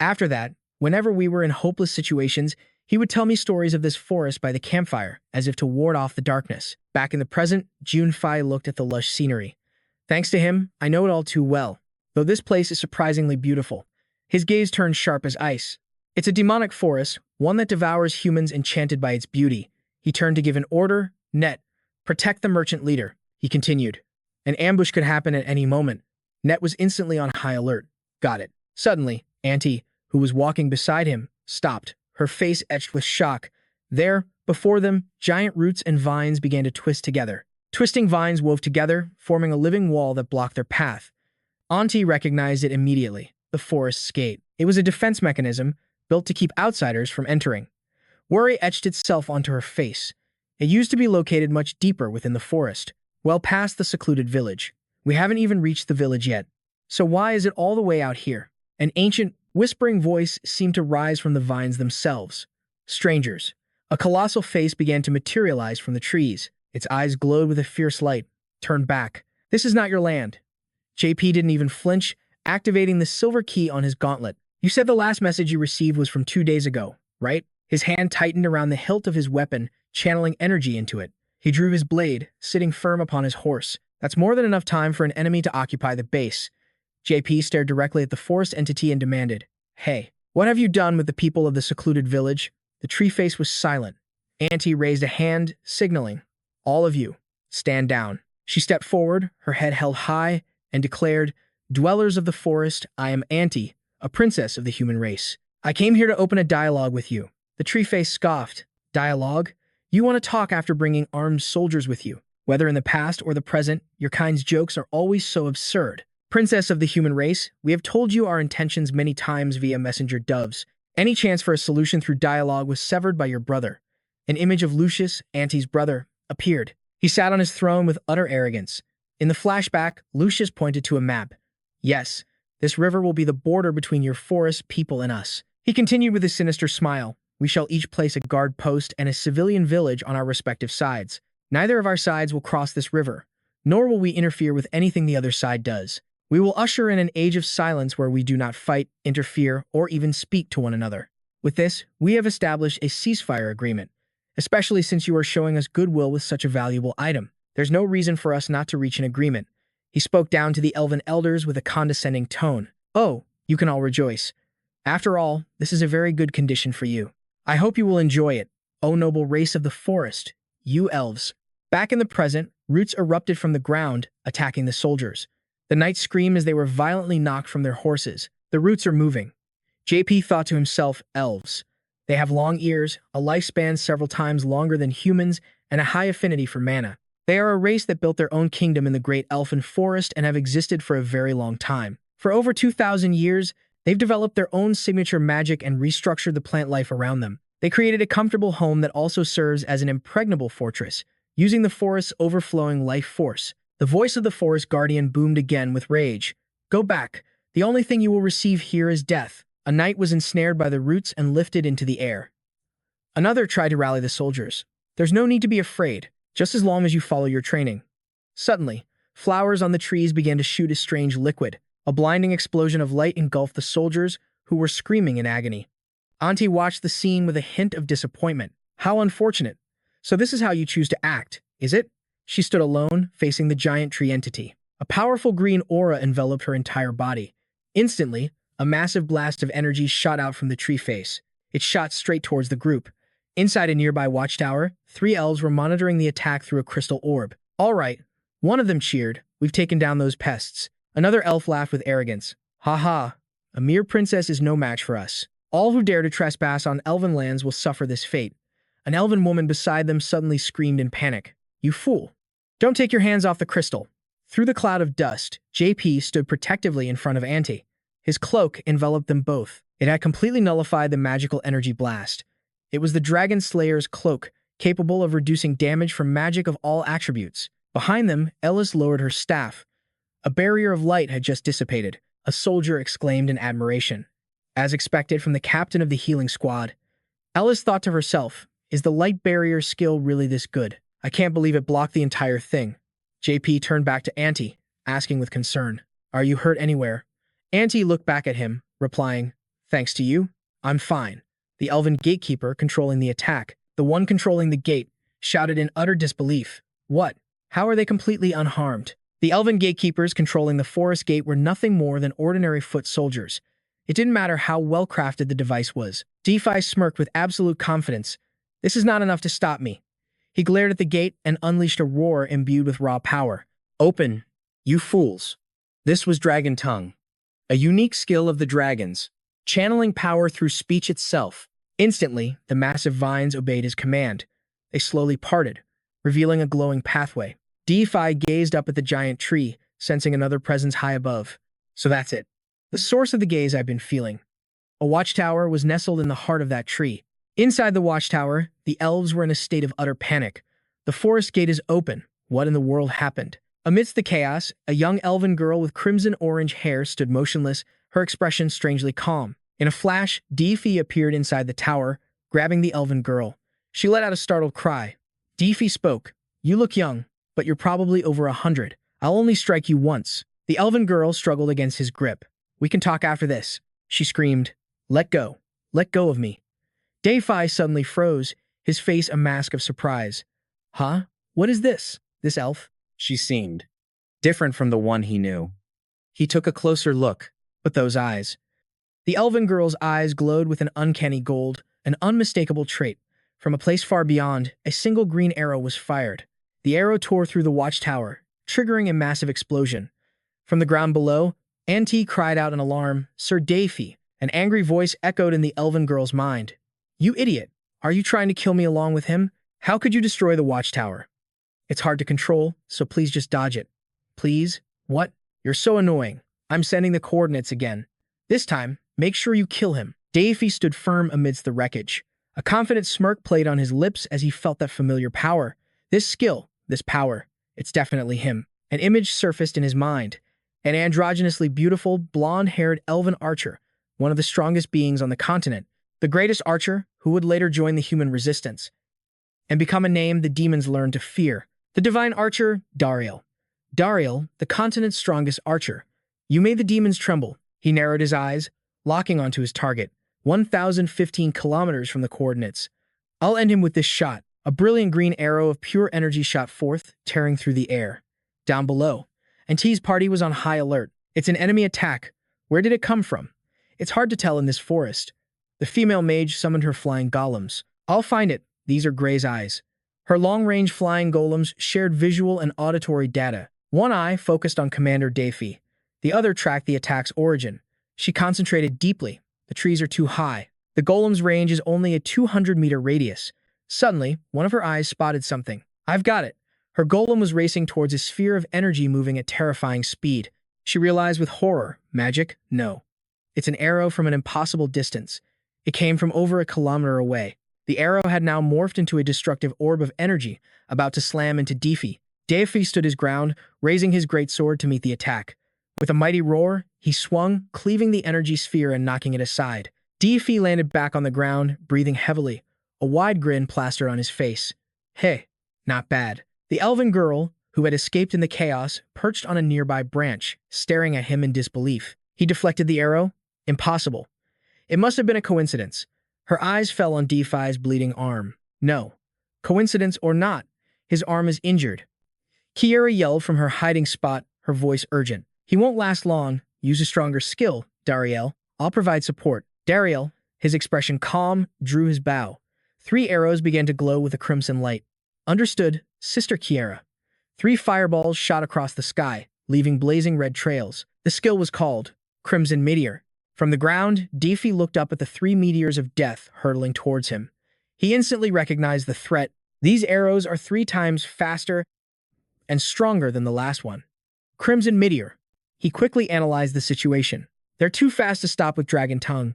After that, whenever we were in hopeless situations, he would tell me stories of this forest by the campfire, as if to ward off the darkness. Back in the present, Junfei looked at the lush scenery. Thanks to him, I know it all too well, though this place is surprisingly beautiful. His gaze turned sharp as ice. It's a demonic forest, one that devours humans enchanted by its beauty. He turned to give an order. Net, protect the merchant leader. He continued. An ambush could happen at any moment. Net was instantly on high alert. Got it. Suddenly, Auntie, who was walking beside him, stopped, her face etched with shock. There, before them, giant roots and vines began to twist together. Twisting vines wove together, forming a living wall that blocked their path. Auntie recognized it immediately, the forest's gate. It was a defense mechanism, built to keep outsiders from entering. Worry etched itself onto her face. It used to be located much deeper within the forest, well past the secluded village. We haven't even reached the village yet. So why is it all the way out here? An ancient, whispering voice seemed to rise from the vines themselves. Strangers. A colossal face began to materialize from the trees. Its eyes glowed with a fierce light. Turn back. This is not your land. JP didn't even flinch, activating the silver key on his gauntlet. You said the last message you received was from 2 days ago, right? His hand tightened around the hilt of his weapon, channeling energy into it. He drew his blade, sitting firm upon his horse. That's more than enough time for an enemy to occupy the base. JP stared directly at the forest entity and demanded, Hey, what have you done with the people of the secluded village? The tree face was silent. Auntie raised a hand, signaling, All of you, stand down. She stepped forward, her head held high, and declared, Dwellers of the forest, I am Auntie, a princess of the human race. I came here to open a dialogue with you. The tree face scoffed. Dialogue? You want to talk after bringing armed soldiers with you. Whether in the past or the present, your kind's jokes are always so absurd. Princess of the human race, we have told you our intentions many times via messenger doves. Any chance for a solution through dialogue was severed by your brother. An image of Lucius, Auntie's brother, appeared. He sat on his throne with utter arrogance. In the flashback, Lucius pointed to a map. Yes, this river will be the border between your forest people and us. He continued with a sinister smile. We shall each place a guard post and a civilian village on our respective sides. Neither of our sides will cross this river, nor will we interfere with anything the other side does. We will usher in an age of silence where we do not fight, interfere, or even speak to one another. With this, we have established a ceasefire agreement, especially since you are showing us goodwill with such a valuable item. There's no reason for us not to reach an agreement. He spoke down to the elven elders with a condescending tone. Oh, you can all rejoice. After all, this is a very good condition for you. I hope you will enjoy it, O noble race of the forest, you elves. Back in the present, roots erupted from the ground, attacking the soldiers. The knights screamed as they were violently knocked from their horses. The roots are moving. JP thought to himself, elves. They have long ears, a lifespan several times longer than humans, and a high affinity for mana. They are a race that built their own kingdom in the great elfin forest and have existed for a very long time. For over 2,000 years, they've developed their own signature magic and restructured the plant life around them. They created a comfortable home that also serves as an impregnable fortress, using the forest's overflowing life force. The voice of the forest guardian boomed again with rage. Go back. The only thing you will receive here is death. A knight was ensnared by the roots and lifted into the air. Another tried to rally the soldiers. There's no need to be afraid, just as long as you follow your training. Suddenly, flowers on the trees began to shoot a strange liquid. A blinding explosion of light engulfed the soldiers, who were screaming in agony. Auntie watched the scene with a hint of disappointment. How unfortunate. So this is how you choose to act, is it? She stood alone, facing the giant tree entity. A powerful green aura enveloped her entire body. Instantly, a massive blast of energy shot out from the tree face. It shot straight towards the group. Inside a nearby watchtower, 3 elves were monitoring the attack through a crystal orb. All right, one of them cheered. We've taken down those pests. Another elf laughed with arrogance. Ha ha, a mere princess is no match for us. All who dare to trespass on elven lands will suffer this fate. An elven woman beside them suddenly screamed in panic. You fool. Don't take your hands off the crystal. Through the cloud of dust, JP stood protectively in front of Auntie. His cloak enveloped them both. It had completely nullified the magical energy blast. It was the Dragon Slayer's cloak, capable of reducing damage from magic of all attributes. Behind them, Ellis lowered her staff. A barrier of light had just dissipated. A soldier exclaimed in admiration. As expected from the captain of the healing squad, Ellis thought to herself, is the light barrier skill really this good? I can't believe it blocked the entire thing. JP turned back to Auntie. asking with concern, "Are you hurt anywhere?" Auntie looked back at him, replying, "Thanks to you, I'm fine." The elven gatekeeper controlling the attack, the one controlling the gate, shouted in utter disbelief, "What? How are they completely unharmed?" The elven gatekeepers controlling the forest gate were nothing more than ordinary foot soldiers. It didn't matter how well-crafted the device was. DeFi smirked with absolute confidence. "This is not enough to stop me." He glared at the gate and unleashed a roar imbued with raw power. "Open, you fools." This was Dragon Tongue, a unique skill of the dragons, channeling power through speech itself. Instantly, the massive vines obeyed his command. They slowly parted, revealing a glowing pathway. DeFi gazed up at the giant tree, sensing another presence high above. So that's it. The source of the gaze I've been feeling. A watchtower was nestled in the heart of that tree. Inside the watchtower, the elves were in a state of utter panic. The forest gate is open. What in the world happened? Amidst the chaos, a young elven girl with crimson-orange hair stood motionless, her expression strangely calm. In a flash, Defi appeared inside the tower, grabbing the elven girl. She let out a startled cry. Defi spoke, "You look young, but you're probably over 100. I'll only strike you once." The elven girl struggled against his grip. "We can talk after this," she screamed. "Let go. Let go of me." Defi suddenly froze, his face a mask of surprise. "Huh? What is this? This elf?" She seemed different from the one he knew. He took a closer look, but those eyes. The elven girl's eyes glowed with an uncanny gold, an unmistakable trait. From a place far beyond, a single green arrow was fired. The arrow tore through the watchtower, triggering a massive explosion. From the ground below, Auntie cried out in alarm, "Sir Defi!" An angry voice echoed in the elven girl's mind. "You idiot! Are you trying to kill me along with him? How could you destroy the watchtower? It's hard to control, so please just dodge it." "Please? What? You're so annoying. I'm sending the coordinates again. This time, make sure you kill him." Defi stood firm amidst the wreckage. A confident smirk played on his lips as he felt that familiar power. This skill, this power, it's definitely him. An image surfaced in his mind. An androgynously beautiful, blonde-haired elven archer, one of the strongest beings on the continent, the greatest archer who would later join the human resistance and become a name the demons learned to fear. The divine archer, Dariel. Dariel, the continent's strongest archer. "You made the demons tremble." He narrowed his eyes, locking onto his target, 1,015 kilometers from the coordinates. "I'll end him with this shot." A brilliant green arrow of pure energy shot forth, tearing through the air. Down below, Auntie's party was on high alert. "It's an enemy attack. Where did it come from?" "It's hard to tell in this forest." The female mage summoned her flying golems. "I'll find it. These are Grey's eyes." Her long-range flying golems shared visual and auditory data. One eye focused on Commander Defi. The other tracked the attack's origin. She concentrated deeply. The trees are too high. The golem's range is only a 200-meter radius. Suddenly, one of her eyes spotted something. "I've got it." Her golem was racing towards a sphere of energy moving at terrifying speed. She realized with horror, magic? No. It's an arrow from an impossible distance. It came from over a kilometer away. The arrow had now morphed into a destructive orb of energy, about to slam into Defi. Defi stood his ground, raising his great sword to meet the attack. With a mighty roar, he swung, cleaving the energy sphere and knocking it aside. Defi landed back on the ground, breathing heavily, a wide grin plastered on his face. "Hey, not bad." The elven girl, who had escaped in the chaos, perched on a nearby branch, staring at him in disbelief. He deflected the arrow. Impossible. It must have been a coincidence. Her eyes fell on Defi's bleeding arm. No. Coincidence or not, his arm is injured. Kiera yelled from her hiding spot, her voice urgent. "He won't last long. Use a stronger skill, Dariel. I'll provide support." Dariel, his expression calm, drew his bow. 3 arrows began to glow with a crimson light. "Understood, Sister Kiera." 3 fireballs shot across the sky, leaving blazing red trails. The skill was called Crimson Meteor. From the ground, Defi looked up at the 3 meteors of death hurtling towards him. He instantly recognized the threat. These arrows are 3 times faster and stronger than the last one. Crimson Meteor. He quickly analyzed the situation. "They're too fast to stop with Dragon Tongue,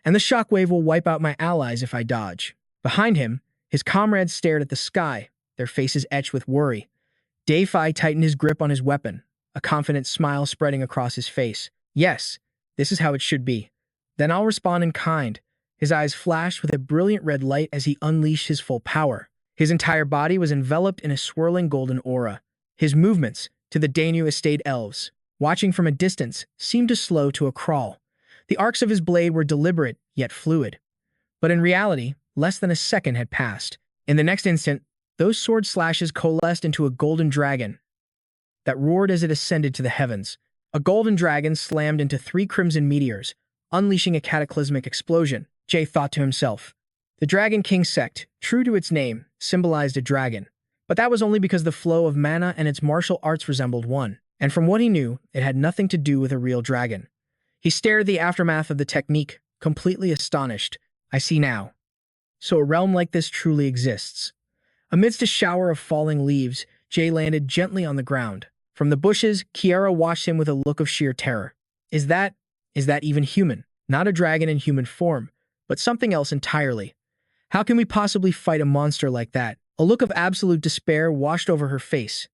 and the shockwave will wipe out my allies if I dodge." Behind him, his comrades stared at the sky, their faces etched with worry. Defi tightened his grip on his weapon, a confident smile spreading across his face. "Yes, this is how it should be. Then I'll respond in kind." His eyes flashed with a brilliant red light as he unleashed his full power. His entire body was enveloped in a swirling golden aura. His movements, to the Danu estate elves, watching from a distance, seemed to slow to a crawl. The arcs of his blade were deliberate, yet fluid. But in reality, less than a second had passed. In the next instant, those sword slashes coalesced into a golden dragon that roared as it ascended to the heavens. A golden dragon slammed into 3 crimson meteors, unleashing a cataclysmic explosion. Jay thought to himself. The Dragon King sect, true to its name, symbolized a dragon. But that was only because the flow of mana and its martial arts resembled one, and from what he knew, it had nothing to do with a real dragon. He stared at the aftermath of the technique, completely astonished. I see now. So a realm like this truly exists. Amidst a shower of falling leaves, Jay landed gently on the ground. From the bushes, Kiara watched him with a look of sheer terror. Is that even human? Not a dragon in human form, but something else entirely. How can we possibly fight a monster like that? A look of absolute despair washed over her face.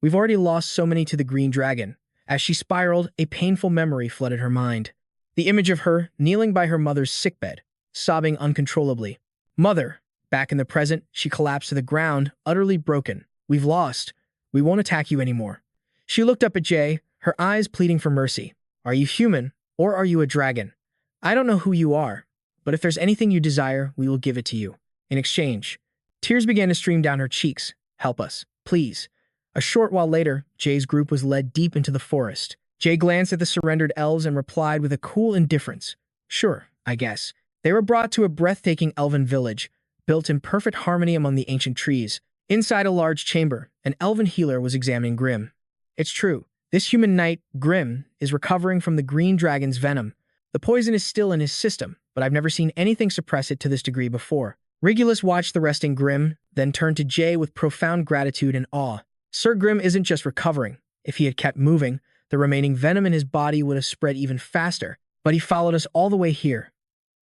We've already lost so many to the green dragon. As she spiraled, a painful memory flooded her mind. The image of her kneeling by her mother's sickbed, sobbing uncontrollably. Mother! Back in the present, she collapsed to the ground, utterly broken. We've lost. We won't attack you anymore. She looked up at Jay, her eyes pleading for mercy. Are you human, or are you a dragon? I don't know who you are, but if there's anything you desire, we will give it to you. In exchange, tears began to stream down her cheeks. Help us, please. A short while later, Jay's group was led deep into the forest. Jay glanced at the surrendered elves and replied with a cool indifference. Sure, I guess. They were brought to a breathtaking elven village, built in perfect harmony among the ancient trees. Inside a large chamber, an elven healer was examining Grim. It's true. This human knight, Grim, is recovering from the green dragon's venom. The poison is still in his system, but I've never seen anything suppress it to this degree before. Regulus watched the resting Grim, then turned to Jay with profound gratitude and awe. Sir Grim isn't just recovering. If he had kept moving, the remaining venom in his body would have spread even faster, but he followed us all the way here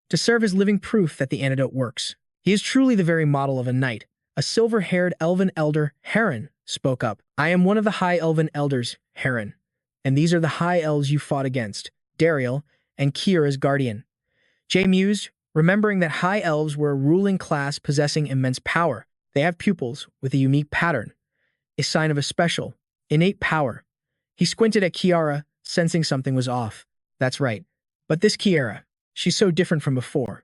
to serve as living proof that the antidote works. He is truly the very model of a knight. A silver-haired elven elder, Heron, spoke up. I am one of the high elven elders, Heron, and these are the high elves you fought against, Dariel and Kiera's guardian. Jay mused, remembering that high elves were a ruling class possessing immense power. They have pupils with a unique pattern, a sign of a special, innate power. He squinted at Kiara, sensing something was off. That's right. But this Kiara, she's so different from before.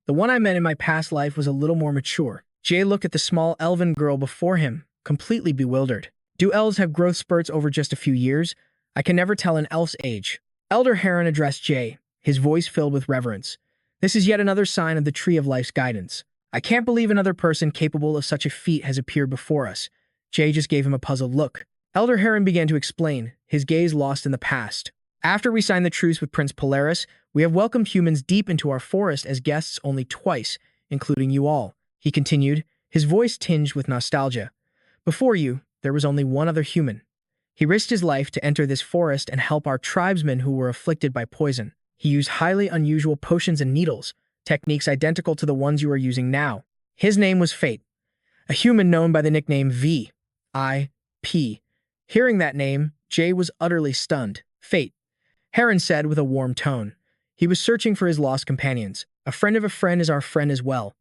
The one I met in my past life was a little more mature. Jay looked at the small elven girl before him, completely bewildered. Do elves have growth spurts over just a few years? I can never tell an elf's age. Elder Heron addressed Jay, his voice filled with reverence. This is yet another sign of the Tree of Life's guidance. I can't believe another person capable of such a feat has appeared before us. Jay just gave him a puzzled look. Elder Heron began to explain, his gaze lost in the past. After we signed the truce with Prince Polaris, we have welcomed humans deep into our forest as guests only twice, including you all. He continued, his voice tinged with nostalgia. Before you, there was only one other human. He risked his life to enter this forest and help our tribesmen who were afflicted by poison. He used highly unusual potions and needles, techniques identical to the ones you are using now. His name was Fate, a human known by the nickname V.I.P. Hearing that name, Jay was utterly stunned. Fate, Heron said with a warm tone. He was searching for his lost companions. A friend of a friend is our friend as well.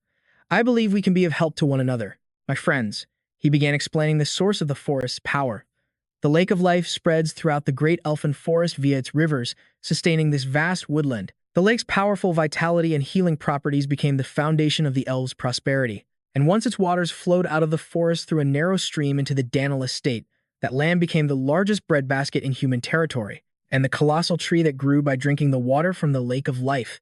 I believe we can be of help to one another. My friends, he began explaining the source of the forest's power. The Lake of Life spreads throughout the great elfin forest via its rivers, sustaining this vast woodland. The lake's powerful vitality and healing properties became the foundation of the elves' prosperity. And once its waters flowed out of the forest through a narrow stream into the Danal estate, that land became the largest breadbasket in human territory. And the colossal tree that grew by drinking the water from the Lake of Life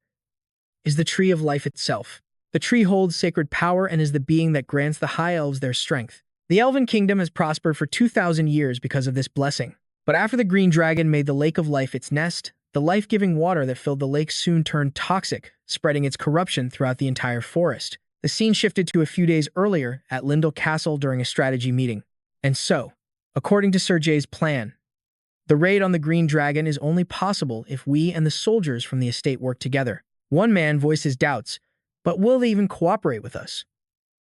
is the Tree of Life itself. The tree holds sacred power and is the being that grants the high elves their strength. The Elven Kingdom has prospered for 2,000 years because of this blessing. But after the Green Dragon made the Lake of Life its nest, the life-giving water that filled the lake soon turned toxic, spreading its corruption throughout the entire forest. The scene shifted to a few days earlier at Lindell Castle during a strategy meeting. And so, according to Sir Jay's plan, the raid on the Green Dragon is only possible if we and the soldiers from the estate work together. One man voiced his doubts, but will they even cooperate with us?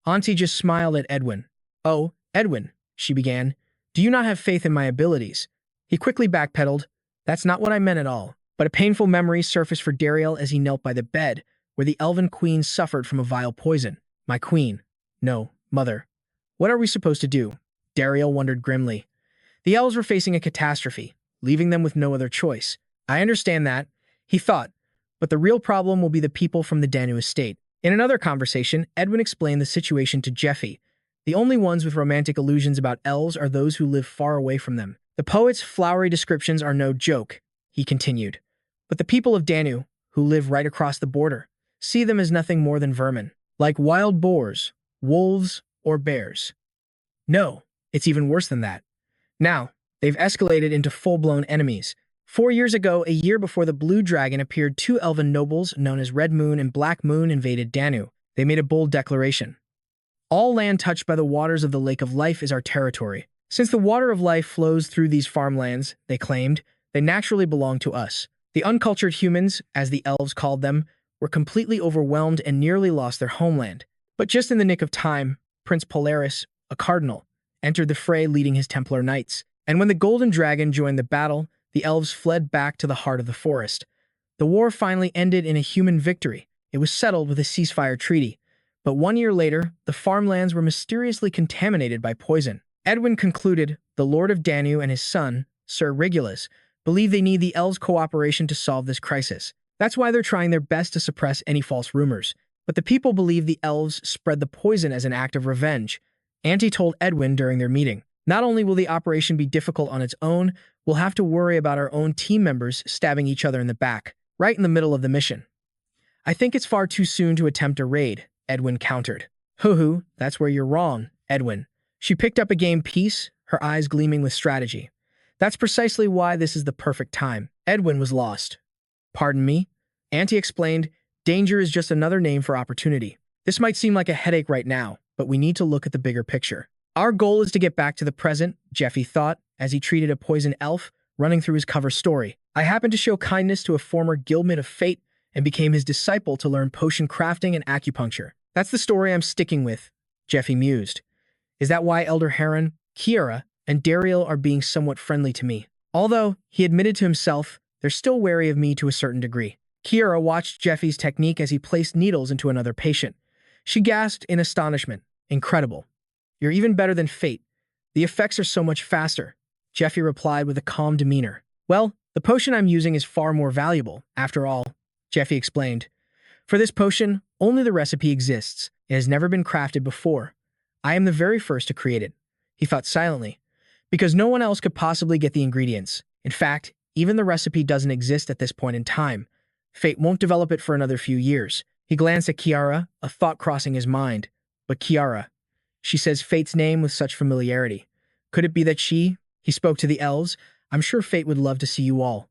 Auntie just smiled at Edwin. Oh, Edwin, she began, do you not have faith in my abilities? He quickly backpedaled. That's not what I meant at all. But a painful memory surfaced for Dariel as he knelt by the bed, where the elven queen suffered from a vile poison. My queen. No, mother. What are we supposed to do? Dariel wondered grimly. The elves were facing a catastrophe, leaving them with no other choice. I understand that, he thought, but the real problem will be the people from the Danu estate. In another conversation, Edwin explained the situation to Zephyr. The only ones with romantic illusions about elves are those who live far away from them. The poet's flowery descriptions are no joke, he continued. But the people of Danu, who live right across the border, see them as nothing more than vermin, like wild boars, wolves, or bears. No, it's even worse than that. Now, they've escalated into full-blown enemies. 4 years ago, a year before the Blue Dragon appeared, 2 elven nobles known as Red Moon and Black Moon invaded Danu. They made a bold declaration. All land touched by the waters of the Lake of Life is our territory. Since the water of life flows through these farmlands, they claimed, they naturally belong to us. The uncultured humans, as the elves called them, were completely overwhelmed and nearly lost their homeland. But just in the nick of time, Prince Polaris, a cardinal, entered the fray leading his Templar knights. And when the Golden Dragon joined the battle, the elves fled back to the heart of the forest. The war finally ended in a human victory. It was settled with a ceasefire treaty. But 1 year later, the farmlands were mysteriously contaminated by poison. Edwin concluded the Lord of Danu and his son, Sir Regulus, believe they need the elves' cooperation to solve this crisis. That's why they're trying their best to suppress any false rumors. But the people believe the elves spread the poison as an act of revenge. Auntie told Edwin during their meeting. Not only will the operation be difficult on its own, we'll have to worry about our own team members stabbing each other in the back, right in the middle of the mission. I think it's far too soon to attempt a raid, Edwin countered. Hoo-hoo, that's where you're wrong, Edwin. She picked up a game piece, her eyes gleaming with strategy. That's precisely why this is the perfect time. Edwin was lost. Pardon me? Auntie explained, danger is just another name for opportunity. This might seem like a headache right now, but we need to look at the bigger picture. Our goal is to get back to the present, Zephyr thought, as he treated a poison elf running through his cover story. I happened to show kindness to a former guildmate of fate and became his disciple to learn potion crafting and acupuncture. That's the story I'm sticking with, Zephyr mused. Is that why Elder Heron, Kiara, and Dariel are being somewhat friendly to me? Although, he admitted to himself, they're still wary of me to a certain degree. Kiara watched Zephy's technique as he placed needles into another patient. She gasped in astonishment. Incredible. You're even better than fate. The effects are so much faster, Zephyr replied with a calm demeanor. Well, the potion I'm using is far more valuable, after all, Zephyr explained. For this potion, only the recipe exists. It has never been crafted before. I am the very first to create it, he thought silently, because no one else could possibly get the ingredients. In fact, even the recipe doesn't exist at this point in time. Fate won't develop it for another few years. He glanced at Kiara, a thought crossing his mind. But Kiara, she says Fate's name with such familiarity. Could it be that he spoke to the elves? I'm sure Fate would love to see you all.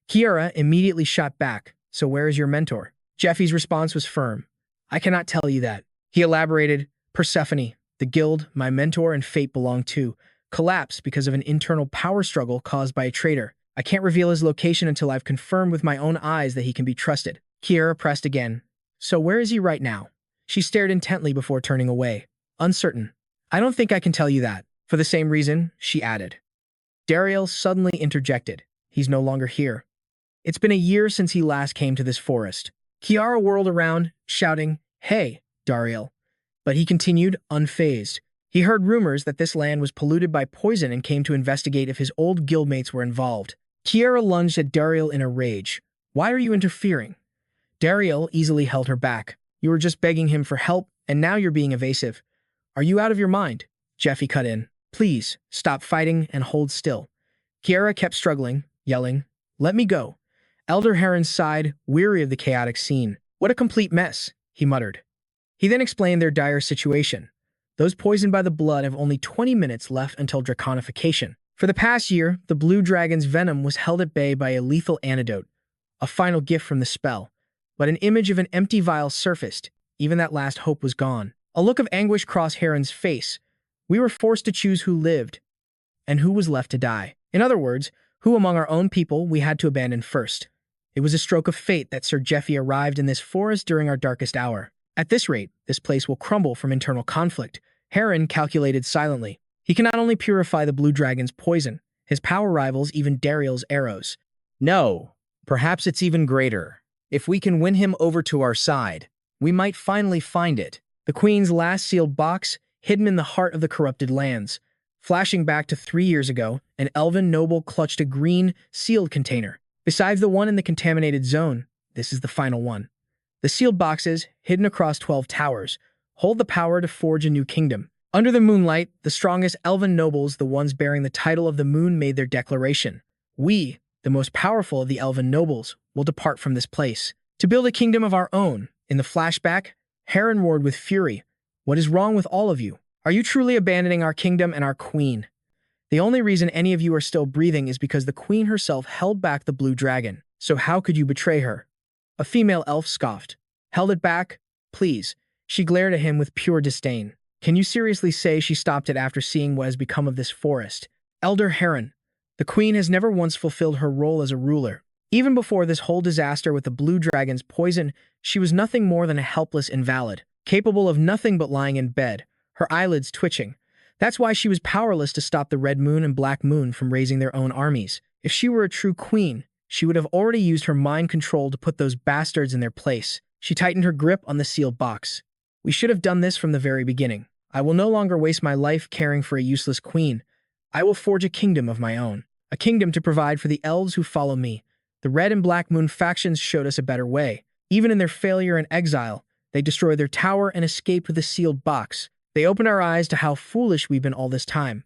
Kiara immediately shot back. So where is your mentor? Zephy's response was firm. I cannot tell you that. He elaborated, Persephone, the guild my mentor and Fate belong to, collapsed because of an internal power struggle caused by a traitor. I can't reveal his location until I've confirmed with my own eyes that he can be trusted. Kiara pressed again. So where is he right now? She stared intently before turning away. Uncertain. I don't think I can tell you that. For the same reason, she added. Dariel suddenly interjected. He's no longer here. It's been a year since he last came to this forest. Kiara whirled around, shouting, Hey, Dariel. But he continued, unfazed. He heard rumors that this land was polluted by poison and came to investigate if his old guildmates were involved. Kiara lunged at Dariel in a rage. Why are you interfering? Dariel easily held her back. You were just begging him for help, and now you're being evasive. Are you out of your mind? Zephyr cut in. Please, stop fighting and hold still. Kiara kept struggling, yelling, Let me go. Elder Heron sighed, weary of the chaotic scene. What a complete mess, he muttered. He then explained their dire situation. Those poisoned by the blood have only 20 minutes left until draconification. For the past year, the blue dragon's venom was held at bay by a lethal antidote, a final gift from the spell. But an image of an empty vial surfaced. Even that last hope was gone. A look of anguish crossed Heron's face. We were forced to choose who lived and who was left to die. In other words, who among our own people we had to abandon first. It was a stroke of fate that Sir Zephyr arrived in this forest during our darkest hour. At this rate, this place will crumble from internal conflict. Heron calculated silently. He can not only purify the blue dragon's poison, his power rivals even Dariel's arrows. No, perhaps it's even greater. If we can win him over to our side, we might finally find it. The Queen's last sealed box, hidden in the heart of the corrupted lands. Flashing back to 3 years ago, an elven noble clutched a green, sealed container. Besides the one in the contaminated zone, this is the final one. The sealed boxes, hidden across 12 towers, hold the power to forge a new kingdom. Under the moonlight, the strongest elven nobles, the ones bearing the title of the moon, made their declaration. We, the most powerful of the elven nobles, will depart from this place to build a kingdom of our own. In the flashback, Heron roared with fury. What is wrong with all of you? Are you truly abandoning our kingdom and our queen? The only reason any of you are still breathing is because the queen herself held back the blue dragon. So how could you betray her? A female elf scoffed. Held it back? Please. She glared at him with pure disdain. Can you seriously say she stopped it after seeing what has become of this forest? Elder Heron, the queen has never once fulfilled her role as a ruler. Even before this whole disaster with the blue dragon's poison, she was nothing more than a helpless invalid, capable of nothing but lying in bed, her eyelids twitching. That's why she was powerless to stop the Red Moon and Black Moon from raising their own armies. If she were a true queen, she would have already used her mind control to put those bastards in their place. She tightened her grip on the sealed box. We should have done this from the very beginning. I will no longer waste my life caring for a useless queen. I will forge a kingdom of my own, a kingdom to provide for the elves who follow me. The Red and Black Moon factions showed us a better way. Even in their failure and exile, they destroyed their tower and escaped with a sealed box. They opened our eyes to how foolish we've been all this time.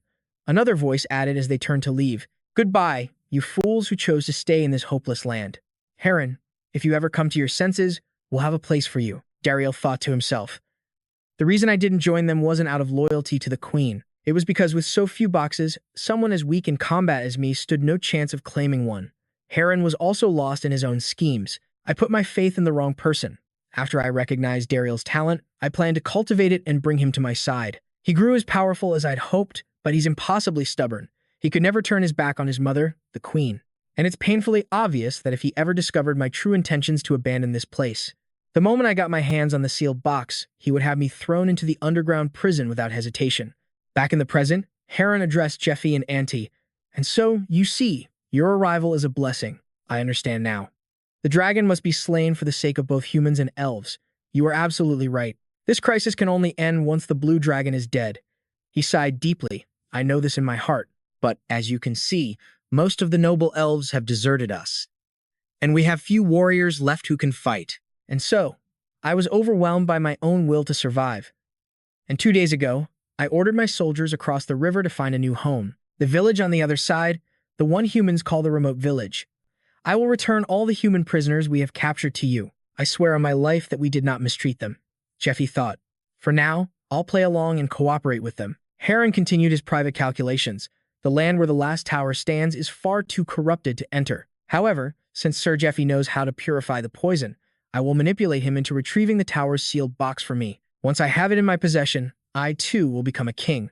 Another voice added as they turned to leave. Goodbye, you fools who chose to stay in this hopeless land. Heron, if you ever come to your senses, we'll have a place for you, Dariel thought to himself. The reason I didn't join them wasn't out of loyalty to the queen. It was because with so few boxes, someone as weak in combat as me stood no chance of claiming one. Heron was also lost in his own schemes. I put my faith in the wrong person. After I recognized Dariel's talent, I planned to cultivate it and bring him to my side. He grew as powerful as I'd hoped, but he's impossibly stubborn. He could never turn his back on his mother, the queen. And it's painfully obvious that if he ever discovered my true intentions to abandon this place, the moment I got my hands on the sealed box, he would have me thrown into the underground prison without hesitation. Back in the present, Heron addressed Jeffy and Auntie. And so, you see, your arrival is a blessing. I understand now. The dragon must be slain for the sake of both humans and elves. You are absolutely right. This crisis can only end once the blue dragon is dead. He sighed deeply. I know this in my heart. But, as you can see, most of the noble elves have deserted us. And we have few warriors left who can fight. And so, I was overwhelmed by my own will to survive. And 2 days ago, I ordered my soldiers across the river to find a new home. The village on the other side, the one humans call the remote village. I will return all the human prisoners we have captured to you. I swear on my life that we did not mistreat them. Jeffy thought. For now, I'll play along and cooperate with them. Heron continued his private calculations. The land where the last tower stands is far too corrupted to enter. However, since Sir Jeffy knows how to purify the poison, I will manipulate him into retrieving the tower's sealed box for me. Once I have it in my possession, I too will become a king.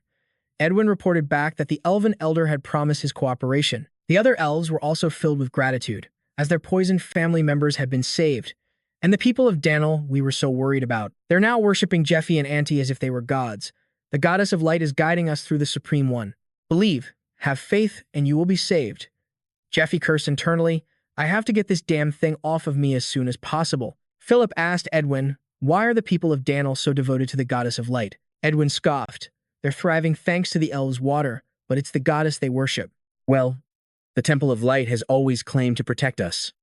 Edwin reported back that the elven elder had promised his cooperation. The other elves were also filled with gratitude, as their poisoned family members had been saved. And the people of Danil we were so worried about. They're now worshipping Jeffy and Auntie as if they were gods. The goddess of light is guiding us through the Supreme One. Believe, have faith, and you will be saved. Jeffy cursed internally. I have to get this damn thing off of me as soon as possible. Philip asked Edwin, why are the people of Danil so devoted to the goddess of light? Edwin scoffed. They're thriving thanks to the elves' water, but it's the goddess they worship. Well, the Temple of Light has always claimed to protect us.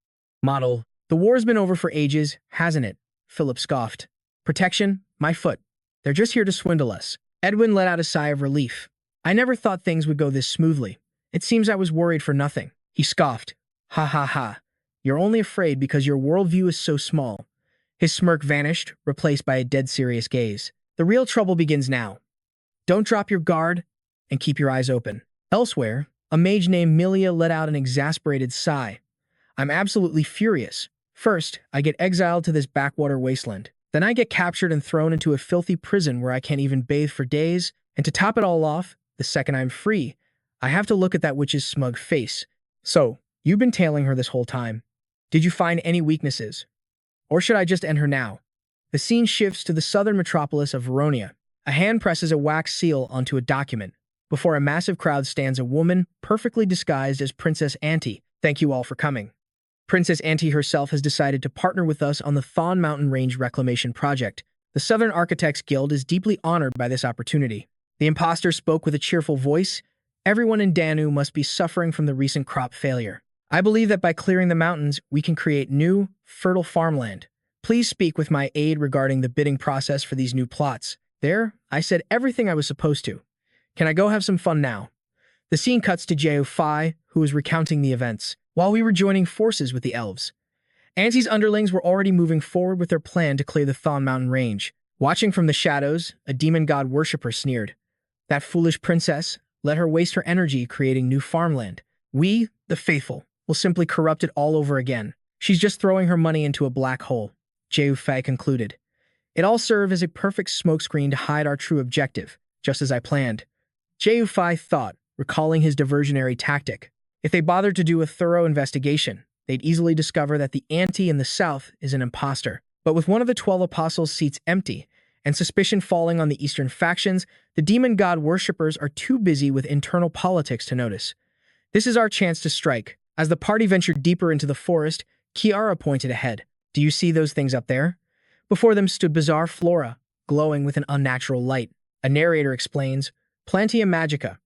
Model, the war's been over for ages, hasn't it? Philip scoffed. Protection? My foot. They're just here to swindle us. Edwin let out a sigh of relief. I never thought things would go this smoothly. It seems I was worried for nothing. He scoffed. Ha ha ha. You're only afraid because your worldview is so small. His smirk vanished, replaced by a dead serious gaze. The real trouble begins now. Don't drop your guard and keep your eyes open. Elsewhere, a mage named Milia let out an exasperated sigh. I'm absolutely furious. First, I get exiled to this backwater wasteland. Then I get captured and thrown into a filthy prison where I can't even bathe for days. And to top it all off, the second I'm free, I have to look at that witch's smug face. So, you've been tailing her this whole time. Did you find any weaknesses? Or should I just end her now? The scene shifts to the southern metropolis of Veronia. A hand presses a wax seal onto a document. Before a massive crowd stands a woman, perfectly disguised as Princess Auntie. Thank you all for coming. Princess Auntie herself has decided to partner with us on the Thon Mountain Range Reclamation Project. The Southern Architects Guild is deeply honored by this opportunity. The imposter spoke with a cheerful voice. Everyone in Danu must be suffering from the recent crop failure. I believe that by clearing the mountains, we can create new, fertile farmland. Please speak with my aide regarding the bidding process for these new plots. There, I said everything I was supposed to. Can I go have some fun now? The scene cuts to Jeo-Fi, who is recounting the events, while we were joining forces with the elves. Auntie's underlings were already moving forward with their plan to clear the Thon Mountain range. Watching from the shadows, a demon god worshipper sneered. That foolish princess, let her waste her energy creating new farmland. We, the faithful, will simply corrupt it all over again. She's just throwing her money into a black hole, Jeu-Fei concluded. It all served as a perfect smokescreen to hide our true objective, just as I planned. Jeu-Fei thought, recalling his diversionary tactic. If they bothered to do a thorough investigation, they'd easily discover that the auntie in the south is an imposter. But with one of the 12 apostles' seats empty, and suspicion falling on the eastern factions, the demon god worshippers are too busy with internal politics to notice. This is our chance to strike. As the party ventured deeper into the forest, Kiara pointed ahead. Do you see those things up there? Before them stood bizarre flora, glowing with an unnatural light. A narrator explains, Plantia magica,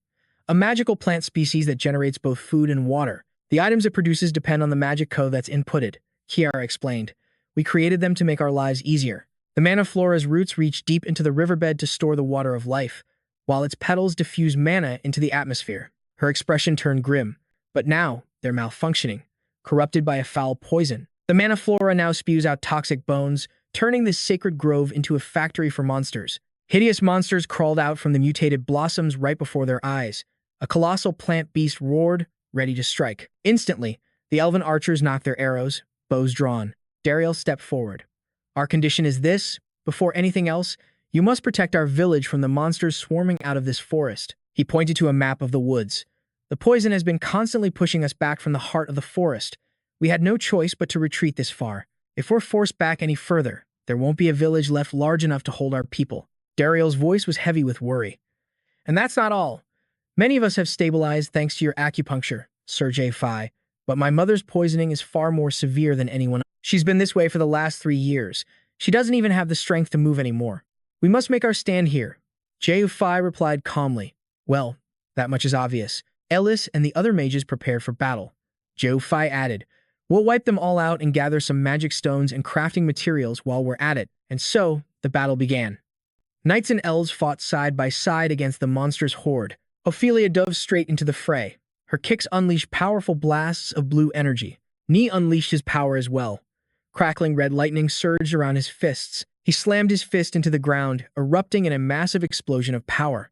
a magical plant species that generates both food and water. The items it produces depend on the magic code that's inputted, Kiara explained. We created them to make our lives easier. The mana flora's roots reach deep into the riverbed to store the water of life, while its petals diffuse mana into the atmosphere. Her expression turned grim, but now they're malfunctioning, corrupted by a foul poison. The mana flora now spews out toxic bones, turning this sacred grove into a factory for monsters. Hideous monsters crawled out from the mutated blossoms right before their eyes. A colossal plant beast roared, ready to strike. Instantly, the elven archers knocked their arrows, bows drawn. Dariel stepped forward. Our condition is this. Before anything else, you must protect our village from the monsters swarming out of this forest. He pointed to a map of the woods. The poison has been constantly pushing us back from the heart of the forest. We had no choice but to retreat this far. If we're forced back any further, there won't be a village left large enough to hold our people. Dariel's voice was heavy with worry. And that's not all. Many of us have stabilized thanks to your acupuncture, Sir J-Fi, but my mother's poisoning is far more severe than anyone else. She's been this way for the last 3 years. She doesn't even have the strength to move anymore. We must make our stand here. J-Fi replied calmly. Well, that much is obvious. Ellis and the other mages prepared for battle. J-Fi added, We'll wipe them all out and gather some magic stones and crafting materials while we're at it. And so, the battle began. Knights and elves fought side by side against the monster's horde. Ophelia dove straight into the fray. Her kicks unleashed powerful blasts of blue energy. Ni unleashed his power as well. Crackling red lightning surged around his fists. He slammed his fist into the ground, erupting in a massive explosion of power.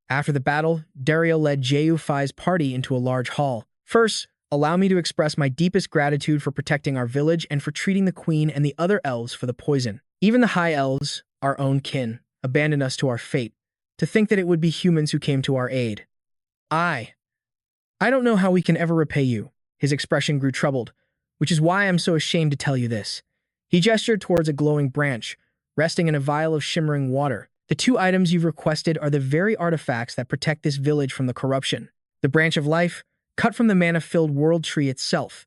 After the battle, Dario led Jeu-Fi's party into a large hall. First, allow me to express my deepest gratitude for protecting our village and for treating the queen and the other elves for the poison. Even the high elves, our own kin, abandoned us to our fate. To think that it would be humans who came to our aid. I don't know how we can ever repay you. His expression grew troubled, which is why I'm so ashamed to tell you this. He gestured towards a glowing branch, resting in a vial of shimmering water. The 2 items you've requested are the very artifacts that protect this village from the corruption. The branch of life, cut from the mana-filled world tree itself,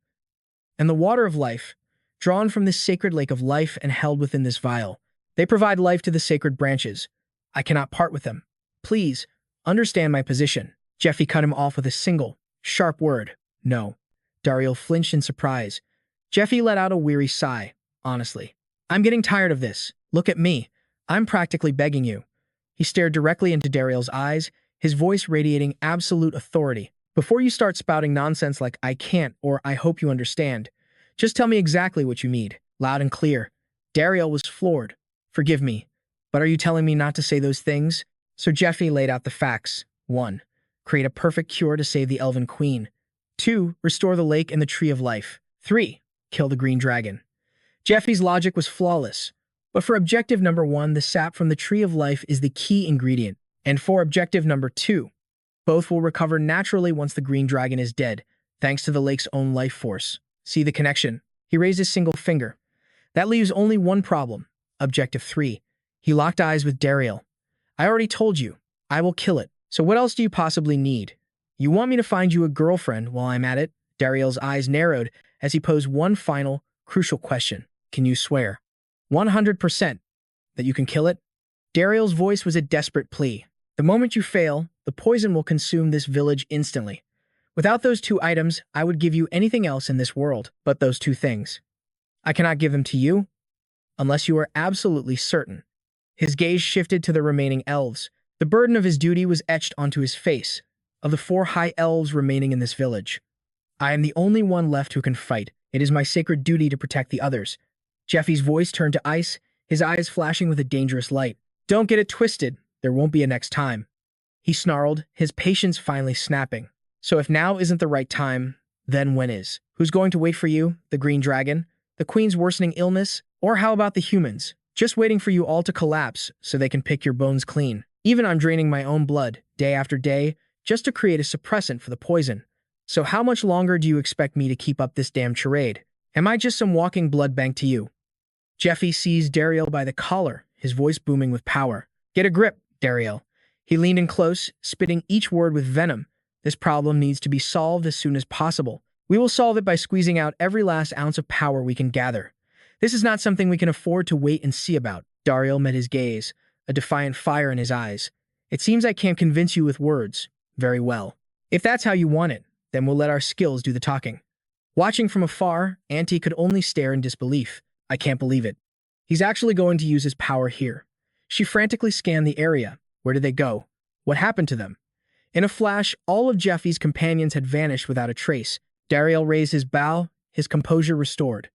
and the water of life, drawn from this sacred lake of life and held within this vial. They provide life to the sacred branches. I cannot part with them. Please, understand my position. Jeffy cut him off with a single, sharp word. No. Dario flinched in surprise. Jeffy let out a weary sigh. Honestly, I'm getting tired of this. Look at me. I'm practically begging you. He stared directly into Dario's eyes, his voice radiating absolute authority. Before you start spouting nonsense like I can't or I hope you understand, just tell me exactly what you need, loud and clear. Dario was floored. Forgive me, but are you telling me not to say those things? So Jeffy laid out the facts. 1. Create a perfect cure to save the Elven Queen. 2. Restore the lake and the Tree of Life. 3. Kill the Green Dragon. Jeffy's logic was flawless. But for objective number 1, the sap from the Tree of Life is the key ingredient. And for objective number 2, both will recover naturally once the Green Dragon is dead, thanks to the lake's own life force. See the connection? He raised his single finger. That leaves only one problem. Objective 3. He locked eyes with Dario. I already told you. I will kill it. So what else do you possibly need? You want me to find you a girlfriend while I'm at it? Dario's eyes narrowed as he posed one final, crucial question. Can you swear? 100% that you can kill it? Dario's voice was a desperate plea. The moment you fail, the poison will consume this village instantly. Without those two items, I would give you anything else in this world but those two things. I cannot give them to you unless you are absolutely certain." His gaze shifted to the remaining elves. The burden of his duty was etched onto his face. Of the 4 high elves remaining in this village, I am the only one left who can fight. It is my sacred duty to protect the others. Jeffy's voice turned to ice, his eyes flashing with a dangerous light. "Don't get it twisted. There won't be a next time," he snarled, his patience finally snapping. "So if now isn't the right time, then when is? Who's going to wait for you? The green dragon? The queen's worsening illness? Or how about the humans? Just waiting for you all to collapse so they can pick your bones clean. Even I'm draining my own blood, day after day, just to create a suppressant for the poison. So how much longer do you expect me to keep up this damn charade? Am I just some walking blood bank to you?" Jeffy seized Dariel by the collar, his voice booming with power. "Get a grip, Dariel." He leaned in close, spitting each word with venom. "This problem needs to be solved as soon as possible. We will solve it by squeezing out every last ounce of power we can gather. This is not something we can afford to wait and see about." Dariel met his gaze, a defiant fire in his eyes. "It seems I can't convince you with words. Very well. If that's how you want it, then we'll let our skills do the talking." Watching from afar, Auntie could only stare in disbelief. "I can't believe it. He's actually going to use his power here." She frantically scanned the area. Where did they go? What happened to them? In a flash, all of Jeffy's companions had vanished without a trace. Dariel raised his bow, his composure restored.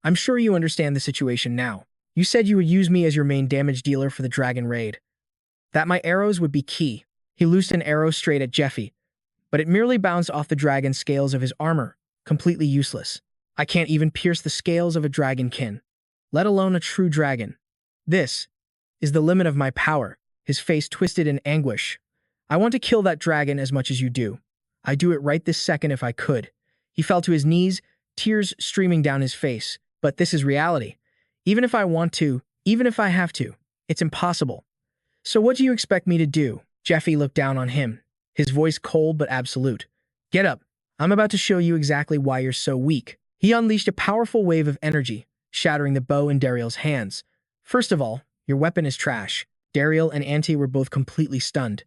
"I'm sure you understand the situation now. You said you would use me as your main damage dealer for the dragon raid. That my arrows would be key." He loosed an arrow straight at Jeffy, but it merely bounced off the dragon's scales of his armor, completely useless. "I can't even pierce the scales of a dragonkin, let alone a true dragon. This is the limit of my power." His face twisted in anguish. "I want to kill that dragon as much as you do. I'd do it right this second if I could." He fell to his knees, tears streaming down his face. "But this is reality. Even if I want to, even if I have to, it's impossible. So what do you expect me to do?" Jeffy looked down on him, his voice cold but absolute. "Get up. I'm about to show you exactly why you're so weak." He unleashed a powerful wave of energy, shattering the bow in Dariel's hands. "First of all, your weapon is trash." Dariel and Auntie were both completely stunned.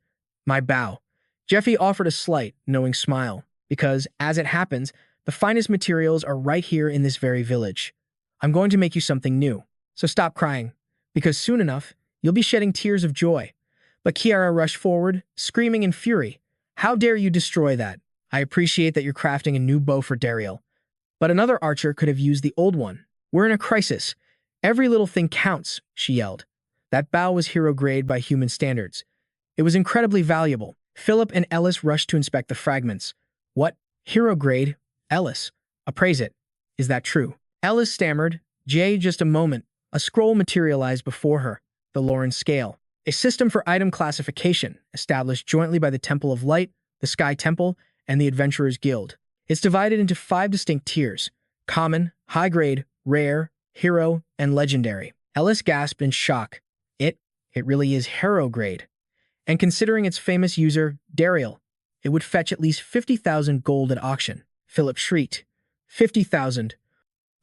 "My bow." Jeffy offered a slight, knowing smile, because, as it happens, the finest materials are right here in this very village. "I'm going to make you something new. So stop crying, because soon enough, you'll be shedding tears of joy." But Kiara rushed forward, screaming in fury. "How dare you destroy that? I appreciate that you're crafting a new bow for Dariel, but another archer could have used the old one. We're in a crisis. Every little thing counts," she yelled. That bow was hero grade by human standards. It was incredibly valuable. Philip and Ellis rushed to inspect the fragments. "What? Hero grade? Ellis, appraise it. Is that true?" Ellis stammered. "Jay, just a moment." A scroll materialized before her, the Lauren scale, a system for item classification established jointly by the Temple of Light, the Sky Temple, and the Adventurers Guild. It's divided into 5 distinct tiers: common, high grade, rare, hero, and legendary. Ellis gasped in shock. It really is hero grade. And considering its famous user, Dariel, it would fetch at least 50,000 gold at auction. Philip shrieked. 50,000.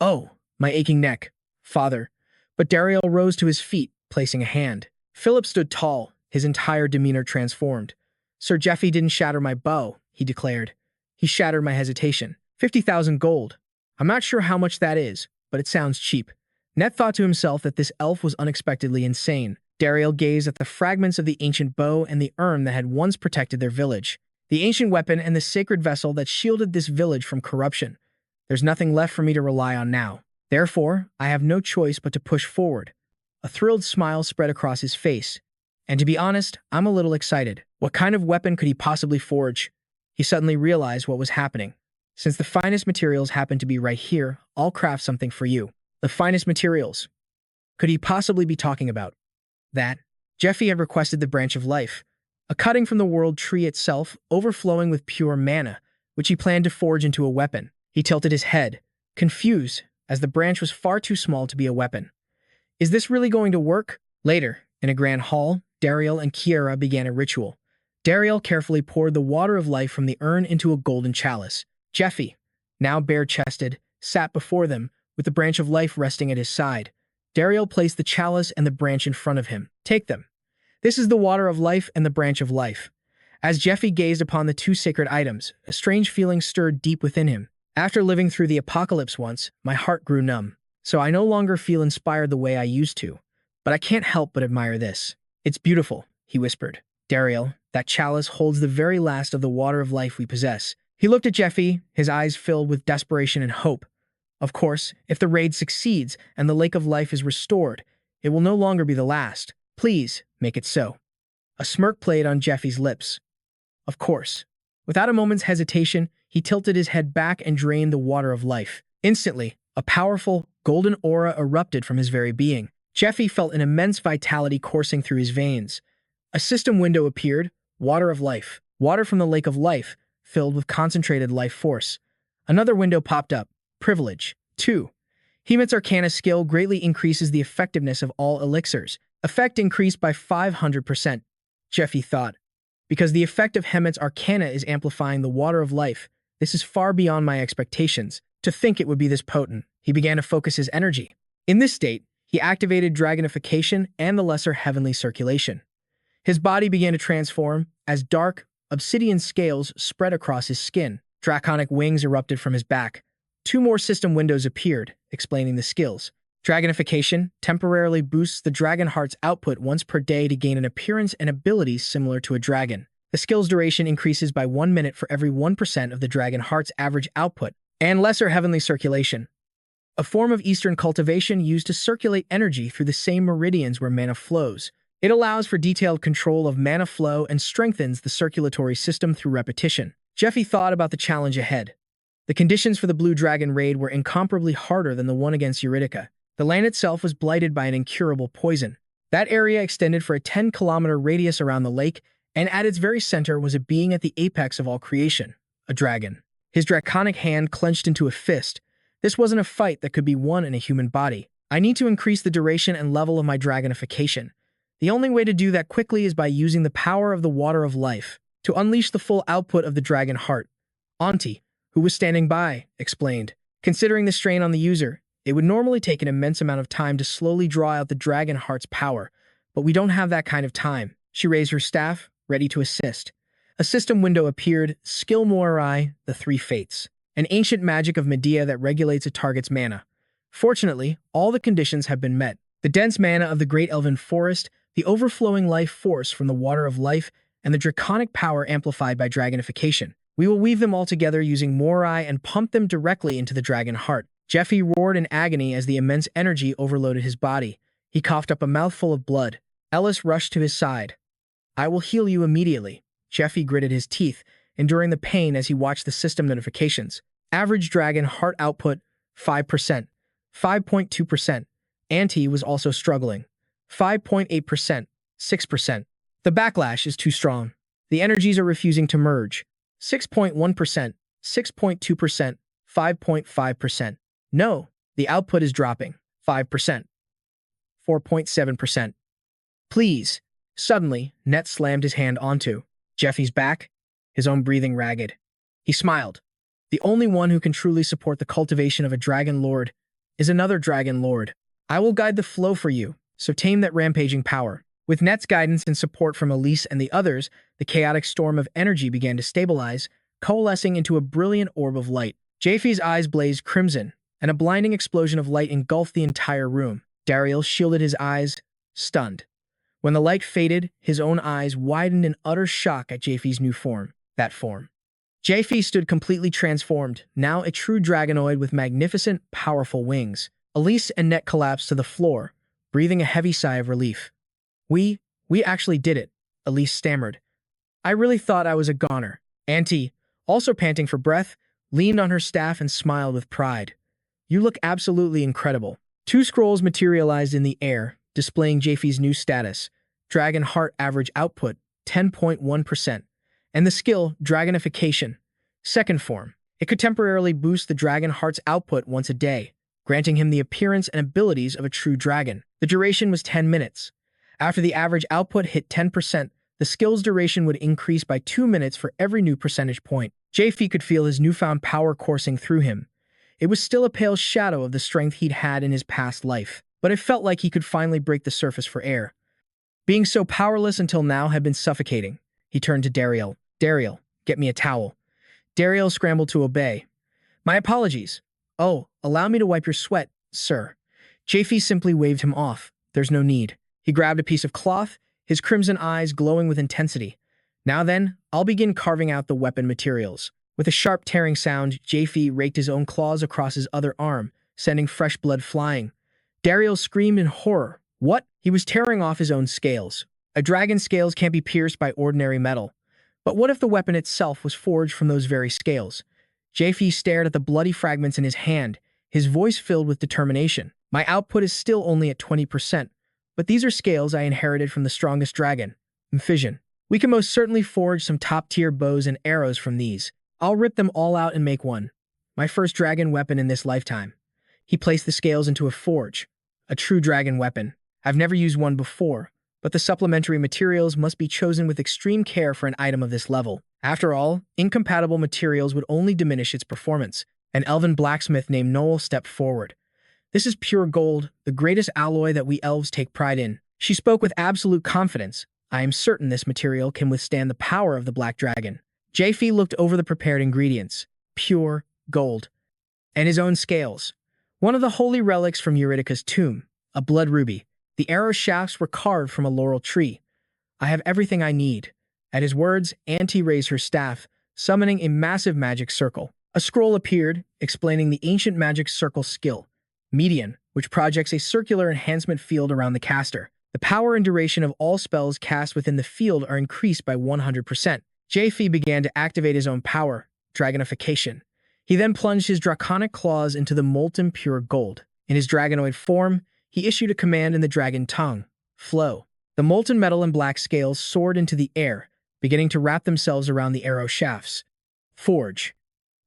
"Oh, my aching neck. Father." But Dariel rose to his feet, placing a hand. Philip stood tall, his entire demeanor transformed. "Sir Jeffy didn't shatter my bow," he declared. "He shattered my hesitation. 50,000 gold. I'm not sure how much that is, but it sounds cheap." Ned thought to himself that this elf was unexpectedly insane. Dariel gazed at the fragments of the ancient bow and the urn that had once protected their village. The ancient weapon and the sacred vessel that shielded this village from corruption. "There's nothing left for me to rely on now. Therefore, I have no choice but to push forward." A thrilled smile spread across his face. "And to be honest, I'm a little excited. What kind of weapon could he possibly forge?" He suddenly realized what was happening. "Since the finest materials happen to be right here, I'll craft something for you." The finest materials. Could he possibly be talking about that? Jeffy had requested the Branch of Life, a cutting from the world tree itself, overflowing with pure mana, which he planned to forge into a weapon. He tilted his head, confused, as the branch was far too small to be a weapon. Is this really going to work? Later, in a grand hall, Dariel and Kiara began a ritual. Dariel carefully poured the water of life from the urn into a golden chalice. Jeffy, now bare-chested, sat before them, with the Branch of Life resting at his side. Dariel placed the chalice and the branch in front of him. "Take them. This is the water of life and the Branch of Life. As Jeffy gazed upon the two sacred items, a strange feeling stirred deep within him. After living through the apocalypse once, my heart grew numb, so I no longer feel inspired the way I used to. But I can't help but admire this. It's beautiful, he whispered. Dariel, that chalice holds the very last of the water of life we possess. He looked at Jeffy, his eyes filled with desperation and hope. Of course, if the raid succeeds and the lake of life is restored, it will no longer be the last. Please, make it so. A smirk played on Jeffy's lips. Of course. Without a moment's hesitation, he tilted his head back and drained the water of life. Instantly, a powerful, golden aura erupted from his very being. Jeffy felt an immense vitality coursing through his veins. A system window appeared, water of life, water from the lake of life, filled with concentrated life force. Another window popped up, privilege. 2. Hemat's Arcana skill greatly increases the effectiveness of all elixirs. Effect increased by 500%, Jeffy thought. Because the effect of Hemat's Arcana is amplifying the water of life, this is far beyond my expectations. To think it would be this potent, he began to focus his energy. In this state, he activated Dragonification and the Lesser Heavenly Circulation. His body began to transform as dark, obsidian scales spread across his skin. Draconic wings erupted from his back. 2 more system windows appeared, explaining the skills. Dragonification temporarily boosts the dragon heart's output once per day to gain an appearance and abilities similar to a dragon. The skill's duration increases by 1 minute for every 1% of the dragon heart's average output. And Lesser Heavenly Circulation, a form of Eastern cultivation used to circulate energy through the same meridians where mana flows. It allows for detailed control of mana flow and strengthens the circulatory system through repetition. Jeffy thought about the challenge ahead. The conditions for the Blue Dragon raid were incomparably harder than the one against Eurydica. The land itself was blighted by an incurable poison. That area extended for a 10-kilometer radius around the lake, and at its very center was a being at the apex of all creation, a dragon. His draconic hand clenched into a fist. This wasn't a fight that could be won in a human body. I need to increase the duration and level of my dragonification. The only way to do that quickly is by using the power of the water of life to unleash the full output of the dragon heart. Auntie, who was standing by, explained. Considering the strain on the user, it would normally take an immense amount of time to slowly draw out the dragon heart's power, but we don't have that kind of time. She raised her staff, ready to assist. A system window appeared, Skill Moirai, the 3 Fates, an ancient magic of Medea that regulates a target's mana. Fortunately, all the conditions have been met. The dense mana of the Great Elven Forest, the overflowing life force from the water of life, and the draconic power amplified by dragonification. We will weave them all together using Moirai and pump them directly into the dragon heart. Jeffy roared in agony as the immense energy overloaded his body. He coughed up a mouthful of blood. Ellis rushed to his side. I will heal you immediately. Jeffy gritted his teeth, enduring the pain as he watched the system notifications. Average dragon heart output, 5%, 5.2%. Auntie was also struggling. 5.8%, 6%. The backlash is too strong. The energies are refusing to merge. 6.1%, 6.2%, 5.5%. No, the output is dropping. 5%, 4.7%. Please. Suddenly, Net slammed his hand onto Jeffy's back, his own breathing ragged. He smiled. The only one who can truly support the cultivation of a dragon lord is another dragon lord. I will guide the flow for you, so tame that rampaging power. With Net's guidance and support from Elise and the others, the chaotic storm of energy began to stabilize, coalescing into a brilliant orb of light. Jeffy's eyes blazed crimson, and a blinding explosion of light engulfed the entire room. Dariel shielded his eyes, stunned. When the light faded, his own eyes widened in utter shock at Jeffy's new form. That form. Jeffy stood completely transformed, now a true dragonoid with magnificent, powerful wings. Elise and Net collapsed to the floor, breathing a heavy sigh of relief. We actually did it, Elise stammered. I really thought I was a goner. Auntie, also panting for breath, leaned on her staff and smiled with pride. You look absolutely incredible. 2 scrolls materialized in the air, displaying Jeffy's new status, Dragon Heart Average Output, 10.1%, and the skill, Dragonification, second form. It could temporarily boost the Dragon Heart's output once a day, granting him the appearance and abilities of a true dragon. The duration was 10 minutes. After the average output hit 10%, the skill's duration would increase by 2 minutes for every new percentage point. Jeffy could feel his newfound power coursing through him. It was still a pale shadow of the strength he'd had in his past life, but it felt like he could finally break the surface for air. Being so powerless until now had been suffocating. He turned to Dariel. Dariel, get me a towel. Dariel scrambled to obey. My apologies. Oh, allow me to wipe your sweat, sir. Japhie simply waved him off. There's no need. He grabbed a piece of cloth, his crimson eyes glowing with intensity. Now then, I'll begin carving out the weapon materials. With a sharp tearing sound, Japhie raked his own claws across his other arm, sending fresh blood flying. Dariel screamed in horror. What? He was tearing off his own scales. A dragon's scales can't be pierced by ordinary metal. But what if the weapon itself was forged from those very scales? Japhie stared at the bloody fragments in his hand, his voice filled with determination. My output is still only at 20%, but these are scales I inherited from the strongest dragon, Fission. We can most certainly forge some top-tier bows and arrows from these. I'll rip them all out and make one. My first dragon weapon in this lifetime. He placed the scales into a forge. A true dragon weapon. I've never used one before, but the supplementary materials must be chosen with extreme care for an item of this level. After all, incompatible materials would only diminish its performance. An elven blacksmith named Noel stepped forward. This is pure gold, the greatest alloy that we elves take pride in. She spoke with absolute confidence. I am certain this material can withstand the power of the black dragon. Japhie looked over the prepared ingredients. Pure gold. And his own scales. One of the holy relics from Eurydica's tomb, a blood ruby. The arrow shafts were carved from a laurel tree. I have everything I need. At his words, Auntie raised her staff, summoning a massive magic circle. A scroll appeared, explaining the ancient magic circle skill. Median, which projects a circular enhancement field around the caster. The power and duration of all spells cast within the field are increased by 100%. Japhie began to activate his own power, Dragonification. He then plunged his draconic claws into the molten pure gold. In his dragonoid form, he issued a command in the dragon tongue, Flow. The molten metal and black scales soared into the air, beginning to wrap themselves around the arrow shafts. Forge.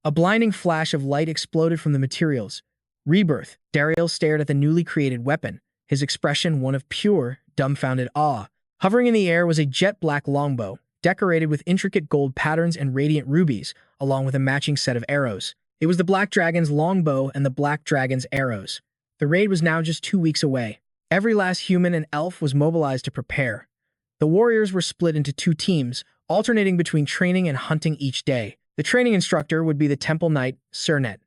A blinding flash of light exploded from the materials. Rebirth. Dariel stared at the newly created weapon, his expression one of pure, dumbfounded awe. Hovering in the air was a jet-black longbow, decorated with intricate gold patterns and radiant rubies, along with a matching set of arrows. It was the Black Dragon's longbow and the Black Dragon's arrows. The raid was now just 2 weeks away. Every last human and elf was mobilized to prepare. The warriors were split into 2 teams, alternating between training and hunting each day. The training instructor would be the Temple Knight, Cernet.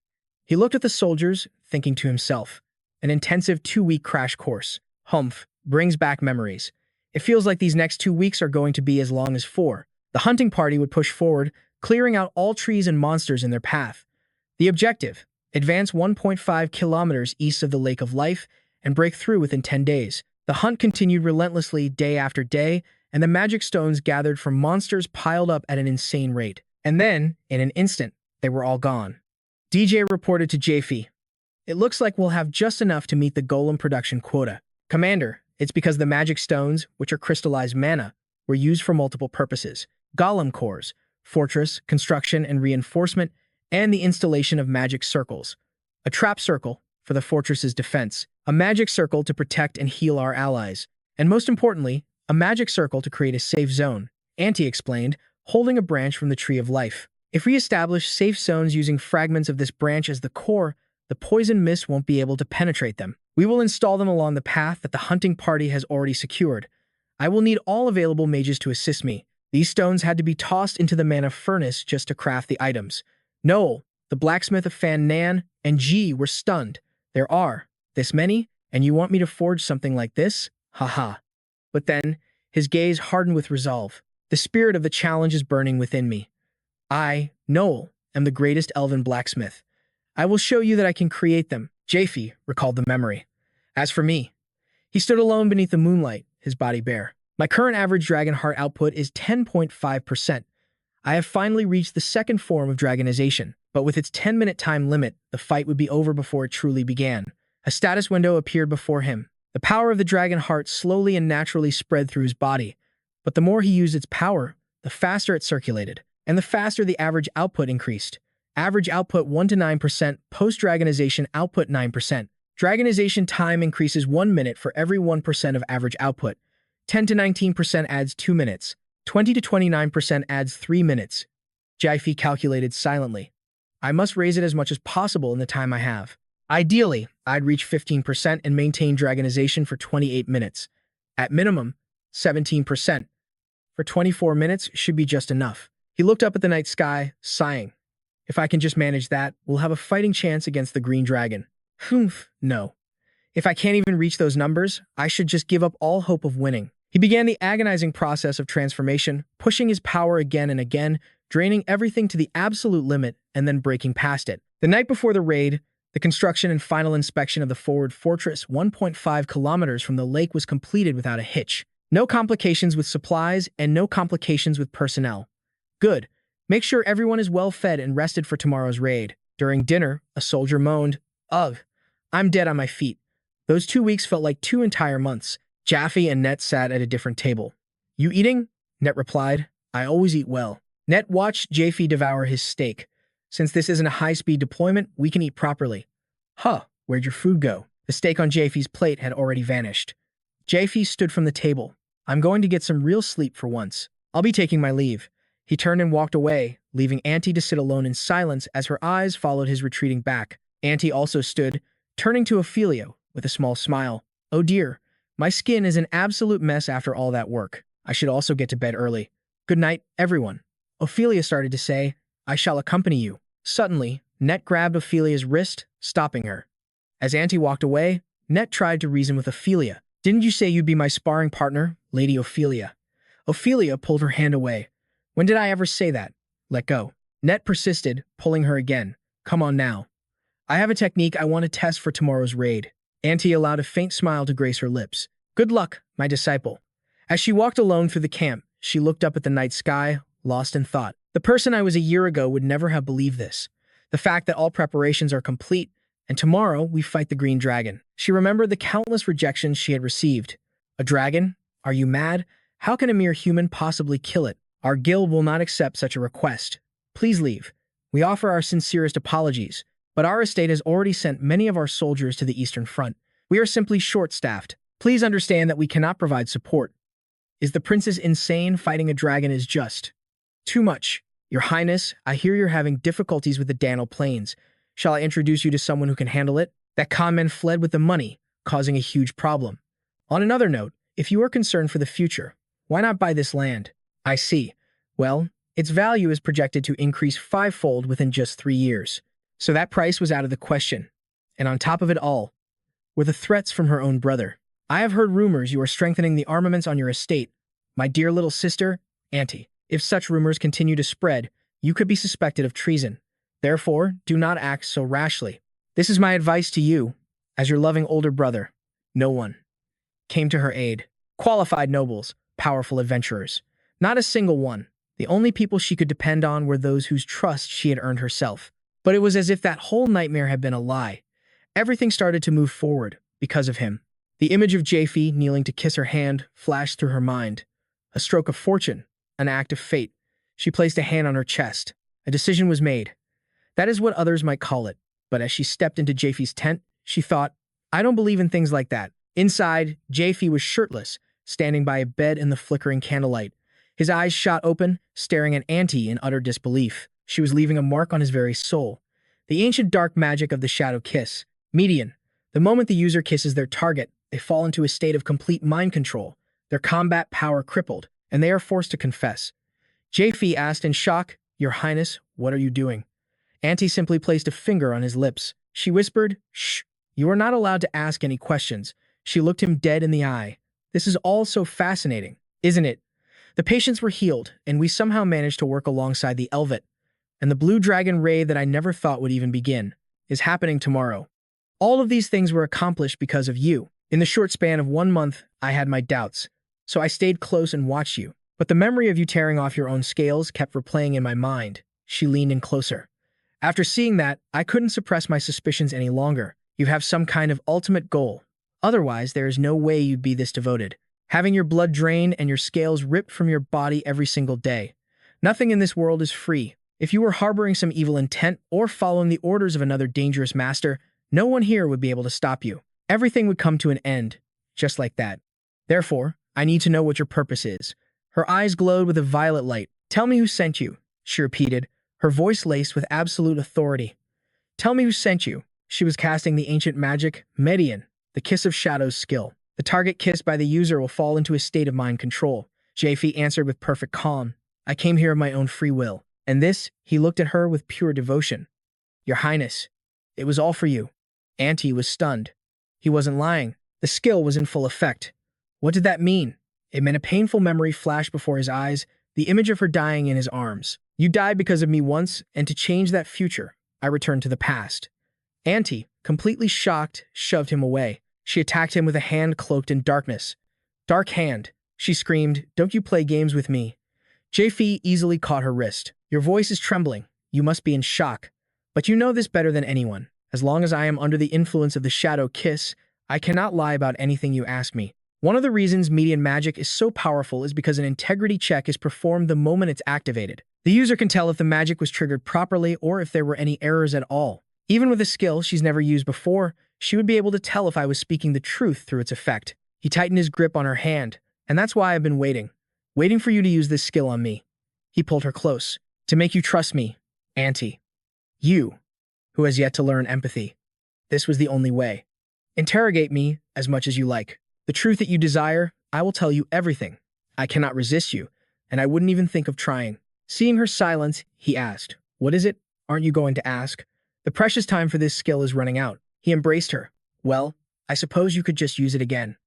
He looked at the soldiers, thinking to himself, an intensive 2-week crash course. Humph, brings back memories. It feels like these next 2 weeks are going to be as long as 4. The hunting party would push forward, clearing out all trees and monsters in their path. The objective, advance 1.5 kilometers east of the Lake of Life and break through within 10 days. The hunt continued relentlessly day after day, and the magic stones gathered from monsters piled up at an insane rate. And then, in an instant, they were all gone. DJ reported to Japhie. It looks like we'll have just enough to meet the golem production quota. Commander, it's because the magic stones, which are crystallized mana, were used for multiple purposes. Golem cores, fortress, construction and reinforcement, and the installation of magic circles. A trap circle for the fortress's defense, a magic circle to protect and heal our allies, and most importantly, a magic circle to create a safe zone, Auntie explained, holding a branch from the Tree of Life. If we establish safe zones using fragments of this branch as the core, the poison mist won't be able to penetrate them. We will install them along the path that the hunting party has already secured. I will need all available mages to assist me. These stones had to be tossed into the mana furnace just to craft the items. Noel, the blacksmith of Fan Nan, and G were stunned. There are this many, and you want me to forge something like this? Haha. But then, his gaze hardened with resolve. The spirit of the challenge is burning within me. I, Noel, am the greatest elven blacksmith. I will show you that I can create them. Japhie recalled the memory. As for me, he stood alone beneath the moonlight, his body bare. My current average dragon heart output is 10.5%. I have finally reached the second form of dragonization, but with its 10-minute time limit, the fight would be over before it truly began. A status window appeared before him. The power of the dragon heart slowly and naturally spread through his body, but the more he used its power, the faster it circulated, and the faster the average output increased. Average output 1 to 9%, post-dragonization output 9%. Dragonization time increases 1 minute for every 1% of average output. 10 to 19% adds 2 minutes. 20 to 29% adds 3 minutes. Japhie calculated silently. I must raise it as much as possible in the time I have. Ideally, I'd reach 15% and maintain dragonization for 28 minutes. At minimum, 17%. for 24 minutes should be just enough. He looked up at the night sky, sighing. If I can just manage that, we'll have a fighting chance against the green dragon. Humph, no. If I can't even reach those numbers, I should just give up all hope of winning. He began the agonizing process of transformation, pushing his power again and again, draining everything to the absolute limit and then breaking past it. The night before the raid, the construction and final inspection of the forward fortress 1.5 kilometers from the lake was completed without a hitch. No complications with supplies and no complications with personnel. Good. Make sure everyone is well fed and rested for tomorrow's raid. During dinner, a soldier moaned, "Ugh, I'm dead on my feet." Those 2 weeks felt like 2 entire months. Jaffe and Net sat at a different table. "You eating?" Net replied, "I always eat well." Net watched Jaffe devour his steak. "Since this isn't a high-speed deployment, we can eat properly." "Huh, where'd your food go?" The steak on Jaffe's plate had already vanished. Jaffe stood from the table. "I'm going to get some real sleep for once. I'll be taking my leave." He turned and walked away, leaving Auntie to sit alone in silence as her eyes followed his retreating back. Auntie also stood, turning to Ophelia with a small smile. "Oh dear, my skin is an absolute mess after all that work. I should also get to bed early. Good night, everyone." Ophelia started to say, "I shall accompany you." Suddenly, Net grabbed Ophelia's wrist, stopping her. As Auntie walked away, Net tried to reason with Ophelia. "Didn't you say you'd be my sparring partner, Lady Ophelia?" Ophelia pulled her hand away. "When did I ever say that? Let go." Net persisted, pulling her again. "Come on now. I have a technique I want to test for tomorrow's raid." Auntie allowed a faint smile to grace her lips. "Good luck, my disciple." As she walked alone through the camp, she looked up at the night sky, lost in thought. The person I was a year ago would never have believed this. The fact that all preparations are complete, and tomorrow we fight the green dragon. She remembered the countless rejections she had received. "A dragon? Are you mad? How can a mere human possibly kill it? Our guild will not accept such a request. Please leave. We offer our sincerest apologies, but our estate has already sent many of our soldiers to the Eastern Front. We are simply short-staffed. Please understand that we cannot provide support. Is the princess insane? Fighting a dragon is just too much. Your Highness, I hear you're having difficulties with the Danel Plains. Shall I introduce you to someone who can handle it?" That con man fled with the money, causing a huge problem. On another note, if you are concerned for the future, why not buy this land? I see. Well, its value is projected to increase 5-fold within just 3 years. So that price was out of the question. And on top of it all, were the threats from her own brother. "I have heard rumors you are strengthening the armaments on your estate. My dear little sister, Auntie. If such rumors continue to spread, you could be suspected of treason. Therefore, do not act so rashly. This is my advice to you, as your loving older brother." No one came to her aid. Qualified nobles, powerful adventurers. Not a single one. The only people she could depend on were those whose trust she had earned herself. But it was as if that whole nightmare had been a lie. Everything started to move forward because of him. The image of Jaffe kneeling to kiss her hand flashed through her mind. A stroke of fortune. An act of fate. She placed a hand on her chest. A decision was made. That is what others might call it. But as she stepped into Jaffe's tent, she thought, "I don't believe in things like that." Inside, Jaffe was shirtless, standing by a bed in the flickering candlelight. His eyes shot open, staring at Auntie in utter disbelief. She was leaving a mark on his very soul. The ancient dark magic of the shadow kiss. Median. The moment the user kisses their target, they fall into a state of complete mind control, their combat power crippled, and they are forced to confess. Jaffe asked in shock, "Your Highness, what are you doing?" Auntie simply placed a finger on his lips. She whispered, "Shh, you are not allowed to ask any questions." She looked him dead in the eye. "This is all so fascinating, isn't it? The patients were healed, and we somehow managed to work alongside the Elvet. And the blue dragon raid that I never thought would even begin is happening tomorrow. All of these things were accomplished because of you. In the short span of 1 month, I had my doubts, so I stayed close and watched you. But the memory of you tearing off your own scales kept replaying in my mind." She leaned in closer. "After seeing that, I couldn't suppress my suspicions any longer. You have some kind of ultimate goal. Otherwise, there is no way you'd be this devoted. Having your blood drained and your scales ripped from your body every single day. Nothing in this world is free. If you were harboring some evil intent or following the orders of another dangerous master, no one here would be able to stop you. Everything would come to an end, just like that. Therefore, I need to know what your purpose is." Her eyes glowed with a violet light. "Tell me who sent you," she repeated, her voice laced with absolute authority. "Tell me who sent you." She was casting the ancient magic, Median, the Kiss of Shadows skill. The target kissed by the user will fall into a state of mind control. Japhie answered with perfect calm. I came here of my own free will. And this, he looked at her with pure devotion. Your Highness, it was all for you. Auntie was stunned. He wasn't lying. The skill was in full effect. What did that mean? It meant a painful memory flashed before his eyes, the image of her dying in his arms. You died because of me once, and to change that future, I returned to the past. Auntie, completely shocked, shoved him away. She attacked him with a hand cloaked in darkness. Dark hand, she screamed, don't you play games with me. Japhie easily caught her wrist. Your voice is trembling. You must be in shock. But you know this better than anyone. As long as I am under the influence of the shadow kiss, I cannot lie about anything you ask me. One of the reasons medium magic is so powerful is because an integrity check is performed the moment it's activated. The user can tell if the magic was triggered properly or if there were any errors at all. Even with a skill she's never used before, she would be able to tell if I was speaking the truth through its effect. He tightened his grip on her hand, and that's why I've been waiting for you to use this skill on me. He pulled her close. To make you trust me, Auntie. You, who has yet to learn empathy. This was the only way. Interrogate me as much as you like. The truth that you desire, I will tell you everything. I cannot resist you, and I wouldn't even think of trying. Seeing her silence, he asked, what is it? Aren't you going to ask? The precious time for this skill is running out. He embraced her. Well, I suppose you could just use it again.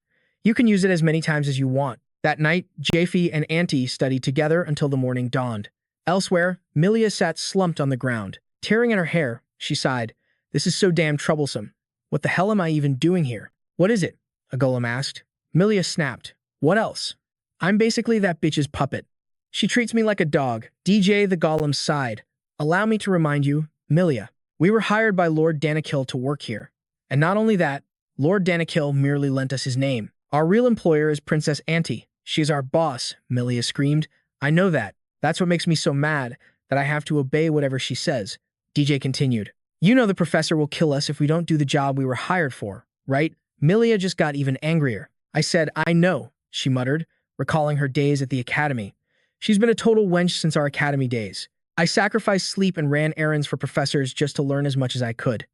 You can use it as many times as you want. That night, Japhie and Auntie studied together until the morning dawned. Elsewhere, Milia sat slumped on the ground. Tearing at her hair, she sighed. This is so damn troublesome. What the hell am I even doing here? What is it? A golem asked. Milia snapped. What else? I'm basically that bitch's puppet. She treats me like a dog. DJ the golem sighed. Allow me to remind you, Milia, we were hired by Lord Danakil to work here. And not only that, Lord Danakil merely lent us his name. Our real employer is Princess Auntie. She's our boss, Milia screamed. I know that. That's what makes me so mad, that I have to obey whatever she says. DJ continued. You know the professor will kill us if we don't do the job we were hired for, right? Milia just got even angrier. I said, I know, she muttered, recalling her days at the academy. She's been a total wench since our academy days. I sacrificed sleep and ran errands for professors just to learn as much as I could.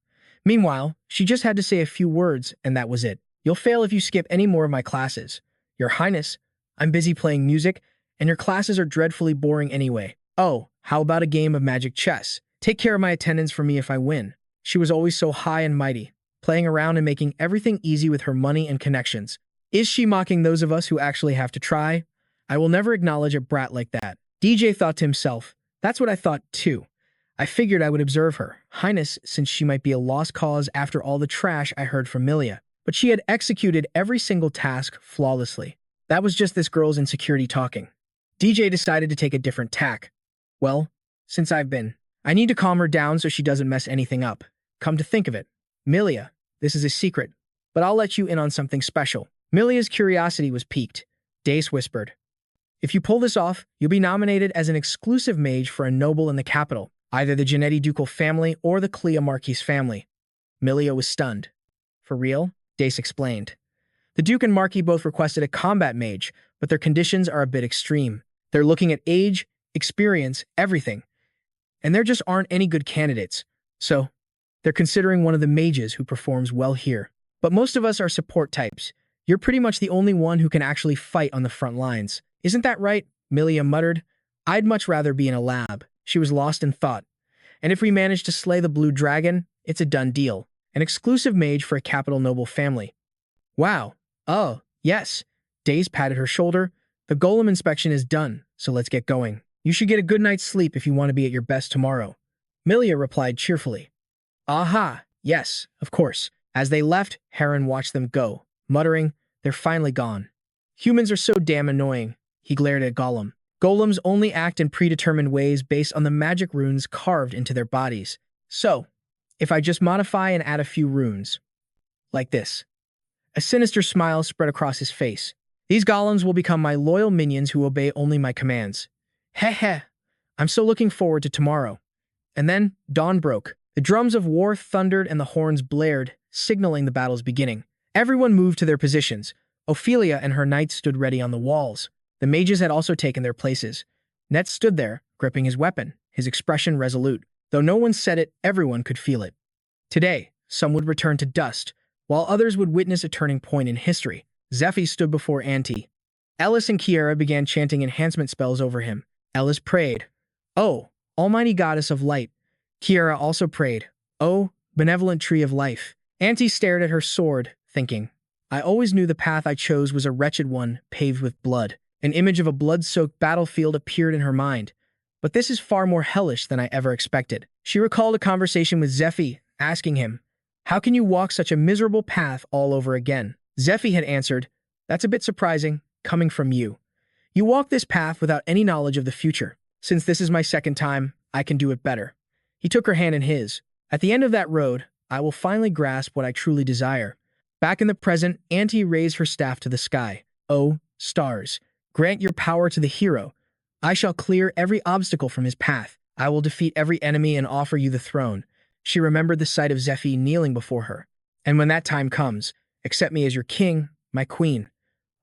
Meanwhile, she just had to say a few words, and that was it. You'll fail if you skip any more of my classes. Your Highness, I'm busy playing music, and your classes are dreadfully boring anyway. Oh, how about a game of magic chess? Take care of my attendance for me if I win. She was always so high and mighty, playing around and making everything easy with her money and connections. Is she mocking those of us who actually have to try? I will never acknowledge a brat like that. DJ thought to himself, that's what I thought too. I figured I would observe her, Highness, since she might be a lost cause after all the trash I heard from Milia. But she had executed every single task flawlessly. That was just this girl's insecurity talking. DJ decided to take a different tack. Well, since I need to calm her down so she doesn't mess anything up. Come to think of it, Milia, this is a secret, but I'll let you in on something special. Milia's curiosity was piqued. Dace whispered, if you pull this off, you'll be nominated as an exclusive mage for a noble in the capital, either the Genetti ducal family or the Clea Marquis family. Milia was stunned. For real? Dace explained. The Duke and Marquis both requested a combat mage, but their conditions are a bit extreme. They're looking at age, experience, everything. And there just aren't any good candidates. So, they're considering one of the mages who performs well here. But most of us are support types. You're pretty much the only one who can actually fight on the front lines. Isn't that right? Milia muttered. I'd much rather be in a lab. She was lost in thought. And if we manage to slay the blue dragon, it's a done deal. An exclusive mage for a capital noble family. Wow. Oh, yes. Daze patted her shoulder. The golem inspection is done, so let's get going. You should get a good night's sleep if you want to be at your best tomorrow. Milia replied cheerfully. Aha, yes, of course. As they left, Heron watched them go, muttering, they're finally gone. Humans are so damn annoying. He glared at Golem. Golems only act in predetermined ways based on the magic runes carved into their bodies. So, if I just modify and add a few runes. Like this. A sinister smile spread across his face. These golems will become my loyal minions who obey only my commands. Heh heh. I'm so looking forward to tomorrow. And then, dawn broke. The drums of war thundered and the horns blared, signaling the battle's beginning. Everyone moved to their positions. Ophelia and her knights stood ready on the walls. The mages had also taken their places. Net stood there, gripping his weapon, his expression resolute. Though no one said it, everyone could feel it. Today, some would return to dust, while others would witness a turning point in history. Zephyr stood before Auntie. Ellis and Kiara began chanting enhancement spells over him. Ellis prayed, "Oh, almighty goddess of light." Kiara also prayed, "Oh, benevolent tree of life." Auntie stared at her sword, thinking, "I always knew the path I chose was a wretched one, paved with blood." An image of a blood-soaked battlefield appeared in her mind. But this is far more hellish than I ever expected. She recalled a conversation with Zephyr, asking him, "How can you walk such a miserable path all over again?" Zephyr had answered, "That's a bit surprising, coming from you. You walk this path without any knowledge of the future. Since this is my second time, I can do it better." He took her hand in his. "At the end of that road, I will finally grasp what I truly desire." Back in the present, Auntie raised her staff to the sky. "Oh, stars, grant your power to the hero. I shall clear every obstacle from his path. I will defeat every enemy and offer you the throne." She remembered the sight of Zephyr kneeling before her. "And when that time comes, accept me as your king, my queen."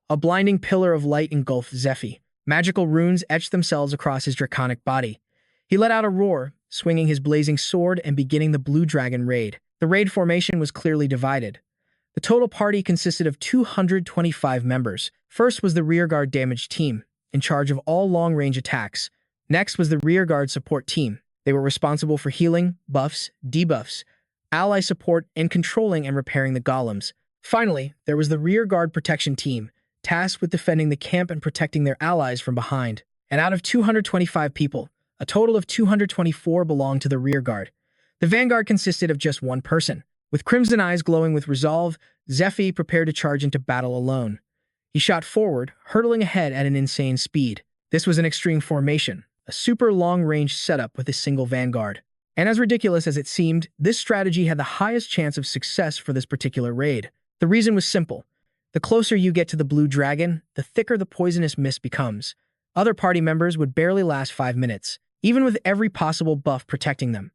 A blinding pillar of light engulfed Zephyr. Magical runes etched themselves across his draconic body. He let out a roar, swinging his blazing sword and beginning the Blue Dragon raid. The raid formation was clearly divided. The total party consisted of 225 members. First was the rearguard damage team, in charge of all long-range attacks. Next was the rearguard support team. They were responsible for healing, buffs, debuffs, ally support, and controlling and repairing the golems. Finally, there was the rearguard protection team, tasked with defending the camp and protecting their allies from behind. And out of 225 people, a total of 224 belonged to the rearguard. The vanguard consisted of just one person. With crimson eyes glowing with resolve, Zephyr prepared to charge into battle alone. He shot forward, hurtling ahead at an insane speed. This was an extreme formation, a super long-range setup with a single vanguard. And as ridiculous as it seemed, this strategy had the highest chance of success for this particular raid. The reason was simple. The closer you get to the Blue Dragon, the thicker the poisonous mist becomes. Other party members would barely last 5 minutes, even with every possible buff protecting them.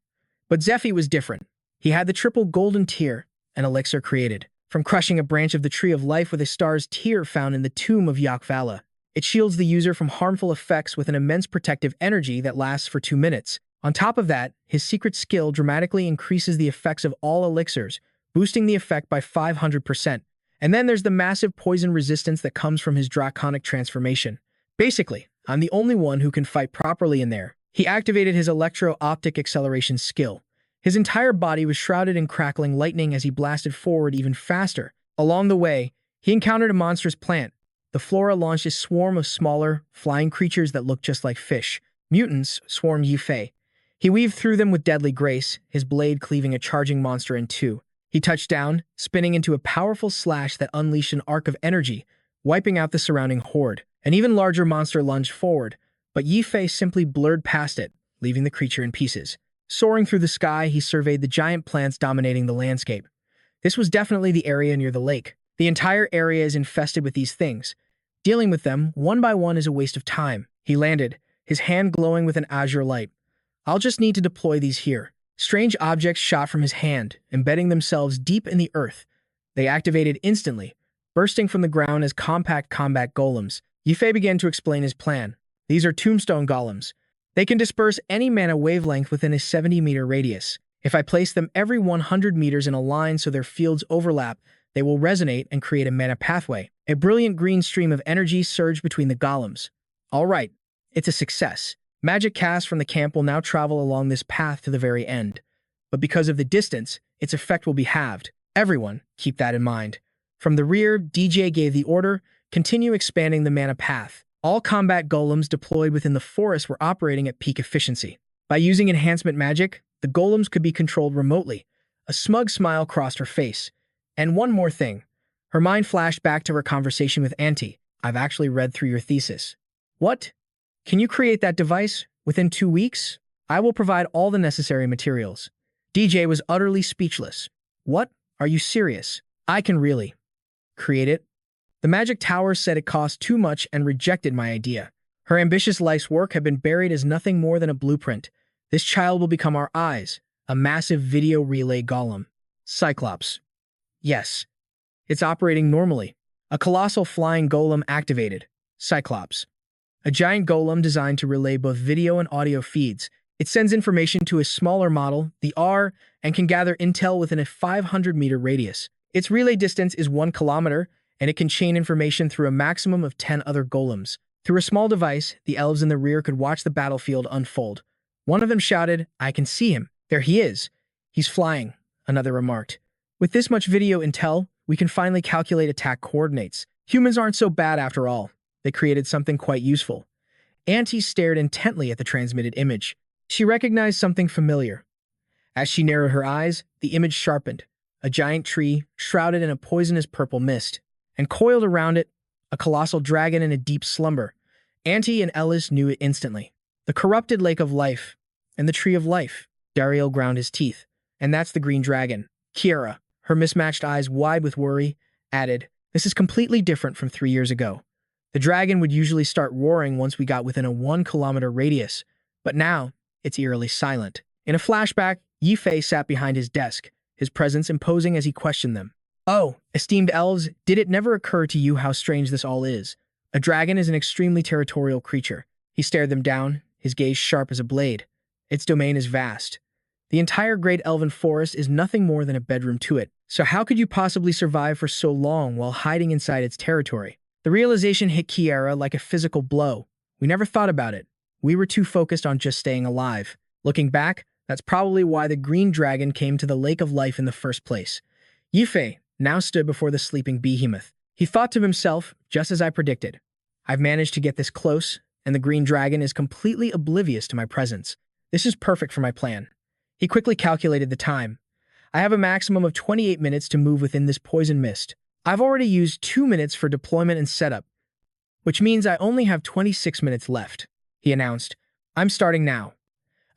But Zephyr was different. He had the triple golden tear, an elixir created from crushing a branch of the Tree of Life with a star's tear found in the tomb of Yakvala. It shields the user from harmful effects with an immense protective energy that lasts for 2 minutes. On top of that, his secret skill dramatically increases the effects of all elixirs, boosting the effect by 500%. And then there's the massive poison resistance that comes from his draconic transformation. Basically, I'm the only one who can fight properly in there. He activated his electro-optic acceleration skill. His entire body was shrouded in crackling lightning as he blasted forward even faster. Along the way, he encountered a monstrous plant. The flora launched a swarm of smaller, flying creatures that looked just like fish. Mutants swarmed Yifei. He weaved through them with deadly grace, his blade cleaving a charging monster in two. He touched down, spinning into a powerful slash that unleashed an arc of energy, wiping out the surrounding horde. An even larger monster lunged forward, but Yifei simply blurred past it, leaving the creature in pieces. Soaring through the sky, he surveyed the giant plants dominating the landscape. This was definitely the area near the lake. The entire area is infested with these things. Dealing with them, one by one, is a waste of time. He landed, his hand glowing with an azure light. "I'll just need to deploy these here." Strange objects shot from his hand, embedding themselves deep in the earth. They activated instantly, bursting from the ground as compact combat golems. Yifei began to explain his plan. "These are tombstone golems. They can disperse any mana wavelength within a 70-meter radius. If I place them every 100 meters in a line so their fields overlap, they will resonate and create a mana pathway. A brilliant green stream of energy surged between the golems. All right, it's a success. Magic cast from the camp will now travel along this path to the very end. But because of the distance, its effect will be halved. Everyone, keep that in mind." From the rear, DJ gave the order, "Continue expanding the mana path." All combat golems deployed within the forest were operating at peak efficiency. By using enhancement magic, the golems could be controlled remotely. A smug smile crossed her face. And one more thing. Her mind flashed back to her conversation with Auntie. "I've actually read through your thesis." "What? Can you create that device within 2 weeks?" "I will provide all the necessary materials." DJ was utterly speechless. "What? Are you serious? I can really create it?" The Magic Tower said it cost too much and rejected my idea. Her ambitious life's work had been buried as nothing more than a blueprint. This child will become our eyes, a massive video relay golem. Cyclops. Yes. It's operating normally. A colossal flying golem activated. Cyclops. A giant golem designed to relay both video and audio feeds. It sends information to a smaller model, the R, and can gather intel within a 500-meter radius. Its relay distance is 1 kilometer, and it can chain information through a maximum of 10 other golems. Through a small device, the elves in the rear could watch the battlefield unfold. One of them shouted, "I can see him. There he is. He's flying," another remarked. With this much video intel, we can finally calculate attack coordinates. Humans aren't so bad after all. They created something quite useful. Auntie stared intently at the transmitted image. She recognized something familiar. As she narrowed her eyes, the image sharpened. A giant tree, shrouded in a poisonous purple mist, and coiled around it, a colossal dragon in a deep slumber. Auntie and Ellis knew it instantly. The corrupted lake of life, and the tree of life. Dariel ground his teeth. And that's the green dragon. Kiara, her mismatched eyes wide with worry, added, "This is completely different from 3 years ago. The dragon would usually start roaring once we got within a 1-kilometer radius, but now it's eerily silent." In a flashback, Yifei sat behind his desk, his presence imposing as he questioned them. "Oh, esteemed elves, did it never occur to you how strange this all is? A dragon is an extremely territorial creature." He stared them down, his gaze sharp as a blade. "Its domain is vast. The entire great elven forest is nothing more than a bedroom to it. So how could you possibly survive for so long while hiding inside its territory?" The realization hit Kiara like a physical blow. We never thought about it. We were too focused on just staying alive. Looking back, that's probably why the green dragon came to the Lake of Life in the first place. Yifei now stood before the sleeping behemoth. He thought to himself, just as I predicted, "I've managed to get this close, and the green dragon is completely oblivious to my presence. This is perfect for my plan." He quickly calculated the time. "I have a maximum of 28 minutes to move within this poison mist. I've already used 2 minutes for deployment and setup, which means I only have 26 minutes left," he announced. "I'm starting now."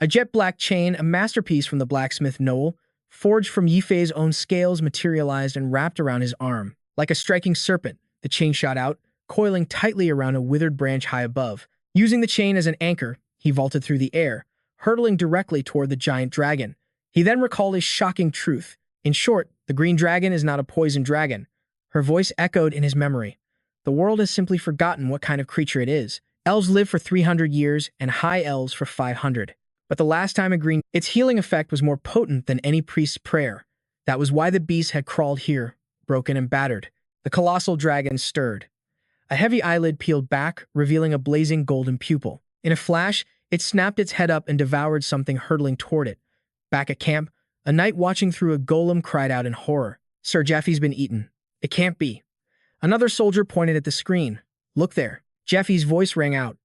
A jet black chain, a masterpiece from the blacksmith Noel, forged from Yifei's own scales, materialized and wrapped around his arm. Like a striking serpent, the chain shot out, coiling tightly around a withered branch high above. Using the chain as an anchor, he vaulted through the air, hurtling directly toward the giant dragon. He then recalled a shocking truth. In short, the green dragon is not a poison dragon. Her voice echoed in his memory. The world has simply forgotten what kind of creature it is. Elves live for 300 years and high elves for 500. But the last time its healing effect was more potent than any priest's prayer. That was why the beast had crawled here, broken and battered. The colossal dragon stirred. A heavy eyelid peeled back, revealing a blazing golden pupil. In a flash, it snapped its head up and devoured something hurtling toward it. Back at camp, a knight watching through a golem cried out in horror. "Sir Jeffy's been eaten. It can't be." Another soldier pointed at the screen. "Look there." Jeffy's voice rang out.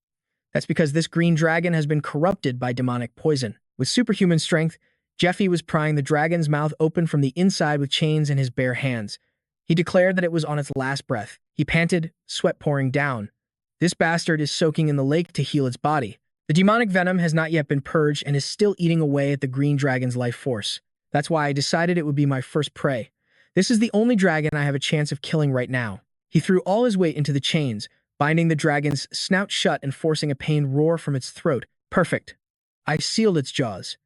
"That's because this green dragon has been corrupted by demonic poison." With superhuman strength, Jeffy was prying the dragon's mouth open from the inside with chains in his bare hands. He declared that it was on its last breath. He panted, sweat pouring down. "This bastard is soaking in the lake to heal its body. The demonic venom has not yet been purged and is still eating away at the green dragon's life force. That's why I decided it would be my first prey. This is the only dragon I have a chance of killing right now." He threw all his weight into the chains, binding the dragon's snout shut and forcing a pained roar from its throat. "Perfect. I sealed its jaws."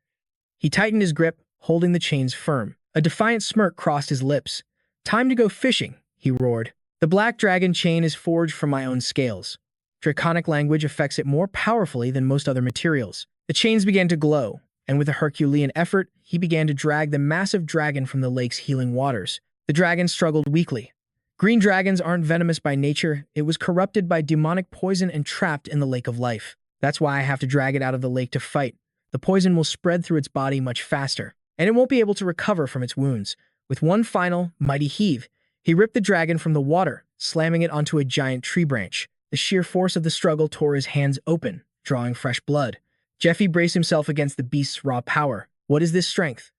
He tightened his grip, holding the chains firm. A defiant smirk crossed his lips. "Time to go fishing," he roared. "The black dragon chain is forged from my own scales. Draconic language affects it more powerfully than most other materials." The chains began to glow, and with a Herculean effort, he began to drag the massive dragon from the lake's healing waters. The dragon struggled weakly. Green dragons aren't venomous by nature. It was corrupted by demonic poison and trapped in the lake of life. That's why I have to drag it out of the lake to fight. The poison will spread through its body much faster, and it won't be able to recover from its wounds. With one final, mighty heave, he ripped the dragon from the water, slamming it onto a giant tree branch. The sheer force of the struggle tore his hands open, drawing fresh blood. Jeffy braced himself against the beast's raw power. "What is this strength?"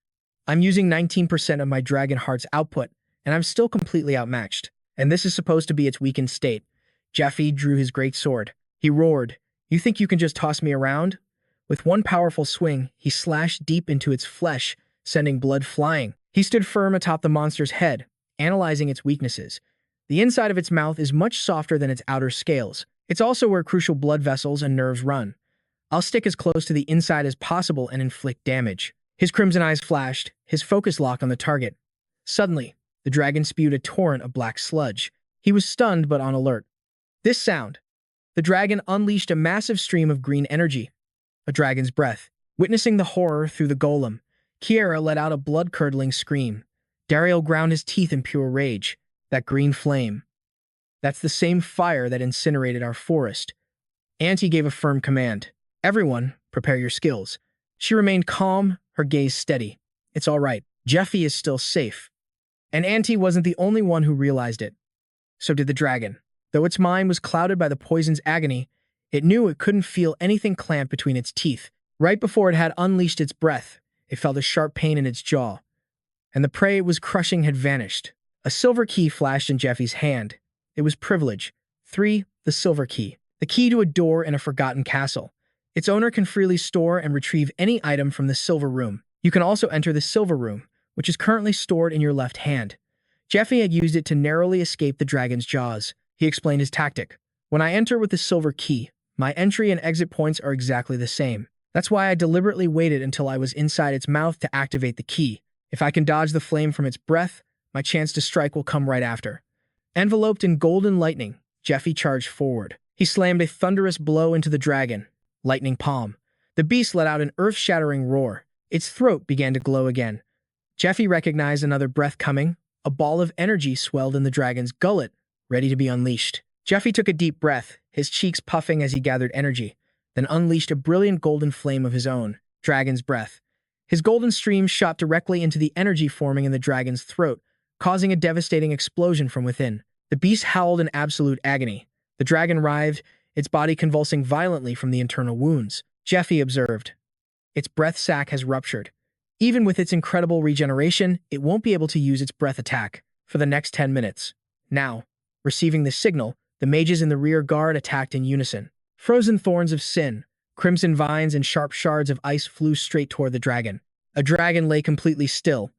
"I'm using 19% of my dragon heart's output, and I'm still completely outmatched. And this is supposed to be its weakened state." Jeffy drew his great sword. He roared, "You think you can just toss me around?" With one powerful swing, he slashed deep into its flesh, sending blood flying. He stood firm atop the monster's head, analyzing its weaknesses. The inside of its mouth is much softer than its outer scales. It's also where crucial blood vessels and nerves run. I'll stick as close to the inside as possible and inflict damage. His crimson eyes flashed, his focus locked on the target. Suddenly, the dragon spewed a torrent of black sludge. He was stunned but on alert. This sound. The dragon unleashed a massive stream of green energy. A dragon's breath. Witnessing the horror through the golem, Kiara let out a blood-curdling scream. Dariel ground his teeth in pure rage. That green flame. That's the same fire that incinerated our forest. Auntie gave a firm command. Everyone, prepare your skills. She remained calm, her gaze steady. It's all right. Jeffy is still safe. And Auntie wasn't the only one who realized it. So did the dragon. Though its mind was clouded by the poison's agony, it knew it couldn't feel anything clamped between its teeth. Right before it had unleashed its breath, it felt a sharp pain in its jaw, and the prey it was crushing had vanished. A silver key flashed in Jeffy's hand. It was privilege. 3. The silver key. The key to a door in a forgotten castle. Its owner can freely store and retrieve any item from the silver room. You can also enter the silver room, which is currently stored in your left hand. Jeffy had used it to narrowly escape the dragon's jaws. He explained his tactic. When I enter with the silver key, my entry and exit points are exactly the same. That's why I deliberately waited until I was inside its mouth to activate the key. If I can dodge the flame from its breath, my chance to strike will come right after. Enveloped in golden lightning, Jeffy charged forward. He slammed a thunderous blow into the dragon. Lightning palm. The beast let out an earth-shattering roar. Its throat began to glow again. Jeffy recognized another breath coming. A ball of energy swelled in the dragon's gullet, ready to be unleashed. Jeffy took a deep breath, his cheeks puffing as he gathered energy, then unleashed a brilliant golden flame of his own, dragon's breath. His golden stream shot directly into the energy forming in the dragon's throat, causing a devastating explosion from within. The beast howled in absolute agony. The dragon writhed, its body convulsing violently from the internal wounds. Jeffy observed. Its breath sac has ruptured. Even with its incredible regeneration, it won't be able to use its breath attack for the next 10 minutes. Now, receiving the signal, the mages in the rear guard attacked in unison. Frozen thorns of sin, crimson vines, and sharp shards of ice flew straight toward the dragon. A dragon lay completely still,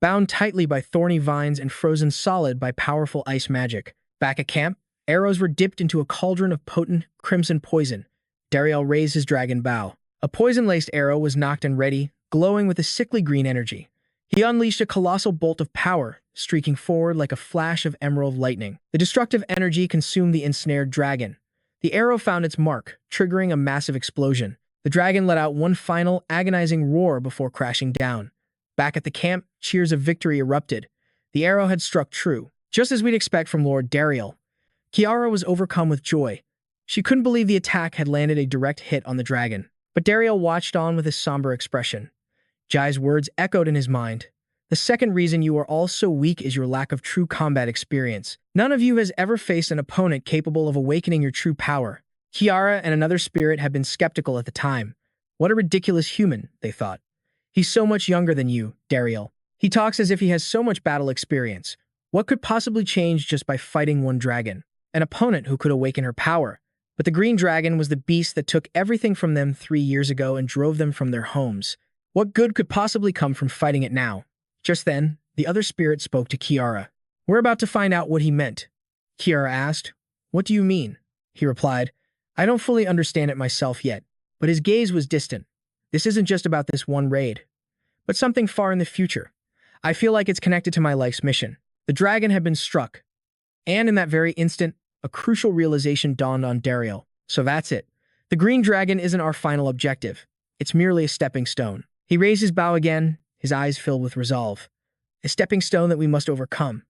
bound tightly by thorny vines and frozen solid by powerful ice magic. Back at camp, arrows were dipped into a cauldron of potent, crimson poison. Dariel raised his dragon bow. A poison-laced arrow was knocked and ready, glowing with a sickly green energy. He unleashed a colossal bolt of power, streaking forward like a flash of emerald lightning. The destructive energy consumed the ensnared dragon. The arrow found its mark, triggering a massive explosion. The dragon let out one final, agonizing roar before crashing down. Back at the camp, cheers of victory erupted. The arrow had struck true, just as we'd expect from Lord Dariel. Kiara was overcome with joy. She couldn't believe the attack had landed a direct hit on the dragon. But Dariel watched on with a somber expression. Jai's words echoed in his mind. The second reason you are all so weak is your lack of true combat experience. None of you has ever faced an opponent capable of awakening your true power. Kiara and another spirit had been skeptical at the time. What a ridiculous human, they thought. He's so much younger than you, Dariel. He talks as if he has so much battle experience. What could possibly change just by fighting one dragon? An opponent who could awaken her power. But the green dragon was the beast that took everything from them 3 years ago and drove them from their homes. What good could possibly come from fighting it now? Just then, the other spirit spoke to Kiara. We're about to find out what he meant. Kiara asked. What do you mean? He replied. I don't fully understand it myself yet, but his gaze was distant. This isn't just about this one raid, but something far in the future. I feel like it's connected to my life's mission. The dragon had been struck, and in that very instant, a crucial realization dawned on Dariel. So that's it. The green dragon isn't our final objective. It's merely a stepping stone. He raised his bow again, his eyes filled with resolve. A stepping stone that we must overcome.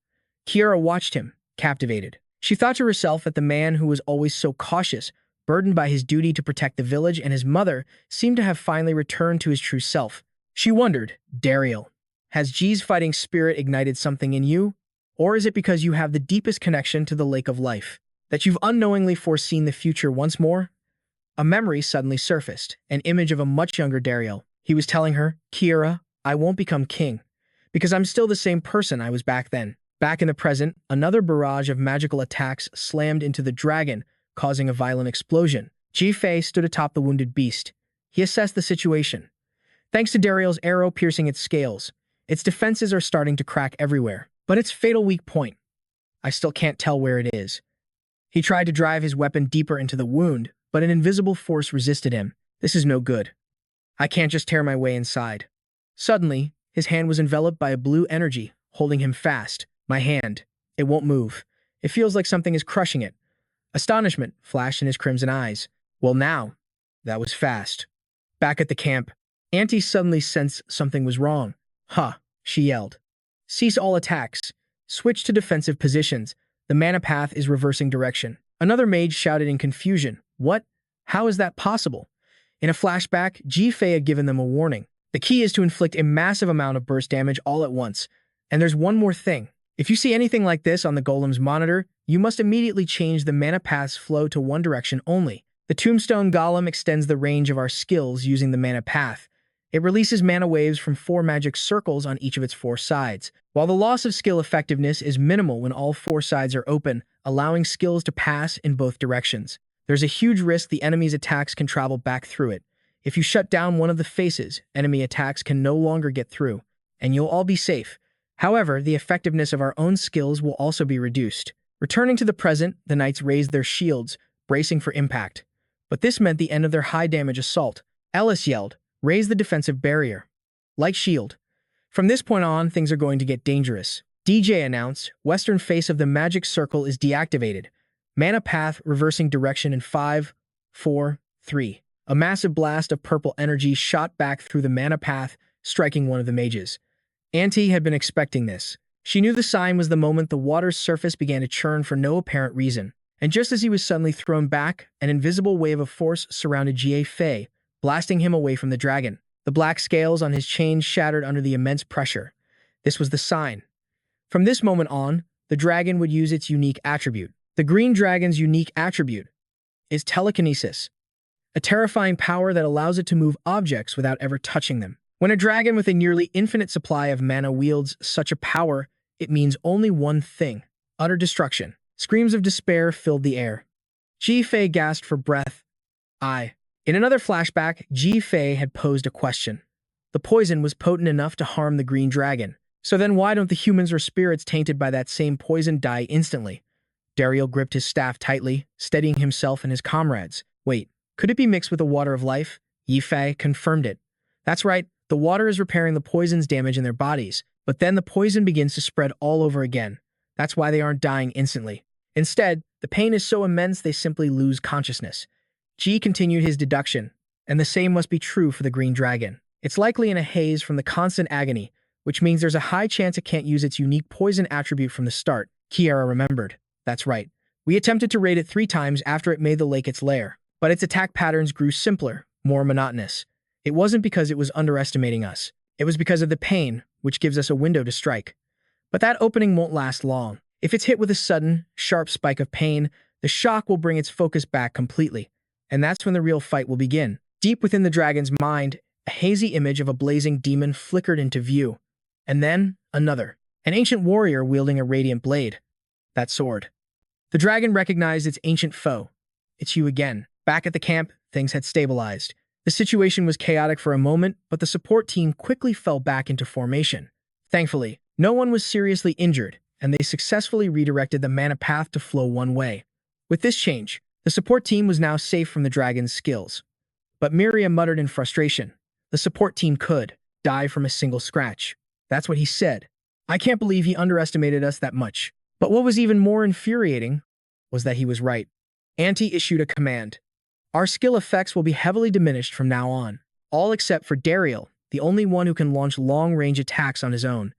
Kiara watched him, captivated. She thought to herself that the man who was always so cautious, burdened by his duty to protect the village and his mother, seemed to have finally returned to his true self. She wondered, Dariel, has G's fighting spirit ignited something in you? Or is it because you have the deepest connection to the lake of life, that you've unknowingly foreseen the future once more? A memory suddenly surfaced, an image of a much younger Dariel. He was telling her, Kiara, I won't become king, because I'm still the same person I was back then. Back in the present, another barrage of magical attacks slammed into the dragon, causing a violent explosion. Ji-Fei stood atop the wounded beast. He assessed the situation. Thanks to Dariel's arrow piercing its scales, its defenses are starting to crack everywhere. But its fatal weak point, I still can't tell where it is. He tried to drive his weapon deeper into the wound, but an invisible force resisted him. This is no good. I can't just tear my way inside. Suddenly, his hand was enveloped by a blue energy, holding him fast. My hand. It won't move. It feels like something is crushing it. Astonishment flashed in his crimson eyes. Well now, that was fast. Back at the camp, Auntie suddenly sensed something was wrong. Huh, she yelled. Cease all attacks. Switch to defensive positions. The mana path is reversing direction. Another mage shouted in confusion. What? How is that possible? In a flashback, Ji-Fei had given them a warning. The key is to inflict a massive amount of burst damage all at once. And there's one more thing. If you see anything like this on the golem's monitor, you must immediately change the mana path's flow to one direction only. The Tombstone Golem extends the range of our skills using the mana path. It releases mana waves from 4 magic circles on each of its 4 sides. While the loss of skill effectiveness is minimal when all 4 sides are open, allowing skills to pass in both directions. There's a huge risk the enemy's attacks can travel back through it. If you shut down one of the faces, enemy attacks can no longer get through, and you'll all be safe. However, the effectiveness of our own skills will also be reduced. Returning to the present, the knights raised their shields, bracing for impact. But this meant the end of their high-damage assault. Ellis yelled, "Raise the defensive barrier." Light shield. From this point on, things are going to get dangerous. DJ announced, "Western face of the magic circle is deactivated. Mana path reversing direction in 5, 4, 3. A massive blast of purple energy shot back through the mana path, striking one of the mages. Auntie had been expecting this. She knew the sign was the moment the water's surface began to churn for no apparent reason. And just as he was suddenly thrown back, an invisible wave of force surrounded Ji-Fei, blasting him away from the dragon. The black scales on his chains shattered under the immense pressure. This was the sign. From this moment on, the dragon would use its unique attribute. The green dragon's unique attribute is telekinesis, a terrifying power that allows it to move objects without ever touching them. When a dragon with a nearly infinite supply of mana wields such a power, it means only one thing: utter destruction. Screams of despair filled the air. Ji-Fei gasped for breath. In another flashback, Ji-Fei had posed a question. The poison was potent enough to harm the green dragon. So then why don't the humans or spirits tainted by that same poison die instantly? Dariel gripped his staff tightly, steadying himself and his comrades. Wait, could it be mixed with the water of life? Ji-Fei confirmed it. That's right, the water is repairing the poison's damage in their bodies, but then the poison begins to spread all over again. That's why they aren't dying instantly. Instead, the pain is so immense they simply lose consciousness. Ji continued his deduction, and the same must be true for the green dragon. It's likely in a haze from the constant agony, which means there's a high chance it can't use its unique poison attribute from the start. Kiara remembered. That's right. We attempted to raid it 3 times after it made the lake its lair, but its attack patterns grew simpler, more monotonous. It wasn't because it was underestimating us. It was because of the pain, which gives us a window to strike. But that opening won't last long. If it's hit with a sudden, sharp spike of pain, the shock will bring its focus back completely. And that's when the real fight will begin. Deep within the dragon's mind, a hazy image of a blazing demon flickered into view. And then, another. An ancient warrior wielding a radiant blade. That sword. The dragon recognized its ancient foe. It's you again. Back at the camp, things had stabilized. The situation was chaotic for a moment, but the support team quickly fell back into formation. Thankfully, no one was seriously injured, and they successfully redirected the mana path to flow one way. With this change, the support team was now safe from the dragon's skills. But Miriam muttered in frustration. The support team could die from a single scratch. That's what he said. I can't believe he underestimated us that much. But what was even more infuriating was that he was right. Auntie issued a command. Our skill effects will be heavily diminished from now on, all except for Dariel, the only one who can launch long-range attacks on his own.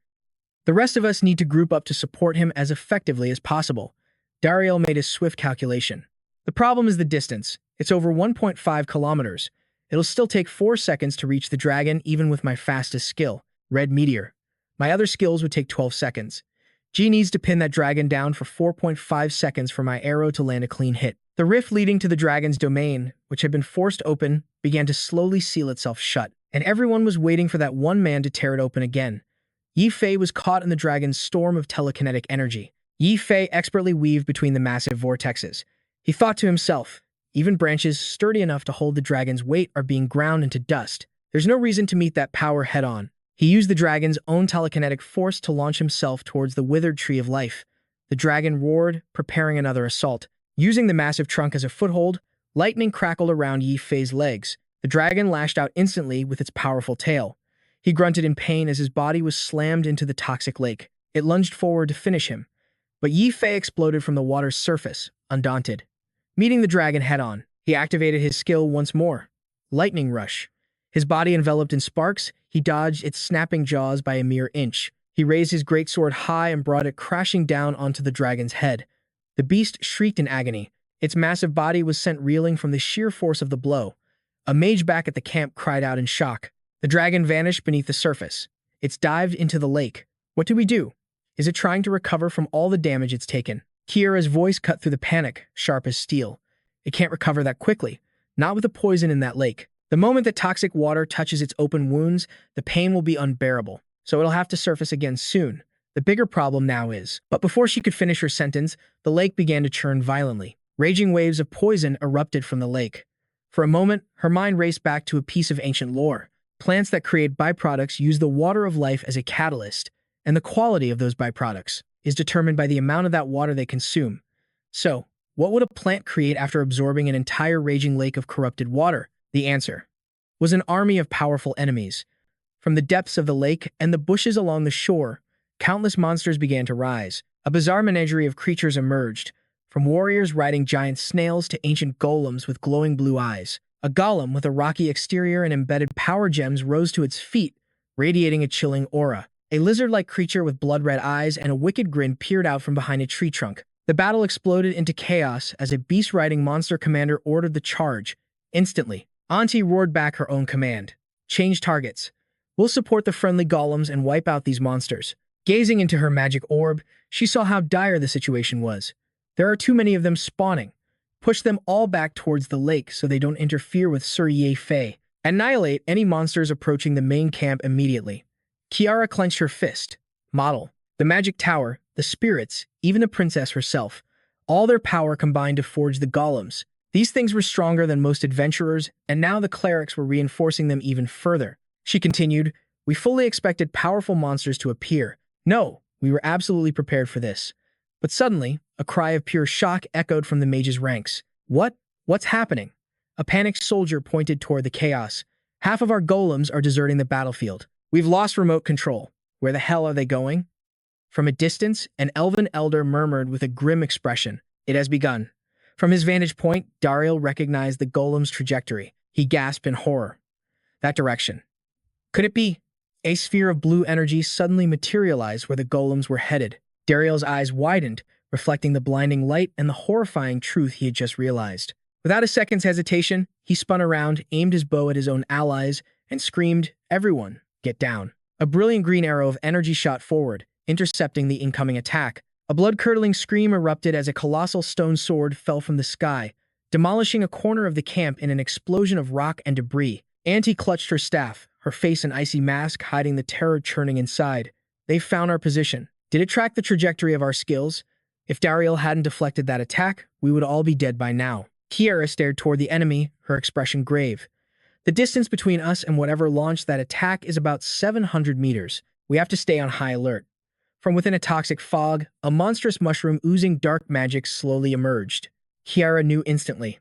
The rest of us need to group up to support him as effectively as possible. Dariel made a swift calculation. The problem is the distance. It's over 1.5 kilometers. It'll still take 4 seconds to reach the dragon even with my fastest skill, Red Meteor. My other skills would take 12 seconds. G needs to pin that dragon down for 4.5 seconds for my arrow to land a clean hit. The rift leading to the dragon's domain, which had been forced open, began to slowly seal itself shut, and everyone was waiting for that one man to tear it open again. Ji-Fei was caught in the dragon's storm of telekinetic energy. Ji-Fei expertly weaved between the massive vortexes. He thought to himself, even branches sturdy enough to hold the dragon's weight are being ground into dust. There's no reason to meet that power head-on. He used the dragon's own telekinetic force to launch himself towards the withered tree of life. The dragon roared, preparing another assault. Using the massive trunk as a foothold, lightning crackled around Ji-Fei's legs. The dragon lashed out instantly with its powerful tail. He grunted in pain as his body was slammed into the toxic lake. It lunged forward to finish him. But Ji-Fei exploded from the water's surface, undaunted. Meeting the dragon head-on, he activated his skill once more. Lightning Rush. His body enveloped in sparks, he dodged its snapping jaws by a mere inch. He raised his greatsword high and brought it crashing down onto the dragon's head. The beast shrieked in agony. Its massive body was sent reeling from the sheer force of the blow. A mage back at the camp cried out in shock. The dragon vanished beneath the surface. It's dived into the lake. What do we do? Is it trying to recover from all the damage it's taken? Kiara's voice cut through the panic, sharp as steel. It can't recover that quickly. Not with the poison in that lake. The moment that toxic water touches its open wounds, the pain will be unbearable. So it'll have to surface again soon. The bigger problem now is. But before she could finish her sentence, the lake began to churn violently. Raging waves of poison erupted from the lake. For a moment, her mind raced back to a piece of ancient lore. Plants that create byproducts use the water of life as a catalyst, and the quality of those byproducts is determined by the amount of that water they consume. So, what would a plant create after absorbing an entire raging lake of corrupted water? The answer was an army of powerful enemies. From the depths of the lake and the bushes along the shore, countless monsters began to rise. A bizarre menagerie of creatures emerged, from warriors riding giant snails to ancient golems with glowing blue eyes. A golem with a rocky exterior and embedded power gems rose to its feet, radiating a chilling aura. A lizard-like creature with blood-red eyes and a wicked grin peered out from behind a tree trunk. The battle exploded into chaos as a beast-riding monster commander ordered the charge. Instantly, Auntie roared back her own command. Change targets. We'll support the friendly golems and wipe out these monsters. Gazing into her magic orb, she saw how dire the situation was. There are too many of them spawning. Push them all back towards the lake so they don't interfere with Sir Ye Fei. Annihilate any monsters approaching the main camp immediately. Kiara clenched her fist. Model. The magic tower, the spirits, even the princess herself. All their power combined to forge the golems. These things were stronger than most adventurers, and now the clerics were reinforcing them even further. She continued, we fully expected powerful monsters to appear. No, we were absolutely prepared for this. But suddenly, a cry of pure shock echoed from the mage's ranks. What? What's happening? A panicked soldier pointed toward the chaos. Half of our golems are deserting the battlefield. We've lost remote control. Where the hell are they going? From a distance, an elven elder murmured with a grim expression. It has begun. From his vantage point, Dariel recognized the golem's trajectory. He gasped in horror. That direction. Could it be? A sphere of blue energy suddenly materialized where the golems were headed. Dariel's eyes widened, reflecting the blinding light and the horrifying truth he had just realized. Without a second's hesitation, he spun around, aimed his bow at his own allies, and screamed, everyone, get down. A brilliant green arrow of energy shot forward, intercepting the incoming attack. A blood-curdling scream erupted as a colossal stone sword fell from the sky, demolishing a corner of the camp in an explosion of rock and debris. Auntie clutched her staff, her face an icy mask hiding the terror churning inside. They found our position. Did it track the trajectory of our skills? If Dariel hadn't deflected that attack, we would all be dead by now. Kiara stared toward the enemy, her expression grave. The distance between us and whatever launched that attack is about 700 meters. We have to stay on high alert. From within a toxic fog, a monstrous mushroom oozing dark magic slowly emerged. Kiara knew instantly.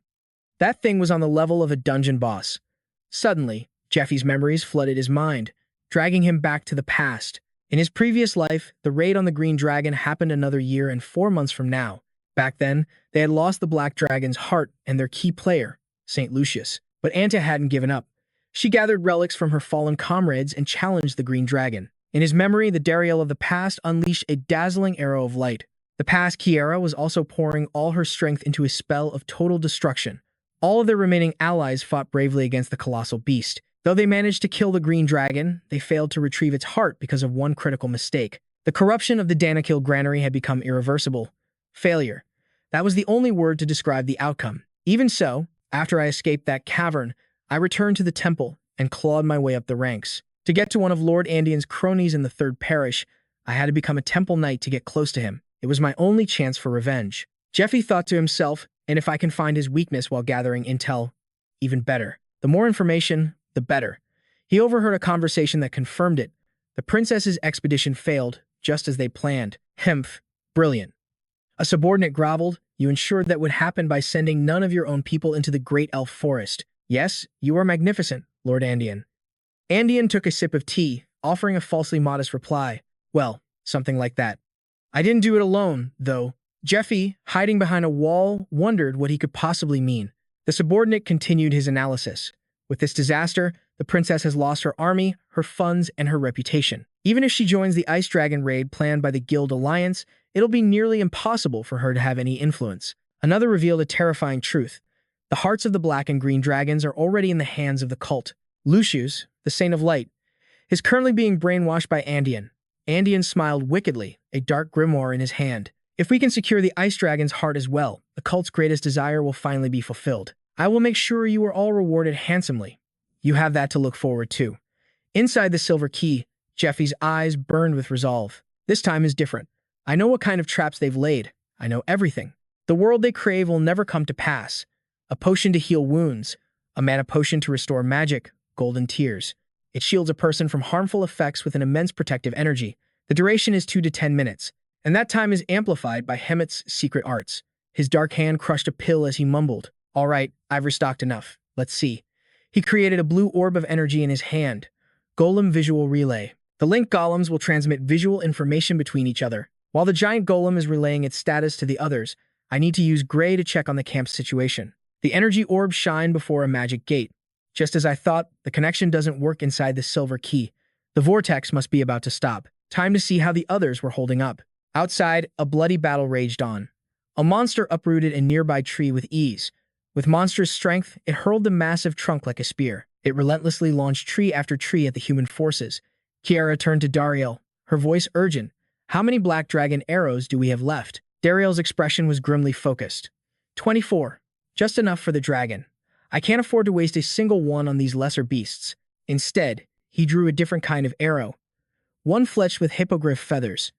That thing was on the level of a dungeon boss. Suddenly, Jeffy's memories flooded his mind, dragging him back to the past. In his previous life, the raid on the Green Dragon happened another year and 4 months from now. Back then, they had lost the Black Dragon's heart and their key player, St. Lucius. But Anta hadn't given up. She gathered relics from her fallen comrades and challenged the Green Dragon. In his memory, the Dariel of the past unleashed a dazzling arrow of light. The past Kiara was also pouring all her strength into a spell of total destruction. All of their remaining allies fought bravely against the colossal beast. Though they managed to kill the Green Dragon, they failed to retrieve its heart because of one critical mistake. The corruption of the Danakil granary had become irreversible. Failure. That was the only word to describe the outcome. Even so, after I escaped that cavern, I returned to the temple and clawed my way up the ranks. To get to one of Lord Andian's cronies in the Third Parish, I had to become a temple knight to get close to him. It was my only chance for revenge. Jeffy thought to himself, and if I can find his weakness while gathering intel, even better. The more information, the better. He overheard a conversation that confirmed it. The princess's expedition failed, just as they planned. Hemph. Brilliant. A subordinate groveled, you ensured that would happen by sending none of your own people into the great elf forest. Yes, you are magnificent, Lord Andian. Andian took a sip of tea, offering a falsely modest reply. Well, something like that. I didn't do it alone, though. Jeffy, hiding behind a wall, wondered what he could possibly mean. The subordinate continued his analysis. With this disaster, the princess has lost her army, her funds, and her reputation. Even if she joins the Ice Dragon raid planned by the Guild Alliance, it'll be nearly impossible for her to have any influence. Another revealed a terrifying truth. The hearts of the black and green dragons are already in the hands of the cult. Lucius, the Saint of Light, is currently being brainwashed by Andean. Andean smiled wickedly, a dark grimoire in his hand. If we can secure the Ice Dragon's heart as well, the cult's greatest desire will finally be fulfilled. I will make sure you are all rewarded handsomely. You have that to look forward to. Inside the silver key, Jeffy's eyes burned with resolve. This time is different. I know what kind of traps they've laid. I know everything. The world they crave will never come to pass. A potion to heal wounds, a mana potion to restore magic, golden tears. It shields a person from harmful effects with an immense protective energy. The duration is 2 to 10 minutes, and that time is amplified by Hemet's secret arts. His dark hand crushed a pill as he mumbled, "All right, I've restocked enough. Let's see." He created a blue orb of energy in his hand. Golem Visual Relay. The linked golems will transmit visual information between each other. While the giant golem is relaying its status to the others, I need to use gray to check on the camp's situation. The energy orbs shine before a magic gate. Just as I thought, the connection doesn't work inside the silver key. The vortex must be about to stop. Time to see how the others were holding up. Outside, a bloody battle raged on. A monster uprooted a nearby tree with ease. With monstrous strength, it hurled the massive trunk like a spear. It relentlessly launched tree after tree at the human forces. Kiara turned to Dariel, her voice urgent. "How many black dragon arrows do we have left?" Dariel's expression was grimly focused. 24. Just enough for the dragon. I can't afford to waste a single one on these lesser beasts. Instead, he drew a different kind of arrow. One fletched with hippogriff feathers.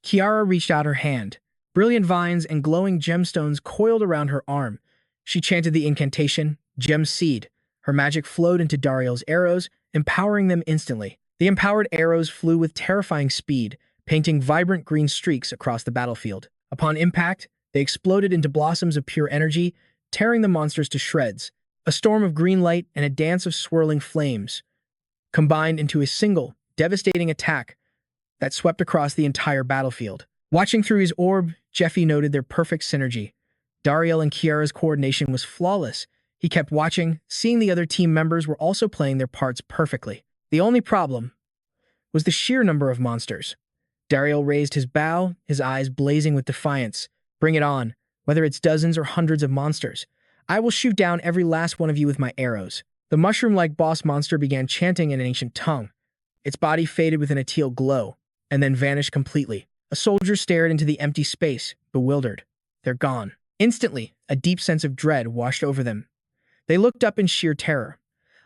Kiara reached out her hand. Brilliant vines and glowing gemstones coiled around her arm. She chanted the incantation, Gem Seed. Her magic flowed into Dariel's arrows, empowering them instantly. The empowered arrows flew with terrifying speed, painting vibrant green streaks across the battlefield. Upon impact, they exploded into blossoms of pure energy, tearing the monsters to shreds. A storm of green light and a dance of swirling flames combined into a single, devastating attack that swept across the entire battlefield. Watching through his orb, Jeffy noted their perfect synergy. Dariel and Kiara's coordination was flawless. He kept watching, seeing the other team members were also playing their parts perfectly. The only problem was the sheer number of monsters. Dariel raised his bow, his eyes blazing with defiance. "Bring it on, whether it's dozens or hundreds of monsters. I will shoot down every last one of you with my arrows." The mushroom-like boss monster began chanting in an ancient tongue. Its body faded within a teal glow, and then vanished completely. A soldier stared into the empty space, bewildered. They're gone. Instantly, a deep sense of dread washed over them. They looked up in sheer terror.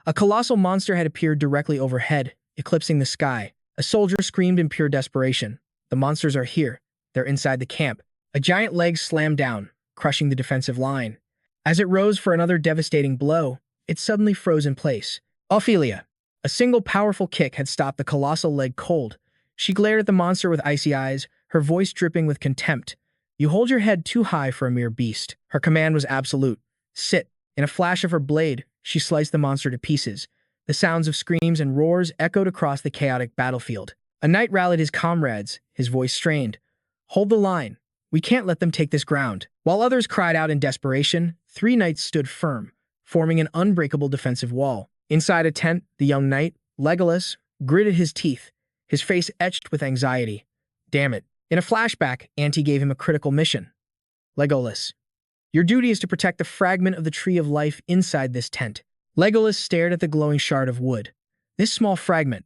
A colossal monster had appeared directly overhead, eclipsing the sky. A soldier screamed in pure desperation. "The monsters are here. They're inside the camp." A giant leg slammed down, crushing the defensive line. As it rose for another devastating blow, it suddenly froze in place. Ophelia. A single powerful kick had stopped the colossal leg cold. She glared at the monster with icy eyes, her voice dripping with contempt. "You hold your head too high for a mere beast." Her command was absolute. "Sit." In a flash of her blade, she sliced the monster to pieces. The sounds of screams and roars echoed across the chaotic battlefield. A knight rallied his comrades, his voice strained. "Hold the line. We can't let them take this ground." While others cried out in desperation, 3 knights stood firm, forming an unbreakable defensive wall. Inside a tent, the young knight, Legolas, gritted his teeth, his face etched with anxiety. Damn it. In a flashback, Auntie gave him a critical mission. "Legolas, your duty is to protect the fragment of the Tree of Life inside this tent." Legolas stared at the glowing shard of wood. "This small fragment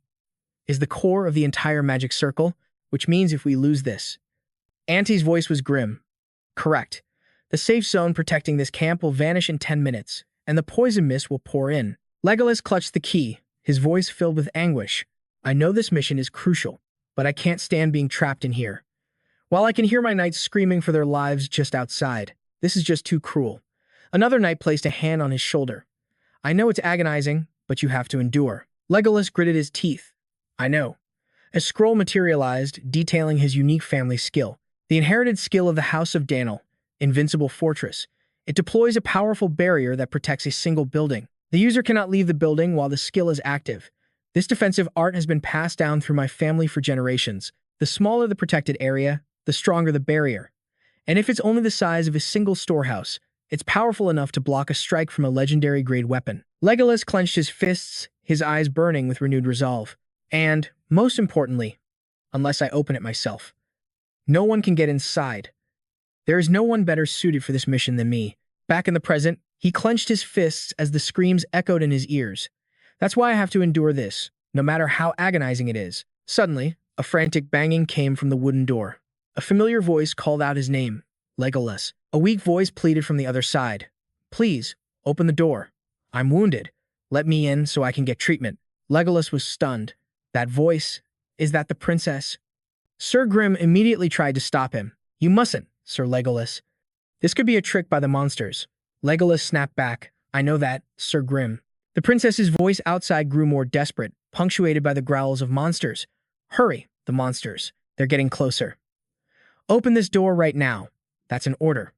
is the core of the entire magic circle, which means if we lose this..." Auntie's voice was grim. "Correct. The safe zone protecting this camp will vanish in 10 minutes, and the poison mist will pour in." Legolas clutched the key, his voice filled with anguish. "I know this mission is crucial, but I can't stand being trapped in here. While I can hear my knights screaming for their lives just outside, this is just too cruel." Another knight placed a hand on his shoulder. "I know it's agonizing, but you have to endure." Legolas gritted his teeth. "I know." A scroll materialized, detailing his unique family skill. The inherited skill of the House of Daniel, Invincible Fortress. It deploys a powerful barrier that protects a single building. The user cannot leave the building while the skill is active. This defensive art has been passed down through my family for generations. The smaller the protected area, the stronger the barrier. And if it's only the size of a single storehouse, it's powerful enough to block a strike from a legendary-grade weapon. Legolas clenched his fists, his eyes burning with renewed resolve. "And, most importantly, unless I open it myself." No one can get inside. There is no one better suited for this mission than me. Back in the present, he clenched his fists as the screams echoed in his ears. That's why I have to endure this, no matter how agonizing it is. Suddenly, a frantic banging came from the wooden door. A familiar voice called out his name, Legolas. A weak voice pleaded from the other side. Please, open the door. I'm wounded. Let me in so I can get treatment. Legolas was stunned. That voice, is that the princess? Sir Grim immediately tried to stop him. You mustn't, Sir Legolas. This could be a trick by the monsters. Legolas snapped back. I know that, Sir Grim. The princess's voice outside grew more desperate, punctuated by the growls of monsters. Hurry, the monsters. They're getting closer. Open this door right now. That's an order.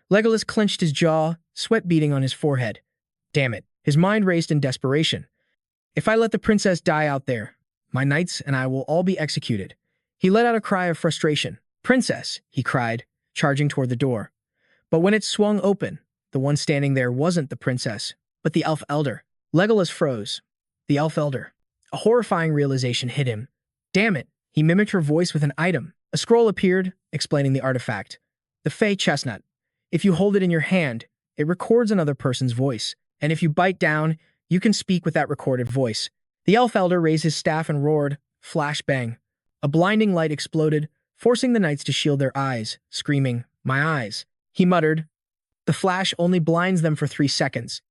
Legolas clenched his jaw, sweat beading on his forehead. Damn it. His mind raced in desperation. If I let the princess die out there, my knights and I will all be executed. He let out a cry of frustration. Princess, he cried, charging toward the door. But when it swung open, the one standing there wasn't the princess, but the elf elder. Legolas froze. The elf elder. A horrifying realization hit him. Damn it, he mimicked her voice with an item. A scroll appeared, explaining the artifact. The Fey Chestnut. If you hold it in your hand, it records another person's voice, and if you bite down, you can speak with that recorded voice. The elf elder raised his staff and roared, flash bang. A blinding light exploded, forcing the knights to shield their eyes, screaming, My eyes. He muttered, The flash only blinds them for 3 seconds.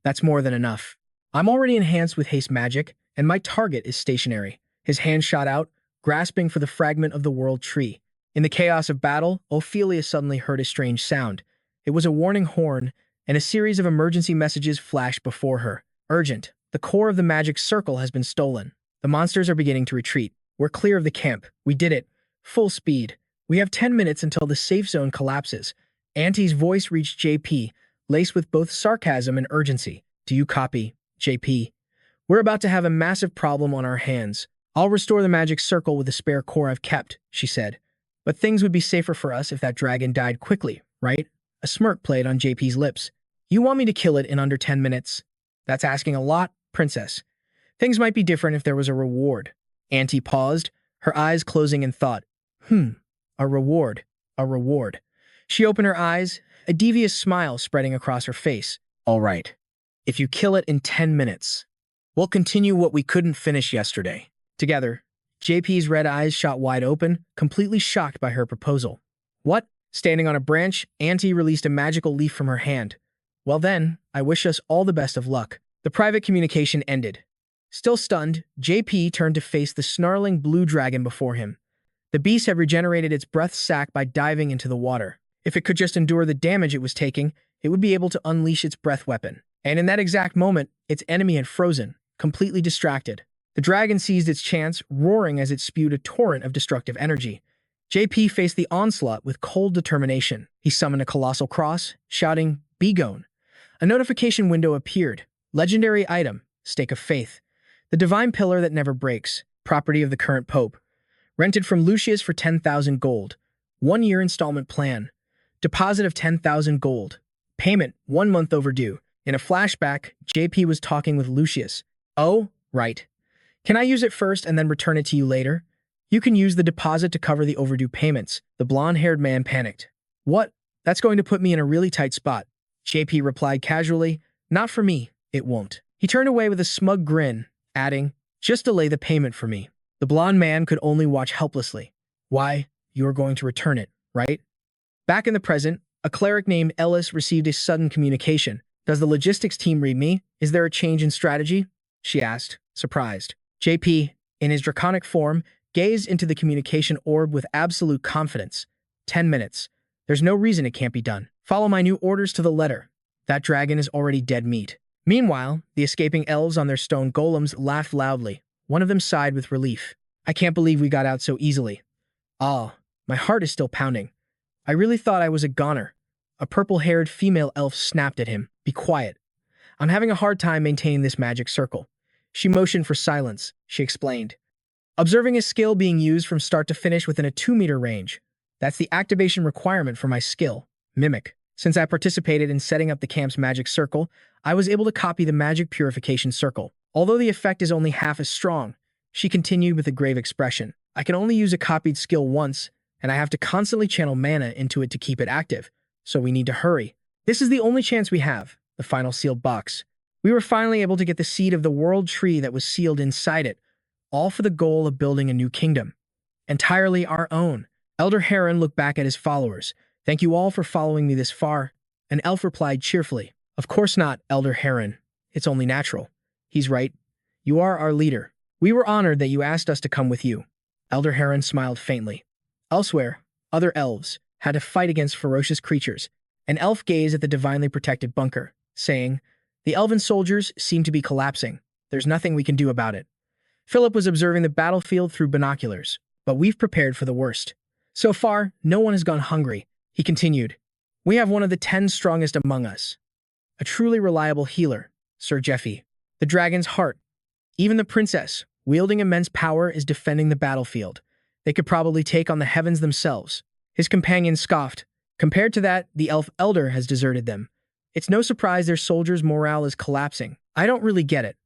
That's more than enough. I'm already enhanced with haste magic, and my target is stationary. His hand shot out, grasping for the fragment of the world tree. In the chaos of battle, Ophelia suddenly heard a strange sound. It was a warning horn, and a series of emergency messages flashed before her. Urgent. The core of the magic circle has been stolen. The monsters are beginning to retreat. We're clear of the camp. We did it. Full speed. We have 10 minutes until the safe zone collapses. Auntie's voice reached JP, laced with both sarcasm and urgency. Do you copy, JP? We're about to have a massive problem on our hands. I'll restore the magic circle with the spare core I've kept, she said. But things would be safer for us if that dragon died quickly, right? A smirk played on JP's lips. You want me to kill it in under 10 minutes? That's asking a lot, Princess. Things might be different if there was a reward. Auntie paused, her eyes closing in thought. A reward. A reward. She opened her eyes, a devious smile spreading across her face. All right. If you kill it in 10 minutes, we'll continue what we couldn't finish yesterday. Together, JP's red eyes shot wide open, completely shocked by her proposal. What? Standing on a branch, Auntie released a magical leaf from her hand. Well then, I wish us all the best of luck. The private communication ended. Still stunned, JP turned to face the snarling blue dragon before him. The beast had regenerated its breath sac by diving into the water. If it could just endure the damage it was taking, it would be able to unleash its breath weapon. And in that exact moment, its enemy had frozen, completely distracted. The dragon seized its chance, roaring as it spewed a torrent of destructive energy. JP faced the onslaught with cold determination. He summoned a colossal cross, shouting, Be gone. A notification window appeared. Legendary item, Stake of Faith. The divine pillar that never breaks, property of the current pope. Rented from Lucius for 10,000 gold. 1-year installment plan. Deposit of 10,000 gold. Payment 1 month overdue. In a flashback, JP was talking with Lucius. Oh, right. Can I use it first and then return it to you later? You can use the deposit to cover the overdue payments. The blonde-haired man panicked. What? That's going to put me in a really tight spot. JP replied casually, Not for me, it won't. He turned away with a smug grin, adding, Just delay the payment for me. The blonde man could only watch helplessly. Why? You are going to return it, right? Back in the present, a cleric named Ellis received a sudden communication. Does the logistics team read me? Is there a change in strategy? She asked, surprised. JP, in his draconic form, gazed into the communication orb with absolute confidence. 10 minutes. There's no reason it can't be done. Follow my new orders to the letter. That dragon is already dead meat. Meanwhile, the escaping elves on their stone golems laughed loudly. One of them sighed with relief. I can't believe we got out so easily. Ah, my heart is still pounding. I really thought I was a goner. A purple-haired female elf snapped at him. Be quiet. I'm having a hard time maintaining this magic circle. She motioned for silence, she explained. Observing his skill being used from start to finish within a 2-meter range. That's the activation requirement for my skill, Mimic. Since I participated in setting up the camp's magic circle, I was able to copy the magic purification circle. Although the effect is only half as strong, she continued with a grave expression. I can only use a copied skill once, and I have to constantly channel mana into it to keep it active, so we need to hurry. This is the only chance we have, the final sealed box. We were finally able to get the seed of the world tree that was sealed inside it, all for the goal of building a new kingdom. Entirely our own. Elder Heron looked back at his followers. Thank you all for following me this far. An elf replied cheerfully. Of course not, Elder Heron. It's only natural. He's right. You are our leader. We were honored that you asked us to come with you. Elder Heron smiled faintly. Elsewhere, other elves had to fight against ferocious creatures. An elf gazed at the divinely protected bunker, saying, "The elven soldiers seem to be collapsing. There's nothing we can do about it." Philip was observing the battlefield through binoculars, but we've prepared for the worst. So far, no one has gone hungry, he continued. We have one of the 10 strongest among us. A truly reliable healer, Sir Zephyr. The dragon's heart. Even the princess, wielding immense power, is defending the battlefield. They could probably take on the heavens themselves. His companion scoffed. Compared to that, the elf elder has deserted them. It's no surprise their soldiers' morale is collapsing. I don't really get it.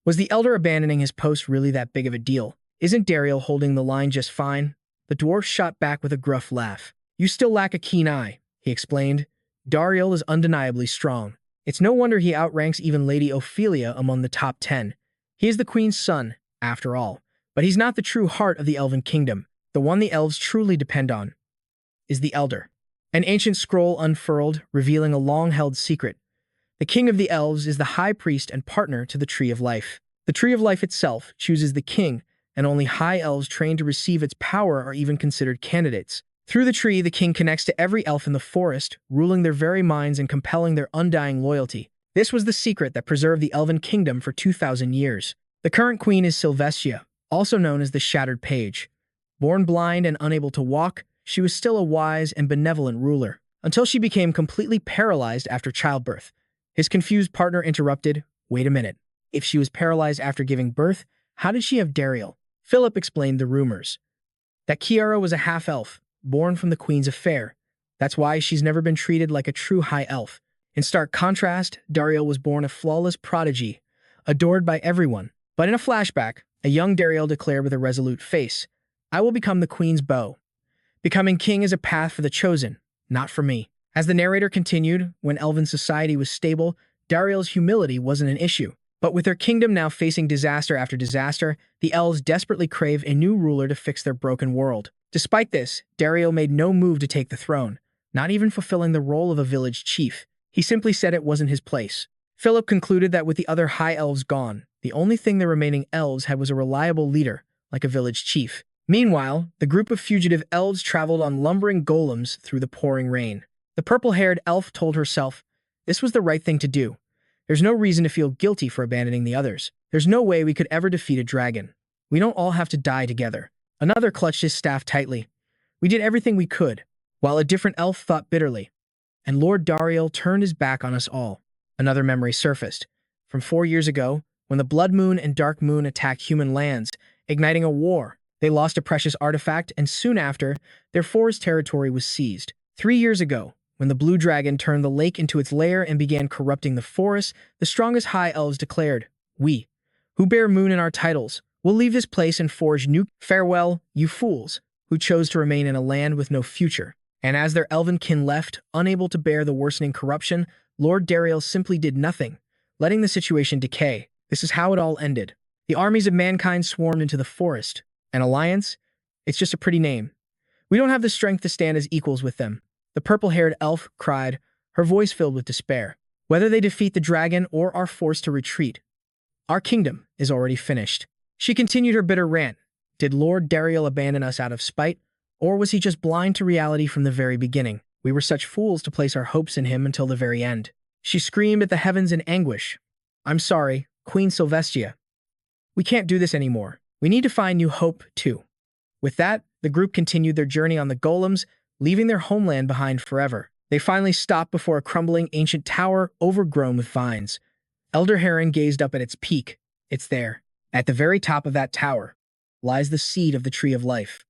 Was the elder abandoning his post really that big of a deal? Isn't Dariel holding the line just fine? The dwarf shot back with a gruff laugh. You still lack a keen eye, he explained. Dariel is undeniably strong. It's no wonder he outranks even Lady Ophelia among the top 10. He is the queen's son, after all. But he's not the true heart of the elven kingdom. The one the elves truly depend on is the elder. An ancient scroll unfurled, revealing a long-held secret. The king of the elves is the high priest and partner to the Tree of Life. The Tree of Life itself chooses the king, and only high elves trained to receive its power are even considered candidates. Through the tree, the king connects to every elf in the forest, ruling their very minds and compelling their undying loyalty. This was the secret that preserved the elven kingdom for 2,000 years. The current queen is Sylvestia, also known as the Shattered Page. Born blind and unable to walk, she was still a wise and benevolent ruler, until she became completely paralyzed after childbirth. His confused partner interrupted, "Wait a minute. If she was paralyzed after giving birth, how did she have Dariel?" Philip explained the rumors. That Kiara was a half-elf, born from the Queen's affair. That's why she's never been treated like a true high elf. In stark contrast, Dariel was born a flawless prodigy, adored by everyone. But in a flashback, a young Dariel declared with a resolute face, "I will become the Queen's beau. Becoming king is a path for the chosen, not for me." As the narrator continued, when elven society was stable, Dariel's humility wasn't an issue. But with their kingdom now facing disaster after disaster, the elves desperately crave a new ruler to fix their broken world. Despite this, Dariel made no move to take the throne, not even fulfilling the role of a village chief. He simply said it wasn't his place. Philip concluded that with the other high elves gone, the only thing the remaining elves had was a reliable leader, like a village chief. Meanwhile, the group of fugitive elves traveled on lumbering golems through the pouring rain. The purple-haired elf told herself, this was the right thing to do. There's no reason to feel guilty for abandoning the others. There's no way we could ever defeat a dragon. We don't all have to die together. Another clutched his staff tightly. We did everything we could, while a different elf thought bitterly. And Lord Dariel turned his back on us all. Another memory surfaced. From 4 years ago, when the Blood Moon and Dark Moon attacked human lands, igniting a war. They lost a precious artifact, and soon after, their forest territory was seized. 3 years ago, when the Blue Dragon turned the lake into its lair and began corrupting the forest, the strongest high elves declared, "We, who bear moon in our titles, will leave this place and forge new farewell, you fools, who chose to remain in a land with no future." And as their elven kin left, unable to bear the worsening corruption, Lord Dariel simply did nothing, letting the situation decay. This is how it all ended. The armies of mankind swarmed into the forest. An alliance? It's just a pretty name. We don't have the strength to stand as equals with them. The purple-haired elf cried, her voice filled with despair. Whether they defeat the dragon or are forced to retreat, our kingdom is already finished. She continued her bitter rant. Did Lord Dariel abandon us out of spite, or was he just blind to reality from the very beginning? We were such fools to place our hopes in him until the very end. She screamed at the heavens in anguish. I'm sorry, Queen Sylvestia. We can't do this anymore. We need to find new hope, too. With that, the group continued their journey on the golems, leaving their homeland behind forever. They finally stopped before a crumbling ancient tower overgrown with vines. Elder Heron gazed up at its peak. It's there. At the very top of that tower lies the seed of the Tree of Life.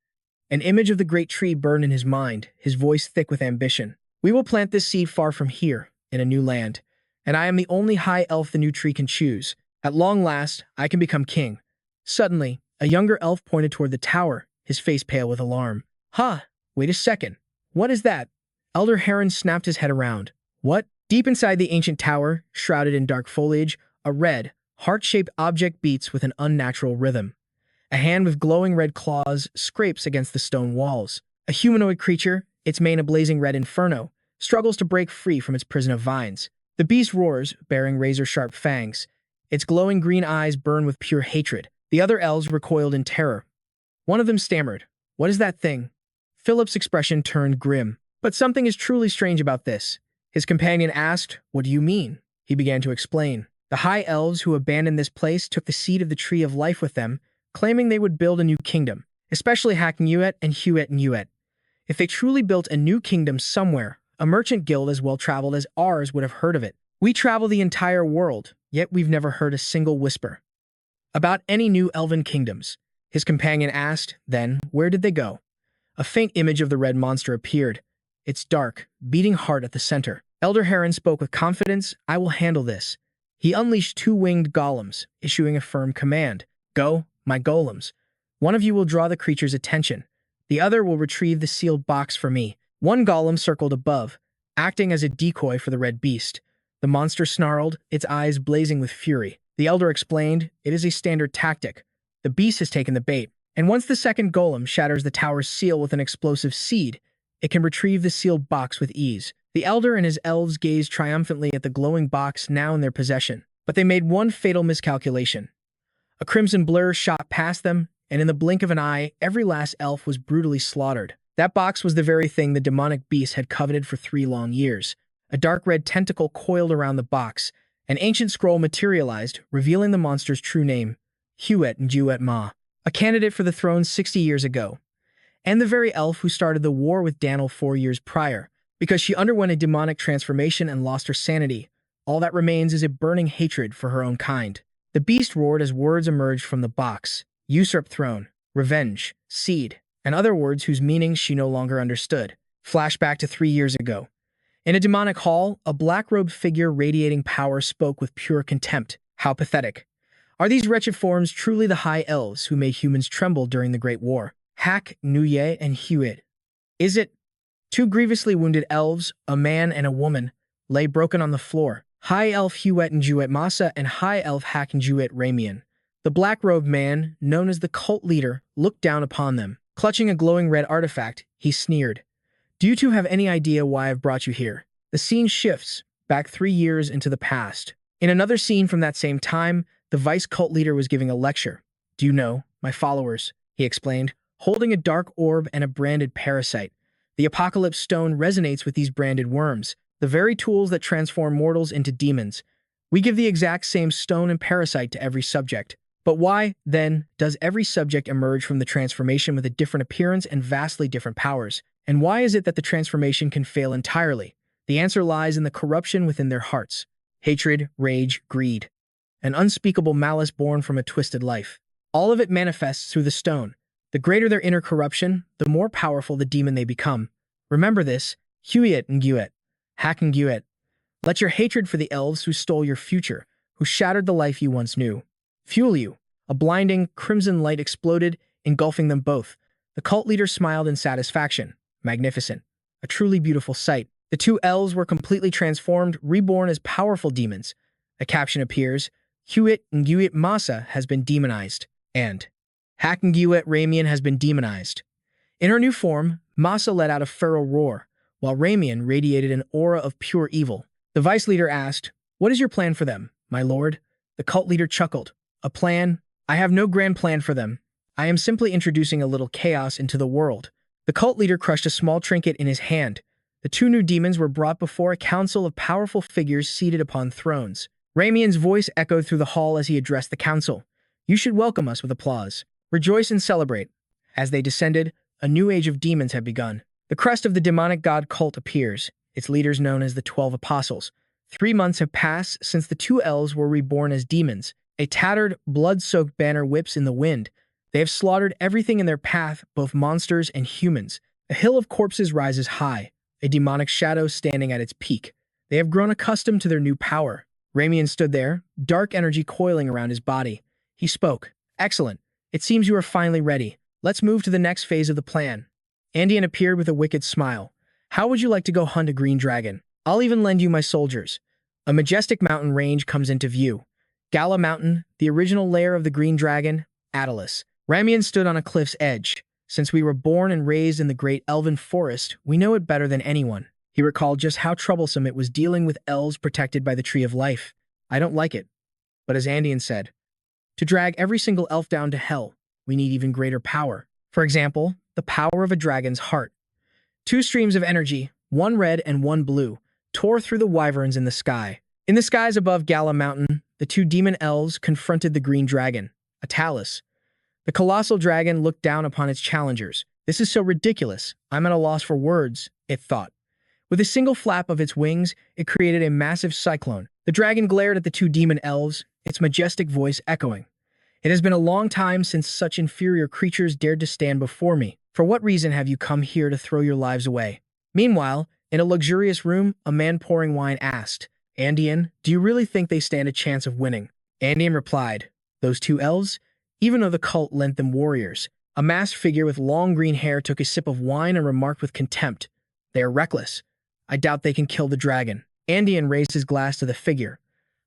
An image of the great tree burned in his mind, his voice thick with ambition. We will plant this seed far from here, in a new land, and I am the only high elf the new tree can choose. At long last, I can become king. Suddenly, a younger elf pointed toward the tower, his face pale with alarm. Ha! Wait a second. What is that? Elder Heron snapped his head around. What? Deep inside the ancient tower, shrouded in dark foliage, a red, heart-shaped object beats with an unnatural rhythm. A hand with glowing red claws scrapes against the stone walls. A humanoid creature, its mane a blazing red inferno, struggles to break free from its prison of vines. The beast roars, bearing razor-sharp fangs. Its glowing green eyes burn with pure hatred. The other elves recoiled in terror. One of them stammered, "What is that thing?" Philip's expression turned grim. "But something is truly strange about this." His companion asked, "What do you mean?" He began to explain. "The high elves who abandoned this place took the seed of the tree of life with them, claiming they would build a new kingdom, especially Hakinuet and Huet. If they truly built a new kingdom somewhere, a merchant guild as well-traveled as ours would have heard of it. We travel the entire world, yet we've never heard a single whisper about any new elven kingdoms." His companion asked, "Then, where did they go?" A faint image of the red monster appeared, its dark, beating heart at the center. Elder Heron spoke with confidence, "I will handle this." He unleashed two winged golems, issuing a firm command. "Go, my golems. One of you will draw the creature's attention. The other will retrieve the sealed box for me." One golem circled above, acting as a decoy for the red beast. The monster snarled, its eyes blazing with fury. The elder explained, "It is a standard tactic. The beast has taken the bait, and once the second golem shatters the tower's seal with an explosive seed, it can retrieve the sealed box with ease." The elder and his elves gazed triumphantly at the glowing box now in their possession, but they made one fatal miscalculation. A crimson blur shot past them, and in the blink of an eye, every last elf was brutally slaughtered. That box was the very thing the demonic beast had coveted for 3 long years. A dark red tentacle coiled around the box. An ancient scroll materialized, revealing the monster's true name, Huet Ma, a candidate for the throne 60 years ago, and the very elf who started the war with Daniel 4 years prior. Because she underwent a demonic transformation and lost her sanity, all that remains is a burning hatred for her own kind. The beast roared as words emerged from the box: usurp throne, revenge, seed, and other words whose meanings she no longer understood. Flashback to 3 years ago. In a demonic hall, a black-robed figure radiating power spoke with pure contempt. How pathetic. Are these wretched forms truly the high elves who made humans tremble during the Great War? Hak, Nuye, and Huet. Is it? Two grievously wounded elves, a man and a woman, lay broken on the floor. High elf Huet Masa and high elf Hak Ramian. The black-robed man, known as the cult leader, looked down upon them. Clutching a glowing red artifact, he sneered. "Do you two have any idea why I've brought you here?" The scene shifts, back 3 years into the past. In another scene from that same time, the vice cult leader was giving a lecture. "Do you know, my followers," he explained, holding a dark orb and a branded parasite. "The Apocalypse Stone resonates with these branded worms, the very tools that transform mortals into demons. We give the exact same stone and parasite to every subject. But why, then, does every subject emerge from the transformation with a different appearance and vastly different powers? And why is it that the transformation can fail entirely? The answer lies in the corruption within their hearts. Hatred, rage, greed. An unspeakable malice born from a twisted life. All of it manifests through the stone. The greater their inner corruption, the more powerful the demon they become. Remember this, Huet, Hak and Guet. Let your hatred for the elves who stole your future, who shattered the life you once knew, fuel you." A blinding, crimson light exploded, engulfing them both. The cult leader smiled in satisfaction. Magnificent. A truly beautiful sight. The two elves were completely transformed, reborn as powerful demons. A caption appears: Huet Masa has been demonized, and Hak Ramian has been demonized. In her new form, Masa let out a feral roar, while Ramian radiated an aura of pure evil. The vice leader asked, "What is your plan for them, my lord?" The cult leader chuckled. "A plan? I have no grand plan for them. I am simply introducing a little chaos into the world." The cult leader crushed a small trinket in his hand. The two new demons were brought before a council of powerful figures seated upon thrones. Ramian's voice echoed through the hall as he addressed the council. "You should welcome us with applause. Rejoice and celebrate." As they descended, a new age of demons had begun. The crest of the demonic god cult appears, its leaders known as the 12 Apostles. 3 months have passed since the two elves were reborn as demons. A tattered, blood-soaked banner whips in the wind. They have slaughtered everything in their path, both monsters and humans. A hill of corpses rises high, a demonic shadow standing at its peak. They have grown accustomed to their new power. Ramian stood there, dark energy coiling around his body. He spoke. "Excellent. It seems you are finally ready. Let's move to the next phase of the plan." Andean appeared with a wicked smile. How would you like to go hunt a green dragon? I'll even lend you my soldiers. A majestic mountain range comes into view. Gala Mountain, the original lair of the green dragon, Attalus. Ramian stood on a cliff's edge. Since we were born and raised in the great elven forest, we know it better than anyone. He recalled just how troublesome it was dealing with elves protected by the Tree of Life. I don't like it. But as Andean said, to drag every single elf down to hell, we need even greater power. For example, the power of a dragon's heart. Two streams of energy, one red and one blue, tore through the wyverns in the sky. In the skies above Gala Mountain, the two demon elves confronted the green dragon, Attalus. The colossal dragon looked down upon its challengers. This is so ridiculous. I'm at a loss for words, it thought. With a single flap of its wings, it created a massive cyclone. The dragon glared at the two demon elves, its majestic voice echoing. It has been a long time since such inferior creatures dared to stand before me. For what reason have you come here to throw your lives away? Meanwhile, in a luxurious room, a man pouring wine asked, Andean, do you really think they stand a chance of winning? Andean replied, those two elves? Even though the cult lent them warriors. A masked figure with long green hair took a sip of wine and remarked with contempt, they are reckless. I doubt they can kill the dragon. Andean raised his glass to the figure.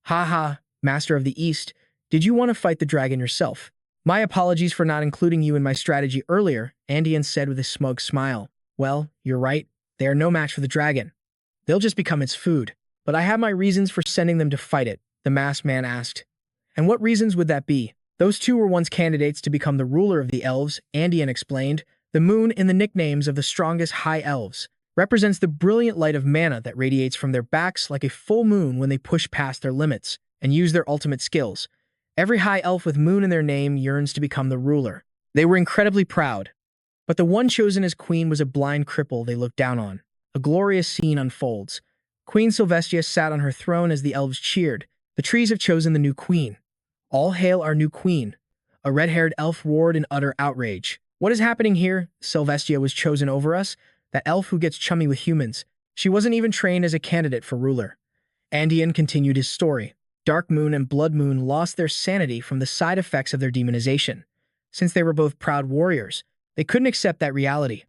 Ha ha, Master of the East, did you want to fight the dragon yourself? My apologies for not including you in my strategy earlier, Andean said with a smug smile. Well, you're right, they are no match for the dragon. They'll just become its food. But I have my reasons for sending them to fight it, the masked man asked. And what reasons would that be? Those two were once candidates to become the ruler of the elves, Andean explained. The moon in the nicknames of the strongest high elves represents the brilliant light of mana that radiates from their backs like a full moon when they push past their limits and use their ultimate skills. Every high elf with moon in their name yearns to become the ruler. They were incredibly proud. But the one chosen as queen was a blind cripple they looked down on. A glorious scene unfolds. Queen Sylvestia sat on her throne as the elves cheered. The trees have chosen the new queen. All hail our new queen. A red-haired elf roared in utter outrage. What is happening here? Sylvestia was chosen over us? That elf who gets chummy with humans. She wasn't even trained as a candidate for ruler. Andean continued his story. Dark Moon and Blood Moon lost their sanity from the side effects of their demonization. Since they were both proud warriors, they couldn't accept that reality.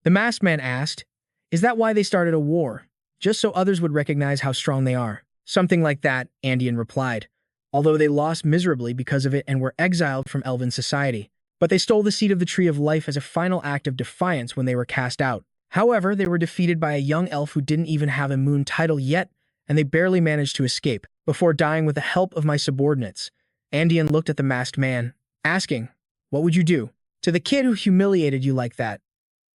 The masked man asked, is that why they started a war? Just so others would recognize how strong they are. Something like that, Andean replied, although they lost miserably because of it and were exiled from elven society. But they stole the seed of the Tree of Life as a final act of defiance when they were cast out. However, they were defeated by a young elf who didn't even have a moon title yet, and they barely managed to escape. Before dying with the help of my subordinates, Andean looked at the masked man, asking, what would you do? To the kid who humiliated you like that,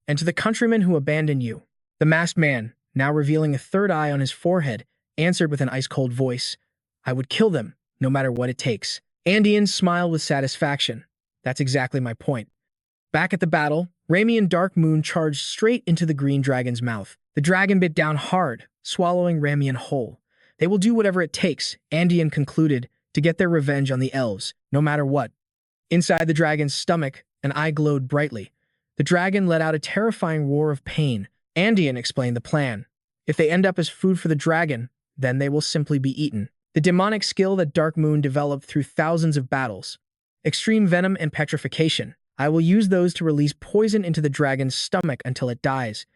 and to the countryman who abandoned you. The masked man, now revealing a third eye on his forehead, answered with an ice-cold voice, I would kill them, no matter what it takes. Andean smiled with satisfaction. That's exactly my point. Back at the battle, Rami and Dark Moon charged straight into the green dragon's mouth. The dragon bit down hard, swallowing Ramian whole. They will do whatever it takes, Andean concluded, to get their revenge on the elves, no matter what. Inside the dragon's stomach, an eye glowed brightly. The dragon let out a terrifying roar of pain. Andean explained the plan. If they end up as food for the dragon, then they will simply be eaten. The demonic skill that Dark Moon developed through thousands of battles. Extreme venom and petrification. I will use those to release poison into the dragon's stomach until it dies.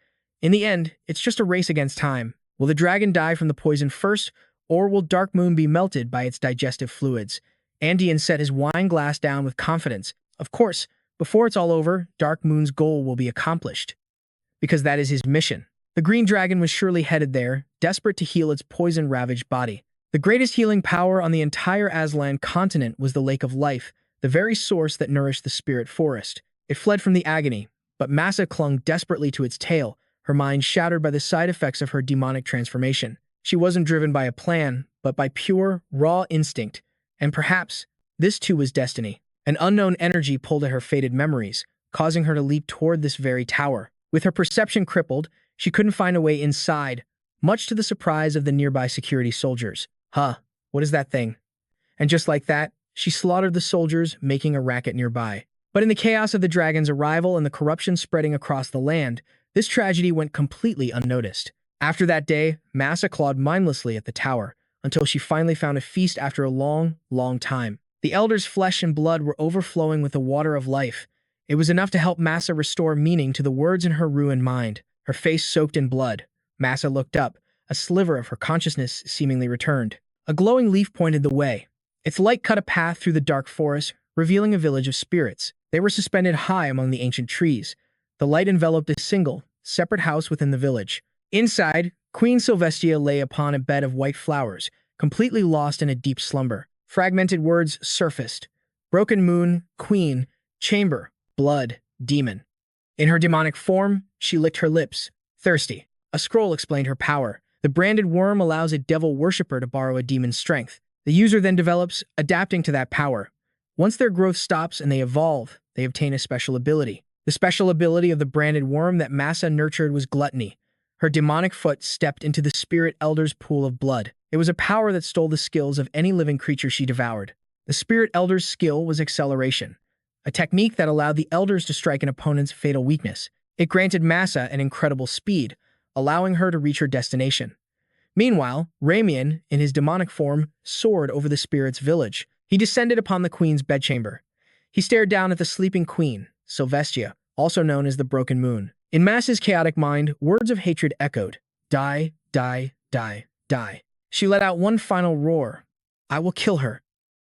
In the end, it's just a race against time. Will the dragon die from the poison first, or will Dark Moon be melted by its digestive fluids? Andean set his wine glass down with confidence. Of course, before it's all over, Dark Moon's goal will be accomplished. Because that is his mission. The green dragon was surely headed there, desperate to heal its poison-ravaged body. The greatest healing power on the entire Aslan continent was the Lake of Life, the very source that nourished the spirit forest. It fled from the agony, but Massa clung desperately to its tail, her mind shattered by the side effects of her demonic transformation. She wasn't driven by a plan, but by pure, raw instinct, and perhaps this too was destiny. An unknown energy pulled at her faded memories, causing her to leap toward this very tower. With her perception crippled, she couldn't find a way inside, much to the surprise of the nearby security soldiers. Huh, what is that thing? And just like that, she slaughtered the soldiers, making a racket nearby. But in the chaos of the dragon's arrival and the corruption spreading across the land, this tragedy went completely unnoticed. After that day, Massa clawed mindlessly at the tower, until she finally found a feast after a long, long time. The elder's flesh and blood were overflowing with the water of life. It was enough to help Massa restore meaning to the words in her ruined mind. Her face soaked in blood. Massa looked up. A sliver of her consciousness seemingly returned. A glowing leaf pointed the way. Its light cut a path through the dark forest, revealing a village of spirits. They were suspended high among the ancient trees. The light enveloped a single, separate house within the village. Inside, Queen Sylvestia lay upon a bed of white flowers, completely lost in a deep slumber. Fragmented words surfaced. Broken moon, queen, chamber, blood, demon. In her demonic form, she licked her lips. Thirsty. A scroll explained her power. The branded worm allows a devil worshipper to borrow a demon's strength. The user then develops, adapting to that power. Once their growth stops and they evolve, they obtain a special ability. The special ability of the branded worm that Massa nurtured was gluttony. Her demonic foot stepped into the spirit elder's pool of blood. It was a power that stole the skills of any living creature she devoured. The spirit elder's skill was acceleration, a technique that allowed the elders to strike an opponent's fatal weakness. It granted Massa an incredible speed, allowing her to reach her destination. Meanwhile, Ramian, in his demonic form, soared over the spirit's village. He descended upon the queen's bedchamber. He stared down at the sleeping queen, Sylvestia, also known as the Broken Moon. In Massa's chaotic mind, words of hatred echoed. Die, die, die, die. She let out one final roar. I will kill her.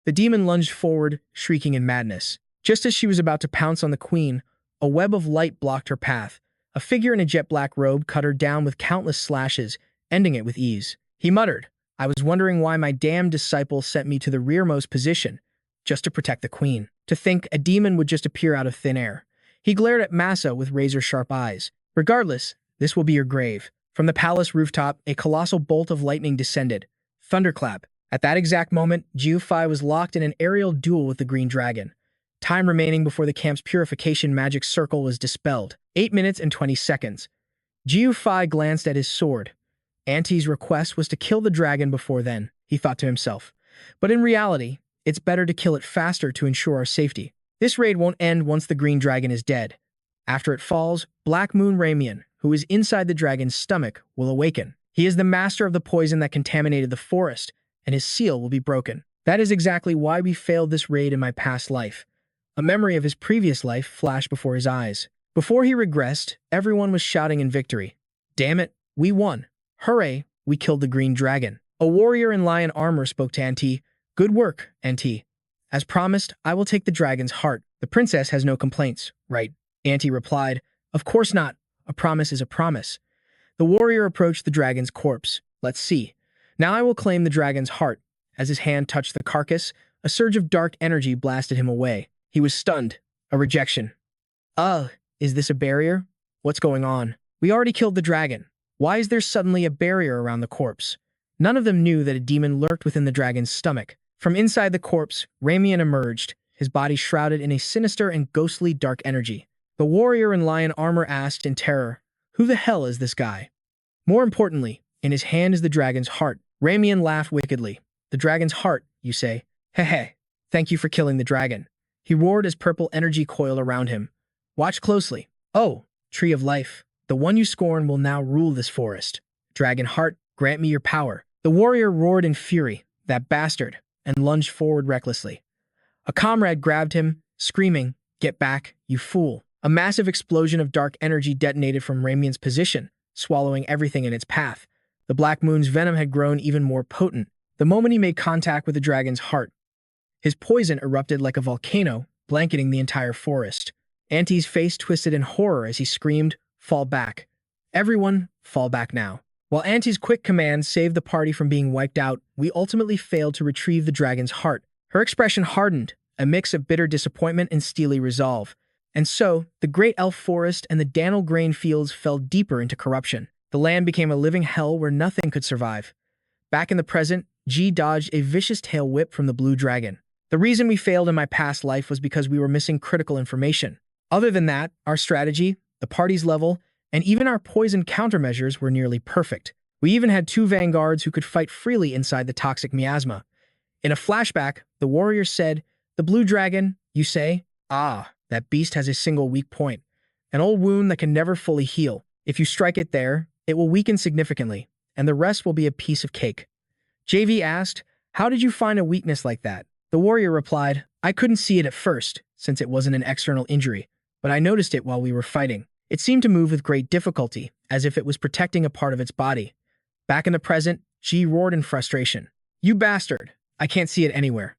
The demon lunged forward, shrieking in madness. Just as she was about to pounce on the queen, a web of light blocked her path. A figure in a jet-black robe cut her down with countless slashes, ending it with ease. He muttered, I was wondering why my damned disciple sent me to the rearmost position, just to protect the queen. To think a demon would just appear out of thin air. He glared at Massa with razor-sharp eyes. Regardless, this will be your grave. From the palace rooftop, a colossal bolt of lightning descended. Thunderclap. At that exact moment, Jiufei was locked in an aerial duel with the green dragon. Time remaining before the camp's purification magic circle was dispelled. 8 minutes and 20 seconds. Jiufei glanced at his sword. Auntie's request was to kill the dragon before then, he thought to himself. But in reality, it's better to kill it faster to ensure our safety. This raid won't end once the green dragon is dead. After it falls, Black Moon Ramian, who is inside the dragon's stomach, will awaken. He is the master of the poison that contaminated the forest, and his seal will be broken. That is exactly why we failed this raid in my past life. A memory of his previous life flashed before his eyes. Before he regressed, everyone was shouting in victory. Damn it, we won. Hooray, we killed the green dragon. A warrior in lion armor spoke to Auntie. Good work, Auntie. As promised, I will take the dragon's heart. The princess has no complaints, right? Auntie replied, Of course not. A promise is a promise. The warrior approached the dragon's corpse. Let's see. Now I will claim the dragon's heart. As his hand touched the carcass, a surge of dark energy blasted him away. He was stunned. A rejection. Is this a barrier? What's going on? We already killed the dragon. Why is there suddenly a barrier around the corpse? None of them knew that a demon lurked within the dragon's stomach. From inside the corpse, Ramian emerged, his body shrouded in a sinister and ghostly dark energy. The warrior in lion armor asked in terror, Who the hell is this guy? More importantly, in his hand is the dragon's heart. Ramian laughed wickedly. The dragon's heart, you say? Heh. Thank you for killing the dragon. He roared as purple energy coiled around him. Watch closely. Oh, tree of life. The one you scorn will now rule this forest. Dragon heart, grant me your power. The warrior roared in fury, that bastard, and lunged forward recklessly. A comrade grabbed him, screaming, Get back, you fool. A massive explosion of dark energy detonated from Ramian's position, swallowing everything in its path. The Black Moon's venom had grown even more potent. The moment he made contact with the dragon's heart, his poison erupted like a volcano, blanketing the entire forest. Auntie's face twisted in horror as he screamed, Fall back. Everyone, fall back now. While Auntie's quick command saved the party from being wiped out, we ultimately failed to retrieve the dragon's heart. Her expression hardened, a mix of bitter disappointment and steely resolve. And so, the great elf forest and the Dannel grain fields fell deeper into corruption. The land became a living hell where nothing could survive. Back in the present, G dodged a vicious tail whip from the blue dragon. The reason we failed in my past life was because we were missing critical information. Other than that, our strategy, the party's level, and even our poison countermeasures were nearly perfect. We even had 2 vanguards who could fight freely inside the toxic miasma. In a flashback, the warrior said, The blue dragon, you say? Ah, that beast has a single weak point. An old wound that can never fully heal. If you strike it there, it will weaken significantly, and the rest will be a piece of cake. JV asked, How did you find a weakness like that? The warrior replied, I couldn't see it at first, since it wasn't an external injury. but I noticed it while we were fighting. It seemed to move with great difficulty, as if it was protecting a part of its body. Back in the present, G roared in frustration. You bastard! I can't see it anywhere.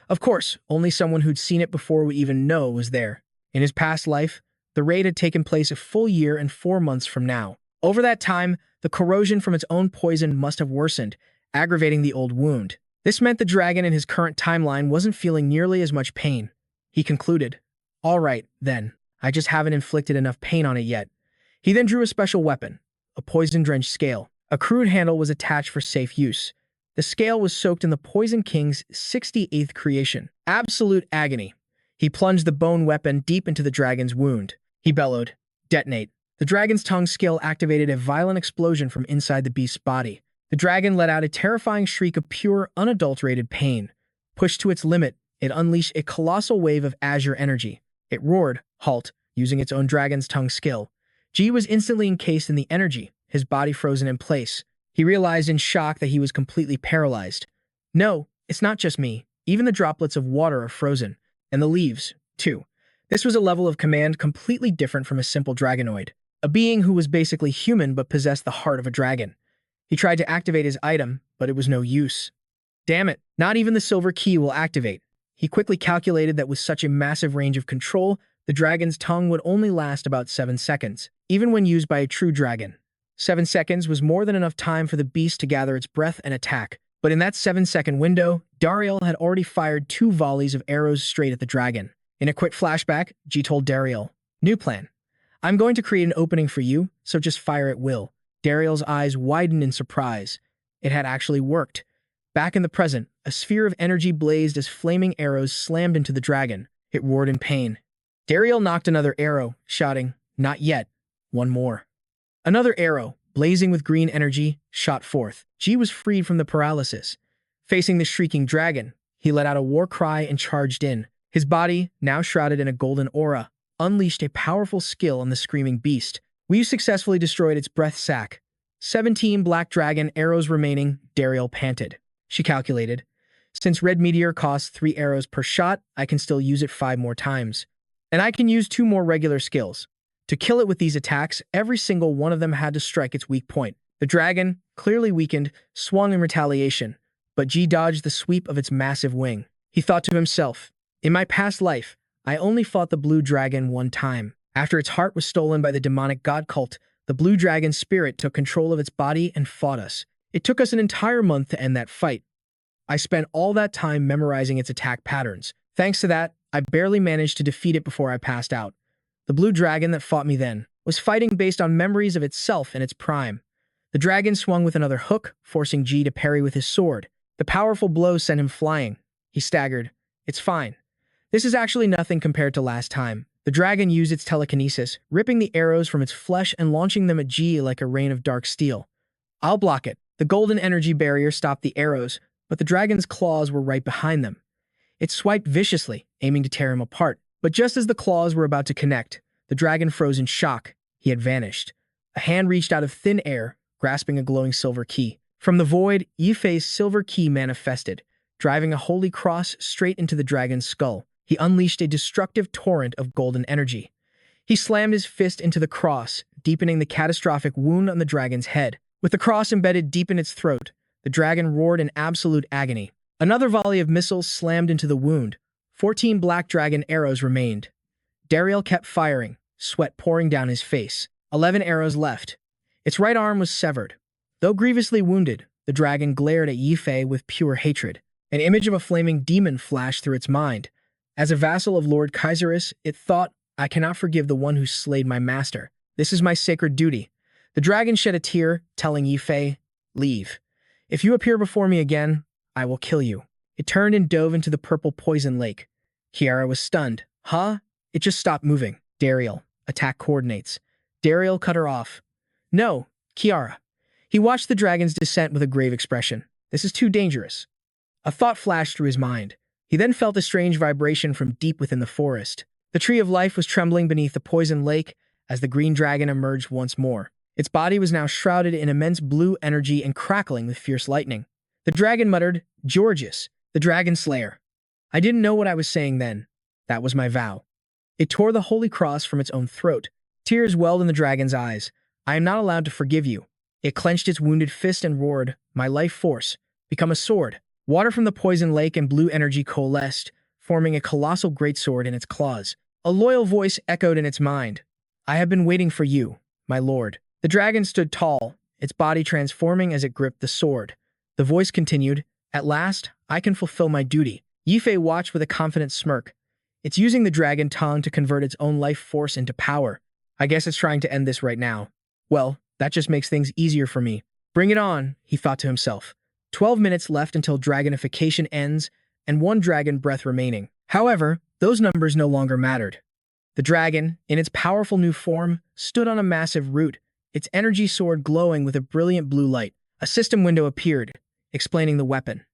Of course, only someone who'd seen it before would even know it was there. In his past life, the raid had taken place a full year and 4 months from now. Over that time, the corrosion from its own poison must have worsened, aggravating the old wound. This meant the dragon in his current timeline wasn't feeling nearly as much pain. He concluded, all right, then, I just haven't inflicted enough pain on it yet. He then drew a special weapon, a poison-drenched scale. A crude handle was attached for safe use. The scale was soaked in the Poison King's 68th creation. Absolute agony. He plunged the bone weapon deep into the dragon's wound. He bellowed, detonate. The dragon's tongue scale activated a violent explosion from inside the beast's body. The dragon let out a terrifying shriek of pure, unadulterated pain. Pushed to its limit, it unleashed a colossal wave of azure energy. It roared, halt, using its own dragon's tongue skill. G was instantly encased in the energy, his body frozen in place. He realized in shock that he was completely paralyzed. No, it's not just me. Even the droplets of water are frozen. And the leaves, too. This was a level of command completely different from a simple dragonoid. A being who was basically human but possessed the heart of a dragon. He tried to activate his item, but it was no use. Damn it, not even the silver key will activate. He quickly calculated that with such a massive range of control, the dragon's tongue would only last about 7 seconds, even when used by a true dragon. 7 seconds was more than enough time for the beast to gather its breath and attack, but in that 7-second window, Dariel had already fired 2 volleys of arrows straight at the dragon. In a quick flashback, G told Dariel, new plan. I'm going to create an opening for you, so just fire at will. Dariel's eyes widened in surprise. It had actually worked. Back in the present, a sphere of energy blazed as flaming arrows slammed into the dragon. It roared in pain. Dariel knocked another arrow, shouting, not yet. One more. Another arrow, blazing with green energy, shot forth. G was freed from the paralysis. Facing the shrieking dragon, he let out a war cry and charged in. His body, now shrouded in a golden aura, unleashed a powerful skill on the screaming beast. We've successfully destroyed its breath sac. 17 black dragon arrows remaining, Dariel panted. She calculated. Since red meteor costs 3 arrows per shot, I can still use it 5 more times. And I can use 2 more regular skills. To kill it with these attacks, every single one of them had to strike its weak point. The dragon, clearly weakened, swung in retaliation, but G dodged the sweep of its massive wing. He thought to himself, in my past life, I only fought the blue dragon one time. After its heart was stolen by the demonic god cult, the blue dragon's spirit took control of its body and fought us. It took us an entire month to end that fight. I spent all that time memorizing its attack patterns. Thanks to that, I barely managed to defeat it before I passed out. The blue dragon that fought me then was fighting based on memories of itself in its prime. The dragon swung with another hook, forcing G to parry with his sword. The powerful blow sent him flying. He staggered. It's fine. This is actually nothing compared to last time. The dragon used its telekinesis, ripping the arrows from its flesh and launching them at G like a rain of dark steel. I'll block it. The golden energy barrier stopped the arrows, but the dragon's claws were right behind them. It swiped viciously, aiming to tear him apart. But just as the claws were about to connect, the dragon froze in shock. He had vanished. A hand reached out of thin air, grasping a glowing silver key. From the void, Yifei's silver key manifested, driving a holy cross straight into the dragon's skull. He unleashed a destructive torrent of golden energy. He slammed his fist into the cross, deepening the catastrophic wound on the dragon's head. With the cross embedded deep in its throat, the dragon roared in absolute agony. Another volley of missiles slammed into the wound. 14 black dragon arrows remained. Dariel kept firing, sweat pouring down his face. 11 arrows left. Its right arm was severed. Though grievously wounded, the dragon glared at Yifei with pure hatred. An image of a flaming demon flashed through its mind. As a vassal of Lord Kaiserus, it thought, I cannot forgive the one who slayed my master. This is my sacred duty. The dragon shed a tear, telling Yifei, leave. If you appear before me again, I will kill you. It turned and dove into the purple poison lake. Kiara was stunned. Huh? It just stopped moving. Dariel. Attack coordinates. Dariel cut her off. No, Kiara. He watched the dragon's descent with a grave expression. This is too dangerous. A thought flashed through his mind. He then felt a strange vibration from deep within the forest. The tree of life was trembling beneath the poison lake as the green dragon emerged once more. Its body was now shrouded in immense blue energy and crackling with fierce lightning. The dragon muttered, Georgius, the dragon slayer. I didn't know what I was saying then. That was my vow. It tore the holy cross from its own throat. Tears welled in the dragon's eyes. I am not allowed to forgive you. It clenched its wounded fist and roared, my life force, become a sword. Water from the poison lake and blue energy coalesced, forming a colossal greatsword in its claws. A loyal voice echoed in its mind. I have been waiting for you, my lord. The dragon stood tall, its body transforming as it gripped the sword. The voice continued, at last, I can fulfill my duty. Yifei watched with a confident smirk. It's using the dragon tongue to convert its own life force into power. I guess it's trying to end this right now. Well, that just makes things easier for me. Bring it on, he thought to himself. 12 minutes left until dragonification ends, and 1 dragon breath remaining. However, those numbers no longer mattered. The dragon, in its powerful new form, stood on a massive root, its energy sword glowing with a brilliant blue light. A system window appeared, explaining the weapon.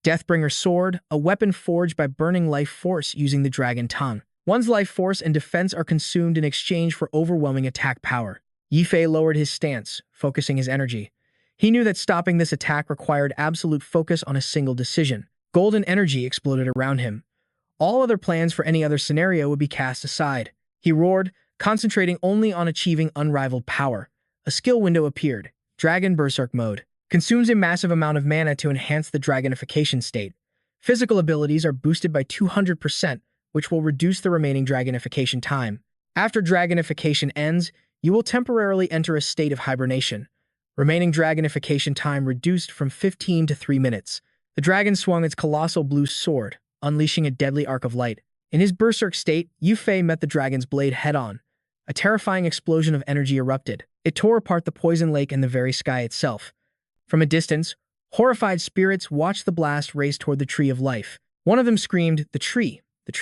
Deathbringer Sword, a weapon forged by burning life force using the dragon tongue. One's life force and defense are consumed in exchange for overwhelming attack power. Yifei lowered his stance, focusing his energy. He knew that stopping this attack required absolute focus on a single decision. Golden energy exploded around him. All other plans for any other scenario would be cast aside. He roared, concentrating only on achieving unrivaled power. A skill window appeared. Dragon Berserk Mode. Consumes a massive amount of mana to enhance the dragonification state. Physical abilities are boosted by 200%, which will reduce the remaining dragonification time. After dragonification ends, you will temporarily enter a state of hibernation. Remaining dragonification time reduced from 15 to 3 minutes. The dragon swung its colossal blue sword, unleashing a deadly arc of light. In his berserk state, Yufei met the dragon's blade head-on. A terrifying explosion of energy erupted. It tore apart the poison lake and the very sky itself. From a distance, horrified spirits watched the blast race toward the Tree of Life. One of them screamed, the Tree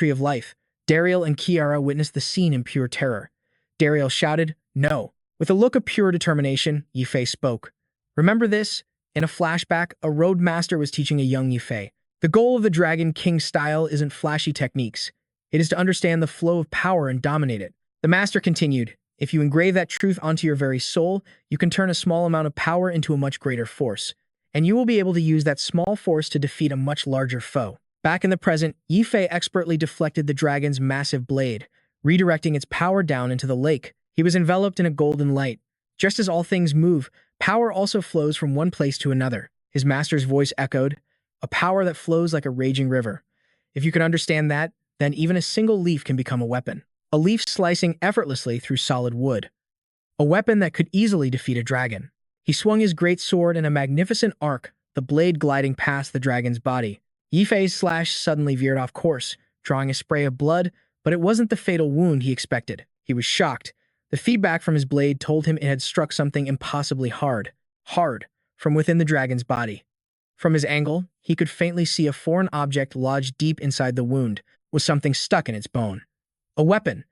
of Life. Dariel and Kiara witnessed the scene in pure terror. Dariel shouted, no. With a look of pure determination, Yifei spoke. Remember this? In a flashback, a roadmaster was teaching a young Yifei. The goal of the Dragon King style isn't flashy techniques. It is to understand the flow of power and dominate it. The master continued, if you engrave that truth onto your very soul, you can turn a small amount of power into a much greater force. And you will be able to use that small force to defeat a much larger foe. Back in the present, Yifei expertly deflected the dragon's massive blade, redirecting its power down into the lake. He was enveloped in a golden light. Just as all things move, power also flows from one place to another. His master's voice echoed, a power that flows like a raging river. If you can understand that, then even a single leaf can become a weapon. A leaf slicing effortlessly through solid wood. A weapon that could easily defeat a dragon. He swung his great sword in a magnificent arc, the blade gliding past the dragon's body. Yifei's slash suddenly veered off course, drawing a spray of blood, but it wasn't the fatal wound he expected. He was shocked. The feedback from his blade told him it had struck something impossibly hard, from within the dragon's body. From his angle, he could faintly see a foreign object lodged deep inside the wound, with something stuck in its bone. A weapon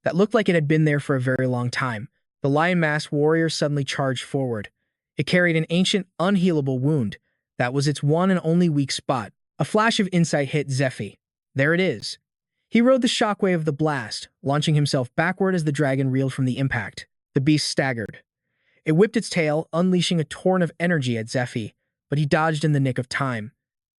that looked like it had been there for a very long time. The lion-masked warrior suddenly charged forward. It carried an ancient, unhealable wound. That was its one and only weak spot. A flash of insight hit Zephyr. There it is. He rode the shockwave of the blast, launching himself backward as the dragon reeled from the impact. The beast staggered. It whipped its tail, unleashing a torrent of energy at Zephyr, but he dodged in the nick of time.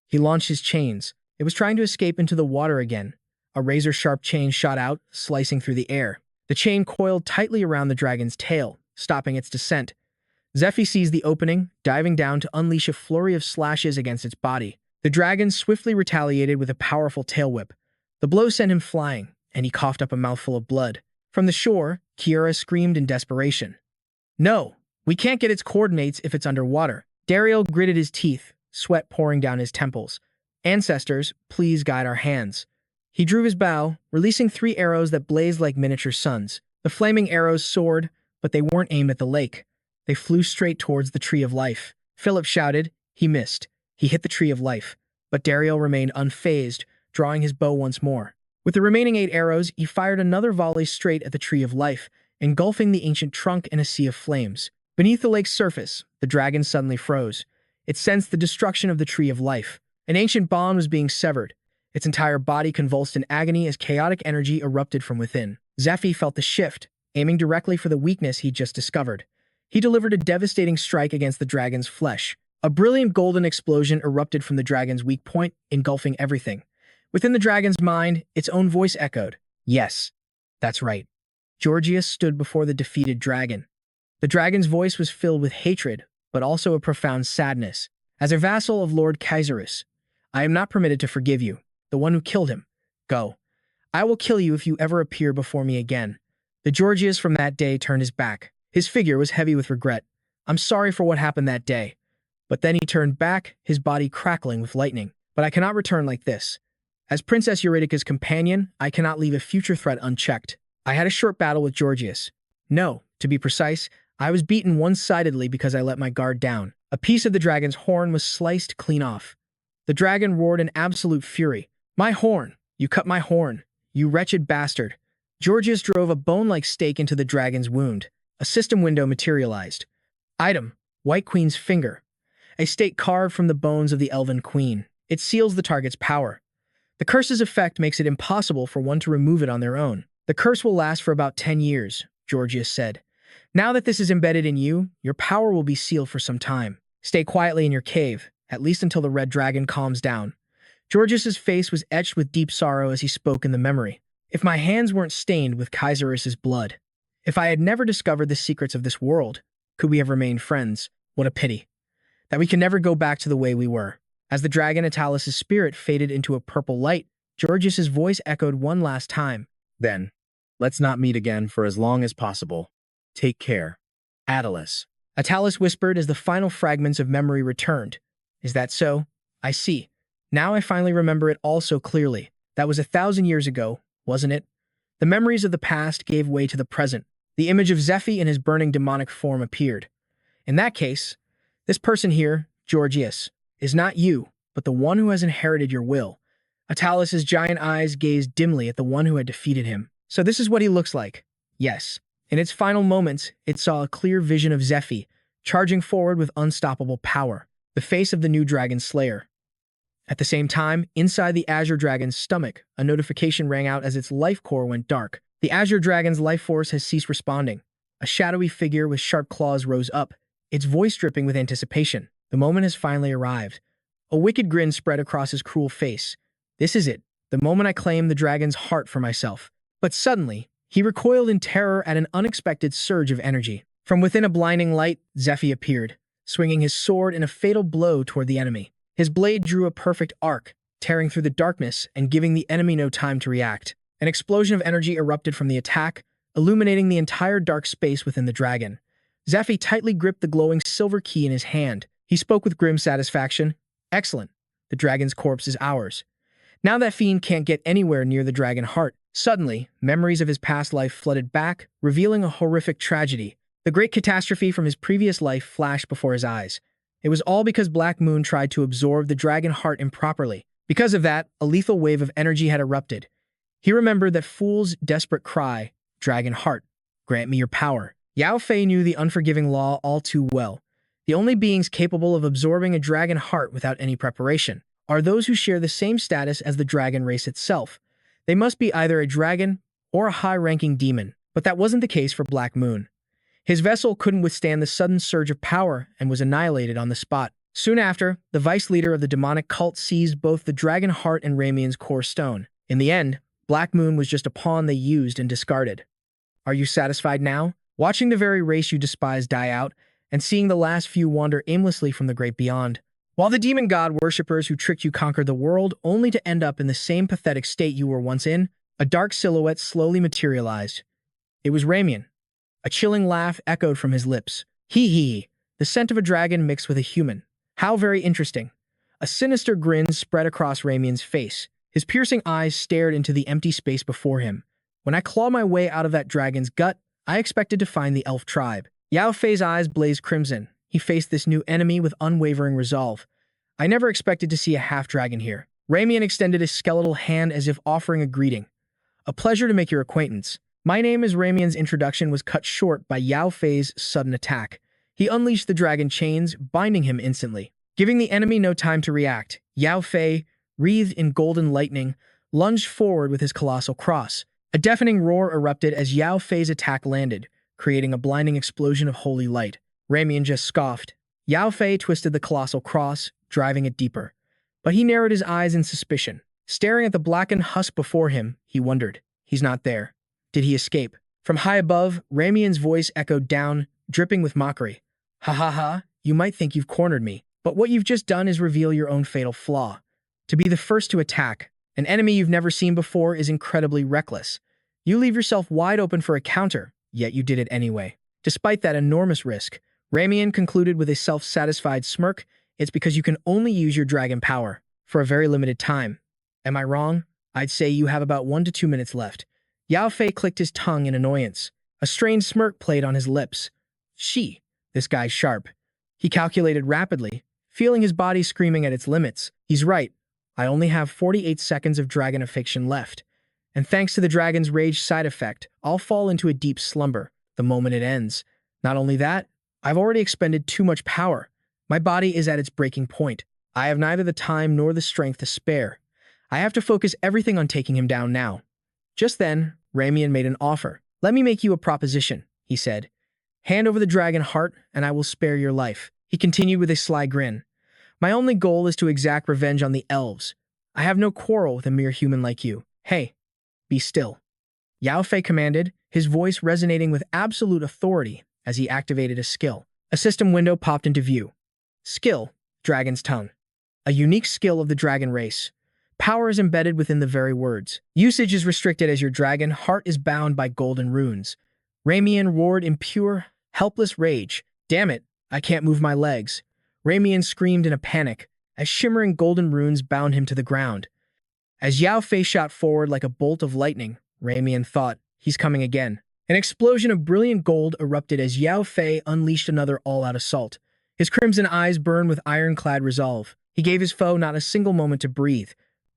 He launched his chains. It was trying to escape into the water again. A razor-sharp chain shot out, slicing through the air. The chain coiled tightly around the dragon's tail, stopping its descent. Zephyr seized the opening, diving down to unleash a flurry of slashes against its body. The dragon swiftly retaliated with a powerful tail whip. The blow sent him flying, and he coughed up a mouthful of blood. From the shore, Kiara screamed in desperation. No, we can't get its coordinates if it's underwater. Dariel gritted his teeth, sweat pouring down his temples. Ancestors, please guide our hands. He drew his bow, releasing 3 arrows that blazed like miniature suns. The flaming arrows soared, but they weren't aimed at the lake. They flew straight towards the Tree of Life. Philip shouted. He missed. He hit the Tree of Life. But Dariel remained unfazed, drawing his bow once more. With the remaining 8 arrows, he fired another volley straight at the Tree of Life, engulfing the ancient trunk in a sea of flames. Beneath the lake's surface, the dragon suddenly froze. It sensed the destruction of the Tree of Life. An ancient bond was being severed. Its entire body convulsed in agony as chaotic energy erupted from within. Zephyr felt the shift, aiming directly for the weakness he'd just discovered. He delivered a devastating strike against the dragon's flesh. A brilliant golden explosion erupted from the dragon's weak point, engulfing everything. Within the dragon's mind, its own voice echoed. Yes, That's right. Georgius stood before the defeated dragon. The dragon's voice was filled with hatred, but also a profound sadness. As a vassal of Lord Tatarus, I am not permitted to forgive you, the one who killed him. Go. I will kill you if you ever appear before me again. The Georgius from that day turned his back. His figure was heavy with regret. I'm sorry for what happened that day. But then he turned back, his body crackling with lightning. But I cannot return like this. As Princess Eurydica's companion, I cannot leave a future threat unchecked. I had a short battle with Georgius. No, to be precise, I was beaten one-sidedly because I let my guard down. A piece of the dragon's horn was sliced clean off. The dragon roared in absolute fury. My horn! You cut my horn! You wretched bastard! Georgius drove a bone-like stake into the dragon's wound. A system window materialized. Item: White Queen's Finger. A stake carved from the bones of the Elven Queen. It seals the target's power. The curse's effect makes it impossible for one to remove it on their own. The curse will last for about 10 years, Georgius said. Now that this is embedded in you, your power will be sealed for some time. Stay quietly in your cave, at least until the red dragon calms down. Georgius's face was etched with deep sorrow as he spoke in the memory. If my hands weren't stained with Kaiserus's blood, if I had never discovered the secrets of this world, could we have remained friends? What a pity. That we can never go back to the way we were. As the dragon Atalus's spirit faded into a purple light, Georgius's voice echoed one last time. Then, let's not meet again for as long as possible. Take care. Attalus. Attalus whispered as the final fragments of memory returned. Is that so? I see. Now I finally remember it all so clearly. That was 1,000 years ago, wasn't it? The memories of the past gave way to the present. The image of Zephyr in his burning demonic form appeared. In that case, this person here, Georgius, is not you, but the one who has inherited your will. Attalus's giant eyes gazed dimly at the one who had defeated him. So this is what he looks like. Yes. In its final moments, it saw a clear vision of Zephyr, charging forward with unstoppable power, the face of the new dragon slayer. At the same time, inside the Azure Dragon's stomach, a notification rang out as its life core went dark. The Azure Dragon's life force has ceased responding. A shadowy figure with sharp claws rose up, its voice dripping with anticipation. The moment has finally arrived. A wicked grin spread across his cruel face. This is it, the moment I claim the dragon's heart for myself. But suddenly, he recoiled in terror at an unexpected surge of energy. From within a blinding light, Zephyr appeared, swinging his sword in a fatal blow toward the enemy. His blade drew a perfect arc, tearing through the darkness and giving the enemy no time to react. An explosion of energy erupted from the attack, illuminating the entire dark space within the dragon. Zephyr tightly gripped the glowing silver key in his hand. He spoke with grim satisfaction. Excellent. The dragon's corpse is ours. Now that fiend can't get anywhere near the dragon heart. Suddenly, memories of his past life flooded back, revealing a horrific tragedy. The great catastrophe from his previous life flashed before his eyes. It was all because Black Moon tried to absorb the dragon heart improperly. Because of that, a lethal wave of energy had erupted. He remembered that fool's desperate cry, "Dragon heart, grant me your power." Yao Fei knew the unforgiving law all too well. The only beings capable of absorbing a dragon heart without any preparation are those who share the same status as the dragon race itself. They must be either a dragon or a high-ranking demon, but that wasn't the case for Black Moon. His vessel couldn't withstand the sudden surge of power and was annihilated on the spot. Soon after, the vice leader of the demonic cult seized both the dragon heart and Ramian's core stone. In the end, Black Moon was just a pawn they used and discarded. Are you satisfied now? Watching the very race you despise die out, and seeing the last few wander aimlessly from the great beyond. While the demon god worshippers who tricked you conquered the world only to end up in the same pathetic state you were once in, a dark silhouette slowly materialized. It was Ramian. A chilling laugh echoed from his lips. Hee hee, the scent of a dragon mixed with a human. How very interesting. A sinister grin spread across Ramian's face. His piercing eyes stared into the empty space before him. When I clawed my way out of that dragon's gut, I expected to find the elf tribe. Yao Fei's eyes blazed crimson. He faced this new enemy with unwavering resolve. I never expected to see a half-dragon here. Ramian extended his skeletal hand as if offering a greeting. A pleasure to make your acquaintance. My name is Ramian's introduction was cut short by Yao Fei's sudden attack. He unleashed the dragon chains, binding him instantly. Giving the enemy no time to react, Yao Fei, wreathed in golden lightning, lunged forward with his colossal cross. A deafening roar erupted as Yao Fei's attack landed, creating a blinding explosion of holy light. Ramian just scoffed. Yao Fei twisted the colossal cross, driving it deeper. But he narrowed his eyes in suspicion. Staring at the blackened husk before him, he wondered. He's not there. Did he escape? From high above, Ramien's voice echoed down, dripping with mockery. Ha ha ha, you might think you've cornered me, but what you've just done is reveal your own fatal flaw. To be the first to attack an enemy you've never seen before is incredibly reckless. You leave yourself wide open for a counter, yet you did it anyway. Despite that enormous risk, Ramien concluded with a self-satisfied smirk, it's because you can only use your dragon power for a very limited time. Am I wrong? I'd say you have about 1 to 2 minutes left. Yao Fei clicked his tongue in annoyance. A strange smirk played on his lips. This guy's sharp. He calculated rapidly, feeling his body screaming at its limits. He's right. I only have 48 seconds of dragon affliction left. And thanks to the dragon's rage side effect, I'll fall into a deep slumber the moment it ends. Not only that, I've already expended too much power. My body is at its breaking point. I have neither the time nor the strength to spare. I have to focus everything on taking him down now. Just then, Ramien made an offer. Let me make you a proposition, he said. Hand over the dragon heart, and I will spare your life. He continued with a sly grin. My only goal is to exact revenge on the elves. I have no quarrel with a mere human like you. Hey, be still. Yao Fei commanded, his voice resonating with absolute authority as he activated a skill. A system window popped into view. Skill, Dragon's Tongue. A unique skill of the dragon race. Power is embedded within the very words. Usage is restricted as your dragon heart is bound by golden runes. Ramien roared in pure, helpless rage. Damn it, I can't move my legs. Ramien screamed in a panic as shimmering golden runes bound him to the ground. As Yao Fei shot forward like a bolt of lightning, Ramien thought, he's coming again. An explosion of brilliant gold erupted as Yao Fei unleashed another all-out assault. His crimson eyes burned with ironclad resolve. He gave his foe not a single moment to breathe.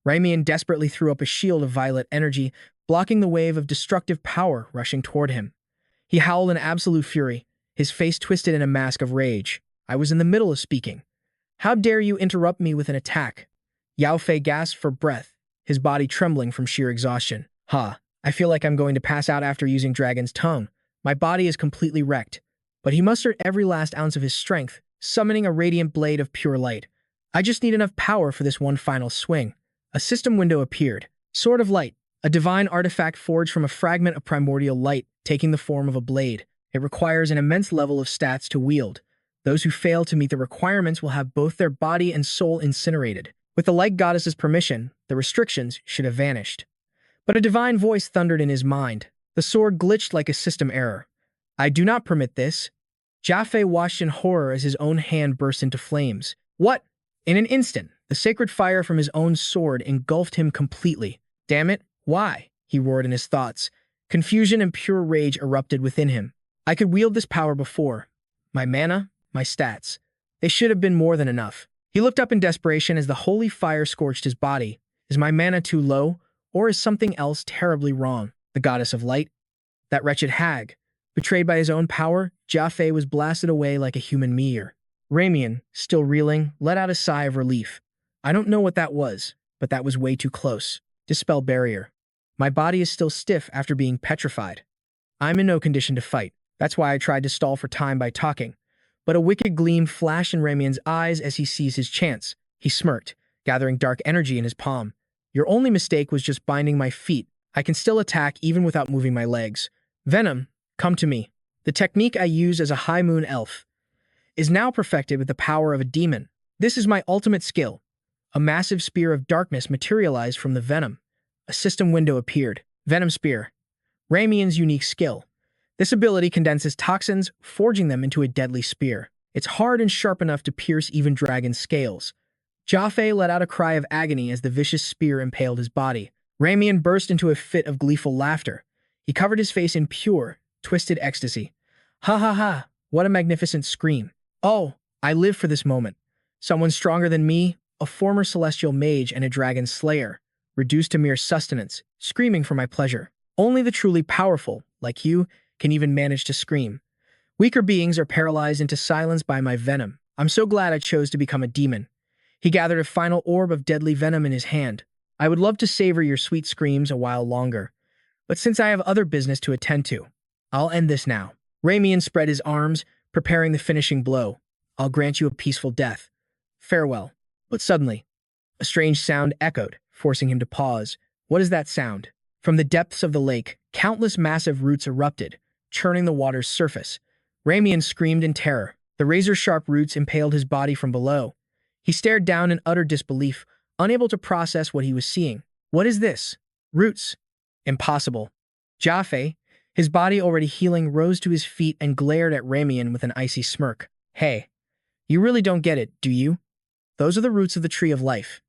Ramien desperately threw up a shield of violet energy, blocking the wave of destructive power rushing toward him. He howled in absolute fury, his face twisted in a mask of rage. I was in the middle of speaking. How dare you interrupt me with an attack? Yao Fei gasped for breath, his body trembling from sheer exhaustion. I feel like I'm going to pass out after using Dragon's Tongue. My body is completely wrecked. But he mustered every last ounce of his strength, summoning a radiant blade of pure light. I just need enough power for this one final swing. A system window appeared. Sword of Light, a divine artifact forged from a fragment of primordial light, taking the form of a blade. It requires an immense level of stats to wield. Those who fail to meet the requirements will have both their body and soul incinerated. With the Light Goddess's permission, the restrictions should have vanished. But a divine voice thundered in his mind. The sword glitched like a system error. I do not permit this. Jaffe watched in horror as his own hand burst into flames. What? In an instant, the sacred fire from his own sword engulfed him completely. Damn it, why? He roared in his thoughts. Confusion and pure rage erupted within him. I could wield this power before. My mana, my stats. They should have been more than enough. He looked up in desperation as the holy fire scorched his body. Is my mana too low? Or is something else terribly wrong? The goddess of light? That wretched hag. Betrayed by his own power, Jaffe was blasted away like a human meteor. Ramien, still reeling, let out a sigh of relief. I don't know what that was, but that was way too close. Dispel barrier. My body is still stiff after being petrified. I'm in no condition to fight. That's why I tried to stall for time by talking. But a wicked gleam flashed in Ramien's eyes as he seized his chance. He smirked, gathering dark energy in his palm. Your only mistake was just binding my feet. I can still attack even without moving my legs. Venom, come to me. The technique I use as a high moon elf is now perfected with the power of a demon. This is my ultimate skill. A massive spear of darkness materialized from the venom. A system window appeared. Venom Spear. Ramien's unique skill. This ability condenses toxins, forging them into a deadly spear. It's hard and sharp enough to pierce even dragon scales. Jaffe let out a cry of agony as the vicious spear impaled his body. Ramien burst into a fit of gleeful laughter. He covered his face in pure, twisted ecstasy. Ha ha ha, what a magnificent scream. Oh, I live for this moment. Someone stronger than me, a former celestial mage and a dragon slayer, reduced to mere sustenance, screaming for my pleasure. Only the truly powerful, like you, can even manage to scream. Weaker beings are paralyzed into silence by my venom. I'm so glad I chose to become a demon. He gathered a final orb of deadly venom in his hand. I would love to savor your sweet screams a while longer, but since I have other business to attend to, I'll end this now. Ramien spread his arms, preparing the finishing blow. I'll grant you a peaceful death. Farewell. But suddenly, a strange sound echoed, forcing him to pause. What is that sound? From the depths of the lake, countless massive roots erupted, churning the water's surface. Ramian screamed in terror. The razor-sharp roots impaled his body from below. He stared down in utter disbelief, unable to process what he was seeing. What is this? Roots. Impossible. Jaffe, his body already healing, rose to his feet and glared at Ramian with an icy smirk. Hey, you really don't get it, do you? Those are the roots of the Tree of Life.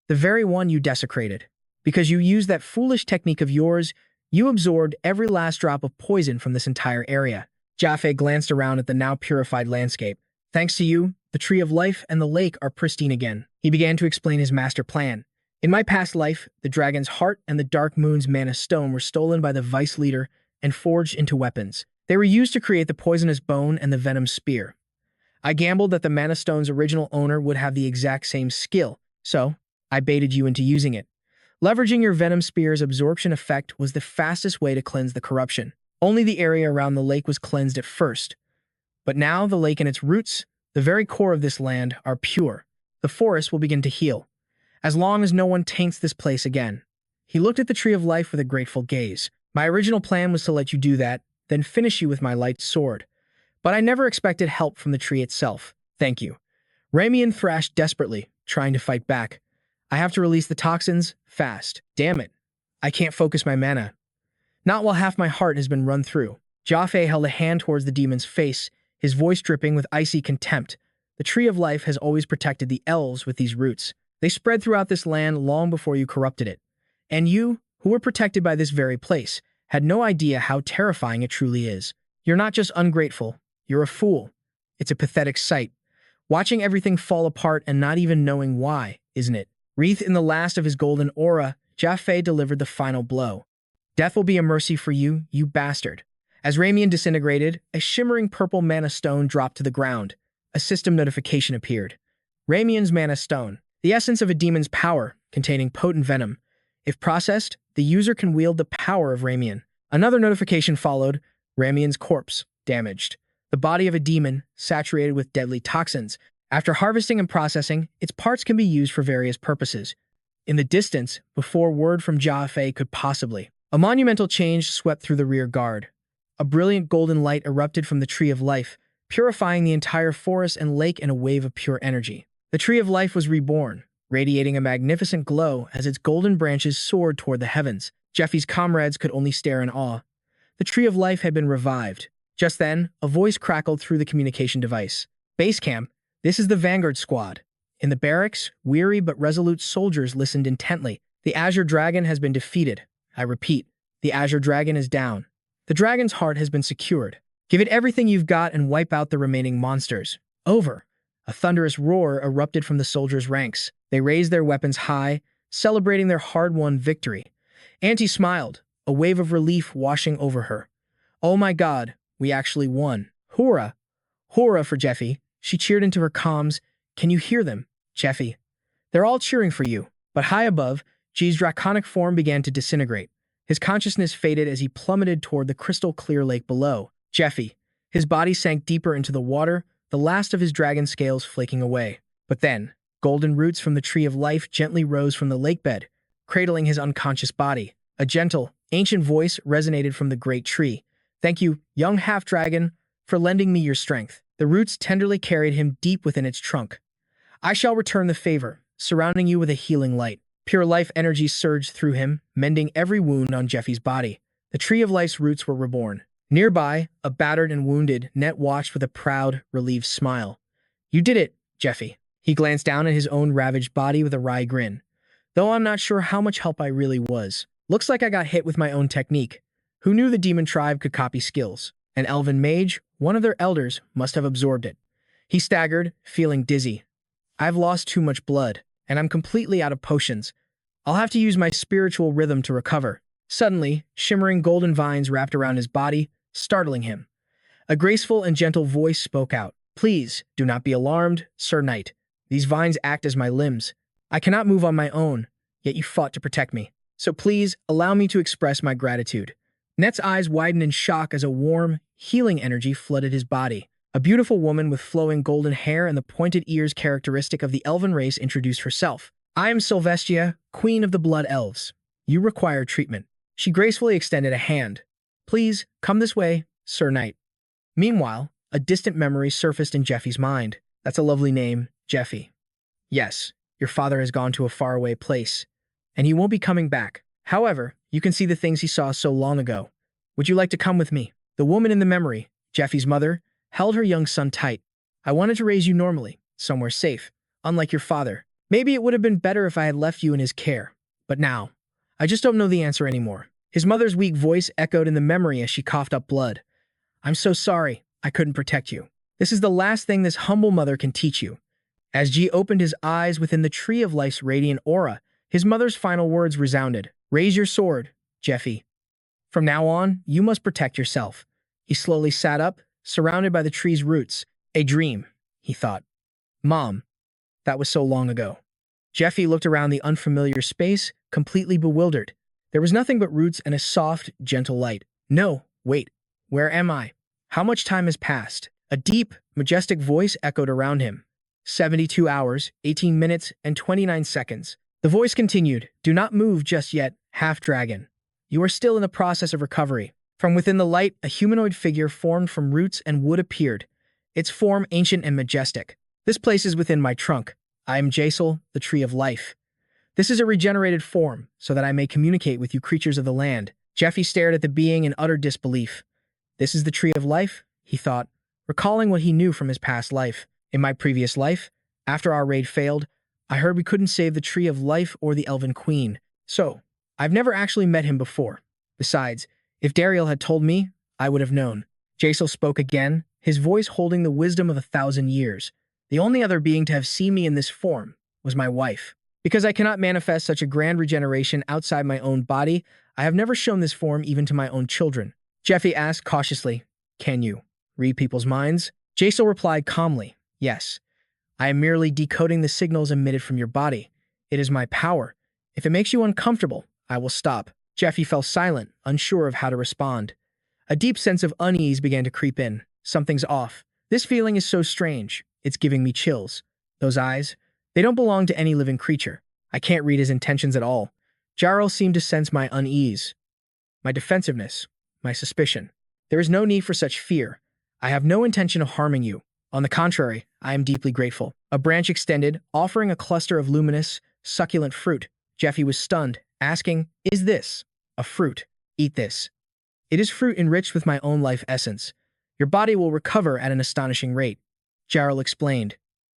The very one you desecrated. Because you used that foolish technique of yours, you absorbed every last drop of poison from this entire area. Jaffe glanced around at the now purified landscape. Thanks to you, the Tree of Life and the lake are pristine again. He began to explain his master plan. In my past life, the dragon's heart and the Dark Moon's mana stone were stolen by the vice leader and forged into weapons. They were used to create the poisonous bone and the venom spear. I gambled that the mana stone's original owner would have the exact same skill, so I baited you into using it. Leveraging your venom spear's absorption effect was the fastest way to cleanse the corruption. Only the area around the lake was cleansed at first. But now the lake and its roots, the very core of this land, are pure. The forest will begin to heal, as long as no one taints this place again. He looked at the Tree of Life with a grateful gaze. My original plan was to let you do that, then finish you with my light sword. But I never expected help from the tree itself. Thank you. Ramian thrashed desperately, trying to fight back. I have to release the toxins, fast. Damn it. I can't focus my mana. Not while half my heart has been run through. Jaffe held a hand towards the demon's face, his voice dripping with icy contempt. The Tree of Life has always protected the elves with these roots. They spread throughout this land long before you corrupted it. And you, who were protected by this very place, had no idea how terrifying it truly is. You're not just ungrateful, you're a fool. It's a pathetic sight. Watching everything fall apart and not even knowing why, isn't it? Wreathed in the last of his golden aura, Jaffe delivered the final blow. Death will be a mercy for you, you bastard. As Ramian disintegrated, a shimmering purple mana stone dropped to the ground. A system notification appeared. Ramian's mana stone, the essence of a demon's power, containing potent venom. If processed, the user can wield the power of Ramian. Another notification followed. Ramian's corpse, damaged. The body of a demon, saturated with deadly toxins. After harvesting and processing, its parts can be used for various purposes. In the distance, before word from Jaffe could possibly. A monumental change swept through the rear guard. A brilliant golden light erupted from the Tree of Life, purifying the entire forest and lake in a wave of pure energy. The Tree of Life was reborn, radiating a magnificent glow as its golden branches soared toward the heavens. Jeffy's comrades could only stare in awe. The Tree of Life had been revived. Just then, a voice crackled through the communication device. Base camp, this is the Vanguard Squad. In the barracks, weary but resolute soldiers listened intently. The Azure Dragon has been defeated. I repeat, the Azure Dragon is down. The dragon's heart has been secured. Give it everything you've got and wipe out the remaining monsters. Over. A thunderous roar erupted from the soldiers' ranks. They raised their weapons high, celebrating their hard-won victory. Auntie smiled, a wave of relief washing over her. Oh my God, we actually won. Hurrah! Hurrah for Jeffy. She cheered into her comms. Can you hear them, Jeffy? They're all cheering for you. But high above, G's draconic form began to disintegrate. His consciousness faded as he plummeted toward the crystal-clear lake below. Jeffy. His body sank deeper into the water, the last of his dragon scales flaking away. But then, golden roots from the Tree of Life gently rose from the lakebed, cradling his unconscious body. A gentle, ancient voice resonated from the great tree. Thank you, young half-dragon, for lending me your strength. The roots tenderly carried him deep within its trunk. I shall return the favor, surrounding you with a healing light. Pure life energy surged through him, mending every wound on Jeffy's body. The Tree of Life's roots were reborn. Nearby, a battered and wounded Net watched with a proud, relieved smile. You did it, Jeffy. He glanced down at his own ravaged body with a wry grin. Though I'm not sure how much help I really was. Looks like I got hit with my own technique. Who knew the demon tribe could copy skills? An elven mage, one of their elders, must have absorbed it. He staggered, feeling dizzy. I've lost too much blood, and I'm completely out of potions. I'll have to use my spiritual rhythm to recover. Suddenly, shimmering golden vines wrapped around his body, startling him. A graceful and gentle voice spoke out. Please, do not be alarmed, Sir Knight. These vines act as my limbs. I cannot move on my own, yet you fought to protect me. So please, allow me to express my gratitude. Net's eyes widened in shock as a warm, healing energy flooded his body. A beautiful woman with flowing golden hair and the pointed ears characteristic of the elven race introduced herself. I am Sylvestia, Queen of the Blood Elves. You require treatment. She gracefully extended a hand. Please, come this way, Sir Knight. Meanwhile, a distant memory surfaced in Jeffy's mind. That's a lovely name, Jeffy. Yes, your father has gone to a faraway place, and he won't be coming back. However, you can see the things he saw so long ago. Would you like to come with me? The woman in the memory, Jeffy's mother, held her young son tight. I wanted to raise you normally, somewhere safe, unlike your father. Maybe it would have been better if I had left you in his care. But now, I just don't know the answer anymore. His mother's weak voice echoed in the memory as she coughed up blood. I'm so sorry, I couldn't protect you. This is the last thing this humble mother can teach you. As Ji opened his eyes within the tree of life's radiant aura, his mother's final words resounded. Raise your sword, Jeffy. From now on, you must protect yourself. He slowly sat up, surrounded by the tree's roots. A dream, he thought. Mom, that was so long ago. Jeffy looked around the unfamiliar space, completely bewildered. There was nothing but roots and a soft, gentle light. No, wait, where am I? How much time has passed? A deep, majestic voice echoed around him. 72 hours, 18 minutes, and 29 seconds. The voice continued, do not move just yet, half-dragon. You are still in the process of recovery. From within the light, a humanoid figure formed from roots and wood appeared, its form ancient and majestic. This place is within my trunk. I am Jasel, the Tree of Life. This is a regenerated form, so that I may communicate with you creatures of the land. Jeffy stared at the being in utter disbelief. This is the Tree of Life, he thought, recalling what he knew from his past life. In my previous life, after our raid failed, I heard we couldn't save the Tree of Life or the Elven Queen. So, I've never actually met him before. Besides, if Dariel had told me, I would have known. Jasel spoke again, his voice holding the wisdom of 1,000 years. The only other being to have seen me in this form was my wife. Because I cannot manifest such a grand regeneration outside my own body, I have never shown this form even to my own children. Jeffy asked cautiously, can you read people's minds? Jasel replied calmly, yes. I am merely decoding the signals emitted from your body. It is my power. If it makes you uncomfortable, I will stop. Jeffy fell silent, unsure of how to respond. A deep sense of unease began to creep in. Something's off. This feeling is so strange. It's giving me chills. Those eyes, they don't belong to any living creature. I can't read his intentions at all. Jarl seemed to sense my unease, my defensiveness, my suspicion. There is no need for such fear. I have no intention of harming you. On the contrary, I am deeply grateful. A branch extended, offering a cluster of luminous, succulent fruit. Jeffy was stunned, asking, is this a fruit? Eat this. It is fruit enriched with my own life essence. Your body will recover at an astonishing rate. Jarl explained.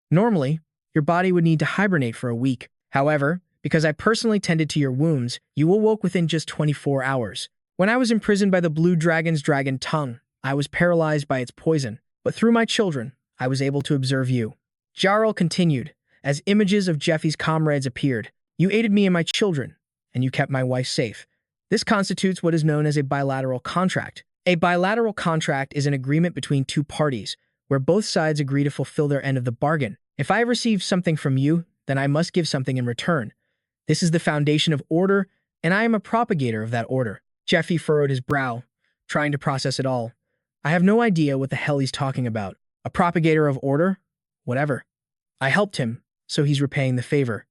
Normally, your body would need to hibernate for a week. However, because I personally tended to your wounds, you awoke within just 24 hours. When I was imprisoned by the blue dragon's dragon tongue, I was paralyzed by its poison. But through my children, I was able to observe you. Jarl continued, as images of Jeffy's comrades appeared. You aided me and my children, and you kept my wife safe. This constitutes what is known as a bilateral contract. A bilateral contract is an agreement between two parties, where both sides agree to fulfill their end of the bargain. If I receive something from you, then I must give something in return. This is the foundation of order, and I am a propagator of that order. Jeffy furrowed his brow, trying to process it all. I have no idea what the hell he's talking about. A propagator of order? Whatever. I helped him, so he's repaying the favor.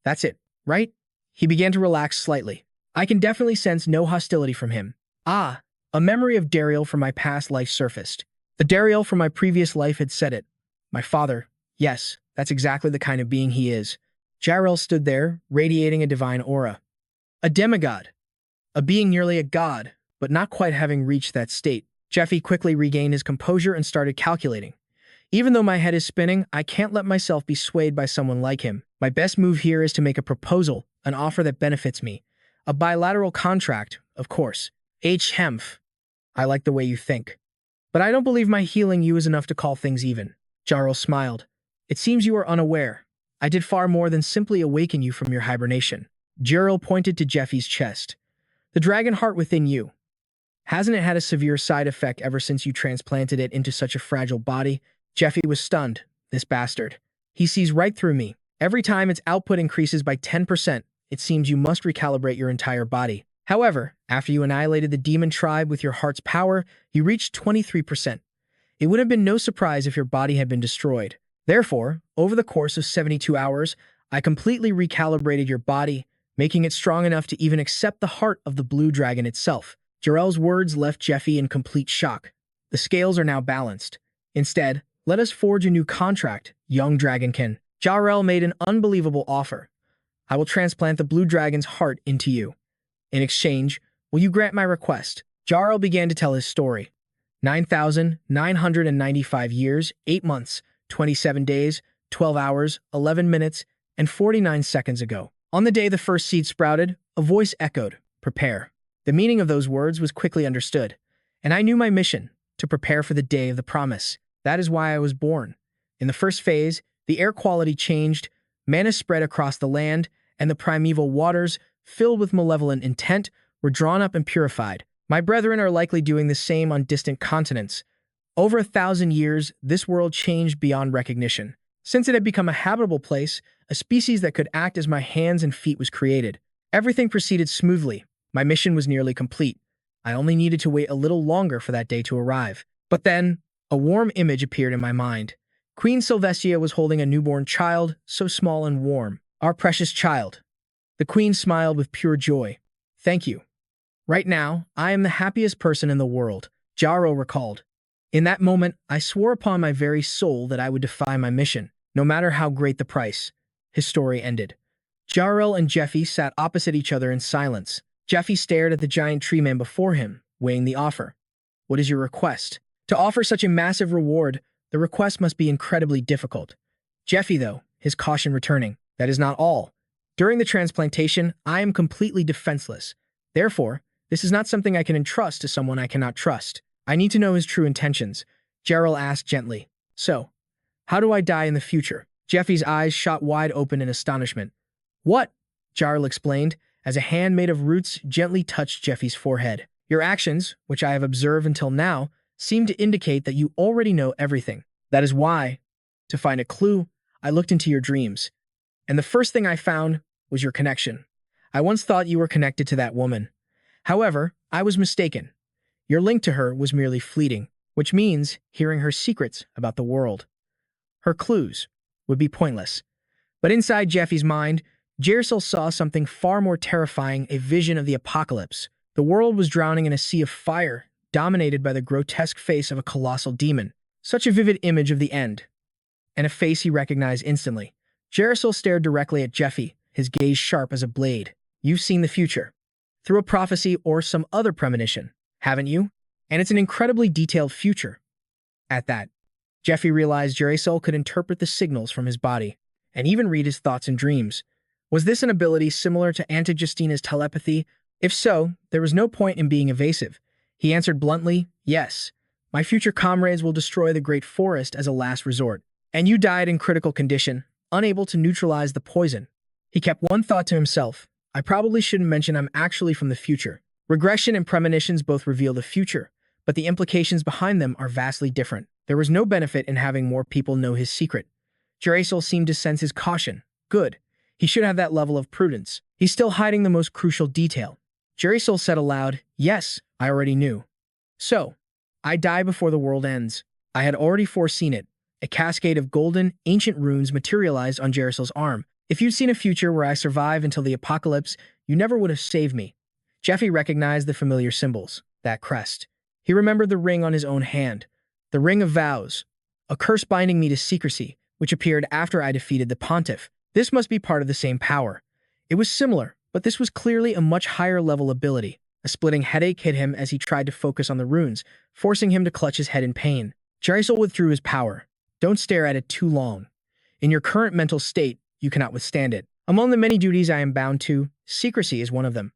That's it, right? He began to relax slightly. I can definitely sense no hostility from him. Ah, a memory of Dariel from my past life surfaced. The Dariel from my previous life had said it. My father. Yes, that's exactly the kind of being he is. Jarl stood there, radiating a divine aura. A demigod. A being nearly a god, but not quite having reached that state. Jeffy quickly regained his composure and started calculating. Even though my head is spinning, I can't let myself be swayed by someone like him. My best move here is to make a proposal, an offer that benefits me. A bilateral contract, of course. Hemph. I like the way you think. But I don't believe my healing you is enough to call things even. Jarl smiled. It seems you are unaware. I did far more than simply awaken you from your hibernation. Jarl pointed to Jeffy's chest. The dragon heart within you. Hasn't it had a severe side effect ever since you transplanted it into such a fragile body? Jeffy was stunned. This bastard. He sees right through me. Every time its output increases by 10%, it seems you must recalibrate your entire body. However, after you annihilated the demon tribe with your heart's power, you reached 23%. It would have been no surprise if your body had been destroyed. Therefore, over the course of 72 hours, I completely recalibrated your body, making it strong enough to even accept the heart of the blue dragon itself. Jarrell's words left Jeffy in complete shock. The scales are now balanced. Instead, let us forge a new contract, young dragonkin. Jarrell made an unbelievable offer. I will transplant the blue dragon's heart into you. In exchange, will you grant my request? Jarrell began to tell his story. 9,995 years, 8 months, 27 days, 12 hours, 11 minutes, and 49 seconds ago. On the day the first seed sprouted, a voice echoed, "Prepare." The meaning of those words was quickly understood, and I knew my mission, to prepare for the day of the promise. That is why I was born. In the first phase, the air quality changed, mana spread across the land, and the primeval waters, filled with malevolent intent, were drawn up and purified. My brethren are likely doing the same on distant continents. Over 1,000 years, this world changed beyond recognition. Since it had become a habitable place, a species that could act as my hands and feet was created. Everything proceeded smoothly. My mission was nearly complete. I only needed to wait a little longer for that day to arrive. But then, a warm image appeared in my mind. Queen Sylvestia was holding a newborn child, so small and warm. Our precious child. The queen smiled with pure joy. Thank you. Right now, I am the happiest person in the world, Jaro recalled. In that moment, I swore upon my very soul that I would defy my mission, no matter how great the price. His story ended. Jarrell and Jeffy sat opposite each other in silence. Jeffy stared at the giant tree man before him, weighing the offer. What is your request? To offer such a massive reward, the request must be incredibly difficult. Jeffy, though, his caution returning. That is not all. During the transplantation, I am completely defenseless. Therefore, this is not something I can entrust to someone I cannot trust. I need to know his true intentions. Jarrell asked gently. So, how do I die in the future? Jeffy's eyes shot wide open in astonishment. What? Jarrell explained, as a hand made of roots gently touched Jeffy's forehead. Your actions, which I have observed until now, seem to indicate that you already know everything. That is why, to find a clue, I looked into your dreams. And the first thing I found was your connection. I once thought you were connected to that woman. However, I was mistaken. Your link to her was merely fleeting, which means hearing her secrets about the world. Her clues would be pointless. But inside Jeffy's mind, Jersil saw something far more terrifying, a vision of the apocalypse. The world was drowning in a sea of fire, dominated by the grotesque face of a colossal demon. Such a vivid image of the end, and a face he recognized instantly. Jersil stared directly at Jeffy, his gaze sharp as a blade. You've seen the future. Through a prophecy or some other premonition, haven't you? And it's an incredibly detailed future. At that, Jeffy realized Jersil could interpret the signals from his body, and even read his thoughts and dreams. Was this an ability similar to Aunt Justina's telepathy? If so, there was no point in being evasive. He answered bluntly, yes. My future comrades will destroy the great forest as a last resort. And you died in critical condition, unable to neutralize the poison. He kept one thought to himself. I probably shouldn't mention I'm actually from the future. Regression and premonitions both reveal the future, but the implications behind them are vastly different. There was no benefit in having more people know his secret. Jersil seemed to sense his caution. Good. He should have that level of prudence. He's still hiding the most crucial detail. Jersil said aloud, yes, I already knew. So, I die before the world ends. I had already foreseen it. A cascade of golden, ancient runes materialized on Jersil's arm. If you'd seen a future where I survive until the apocalypse, you never would have saved me. Jeffy recognized the familiar symbols, that crest. He remembered the ring on his own hand, the ring of vows, a curse binding me to secrecy, which appeared after I defeated the pontiff. This must be part of the same power. It was similar, but this was clearly a much higher level ability. A splitting headache hit him as he tried to focus on the runes, forcing him to clutch his head in pain. Jersil withdrew his power. Don't stare at it too long. In your current mental state, you cannot withstand it. Among the many duties I am bound to, secrecy is one of them.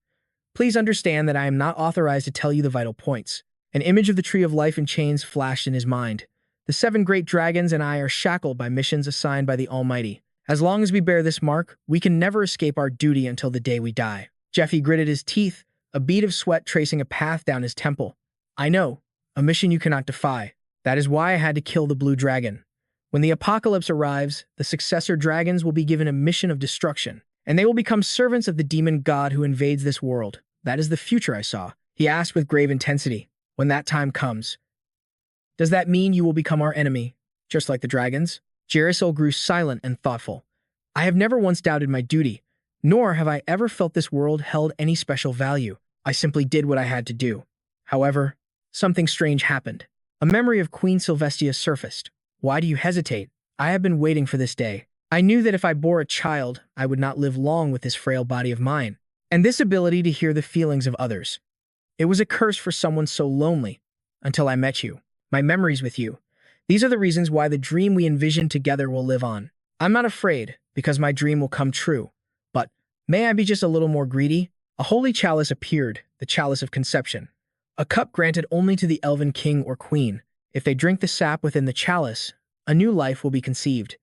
Please understand that I am not authorized to tell you the vital points. An image of the Tree of Life in chains flashed in his mind. The 7 great dragons and I are shackled by missions assigned by the Almighty. As long as we bear this mark, we can never escape our duty until the day we die. Jeffy gritted his teeth, a bead of sweat tracing a path down his temple. I know, a mission you cannot defy. That is why I had to kill the blue dragon. When the apocalypse arrives, the successor dragons will be given a mission of destruction, and they will become servants of the demon god who invades this world. That is the future I saw. He asked with grave intensity, when that time comes. Does that mean you will become our enemy, just like the dragons? Jersil grew silent and thoughtful. I have never once doubted my duty. Nor have I ever felt this world held any special value. I simply did what I had to do. However, something strange happened. A memory of Queen Sylvestia surfaced. Why do you hesitate? I have been waiting for this day. I knew that if I bore a child, I would not live long with this frail body of mine, and this ability to hear the feelings of others. It was a curse for someone so lonely, until I met you. My memories with you. These are the reasons why the dream we envisioned together will live on. I'm not afraid, because my dream will come true. But, may I be just a little more greedy? A holy chalice appeared, the chalice of conception. A cup granted only to the elven king or queen. If they drink the sap within the chalice, a new life will be conceived.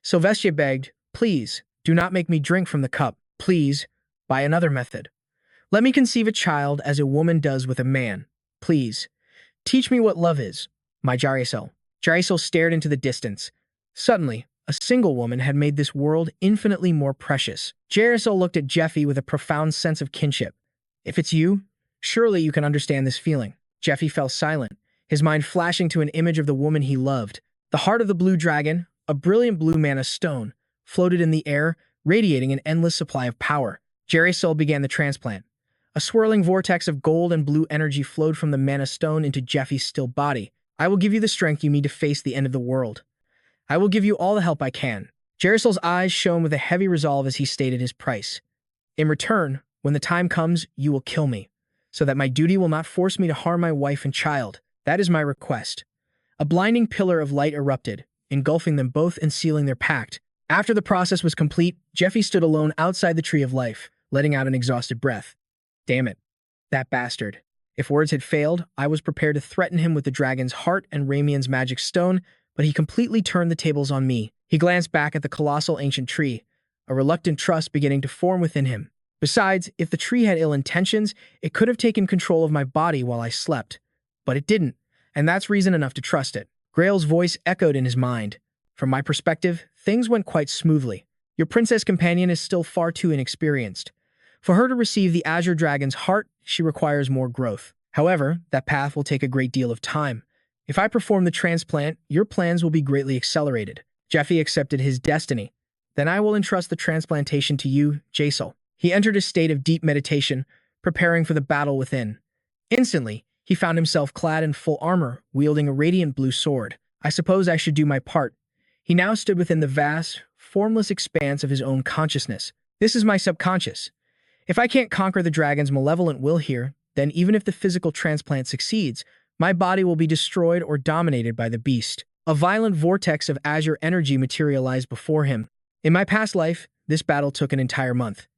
Sylvestia begged, please, do not make me drink from the cup. Please, by another method. Let me conceive a child as a woman does with a man. Please, teach me what love is. My Jarisel. Jarisel stared into the distance. Suddenly, a single woman had made this world infinitely more precious. Jarisel looked at Jeffy with a profound sense of kinship. If it's you, surely you can understand this feeling. Jeffy fell silent, his mind flashing to an image of the woman he loved. The heart of the blue dragon, a brilliant blue mana stone, floated in the air, radiating an endless supply of power. Jarisel began the transplant. A swirling vortex of gold and blue energy flowed from the mana stone into Jeffy's still body. I will give you the strength you need to face the end of the world. I will give you all the help I can. Jarisel's eyes shone with a heavy resolve as he stated his price. In return, when the time comes, you will kill me, so that my duty will not force me to harm my wife and child. That is my request. A blinding pillar of light erupted, engulfing them both and sealing their pact. After the process was complete, Jeffy stood alone outside the Tree of Life, letting out an exhausted breath. Damn it. That bastard. If words had failed, I was prepared to threaten him with the dragon's heart and Ramian's magic stone, but he completely turned the tables on me. He glanced back at the colossal ancient tree, a reluctant trust beginning to form within him. Besides, if the tree had ill intentions, it could have taken control of my body while I slept. But it didn't, and that's reason enough to trust it. Grail's voice echoed in his mind. From my perspective, things went quite smoothly. Your princess companion is still far too inexperienced. For her to receive the Azure Dragon's heart, she requires more growth. However, that path will take a great deal of time. If I perform the transplant, your plans will be greatly accelerated. Jeffy accepted his destiny. Then I will entrust the transplantation to you, Jaisal. He entered a state of deep meditation, preparing for the battle within. Instantly, he found himself clad in full armor, wielding a radiant blue sword. I suppose I should do my part. He now stood within the vast, formless expanse of his own consciousness. This is my subconscious. If I can't conquer the dragon's malevolent will here, then even if the physical transplant succeeds, my body will be destroyed or dominated by the beast. A violent vortex of azure energy materialized before him. In my past life, this battle took an entire month.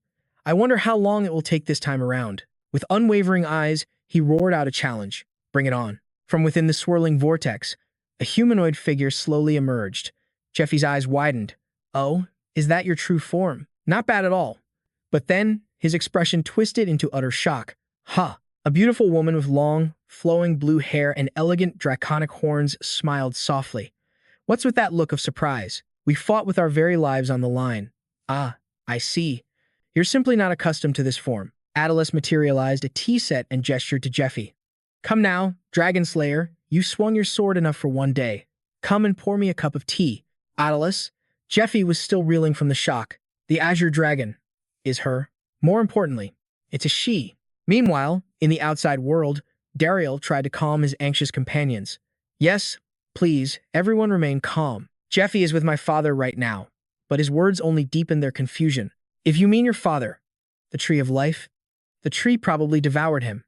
I wonder how long it will take this time around. With unwavering eyes, he roared out a challenge. Bring it on. From within the swirling vortex, a humanoid figure slowly emerged. Jeffy's eyes widened. Oh, is that your true form? Not bad at all. But then, his expression twisted into utter shock. Ha! A beautiful woman with long, flowing blue hair and elegant draconic horns smiled softly. What's with that look of surprise? We fought with our very lives on the line. Ah, I see. You're simply not accustomed to this form. Attalus materialized a tea set and gestured to Jeffy. Come now, Dragon Slayer, you swung your sword enough for one day. Come and pour me a cup of tea. Attalus, Jeffy was still reeling from the shock. The Azure Dragon is her. More importantly, it's a she. Meanwhile, in the outside world, Dariel tried to calm his anxious companions. Yes, please, everyone remain calm. Jeffy is with my father right now. But his words only deepened their confusion. If you mean your father, the Tree of Life, the tree probably devoured him.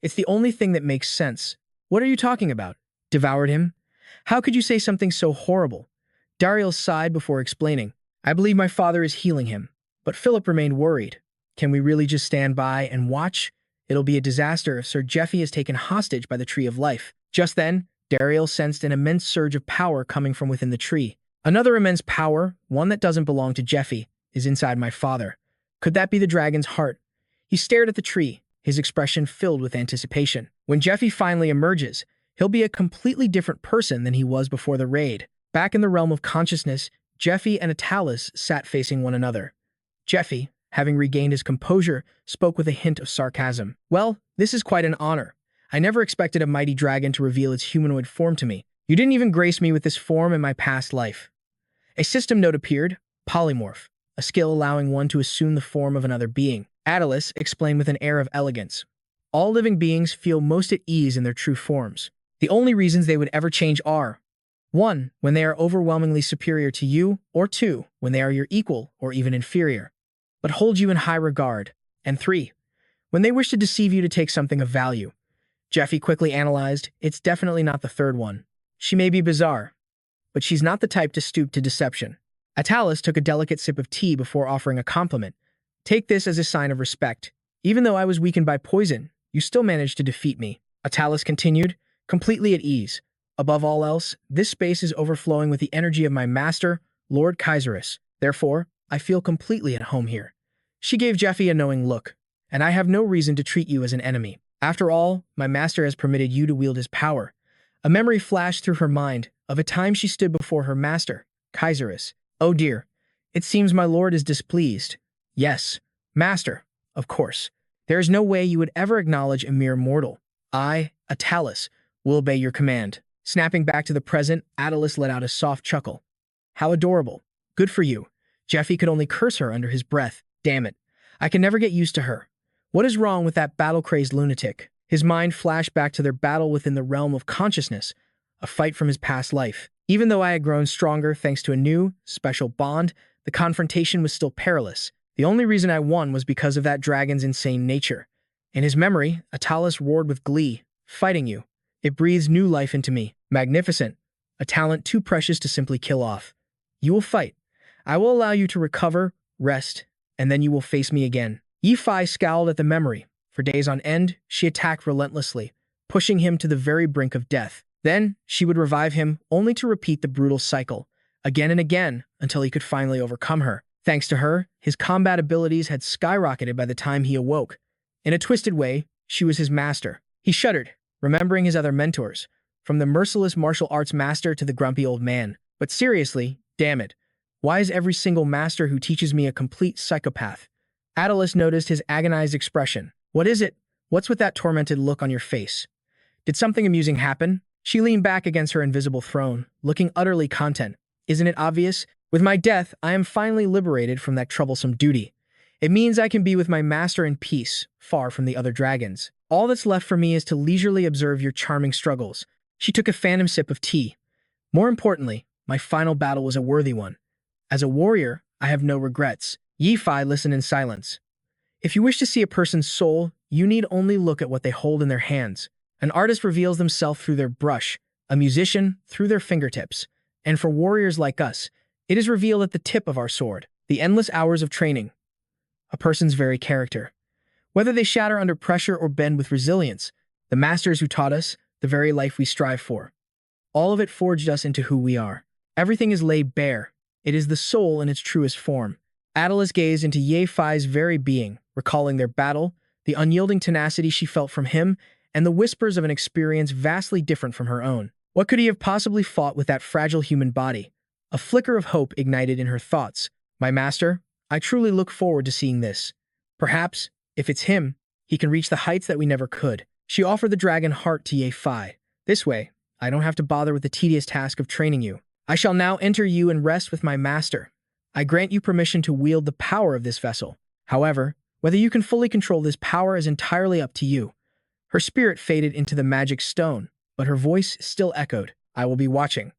It's the only thing that makes sense. What are you talking about? Devoured him? How could you say something so horrible? Dariel sighed before explaining. I believe my father is healing him. But Philip remained worried. Can we really just stand by and watch? It'll be a disaster if Sir Jeffy is taken hostage by the Tree of Life. Just then, Dariel sensed an immense surge of power coming from within the tree. Another immense power, one that doesn't belong to Jeffy, is inside my father. Could that be the dragon's heart? He stared at the tree, his expression filled with anticipation. When Jeffy finally emerges, he'll be a completely different person than he was before the raid. Back in the realm of consciousness, Jeffy and Attalus sat facing one another. Jeffy, having regained his composure, spoke with a hint of sarcasm. Well, this is quite an honor. I never expected a mighty dragon to reveal its humanoid form to me. You didn't even grace me with this form in my past life. A system note appeared, polymorph. a skill allowing one to assume the form of another being. Attalus explained with an air of elegance. All living beings feel most at ease in their true forms. The only reasons they would ever change are 1. When they are overwhelmingly superior to you, or 2. When they are your equal or even inferior, but hold you in high regard, and 3. When they wish to deceive you to take something of value. Jeffy quickly analyzed, it's definitely not the third one. She may be bizarre, but she's not the type to stoop to deception. Attalus took a delicate sip of tea before offering a compliment. Take this as a sign of respect. Even though I was weakened by poison, you still managed to defeat me. Attalus continued, completely at ease. Above all else, this space is overflowing with the energy of my master, Lord Tatarus. Therefore, I feel completely at home here. She gave Jeffy a knowing look, and I have no reason to treat you as an enemy. After all, my master has permitted you to wield his power. A memory flashed through her mind of a time she stood before her master, Tatarus. Oh dear, it seems my lord is displeased. Yes, master, of course. There is no way you would ever acknowledge a mere mortal. I, Attalus, will obey your command. Snapping back to the present, Attalus let out a soft chuckle. How adorable. Good for you. Jeffy could only curse her under his breath. Damn it. I can never get used to her. What is wrong with that battle-crazed lunatic? His mind flashed back to their battle within the realm of consciousness, a fight from his past life. Even though I had grown stronger thanks to a new, special bond, the confrontation was still perilous. The only reason I won was because of that dragon's insane nature. In his memory, Attalus roared with glee, fighting you. It breathes new life into me. Magnificent. A talent too precious to simply kill off. You will fight. I will allow you to recover, rest, and then you will face me again. Yi-Fi scowled at the memory. For days on end, she attacked relentlessly, pushing him to the very brink of death. Then, she would revive him, only to repeat the brutal cycle, again and again, until he could finally overcome her. Thanks to her, his combat abilities had skyrocketed by the time he awoke. In a twisted way, she was his master. He shuddered, remembering his other mentors, from the merciless martial arts master to the grumpy old man. But seriously, damn it, why is every single master who teaches me a complete psychopath? Attalus noticed his agonized expression. What is it? What's with that tormented look on your face? Did something amusing happen? She leaned back against her invisible throne, looking utterly content. Isn't it obvious? With my death, I am finally liberated from that troublesome duty. It means I can be with my master in peace, far from the other dragons. All that's left for me is to leisurely observe your charming struggles. She took a phantom sip of tea. More importantly, my final battle was a worthy one. As a warrior, I have no regrets. Yi-Fi listened in silence. If you wish to see a person's soul, you need only look at what they hold in their hands. An artist reveals themselves through their brush, a musician through their fingertips. And for warriors like us, it is revealed at the tip of our sword, the endless hours of training. A person's very character. Whether they shatter under pressure or bend with resilience, the masters who taught us, the very life we strive for. All of it forged us into who we are. Everything is laid bare. It is the soul in its truest form. Attalus gazed into Yi-Fi's very being, recalling their battle, the unyielding tenacity she felt from him, and the whispers of an experience vastly different from her own. What could he have possibly fought with that fragile human body? A flicker of hope ignited in her thoughts. My master, I truly look forward to seeing this. Perhaps, if it's him, he can reach the heights that we never could. She offered the dragon heart to Yi-Fi. This way, I don't have to bother with the tedious task of training you. I shall now enter you and rest with my master. I grant you permission to wield the power of this vessel. However, whether you can fully control this power is entirely up to you. Her spirit faded into the magic stone, but her voice still echoed. I will be watching.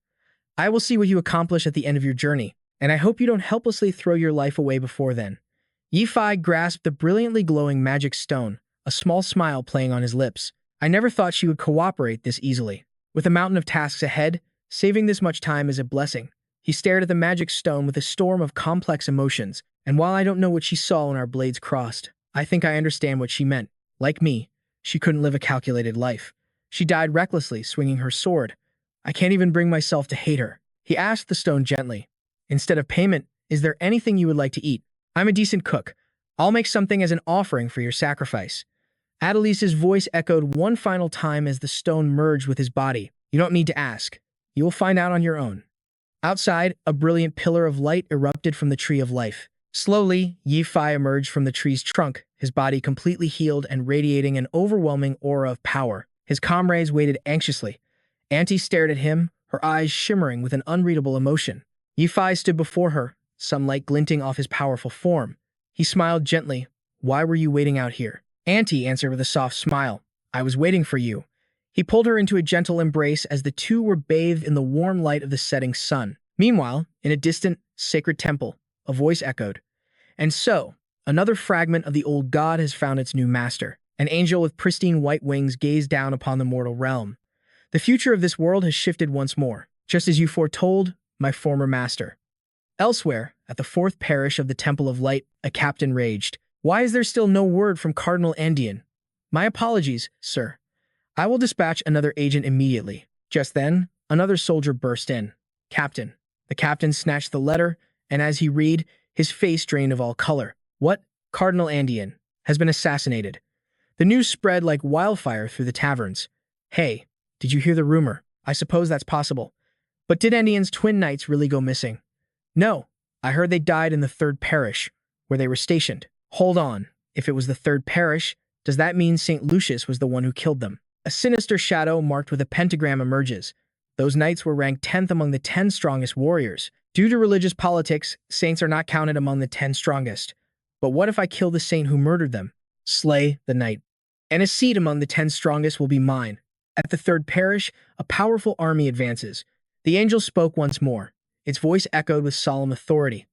I will see what you accomplish at the end of your journey, and I hope you don't helplessly throw your life away before then. Yi-Fi grasped the brilliantly glowing magic stone, a small smile playing on his lips. I never thought she would cooperate this easily. With a mountain of tasks ahead, saving this much time is a blessing. He stared at the magic stone with a storm of complex emotions, and while I don't know what she saw when our blades crossed, I think I understand what she meant. Like me, she couldn't live a calculated life. She died recklessly, swinging her sword. I can't even bring myself to hate her. He asked the stone gently. Instead of payment, is there anything you would like to eat? I'm a decent cook. I'll make something as an offering for your sacrifice. Attalus' voice echoed one final time as the stone merged with his body. You don't need to ask. You will find out on your own. Outside, a brilliant pillar of light erupted from the Tree of Life. Slowly, Yi-Fi emerged from the tree's trunk, his body completely healed and radiating an overwhelming aura of power. His comrades waited anxiously. Auntie stared at him, her eyes shimmering with an unreadable emotion. Yi-Fi stood before her, sunlight glinting off his powerful form. He smiled gently. "Why were you waiting out here?" Auntie answered with a soft smile. "I was waiting for you." He pulled her into a gentle embrace as the two were bathed in the warm light of the setting sun. Meanwhile, in a distant, sacred temple, a voice echoed. "And so, another fragment of the old god has found its new master." An angel with pristine white wings gazed down upon the mortal realm. "The future of this world has shifted once more, just as you foretold, my former master." Elsewhere, at the fourth parish of the Temple of Light, a captain raged. "Why is there still no word from Cardinal Andean?" "My apologies, sir. I will dispatch another agent immediately." Just then, another soldier burst in. "Captain." The captain snatched the letter, and as he read, his face drained of all color. "What? Cardinal Andean has been assassinated." The news spread like wildfire through the taverns. "Hey, did you hear the rumor? I suppose that's possible. But did Andean's twin knights really go missing?" "No, I heard they died in the third parish, where they were stationed." "Hold on. If it was the third parish, does that mean St. Lucius was the one who killed them?" A sinister shadow marked with a pentagram emerges. Those knights were ranked 10th among the 10 strongest warriors. Due to religious politics, saints are not counted among the 10 strongest. But what if I kill the saint who murdered them? Slay the knight. And a seat among the 10 strongest will be mine. At the third parish, a powerful army advances. The angel spoke once more. Its voice echoed with solemn authority.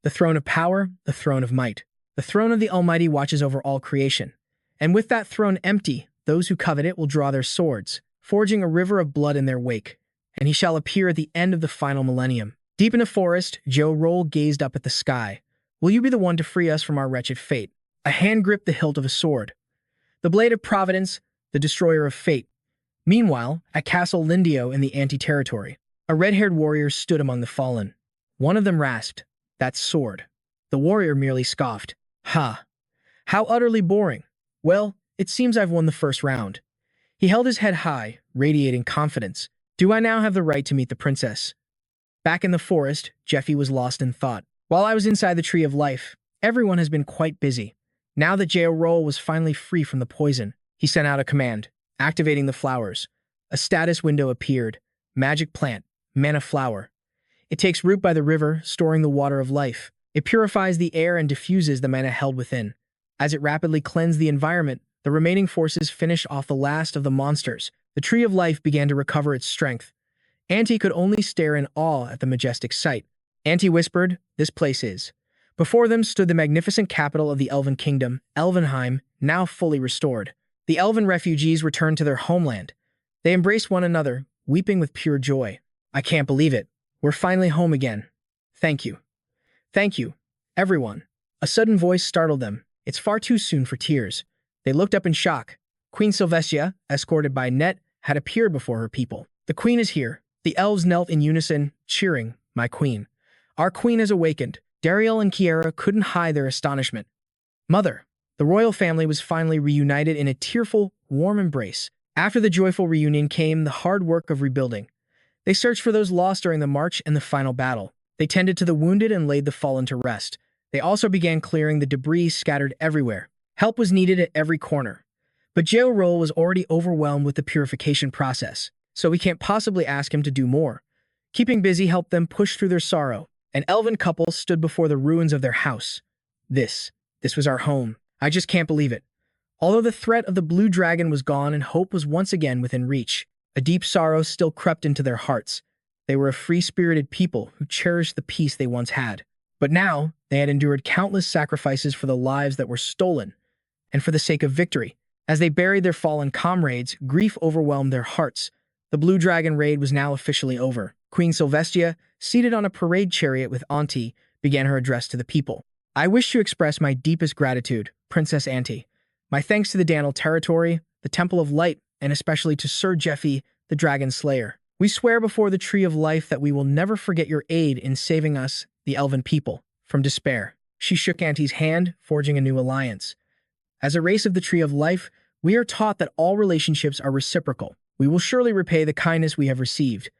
"The throne of power, the throne of might. The throne of the Almighty watches over all creation. And with that throne empty, those who covet it will draw their swords, forging a river of blood in their wake. And he shall appear at the end of the final millennium." Deep in the forest, Joe Roll gazed up at the sky. "Will you be the one to free us from our wretched fate?" A hand gripped the hilt of a sword. The blade of Providence, the destroyer of fate. Meanwhile, at Castle Lindio in the anti-territory, a red-haired warrior stood among the fallen. One of them rasped, "That's sword." The warrior merely scoffed. "Ha! How utterly boring. Well, it seems I've won the first round." He held his head high, radiating confidence. "Do I now have the right to meet the princess?" Back in the forest, Jeffy was lost in thought. "While I was inside the Tree of Life, everyone has been quite busy. Now that J.O. Roll was finally free from the poison, he sent out a command, activating the flowers. A status window appeared. Magic plant, mana flower. It takes root by the river, storing the water of life. It purifies the air and diffuses the mana held within. As it rapidly cleansed the environment, the remaining forces finished off the last of the monsters. The Tree of Life began to recover its strength. Auntie could only stare in awe at the majestic sight. Auntie whispered, "This place is." Before them stood the magnificent capital of the Elven Kingdom, Elvenheim, now fully restored. The Elven refugees returned to their homeland. They embraced one another, weeping with pure joy. "I can't believe it. We're finally home again. Thank you. Thank you, everyone." A sudden voice startled them. It's far too soon for tears. They looked up in shock. Queen Sylvestia, escorted by Net, had appeared before her people. "The queen is here." The elves knelt in unison, cheering, "My queen. Our queen has awakened." Dariel and Kiera couldn't hide their astonishment. "Mother." The royal family was finally reunited in a tearful, warm embrace. After the joyful reunion came the hard work of rebuilding. They searched for those lost during the march and the final battle. They tended to the wounded and laid the fallen to rest. They also began clearing the debris scattered everywhere. Help was needed at every corner. But Joe Roll was already overwhelmed with the purification process, so we can't possibly ask him to do more. Keeping busy helped them push through their sorrow. An elven couple stood before the ruins of their house. This was our home. I just can't believe it." Although the threat of the blue dragon was gone and hope was once again within reach, a deep sorrow still crept into their hearts. They were a free-spirited people who cherished the peace they once had. But now, they had endured countless sacrifices for the lives that were stolen, and for the sake of victory. As they buried their fallen comrades, grief overwhelmed their hearts. The Blue Dragon raid was now officially over. Queen Sylvestia, seated on a parade chariot with Auntie, began her address to the people. "I wish to express my deepest gratitude, Princess Auntie. My thanks to the Danel Territory, the Temple of Light, and especially to Sir Jeffy, the Dragon Slayer. We swear before the Tree of Life that we will never forget your aid in saving us, the Elven people, from despair." She shook Auntie's hand, forging a new alliance. "As a race of the Tree of Life, we are taught that all relationships are reciprocal. We will surely repay the kindness we have received.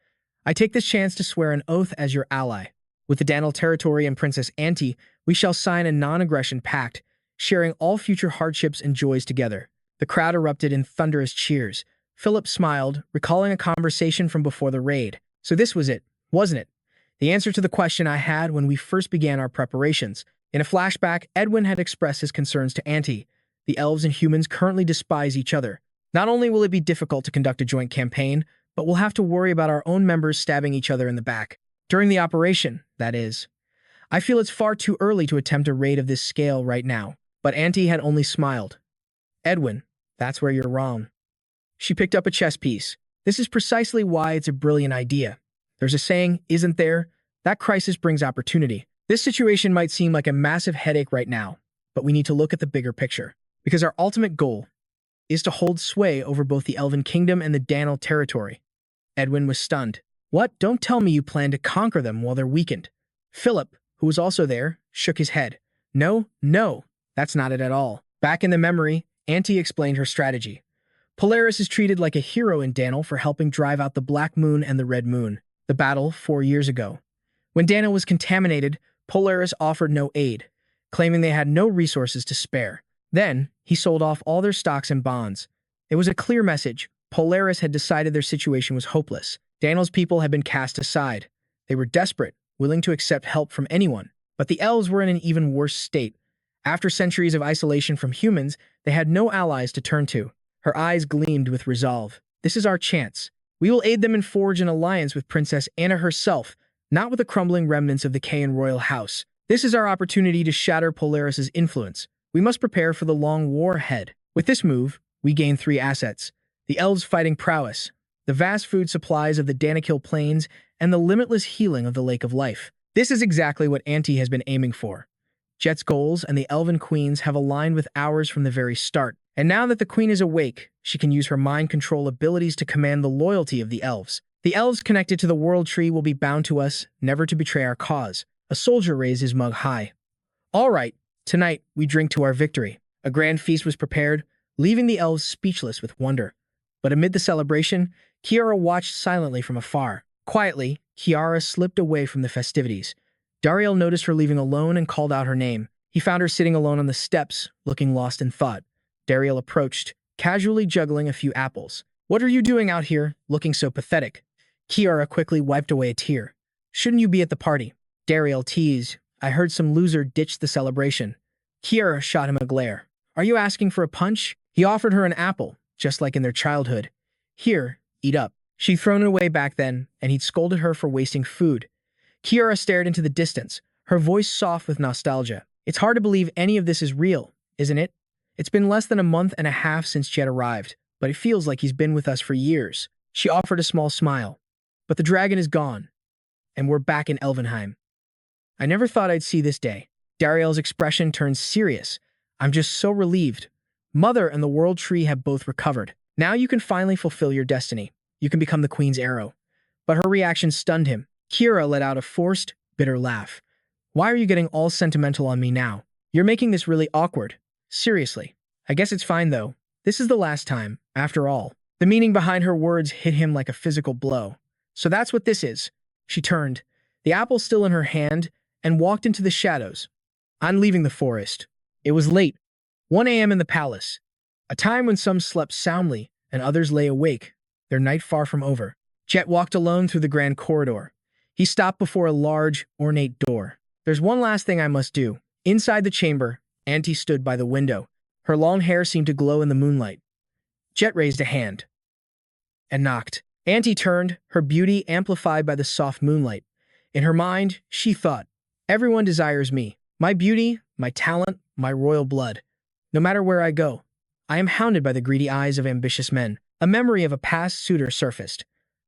I take this chance to swear an oath as your ally. With the Danel Territory and Princess Auntie, we shall sign a non-aggression pact, sharing all future hardships and joys together." The crowd erupted in thunderous cheers. Philip smiled, recalling a conversation from before the raid. So this was it, wasn't it? The answer to the question I had when we first began our preparations. In a flashback, Edwin had expressed his concerns to Auntie. The elves and humans currently despise each other. Not only will it be difficult to conduct a joint campaign, but we'll have to worry about our own members stabbing each other in the back. During the operation, that is. I feel it's far too early to attempt a raid of this scale right now. But Auntie had only smiled. Edwin, that's where you're wrong. She picked up a chess piece. This is precisely why it's a brilliant idea. There's a saying, isn't there? That crisis brings opportunity. This situation might seem like a massive headache right now, but we need to look at the bigger picture. Because our ultimate goal is to hold sway over both the Elven Kingdom and the Danel territory. Edwin was stunned. What? Don't tell me you plan to conquer them while they're weakened. Philip, who was also there, shook his head. No, that's not it at all. Back in the memory, Auntie explained her strategy. Polaris is treated like a hero in Danel for helping drive out the Black Moon and the Red Moon. The battle 4 years ago. When Danel was contaminated, Polaris offered no aid, claiming they had no resources to spare. Then, he sold off all their stocks and bonds. It was a clear message. Polaris had decided their situation was hopeless. Danel's people had been cast aside. They were desperate, willing to accept help from anyone. But the elves were in an even worse state. After centuries of isolation from humans, they had no allies to turn to. Her eyes gleamed with resolve. This is our chance. We will aid them and forge an alliance with Princess Anna herself, not with the crumbling remnants of the Kayan royal house. This is our opportunity to shatter Polaris's influence. We must prepare for the long war ahead. With this move, we gain 3 assets. The elves' fighting prowess, the vast food supplies of the Danakil Plains, and the limitless healing of the Lake of Life. This is exactly what Auntie has been aiming for. Jet's goals and the Elven Queen's have aligned with ours from the very start. And now that the Queen is awake, she can use her mind control abilities to command the loyalty of the elves. The elves connected to the World Tree will be bound to us, never to betray our cause. A soldier raised his mug high. All right, tonight we drink to our victory. A grand feast was prepared, leaving the elves speechless with wonder. But amid the celebration, Kiara watched silently from afar. Quietly, Kiara slipped away from the festivities. Dariel noticed her leaving alone and called out her name. He found her sitting alone on the steps, looking lost in thought. Dariel approached, casually juggling a few apples. What are you doing out here, looking so pathetic? Kiara quickly wiped away a tear. Shouldn't you be at the party? Dariel teased. I heard some loser ditched the celebration. Kiara shot him a glare. Are you asking for a punch? He offered her an apple, just like in their childhood. Here, eat up. She'd thrown it away back then, and he'd scolded her for wasting food. Kiara stared into the distance, her voice soft with nostalgia. It's hard to believe any of this is real, isn't it? It's been less than a month and a half since Jet arrived, but it feels like he's been with us for years. She offered a small smile. But the dragon is gone, and we're back in Elvenheim. I never thought I'd see this day. Dariel's expression turned serious. I'm just so relieved. Mother and the World Tree have both recovered. Now you can finally fulfill your destiny. You can become the Queen's arrow. But her reaction stunned him. Kiara let out a forced, bitter laugh. Why are you getting all sentimental on me now? You're making this really awkward. Seriously. I guess it's fine though. This is the last time, after all. The meaning behind her words hit him like a physical blow. So that's what this is. She turned, the apple still in her hand, and walked into the shadows. I'm leaving the forest. It was late. 1 a.m. in the palace. A time when some slept soundly and others lay awake, their night far from over. Jet walked alone through the grand corridor. He stopped before a large, ornate door. There's one last thing I must do. Inside the chamber, Auntie stood by the window. Her long hair seemed to glow in the moonlight. Jet raised a hand and knocked. Auntie turned, her beauty amplified by the soft moonlight. In her mind, she thought, everyone desires me. My beauty, my talent, my royal blood. No matter where I go, I am hounded by the greedy eyes of ambitious men. A memory of a past suitor surfaced.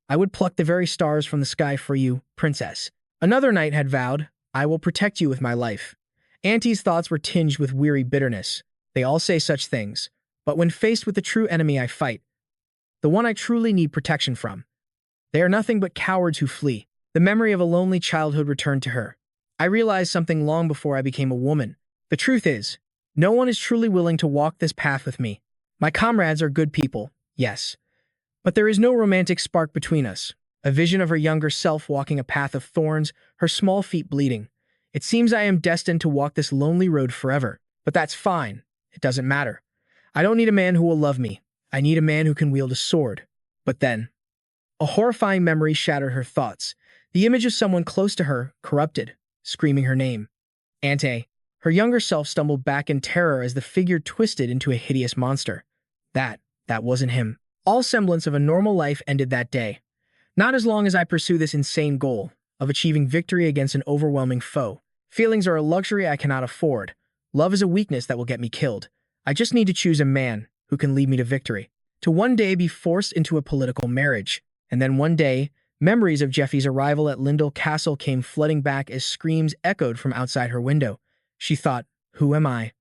I would pluck the very stars from the sky for you, princess. Another knight had vowed, I will protect you with my life. Auntie's thoughts were tinged with weary bitterness. They all say such things. But when faced with the true enemy I fight, the one I truly need protection from, they are nothing but cowards who flee. The memory of a lonely childhood returned to her. I realized something long before I became a woman. The truth is, no one is truly willing to walk this path with me. My comrades are good people, yes. But there is no romantic spark between us. A vision of her younger self walking a path of thorns, her small feet bleeding. It seems I am destined to walk this lonely road forever. But that's fine. It doesn't matter. I don't need a man who will love me. I need a man who can wield a sword. But then, a horrifying memory shattered her thoughts. the image of someone close to her, corrupted, screaming her name. Ante. Her younger self stumbled back in terror as the figure twisted into a hideous monster. That wasn't him. All semblance of a normal life ended that day. Not as long as I pursue this insane goal of achieving victory against an overwhelming foe. Feelings are a luxury I cannot afford. Love is a weakness that will get me killed. I just need to choose a man who can lead me to victory. To one day be forced into a political marriage. And then one day, memories of Jeffy's arrival at Lindell Castle came flooding back as screams echoed from outside her window. She thought, who am I?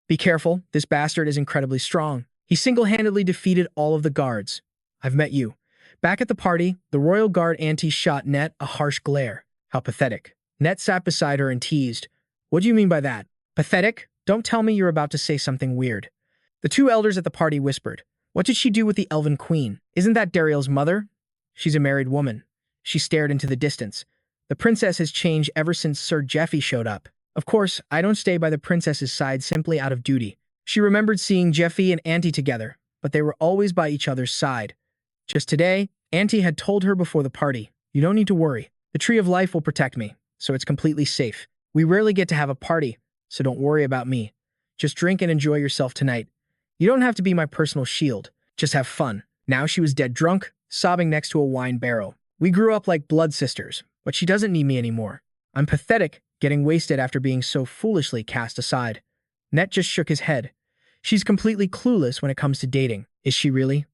Be careful, this bastard is incredibly strong. He single-handedly defeated all of the guards. I've met you. Back at the party, the royal guard Ante shot Net a harsh glare. How pathetic. Net sat beside her and teased. What do you mean by that? Pathetic? Don't tell me you're about to say something weird. The two elders at the party whispered. What did she do with the elven queen? Isn't that Dariel's mother? She's a married woman. She stared into the distance. The princess has changed ever since Sir Jeffy showed up. Of course, I don't stay by the princess's side simply out of duty. She remembered seeing Jeffy and Ante together, but they were always by each other's side. Just today, Ante had told her before the party, you don't need to worry. The Tree of Life will protect me, so it's completely safe. We rarely get to have a party, so don't worry about me. Just drink and enjoy yourself tonight. You don't have to be my personal shield. Just have fun. Now she was dead drunk, sobbing next to a wine barrel. We grew up like blood sisters, but she doesn't need me anymore. I'm pathetic, getting wasted after being so foolishly cast aside. Net just shook his head. She's completely clueless when it comes to dating. Is she really?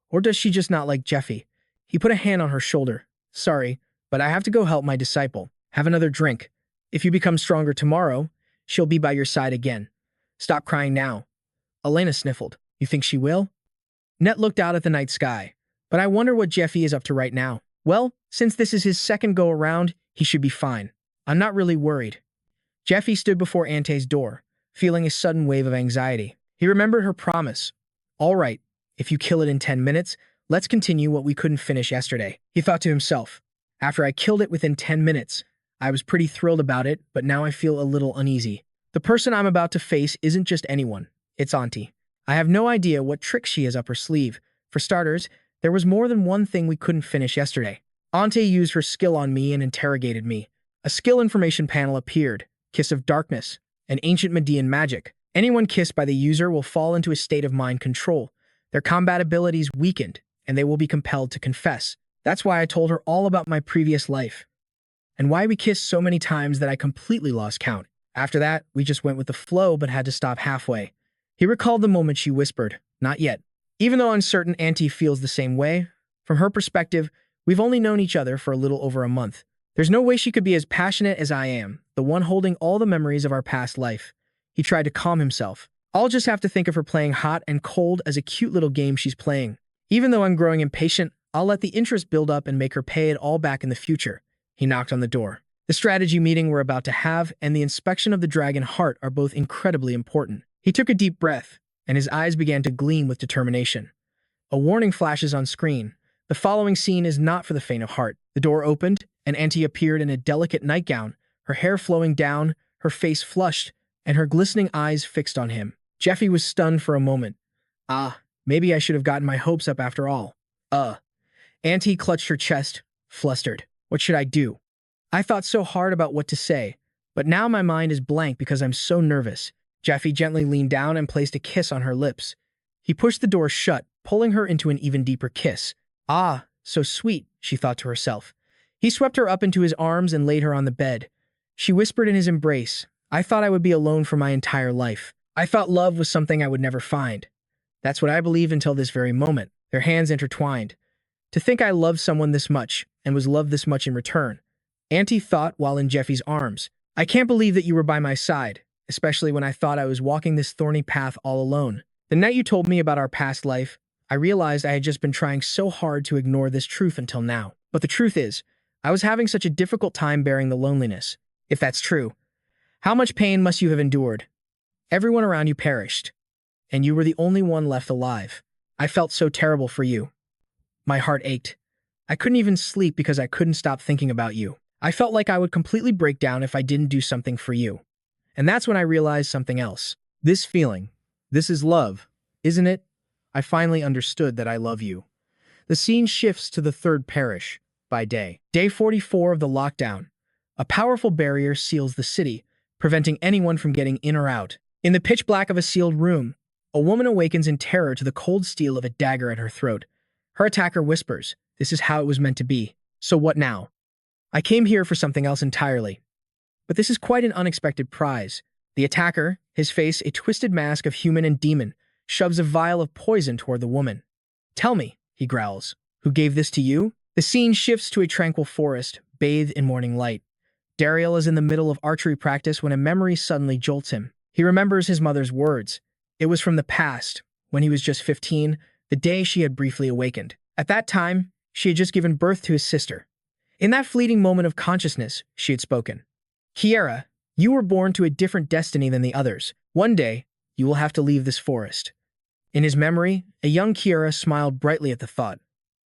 Or does she just not like Jeffy? He put a hand on her shoulder. Sorry, but I have to go help my disciple. Have another drink. If you become stronger tomorrow, she'll be by your side again. Stop crying now. Elena sniffled. You think she will? Net looked out at the night sky. But I wonder what Jeffy is up to right now. Well, since this is his second go-around, he should be fine. I'm not really worried. Jeffy stood before Ante's door, feeling a sudden wave of anxiety. He remembered her promise. All right, if you kill it in 10 minutes, let's continue what we couldn't finish yesterday. He thought to himself. After I killed it within 10 minutes, I was pretty thrilled about it, but now I feel a little uneasy. The person I'm about to face isn't just anyone. It's Ante. I have no idea what trick she has up her sleeve. For starters, there was more than one thing we couldn't finish yesterday. Ante used her skill on me and interrogated me. A skill information panel appeared. Kiss of Darkness, an ancient Median magic. Anyone kissed by the user will fall into a state of mind control. Their combat abilities weakened, and they will be compelled to confess. That's why I told her all about my previous life, and why we kissed so many times that I completely lost count. After that, we just went with the flow but had to stop halfway. He recalled the moment she whispered, not yet. Even though uncertain Ante feels the same way, from her perspective, we've only known each other for a little over a month. There's no way she could be as passionate as I am, the one holding all the memories of our past life. He tried to calm himself. I'll just have to think of her playing hot and cold as a cute little game she's playing. Even though I'm growing impatient, I'll let the interest build up and make her pay it all back in the future. He knocked on the door. The strategy meeting we're about to have and the inspection of the dragon heart are both incredibly important. He took a deep breath, and his eyes began to gleam with determination. A warning flashes on screen. The following scene is not for the faint of heart. The door opened, and Ante appeared in a delicate nightgown, her hair flowing down, her face flushed, and her glistening eyes fixed on him. Jeffy was stunned for a moment. Maybe I should have gotten my hopes up after all. Ante clutched her chest, flustered. What should I do? I thought so hard about what to say, but now my mind is blank because I'm so nervous. Jeffy gently leaned down and placed a kiss on her lips. He pushed the door shut, pulling her into an even deeper kiss. So sweet, she thought to herself. He swept her up into his arms and laid her on the bed. She whispered in his embrace, I thought I would be alone for my entire life. I thought love was something I would never find. That's what I believed until this very moment. Their hands intertwined. To think I loved someone this much, and was loved this much in return. Ante thought while in Jeffy's arms. I can't believe that you were by my side, especially when I thought I was walking this thorny path all alone. The night you told me about our past life, I realized I had just been trying so hard to ignore this truth until now. But the truth is, I was having such a difficult time bearing the loneliness. If that's true, how much pain must you have endured? Everyone around you perished, and you were the only one left alive. I felt so terrible for you. My heart ached. I couldn't even sleep because I couldn't stop thinking about you. I felt like I would completely break down if I didn't do something for you. And that's when I realized something else. This feeling, this is love, isn't it? I finally understood that I love you. The scene shifts to the third parish. by day. Day 44 of the lockdown. A powerful barrier seals the city, preventing anyone from getting in or out. In the pitch black of a sealed room, a woman awakens in terror to the cold steel of a dagger at her throat. Her attacker whispers, "This is how it was meant to be. So what now?" "I came here for something else entirely. But this is quite an unexpected prize." The attacker, his face a twisted mask of human and demon, shoves a vial of poison toward the woman. "Tell me," he growls, "who gave this to you?" The scene shifts to a tranquil forest, bathed in morning light. Dariel is in the middle of archery practice when a memory suddenly jolts him. He remembers his mother's words. It was from the past, when he was just 15, the day she had briefly awakened. At that time, she had just given birth to his sister. In that fleeting moment of consciousness, she had spoken. "Kiera, you were born to a different destiny than the others. One day, you will have to leave this forest." In his memory, a young Kiera smiled brightly at the thought.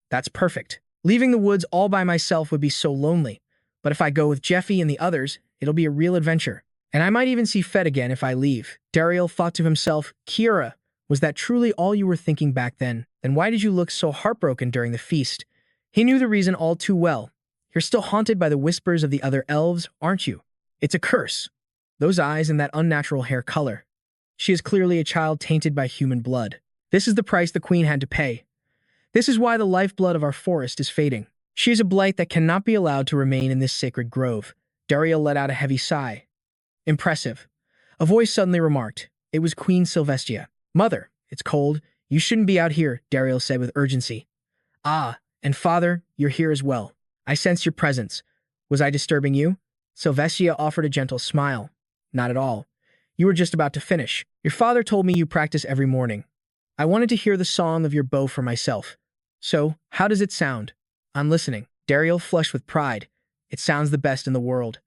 "That's perfect. Leaving the woods all by myself would be so lonely. But if I go with Jeffy and the others, it'll be a real adventure. And I might even see Fed again if I leave." Dariel thought to himself, "Kiera, was that truly all you were thinking back then? Then why did you look so heartbroken during the feast?" He knew the reason all too well. "You're still haunted by the whispers of the other elves, aren't you? It's a curse. Those eyes and that unnatural hair color. She is clearly a child tainted by human blood. This is the price the queen had to pay. This is why the lifeblood of our forest is fading. She is a blight that cannot be allowed to remain in this sacred grove." Dariel let out a heavy sigh. "Impressive." A voice suddenly remarked. It was Queen Sylvestia. "Mother, it's cold. You shouldn't be out here," Dariel said with urgency. "Ah, and father, you're here as well. I sensed your presence. Was I disturbing you?" Sylvestia offered a gentle smile. "Not at all. You were just about to finish. Your father told me you practice every morning. I wanted to hear the song of your bow for myself. So, how does it sound?" "I'm listening." Dariel flushed with pride. "It sounds the best in the world."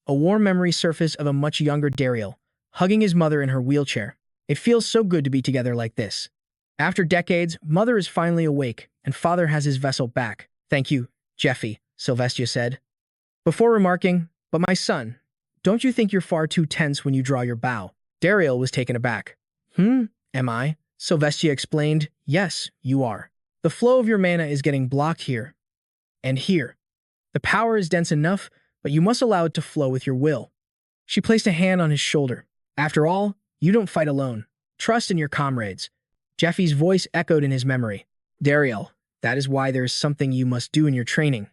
A warm memory surfaced of a much younger Dariel, hugging his mother in her wheelchair. "It feels so good to be together like this." After decades, mother is finally awake, and father has his vessel back. "Thank you, Jeffy," Sylvestia said. Before remarking, "But my son, don't you think you're far too tense when you draw your bow?" Dariel was taken aback. Am I?" Sylvestia explained. "Yes, you are. The flow of your mana is getting blocked here. And here. The power is dense enough, but you must allow it to flow with your will." She placed a hand on his shoulder. "After all, you don't fight alone. Trust in your comrades." Jeffy's voice echoed in his memory. "Dariel, that is why there is something you must do in your training.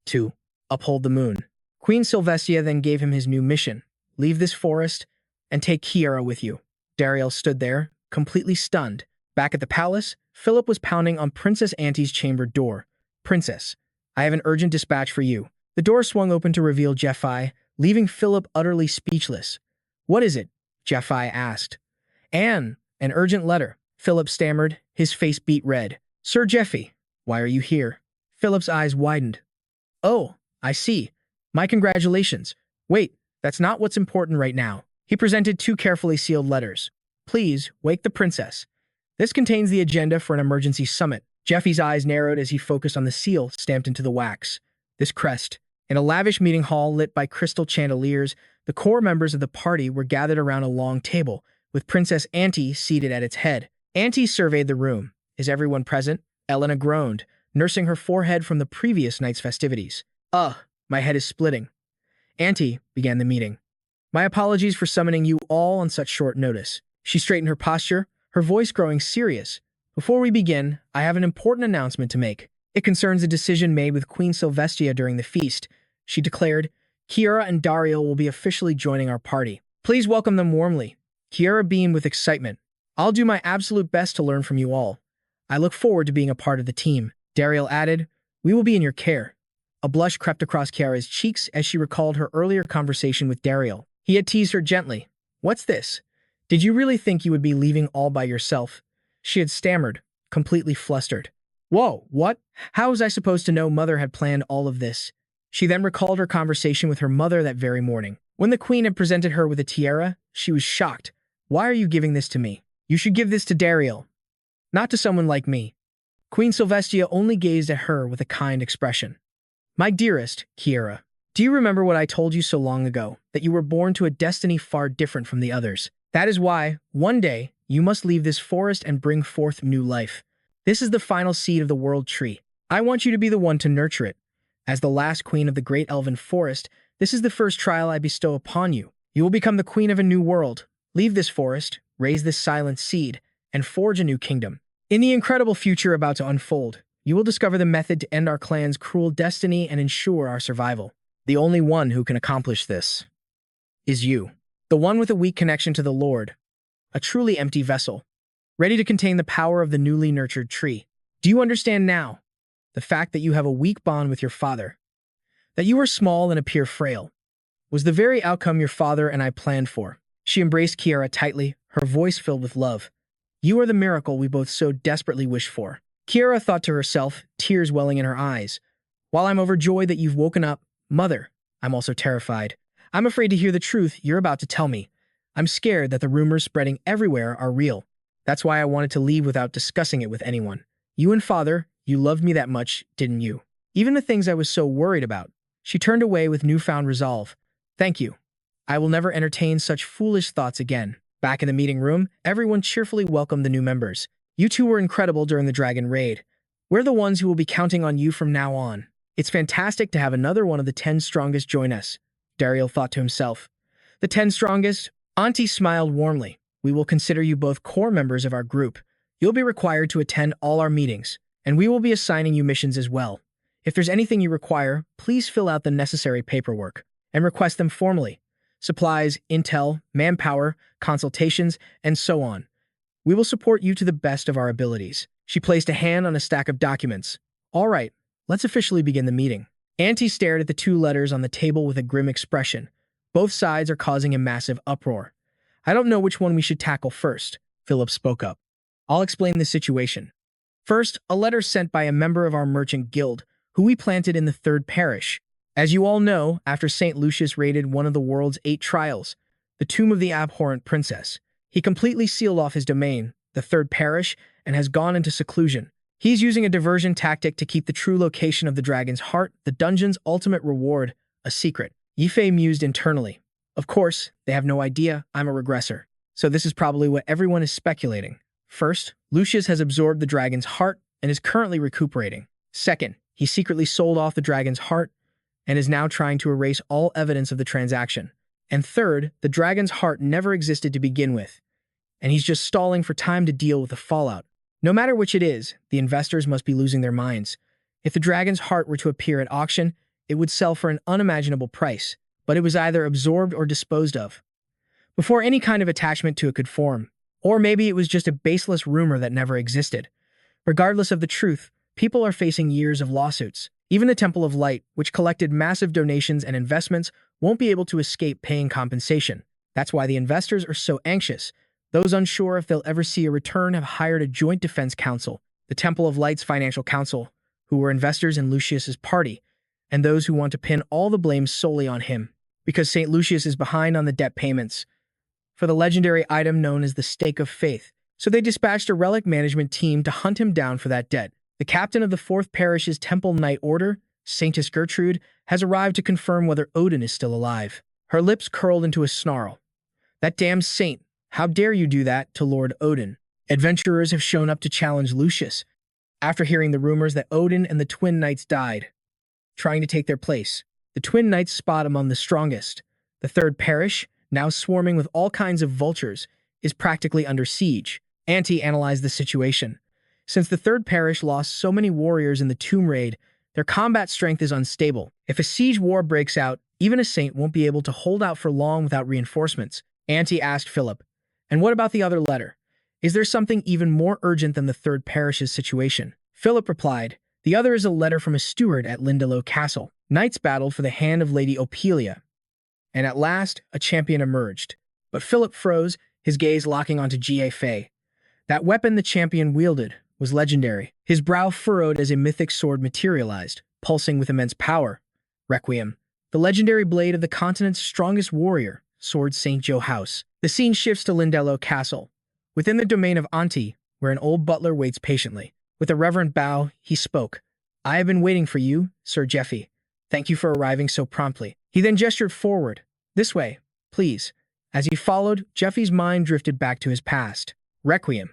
To uphold the moon." Queen Sylvestia then gave him his new mission. "Leave this forest and take Kiera with you." Dariel stood there, completely stunned. Back at the palace, Philip was pounding on Princess Auntie's chamber door. "Princess, I have an urgent dispatch for you." The door swung open to reveal Jeffy, leaving Philip utterly speechless. "What is it?" Jeffy asked. An urgent letter," Philip stammered, his face beet red. "Sir Jeffy, why are you here?" Philip's eyes widened. "Oh, I see. My congratulations. Wait, that's not what's important right now." He presented two carefully sealed letters. "Please, wake the princess. This contains the agenda for an emergency summit." Jeffy's eyes narrowed as he focused on the seal stamped into the wax. This crest. In a lavish meeting hall lit by crystal chandeliers, the core members of the party were gathered around a long table, with Princess Auntie seated at its head. Auntie surveyed the room. "Is everyone present?" Elena groaned, nursing her forehead from the previous night's festivities. My head is splitting." "Auntie," began the meeting. "My apologies for summoning you all on such short notice." She straightened her posture, her voice growing serious. "Before we begin, I have an important announcement to make. It concerns a decision made with Queen Sylvestia during the feast." She declared, "Kiera and Dariel will be officially joining our party. Please welcome them warmly." Kiera beamed with excitement. "I'll do my absolute best to learn from you all. I look forward to being a part of the team." Dariel added, "We will be in your care." A blush crept across Kiera's cheeks as she recalled her earlier conversation with Dariel. He had teased her gently. "What's this? Did you really think you would be leaving all by yourself?" She had stammered, completely flustered. "Whoa, what? How was I supposed to know Mother had planned all of this?" She then recalled her conversation with her mother that very morning. When the queen had presented her with a tiara, she was shocked. "Why are you giving this to me? You should give this to Dariel, not to someone like me." Queen Sylvestia only gazed at her with a kind expression. "My dearest, Kiera, do you remember what I told you so long ago, that you were born to a destiny far different from the others? That is why, one day, you must leave this forest and bring forth new life. This is the final seed of the world tree. I want you to be the one to nurture it. As the last queen of the great elven forest, this is the first trial I bestow upon you. You will become the queen of a new world. Leave this forest, raise this silent seed, and forge a new kingdom. In the incredible future about to unfold, you will discover the method to end our clan's cruel destiny and ensure our survival. The only one who can accomplish this is you, the one with a weak connection to the Lord, a truly empty vessel, ready to contain the power of the newly nurtured tree. Do you understand now? The fact that you have a weak bond with your father, that you are small and appear frail, was the very outcome your father and I planned for. She embraced Kiara tightly, her voice filled with love. You are the miracle we both so desperately wished for. Kiara thought to herself, tears welling in her eyes. While I'm overjoyed that you've woken up, Mother, I'm also terrified. I'm afraid to hear the truth you're about to tell me. I'm scared that the rumors spreading everywhere are real. That's why I wanted to leave without discussing it with anyone. You and Father, you loved me that much, didn't you? Even the things I was so worried about. She turned away with newfound resolve. Thank you. I will never entertain such foolish thoughts again. Back in the meeting room, everyone cheerfully welcomed the new members. You two were incredible during the dragon raid. We're the ones who will be counting on you from now on. It's fantastic to have another one of the 10 strongest join us, Dariel thought to himself. The 10 strongest? Auntie smiled warmly. We will consider you both core members of our group. You'll be required to attend all our meetings, and we will be assigning you missions as well. If there's anything you require, please fill out the necessary paperwork and request them formally. Supplies, intel, manpower, consultations, and so on. We will support you to the best of our abilities. She placed a hand on a stack of documents. All right, let's officially begin the meeting. Auntie stared at the 2 letters on the table with a grim expression. Both sides are causing a massive uproar. I don't know which one we should tackle first, Philip spoke up. I'll explain the situation. First, a letter sent by a member of our merchant guild, who we planted in the 3rd parish. As you all know, after St. Lucius raided one of the world's 8 trials, the tomb of the abhorrent princess, he completely sealed off his domain, the 3rd parish, and has gone into seclusion. He's using a diversion tactic to keep the true location of the dragon's heart, the dungeon's ultimate reward, a secret. Yifei mused internally. Of course, they have no idea I'm a regressor. So this is probably what everyone is speculating. First, Lucius has absorbed the dragon's heart and is currently recuperating. Second, he secretly sold off the dragon's heart and is now trying to erase all evidence of the transaction. And third, the dragon's heart never existed to begin with, and he's just stalling for time to deal with the fallout. No matter which it is, the investors must be losing their minds. If the dragon's heart were to appear at auction, it would sell for an unimaginable price, but it was either absorbed or disposed of, before any kind of attachment to it could form. Or maybe it was just a baseless rumor that never existed. Regardless of the truth, people are facing years of lawsuits. Even the Temple of Light, which collected massive donations and investments, won't be able to escape paying compensation. That's why the investors are so anxious. Those unsure if they'll ever see a return have hired a joint defense council, the Temple of Light's financial council, who were investors in Lucius's party, and those who want to pin all the blame solely on him, because St. Lucius is behind on the debt payments for the legendary item known as the Stake of Faith. So they dispatched a relic management team to hunt him down for that debt. The captain of the 4th Parish's Temple Knight Order, Saintess Gertrude, has arrived to confirm whether Odin is still alive. Her lips curled into a snarl. That damn saint! How dare you do that to Lord Odin? Adventurers have shown up to challenge Lucius, after hearing the rumors that Odin and the Twin Knights died, trying to take their place. The Twin Knights spot among the strongest. The 3rd Parish, now swarming with all kinds of vultures, is practically under siege. Auntie analyzed the situation. Since the 3rd Parish lost so many warriors in the tomb raid, their combat strength is unstable. If a siege war breaks out, even a saint won't be able to hold out for long without reinforcements. Auntie asked Philip, and what about the other letter? Is there something even more urgent than the 3rd Parish's situation? Philip replied, the other is a letter from a steward at Lindelow Castle. Knights battled for the hand of Lady Opelia, and at last a champion emerged. But Philip froze, his gaze locking onto Jie Fei. That weapon the champion wielded was legendary. His brow furrowed as a mythic sword materialized, pulsing with immense power. Requiem, the legendary blade of the continent's strongest warrior, Sword St. Joe House. The scene shifts to Lindelow Castle, within the domain of Auntie, where an old butler waits patiently. With a reverent bow, he spoke. I have been waiting for you, Sir Jeffy. Thank you for arriving so promptly. He then gestured forward. This way, please. As he followed, Jeffy's mind drifted back to his past. Requiem,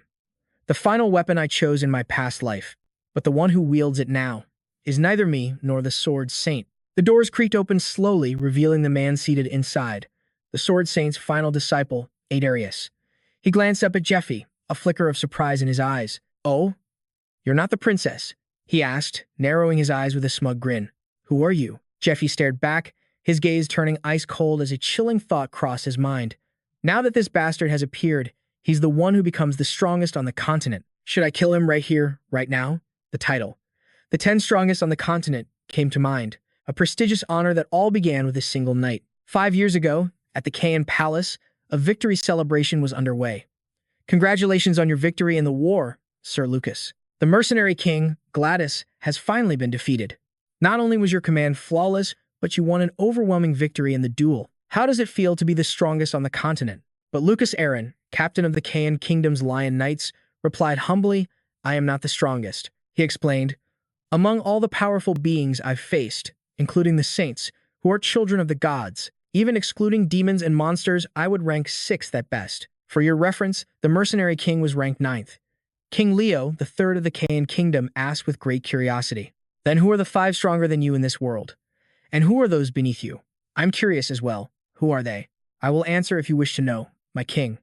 the final weapon I chose in my past life, but the one who wields it now is neither me nor the Sword Saint. The doors creaked open slowly, revealing the man seated inside, the Sword Saint's final disciple, Adarius. He glanced up at Jeffy, a flicker of surprise in his eyes. "Oh, you're not the princess?" he asked, narrowing his eyes with a smug grin. "Who are you?" Jeffy stared back, his gaze turning ice cold as a chilling thought crossed his mind. Now that this bastard has appeared, he's the one who becomes the strongest on the continent. Should I kill him right here, right now? The title. The 10 strongest on the continent came to mind, a prestigious honor that all began with a single night. 5 years ago, at the Kayan Palace, a victory celebration was underway. "Congratulations on your victory in the war, Sir Lucas. The mercenary king, Gladys, has finally been defeated. Not only was your command flawless, but you won an overwhelming victory in the duel. How does it feel to be the strongest on the continent?" But Lucas Aaron, captain of the Kayan Kingdom's Lion Knights, replied humbly, "I am not the strongest." He explained, "Among all the powerful beings I've faced, including the saints, who are children of the gods, even excluding demons and monsters, I would rank 6th at best. For your reference, the mercenary king was ranked 9th. King Leo, the third of the Kayan Kingdom, asked with great curiosity, "Then who are the 5 stronger than you in this world? And who are those beneath you? I'm curious as well. Who are they?" "I will answer if you wish to know, my king."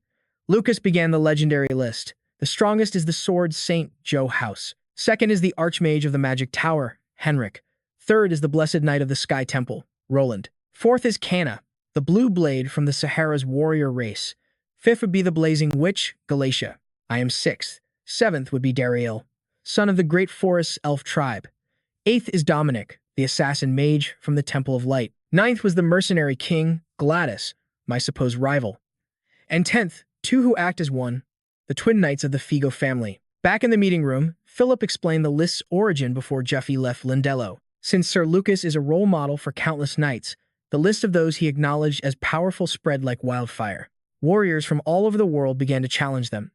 Lucas began the legendary list. The strongest is the Sword Saint, Joe House. Second is the Archmage of the Magic Tower, Henrik. Third is the Blessed Knight of the Sky Temple, Roland. Fourth is Kana, the Blue Blade from the Sahara's warrior race. Fifth would be the Blazing Witch, Galatia. I am 6th. 7th would be Dariel, son of the Great Forest's elf tribe. 8th is Dominic, the assassin mage from the Temple of Light. 9th was the mercenary king, Gladys, my supposed rival. And 10th, 2 who act as one, the twin knights of the Figo family. Back in the meeting room, Philip explained the list's origin before Jeffy left Lindello. Since Sir Lucas is a role model for countless knights, the list of those he acknowledged as powerful spread like wildfire. Warriors from all over the world began to challenge them.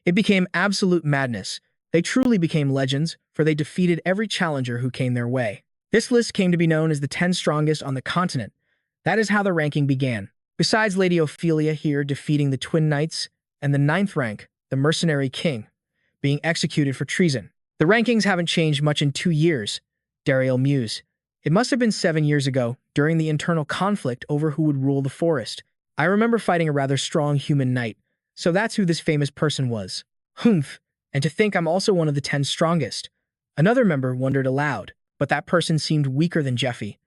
It became absolute madness. They truly became legends, for they defeated every challenger who came their way. This list came to be known as the 10 strongest on the continent. That is how the ranking began. Besides Lady Ophelia here defeating the twin knights, and the 9th rank, the mercenary king, being executed for treason. The rankings haven't changed much in 2 years, Dariel mused. It must have been 7 years ago, during the internal conflict over who would rule the forest. I remember fighting a rather strong human knight, so that's who this famous person was. Humph, and to think I'm also one of the 10 strongest. Another member wondered aloud, but that person seemed weaker than Jeffy.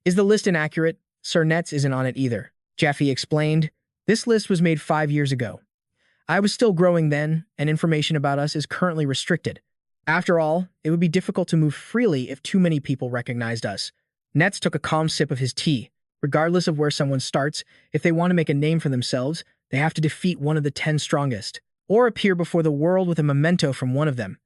Is the list inaccurate? Sir Netz isn't on it either. Jeffy explained, this list was made 5 years ago. I was still growing then, and information about us is currently restricted. After all, it would be difficult to move freely if too many people recognized us. Netz took a calm sip of his tea. Regardless of where someone starts, if they want to make a name for themselves, they have to defeat one of the 10 strongest, or appear before the world with a memento from one of them.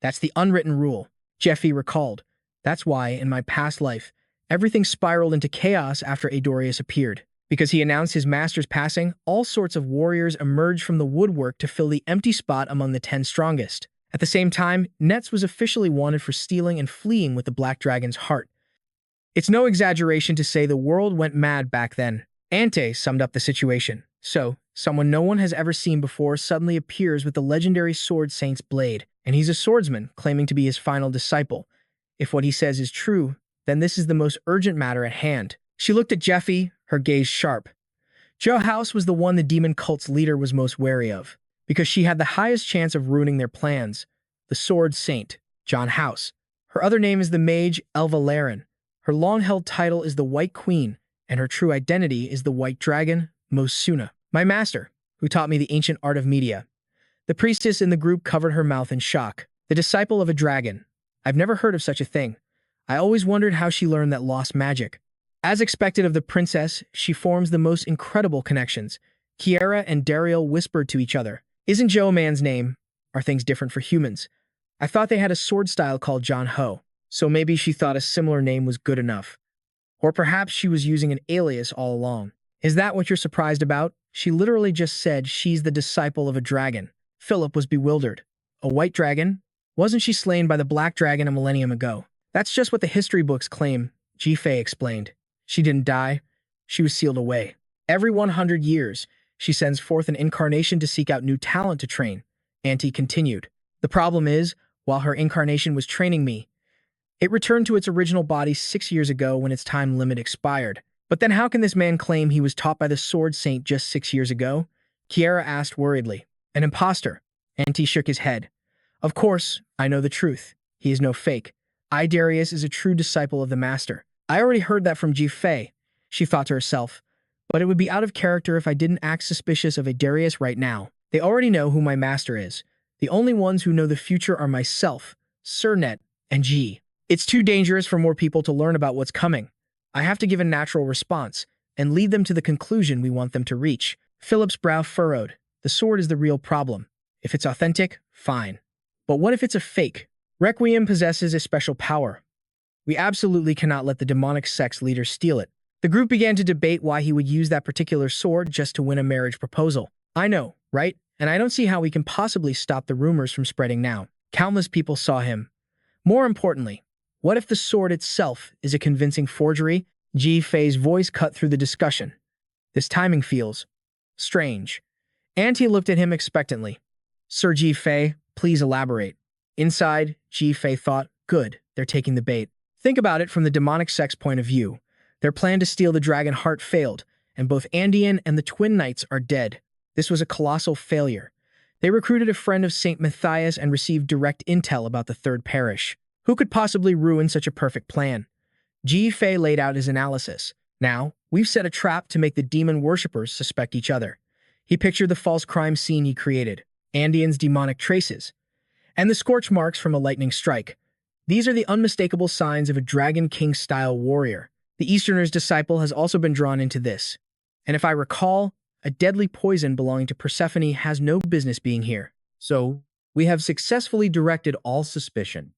That's the unwritten rule, Jeffy recalled. That's why, in my past life, everything spiraled into chaos after Adorius appeared. Because he announced his master's passing, all sorts of warriors emerged from the woodwork to fill the empty spot among the 10 strongest. At the same time, Netz was officially wanted for stealing and fleeing with the Black Dragon's heart. It's no exaggeration to say the world went mad back then. Ante summed up the situation. So, someone no one has ever seen before suddenly appears with the legendary Sword Saint's blade, and he's a swordsman claiming to be his final disciple. If what he says is true, then this is the most urgent matter at hand. She looked at Jeffy, her gaze sharp. Joe House was the one the demon cult's leader was most wary of, because she had the highest chance of ruining their plans. The Sword Saint, John House. Her other name is the mage Elva Laren. Her long-held title is the White Queen, and her true identity is the White Dragon, Mosuna, my master, who taught me the ancient art of media. The priestess in the group covered her mouth in shock. The disciple of a dragon. I've never heard of such a thing. I always wondered how she learned that lost magic. As expected of the princess, she forms the most incredible connections. Kiera and Dariel whispered to each other. Isn't Joe a man's name? Are things different for humans? I thought they had a sword style called John Ho, so maybe she thought a similar name was good enough. Or perhaps she was using an alias all along. Is that what you're surprised about? She literally just said she's the disciple of a dragon. Philip was bewildered. A white dragon? Wasn't she slain by the black dragon a millennium ago? That's just what the history books claim, Ji-Fei explained. She didn't die. She was sealed away. Every 100 years, she sends forth an incarnation to seek out new talent to train, Auntie continued. The problem is, while her incarnation was training me, It returned to its original body 6 years ago when its time limit expired. But then how can this man claim he was taught by the Sword Saint just 6 years ago? Kiera asked worriedly. An imposter. Auntie shook his head. Of course, I know the truth. He is no fake. Darius is a true disciple of the Master. I already heard that from Ji Fei, she thought to herself. But it would be out of character if I didn't act suspicious of Darius right now. They already know who my master is. The only ones who know the future are myself, Surnet, and Ji. It's too dangerous for more people to learn about what's coming. I have to give a natural response and lead them to the conclusion we want them to reach. Philip's brow furrowed. The sword is the real problem. If it's authentic, fine. But what if it's a fake? Requiem possesses a special power. We absolutely cannot let the demonic sex leader steal it. The group began to debate why he would use that particular sword just to win a marriage proposal. I know, right? And I don't see how we can possibly stop the rumors from spreading now. Countless people saw him. More importantly, what if the sword itself is a convincing forgery? Ji Fei's voice cut through the discussion. This timing feels strange. Auntie looked at him expectantly. Sir Ji Fei, please elaborate. Inside, Ji Fei thought, good, they're taking the bait. Think about it from the demonic sex point of view. Their plan to steal the dragon heart failed, and both Andean and the twin knights are dead. This was a colossal failure. They recruited a friend of St. Matthias and received direct intel about the third parish. Who could possibly ruin such a perfect plan? Ji Fei laid out his analysis. Now, we've set a trap to make the demon worshippers suspect each other. He pictured the false crime scene he created, Andean's demonic traces, and the scorch marks from a lightning strike. These are the unmistakable signs of a Dragon King-style warrior. The Easterner's disciple has also been drawn into this. And if I recall, a deadly poison belonging to Persephone has no business being here. So, we have successfully directed all suspicion,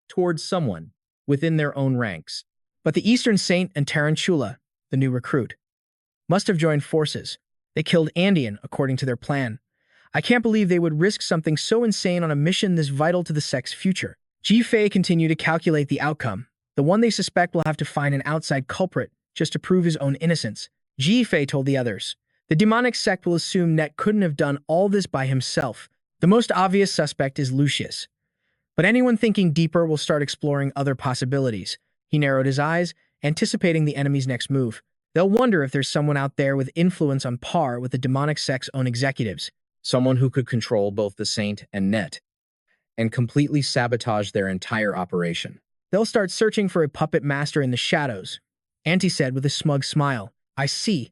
towards someone, within their own ranks. But the Eastern Saint and Tarantula, the new recruit, must have joined forces. They killed Andean according to their plan. I can't believe they would risk something so insane on a mission this vital to the sect's future. Ji Fei continued to calculate the outcome. The one they suspect will have to find an outside culprit just to prove his own innocence. Ji Fei told the others. The demonic sect will assume Net couldn't have done all this by himself. The most obvious suspect is Lucius. But anyone thinking deeper will start exploring other possibilities. He narrowed his eyes, anticipating the enemy's next move. They'll wonder if there's someone out there with influence on par with the demonic sect's own executives. Someone who could control both the Saint and Net, and completely sabotage their entire operation. They'll start searching for a puppet master in the shadows, Auntie said with a smug smile. I see.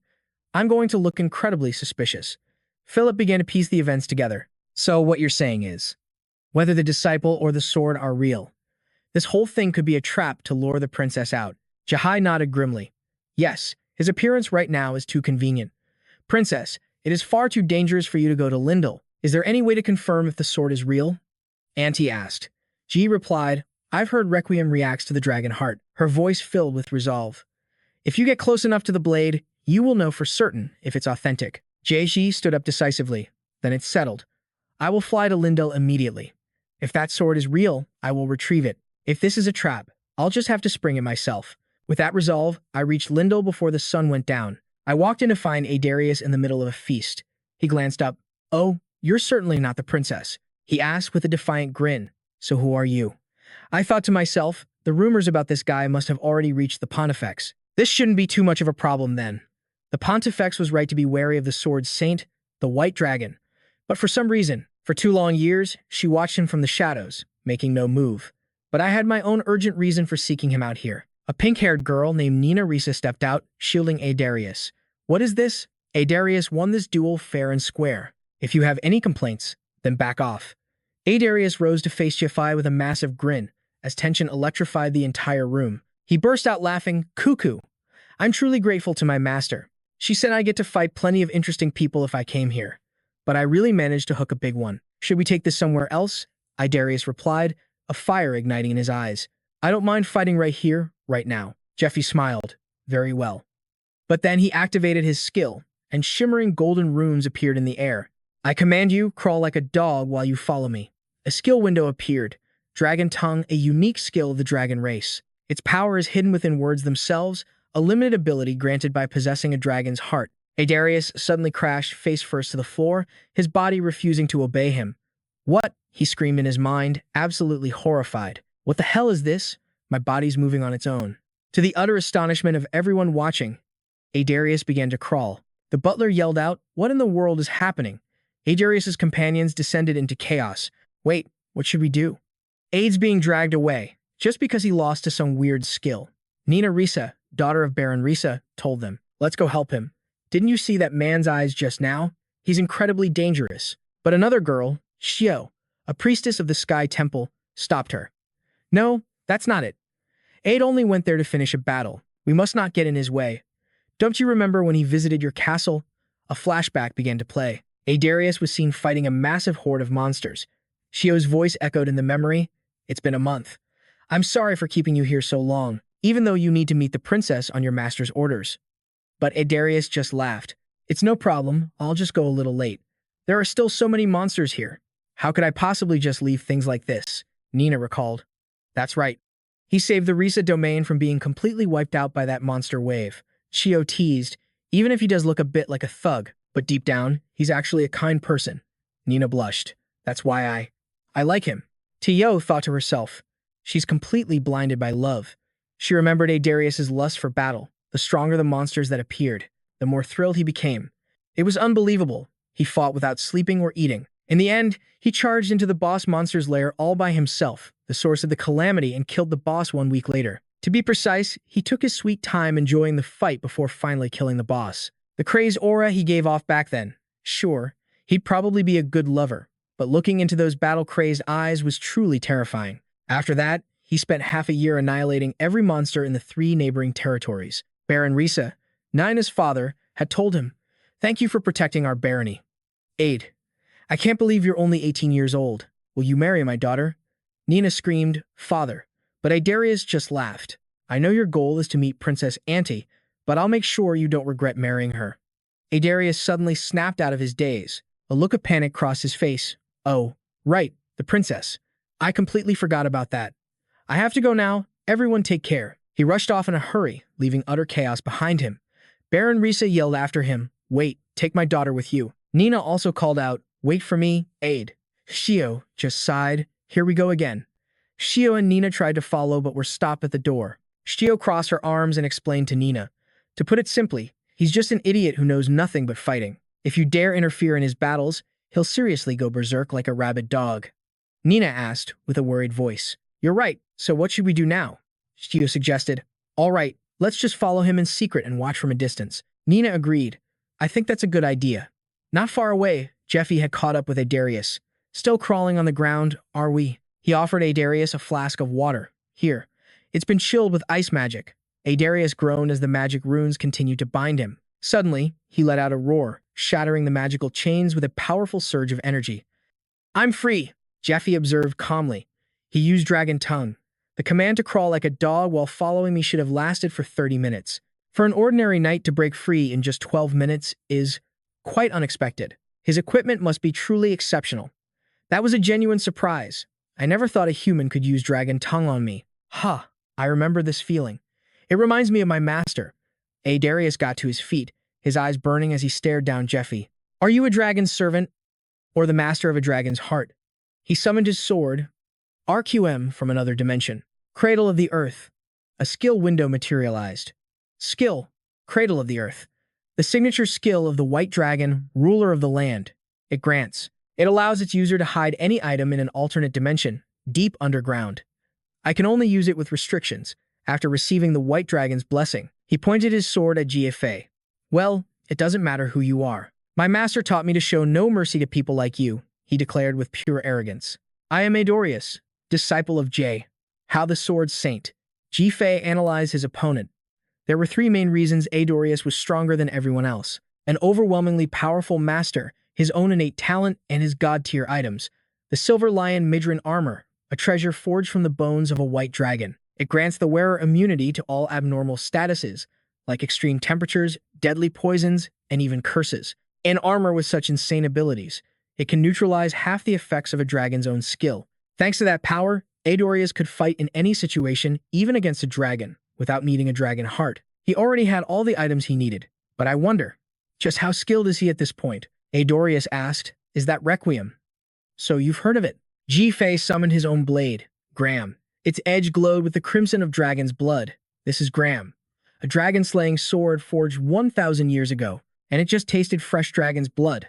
I'm going to look incredibly suspicious. Philip began to piece the events together. So what you're saying is, whether the disciple or the sword are real, this whole thing could be a trap to lure the princess out. Jahai nodded grimly. Yes, his appearance right now is too convenient. Princess, it is far too dangerous for you to go to Lindell. Is there any way to confirm if the sword is real? Auntie asked. Ji replied, I've heard Requiem reacts to the dragon heart, her voice filled with resolve. If you get close enough to the blade, you will know for certain if it's authentic. Jie stood up decisively. Then it's settled. I will fly to Lindell immediately. If that sword is real, I will retrieve it. If this is a trap, I'll just have to spring it myself. With that resolve, I reached Lindell before the sun went down. I walked in to find Darius in the middle of a feast. He glanced up. Oh, you're certainly not the princess, he asked with a defiant grin. So who are you? I thought to myself, the rumors about this guy must have already reached the Pontifex. This shouldn't be too much of a problem then. The Pontifex was right to be wary of the sword's saint, the White Dragon. But for some reason, for 2 long years, she watched him from the shadows, making no move. But I had my own urgent reason for seeking him out here. A pink-haired girl named Nina Risa stepped out, shielding Darius. What is this? Darius won this duel fair and square. If you have any complaints, then back off. Darius rose to face Jafai with a massive grin, as tension electrified the entire room. He burst out laughing, cuckoo. I'm truly grateful to my master. She said I get to fight plenty of interesting people if I came here. But I really managed to hook a big one. Should we take this somewhere else? Darius replied, a fire igniting in his eyes. I don't mind fighting right here, right now. Jeffy smiled. Very well. But then he activated his skill, and shimmering golden runes appeared in the air. I command you, crawl like a dog while you follow me. A skill window appeared. Dragon Tongue, a unique skill of the dragon race. Its power is hidden within words themselves, a limited ability granted by possessing a dragon's heart. Darius suddenly crashed face first to the floor, his body refusing to obey him. What? He screamed in his mind, absolutely horrified. What the hell is this? My body's moving on its own. To the utter astonishment of everyone watching, Adarius began to crawl. The butler yelled out, "What in the world is happening?" Adarius's companions descended into chaos. Wait, what should we do? Ade's being dragged away, just because he lost to some weird skill. Nina Risa, daughter of Baron Risa, told them, "Let's go help him. Didn't you see that man's eyes just now? He's incredibly dangerous." But another girl, Shio, a priestess of the Sky Temple, stopped her. "No, that's not it. Ade only went there to finish a battle. We must not get in his way. Don't you remember when he visited your castle?" A flashback began to play. Adarius was seen fighting a massive horde of monsters. Shio's voice echoed in the memory. "It's been a month. I'm sorry for keeping you here so long, even though you need to meet the princess on your master's orders." But Adarius just laughed. "It's no problem. I'll just go a little late. There are still so many monsters here. How could I possibly just leave things like this?" Nina recalled. "That's right. He saved the Risa domain from being completely wiped out by that monster wave." Shio teased, "Even if he does look a bit like a thug, but deep down, he's actually a kind person." Nina blushed. "That's why I like him." Tio thought to herself. She's completely blinded by love. She remembered Adarius's lust for battle. The stronger the monsters that appeared, the more thrilled he became. It was unbelievable. He fought without sleeping or eating. In the end, he charged into the boss monster's lair all by himself, the source of the calamity, and killed the boss 1 week later. To be precise, he took his sweet time enjoying the fight before finally killing the boss. The crazed aura he gave off back then. Sure, he'd probably be a good lover, but looking into those battle-crazed eyes was truly terrifying. After that, he spent half a year annihilating every monster in the 3 neighboring territories. Baron Risa, Nina's father, had told him, "Thank you for protecting our barony." "Ade, I can't believe you're only 18 years old. Will you marry my daughter?" Nina screamed, "Father," but Adarius just laughed. "I know your goal is to meet Princess Auntie, but I'll make sure you don't regret marrying her." Adarius suddenly snapped out of his daze. A look of panic crossed his face. "Oh, right, the princess. I completely forgot about that. I have to go now. Everyone take care." He rushed off in a hurry, leaving utter chaos behind him. Baron Risa yelled after him, "Wait, take my daughter with you." Nina also called out, "Wait for me, Ade." Shio just sighed. "Here we go again." Shio and Nina tried to follow but were stopped at the door. Shio crossed her arms and explained to Nina. To put it simply, he's just an idiot who knows nothing but fighting. If you dare interfere in his battles, he'll seriously go berserk like a rabid dog. Nina asked, with a worried voice. "You're right, so what should we do now?" Shio suggested. "All right, let's just follow him in secret and watch from a distance." Nina agreed. "I think that's a good idea." Not far away, Jeffy had caught up with Adarius. "Still crawling on the ground, are we?" He offered Adarius a flask of water. "Here. It's been chilled with ice magic." Adarius groaned as the magic runes continued to bind him. Suddenly, he let out a roar, shattering the magical chains with a powerful surge of energy. "I'm free," Jeffy observed calmly. He used Dragon Tongue. The command to crawl like a dog while following me should have lasted for 30 minutes. For an ordinary knight to break free in just 12 minutes is quite unexpected. His equipment must be truly exceptional. That was a genuine surprise. I never thought a human could use Dragon Tongue on me. I remember this feeling. It reminds me of my master. Adarius got to his feet, his eyes burning as he stared down Jeffy. "Are you a dragon's servant, or the master of a dragon's heart?" He summoned his sword, RQM from another dimension. Cradle of the Earth. A skill window materialized. Skill, Cradle of the Earth. The signature skill of the White Dragon, ruler of the land. It grants. It allows its user to hide any item in an alternate dimension, deep underground. I can only use it with restrictions. After receiving the White Dragon's blessing, he pointed his sword at GFA. "Well, it doesn't matter who you are. My master taught me to show no mercy to people like you," he declared with pure arrogance. "I am Adorius, disciple of J. How the Sword Saint." Jifei analyzed his opponent. There were 3 main reasons Adorius was stronger than everyone else. An overwhelmingly powerful master, his own innate talent, and his god-tier items. The Silver Lion Midran Armor, a treasure forged from the bones of a white dragon. It grants the wearer immunity to all abnormal statuses, like extreme temperatures, deadly poisons, and even curses. An armor with such insane abilities, it can neutralize half the effects of a dragon's own skill. Thanks to that power, Adorius could fight in any situation, even against a dragon, without needing a dragon heart. He already had all the items he needed. But I wonder, just how skilled is he at this point? Adorius asked, "Is that Requiem?" "So you've heard of it." Jifei summoned his own blade, Graham. Its edge glowed with the crimson of dragon's blood. This is Graham, a dragon-slaying sword forged 1,000 years ago, and it just tasted fresh dragon's blood.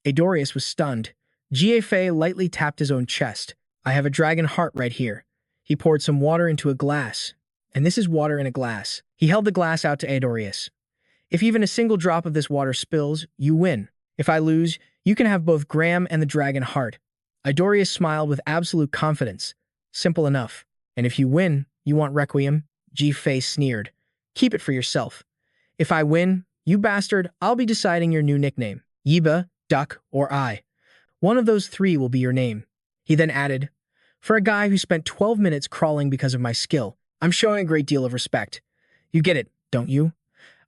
Adorius was stunned. Fei lightly tapped his own chest. I have a dragon heart right here. He poured some water into a glass. And this is water in a glass. He held the glass out to Adorius. If even a single drop of this water spills, you win. If I lose, you can have both Graham and the dragon heart. Adorius smiled with absolute confidence. Simple enough. And if you win, you want Requiem? Fei sneered. Keep it for yourself. If I win, you bastard, I'll be deciding your new nickname. Yiba, Duck, or I. One of those three will be your name. He then added, for a guy who spent 12 minutes crawling because of my skill, I'm showing a great deal of respect. You get it, don't you?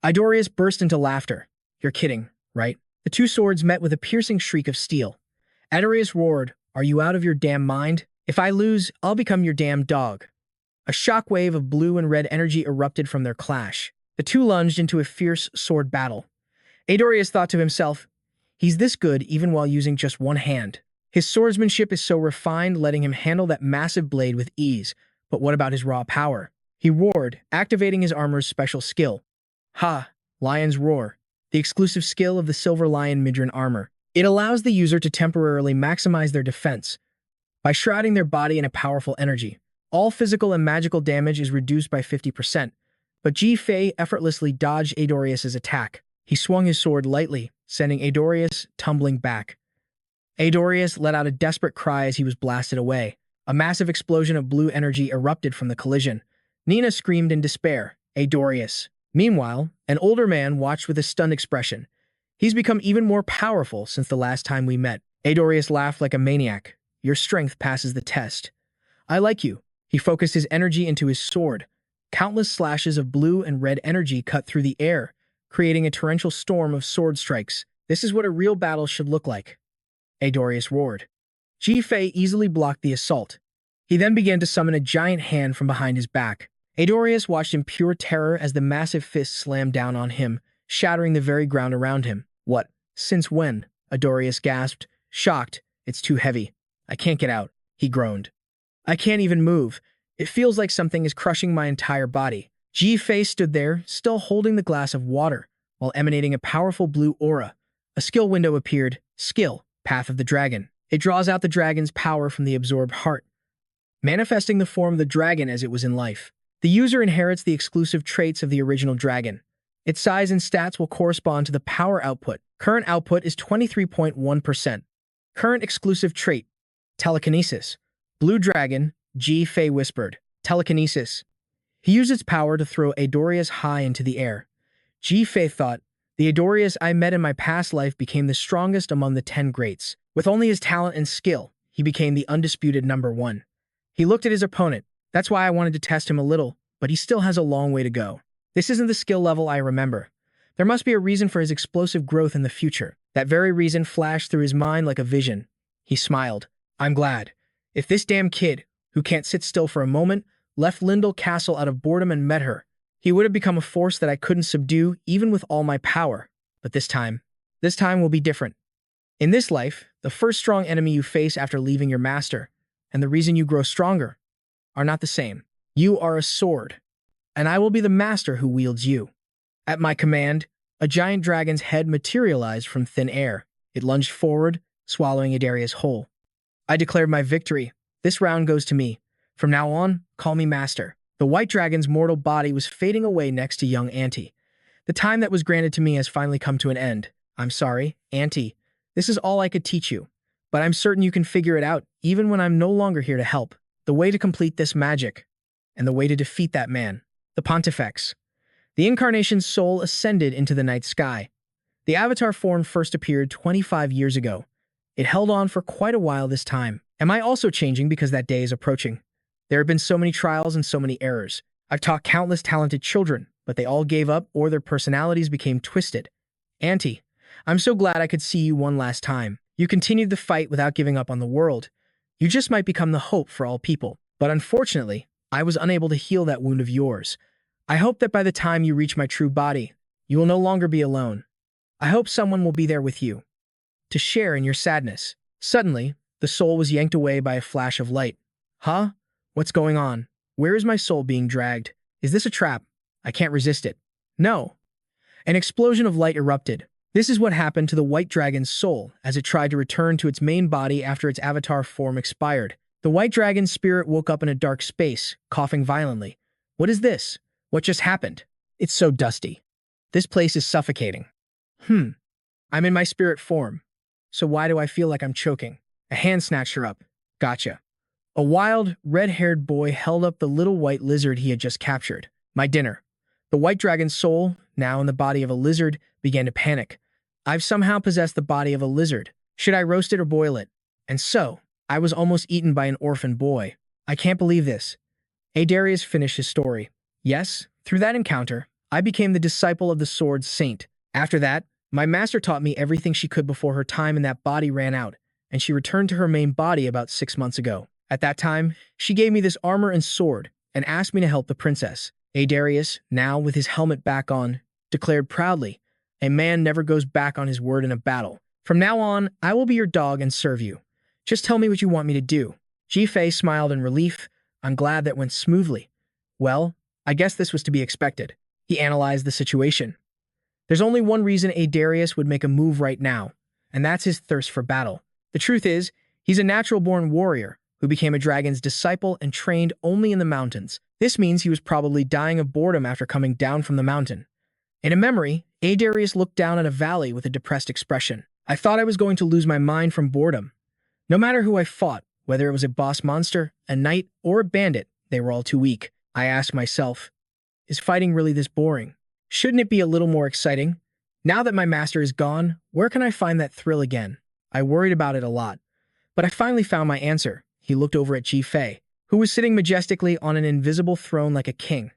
Adorius burst into laughter. You're kidding, right? The two swords met with a piercing shriek of steel. Adorius roared, are you out of your damn mind? If I lose, I'll become your damn dog. A shockwave of blue and red energy erupted from their clash. The two lunged into a fierce sword battle. Adorius thought to himself, he's this good even while using just one hand. His swordsmanship is so refined, letting him handle that massive blade with ease. But what about his raw power? He roared, activating his armor's special skill. Ha! Lion's Roar, the exclusive skill of the Silver Lion Midran armor. It allows the user to temporarily maximize their defense by shrouding their body in a powerful energy. All physical and magical damage is reduced by 50%, but Fei effortlessly dodged Adorius' attack. He swung his sword lightly, sending Adorius tumbling back. Adorius let out a desperate cry as he was blasted away. A massive explosion of blue energy erupted from the collision. Nina screamed in despair. Adorius. Meanwhile, an older man watched with a stunned expression. He's become even more powerful since the last time we met. Adorius laughed like a maniac. Your strength passes the test. I like you. He focused his energy into his sword. Countless slashes of blue and red energy cut through the air, creating a torrential storm of sword strikes. This is what a real battle should look like. Adorius roared. Fei easily blocked the assault. He then began to summon a giant hand from behind his back. Adorius watched in pure terror as the massive fist slammed down on him, shattering the very ground around him. What? Since when? Adorius gasped, shocked. It's too heavy. I can't get out, he groaned. I can't even move. It feels like something is crushing my entire body. Fei stood there, still holding the glass of water, while emanating a powerful blue aura. A skill window appeared. Skill, Path of the Dragon. It draws out the dragon's power from the absorbed heart, manifesting the form of the dragon as it was in life. The user inherits the exclusive traits of the original dragon. Its size and stats will correspond to the power output. Current output is 23.1%. Current exclusive trait, Telekinesis. Blue Dragon, Fei whispered. Telekinesis. He used its power to throw Adorius high into the air. Fei thought, the Adorius I met in my past life became the strongest among the 10 greats. With only his talent and skill, he became the undisputed number one. He looked at his opponent. That's why I wanted to test him a little, but he still has a long way to go. This isn't the skill level I remember. There must be a reason for his explosive growth in the future. That very reason flashed through his mind like a vision. He smiled. I'm glad. If this damn kid, who can't sit still for a moment, left Lindell Castle out of boredom and met her, he would have become a force that I couldn't subdue even with all my power. But this time will be different. In this life, the first strong enemy you face after leaving your master, and the reason you grow stronger, are not the same. You are a sword, and I will be the master who wields you. At my command, a giant dragon's head materialized from thin air. It lunged forward, swallowing Adorius whole. I declared my victory. This round goes to me. From now on, call me master. The white dragon's mortal body was fading away next to young Auntie. The time that was granted to me has finally come to an end. I'm sorry, Auntie. This is all I could teach you. But I'm certain you can figure it out, even when I'm no longer here to help. The way to complete this magic, and the way to defeat that man. The Pontifex. The Incarnation's soul ascended into the night sky. The avatar form first appeared 25 years ago. It held on for quite a while this time. Am I also changing because that day is approaching? There have been so many trials and so many errors. I've taught countless talented children, but they all gave up or their personalities became twisted. Auntie, I'm so glad I could see you one last time. You continued the fight without giving up on the world. You just might become the hope for all people. But unfortunately, I was unable to heal that wound of yours. I hope that by the time you reach my true body, you will no longer be alone. I hope someone will be there with you, to share in your sadness. Suddenly, the soul was yanked away by a flash of light. Huh? What's going on? Where is my soul being dragged? Is this a trap? I can't resist it. No. An explosion of light erupted. This is what happened to the white dragon's soul as it tried to return to its main body after its avatar form expired. The white dragon's spirit woke up in a dark space, coughing violently. What is this? What just happened? It's so dusty. This place is suffocating. I'm in my spirit form. So why do I feel like I'm choking? A hand snatched her up. Gotcha. A wild, red-haired boy held up the little white lizard he had just captured. My dinner. The white dragon's soul, now in the body of a lizard, began to panic. I've somehow possessed the body of a lizard. Should I roast it or boil it? And so, I was almost eaten by an orphan boy. I can't believe this. Adarius finished his story. Yes, through that encounter, I became the disciple of the sword's saint. After that, my master taught me everything she could before her time in that body ran out, and she returned to her main body about 6 months ago. At that time, she gave me this armor and sword, and asked me to help the princess. Adarius, now with his helmet back on, declared proudly, "A man never goes back on his word in a battle. From now on, I will be your dog and serve you. Just tell me what you want me to do." Ji-Fei smiled in relief. I'm glad that went smoothly. Well, I guess this was to be expected. He analyzed the situation. There's only one reason Adarius would make a move right now, and that's his thirst for battle. The truth is, he's a natural-born warrior who became a dragon's disciple and trained only in the mountains. This means he was probably dying of boredom after coming down from the mountain. In a memory, Adarius looked down at a valley with a depressed expression. I thought I was going to lose my mind from boredom. No matter who I fought, whether it was a boss monster, a knight, or a bandit, they were all too weak. I asked myself, is fighting really this boring? Shouldn't it be a little more exciting? Now that my master is gone, where can I find that thrill again? I worried about it a lot. But I finally found my answer. He looked over at Ji-Fei, who was sitting majestically on an invisible throne like a king.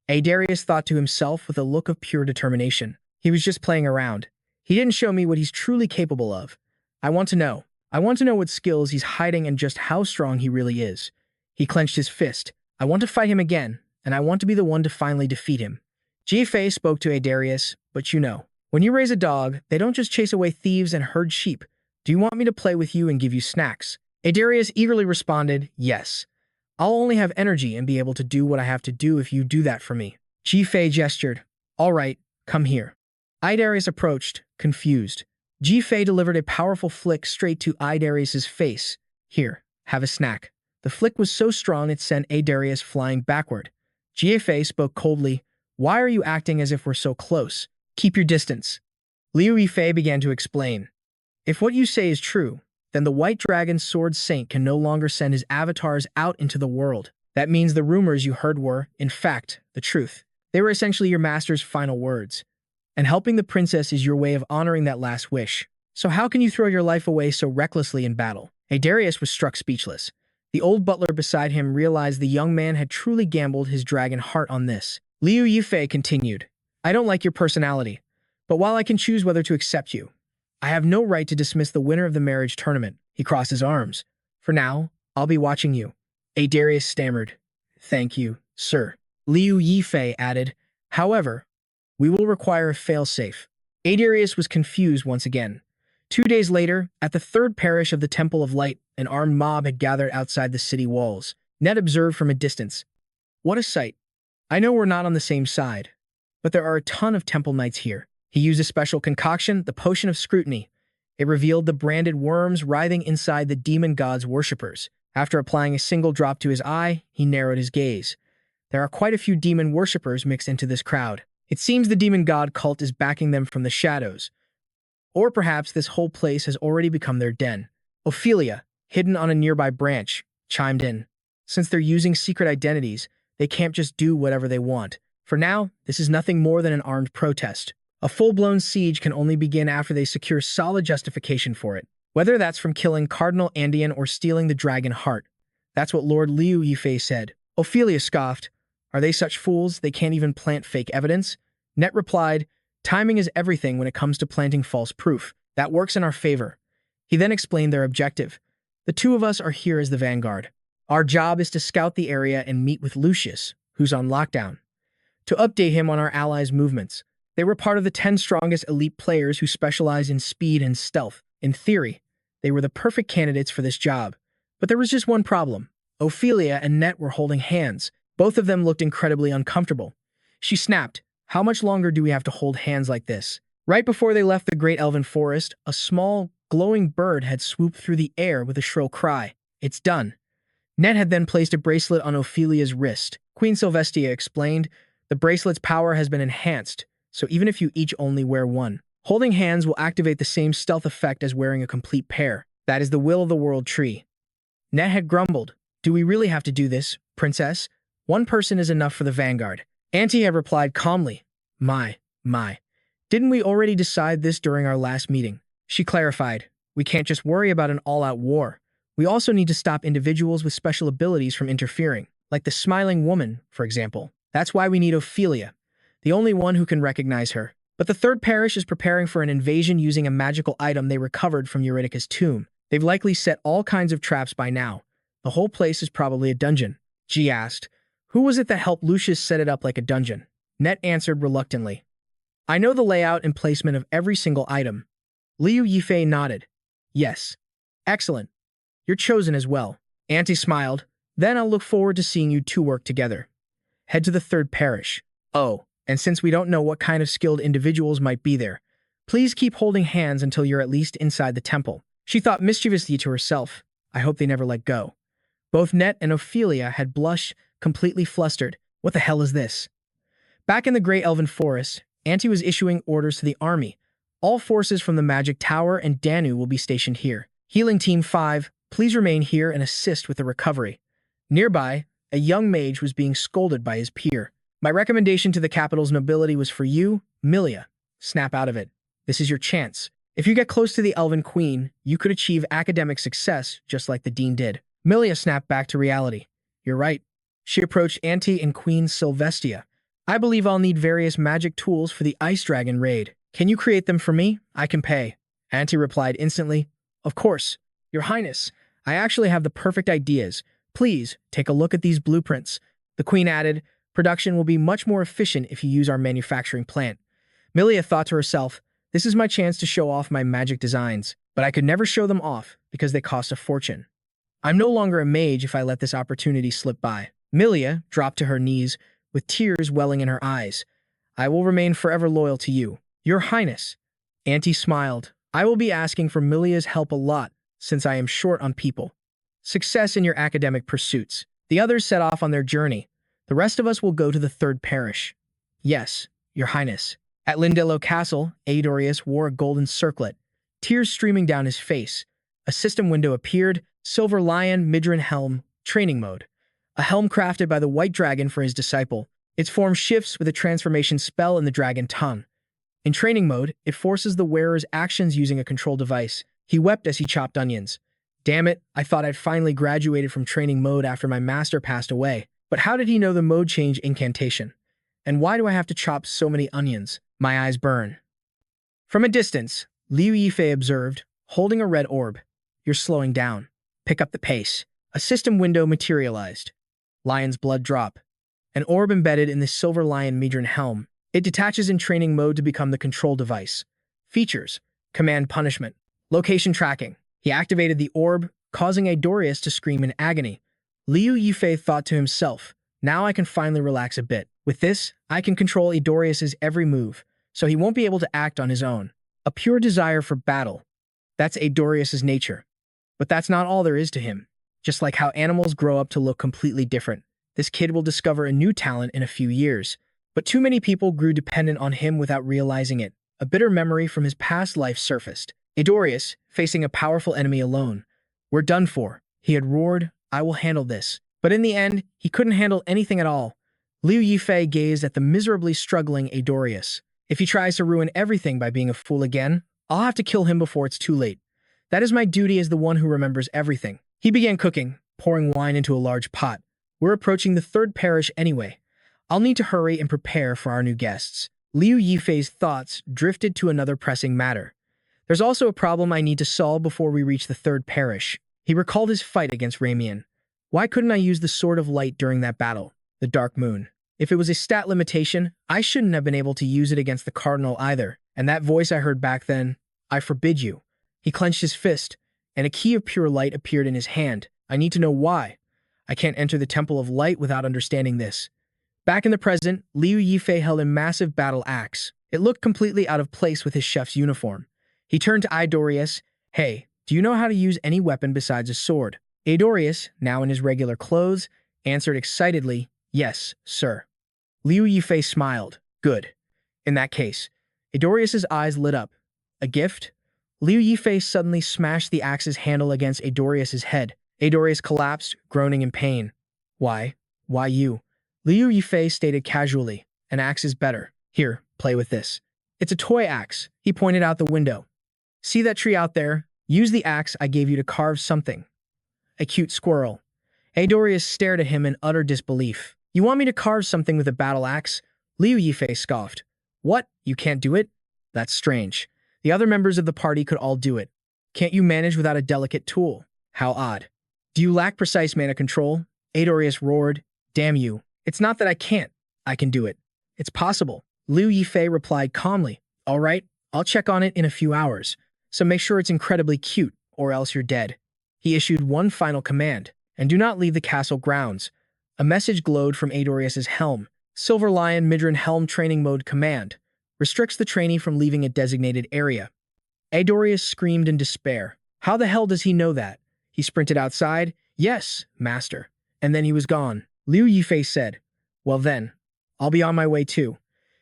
Adarius thought to himself with a look of pure determination. He was just playing around. He didn't show me what he's truly capable of. I want to know. I want to know what skills he's hiding and just how strong he really is. He clenched his fist. I want to fight him again, and I want to be the one to finally defeat him. Ji-Fei spoke to Adarius, but you know, when you raise a dog, they don't just chase away thieves and herd sheep. Do you want me to play with you and give you snacks? Adarius eagerly responded, yes. I'll only have energy and be able to do what I have to do if you do that for me. Ji-Fei gestured. All right, come here. Adarius approached, confused. Ji-Fei delivered a powerful flick straight to Adarius's face. Here, have a snack. The flick was so strong it sent Adarius flying backward. Ji-Fei spoke coldly. Why are you acting as if we're so close? Keep your distance. Liu Yifei began to explain. If what you say is true, then the White Dragon's Sword Saint can no longer send his avatars out into the world. That means the rumors you heard were, in fact, the truth. They were essentially your master's final words. And helping the princess is your way of honoring that last wish. So how can you throw your life away so recklessly in battle? Adarius was struck speechless. The old butler beside him realized the young man had truly gambled his dragon heart on this. Liu Yifei continued. I don't like your personality, but while I can choose whether to accept you, I have no right to dismiss the winner of the marriage tournament. He crossed his arms. For now, I'll be watching you. Adarius stammered. Thank you, sir. Liu Yifei added, however, we will require a fail-safe. Adarius was confused once again. 2 days later, at the third parish of the Temple of Light, an armed mob had gathered outside the city walls. Ned observed from a distance. What a sight. I know we're not on the same side, but there are a ton of temple knights here. He used a special concoction, the Potion of Scrutiny. It revealed the branded worms writhing inside the demon god's worshippers. After applying a single drop to his eye, he narrowed his gaze. There are quite a few demon worshippers mixed into this crowd. It seems the demon god cult is backing them from the shadows. Or perhaps this whole place has already become their den. Ophelia, hidden on a nearby branch, chimed in. Since they're using secret identities, they can't just do whatever they want. For now, this is nothing more than an armed protest. A full-blown siege can only begin after they secure solid justification for it. Whether that's from killing Cardinal Andean or stealing the dragon heart. That's what Lord Liu Yifei said. Ophelia scoffed. Are they such fools they can't even plant fake evidence? Net replied, timing is everything when it comes to planting false proof. That works in our favor. He then explained their objective. The two of us are here as the vanguard. Our job is to scout the area and meet with Lucius, who's on lockdown, to update him on our allies' movements. They were part of the 10 strongest elite players who specialize in speed and stealth. In theory, they were the perfect candidates for this job. But there was just one problem. Ophelia and Net were holding hands. Both of them looked incredibly uncomfortable. She snapped, "How much longer do we have to hold hands like this?" Right before they left the great elven forest, a small, glowing bird had swooped through the air with a shrill cry. "It's done." Net had then placed a bracelet on Ophelia's wrist. Queen Sylvestia explained, "The bracelet's power has been enhanced, so even if you each only wear one, holding hands will activate the same stealth effect as wearing a complete pair. That is the will of the world tree." Net had grumbled, "Do we really have to do this, princess? One person is enough for the vanguard." Auntie had replied calmly, My. Didn't we already decide this during our last meeting?" She clarified, "We can't just worry about an all-out war. We also need to stop individuals with special abilities from interfering, like the smiling woman, for example. That's why we need Ophelia, the only one who can recognize her." But the third parish is preparing for an invasion using a magical item they recovered from Eurydice's tomb. They've likely set all kinds of traps by now. The whole place is probably a dungeon. G asked, "Who was it that helped Lucius set it up like a dungeon?" Net answered reluctantly, "I know the layout and placement of every single item." Liu Yifei nodded. "Yes. Excellent. You're chosen as well." Auntie smiled. "Then I'll look forward to seeing you two work together. Head to the third parish. Oh, and since we don't know what kind of skilled individuals might be there, please keep holding hands until you're at least inside the temple." She thought mischievously to herself, "I hope they never let go." Both Net and Ophelia had blushed, completely flustered. What the hell is this? Back in the Grey Elven Forest, Auntie was issuing orders to the army. All forces from the Magic Tower and Danu will be stationed here. Healing Team 5, please remain here and assist with the recovery. Nearby, a young mage was being scolded by his peer. "My recommendation to the capital's nobility was for you, Milia. Snap out of it. This is your chance. If you get close to the Elven Queen, you could achieve academic success just like the Dean did." Milia snapped back to reality. "You're right." She approached Auntie and Queen Sylvestia. "I believe I'll need various magic tools for the Ice Dragon raid. Can you create them for me? I can pay." Auntie replied instantly, "Of course, Your Highness. I actually have the perfect ideas. Please, take a look at these blueprints." The Queen added, "Production will be much more efficient if you use our manufacturing plant." Milia thought to herself, "This is my chance to show off my magic designs, but I could never show them off because they cost a fortune. I'm no longer a mage if I let this opportunity slip by." Milia dropped to her knees with tears welling in her eyes. "I will remain forever loyal to you, Your Highness." Auntie smiled. "I will be asking for Milia's help a lot since I am short on people. Success in your academic pursuits." The others set off on their journey. "The rest of us will go to the third parish." "Yes, Your Highness." At Lindello Castle, Aedorius wore a golden circlet, tears streaming down his face. A system window appeared, Silver Lion Midran Helm, Training Mode. A helm crafted by the White Dragon for his disciple. Its form shifts with a transformation spell in the dragon tongue. In training mode, it forces the wearer's actions using a control device. He wept as he chopped onions. "Damn it, I thought I'd finally graduated from training mode after my master passed away. But how did he know the mode change incantation? And why do I have to chop so many onions? My eyes burn." From a distance, Liu Yifei observed, holding a red orb. "You're slowing down. Pick up the pace." A system window materialized. Lion's blood drop. An orb embedded in the Silver Lion Midran helm. It detaches in training mode to become the control device. Features: command punishment. Location tracking. He activated the orb, causing Aedorius to scream in agony. Liu Yifei thought to himself, "Now I can finally relax a bit. With this, I can control Aedorius's every move, so he won't be able to act on his own." A pure desire for battle. That's Aedorius's nature. But that's not all there is to him. Just like how animals grow up to look completely different, this kid will discover a new talent in a few years. But too many people grew dependent on him without realizing it. A bitter memory from his past life surfaced. Aedorius, facing a powerful enemy alone. "We're done for," he had roared. "I will handle this." But in the end, he couldn't handle anything at all. Liu Yifei gazed at the miserably struggling Aedorius. "If he tries to ruin everything by being a fool again, I'll have to kill him before it's too late. That is my duty as the one who remembers everything." He began cooking, pouring wine into a large pot. "We're approaching the third parish anyway. I'll need to hurry and prepare for our new guests." Liu Yifei's thoughts drifted to another pressing matter. "There's also a problem I need to solve before we reach the third parish." He recalled his fight against Ramian. "Why couldn't I use the Sword of Light during that battle? The Dark Moon. If it was a stat limitation, I shouldn't have been able to use it against the Cardinal either. And that voice I heard back then, 'I forbid you.'" He clenched his fist, and a key of pure light appeared in his hand. "I need to know why. I can't enter the Temple of Light without understanding this. Back in the present, Liu Yifei held a massive battle axe. It looked completely out of place with his chef's uniform. He turned to Idorius. Hey, do you know how to use any weapon besides a sword? Idorius, now in his regular clothes, answered excitedly, Yes, sir. Liu Yifei smiled. Good. In that case, Idorius's eyes lit up. A gift? Liu Yifei suddenly smashed the axe's handle against Idorius's head. Idorius collapsed, groaning in pain. Why? Why you? Liu Yifei stated casually, An axe is better. Here, play with this. It's a toy axe. He pointed out the window. See that tree out there? Use the axe I gave you to carve something. A cute squirrel. Idorius stared at him in utter disbelief. You want me to carve something with a battle axe? Liu Yifei scoffed. What? You can't do it? That's strange. The other members of the party could all do it. Can't you manage without a delicate tool? How odd. Do you lack precise mana control? Idorius roared. Damn you. It's not that I can't. I can do it. It's possible. Liu Yifei replied calmly. All right, I'll check on it in a few hours. So make sure it's incredibly cute, or else you're dead. He issued one final command. And do not leave the castle grounds. A message glowed from Idorius's helm. Silver Lion Midran Helm Training Mode Command. Restricts the trainee from leaving a designated area. Idorius screamed in despair. How the hell does he know that? He sprinted outside. Yes, master. And then he was gone. Liu Yifei said, Well then, I'll be on my way too.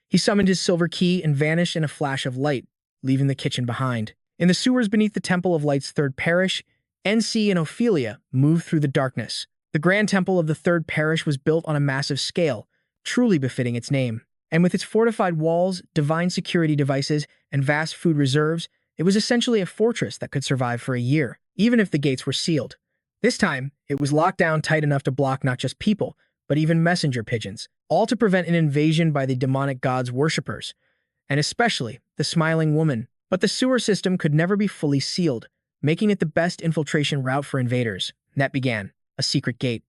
He summoned his silver key and vanished in a flash of light, leaving the kitchen behind. In the sewers beneath the Temple of Light's third parish, NC and Ophelia moved through the darkness. The Grand Temple of the third parish was built on a massive scale, truly befitting its name. And with its fortified walls, divine security devices, and vast food reserves, it was essentially a fortress that could survive for a year, even if the gates were sealed. This time, it was locked down tight enough to block not just people, but even messenger pigeons, all to prevent an invasion by the demonic god's worshippers, and especially the smiling woman. But the sewer system could never be fully sealed, making it the best infiltration route for invaders. That began a secret gate.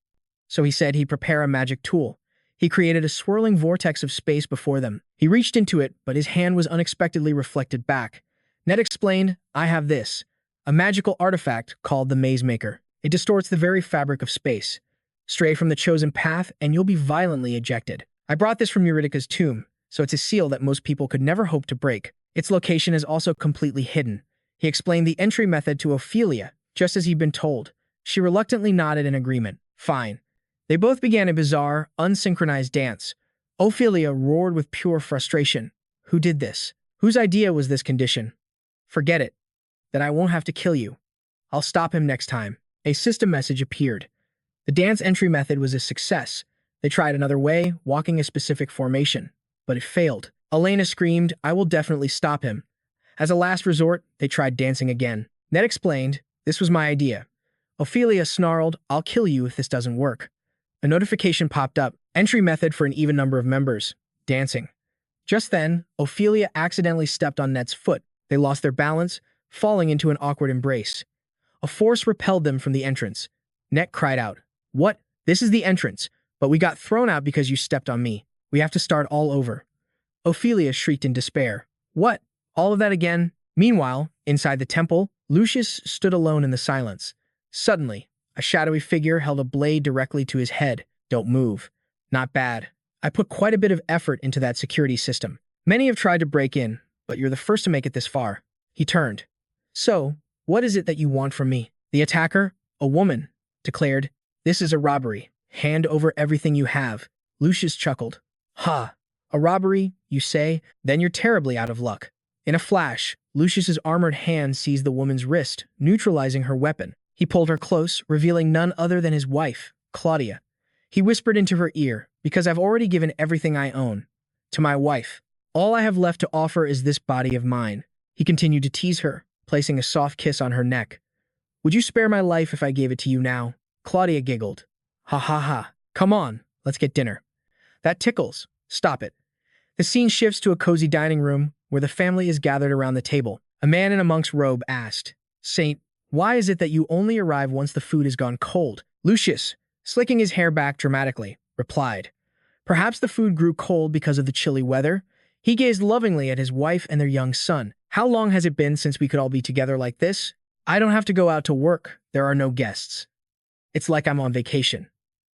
So he said he'd prepare a magic tool. He created a swirling vortex of space before them. He reached into it, but his hand was unexpectedly reflected back. Ned explained, I have this, a magical artifact called the Maze Maker. It distorts the very fabric of space. Stray from the chosen path, and you'll be violently ejected. I brought this from Eurydica's tomb, so it's a seal that most people could never hope to break. Its location is also completely hidden. He explained the entry method to Ophelia, just as he'd been told. She reluctantly nodded in agreement. Fine. They both began a bizarre, unsynchronized dance. Ophelia roared with pure frustration. Who did this? Whose idea was this condition? Forget it. Then I won't have to kill you. I'll stop him next time. A system message appeared. The dance entry method was a success. They tried another way, walking a specific formation. But it failed. Elena screamed, I will definitely stop him. As a last resort, they tried dancing again. Ned explained, this was my idea. Ophelia snarled, I'll kill you if this doesn't work. A notification popped up. Entry method for an even number of members. Dancing. Just then, Ophelia accidentally stepped on Ned's foot. They lost their balance, falling into an awkward embrace. A force repelled them from the entrance. Ned cried out, What? This is the entrance, but we got thrown out because you stepped on me. We have to start all over. Ophelia shrieked in despair. What? All of that again? Meanwhile, inside the temple, Lucius stood alone in the silence. Suddenly, a shadowy figure held a blade directly to his head. Don't move. Not bad. I put quite a bit of effort into that security system. Many have tried to break in, but you're the first to make it this far. He turned. So, what is it that you want from me? The attacker, a woman, declared, This is a robbery. Hand over everything you have. Lucius chuckled. Ha! A robbery, you say? Then you're terribly out of luck. In a flash, Lucius's armored hand seized the woman's wrist, neutralizing her weapon. He pulled her close, revealing none other than his wife, Claudia. He whispered into her ear, Because I've already given everything I own to my wife. All I have left to offer is this body of mine. He continued to tease her, placing a soft kiss on her neck. Would you spare my life if I gave it to you now? Claudia giggled. Ha ha ha. Come on, let's get dinner. That tickles. Stop it. The scene shifts to a cozy dining room where the family is gathered around the table. A man in a monk's robe asked, Saint, why is it that you only arrive once the food has gone cold? Lucius, slicking his hair back dramatically, replied, Perhaps the food grew cold because of the chilly weather? He gazed lovingly at his wife and their young son. How long has it been since we could all be together like this? I don't have to go out to work. There are no guests. It's like I'm on vacation.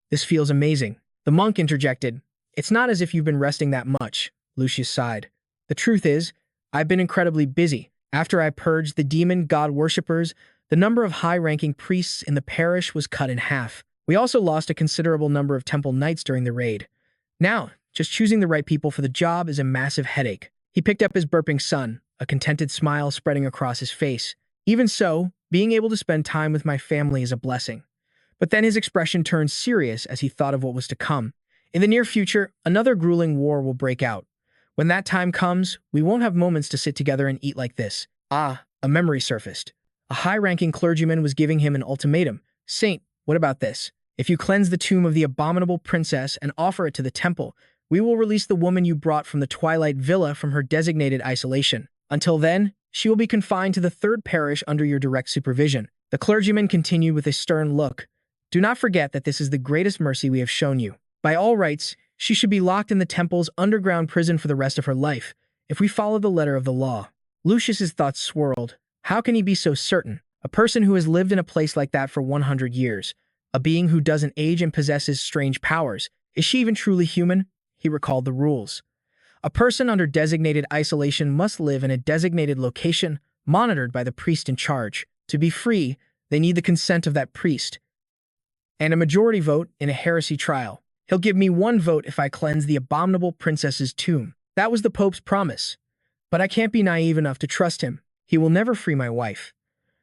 This feels amazing. The monk interjected. It's not as if you've been resting that much, Lucius sighed. The truth is, I've been incredibly busy. After I purged the demon god worshippers, the number of high-ranking priests in the parish was cut in half. We also lost a considerable number of temple knights during the raid. Now, just choosing the right people for the job is a massive headache. He picked up his burping son, a contented smile spreading across his face. Even so, being able to spend time with my family is a blessing. But then his expression turned serious as he thought of what was to come. In the near future, another grueling war will break out. When that time comes, we won't have moments to sit together and eat like this. Ah, a memory surfaced. A high-ranking clergyman was giving him an ultimatum. Saint, what about this? If you cleanse the tomb of the abominable princess and offer it to the temple, we will release the woman you brought from the Twilight Villa from her designated isolation. Until then, she will be confined to the third parish under your direct supervision. The clergyman continued with a stern look. Do not forget that this is the greatest mercy we have shown you. By all rights, she should be locked in the temple's underground prison for the rest of her life, if we follow the letter of the law. Lucius's thoughts swirled. How can he be so certain? A person who has lived in a place like that for 100 years. A being who doesn't age and possesses strange powers. Is she even truly human? He recalled the rules. A person under designated isolation must live in a designated location, monitored by the priest in charge. To be free, they need the consent of that priest. And a majority vote in a heresy trial. He'll give me 1 vote if I cleanse the abominable princess's tomb. That was the Pope's promise. But I can't be naive enough to trust him. He will never free my wife.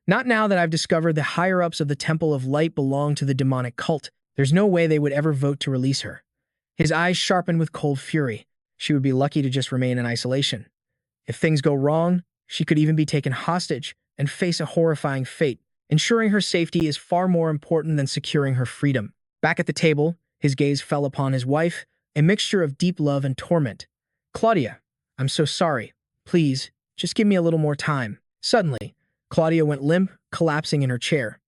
Not now that I've discovered the higher-ups of the Temple of Light belong to the demonic cult. There's no way they would ever vote to release her. His eyes sharpened with cold fury. She would be lucky to just remain in isolation. If things go wrong, she could even be taken hostage and face a horrifying fate. Ensuring her safety is far more important than securing her freedom. Back at the table, his gaze fell upon his wife, a mixture of deep love and torment. Claudia, I'm so sorry. Please, just give me a little more time. Suddenly, Claudia went limp, collapsing in her chair.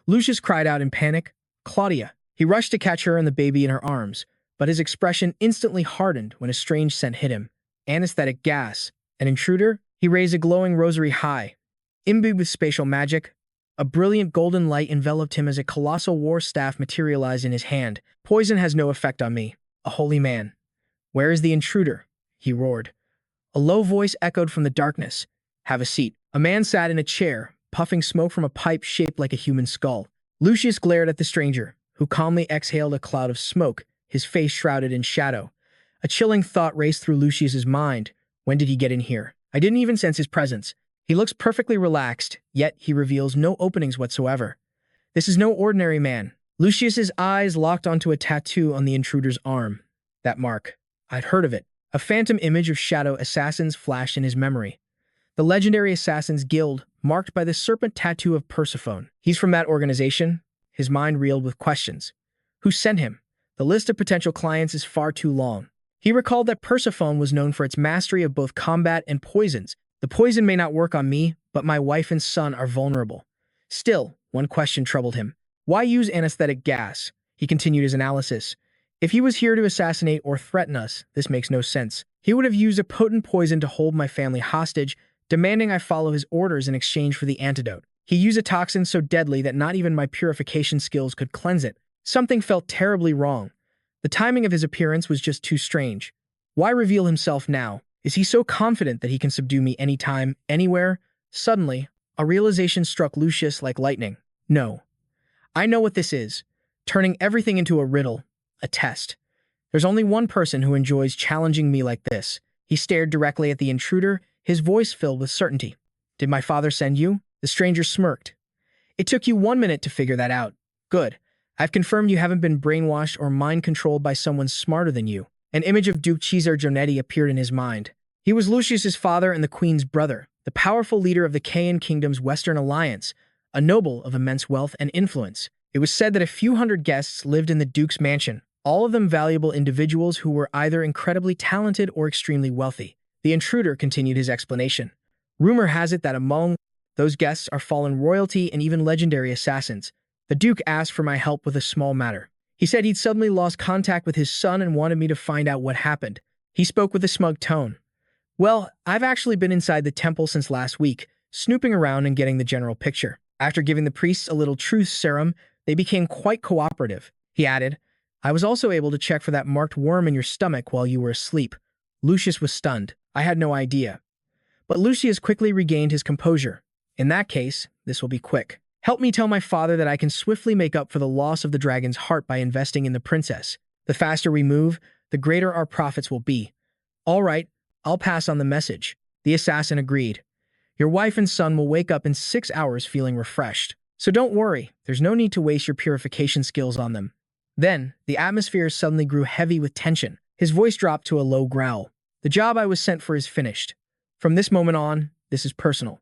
Lucius cried out in panic, Claudia. He rushed to catch her and the baby in her arms, but his expression instantly hardened when a strange scent hit him. Anesthetic gas. An intruder? He raised a glowing rosary high. Imbued with spatial magic, a brilliant golden light enveloped him as a colossal war staff materialized in his hand. Poison has no effect on me, a holy man. Where is the intruder? He roared. A low voice echoed from the darkness. Have a seat. A man sat in a chair, puffing smoke from a pipe shaped like a human skull. Lucius glared at the stranger, who calmly exhaled a cloud of smoke, his face shrouded in shadow. A chilling thought raced through Lucius's mind. When did he get in here? I didn't even sense his presence. He looks perfectly relaxed, yet he reveals no openings whatsoever. This is no ordinary man. Lucius's eyes locked onto a tattoo on the intruder's arm. That mark. I'd heard of it. A phantom image of shadow assassins flashed in his memory. The legendary Assassins Guild, marked by the serpent tattoo of Persephone. He's from that organization? His mind reeled with questions. Who sent him? The list of potential clients is far too long. He recalled that Persephone was known for its mastery of both combat and poisons. The poison may not work on me, but my wife and son are vulnerable. Still, one question troubled him. Why use anesthetic gas? He continued his analysis. If he was here to assassinate or threaten us, this makes no sense. He would have used a potent poison to hold my family hostage, demanding I follow his orders in exchange for the antidote. He used a toxin so deadly that not even my purification skills could cleanse it. Something felt terribly wrong. The timing of his appearance was just too strange. Why reveal himself now? Is he so confident that he can subdue me anytime, anywhere? Suddenly, a realization struck Lucius like lightning. No. I know what this is. Turning everything into a riddle, a test. There's only one person who enjoys challenging me like this. He stared directly at the intruder, his voice filled with certainty. Did my father send you? The stranger smirked. It took you 1 minute to figure that out. Good. I've confirmed you haven't been brainwashed or mind-controlled by someone smarter than you. An image of Duke Cesar Jonetti appeared in his mind. He was Lucius's father and the Queen's brother, the powerful leader of the Kayan Kingdom's Western Alliance, a noble of immense wealth and influence. It was said that a few hundred guests lived in the Duke's mansion, all of them valuable individuals who were either incredibly talented or extremely wealthy. The intruder continued his explanation. Rumor has it that among those guests are fallen royalty and even legendary assassins. The Duke asked for my help with a small matter. He said he'd suddenly lost contact with his son and wanted me to find out what happened. He spoke with a smug tone. Well, I've actually been inside the temple since last week, snooping around and getting the general picture. After giving the priests a little truth serum, they became quite cooperative. He added, I was also able to check for that marked worm in your stomach while you were asleep. Lucius was stunned. I had no idea. But Lucius quickly regained his composure. In that case, this will be quick. Help me tell my father that I can swiftly make up for the loss of the dragon's heart by investing in the princess. The faster we move, the greater our profits will be. All right, I'll pass on the message. The assassin agreed. Your wife and son will wake up in 6 hours feeling refreshed. So don't worry, there's no need to waste your purification skills on them. Then, the atmosphere suddenly grew heavy with tension. His voice dropped to a low growl. The job I was sent for is finished. From this moment on, this is personal.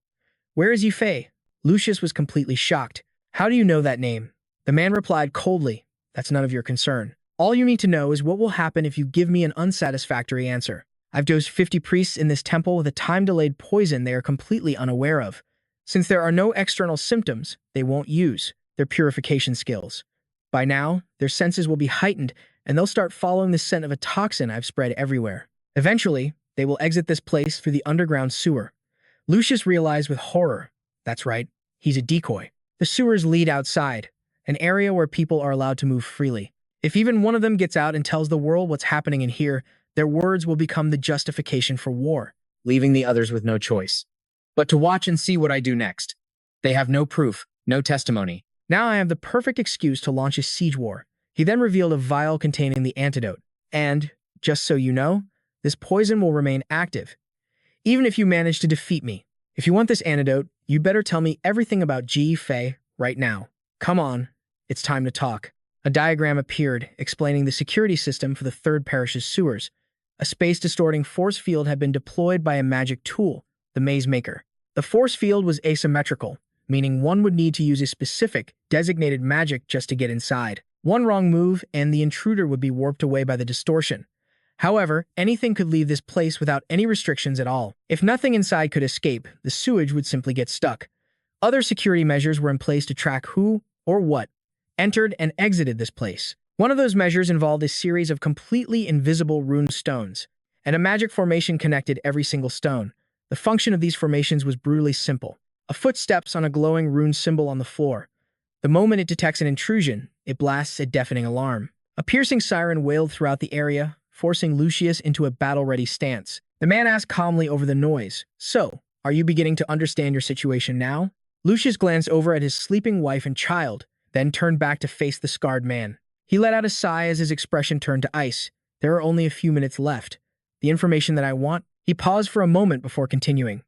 Where is Yufei? Lucius was completely shocked. How do you know that name? The man replied coldly, that's none of your concern. All you need to know is what will happen if you give me an unsatisfactory answer. I've dosed 50 priests in this temple with a time-delayed poison they are completely unaware of. Since there are no external symptoms, they won't use their purification skills. By now, their senses will be heightened, and they'll start following the scent of a toxin I've spread everywhere. Eventually, they will exit this place through the underground sewer. Lucius realized with horror, that's right, he's a decoy. The sewers lead outside, an area where people are allowed to move freely. If even one of them gets out and tells the world what's happening in here, their words will become the justification for war, leaving the others with no choice but to watch and see what I do next. They have no proof, no testimony. Now I have the perfect excuse to launch a siege war. He then revealed a vial containing the antidote. And, just so you know, this poison will remain active, even if you manage to defeat me. If you want this antidote, you better tell me everything about Ji Fei right now. Come on, it's time to talk. A diagram appeared, explaining the security system for the third parish's sewers. A space-distorting force field had been deployed by a magic tool, the Maze Maker. The force field was asymmetrical, meaning one would need to use a specific, designated magic just to get inside. One wrong move, and the intruder would be warped away by the distortion. However, anything could leave this place without any restrictions at all. If nothing inside could escape, the sewage would simply get stuck. Other security measures were in place to track who, or what, entered and exited this place. One of those measures involved a series of completely invisible rune stones, and a magic formation connected every single stone. The function of these formations was brutally simple. A foot steps on a glowing rune symbol on the floor. The moment it detects an intrusion, it blasts a deafening alarm. A piercing siren wailed throughout the area, forcing Lucius into a battle-ready stance. The man asked calmly over the noise, "So, are you beginning to understand your situation now?" Lucius glanced over at his sleeping wife and child, then turned back to face the scarred man. He let out a sigh as his expression turned to ice. There are only a few minutes left. The information that I want. He paused for a moment before continuing.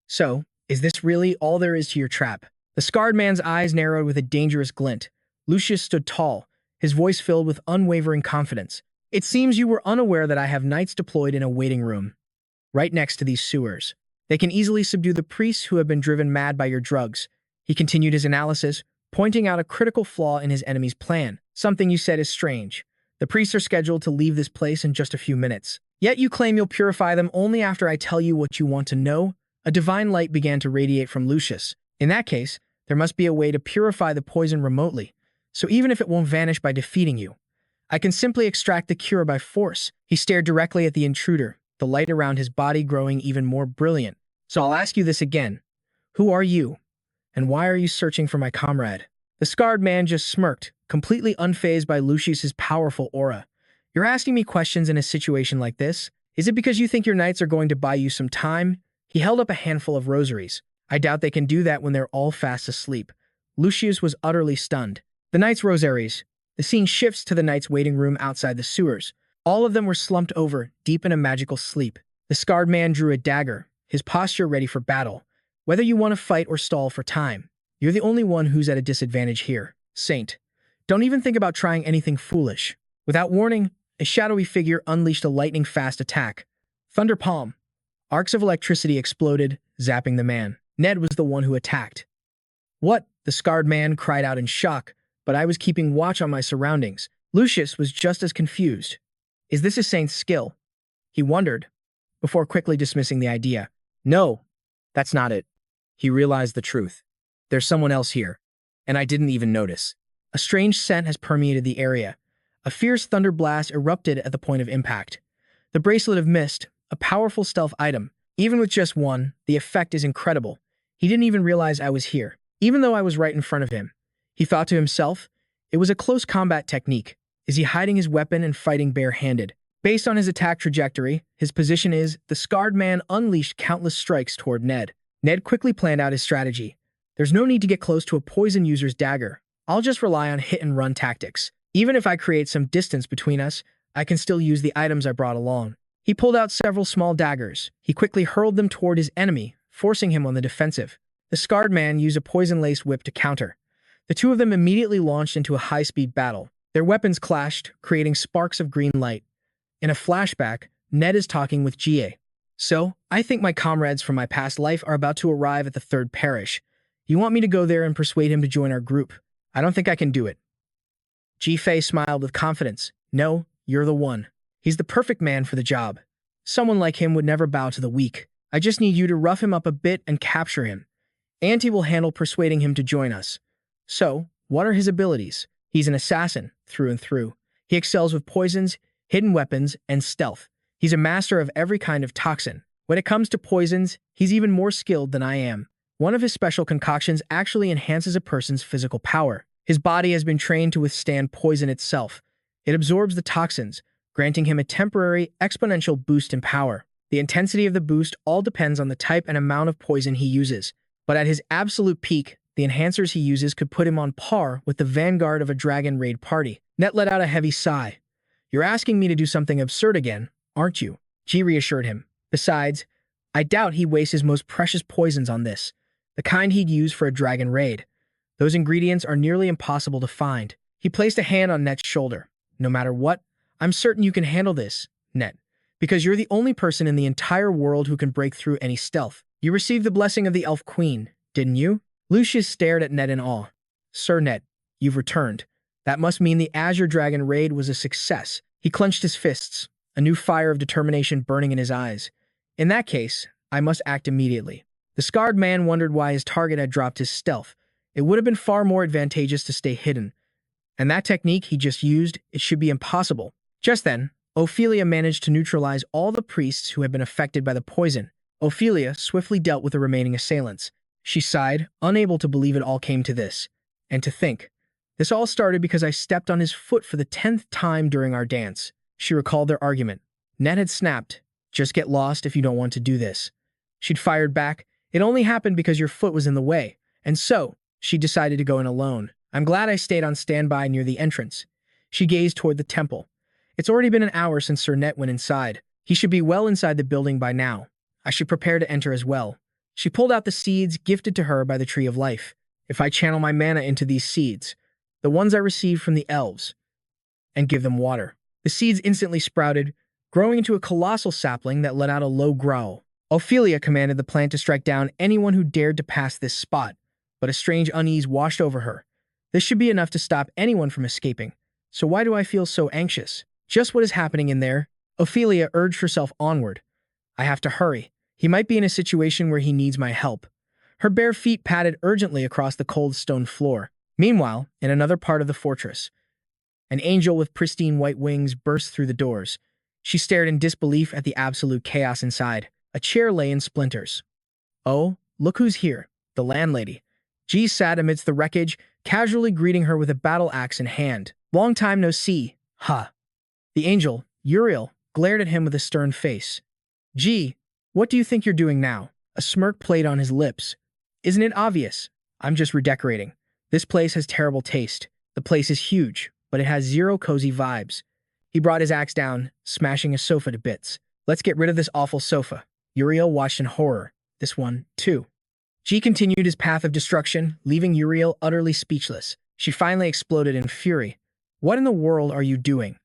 So, is this really all there is to your trap? The scarred man's eyes narrowed with a dangerous glint. Lucius stood tall, his voice filled with unwavering confidence. It seems you were unaware that I have knights deployed in a waiting room, right next to these sewers. They can easily subdue the priests who have been driven mad by your drugs. He continued his analysis, pointing out a critical flaw in his enemy's plan. Something you said is strange. The priests are scheduled to leave this place in just a few minutes. Yet you claim you'll purify them only after I tell you what you want to know? A divine light began to radiate from Lucius. In that case, there must be a way to purify the poison remotely, so even if it won't vanish by defeating you, I can simply extract the cure by force. He stared directly at the intruder, the light around his body growing even more brilliant. So I'll ask you this again. Who are you? And why are you searching for my comrade? The scarred man just smirked, completely unfazed by Lucius's powerful aura. You're asking me questions in a situation like this? Is it because you think your knights are going to buy you some time? He held up a handful of rosaries. I doubt they can do that when they're all fast asleep. Lucius was utterly stunned. The knights' rosaries. The scene shifts to the knights' waiting room outside the sewers. All of them were slumped over, deep in a magical sleep. The scarred man drew a dagger, his posture ready for battle. Whether you want to fight or stall for time, you're the only one who's at a disadvantage here. Saint, don't even think about trying anything foolish. Without warning, a shadowy figure unleashed a lightning-fast attack. Thunder Palm. Arcs of electricity exploded, zapping the man. Ned was the one who attacked. What? The scarred man cried out in shock, but I was keeping watch on my surroundings. Lucius was just as confused. Is this a saint's skill? He wondered, before quickly dismissing the idea. No, that's not it. He realized the truth. There's someone else here, and I didn't even notice. A strange scent has permeated the area. A fierce thunder blast erupted at the point of impact. The Bracelet of Mist, a powerful stealth item. Even with just one, the effect is incredible. He didn't even realize I was here, even though I was right in front of him. He thought to himself, it was a close combat technique. Is he hiding his weapon and fighting barehanded? Based on his attack trajectory, his position is the scarred man unleashed countless strikes toward Ned. Ned quickly planned out his strategy. There's no need to get close to a poison user's dagger. I'll just rely on hit-and-run tactics. Even if I create some distance between us, I can still use the items I brought along. He pulled out several small daggers. He quickly hurled them toward his enemy, forcing him on the defensive. The scarred man used a poison-laced whip to counter. The two of them immediately launched into a high-speed battle. Their weapons clashed, creating sparks of green light. In a flashback, Ned is talking with Jie. So, I think my comrades from my past life are about to arrive at the third parish. You want me to go there and persuade him to join our group? I don't think I can do it. Ji Fei smiled with confidence. No, you're the one. He's the perfect man for the job. Someone like him would never bow to the weak. I just need you to rough him up a bit and capture him. Auntie will handle persuading him to join us. So, what are his abilities? He's an assassin, through and through. He excels with poisons, hidden weapons, and stealth. He's a master of every kind of toxin. When it comes to poisons, he's even more skilled than I am. One of his special concoctions actually enhances a person's physical power. His body has been trained to withstand poison itself. It absorbs the toxins, granting him a temporary, exponential boost in power. The intensity of the boost all depends on the type and amount of poison he uses. But at his absolute peak, the enhancers he uses could put him on par with the vanguard of a dragon raid party. Net let out a heavy sigh. You're asking me to do something absurd again, aren't you? Ji reassured him. Besides, I doubt he wastes his most precious poisons on this, the kind he'd use for a dragon raid. Those ingredients are nearly impossible to find. He placed a hand on Net's shoulder. No matter what, I'm certain you can handle this, Net, because you're the only person in the entire world who can break through any stealth. You received the blessing of the Elf Queen, didn't you? Lucius stared at Net in awe. Sir Net, you've returned. That must mean the Azure Dragon raid was a success. He clenched his fists, a new fire of determination burning in his eyes. In that case, I must act immediately. The scarred man wondered why his target had dropped his stealth. It would have been far more advantageous to stay hidden. And that technique he just used, it should be impossible. Just then, Ophelia managed to neutralize all the priests who had been affected by the poison. Ophelia swiftly dealt with the remaining assailants. She sighed, unable to believe it all came to this. And to think, this all started because I stepped on his foot for the 10th time during our dance. She recalled their argument. Ned had snapped, just get lost if you don't want to do this. She'd fired back, it only happened because your foot was in the way. And so, she decided to go in alone. I'm glad I stayed on standby near the entrance. She gazed toward the temple. It's already been an hour since Sir Net went inside. He should be well inside the building by now. I should prepare to enter as well. She pulled out the seeds gifted to her by the Tree of Life. If I channel my mana into these seeds, the ones I received from the elves, and give them water. The seeds instantly sprouted, growing into a colossal sapling that let out a low growl. Ophelia commanded the plant to strike down anyone who dared to pass this spot, but a strange unease washed over her. This should be enough to stop anyone from escaping. So why do I feel so anxious? Just what is happening in there? Ophelia urged herself onward. I have to hurry. He might be in a situation where he needs my help. Her bare feet padded urgently across the cold stone floor. Meanwhile, in another part of the fortress, an angel with pristine white wings burst through the doors. She stared in disbelief at the absolute chaos inside. A chair lay in splinters. Oh, look who's here, the landlady. Ji sat amidst the wreckage, casually greeting her with a battle axe in hand. Long time no see, huh? The angel, Uriel, glared at him with a stern face. Ji, what do you think you're doing now? A smirk played on his lips. Isn't it obvious? I'm just redecorating. This place has terrible taste. The place is huge, but it has zero cozy vibes. He brought his axe down, smashing a sofa to bits. Let's get rid of this awful sofa. Uriel watched in horror. This one, too. Ji continued his path of destruction, leaving Uriel utterly speechless. She finally exploded in fury. What in the world are you doing?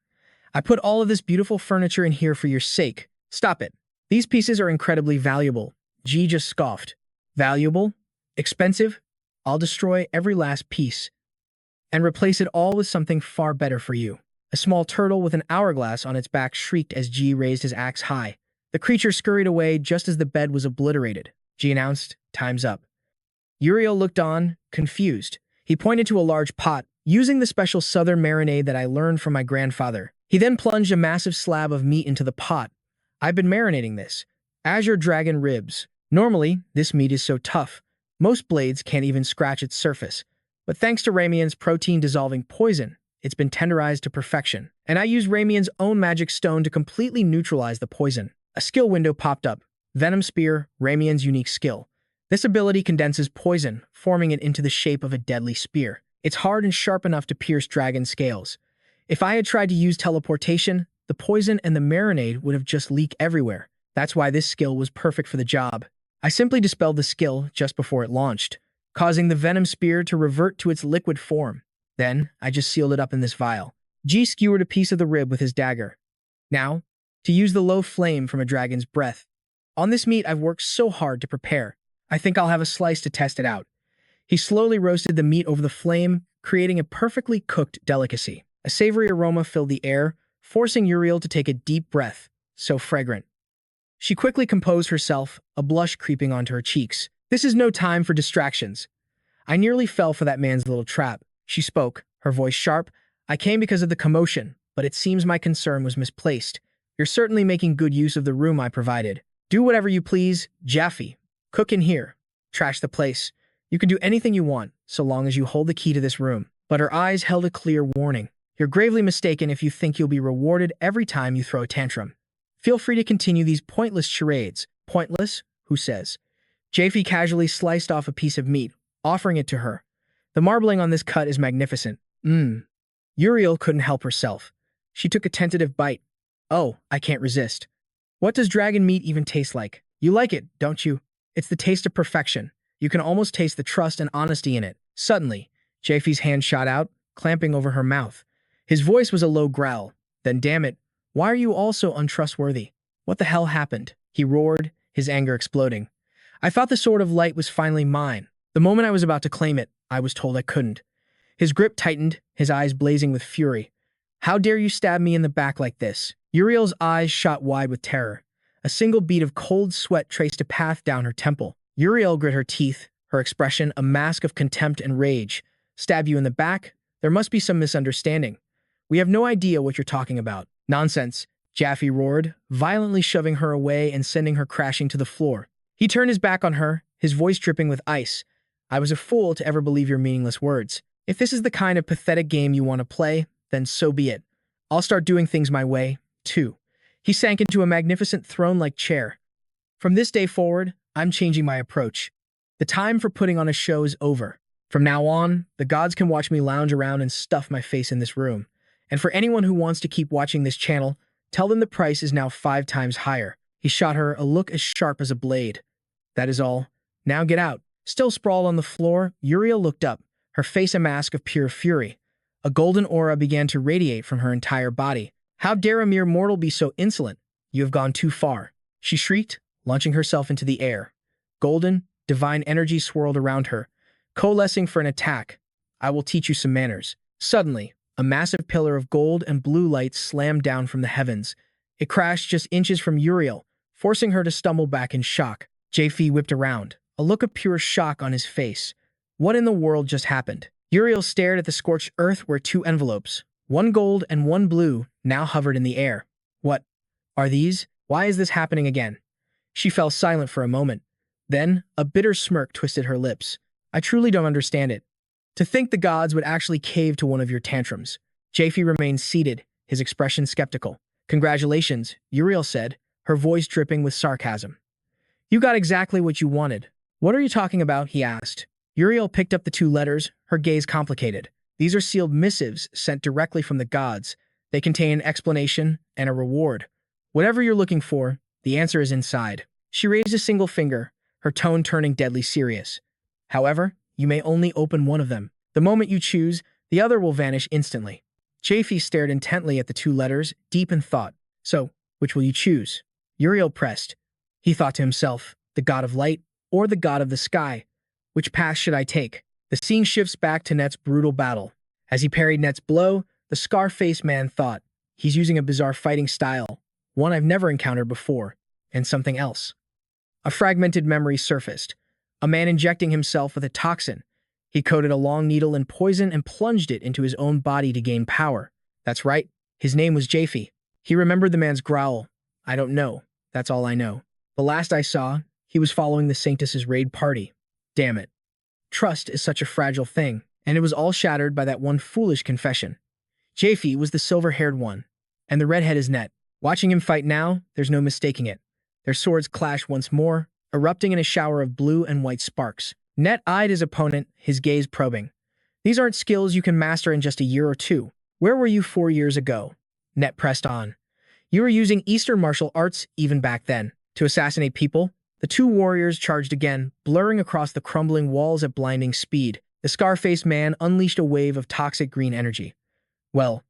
I put all of this beautiful furniture in here for your sake. Stop it. These pieces are incredibly valuable. Ji just scoffed. Valuable? Expensive? I'll destroy every last piece and replace it all with something far better for you. A small turtle with an hourglass on its back shrieked as Ji raised his axe high. The creature scurried away just as the bed was obliterated. Ji announced, time's up. Uriel looked on, confused. He pointed to a large pot, using the special southern marinade that I learned from my grandfather. He then plunged a massive slab of meat into the pot. I've been marinating this. Azure dragon ribs. Normally, this meat is so tough. Most blades can't even scratch its surface. But thanks to Ramian's protein-dissolving poison, It's been tenderized to perfection. And I used Ramien's own magic stone to completely neutralize the poison. A skill window popped up. Venom Spear, Ramien's unique skill. This ability condenses poison, forming it into the shape of a deadly spear. It's hard and sharp enough to pierce dragon scales. If I had tried to use teleportation, the poison and the marinade would have just leaked everywhere. That's why this skill was perfect for the job. I simply dispelled the skill just before it launched, causing the Venom Spear to revert to its liquid form. Then, I just sealed it up in this vial. G skewered a piece of the rib with his dagger. Now, to use the low flame from a dragon's breath. On this meat I've worked so hard to prepare. I think I'll have a slice to test it out. He slowly roasted the meat over the flame, creating a perfectly cooked delicacy. A savory aroma filled the air, forcing Uriel to take a deep breath. So fragrant. She quickly composed herself, a blush creeping onto her cheeks. This is no time for distractions. I nearly fell for that man's little trap. She spoke, her voice sharp. I came because of the commotion, but it seems my concern was misplaced. You're certainly making good use of the room I provided. Do whatever you please, Jaffe. Cook in here. Trash the place. You can do anything you want, so long as you hold the key to this room. But her eyes held a clear warning. You're gravely mistaken if you think you'll be rewarded every time you throw a tantrum. Feel free to continue these pointless charades. Pointless? Who says? Jaffe casually sliced off a piece of meat, offering it to her. The marbling on this cut is magnificent. Uriel couldn't help herself. She took a tentative bite. Oh, I can't resist. What does dragon meat even taste like? You like it, don't you? It's the taste of perfection. You can almost taste the trust and honesty in it. Suddenly, Jaffe's hand shot out, clamping over her mouth. His voice was a low growl. Then, damn it, why are you all so untrustworthy? What the hell happened? He roared, his anger exploding. I thought the Sword of Light was finally mine. The moment I was about to claim it, I was told I couldn't. His grip tightened, his eyes blazing with fury. How dare you stab me in the back like this? Uriel's eyes shot wide with terror. A single bead of cold sweat traced a path down her temple. Uriel grit her teeth, her expression a mask of contempt and rage. Stab you in the back? There must be some misunderstanding. We have no idea what you're talking about. Nonsense, Jaffe roared, violently shoving her away and sending her crashing to the floor. He turned his back on her, his voice dripping with ice. I was a fool to ever believe your meaningless words. If this is the kind of pathetic game you want to play, then so be it. I'll start doing things my way, too. He sank into a magnificent throne-like chair. From this day forward, I'm changing my approach. The time for putting on a show is over. From now on, the gods can watch me lounge around and stuff my face in this room. And for anyone who wants to keep watching this channel, tell them the price is now 5 times higher. He shot her a look as sharp as a blade. That is all. Now get out. Still sprawled on the floor, Uriel looked up, her face a mask of pure fury. A golden aura began to radiate from her entire body. How dare a mere mortal be so insolent? You have gone too far. She shrieked, launching herself into the air. Golden, divine energy swirled around her, coalescing for an attack. I will teach you some manners. Suddenly, a massive pillar of gold and blue light slammed down from the heavens. It crashed just inches from Uriel, forcing her to stumble back in shock. Jaffe whipped around, a look of pure shock on his face. What in the world just happened? Uriel stared at the scorched earth where 2 envelopes, one gold and one blue, now hovered in the air. What are these? Why is this happening again? She fell silent for a moment. Then, a bitter smirk twisted her lips. I truly don't understand it. To think the gods would actually cave to one of your tantrums. Jaffe remained seated, his expression skeptical. Congratulations, Uriel said, her voice dripping with sarcasm. You got exactly what you wanted. What are you talking about? He asked. Uriel picked up the 2 letters, her gaze complicated. These are sealed missives sent directly from the gods. They contain an explanation and a reward. Whatever you're looking for, the answer is inside. She raised a single finger, her tone turning deadly serious. However, you may only open one of them. The moment you choose, the other will vanish instantly. Jaffe stared intently at the 2 letters, deep in thought. So, which will you choose? Uriel pressed. He thought to himself, the god of light or the god of the sky? Which path should I take? The scene shifts back to Net's brutal battle. As he parried Net's blow, the scar-faced man thought, he's using a bizarre fighting style, one I've never encountered before, and something else. A fragmented memory surfaced. A man injecting himself with a toxin. He coated a long needle in poison and plunged it into his own body to gain power. That's right, his name was Jaffe. He remembered the man's growl. I don't know, that's all I know. The last I saw, he was following the Sanctus's raid party. Damn it. Trust is such a fragile thing, and it was all shattered by that one foolish confession. Japhie was the silver-haired one, and the redhead is Net. Watching him fight now, there's no mistaking it. Their swords clash once more, erupting in a shower of blue and white sparks. Net eyed his opponent, his gaze probing. These aren't skills you can master in just a year or two. Where were you 4 years ago? Net pressed on. You were using Eastern martial arts even back then. To assassinate people? The two warriors charged again, blurring across the crumbling walls at blinding speed. The scar-faced man unleashed a wave of toxic green energy. Well,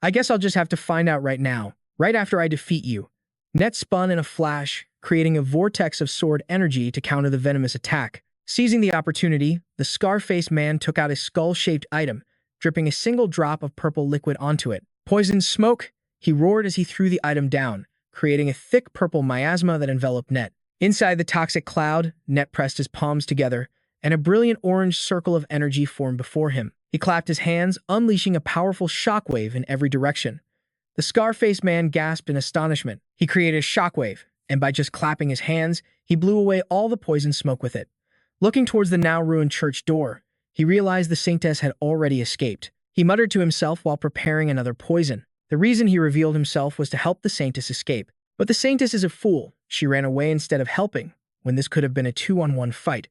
I guess I'll just have to find out right now, right after I defeat you. Net spun in a flash, creating a vortex of sword energy to counter the venomous attack. Seizing the opportunity, the scar-faced man took out a skull-shaped item, dripping a single drop of purple liquid onto it. Poison smoke! He roared as he threw the item down, creating a thick purple miasma that enveloped Net. Inside the toxic cloud, Net pressed his palms together, and a brilliant orange circle of energy formed before him. He clapped his hands, unleashing a powerful shockwave in every direction. The scar-faced man gasped in astonishment. He created a shockwave, and by just clapping his hands, he blew away all the poison smoke with it. Looking towards the now-ruined church door, he realized the saintess had already escaped. He muttered to himself while preparing another poison. The reason he revealed himself was to help the saintess escape. But the saintess is a fool. She ran away instead of helping, when this could have been a 2-on-1 fight.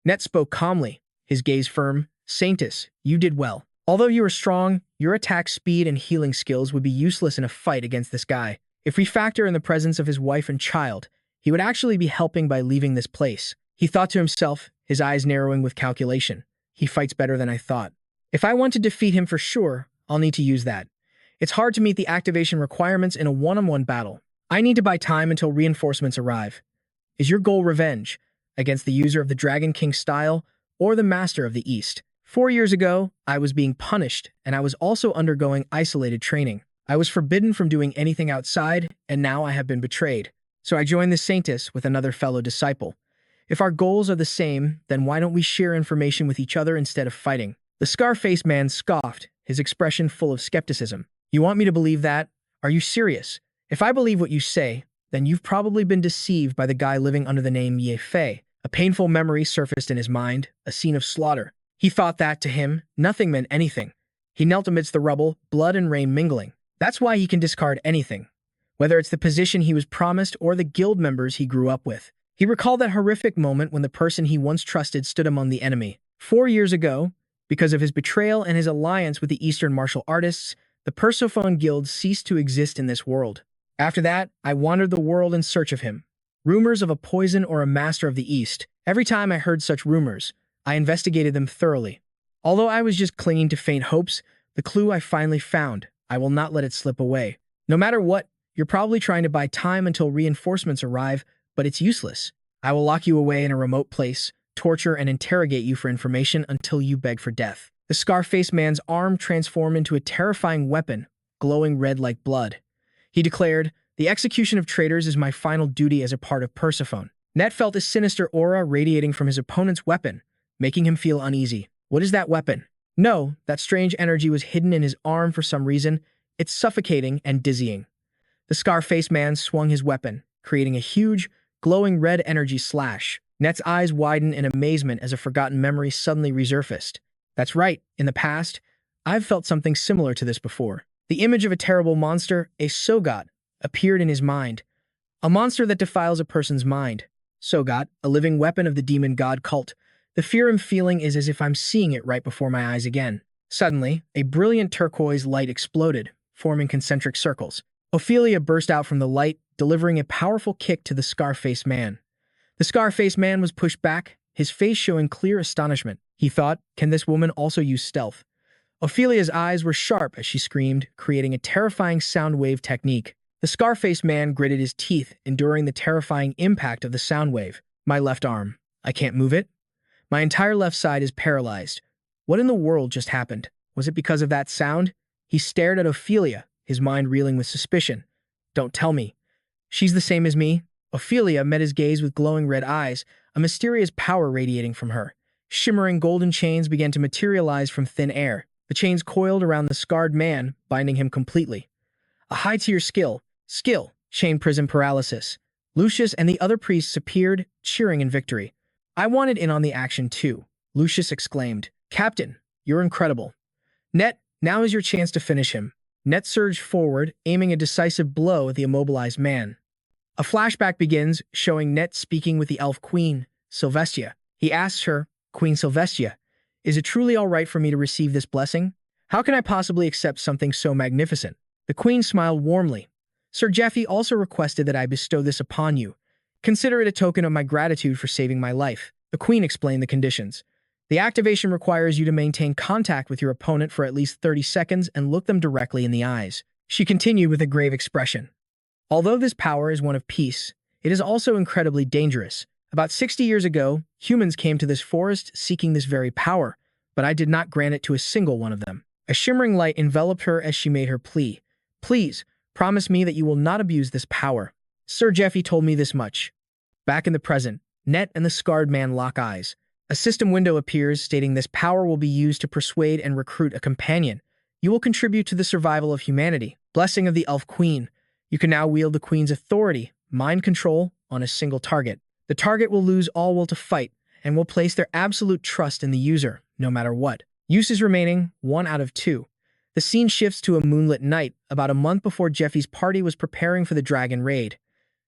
Net spoke calmly, his gaze firm. Saintess, you did well. Although you are strong, your attack speed and healing skills would be useless in a fight against this guy. If we factor in the presence of his wife and child, he would actually be helping by leaving this place. He thought to himself, his eyes narrowing with calculation. He fights better than I thought. If I want to defeat him for sure, I'll need to use that. It's hard to meet the activation requirements in a one-on-one battle. I need to buy time until reinforcements arrive. Is your goal revenge against the user of the Dragon King style or the Master of the East? 4 years ago, I was being punished, and I was also undergoing isolated training. I was forbidden from doing anything outside, and now I have been betrayed. So I joined the Saintess with another fellow disciple. If our goals are the same, then why don't we share information with each other instead of fighting? The scar-faced man scoffed, his expression full of skepticism. You want me to believe that? Are you serious? If I believe what you say, then you've probably been deceived by the guy living under the name Ye Fei. A painful memory surfaced in his mind, a scene of slaughter. He thought that, to him, nothing meant anything. He knelt amidst the rubble, blood and rain mingling. That's why he can discard anything, whether it's the position he was promised or the guild members he grew up with. He recalled that horrific moment when the person he once trusted stood among the enemy. 4 years ago, because of his betrayal and his alliance with the Eastern martial artists, the Persephone Guild ceased to exist in this world. After that, I wandered the world in search of him. Rumors of a poison or a master of the East. Every time I heard such rumors, I investigated them thoroughly. Although I was just clinging to faint hopes, the clue I finally found, I will not let it slip away. No matter what, you're probably trying to buy time until reinforcements arrive, but it's useless. I will lock you away in a remote place, torture and interrogate you for information until you beg for death. The scar-faced man's arm transformed into a terrifying weapon, glowing red like blood. He declared, "The execution of traitors is my final duty as a part of Persephone." Net felt a sinister aura radiating from his opponent's weapon, making him feel uneasy. What is that weapon? No, that strange energy was hidden in his arm for some reason. It's suffocating and dizzying. The scar-faced man swung his weapon, creating a huge, glowing red energy slash. Net's eyes widened in amazement as a forgotten memory suddenly resurfaced. That's right, in the past, I've felt something similar to this before. The image of a terrible monster, a Sogot, appeared in his mind. A monster that defiles a person's mind. Sogot, a living weapon of the demon god cult. The fear I'm feeling is as if I'm seeing it right before my eyes again. Suddenly, a brilliant turquoise light exploded, forming concentric circles. Ophelia burst out from the light, delivering a powerful kick to the scar-faced man. The scar-faced man was pushed back, his face showing clear astonishment. He thought, can this woman also use stealth? Ophelia's eyes were sharp as she screamed, creating a terrifying sound wave technique. The scar-faced man gritted his teeth, enduring the terrifying impact of the sound wave. My left arm. I can't move it? My entire left side is paralyzed. What in the world just happened? Was it because of that sound? He stared at Ophelia, his mind reeling with suspicion. Don't tell me. She's the same as me? Ophelia met his gaze with glowing red eyes, a mysterious power radiating from her. Shimmering golden chains began to materialize from thin air. The chains coiled around the scarred man, binding him completely. A high-tier skill, chain prison paralysis. Lucius and the other priests appeared, cheering in victory. I wanted in on the action too, Lucius exclaimed. Captain, you're incredible. Net Now is your chance to finish him. Net surged forward, aiming a decisive blow at the immobilized man. A flashback begins, showing Net speaking with the elf queen, Sylvestia. He asks her, Queen Sylvestia, is it truly all right for me to receive this blessing? How can I possibly accept something so magnificent? The queen smiled warmly. Sir Jeffy also requested that I bestow this upon you. Consider it a token of my gratitude for saving my life. The queen explained the conditions. The activation requires you to maintain contact with your opponent for at least 30 seconds and look them directly in the eyes. She continued with a grave expression. Although this power is one of peace, it is also incredibly dangerous. About 60 years ago, humans came to this forest seeking this very power, but I did not grant it to a single one of them. A shimmering light enveloped her as she made her plea. Please, promise me that you will not abuse this power. Sir Jeffy told me this much. Back in the present, Net and the scarred man lock eyes. A system window appears stating this power will be used to persuade and recruit a companion. You will contribute to the survival of humanity. Blessing of the Elf Queen. You can now wield the Queen's authority, mind control, on a single target. The target will lose all will to fight and will place their absolute trust in the user, no matter what. Uses remaining, 1 out of 2. The scene shifts to a moonlit night, about a month before Jeffy's party was preparing for the dragon raid.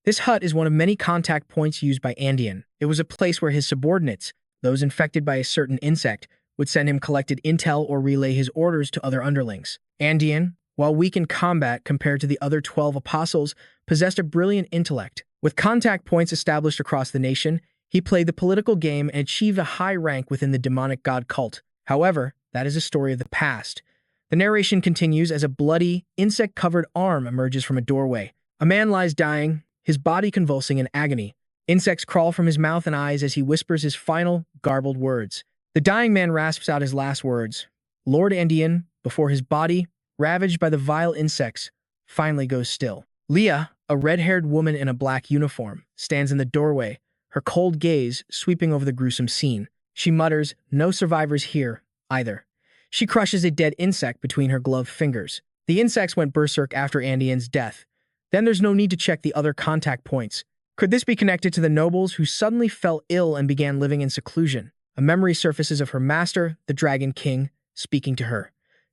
This hut is one of many contact points used by Andean. It was a place where his subordinates, those infected by a certain insect, would send him collected intel or relay his orders to other underlings. Andean, while weak in combat compared to the other 12 apostles, possessed a brilliant intellect. With contact points established across the nation, he played the political game and achieved a high rank within the demonic god cult. However, that is a story of the past. The narration continues as a bloody, insect-covered arm emerges from a doorway. A man lies dying, his body convulsing in agony. Insects crawl from his mouth and eyes as he whispers his final, garbled words. The dying man rasps out his last words. Lord Andean, before his body, ravaged by the vile insects, finally goes still. Leah, a red-haired woman in a black uniform, stands in the doorway, her cold gaze sweeping over the gruesome scene. She mutters, "No survivors here, either." She crushes a dead insect between her gloved fingers. The insects went berserk after Andean's death. Then there's no need to check the other contact points. Could this be connected to the nobles who suddenly fell ill and began living in seclusion? A memory surfaces of her master, the Dragon King, speaking to her.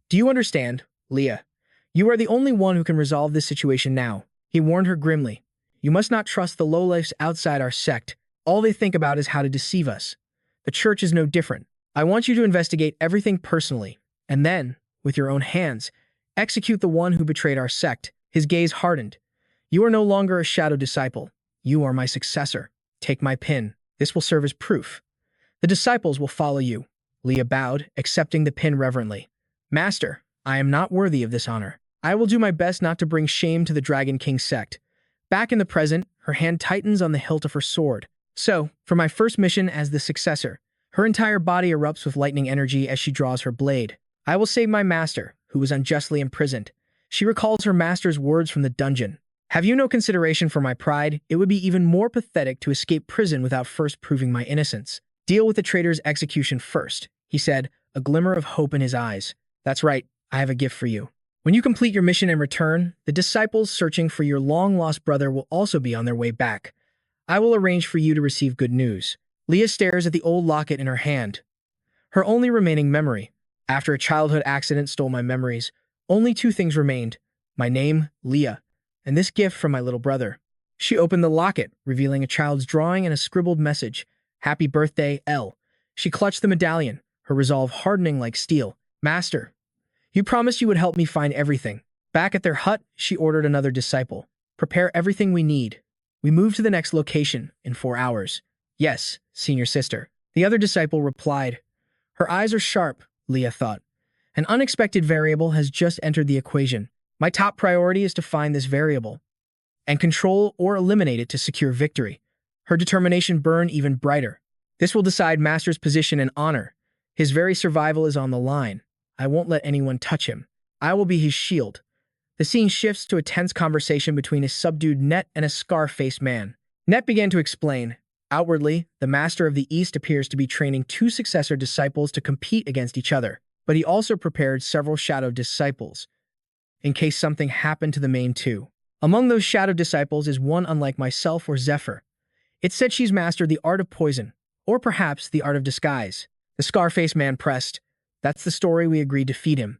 Do you understand, Leah? You are the only one who can resolve this situation now. He warned her grimly. You must not trust the lowlifes outside our sect. All they think about is how to deceive us. The church is no different. I want you to investigate everything personally, and then, with your own hands, execute the one who betrayed our sect. His gaze hardened. You are no longer a shadow disciple. You are my successor. Take my pin. This will serve as proof. The disciples will follow you. Leah bowed, accepting the pin reverently. Master, I am not worthy of this honor. I will do my best not to bring shame to the Dragon King sect. Back in the present, her hand tightens on the hilt of her sword. So, for my first mission as the successor, her entire body erupts with lightning energy as she draws her blade. I will save my master, who was unjustly imprisoned. She recalls her master's words from the dungeon. Have you no consideration for my pride? It would be even more pathetic to escape prison without first proving my innocence. Deal with the traitor's execution first, he said, a glimmer of hope in his eyes. That's right, I have a gift for you. When you complete your mission and return, the disciples searching for your long-lost brother will also be on their way back. I will arrange for you to receive good news. Leah stares at the old locket in her hand. Her only remaining memory. After a childhood accident stole my memories, only 2 things remained. My name, Leah, and this gift from my little brother. She opened the locket, revealing a child's drawing and a scribbled message. Happy birthday, L. She clutched the medallion, her resolve hardening like steel. Master, you promised you would help me find everything. Back at their hut, she ordered another disciple. Prepare everything we need. We move to the next location in 4 hours. Yes, senior sister. The other disciple replied. Her eyes are sharp, Leah thought. An unexpected variable has just entered the equation. My top priority is to find this variable and control or eliminate it to secure victory. Her determination burned even brighter. This will decide Master's position and honor. His very survival is on the line. I won't let anyone touch him. I will be his shield. The scene shifts to a tense conversation between a subdued Net and a scar-faced man. Net began to explain. Outwardly, the Master of the East appears to be training 2 successor disciples to compete against each other, but he also prepared several shadow disciples, in case something happened to the main 2. Among those shadow disciples is one unlike myself or Zephyr. It's said she's mastered the art of poison, or perhaps the art of disguise. The scar-faced man pressed. That's the story we agreed to feed him.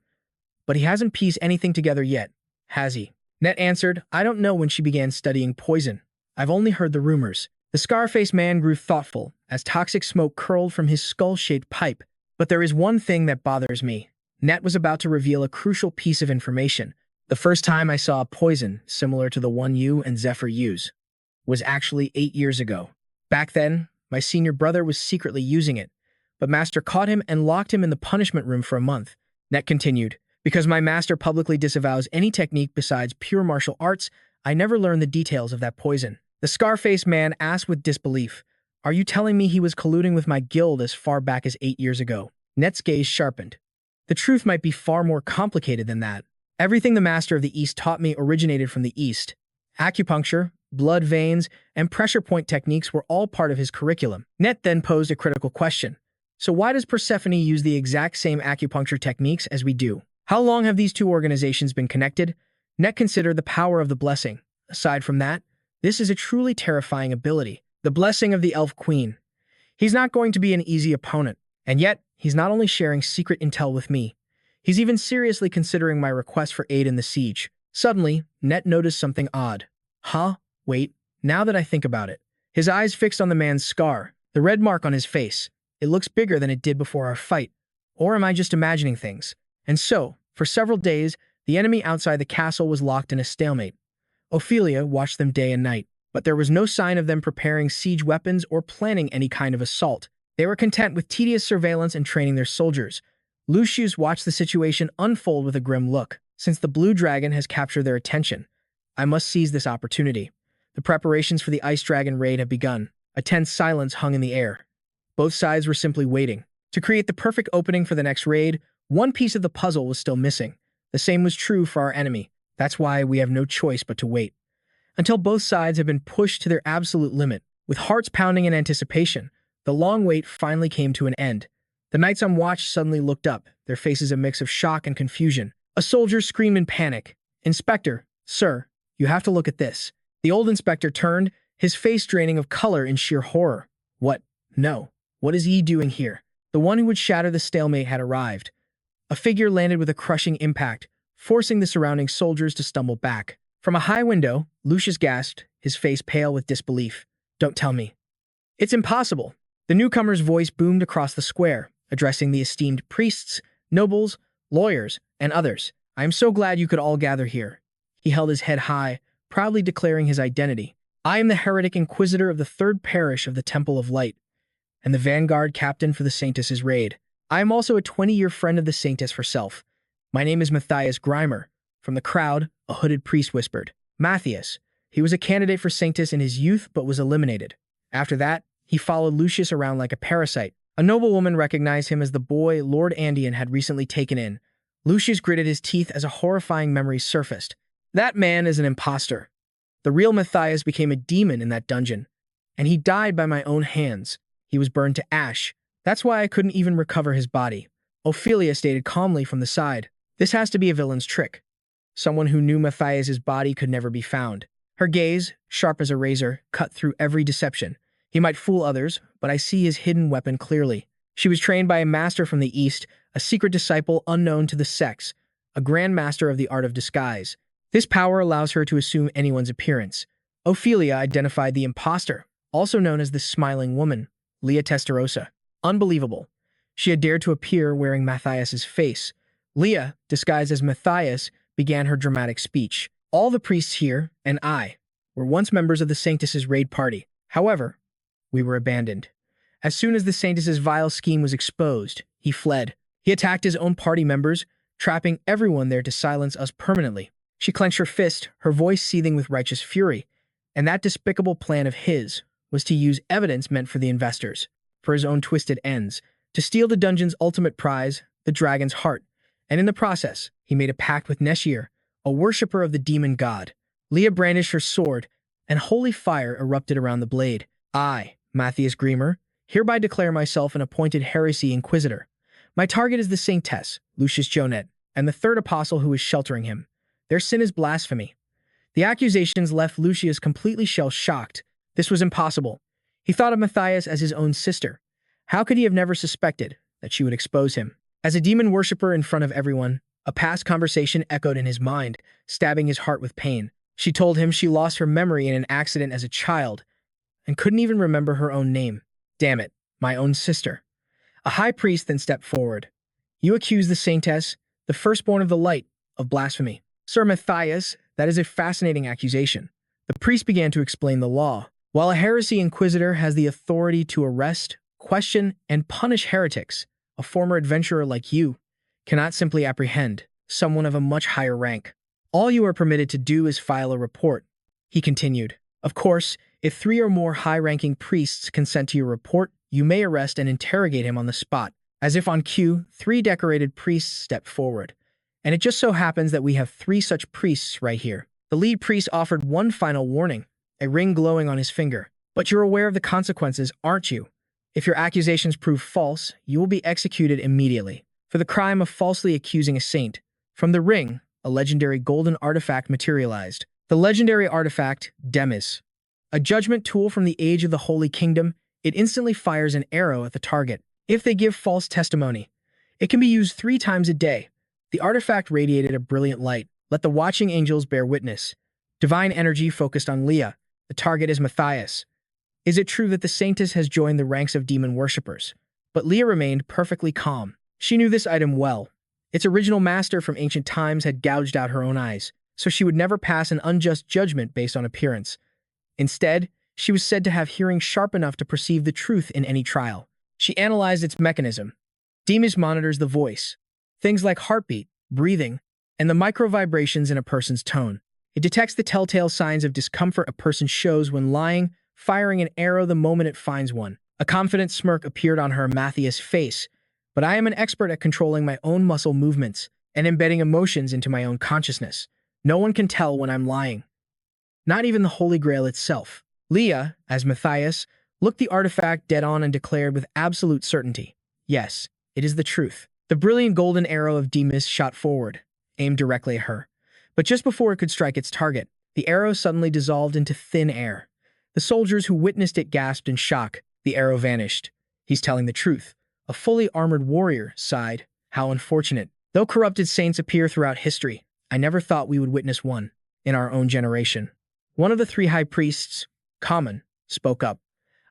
but he hasn't pieced anything together yet, has he? Net answered, I don't know when she began studying poison. I've only heard the rumors. The scar-faced man grew thoughtful as toxic smoke curled from his skull-shaped pipe. But there is one thing that bothers me. Net was about to reveal a crucial piece of information. The first time I saw a poison similar to the one you and Zephyr use was actually 8 years ago. Back then, my senior brother was secretly using it, but Master caught him and locked him in the punishment room for a month. Net continued, because my master publicly disavows any technique besides pure martial arts, I never learned the details of that poison. The scar-faced man asked with disbelief, Are you telling me he was colluding with my guild as far back as 8 years ago? Net's gaze sharpened. The truth might be far more complicated than that. Everything the Master of the East taught me originated from the East. Acupuncture, blood veins, and pressure point techniques were all part of his curriculum. Net then posed a critical question. So why does Persephone use the exact same acupuncture techniques as we do? How long have these two organizations been connected? Net considered the power of the blessing. Aside from that, this is a truly terrifying ability. The blessing of the Elf Queen. He's not going to be an easy opponent. And yet, he's not only sharing secret intel with me, he's even seriously considering my request for aid in the siege. Suddenly, Net noticed something odd. Huh? Wait, now that I think about it. His eyes fixed on the man's scar, the red mark on his face. It looks bigger than it did before our fight. Or am I just imagining things? And so, for several days, the enemy outside the castle was locked in a stalemate. Ophelia watched them day and night, but there was no sign of them preparing siege weapons or planning any kind of assault. They were content with tedious surveillance and training their soldiers. Lucius watched the situation unfold with a grim look. Since the Blue Dragon has captured their attention, I must seize this opportunity. The preparations for the Ice Dragon raid have begun. A tense silence hung in the air. Both sides were simply waiting. To create the perfect opening for the next raid, one piece of the puzzle was still missing. The same was true for our enemy. That's why we have no choice but to wait. Until both sides have been pushed to their absolute limit. With hearts pounding in anticipation, the long wait finally came to an end. The knights on watch suddenly looked up, their faces a mix of shock and confusion. A soldier screamed in panic. Inspector, sir, you have to look at this. The old inspector turned, his face draining of color in sheer horror. What? No. What is he doing here? The one who would shatter the stalemate had arrived. A figure landed with a crushing impact, forcing the surrounding soldiers to stumble back. From a high window, Lucius gasped, his face pale with disbelief. Don't tell me. It's impossible. The newcomer's voice boomed across the square, addressing the esteemed priests, nobles, lawyers, and others. I am so glad you could all gather here. He held his head high, proudly declaring his identity. I am the heretic inquisitor of the third parish of the Temple of Light, and the vanguard captain for the Saintess's raid. I am also a 20-year friend of the Saintess herself. My name is Matthias Grimer. From the crowd, a hooded priest whispered. Matthias. He was a candidate for Saintess in his youth but was eliminated. After that, he followed Lucius around like a parasite. A noblewoman recognized him as the boy Lord Andean had recently taken in. Lucius gritted his teeth as a horrifying memory surfaced. That man is an imposter. The real Matthias became a demon in that dungeon, and he died by my own hands. He was burned to ash. That's why I couldn't even recover his body. Ophelia stated calmly from the side. This has to be a villain's trick. Someone who knew Matthias's body could never be found. Her gaze, sharp as a razor, cut through every deception. He might fool others, but I see his hidden weapon clearly. She was trained by a master from the East, a secret disciple unknown to the sex, a grand master of the art of disguise. This power allows her to assume anyone's appearance. Ophelia identified the imposter, also known as the Smiling Woman, Leah Testarossa. Unbelievable. She had dared to appear wearing Matthias's face. Leah, disguised as Matthias, began her dramatic speech. All the priests here, and I, were once members of the Saintess's raid party. However, we were abandoned. As soon as the Saintess's vile scheme was exposed, he fled. He attacked his own party members, trapping everyone there to silence us permanently. She clenched her fist, her voice seething with righteous fury. And that despicable plan of his was to use evidence meant for the investors, for his own twisted ends, to steal the dungeon's ultimate prize, the dragon's heart. And in the process, he made a pact with Neshir, a worshipper of the demon god. Leah brandished her sword, and holy fire erupted around the blade. I, Matthias Grimer, hereby declare myself an appointed heresy inquisitor. My target is the Saintess, Lucius Jonet, and the third apostle who is sheltering him. Their sin is blasphemy. The accusations left Lucius completely shell-shocked. This was impossible. He thought of Matthias as his own sister. How could he have never suspected that she would expose him? As a demon worshipper in front of everyone, A past conversation echoed in his mind, stabbing his heart with pain. She told him she lost her memory in an accident as a child and couldn't even remember her own name. Damn it, my own sister. A high priest then stepped forward. You accuse the saintess, the firstborn of the light, of blasphemy. Sir Matthias, that is a fascinating accusation. The priest began to explain the law. While a heresy inquisitor has the authority to arrest, question, and punish heretics, a former adventurer like you cannot simply apprehend someone of a much higher rank. All you are permitted to do is file a report, he continued. Of course, if 3 or more high-ranking priests consent to your report, you may arrest and interrogate him on the spot. As if on cue, 3 decorated priests stepped forward. And it just so happens that we have 3 such priests right here. The lead priest offered one final warning, a ring glowing on his finger. But you're aware of the consequences, aren't you? If your accusations prove false, you will be executed immediately for the crime of falsely accusing a saint. From the ring, a legendary golden artifact materialized. The legendary artifact, Demis. A judgment tool from the age of the Holy Kingdom, it instantly fires an arrow at the target. If they give false testimony, it can be used 3 times a day. The artifact radiated a brilliant light. Let the watching angels bear witness. Divine energy focused on Leah. The target is Matthias. Is it true that the saintess has joined the ranks of demon worshippers? But Leah remained perfectly calm. She knew this item well. Its original master from ancient times had gouged out her own eyes, so she would never pass an unjust judgment based on appearance. Instead, she was said to have hearing sharp enough to perceive the truth in any trial. She analyzed its mechanism. Demis monitors the voice, things like heartbeat, breathing, and the micro-vibrations in a person's tone. It detects the telltale signs of discomfort a person shows when lying, firing an arrow the moment it finds one. A confident smirk appeared on her Matthias' face, but I am an expert at controlling my own muscle movements and embedding emotions into my own consciousness. No one can tell when I'm lying. Not even the Holy Grail itself. Leah, as Matthias, looked the artifact dead on and declared with absolute certainty, yes, it is the truth. The brilliant golden arrow of Demis shot forward, aimed directly at her. But just before it could strike its target, the arrow suddenly dissolved into thin air. The soldiers who witnessed it gasped in shock. The arrow vanished. He's telling the truth. A fully armored warrior sighed. How unfortunate. Though corrupted saints appear throughout history, I never thought we would witness one in our own generation. One of the 3 high priests, Common, spoke up.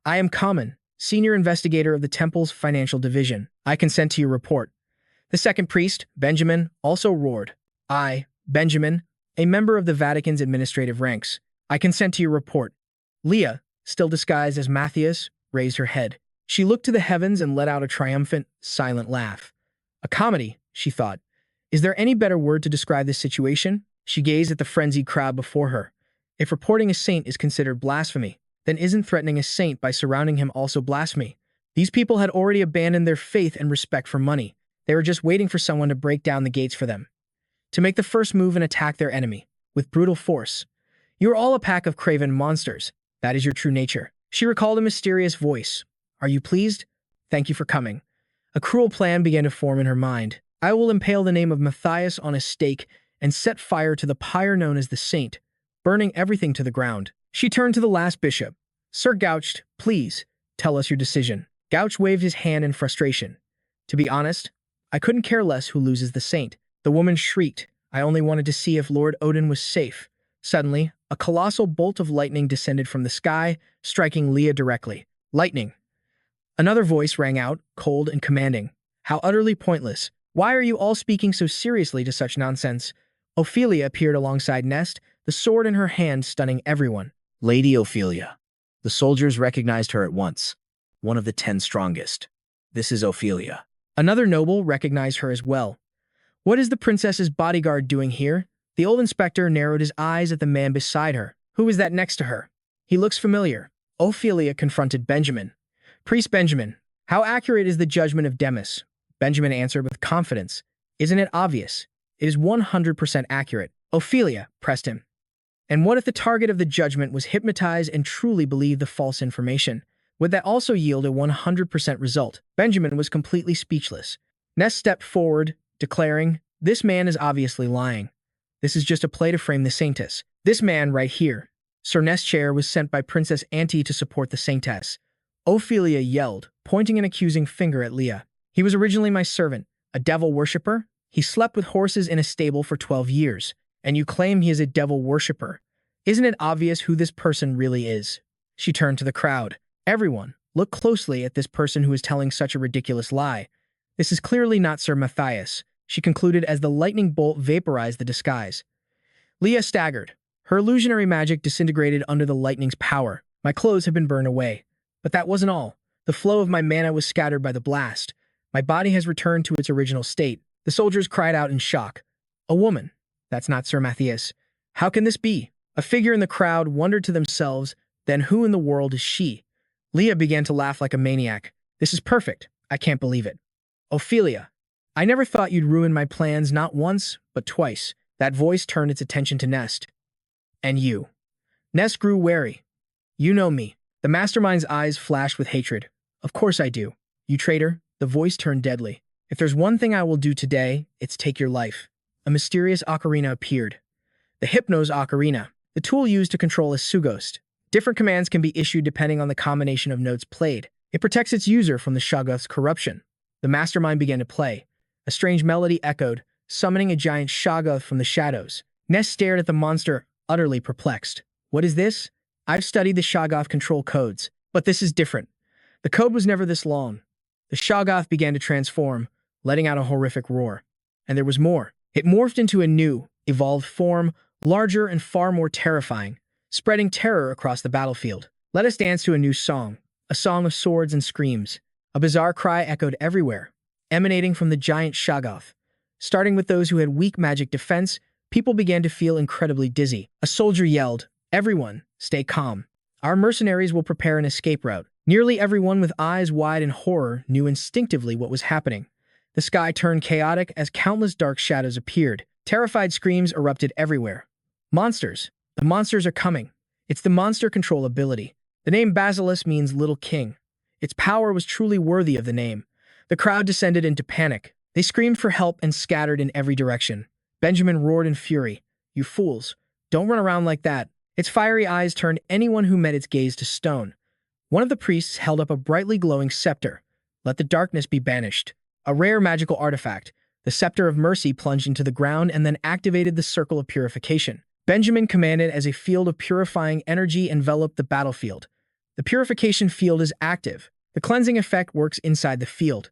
I am Common, senior investigator of the temple's financial division. I consent to your report. The second priest, Benjamin, also roared. I, Benjamin, a member of the Vatican's administrative ranks. I consent to your report. Leah, still disguised as Matthias, raised her head. She looked to the heavens and let out a triumphant, silent laugh. A comedy, she thought. Is there any better word to describe this situation? She gazed at the frenzied crowd before her. If reporting a saint is considered blasphemy, then isn't threatening a saint by surrounding him also blasphemy? These people had already abandoned their faith and respect for money. They were just waiting for someone to break down the gates for them, to make the first move and attack their enemy, with brutal force. You are all a pack of craven monsters. That is your true nature. She recalled a mysterious voice. Are you pleased? Thank you for coming. A cruel plan began to form in her mind. I will impale the name of Matthias on a stake and set fire to the pyre known as the Saint, burning everything to the ground. She turned to the last bishop. Sir Goucht, please, tell us your decision. Goucht waved his hand in frustration. To be honest, I couldn't care less who loses the saint. The woman shrieked. I only wanted to see if Lord Odin was safe. Suddenly, a colossal bolt of lightning descended from the sky, striking Leah directly. Lightning. Another voice rang out, cold and commanding. How utterly pointless. Why are you all speaking so seriously to such nonsense? Ophelia appeared alongside Nest, the sword in her hand stunning everyone. Lady Ophelia. The soldiers recognized her at once. One of the 10 strongest. This is Ophelia. Another noble recognized her as well. What is the princess's bodyguard doing here? The old inspector narrowed his eyes at the man beside her. Who is that next to her? He looks familiar. Ophelia confronted Benjamin. Priest Benjamin, how accurate is the judgment of Demis? Benjamin answered with confidence. Isn't it obvious? It is 100% accurate. Ophelia pressed him. And what if the target of the judgment was hypnotized and truly believed the false information? Would that also yield a 100% result? Benjamin was completely speechless. Ness stepped forward, declaring, this man is obviously lying. This is just a play to frame the saintess. This man right here. Sir Ness' chair was sent by Princess Auntie to support the saintess. Ophelia yelled, pointing an accusing finger at Leah. He was originally my servant, a devil worshipper, He slept with horses in a stable for 12 years, and you claim he is a devil worshipper. Isn't it obvious who this person really is? She turned to the crowd. Everyone, look closely at this person who is telling such a ridiculous lie. This is clearly not Sir Matthias, she concluded as the lightning bolt vaporized the disguise. Leah staggered. Her illusionary magic disintegrated under the lightning's power. My clothes had been burned away. But that wasn't all. The flow of my mana was scattered by the blast. My body has returned to its original state. The soldiers cried out in shock. A woman. That's not Sir Matthias. How can this be? A figure in the crowd wondered to themselves, then who in the world is she? Leah began to laugh like a maniac. This is perfect. I can't believe it. Ophelia. I never thought you'd ruin my plans not once, but twice. That voice turned its attention to Nest. And you. Nest grew wary. You know me. The mastermind's eyes flashed with hatred. Of course I do. You traitor. The voice turned deadly. If there's one thing I will do today, it's take your life. A mysterious ocarina appeared. The Hypnos Ocarina, the tool used to control a Sughost. Different commands can be issued depending on the combination of notes played. It protects its user from the Shoggoth's corruption. The mastermind began to play. A strange melody echoed, summoning a giant Shoggoth from the shadows. Nest stared at the monster, utterly perplexed. What is this? I've studied the Shoggoth control codes, but this is different. The code was never this long. The Shoggoth began to transform, letting out a horrific roar. And there was more. It morphed into a new, evolved form, larger and far more terrifying, spreading terror across the battlefield. Let us dance to a new song, a song of swords and screams. A bizarre cry echoed everywhere, emanating from the giant Shoggoth. Starting with those who had weak magic defense, people began to feel incredibly dizzy. A soldier yelled, "Everyone, stay calm. Our mercenaries will prepare an escape route." Nearly everyone with eyes wide in horror knew instinctively what was happening. The sky turned chaotic as countless dark shadows appeared. Terrified screams erupted everywhere. Monsters. The monsters are coming. It's the monster control ability. The name Basilisk means Little King. Its power was truly worthy of the name. The crowd descended into panic. They screamed for help and scattered in every direction. Benjamin roared in fury. You fools. Don't run around like that. Its fiery eyes turned anyone who met its gaze to stone. One of the priests held up a brightly glowing scepter. Let the darkness be banished. A rare magical artifact. The Scepter of Mercy plunged into the ground and then activated the Circle of Purification. Benjamin commanded as a field of purifying energy enveloped the battlefield. The purification field is active. The cleansing effect works inside the field.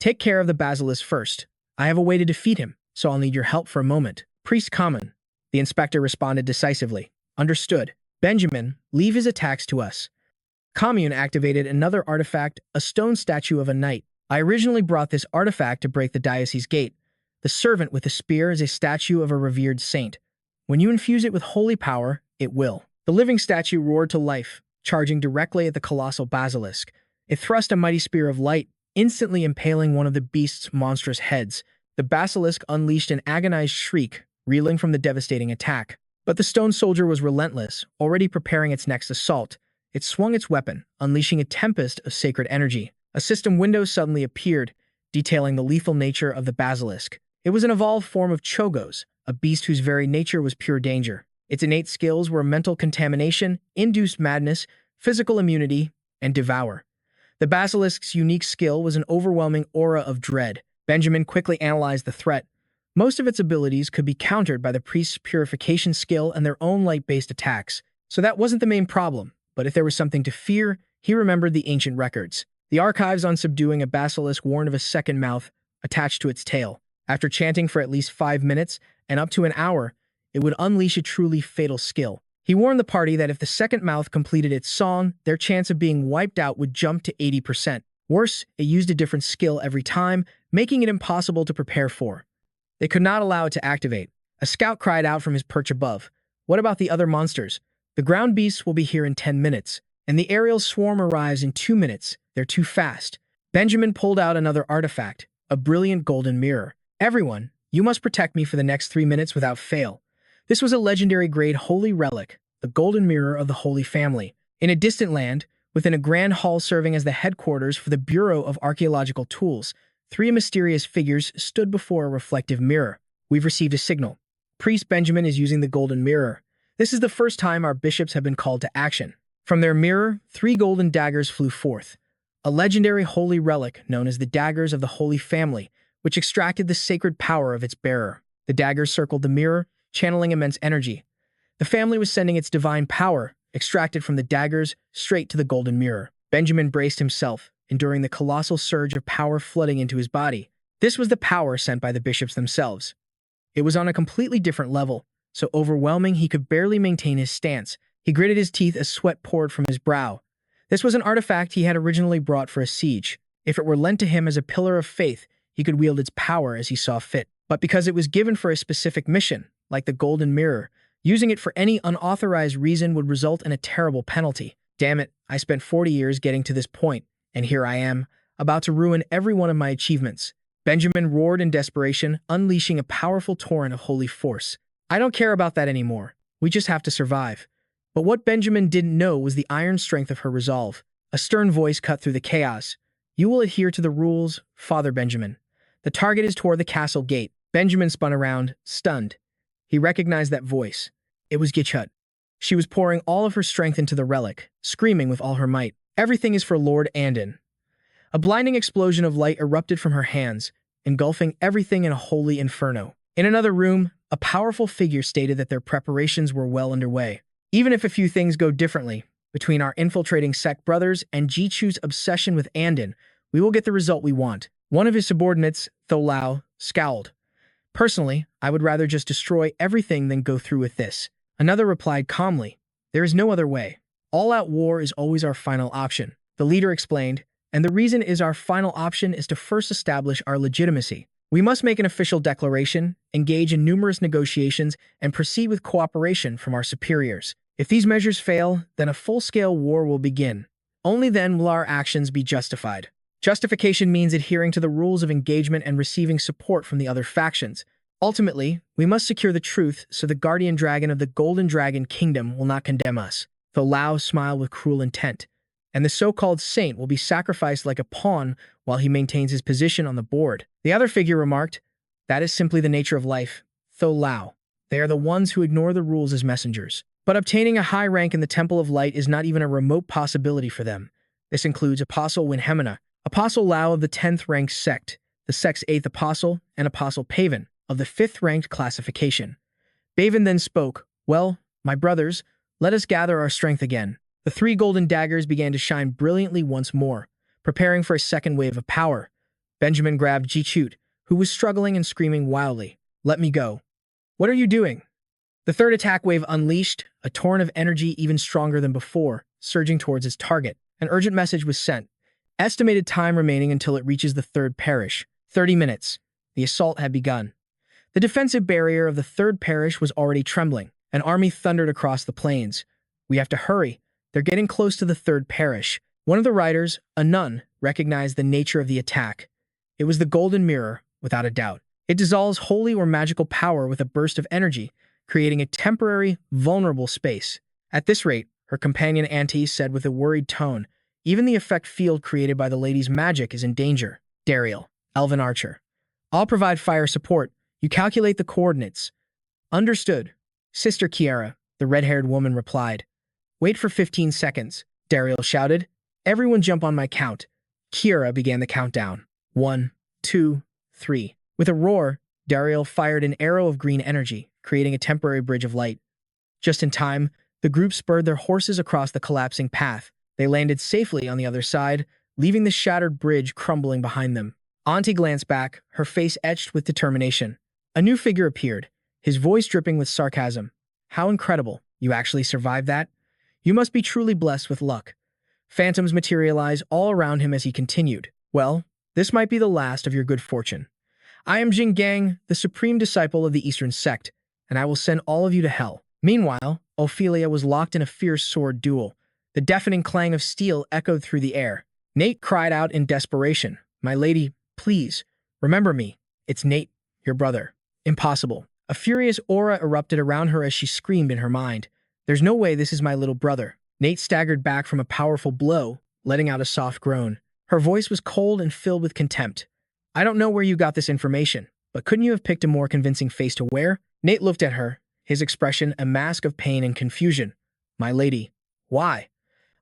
Take care of the basilisk first. I have a way to defeat him, so I'll need your help for a moment. Priest Common. The inspector responded decisively. Understood. Benjamin, leave his attacks to us. Commune activated another artifact, a stone statue of a knight. I originally brought this artifact to break the diocese gate. The servant with the spear is a statue of a revered saint. When you infuse it with holy power, it will. The living statue roared to life, charging directly at the colossal basilisk. It thrust a mighty spear of light, instantly impaling one of the beast's monstrous heads. The basilisk unleashed an agonized shriek, reeling from the devastating attack. But the stone soldier was relentless, already preparing its next assault. It swung its weapon, unleashing a tempest of sacred energy. A system window suddenly appeared, detailing the lethal nature of the basilisk. It was an evolved form of Chogos, a beast whose very nature was pure danger. Its innate skills were mental contamination, induced madness, physical immunity, and devour. The basilisk's unique skill was an overwhelming aura of dread. Benjamin quickly analyzed the threat. Most of its abilities could be countered by the priest's purification skill and their own light-based attacks, so that wasn't the main problem. But if there was something to fear, he remembered the ancient records. The archives on subduing a basilisk warned of a second mouth attached to its tail. After chanting for at least 5 minutes and up to an hour, it would unleash a truly fatal skill. He warned the party that if the second mouth completed its song, their chance of being wiped out would jump to 80%. Worse, it used a different skill every time, making it impossible to prepare for. They could not allow it to activate. A scout cried out from his perch above. What about the other monsters? The ground beasts will be here in 10 minutes, and the aerial swarm arrives in 2 minutes. They're too fast. Benjamin pulled out another artifact, a brilliant golden mirror. Everyone, you must protect me for the next 3 minutes without fail. This was a legendary-grade holy relic, the golden mirror of the Holy Family. In a distant land, within a grand hall serving as the headquarters for the Bureau of Archaeological Tools, 3 mysterious figures stood before a reflective mirror. We've received a signal. Priest Benjamin is using the golden mirror. This is the first time our bishops have been called to action. From their mirror, 3 golden daggers flew forth, a legendary holy relic known as the Daggers of the Holy Family, which extracted the sacred power of its bearer. The daggers circled the mirror, channeling immense energy. The family was sending its divine power, extracted from the daggers, straight to the golden mirror. Benjamin braced himself, enduring the colossal surge of power flooding into his body. This was the power sent by the bishops themselves. It was on a completely different level, so overwhelming he could barely maintain his stance. He gritted his teeth as sweat poured from his brow. This was an artifact he had originally brought for a siege. If it were lent to him as a pillar of faith, he could wield its power as he saw fit. But because it was given for a specific mission, like the golden mirror, using it for any unauthorized reason would result in a terrible penalty. Damn it, I spent 40 years getting to this point, and here I am, about to ruin every one of my achievements. Benjamin roared in desperation, unleashing a powerful torrent of holy force. I don't care about that anymore. We just have to survive. But what Benjamin didn't know was the iron strength of her resolve. A stern voice cut through the chaos. You will adhere to the rules, Father Benjamin. The target is toward the castle gate. Benjamin spun around, stunned. He recognized that voice. It was Gichut. She was pouring all of her strength into the relic, screaming with all her might. Everything is for Lord Andon. A blinding explosion of light erupted from her hands, engulfing everything in a holy inferno. In another room, a powerful figure stated that their preparations were well underway. Even if a few things go differently, between our infiltrating sect brothers and Jichu's obsession with Andon, we will get the result we want. One of his subordinates, Tho Lao, scowled. Personally, I would rather just destroy everything than go through with this. Another replied calmly, there is no other way. All-out war is always our final option. The leader explained, and the reason is our final option is to first establish our legitimacy. We must make an official declaration, engage in numerous negotiations, and proceed with cooperation from our superiors. If these measures fail, then a full-scale war will begin. Only then will our actions be justified. Justification means adhering to the rules of engagement and receiving support from the other factions. Ultimately, we must secure the truth so the guardian dragon of the Golden Dragon Kingdom will not condemn us. Tho Lao smiled with cruel intent, and the so-called saint will be sacrificed like a pawn while he maintains his position on the board. The other figure remarked, that is simply the nature of life. Tho Lao. They are the ones who ignore the rules as messengers. But obtaining a high rank in the Temple of Light is not even a remote possibility for them. This includes Apostle Winhemina, Apostle Lao of the 10th ranked sect, the sect's 8th apostle, and Apostle Paven of the 5th ranked classification. Paven then spoke, well, my brothers, let us gather our strength again. The 3 golden daggers began to shine brilliantly once more, preparing for a second wave of power. Benjamin grabbed Jichut, who was struggling and screaming wildly. Let me go. What are you doing? The third attack wave unleashed, a torrent of energy even stronger than before, surging towards its target. An urgent message was sent. Estimated time remaining until it reaches the third parish. 30 minutes. The assault had begun. The defensive barrier of the third parish was already trembling. An army thundered across the plains. We have to hurry. They're getting close to the third parish. One of the riders, a nun, recognized the nature of the attack. It was the golden mirror, without a doubt. It dissolves holy or magical power with a burst of energy, creating a temporary, vulnerable space. At this rate, her companion Auntie said with a worried tone, even the effect field created by the lady's magic is in danger. Dariel, Elven Archer. I'll provide fire support. You calculate the coordinates. Understood. Sister Kiara, the red-haired woman replied. Wait for 15 seconds, Dariel shouted. Everyone jump on my count. Kiara began the countdown. 1, 2, 3. With a roar, Dariel fired an arrow of green energy, creating a temporary bridge of light. Just in time, the group spurred their horses across the collapsing path. They landed safely on the other side, leaving the shattered bridge crumbling behind them. Auntie glanced back, her face etched with determination. A new figure appeared, his voice dripping with sarcasm. How incredible. You actually survived that? You must be truly blessed with luck. Phantoms materialize all around him as he continued. Well, this might be the last of your good fortune. I am Jing Gang, the supreme disciple of the Eastern sect, and I will send all of you to hell. Meanwhile, Ophelia was locked in a fierce sword duel. The deafening clang of steel echoed through the air. Nate cried out in desperation. My lady, please, remember me. It's Nate, your brother. Impossible. A furious aura erupted around her as she screamed in her mind. There's no way this is my little brother. Nate staggered back from a powerful blow, letting out a soft groan. Her voice was cold and filled with contempt. I don't know where you got this information, but couldn't you have picked a more convincing face to wear? Nate looked at her, his expression a mask of pain and confusion. My lady. Why?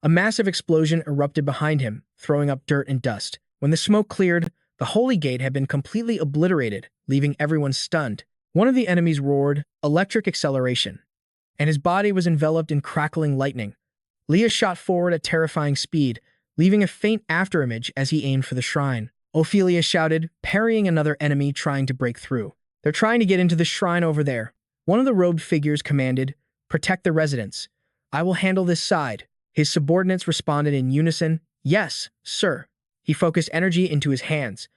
A massive explosion erupted behind him, throwing up dirt and dust. When the smoke cleared, The holy gate had been completely obliterated, leaving everyone stunned. One of the enemies roared, "Electric acceleration," and his body was enveloped in crackling lightning. Leah shot forward at terrifying speed, leaving a faint afterimage as he aimed for the shrine. Ophelia shouted, parrying another enemy trying to break through. "They're trying to get into the shrine over there." One of the robed figures commanded, "Protect the residents. I will handle this side." His subordinates responded in unison, "Yes, sir." He focused energy into his hands.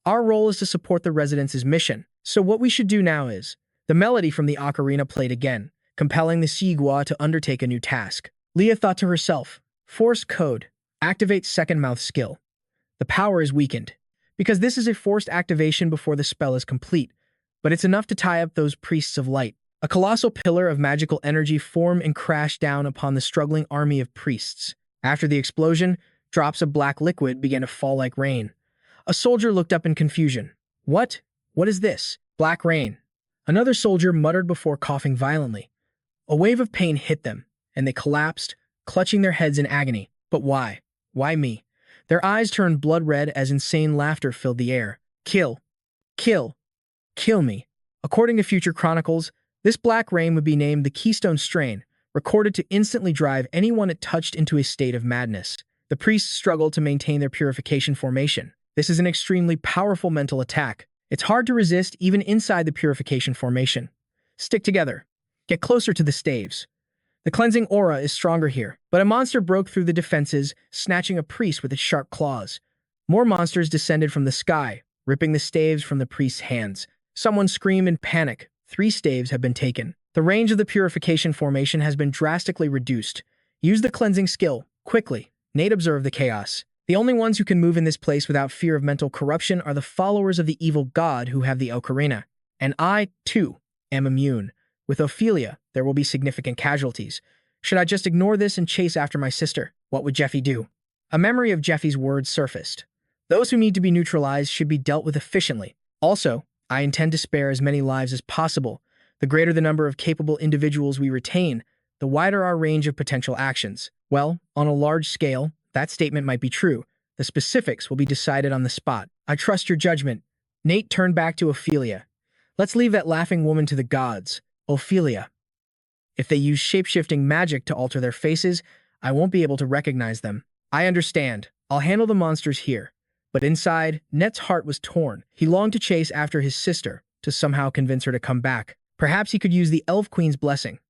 "Our role is to support the residents' mission. So what we should do now is..." The melody from the ocarina played again, compelling the Sigua to undertake a new task. Leah thought to herself, "Force code. Activate second mouth skill." The power is weakened, because this is a forced activation before the spell is complete, but it's enough to tie up those priests of light. A colossal pillar of magical energy formed and crashed down upon the struggling army of priests. After the explosion, drops of black liquid began to fall like rain. A soldier looked up in confusion. "What? What is this?" "Black rain." Another soldier muttered before coughing violently. A wave of pain hit them, and they collapsed, clutching their heads in agony. But why? Why me? Their eyes turned blood red as insane laughter filled the air. "Kill! Kill! Kill me!" According to future chronicles, this black rain would be named the Keystone Strain, recorded to instantly drive anyone it touched into a state of madness. The priests struggled to maintain their purification formation. This is an extremely powerful mental attack. It's hard to resist even inside the purification formation. Stick together. Get closer to the staves. The cleansing aura is stronger here, but a monster broke through the defenses, snatching a priest with its sharp claws. More monsters descended from the sky, ripping the staves from the priest's hands. Someone screamed in panic. 3 staves have been taken. The range of the purification formation has been drastically reduced. Use the cleansing skill, quickly. Nate observed the chaos. The only ones who can move in this place without fear of mental corruption are the followers of the evil god who have the ocarina. And I, too, am immune. With Ophelia, there will be significant casualties. Should I just ignore this and chase after my sister? What would Jeffy do? A memory of Jeffy's words surfaced. Those who need to be neutralized should be dealt with efficiently. Also, I intend to spare as many lives as possible. The greater the number of capable individuals we retain, the wider our range of potential actions. Well, on a large scale, that statement might be true. The specifics will be decided on the spot. I trust your judgment. Nate turned back to Ophelia. Let's leave that laughing woman to the gods. Ophelia. If they use shape-shifting magic to alter their faces, I won't be able to recognize them. I understand. I'll handle the monsters here. But inside, Net's heart was torn. He longed to chase after his sister, to somehow convince her to come back. Perhaps he could use the Elf Queen's blessing.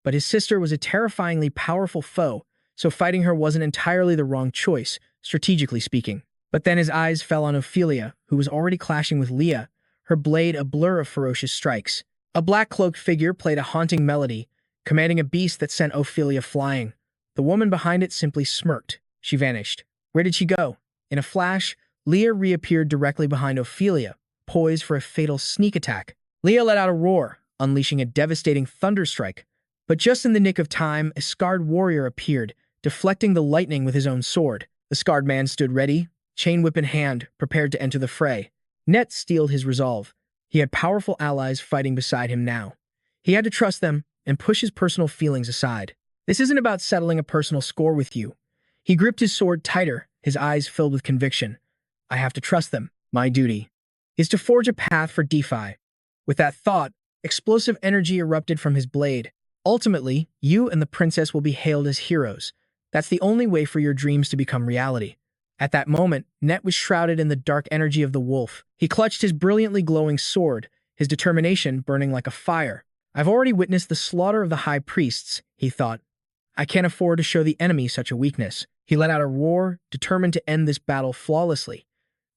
But his sister was a terrifyingly powerful foe, so fighting her wasn't entirely the wrong choice, strategically speaking. But then his eyes fell on Ophelia, who was already clashing with Leah, her blade a blur of ferocious strikes. A black-cloaked figure played a haunting melody, commanding a beast that sent Ophelia flying. The woman behind it simply smirked. She vanished. Where did she go? In a flash, Leah reappeared directly behind Ophelia, poised for a fatal sneak attack. Leah let out a roar, unleashing a devastating thunderstrike. But just in the nick of time, a scarred warrior appeared, deflecting the lightning with his own sword. The scarred man stood ready, chain whip in hand, prepared to enter the fray. Net steeled his resolve. He had powerful allies fighting beside him now. He had to trust them and push his personal feelings aside. This isn't about settling a personal score with you. He gripped his sword tighter, his eyes filled with conviction. I have to trust them. My duty is to forge a path for DeFi. With that thought, explosive energy erupted from his blade. Ultimately, you and the princess will be hailed as heroes. That's the only way for your dreams to become reality. At that moment, Net was shrouded in the dark energy of the wolf. He clutched his brilliantly glowing sword, his determination burning like a fire. I've already witnessed the slaughter of the high priests, he thought. I can't afford to show the enemy such a weakness. He let out a roar, determined to end this battle flawlessly.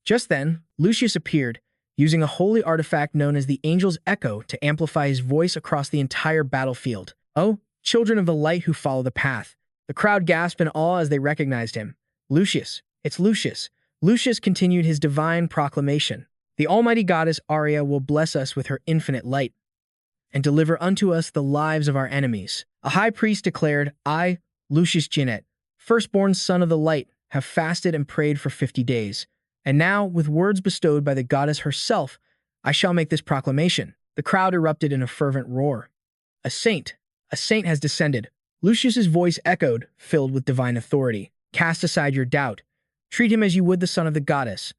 Just then, Lucius appeared, using a holy artifact known as the Angel's Echo to amplify his voice across the entire battlefield. Oh, children of the light who follow the path. The crowd gasped in awe as they recognized him. Lucius. It's Lucius. Lucius continued his divine proclamation. The almighty goddess Arya will bless us with her infinite light and deliver unto us the lives of our enemies. A high priest declared, I, Lucius Genet, firstborn son of the light, have fasted and prayed for 50 days. And now, with words bestowed by the goddess herself, I shall make this proclamation. The crowd erupted in a fervent roar. A saint has descended. Lucius's voice echoed, filled with divine authority. Cast aside your doubt. Treat him as you would the son of the goddess.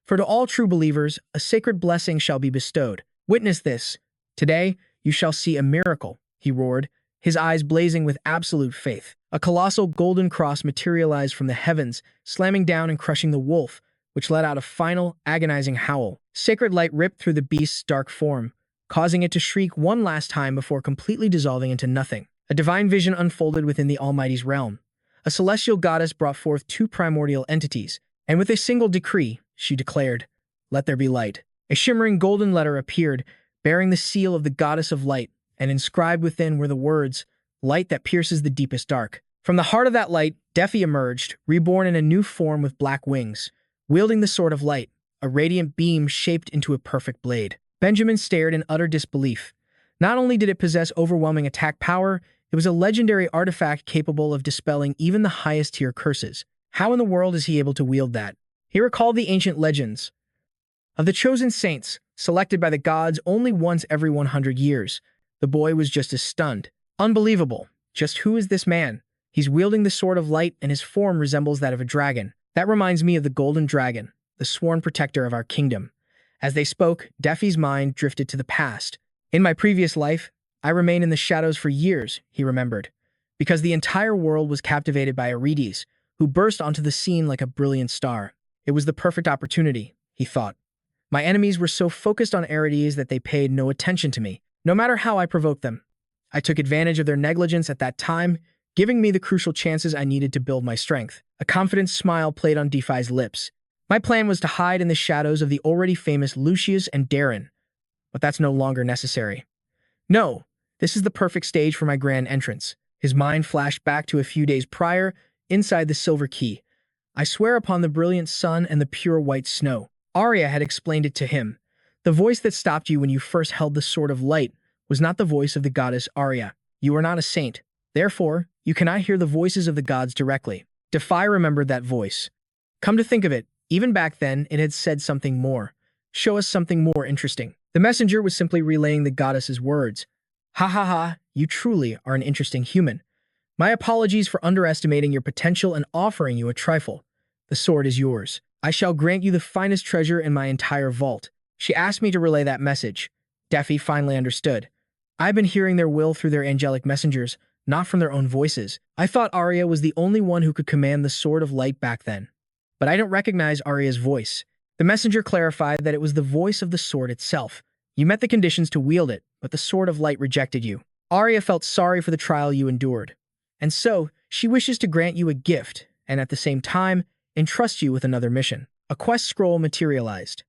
For to all true believers, a sacred blessing shall be bestowed. Witness this. Today, you shall see a miracle, he roared, his eyes blazing with absolute faith. A colossal golden cross materialized from the heavens, slamming down and crushing the wolf, which let out a final, agonizing howl. Sacred light ripped through the beast's dark form, causing it to shriek one last time before completely dissolving into nothing. A divine vision unfolded within the Almighty's realm. A celestial goddess brought forth two primordial entities, and with a single decree, she declared, "Let there be light." A shimmering golden letter appeared, bearing the seal of the goddess of light, and inscribed within were the words, "Light that pierces the deepest dark." From the heart of that light, Zephyr emerged, reborn in a new form with black wings, wielding the sword of light, a radiant beam shaped into a perfect blade. Benjamin stared in utter disbelief. Not only did it possess overwhelming attack power, it was a legendary artifact capable of dispelling even the highest-tier curses. How in the world is he able to wield that? He recalled the ancient legends of the chosen saints, selected by the gods only once every 100 years. The boy was just as stunned. Unbelievable. Just who is this man? He's wielding the sword of light and his form resembles that of a dragon. That reminds me of the golden dragon, the sworn protector of our kingdom. As they spoke, Zephy's mind drifted to the past. In my previous life, I remained in the shadows for years, he remembered, because the entire world was captivated by Aredes, who burst onto the scene like a brilliant star. It was the perfect opportunity, he thought. My enemies were so focused on Aredes that they paid no attention to me, no matter how I provoked them. I took advantage of their negligence at that time, giving me the crucial chances I needed to build my strength. A confident smile played on Defi's lips. My plan was to hide in the shadows of the already famous Lucius and Darren, but that's no longer necessary. No, this is the perfect stage for my grand entrance. His mind flashed back to a few days prior, inside the Silver Key. I swear upon the brilliant sun and the pure white snow. Arya had explained it to him. The voice that stopped you when you first held the Sword of Light was not the voice of the goddess Arya. You are not a saint. Therefore, you cannot hear the voices of the gods directly. Defi remembered that voice. Come to think of it, even back then, it had said something more. Show us something more interesting. The messenger was simply relaying the goddess's words. Ha ha ha, you truly are an interesting human. My apologies for underestimating your potential and offering you a trifle. The sword is yours. I shall grant you the finest treasure in my entire vault. She asked me to relay that message. Defi finally understood. I've been hearing their will through their angelic messengers, not from their own voices. I thought Arya was the only one who could command the Sword of Light back then. But I don't recognize Arya's voice. The messenger clarified that it was the voice of the sword itself. You met the conditions to wield it, but the Sword of Light rejected you. Arya felt sorry for the trial you endured. And so, she wishes to grant you a gift, and at the same time, entrust you with another mission. A quest scroll materialized.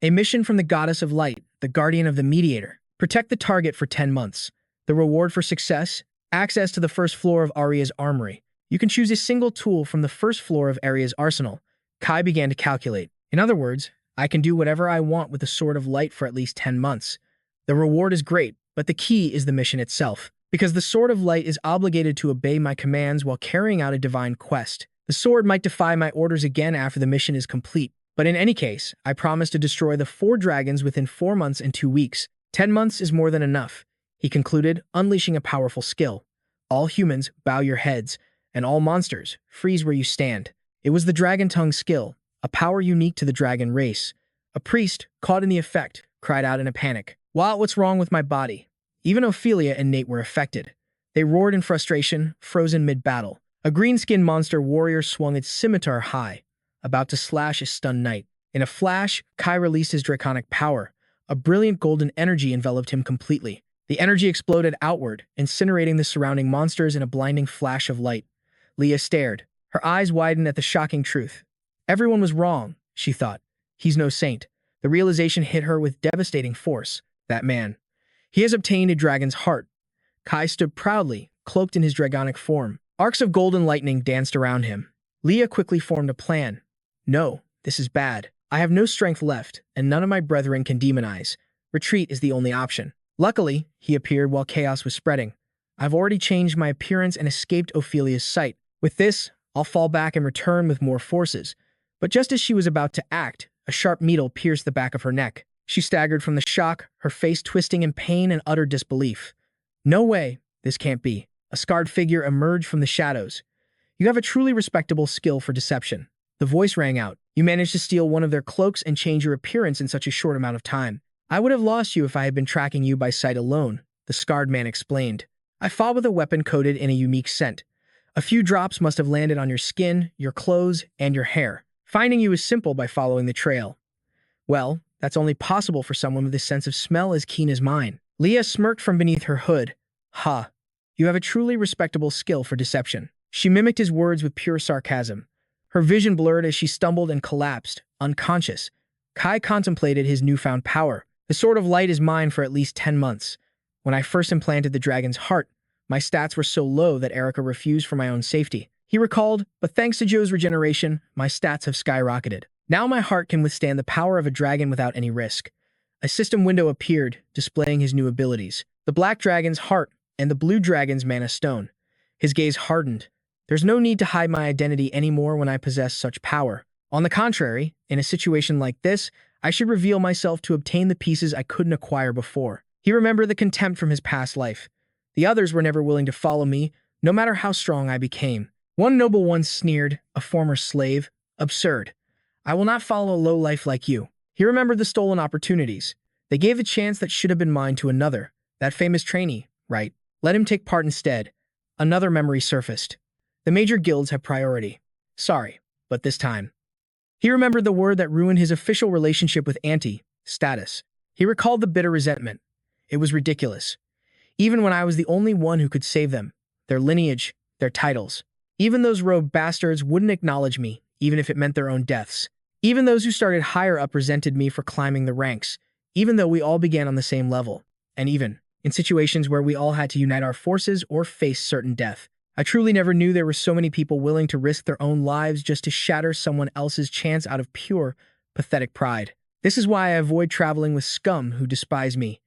A mission from the Goddess of Light, the Guardian of the Mediator. Protect the target for 10 months. The reward for success? Access to the first floor of Arya's armory. You can choose a single tool from the first floor of Arya's arsenal. Kai began to calculate. In other words, I can do whatever I want with the Sword of Light for at least 10 months. The reward is great, but the key is the mission itself. Because the Sword of Light is obligated to obey my commands while carrying out a divine quest. The sword might defy my orders again after the mission is complete. But in any case, I promise to destroy the 4 dragons within 4 months and 2 weeks. 10 months is more than enough, he concluded, unleashing a powerful skill. All humans, bow your heads, and all monsters, freeze where you stand. It was the Dragon Tongue skill, a power unique to the dragon race. A priest, caught in the effect, cried out in a panic. Wow, what's wrong with my body? Even Ophelia and Nate were affected. They roared in frustration, frozen mid-battle. A green-skinned monster warrior swung its scimitar high, about to slash a stunned knight. In a flash, Kai released his draconic power. A brilliant golden energy enveloped him completely. The energy exploded outward, incinerating the surrounding monsters in a blinding flash of light. Leah stared. Her eyes widened at the shocking truth. Everyone was wrong, she thought. He's no saint. The realization hit her with devastating force. That man. He has obtained a dragon's heart. Kai stood proudly, cloaked in his dragonic form. Arcs of golden lightning danced around him. Leah quickly formed a plan. No, this is bad. I have no strength left, and none of my brethren can demonize. Retreat is the only option. Luckily, he appeared while chaos was spreading. I've already changed my appearance and escaped Ophelia's sight. With this, I'll fall back and return with more forces. But just as she was about to act, a sharp needle pierced the back of her neck. She staggered from the shock, her face twisting in pain and utter disbelief. No way, this can't be. A scarred figure emerged from the shadows. You have a truly respectable skill for deception. The voice rang out. You managed to steal one of their cloaks and change your appearance in such a short amount of time. I would have lost you if I had been tracking you by sight alone, the scarred man explained. I fought with a weapon coated in a unique scent. A few drops must have landed on your skin, your clothes, and your hair. Finding you is simple by following the trail. Well, that's only possible for someone with a sense of smell as keen as mine. Leah smirked from beneath her hood. Ha, you have a truly respectable skill for deception. She mimicked his words with pure sarcasm. Her vision blurred as she stumbled and collapsed, unconscious. Kai contemplated his newfound power. The Sword of Light is mine for at least 10 months. When I first implanted the dragon's heart, my stats were so low that Erica refused for my own safety. He recalled, but thanks to Joe's regeneration, my stats have skyrocketed. Now my heart can withstand the power of a dragon without any risk. A system window appeared, displaying his new abilities. The black dragon's heart and the blue dragon's mana stone. His gaze hardened. There's no need to hide my identity anymore when I possess such power. On the contrary, in a situation like this, I should reveal myself to obtain the pieces I couldn't acquire before. He remembered the contempt from his past life. The others were never willing to follow me, no matter how strong I became. One noble once sneered, a former slave, absurd. I will not follow a low life like you. He remembered the stolen opportunities. They gave a chance that should have been mine to another, that famous trainee, right? Let him take part instead. Another memory surfaced. The major guilds have priority. Sorry, but this time. He remembered the word that ruined his official relationship with Auntie, status. He recalled the bitter resentment. It was ridiculous. Even when I was the only one who could save them, their lineage, their titles. Even those rogue bastards wouldn't acknowledge me, even if it meant their own deaths. Even those who started higher up resented me for climbing the ranks, even though we all began on the same level. And even in situations where we all had to unite our forces or face certain death. I truly never knew there were so many people willing to risk their own lives just to shatter someone else's chance out of pure, pathetic pride. This is why I avoid traveling with scum who despise me.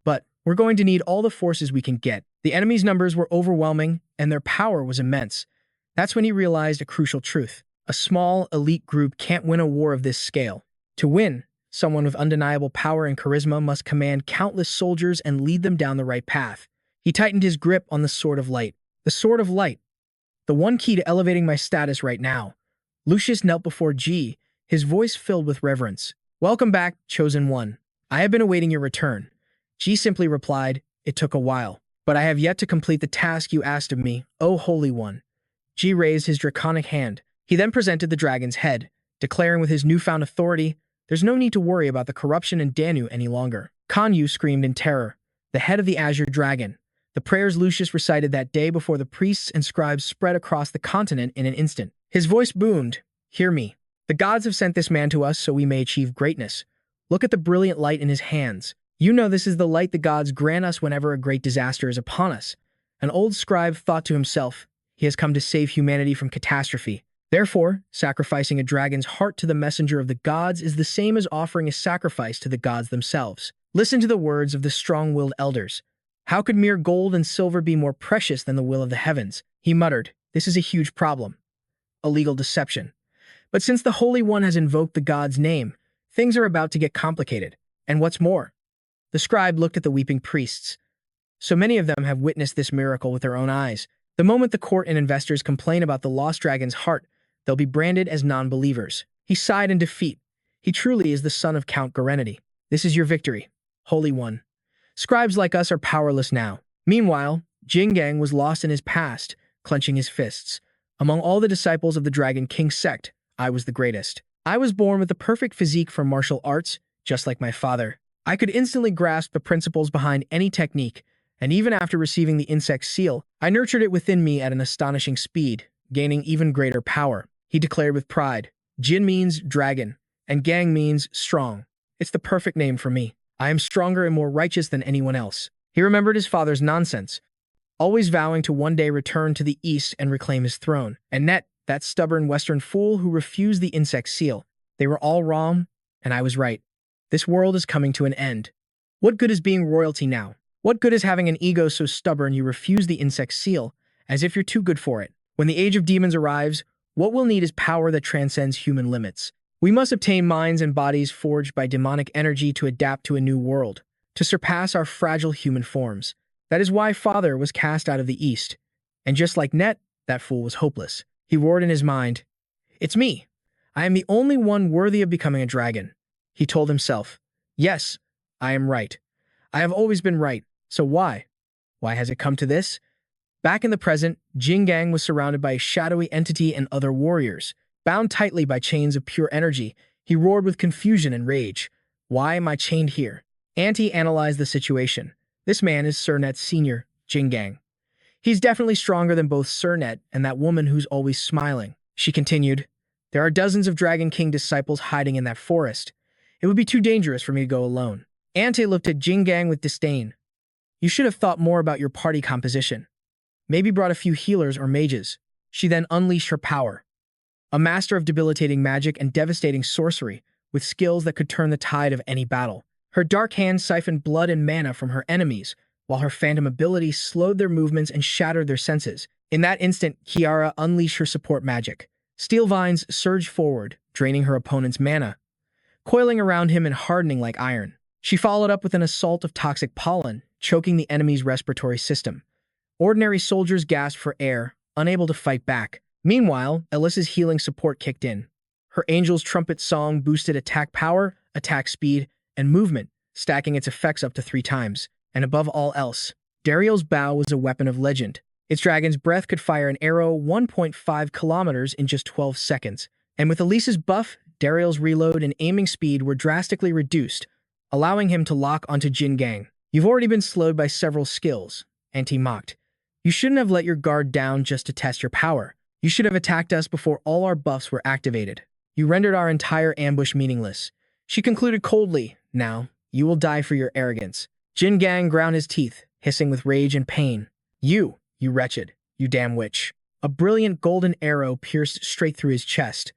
But we're going to need all the forces we can get. The enemy's numbers were overwhelming, and their power was immense. That's when he realized a crucial truth. A small, elite group can't win a war of this scale. To win, someone with undeniable power and charisma must command countless soldiers and lead them down the right path. He tightened his grip on the Sword of Light. The Sword of Light. The one key to elevating my status right now. Lucius knelt before G, his voice filled with reverence. Welcome back, Chosen One. I have been awaiting your return. G simply replied, it took a while, but I have yet to complete the task you asked of me, O Holy One. G raised his draconic hand. He then presented the dragon's head, declaring with his newfound authority, there's no need to worry about the corruption in Danu any longer. Kanyu screamed in terror, the head of the Azure Dragon. The prayers Lucius recited that day before the priests and scribes spread across the continent in an instant. His voice boomed, hear me. The gods have sent this man to us so we may achieve greatness. Look at the brilliant light in his hands. You know this is the light the gods grant us whenever a great disaster is upon us. An old scribe thought to himself, he has come to save humanity from catastrophe. Therefore, sacrificing a dragon's heart to the messenger of the gods is the same as offering a sacrifice to the gods themselves. Listen to the words of the strong-willed elders. How could mere gold and silver be more precious than the will of the heavens? He muttered, this is a huge problem. A legal deception. But since the Holy One has invoked the god's name, things are about to get complicated. And what's more? The scribe looked at the weeping priests. So many of them have witnessed this miracle with their own eyes. The moment the court and investors complain about the lost dragon's heart, they'll be branded as non-believers. He sighed in defeat. He truly is the son of Count Garenity. This is your victory, Holy One. Scribes like us are powerless now. Meanwhile, Jingang was lost in his past, clenching his fists. Among all the disciples of the Dragon King sect, I was the greatest. I was born with the perfect physique for martial arts, just like my father. I could instantly grasp the principles behind any technique, and even after receiving the insect seal, I nurtured it within me at an astonishing speed, gaining even greater power. He declared with pride, Jin means dragon, and Gang means strong. It's the perfect name for me. I am stronger and more righteous than anyone else. He remembered his father's nonsense, always vowing to one day return to the east and reclaim his throne. And Net, that stubborn Western fool who refused the insect seal. They were all wrong, and I was right. This world is coming to an end. What good is being royalty now? What good is having an ego so stubborn you refuse the insect seal, as if you're too good for it? When the age of demons arrives, what we'll need is power that transcends human limits. We must obtain minds and bodies forged by demonic energy to adapt to a new world, to surpass our fragile human forms. That is why Father was cast out of the East. And just like Net, that fool was hopeless. He roared in his mind, it's me. I am the only one worthy of becoming a dragon. He told himself. Yes, I am right. I have always been right. So why? Why has it come to this? Back in the present, Jingang was surrounded by a shadowy entity and other warriors. Bound tightly by chains of pure energy, he roared with confusion and rage. Why am I chained here? Auntie analyzed the situation. This man is Surnet's senior, Jingang. He's definitely stronger than both Surnet and that woman who's always smiling. She continued, there are dozens of Dragon King disciples hiding in that forest. It would be too dangerous for me to go alone. Auntie looked at Jingang with disdain. You should have thought more about your party composition. Maybe brought a few healers or mages. She then unleashed her power. A master of debilitating magic and devastating sorcery, with skills that could turn the tide of any battle. Her dark hands siphoned blood and mana from her enemies, while her phantom ability slowed their movements and shattered their senses. In that instant, Kiara unleashed her support magic. Steel vines surged forward, draining her opponent's mana, coiling around him and hardening like iron. She followed up with an assault of toxic pollen, choking the enemy's respiratory system. Ordinary soldiers gasped for air, unable to fight back. Meanwhile, Alyssa's healing support kicked in. Her Angel's Trumpet song boosted attack power, attack speed, and movement, stacking its effects up to 3 times. And above all else, Dariel's bow was a weapon of legend. Its dragon's breath could fire an arrow 1.5 kilometers in just 12 seconds. And with Elisa's buff, Dariel's reload and aiming speed were drastically reduced, allowing him to lock onto Jingang. You've already been slowed by several skills, Auntie mocked. You shouldn't have let your guard down just to test your power. You should have attacked us before all our buffs were activated. You rendered our entire ambush meaningless. She concluded coldly, now, you will die for your arrogance. Jingang ground his teeth, hissing with rage and pain. You wretched, you damn witch. A brilliant golden arrow pierced straight through his chest,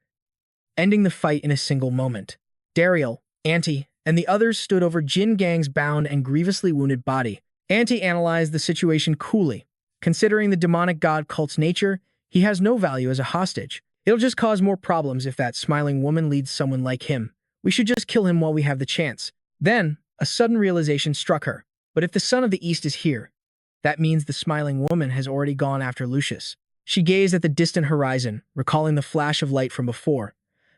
ending the fight in a single moment. Dariel, Auntie, and the others stood over Jingang's bound and grievously wounded body. Auntie analyzed the situation coolly. Considering the demonic god cult's nature, he has no value as a hostage. It'll just cause more problems if that smiling woman leads someone like him. We should just kill him while we have the chance. Then, a sudden realization struck her. But if the Son of the East is here, that means the smiling woman has already gone after Lucius. She gazed at the distant horizon, recalling the flash of light from before.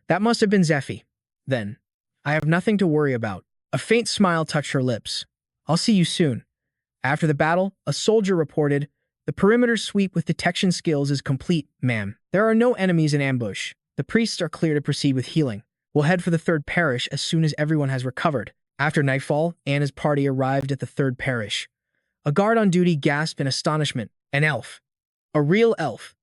That must have been Zephyr. Then, I have nothing to worry about. A faint smile touched her lips. I'll see you soon. After the battle, a soldier reported, the perimeter sweep with detection skills is complete, ma'am. There are no enemies in ambush. The priests are clear to proceed with healing. We'll head for the 3rd parish as soon as everyone has recovered. After nightfall, Anna's party arrived at the 3rd parish. A guard on duty gasped in astonishment. An elf. A real elf.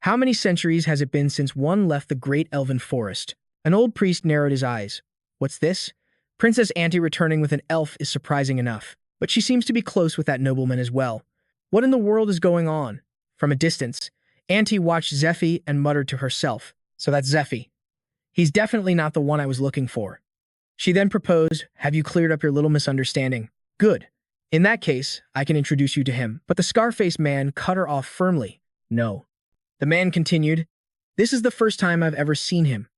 How many centuries has it been since one left the great elven forest? An old priest narrowed his eyes. What's this? Princess Auntie returning with an elf is surprising enough, but she seems to be close with that nobleman as well. What in the world is going on? From a distance, Auntie watched Zephyr and muttered to herself. So that's Zephyr. He's definitely not the one I was looking for. She then proposed, have you cleared up your little misunderstanding? Good. In that case, I can introduce you to him. But the scar-faced man cut her off firmly. No. The man continued, this is the first time I've ever seen him,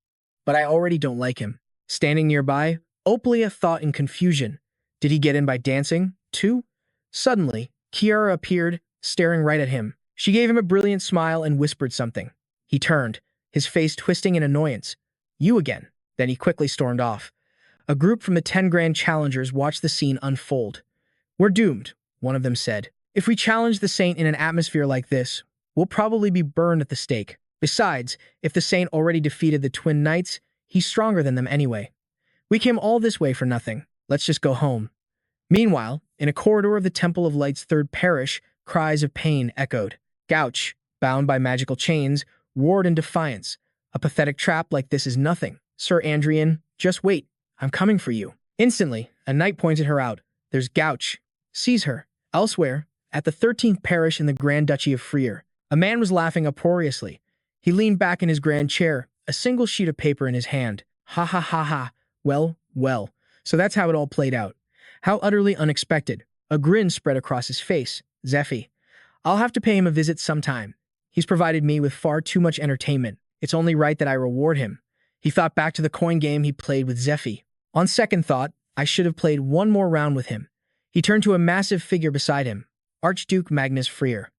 but I already don't like him. Standing nearby, Opalia thought in confusion. Did he get in by dancing, too? Suddenly, Kiara appeared, staring right at him. She gave him a brilliant smile and whispered something. He turned, his face twisting in annoyance. You again. Then he quickly stormed off. A group from the 10 Grand Challengers watched the scene unfold. We're doomed, one of them said. If we challenge the Saint in an atmosphere like this, we'll probably be burned at the stake. Besides, if the Saint already defeated the Twin Knights, he's stronger than them anyway. We came all this way for nothing. Let's just go home. Meanwhile, in a corridor of the Temple of Light's 3rd parish, cries of pain echoed. Gouch, bound by magical chains, roared in defiance. A pathetic trap like this is nothing. Sir Andrian, just wait. I'm coming for you. Instantly, a knight pointed her out. There's Gouch. Seize her. Elsewhere, at the 13th parish in the Grand Duchy of Freer, a man was laughing uproariously. He leaned back in his grand chair, a single sheet of paper in his hand. Ha ha ha ha. Well, so that's how it all played out. How utterly unexpected. A grin spread across his face. Zephyr. I'll have to pay him a visit sometime. He's provided me with far too much entertainment. It's only right that I reward him. He thought back to the coin game he played with Zephyr. On second thought, I should have played one more round with him. He turned to a massive figure beside him. Archduke Magnus Freer.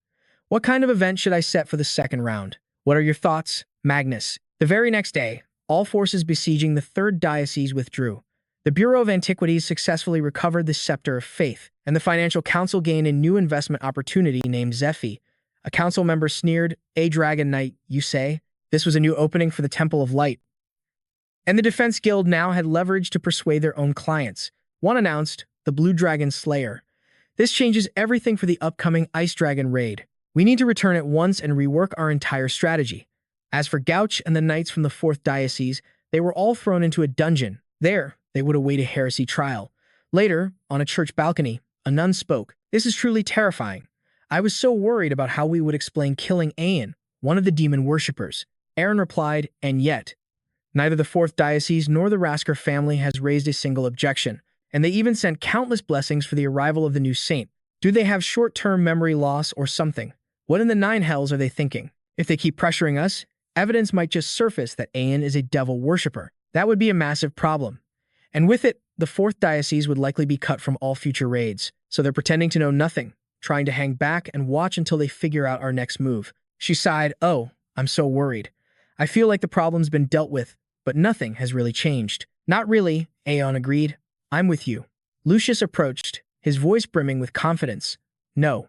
What kind of event should I set for the second round? What are your thoughts, Magnus? The very next day, all forces besieging the third diocese withdrew. The Bureau of Antiquities successfully recovered the Scepter of Faith, and the Financial Council gained a new investment opportunity named Zephyr. A council member sneered, "A Dragon Knight, you say?" This was a new opening for the Temple of Light. And the Defense Guild now had leverage to persuade their own clients. One announced, the Blue Dragon Slayer. This changes everything for the upcoming Ice Dragon raid. We need to return at once and rework our entire strategy. As for Gouch and the knights from the 4th Diocese, they were all thrown into a dungeon. There, they would await a heresy trial. Later, on a church balcony, a nun spoke. "This is truly terrifying. I was so worried about how we would explain killing Aeon, one of the demon worshippers." Aaron replied, "And yet, neither the 4th Diocese nor the Rasker family has raised a single objection, and they even sent countless blessings for the arrival of the new saint. Do they have short-term memory loss or something? What in the nine hells are they thinking? If they keep pressuring us, evidence might just surface that Aeon is a devil worshipper. That would be a massive problem. And with it, the 4th Diocese would likely be cut from all future raids, so they're pretending to know nothing, trying to hang back and watch until they figure out our next move." She sighed, "Oh, I'm so worried. I feel like the problem's been dealt with, but nothing has really changed." "Not really," Aeon agreed. "I'm with you." Lucius approached, his voice brimming with confidence. "No.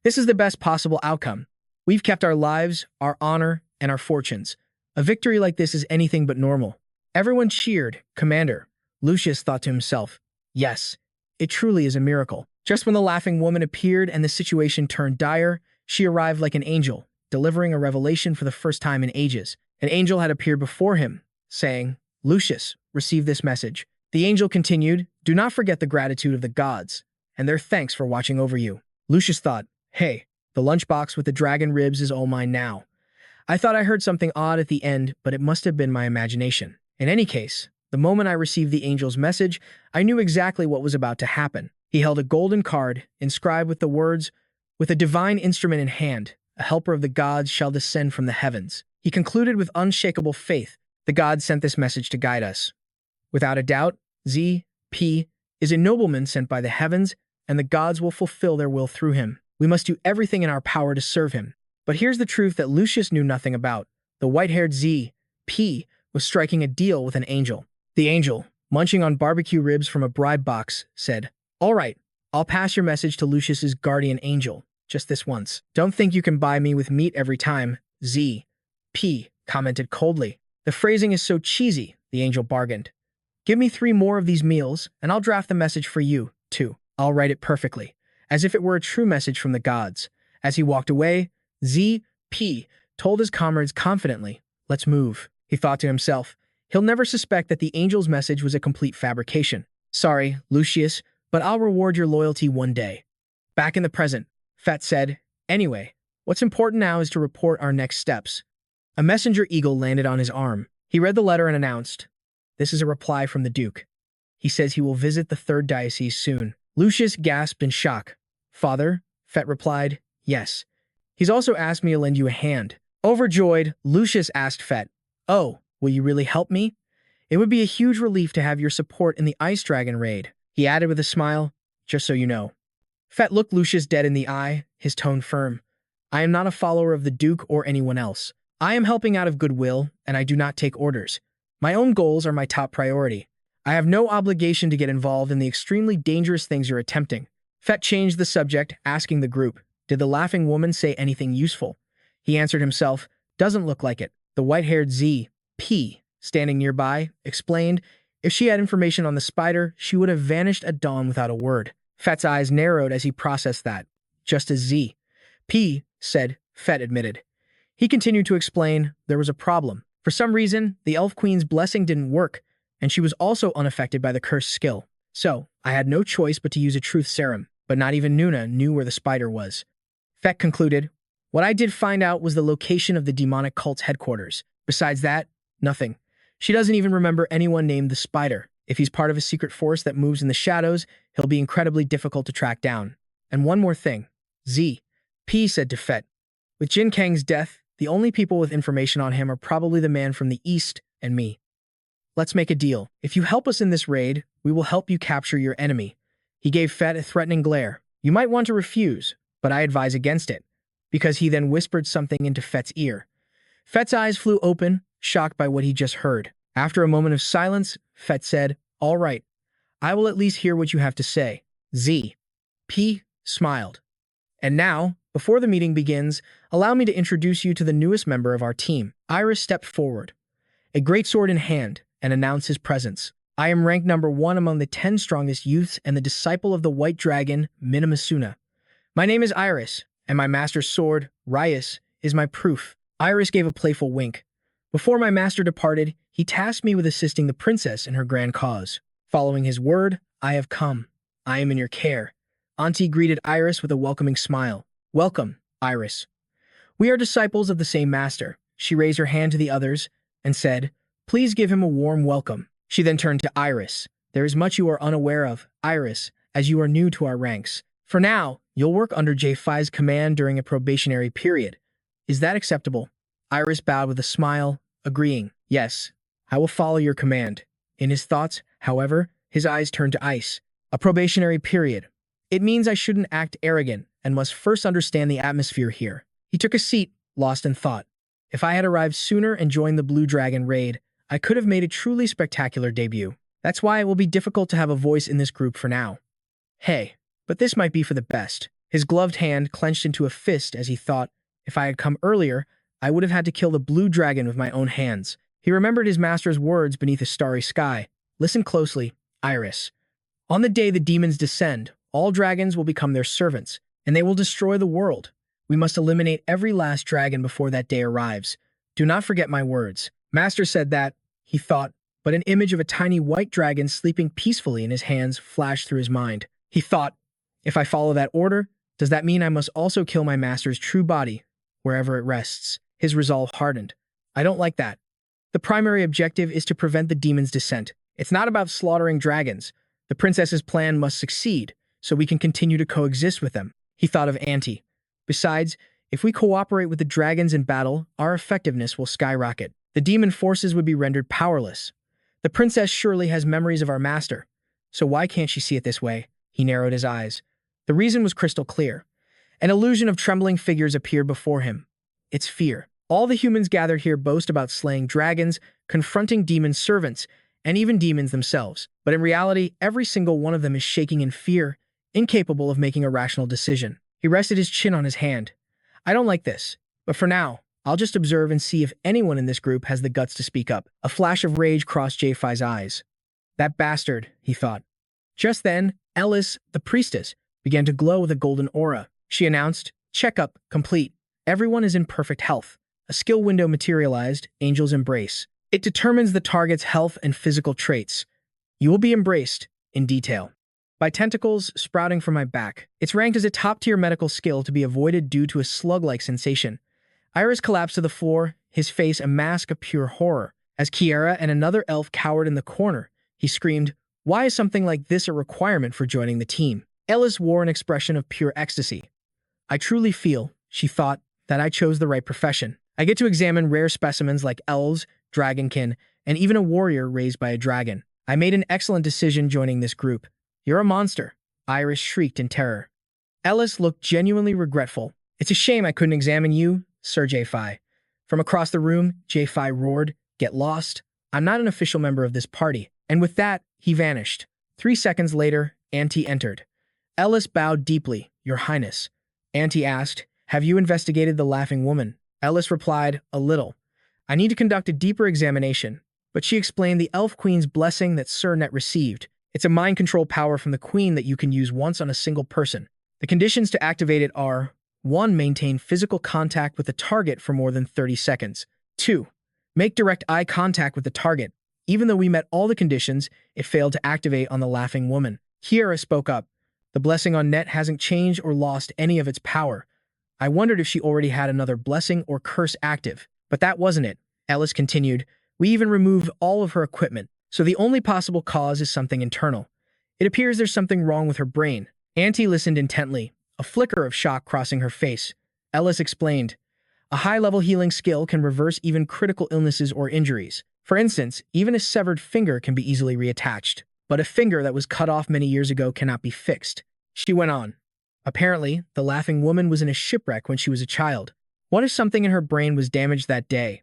This is the best possible outcome. We've kept our lives, our honor, and our fortunes. A victory like this is anything but normal." Everyone cheered. "Commander," Lucius thought to himself. "Yes, it truly is a miracle." Just when the laughing woman appeared and the situation turned dire, she arrived like an angel, delivering a revelation for the first time in ages. An angel had appeared before him, saying, "Lucius, receive this message." The angel continued, "Do not forget the gratitude of the gods, and their thanks for watching over you." Lucius thought, "Hey, the lunchbox with the dragon ribs is all mine now. I thought I heard something odd at the end, but it must have been my imagination." In any case, the moment I received the angel's message, I knew exactly what was about to happen. He held a golden card, inscribed with the words, "With a divine instrument in hand, a helper of the gods shall descend from the heavens." He concluded with unshakable faith, "The gods sent this message to guide us. Without a doubt, Z.P. is a nobleman sent by the heavens, and the gods will fulfill their will through him. We must do everything in our power to serve him." But here's the truth that Lucius knew nothing about. The white-haired Z.P. was striking a deal with an angel. The angel, munching on barbecue ribs from a bribe box, said, "All right, I'll pass your message to Lucius's guardian angel, just this once. Don't think you can buy me with meat every time," Z.P. commented coldly. "The phrasing is so cheesy," the angel bargained. "Give me 3 more of these meals, and I'll draft the message for you, too. I'll write it perfectly, as if it were a true message from the gods." As he walked away, Z.P. told his comrades confidently, "Let's move." He thought to himself, he'll never suspect that the angel's message was a complete fabrication. "Sorry, Lucius, but I'll reward your loyalty one day." Back in the present, Fett said, "Anyway, what's important now is to report our next steps." A messenger eagle landed on his arm. He read the letter and announced, "This is a reply from the Duke. He says he will visit the 3rd Diocese soon." Lucius gasped in shock. "Father?" Fett replied, "Yes. He's also asked me to lend you a hand." Overjoyed, Lucius asked Fett, "Oh, will you really help me? It would be a huge relief to have your support in the Ice Dragon raid." He added with a smile, "Just so you know." Fett looked Lucius dead in the eye, his tone firm. "I am not a follower of the Duke or anyone else. I am helping out of goodwill, and I do not take orders. My own goals are my top priority. I have no obligation to get involved in the extremely dangerous things you're attempting." Fett changed the subject, asking the group, "Did the laughing woman say anything useful?" He answered himself, "Doesn't look like it." The white-haired Z.P., standing nearby, explained, "If she had information on the spider, she would have vanished at dawn without a word." Fett's eyes narrowed as he processed that. "Just as Z.P. said," Fett admitted. He continued to explain, "There was a problem. For some reason, the Elf Queen's blessing didn't work, and she was also unaffected by the cursed skill. So, I had no choice but to use a truth serum, but not even Nuna knew where the spider was." Fett concluded, "What I did find out was the location of the demonic cult's headquarters. Besides that, nothing. She doesn't even remember anyone named the Spider. If he's part of a secret force that moves in the shadows, he'll be incredibly difficult to track down. And one more thing," Z.P. said to Fett. "With Jin Kang's death, the only people with information on him are probably the man from the East and me. Let's make a deal. If you help us in this raid, we will help you capture your enemy." He gave Fett a threatening glare. "You might want to refuse, but I advise against it," because he then whispered something into Fett's ear. Fett's eyes flew open, shocked by what he just heard. After a moment of silence, Fett said, "All right, I will at least hear what you have to say." P smiled. "And now, before the meeting begins, allow me to introduce you to the newest member of our team." Iris stepped forward, a great sword in hand, and announced his presence. "I am ranked number 1 among the 10 strongest youths and the disciple of the White Dragon, Minamasuna. My name is Iris, and my master's sword, Rias, is my proof." Iris gave a playful wink. "Before my master departed, he tasked me with assisting the princess in her grand cause. Following his word, I have come. I am in your care." Auntie greeted Iris with a welcoming smile. "Welcome, Iris. We are disciples of the same master." She raised her hand to the others and said, "Please give him a warm welcome." She then turned to Iris. "There is much you are unaware of, Iris, as you are new to our ranks. For now, you'll work under J5's command during a probationary period. Is that acceptable?" Iris bowed with a smile, agreeing. "Yes, I will follow your command." In his thoughts, however, his eyes turned to ice. A probationary period. It means I shouldn't act arrogant and must first understand the atmosphere here. He took a seat, lost in thought. If I had arrived sooner and joined the Blue Dragon raid, I could have made a truly spectacular debut. That's why it will be difficult to have a voice in this group for now. Hey, but this might be for the best. His gloved hand clenched into a fist as he thought, if I had come earlier, I would have had to kill the Blue Dragon with my own hands. He remembered his master's words beneath a starry sky. "Listen closely, Iris. On the day the demons descend, all dragons will become their servants, and they will destroy the world. We must eliminate every last dragon before that day arrives. Do not forget my words." Master said that, he thought, but an image of a tiny white dragon sleeping peacefully in his hands flashed through his mind. He thought, if I follow that order, does that mean I must also kill my master's true body, wherever it rests? His resolve hardened. I don't like that. The primary objective is to prevent the demon's descent. It's not about slaughtering dragons. The princess's plan must succeed, so we can continue to coexist with them. He thought of Auntie. Besides, if we cooperate with the dragons in battle, our effectiveness will skyrocket. The demon forces would be rendered powerless. The princess surely has memories of our master, so why can't she see it this way? He narrowed his eyes. The reason was crystal clear. An illusion of trembling figures appeared before him. It's fear. All the humans gathered here boast about slaying dragons, confronting demon servants, and even demons themselves. But in reality, every single one of them is shaking in fear, incapable of making a rational decision. He rested his chin on his hand. I don't like this, but for now, I'll just observe and see if anyone in this group has the guts to speak up. A flash of rage crossed J5's eyes. That bastard, he thought. Just then, Ellis, the priestess, began to glow with a golden aura. She announced, "Checkup complete. Everyone is in perfect health." A skill window materialized, Angel's Embrace. It determines the target's health and physical traits. You will be embraced in detail by tentacles sprouting from my back. It's ranked as a top-tier medical skill to be avoided due to a slug-like sensation. Iris collapsed to the floor, his face a mask of pure horror. As Kiara and another elf cowered in the corner, he screamed, "Why is something like this a requirement for joining the team?" Ellis wore an expression of pure ecstasy. I truly feel, she thought, that I chose the right profession. I get to examine rare specimens like elves, dragonkin, and even a warrior raised by a dragon. I made an excellent decision joining this group. You're a monster, Iris shrieked in terror. Ellis looked genuinely regretful. It's a shame I couldn't examine you, Sir J5. From across the room, J5 roared, "Get lost. I'm not an official member of this party." And with that, he vanished. 3 seconds later, Auntie entered. Ellis bowed deeply, "Your Highness." Auntie asked, "Have you investigated the Laughing Woman?" Ellis replied, "A little. I need to conduct a deeper examination." But she explained the Elf Queen's blessing that Sir Net received. It's a mind control power from the Queen that you can use once on a single person. The conditions to activate it are 1. Maintain physical contact with the target for more than 30 seconds. 2. Make direct eye contact with the target. Even though we met all the conditions, it failed to activate on the Laughing Woman. Kiara spoke up. The blessing on Net hasn't changed or lost any of its power. I wondered if she already had another blessing or curse active. But that wasn't it. Ellis continued. We even removed all of her equipment. So the only possible cause is something internal. It appears there's something wrong with her brain. Auntie listened intently, a flicker of shock crossing her face. Ellis explained, a high-level healing skill can reverse even critical illnesses or injuries. For instance, even a severed finger can be easily reattached. But a finger that was cut off many years ago cannot be fixed. She went on. Apparently, the Laughing Woman was in a shipwreck when she was a child. What if something in her brain was damaged that day?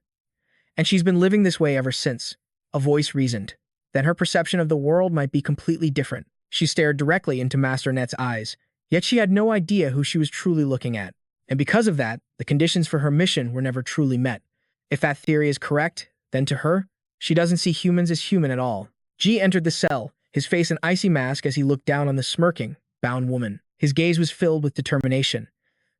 And she's been living this way ever since. A voice reasoned. Then her perception of the world might be completely different. She stared directly into Master Net's eyes, yet she had no idea who she was truly looking at. And because of that, the conditions for her mission were never truly met. If that theory is correct, then to her, she doesn't see humans as human at all. G entered the cell, his face an icy mask as he looked down on the smirking, bound woman. His gaze was filled with determination.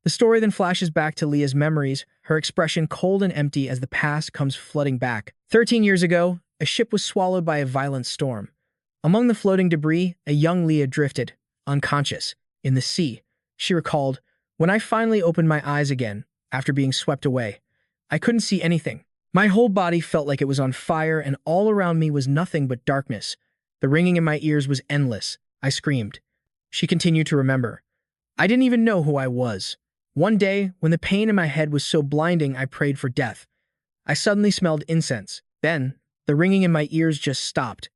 The story then flashes back to Leah's memories, her expression cold and empty as the past comes flooding back. 13 years ago, a ship was swallowed by a violent storm. Among the floating debris, a young Leah drifted, unconscious, in the sea. She recalled, "When I finally opened my eyes again, after being swept away, I couldn't see anything. My whole body felt like it was on fire and all around me was nothing but darkness. The ringing in my ears was endless. I screamed." She continued to remember. "I didn't even know who I was. One day, when the pain in my head was so blinding I prayed for death. I suddenly smelled incense. Then, the ringing in my ears just stopped.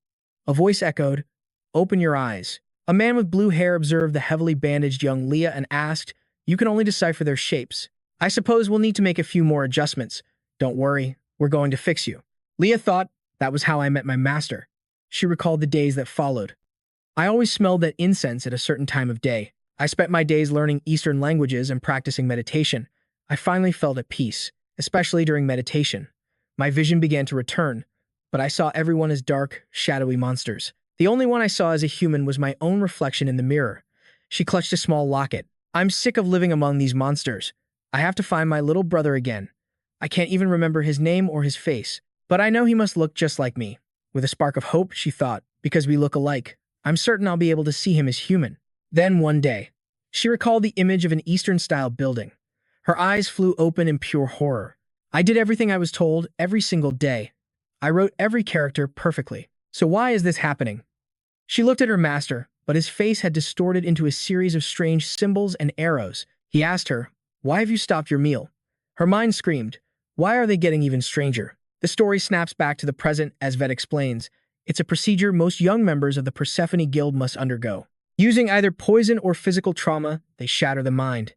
A voice echoed, 'Open your eyes.' A man with blue hair observed the heavily bandaged young Leah and asked, 'You can only decipher their shapes. I suppose we'll need to make a few more adjustments. Don't worry, we're going to fix you.' Leah thought, that was how I met my master. She recalled the days that followed. I always smelled that incense at a certain time of day. I spent my days learning Eastern languages and practicing meditation. I finally felt at peace, especially during meditation. My vision began to return, but I saw everyone as dark, shadowy monsters. The only one I saw as a human was my own reflection in the mirror." She clutched a small locket. "I'm sick of living among these monsters. I have to find my little brother again. I can't even remember his name or his face, but I know he must look just like me." With a spark of hope, she thought, "Because we look alike, I'm certain I'll be able to see him as human." Then one day, she recalled the image of an Eastern-style building. Her eyes flew open in pure horror. "I did everything I was told every single day. I wrote every character perfectly. So why is this happening?" She looked at her master, but his face had distorted into a series of strange symbols and arrows. He asked her, "Why have you stopped your meal?" Her mind screamed, "Why are they getting even stranger?" The story snaps back to the present as Vet explains. It's a procedure most young members of the Persephone Guild must undergo. Using either poison or physical trauma, they shatter the mind.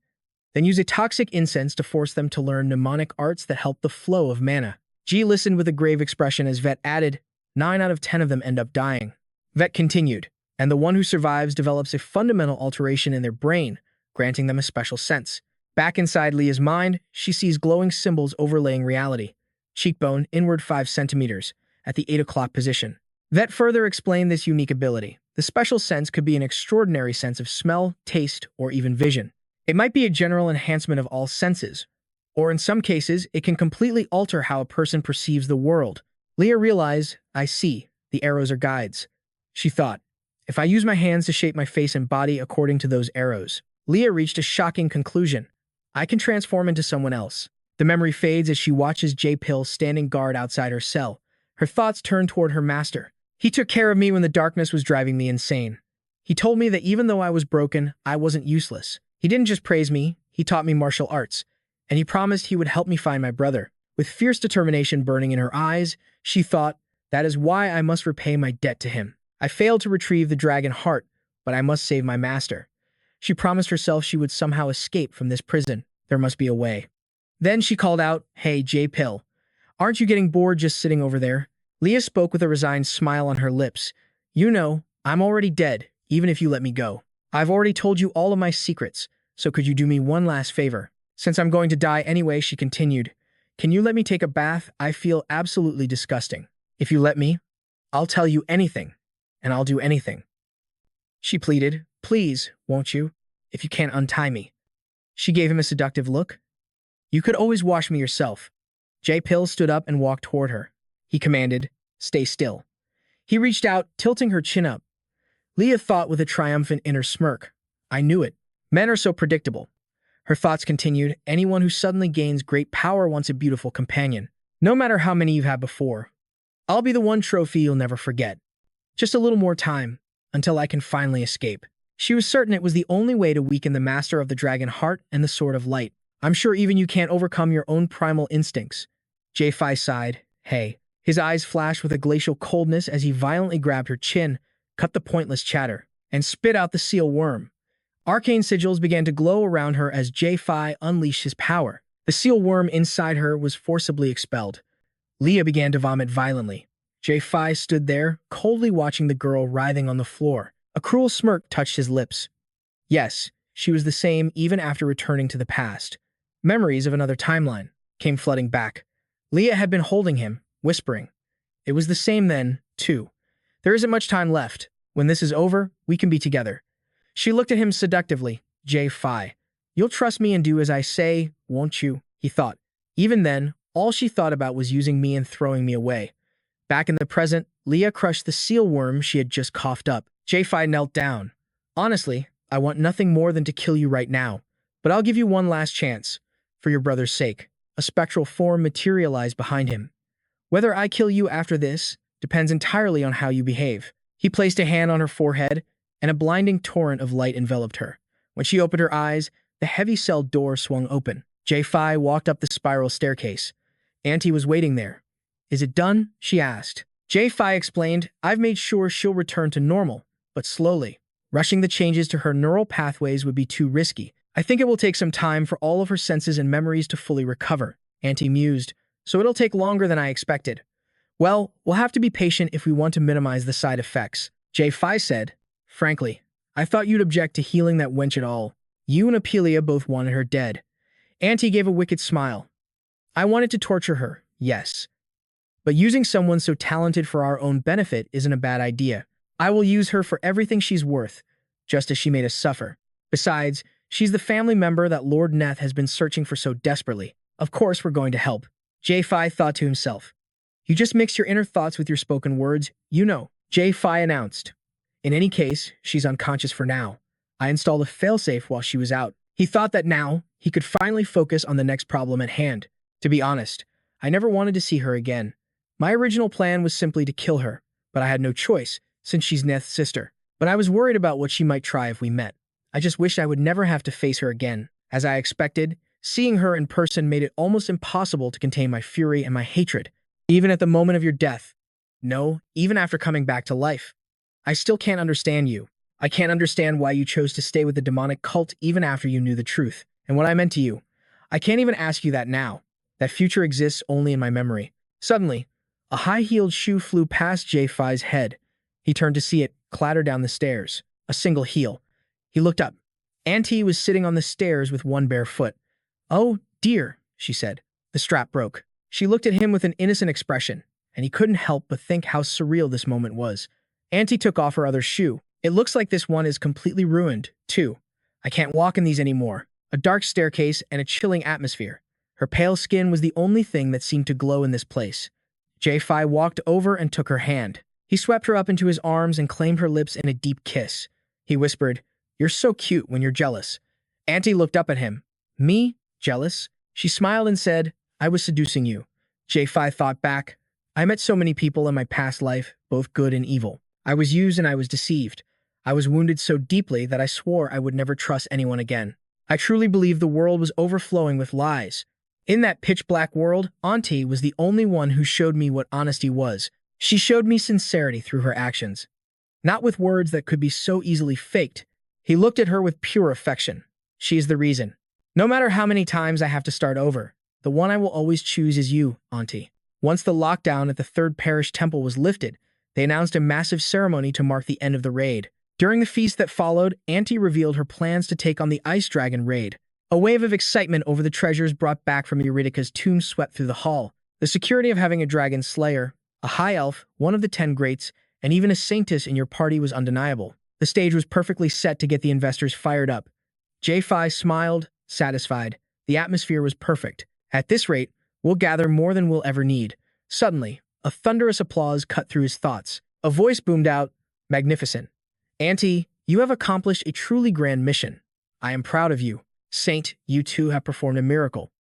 Then use a toxic incense to force them to learn mnemonic arts that help the flow of mana. G listened with a grave expression as Vet added, 9 out of 10 of them end up dying. Vet continued, "And the one who survives develops a fundamental alteration in their brain, granting them a special sense." Back inside Leah's mind, she sees glowing symbols overlaying reality. Cheekbone, inward 5 centimeters, at the 8 o'clock position. Vet further explained this unique ability. The special sense could be an extraordinary sense of smell, taste, or even vision. It might be a general enhancement of all senses, or in some cases, it can completely alter how a person perceives the world. Leah realized, "I see, the arrows are guides." She thought, "If I use my hands to shape my face and body according to those arrows." Leah reached a shocking conclusion. "I can transform into someone else." The memory fades as she watches J-Pill standing guard outside her cell. Her thoughts turn toward her master. "He took care of me when the darkness was driving me insane. He told me that even though I was broken, I wasn't useless. He didn't just praise me, he taught me martial arts, and he promised he would help me find my brother." With fierce determination burning in her eyes, she thought, "That is why I must repay my debt to him. I failed to retrieve the dragon heart, but I must save my master." She promised herself she would somehow escape from this prison. There must be a way. Then she called out, "Hey, J-Pill, aren't you getting bored just sitting over there?" Leah spoke with a resigned smile on her lips. "You know, I'm already dead, even if you let me go. I've already told you all of my secrets, so could you do me one last favor?" "Since I'm going to die anyway," she continued, "can you let me take a bath? I feel absolutely disgusting. If you let me, I'll tell you anything, and I'll do anything." She pleaded, "Please, won't you? If you can't untie me." She gave him a seductive look. "You could always wash me yourself." J-Pill stood up and walked toward her. He commanded, "Stay still." He reached out, tilting her chin up. Leah thought with a triumphant inner smirk, "I knew it. Men are so predictable." Her thoughts continued, "Anyone who suddenly gains great power wants a beautiful companion. No matter how many you've had before. I'll be the one trophy you'll never forget. Just a little more time, until I can finally escape." She was certain it was the only way to weaken the master of the dragon heart and the sword of light. "I'm sure even you can't overcome your own primal instincts." J-Fi sighed, "Hey." His eyes flashed with a glacial coldness as he violently grabbed her chin, cut the pointless chatter, and spit out the seal worm. Arcane sigils began to glow around her as J-Fi unleashed his power. The seal worm inside her was forcibly expelled. Leah began to vomit violently. J-Fi stood there, coldly watching the girl writhing on the floor. A cruel smirk touched his lips. Yes, she was the same even after returning to the past. Memories of another timeline came flooding back. Leah had been holding him, whispering. It was the same then, too. There isn't much time left. When this is over, we can be together. She looked at him seductively. J-Fi. You'll trust me and do as I say, won't you? He thought. Even then, all she thought about was using me and throwing me away. Back in the present, Leah crushed the seal worm she had just coughed up. J-Fi knelt down. Honestly, I want nothing more than to kill you right now. But I'll give you one last chance. For your brother's sake. A spectral form materialized behind him. Whether I kill you after this depends entirely on how you behave. He placed a hand on her forehead, and a blinding torrent of light enveloped her. When she opened her eyes, the heavy cell door swung open. J-Fi walked up the spiral staircase. Auntie was waiting there. Is it done? She asked. J-Fi explained, I've made sure she'll return to normal, but slowly. Rushing the changes to her neural pathways would be too risky. I think it will take some time for all of her senses and memories to fully recover, Auntie mused, so it'll take longer than I expected. Well, we'll have to be patient if we want to minimize the side effects. J-Fi said, frankly, I thought you'd object to healing that wench at all. You and Apelia both wanted her dead. Auntie gave a wicked smile. I wanted to torture her, yes. But using someone so talented for our own benefit isn't a bad idea. I will use her for everything she's worth, just as she made us suffer. Besides, she's the family member that Lord Neth has been searching for so desperately. Of course we're going to help. J-Fi thought to himself. You just mix your inner thoughts with your spoken words, you know. J-Fi announced. In any case, she's unconscious for now. I installed a failsafe while she was out. He thought that now, he could finally focus on the next problem at hand. To be honest, I never wanted to see her again. My original plan was simply to kill her, but I had no choice, since she's Neth's sister. But I was worried about what she might try if we met. I just wished I would never have to face her again. As I expected, seeing her in person made it almost impossible to contain my fury and my hatred. Even at the moment of your death. No, even after coming back to life. I still can't understand you. I can't understand why you chose to stay with the demonic cult even after you knew the truth. And what I meant to you. I can't even ask you that now. That future exists only in my memory. Suddenly, a high-heeled shoe flew past J-Fi's head. He turned to see it clatter down the stairs. A single heel. He looked up. Auntie was sitting on the stairs with one bare foot. Oh, dear, she said. The strap broke. She looked at him with an innocent expression, and he couldn't help but think how surreal this moment was. Auntie took off her other shoe. It looks like this one is completely ruined, too. I can't walk in these anymore. A dark staircase and a chilling atmosphere. Her pale skin was the only thing that seemed to glow in this place. J-Fi walked over and took her hand. He swept her up into his arms and claimed her lips in a deep kiss. He whispered, You're so cute when you're jealous. Auntie looked up at him. Me? Jealous? She smiled and said, I was seducing you. J-Fi thought back. I met so many people in my past life, both good and evil. I was used and I was deceived. I was wounded so deeply that I swore I would never trust anyone again. I truly believed the world was overflowing with lies. In that pitch-black world, Auntie was the only one who showed me what honesty was. She showed me sincerity through her actions. Not with words that could be so easily faked. He looked at her with pure affection. She's the reason. No matter how many times I have to start over, the one I will always choose is you, Auntie. Once the lockdown at the Third Parish Temple was lifted, they announced a massive ceremony to mark the end of the raid. During the feast that followed, Auntie revealed her plans to take on the Ice Dragon raid. A wave of excitement over the treasures brought back from Eurydica's tomb swept through the hall. The security of having a dragon slayer, a high elf, one of the 10 greats, and even a saintess in your party was undeniable. The stage was perfectly set to get the investors fired up. J-Fi smiled, satisfied. The atmosphere was perfect. At this rate, we'll gather more than we'll ever need. Suddenly, a thunderous applause cut through his thoughts. A voice boomed out, magnificent. Auntie, you have accomplished a truly grand mission. I am proud of you. Saint, you too have performed a miracle.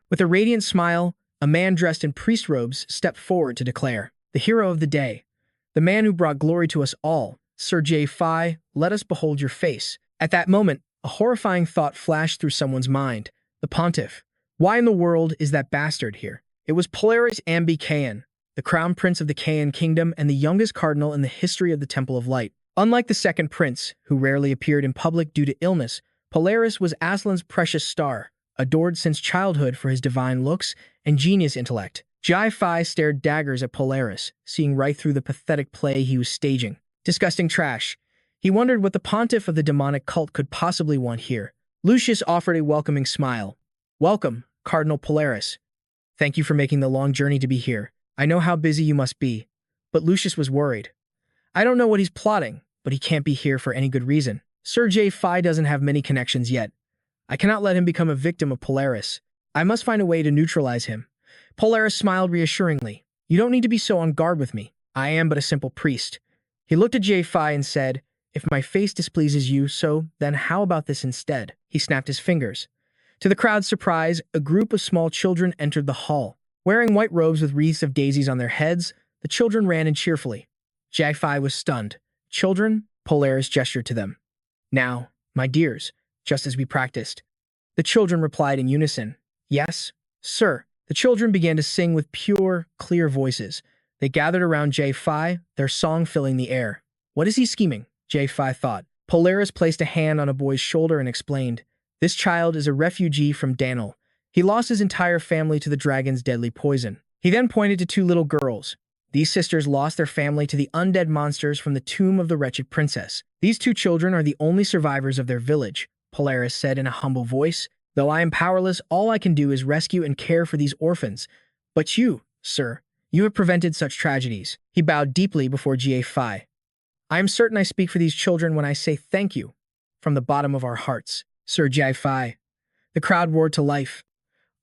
With a radiant smile, a man dressed in priest robes stepped forward to declare, the hero of the day, the man who brought glory to us all, Sir J-Fi, let us behold your face. At that moment, a horrifying thought flashed through someone's mind. The pontiff. Why in the world is that bastard here? It was Polaris Ambi Kayan, the crown prince of the Kayan kingdom and the youngest cardinal in the history of the Temple of Light. Unlike the second prince, who rarely appeared in public due to illness, Polaris was Aslan's precious star, adored since childhood for his divine looks and genius intellect. Jai-Fi stared daggers at Polaris, seeing right through the pathetic play he was staging. Disgusting trash. He wondered what the pontiff of the demonic cult could possibly want here. Lucius offered a welcoming smile. Welcome, Cardinal Polaris. Thank you for making the long journey to be here. I know how busy you must be. But Lucius was worried. I don't know what he's plotting, but he can't be here for any good reason. Sir Jai-Fi doesn't have many connections yet. I cannot let him become a victim of Polaris. I must find a way to neutralize him. Polaris smiled reassuringly. You don't need to be so on guard with me. I am but a simple priest. He looked at Jai-Fi and said, if my face displeases you, so then how about this instead? He snapped his fingers. To the crowd's surprise, a group of small children entered the hall. Wearing white robes with wreaths of daisies on their heads, the children ran in cheerfully. Jai-Fi was stunned. Children, Polaris gestured to them. Now, my dears, just as we practiced. The children replied in unison. Yes, sir. The children began to sing with pure, clear voices. They gathered around Jai-Fi, their song filling the air. What is he scheming? Jai-Fi thought. Polaris placed a hand on a boy's shoulder and explained, this child is a refugee from Danil. He lost his entire family to the dragon's deadly poison. He then pointed to two little girls. These sisters lost their family to the undead monsters from the tomb of the wretched princess. These two children are the only survivors of their village, Polaris said in a humble voice. Though I am powerless, all I can do is rescue and care for these orphans. But you, sir, you have prevented such tragedies. He bowed deeply before Jai-Fi. I am certain I speak for these children when I say thank you, from the bottom of our hearts, Sir Jai-Fi. The crowd roared to life.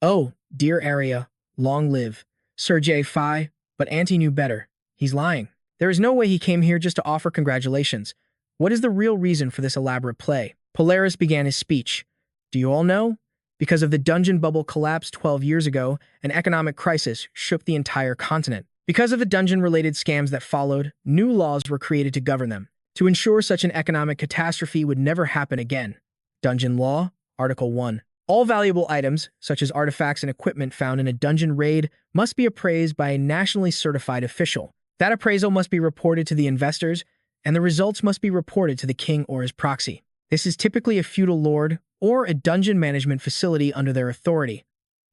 Oh, dear Arya, long live, Sir Jai-Fi, but Auntie knew better. He's lying. There is no way he came here just to offer congratulations. What is the real reason for this elaborate play? Polaris began his speech. Do you all know? Because of the dungeon bubble collapse 12 years ago, an economic crisis shook the entire continent. Because of the dungeon-related scams that followed, new laws were created to govern them, to ensure such an economic catastrophe would never happen again. Dungeon Law, Article 1. All valuable items, such as artifacts and equipment found in a dungeon raid, must be appraised by a nationally certified official. That appraisal must be reported to the investors, and the results must be reported to the king or his proxy. This is typically a feudal lord or a dungeon management facility under their authority.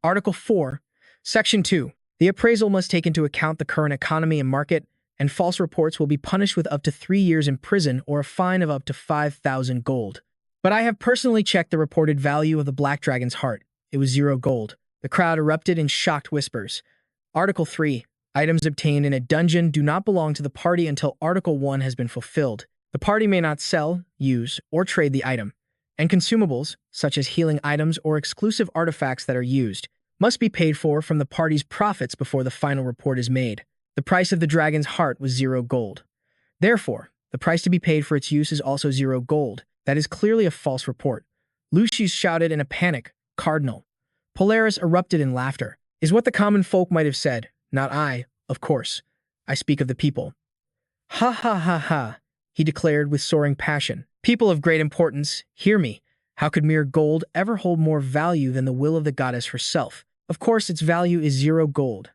Article 4, Section 2. The appraisal must take into account the current economy and market, and false reports will be punished with up to 3 years in prison or a fine of up to 5,000 gold. But I have personally checked the reported value of the Black Dragon's heart. It was 0 gold. The crowd erupted in shocked whispers. Article 3. Items obtained in a dungeon do not belong to the party until Article 1 has been fulfilled. The party may not sell, use, or trade the item. And consumables, such as healing items or exclusive artifacts that are used, must be paid for from the party's profits before the final report is made. The price of the dragon's heart was 0 gold. Therefore, the price to be paid for its use is also 0 gold. That is clearly a false report. Lucius shouted in a panic, Cardinal. Polaris erupted in laughter. Is what the common folk might have said, not I, of course. I speak of the people. Ha ha ha ha, he declared with soaring passion. People of great importance, hear me. How could mere gold ever hold more value than the will of the goddess herself? Of course, its value is 0 gold.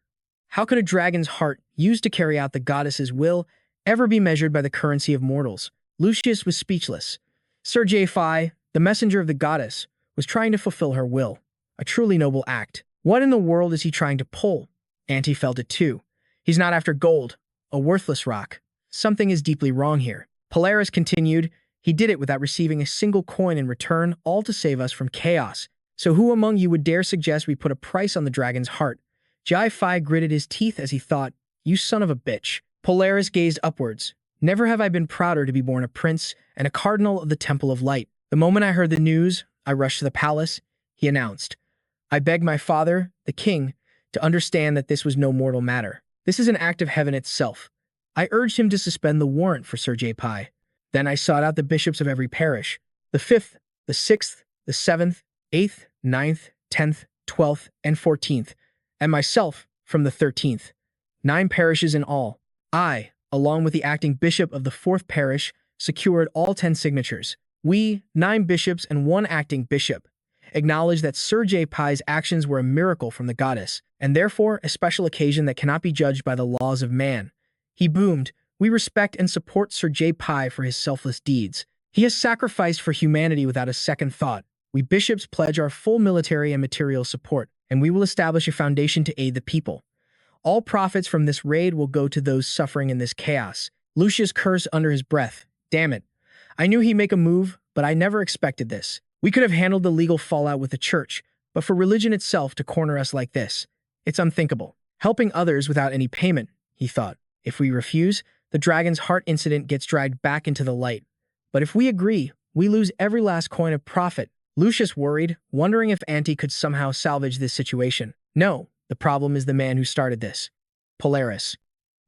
How could a dragon's heart, used to carry out the goddess's will, ever be measured by the currency of mortals? Lucius was speechless. Sir Jai-Fi, the messenger of the goddess, was trying to fulfill her will. A truly noble act. What in the world is he trying to pull? Auntie felt it too. He's not after gold, a worthless rock. Something is deeply wrong here. Polaris continued, he did it without receiving a single coin in return, all to save us from chaos. So who among you would dare suggest we put a price on the dragon's heart? Jai-Fi gritted his teeth as he thought, you son of a bitch. Polaris gazed upwards. Never have I been prouder to be born a prince and a cardinal of the Temple of Light. The moment I heard the news, I rushed to the palace. He announced, I beg my father, the king, to understand that this was no mortal matter. This is an act of heaven itself. I urged him to suspend the warrant for Sir Jai-Fi. Then I sought out the bishops of every parish, the 5th, the 6th, the 7th, 8th, 9th, 10th, 12th, and 14th, and myself from the 13th. 9 parishes in all. I, along with the acting bishop of the 4th parish, secured all 10 signatures. We, 9 bishops and 1 acting bishop, acknowledge that Sir Jai-Fi's actions were a miracle from the goddess, and therefore a special occasion that cannot be judged by the laws of man. He boomed, we respect and support Sir Jai-Fi for his selfless deeds. He has sacrificed for humanity without a second thought. We bishops pledge our full military and material support, and we will establish a foundation to aid the people. All profits from this raid will go to those suffering in this chaos. Lucius cursed under his breath. Damn it. I knew he'd make a move, but I never expected this. We could have handled the legal fallout with the church, but for religion itself to corner us like this, it's unthinkable. Helping others without any payment, he thought. If we refuse, the dragon's heart incident gets dragged back into the light. But if we agree, we lose every last coin of profit. Lucius worried, wondering if Auntie could somehow salvage this situation. No, the problem is the man who started this. Polaris.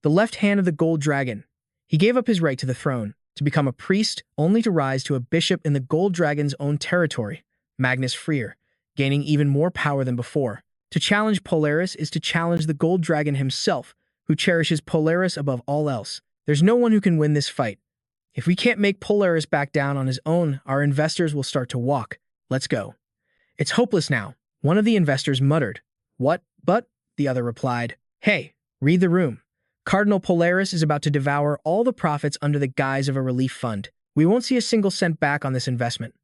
The left hand of the gold dragon. He gave up his right to the throne, to become a priest, only to rise to a bishop in the gold dragon's own territory, Magnus Freer, gaining even more power than before. To challenge Polaris is to challenge the gold dragon himself, who cherishes Polaris above all else. There's no one who can win this fight. If we can't make Polaris back down on his own, our investors will start to walk. Let's go. It's hopeless now, one of the investors muttered. What? But, the other replied. Hey, read the room. Cardinal Polaris is about to devour all the profits under the guise of a relief fund. We won't see a single cent back on this investment.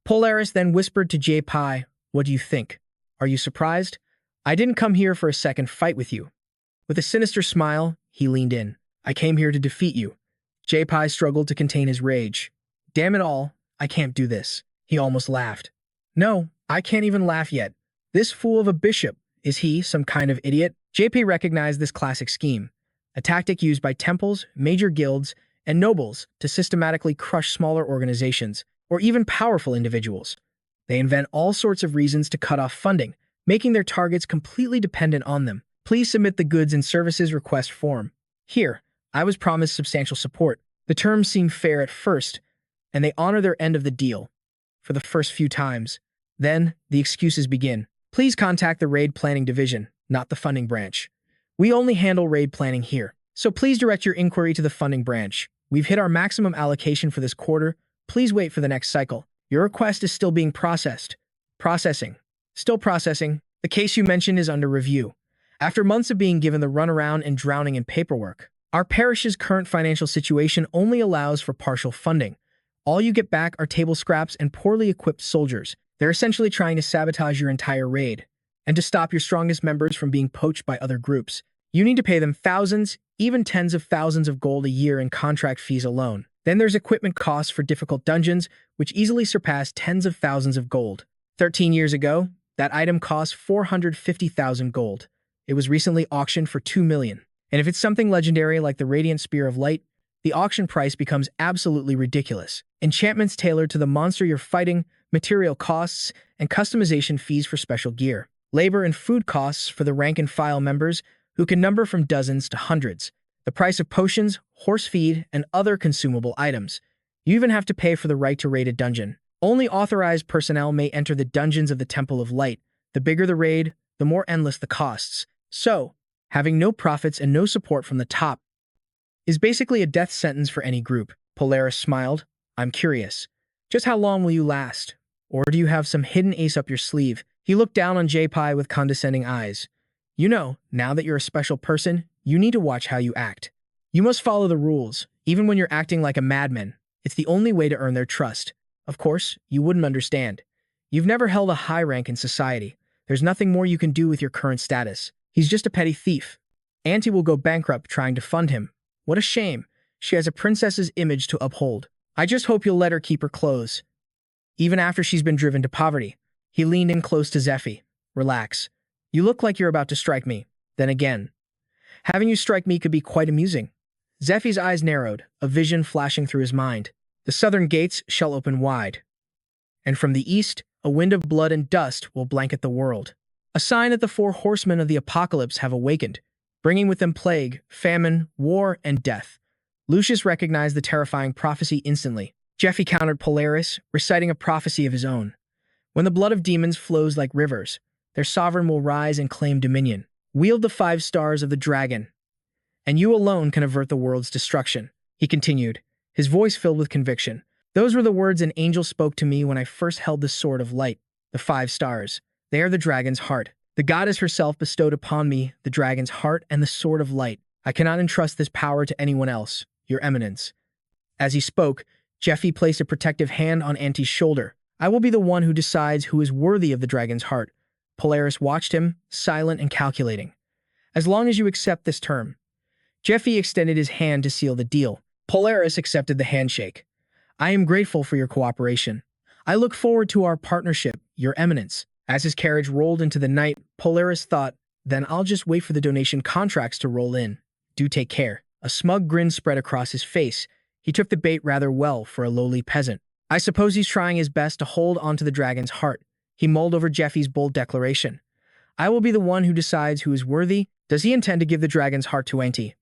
Polaris then whispered to J-Pi, what do you think? Are you surprised? I didn't come here for a second fight with you. With a sinister smile, he leaned in. I came here to defeat you. J-Pi struggled to contain his rage. Damn it all, I can't do this. He almost laughed. No, I can't even laugh yet. This fool of a bishop, is he some kind of idiot? JP recognized this classic scheme, a tactic used by temples, major guilds, and nobles to systematically crush smaller organizations, or even powerful individuals. They invent all sorts of reasons to cut off funding, making their targets completely dependent on them. Please submit the goods and services request form. Here, I was promised substantial support. The terms seem fair at first, and they honor their end of the deal. For the first few times. Then, the excuses begin. Please contact the raid planning division, not the funding branch. We only handle raid planning here, so please direct your inquiry to the funding branch. We've hit our maximum allocation for this quarter. Please wait for the next cycle. Your request is still being processed. Processing. Still processing. The case you mentioned is under review. After months of being given the runaround and drowning in paperwork, our parish's current financial situation only allows for partial funding. All you get back are table scraps and poorly equipped soldiers. They're essentially trying to sabotage your entire raid, and to stop your strongest members from being poached by other groups. You need to pay them thousands, even tens of thousands of gold a year in contract fees alone. Then there's equipment costs for difficult dungeons, which easily surpass tens of thousands of gold. 13 years ago, that item cost 450,000 gold. It was recently auctioned for 2 million. And if it's something legendary like the Radiant Spear of Light, the auction price becomes absolutely ridiculous. Enchantments tailored to the monster you're fighting, material costs, and customization fees for special gear. Labor and food costs for the rank-and-file members who can number from dozens to hundreds. The price of potions, horse feed, and other consumable items. You even have to pay for the right to raid a dungeon. Only authorized personnel may enter the dungeons of the Temple of Light. The bigger the raid, the more endless the costs. So, having no profits and no support from the top is basically a death sentence for any group. Polaris smiled. I'm curious. Just how long will you last? Or do you have some hidden ace up your sleeve? He looked down on J-Pi with condescending eyes. You know, now that you're a special person, you need to watch how you act. You must follow the rules, even when you're acting like a madman. It's the only way to earn their trust. Of course, you wouldn't understand. You've never held a high rank in society. There's nothing more you can do with your current status. He's just a petty thief. Auntie will go bankrupt trying to fund him. What a shame. She has a princess's image to uphold. I just hope you'll let her keep her clothes, even after she's been driven to poverty. He leaned in close to Zephyr. Relax. You look like you're about to strike me. Then again, having you strike me could be quite amusing. Zephyr's eyes narrowed, a vision flashing through his mind. The southern gates shall open wide, and from the east, a wind of blood and dust will blanket the world. A sign that the 4 horsemen of the apocalypse have awakened, bringing with them plague, famine, war, and death. Lucius recognized the terrifying prophecy instantly. Jeffy countered Polaris, reciting a prophecy of his own. When the blood of demons flows like rivers, their sovereign will rise and claim dominion. Wield the 5 stars of the dragon, and you alone can avert the world's destruction. He continued, his voice filled with conviction. Those were the words an angel spoke to me when I first held the sword of light. The 5 stars. They are the dragon's heart. The goddess herself bestowed upon me the dragon's heart and the sword of light. I cannot entrust this power to anyone else, your eminence. As he spoke, Jeffy placed a protective hand on Auntie's shoulder. I will be the one who decides who is worthy of the dragon's heart. Polaris watched him, silent and calculating. as long as you accept this term. Zephyr extended his hand to seal the deal. Polaris accepted the handshake. I am grateful for your cooperation. I look forward to our partnership, Your Eminence. As his carriage rolled into the night, Polaris thought, then I'll just wait for the donation contracts to roll in. Do take care. A smug grin spread across his face. He took the bait rather well for a lowly peasant. I suppose he's trying his best to hold onto the dragon's heart. He mulled over Zephy's bold declaration. I will be the one who decides who is worthy. Does he intend to give the dragon's heart to Auntie?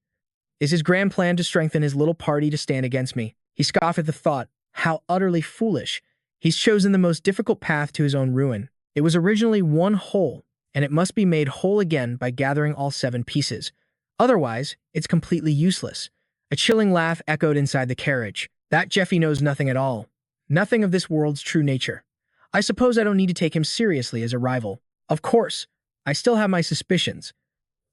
Is his grand plan to strengthen his little party to stand against me? He scoffed at the thought. How utterly foolish. He's chosen the most difficult path to his own ruin. It was originally one whole, and it must be made whole again by gathering all 7 pieces. Otherwise, it's completely useless. A chilling laugh echoed inside the carriage. That Zephyr knows nothing at all. Nothing of this world's true nature. I suppose I don't need to take him seriously as a rival. Of course, I still have my suspicions.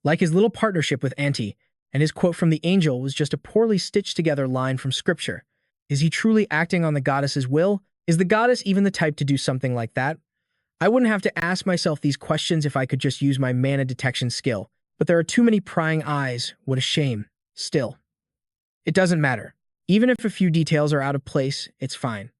Like his little partnership with Auntie, and his quote from the angel was just a poorly stitched-together line from scripture. Is he truly acting on the goddess's will? Is the goddess even the type to do something like that? I wouldn't have to ask myself these questions if I could just use my mana detection skill, but there are too many prying eyes. What a shame. Still, it doesn't matter. Even if a few details are out of place, it's fine.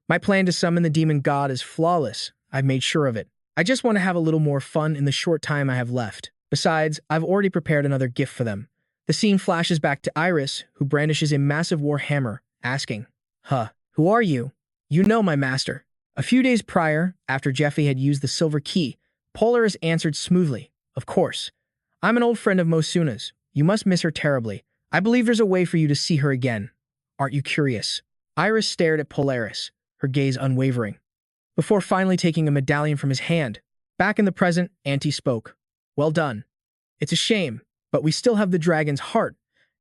My plan to summon the demon god is flawless. I've made sure of it. I just want to have a little more fun in the short time I have left. Besides, I've already prepared another gift for them. The scene flashes back to Iris, who brandishes a massive war hammer, asking, who are you? You know my master. A few days prior, after Zephyr had used the silver key, Polaris answered smoothly, of course. I'm an old friend of Mosuna's. You must miss her terribly. I believe there's a way for you to see her again. Aren't you curious? Iris stared at Polaris, her gaze unwavering. Before finally taking a medallion from his hand, back in the present, Auntie spoke. Well done. It's a shame, but we still have the dragon's heart,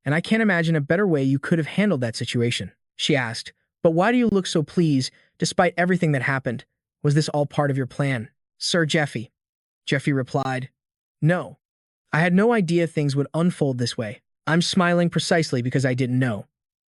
and I can't imagine a better way you could have handled that situation. She asked, but why do you look so pleased, despite everything that happened? Was this all part of your plan? Sir Zephyr. Zephyr replied, no. I had no idea things would unfold this way. I'm smiling precisely because I didn't know.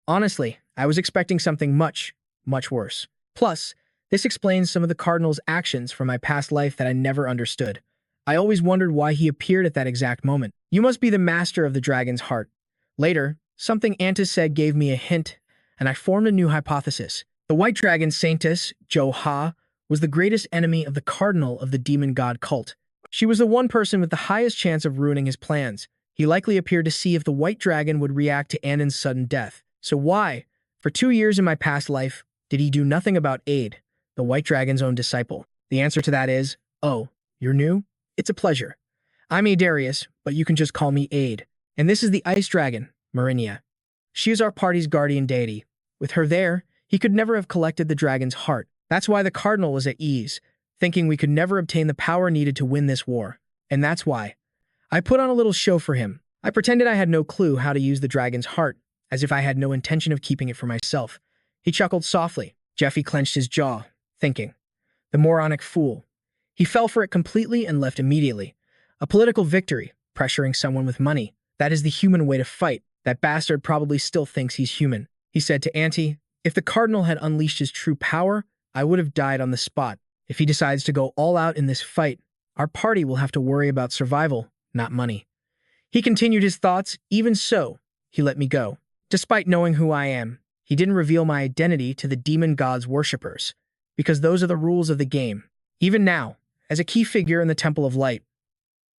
Honestly, I was expecting something much, much worse. Plus, this explains some of the Cardinal's actions from my past life that I never understood. I always wondered why he appeared at that exact moment. You must be the master of the dragon's heart. Later, something Antis said gave me a hint, and I formed a new hypothesis. The white dragon Saintess, Jo-Ha, was the greatest enemy of the Cardinal of the demon god cult. She was the one person with the highest chance of ruining his plans. He likely appeared to see if the white dragon would react to Annan's sudden death. So why, for 2 years in my past life, did he do nothing about Aid, the white dragon's own disciple? The answer to that is, oh, you're new? It's a pleasure. I'm Adarius, but you can just call me Aid. And this is the ice dragon, Marinia. She is our party's guardian deity. With her there, he could never have collected the dragon's heart. That's why the Cardinal was at ease, thinking we could never obtain the power needed to win this war. And that's why I put on a little show for him. I pretended I had no clue how to use the dragon's heart, as if I had no intention of keeping it for myself. He chuckled softly. Zephyr clenched his jaw, thinking, the moronic fool. He fell for it completely and left immediately. A political victory, pressuring someone with money. That is the human way to fight. That bastard probably still thinks he's human. He said to Auntie, if the Cardinal had unleashed his true power, I would have died on the spot. If he decides to go all out in this fight, our party will have to worry about survival, not money. He continued his thoughts. Even so, he let me go. Despite knowing who I am, he didn't reveal my identity to the demon god's worshippers, because those are the rules of the game. Even now, as a key figure in the Temple of Light,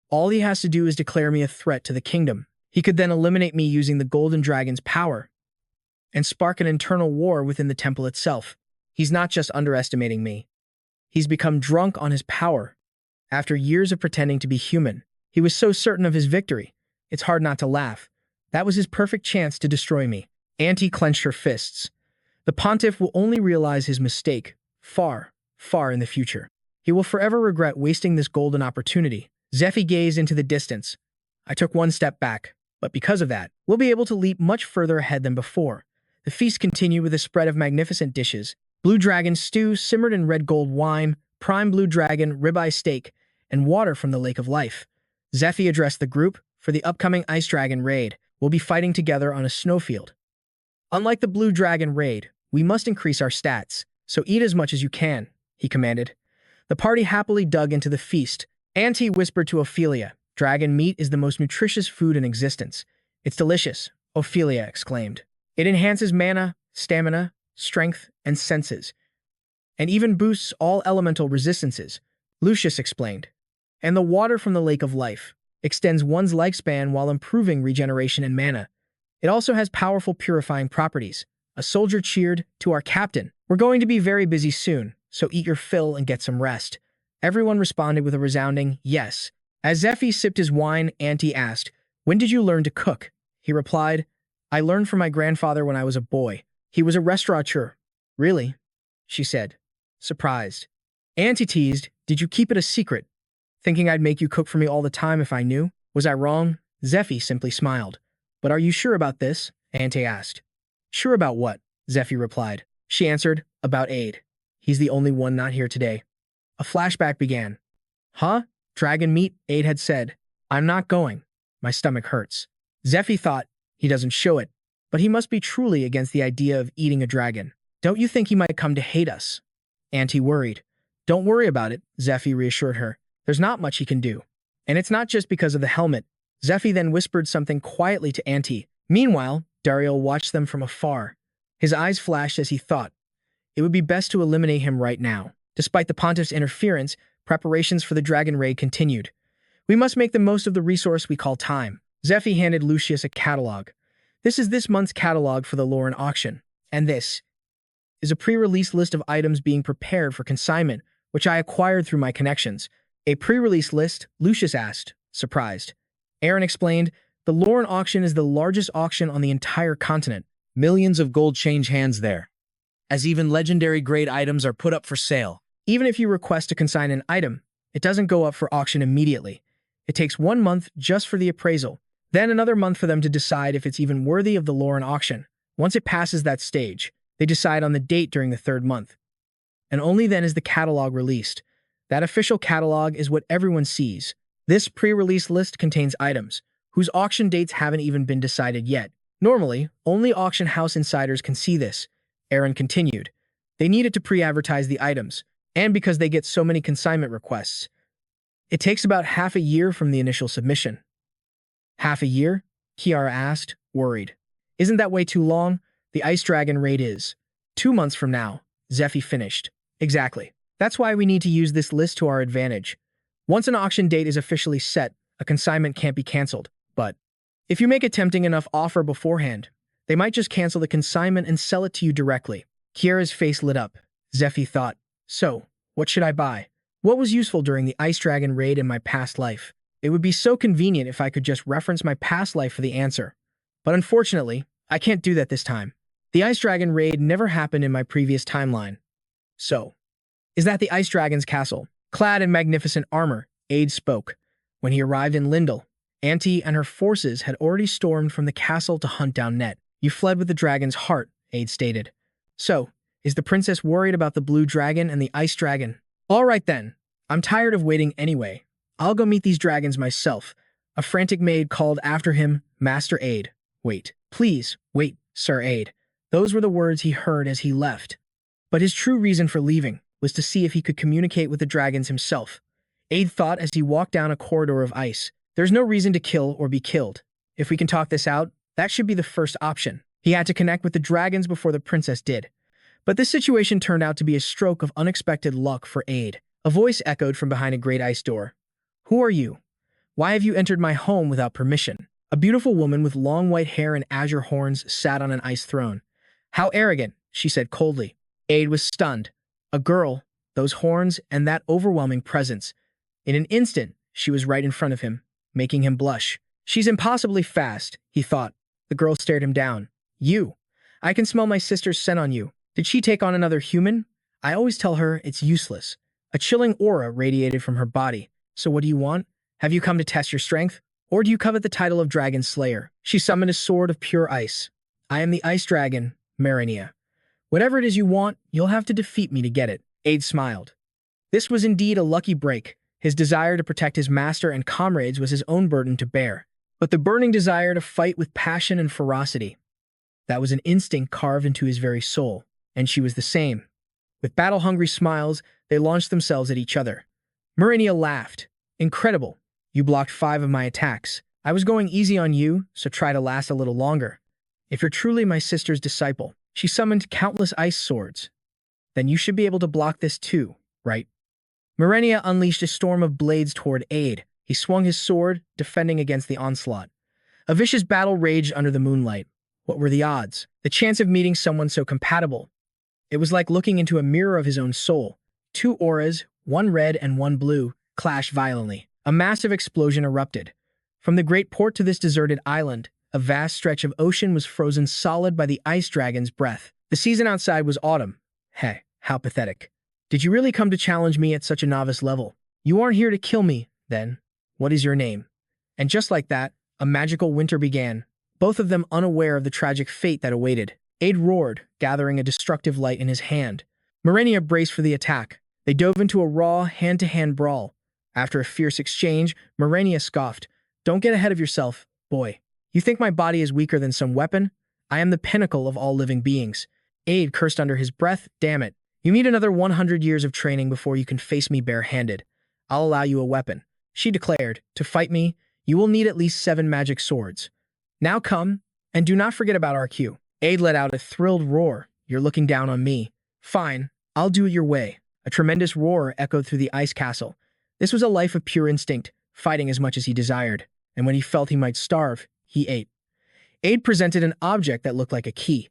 all he has to do is declare me a threat to the kingdom. He could then eliminate me using the Golden Dragon's power and spark an internal war within the temple itself. He's not just underestimating me. He's become drunk on his power. After years of pretending to be human, he was so certain of his victory. It's hard not to laugh. That was his perfect chance to destroy me. Auntie clenched her fists. The pontiff will only realize his mistake far, far in the future. He will forever regret wasting this golden opportunity. Zephyr gazed into the distance. I took one step back, but because of that, we'll be able to leap much further ahead than before. The feast continued with a spread of magnificent dishes. Blue dragon stew simmered in red gold wine, prime blue dragon ribeye steak, and water from the lake of life. Zephyr addressed the group. For the upcoming ice dragon raid, we'll be fighting together on a snowfield. Unlike the blue dragon raid, we must increase our stats, so eat as much as you can, he commanded. The party happily dug into the feast. Auntie whispered to Ophelia, Dragon meat is the most nutritious food in existence. It's delicious, Ophelia exclaimed. It enhances mana, stamina, strength, and senses, and even boosts all elemental resistances, Lucius explained. And the water from the Lake of Life extends one's lifespan while improving regeneration and mana. It also has powerful purifying properties. A soldier cheered, "To our captain. We're going to be very busy soon, so eat your fill and get some rest." Everyone responded with a resounding yes. As Zephyr sipped his wine, Auntie asked, "When did you learn to cook?" He replied, "I learned from my grandfather when I was a boy. He was a restaurateur." "Really?" she said, surprised. Auntie teased, "Did you keep it a secret, thinking I'd make you cook for me all the time if I knew? Was I wrong?" Zephyr simply smiled. "But are you sure about this?" Auntie asked. "Sure about what?" Zephyr replied. She answered, "About Aid. He's the only one not here today." A flashback began. "Huh? Dragon meat," Aid had said. "I'm not going. My stomach hurts." Zephyr thought, he doesn't show it, but he must be truly against the idea of eating a dragon. "Don't you think he might come to hate us?" Auntie worried. "Don't worry about it," Zephyr reassured her. "There's not much he can do. And it's not just because of the helmet." Zephyr then whispered something quietly to Auntie. Meanwhile, Dario watched them from afar. His eyes flashed as he thought, it would be best to eliminate him right now. Despite the pontiff's interference, preparations for the dragon raid continued. "We must make the most of the resource we call time." Zephyr handed Lucius a catalog. "This is this month's catalog for the Lauren auction. And this is a pre-release list of items being prepared for consignment, which I acquired through my connections." "A pre-release list?" Lucius asked, surprised. Aaron explained, "The Lauren auction is the largest auction on the entire continent. Millions of gold change hands there, as even legendary grade items are put up for sale. Even if you request to consign an item, it doesn't go up for auction immediately. It takes 1 month just for the appraisal, then another month for them to decide if it's even worthy of the Lauren auction. Once it passes that stage, they decide on the date during the 3rd month. And only then is the catalog released. That official catalog is what everyone sees. This pre-release list contains items whose auction dates haven't even been decided yet. Normally, only auction house insiders can see this," Aaron continued. "They needed to pre-advertise the items, and because they get so many consignment requests. It takes about half a year from the initial submission." "Half a year?" Kiara asked, worried. "Isn't that way too long? The Ice Dragon raid is 2 months from now," Zephyr finished. "Exactly. That's why we need to use this list to our advantage. Once an auction date is officially set, a consignment can't be cancelled. But if you make a tempting enough offer beforehand, they might just cancel the consignment and sell it to you directly." Kiara's face lit up. Zephyr thought, "So, what should I buy? What was useful during the Ice Dragon raid in my past life? It would be so convenient if I could just reference my past life for the answer. But unfortunately, I can't do that this time. The Ice Dragon raid never happened in my previous timeline. So, is that the Ice Dragon's castle?" Clad in magnificent armor, Aid spoke. When he arrived in Lindell, Auntie and her forces had already stormed from the castle to hunt down Net. "You fled with the dragon's heart," Aid stated. "So, is the princess worried about the blue dragon and the ice dragon?" "All right then. I'm tired of waiting anyway. I'll go meet these dragons myself." A frantic maid called after him, "Master Aid. Wait. Please, wait, Sir Aid." Those were the words he heard as he left. But his true reason for leaving was to see if he could communicate with the dragons himself. Aid thought as he walked down a corridor of ice. There's no reason to kill or be killed. If we can talk this out, that should be the first option. He had to connect with the dragons before the princess did. But this situation turned out to be a stroke of unexpected luck for Aid. A voice echoed from behind a great ice door. "Who are you? Why have you entered my home without permission?" A beautiful woman with long white hair and azure horns sat on an ice throne. "How arrogant," she said coldly. Aid was stunned. A girl, those horns, and that overwhelming presence. In an instant, she was right in front of him, making him blush. "She's impossibly fast," he thought. The girl stared him down. "You. I can smell my sister's scent on you. Did she take on another human? I always tell her it's useless." A chilling aura radiated from her body. "So what do you want? Have you come to test your strength? Or do you covet the title of Dragon Slayer?" She summoned a sword of pure ice. "I am the Ice Dragon, Marinia. Whatever it is you want, you'll have to defeat me to get it." Aid smiled. This was indeed a lucky break. His desire to protect his master and comrades was his own burden to bear. But the burning desire to fight with passion and ferocity, that was an instinct carved into his very soul. And she was the same. With battle-hungry smiles, they launched themselves at each other. Marinia laughed. "Incredible. You blocked 5 of my attacks. I was going easy on you, so try to last a little longer. If you're truly my sister's disciple, she summoned countless ice swords. Then you should be able to block this too, right? Marenia unleashed a storm of blades toward Aid. He swung his sword, defending against the onslaught. A vicious battle raged under the moonlight. What were the odds? The chance of meeting someone so compatible. It was like looking into a mirror of his own soul. 2 auras, one red and one blue, clashed violently. A massive explosion erupted. From the great port to this deserted island, a vast stretch of ocean was frozen solid by the ice dragon's breath. The season outside was autumn. Hey, how pathetic. Did you really come to challenge me at such a novice level? You aren't here to kill me, then. What is your name? And just like that, a magical winter began, both of them unaware of the tragic fate that awaited. Aid roared, gathering a destructive light in his hand. Marenia braced for the attack. They dove into a raw, hand-to-hand brawl. After a fierce exchange, Marenia scoffed. Don't get ahead of yourself, boy. You think my body is weaker than some weapon? I am the pinnacle of all living beings. Aid cursed under his breath. Damn it. You need another 100 years of training before you can face me barehanded. I'll allow you a weapon. She declared, to fight me, you will need at least 7 magic swords. Now come, and do not forget about our cue. Aid let out a thrilled roar. You're looking down on me. Fine, I'll do it your way. A tremendous roar echoed through the ice castle. This was a life of pure instinct, fighting as much as he desired. And when he felt he might starve, he ate. Aid presented an object that looked like a key.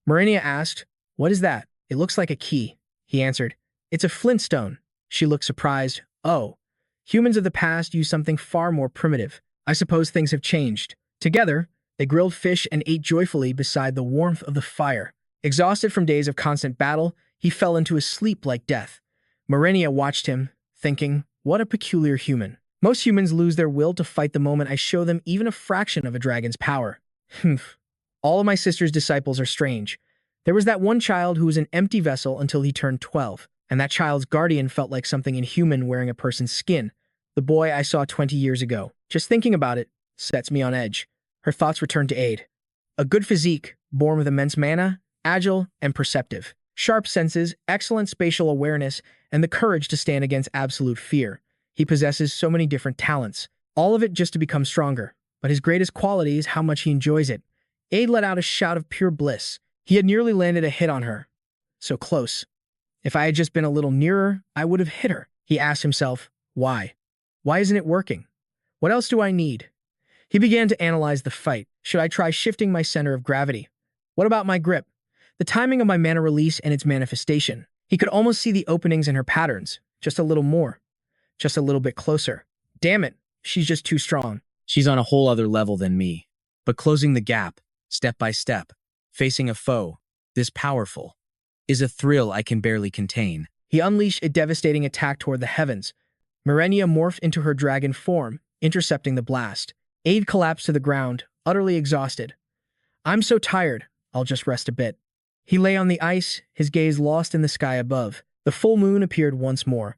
Marenia asked, what is that? It looks like a key. He answered, it's a flintstone. She looked surprised. Oh, humans of the past used something far more primitive. I suppose things have changed. Together, they grilled fish and ate joyfully beside the warmth of the fire. Exhausted from days of constant battle, he fell into a sleep like death. Marenia watched him, thinking, what a peculiar human. Most humans lose their will to fight the moment I show them even a fraction of a dragon's power. Humph. All of my sister's disciples are strange. There was that one child who was an empty vessel until he turned 12, and that child's guardian felt like something inhuman wearing a person's skin. The boy I saw 20 years ago. Just thinking about it sets me on edge. Her thoughts returned to Aid. A good physique, born with immense mana, agile and perceptive. Sharp senses, excellent spatial awareness, and the courage to stand against absolute fear. He possesses so many different talents, all of it just to become stronger. But his greatest quality is how much he enjoys it. Aid let out a shout of pure bliss. He had nearly landed a hit on her. So close. If I had just been a little nearer, I would have hit her. He asked himself, why? Why isn't it working? What else do I need? He began to analyze the fight. Should I try shifting my center of gravity? What about my grip? The timing of my mana release and its manifestation. He could almost see the openings in her patterns. Just a little more. Just a little bit closer. Damn it, she's just too strong. She's on a whole other level than me. But closing the gap, step by step, facing a foe, this powerful, is a thrill I can barely contain. He unleashed a devastating attack toward the heavens. Marenia morphed into her dragon form, intercepting the blast. Aid collapsed to the ground, utterly exhausted. I'm so tired, I'll just rest a bit. He lay on the ice, his gaze lost in the sky above. The full moon appeared once more.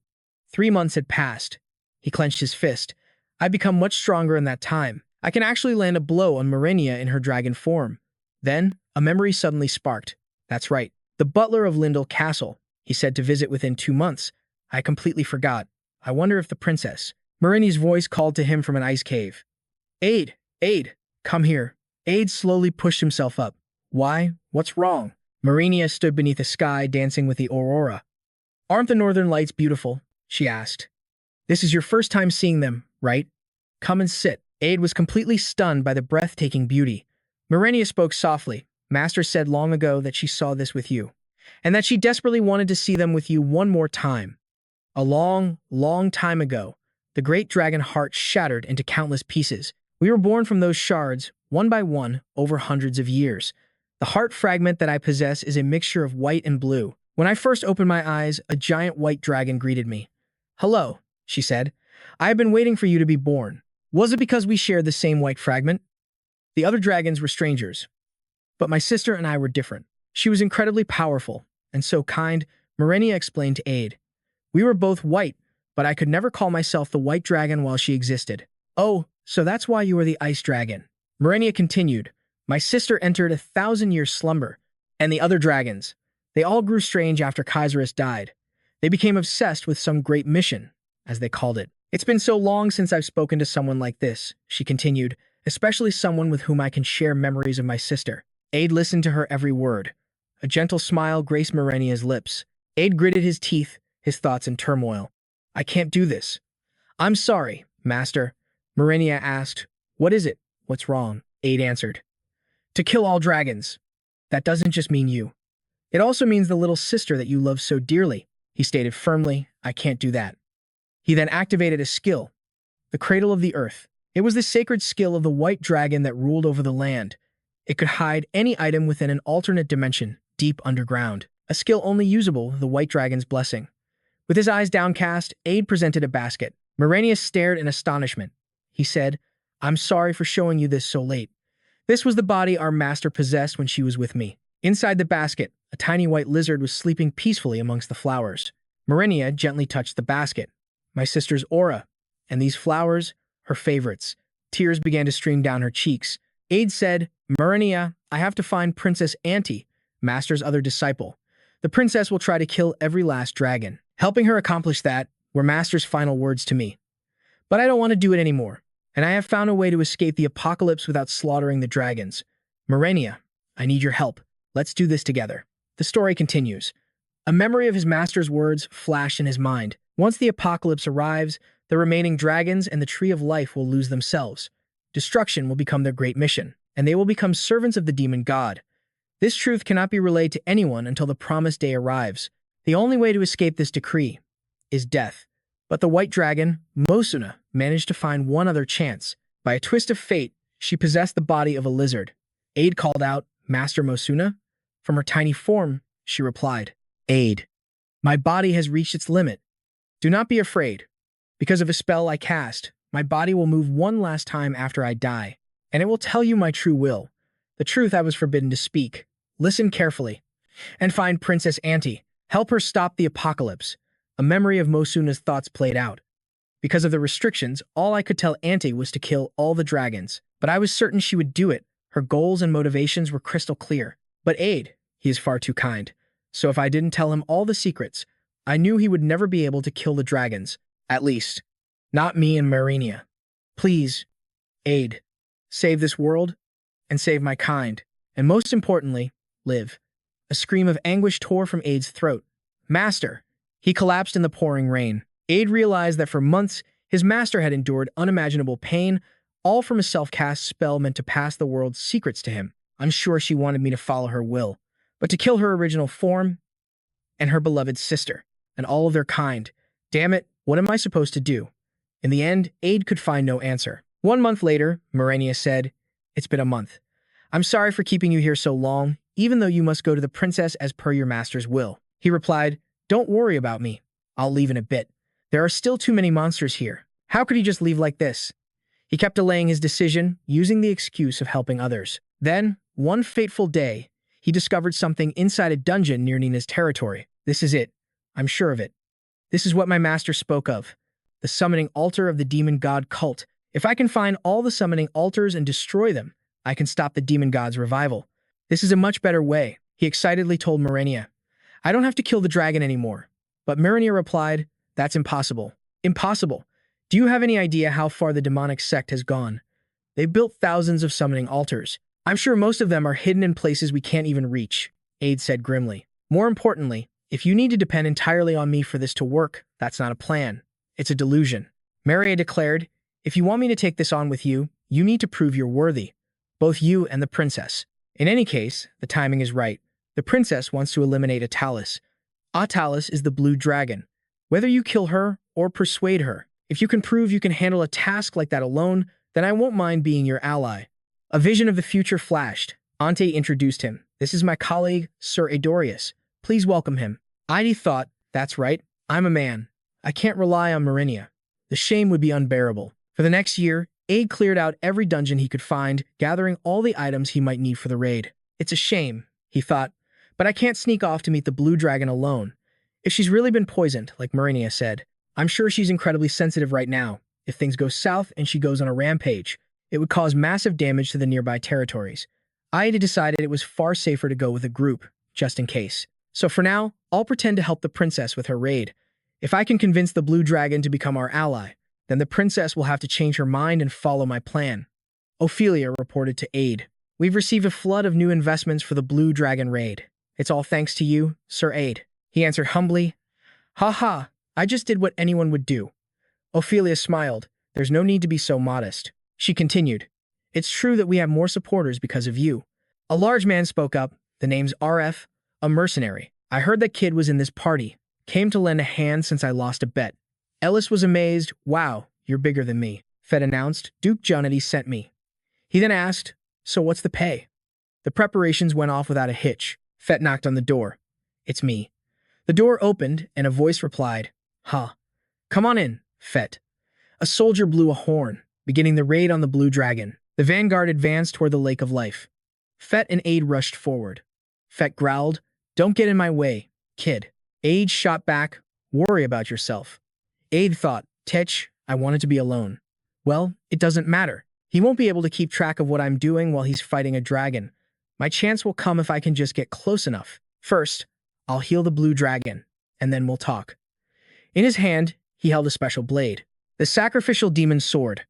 3 months had passed. He clenched his fist. I've become much stronger in that time. I can actually land a blow on Marenia in her dragon form. Then, a memory suddenly sparked. That's right. The butler of Lindell Castle. He said to visit within 2 months. I completely forgot. I wonder if the princess. Marinia's voice called to him from an ice cave. Aid! Aid! Come here. Aid slowly pushed himself up. Why? What's wrong? Marenia stood beneath the sky, dancing with the aurora. Aren't the northern lights beautiful? She asked. This is your first time seeing them, right? Come and sit. Aid was completely stunned by the breathtaking beauty. Marenia spoke softly. Master said long ago that she saw this with you, and that she desperately wanted to see them with you one more time. A long, long time ago, the great dragon heart shattered into countless pieces. We were born from those shards, one by one, over hundreds of years. The heart fragment that I possess is a mixture of white and blue. When I first opened my eyes, a giant white dragon greeted me. Hello, she said. I have been waiting for you to be born. Was it because we shared the same white fragment? The other dragons were strangers, but my sister and I were different. She was incredibly powerful, and so kind, Marenia explained to Aid. We were both white, but I could never call myself the white dragon while she existed. Oh, so that's why you are the ice dragon. Marenia continued. My sister entered 1,000-year slumber, and the other dragons. They all grew strange after Kaiserus died. They became obsessed with some great mission, as they called it. It's been so long since I've spoken to someone like this, she continued, especially someone with whom I can share memories of my sister. Aid listened to her every word. A gentle smile graced Marenia's lips. Aid gritted his teeth, his thoughts in turmoil. I can't do this. I'm sorry, Master. Marenia asked. What is it? What's wrong? Aid answered. To kill all dragons. That doesn't just mean you. It also means the little sister that you love so dearly. He stated firmly, I can't do that. He then activated a skill, the Cradle of the Earth. It was the sacred skill of the white dragon that ruled over the land. It could hide any item within an alternate dimension, deep underground. A skill only usable with the white dragon's blessing. With his eyes downcast, Aid presented a basket. Marenia stared in astonishment. He said, I'm sorry for showing you this so late. This was the body our master possessed when she was with me. Inside the basket, a tiny white lizard was sleeping peacefully amongst the flowers. Marenia gently touched the basket. My sister's aura, and these flowers, her favorites. Tears began to stream down her cheeks. Aid said, Marenia, I have to find Princess Auntie, Master's other disciple. The princess will try to kill every last dragon. Helping her accomplish that were Master's final words to me. But I don't want to do it anymore, and I have found a way to escape the apocalypse without slaughtering the dragons. Marenia, I need your help. Let's do this together. The story continues. A memory of his master's words flashed in his mind. Once the apocalypse arrives, the remaining dragons and the Tree of Life will lose themselves. Destruction will become their great mission, and they will become servants of the demon god. This truth cannot be relayed to anyone until the promised day arrives. The only way to escape this decree is death. But the white dragon, Mosuna, managed to find one other chance. By a twist of fate, she possessed the body of a lizard. Aid called out, Master Mosuna? From her tiny form, she replied, Aid, my body has reached its limit. Do not be afraid. Because of a spell I cast, my body will move one last time after I die, and it will tell you my true will, the truth I was forbidden to speak. Listen carefully, and find Princess Auntie. Help her stop the apocalypse. A memory of Mosuna's thoughts played out. Because of the restrictions, all I could tell Auntie was to kill all the dragons, but I was certain she would do it. Her goals and motivations were crystal clear. But Aid, he is far too kind. So if I didn't tell him all the secrets, I knew he would never be able to kill the dragons. At least, not me and Marenia. Please, Aid, save this world and save my kind. And most importantly, live. A scream of anguish tore from Aid's throat. Master! He collapsed in the pouring rain. Aid realized that for months, his master had endured unimaginable pain, all from a self-cast spell meant to pass the world's secrets to him. I'm sure she wanted me to follow her will, but to kill her original form and her beloved sister, and all of their kind. Damn it, what am I supposed to do? In the end, Aid could find no answer. 1 month later, Marenia said, It's been a month. I'm sorry for keeping you here so long, even though you must go to the princess as per your master's will. He replied, Don't worry about me. I'll leave in a bit. There are still too many monsters here. How could he just leave like this? He kept delaying his decision, using the excuse of helping others. Then, one fateful day, he discovered something inside a dungeon near Nina's territory. This is it. I'm sure of it. This is what my master spoke of. The summoning altar of the demon god cult. If I can find all the summoning altars and destroy them, I can stop the demon god's revival. This is a much better way, he excitedly told Marenia. I don't have to kill the dragon anymore. But Marenia replied, That's impossible. Impossible. Do you have any idea how far the demonic sect has gone? They've built thousands of summoning altars. I'm sure most of them are hidden in places we can't even reach, Aid said grimly. More importantly, if you need to depend entirely on me for this to work, that's not a plan. It's a delusion. Marenia declared, If you want me to take this on with you, you need to prove you're worthy. Both you and the princess. In any case, the timing is right. The princess wants to eliminate Atalis. Atalis is the blue dragon. Whether you kill her or persuade her, if you can prove you can handle a task like that alone, then I won't mind being your ally. A vision of the future flashed. Ante introduced him. This is my colleague, Sir Adorius. Please welcome him. Ide thought, That's right, I'm a man. I can't rely on Marenia. The shame would be unbearable. For the next year, Aid cleared out every dungeon he could find, gathering all the items he might need for the raid. It's a shame, he thought, but I can't sneak off to meet the blue dragon alone. If she's really been poisoned, like Marenia said, I'm sure she's incredibly sensitive right now. If things go south and she goes on a rampage, it would cause massive damage to the nearby territories. Ida decided it was far safer to go with a group, just in case. So for now, I'll pretend to help the princess with her raid. If I can convince the blue dragon to become our ally, then the princess will have to change her mind and follow my plan. Ophelia reported to Aid. We've received a flood of new investments for the Blue Dragon raid. It's all thanks to you, Sir Aid. He answered humbly. Ha ha, I just did what anyone would do. Ophelia smiled. There's no need to be so modest. She continued. It's true that we have more supporters because of you. A large man spoke up. The name's RF, a mercenary. I heard that kid was in this party. Came to lend a hand since I lost a bet. Ellis was amazed. Wow, you're bigger than me. Fett announced. Duke Johnny sent me. He then asked, so what's the pay? The preparations went off without a hitch. Fett knocked on the door. It's me. The door opened, and a voice replied, Huh. Come on in, Fett. A soldier blew a horn, beginning the raid on the Blue Dragon. The vanguard advanced toward the Lake of Life. Fett and Aid rushed forward. Fett growled, Don't get in my way, kid. Aid shot back, Worry about yourself. Aid thought, Tetch, I wanted to be alone. Well, it doesn't matter. He won't be able to keep track of what I'm doing while he's fighting a dragon. My chance will come if I can just get close enough. First, I'll heal the Blue Dragon, and then we'll talk. In his hand, he held a special blade. The sacrificial demon sword.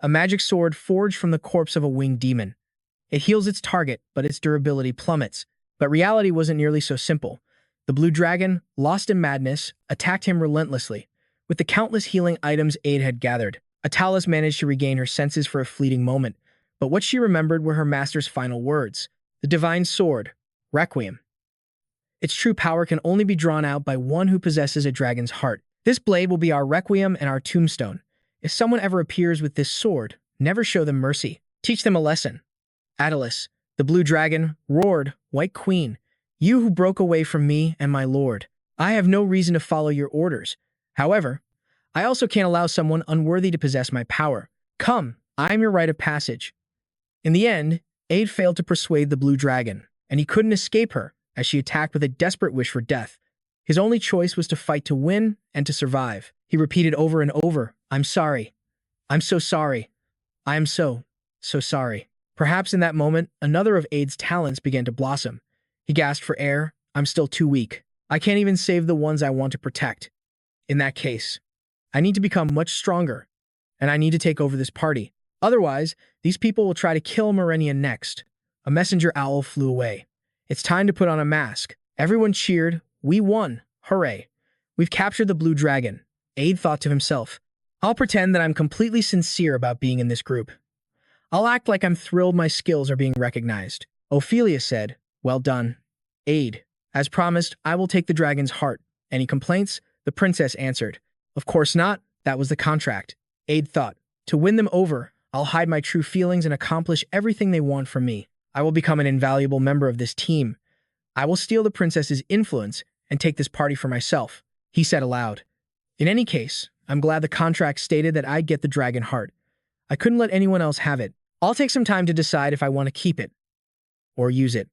A magic sword forged from the corpse of a winged demon. It heals its target, but its durability plummets. But reality wasn't nearly so simple. The Blue Dragon, lost in madness, attacked him relentlessly. With the countless healing items Aid had gathered, Atalis managed to regain her senses for a fleeting moment, but what she remembered were her master's final words. The divine sword, Requiem. Its true power can only be drawn out by one who possesses a dragon's heart. This blade will be our Requiem and our tombstone. If someone ever appears with this sword, never show them mercy. Teach them a lesson. Atalis, the Blue Dragon, roared, White Queen, you who broke away from me and my lord. I have no reason to follow your orders. However, I also can't allow someone unworthy to possess my power. Come, I am your rite of passage. In the end, Aid failed to persuade the Blue Dragon, and he couldn't escape her as she attacked with a desperate wish for death. His only choice was to fight to win and to survive. He repeated over and over, I'm sorry. I'm so sorry. I am so sorry. Perhaps in that moment, another of Aid's talents began to blossom. He gasped for air. I'm still too weak. I can't even save the ones I want to protect. In that case, I need to become much stronger, and I need to take over this party. Otherwise, these people will try to kill Marenian next. A messenger owl flew away. It's time to put on a mask. Everyone cheered. We won. Hooray. We've captured the Blue Dragon. Aid thought to himself. I'll pretend that I'm completely sincere about being in this group. I'll act like I'm thrilled my skills are being recognized. Ophelia said, Well done. Aid. As promised, I will take the dragon's heart. Any complaints? The princess answered. Of course not. That was the contract. Aid thought. To win them over, I'll hide my true feelings and accomplish everything they want from me. I will become an invaluable member of this team. I will steal the princess's influence and take this party for myself, he said aloud. In any case, I'm glad the contract stated that I'd get the dragon heart. I couldn't let anyone else have it. I'll take some time to decide if I want to keep it or use it.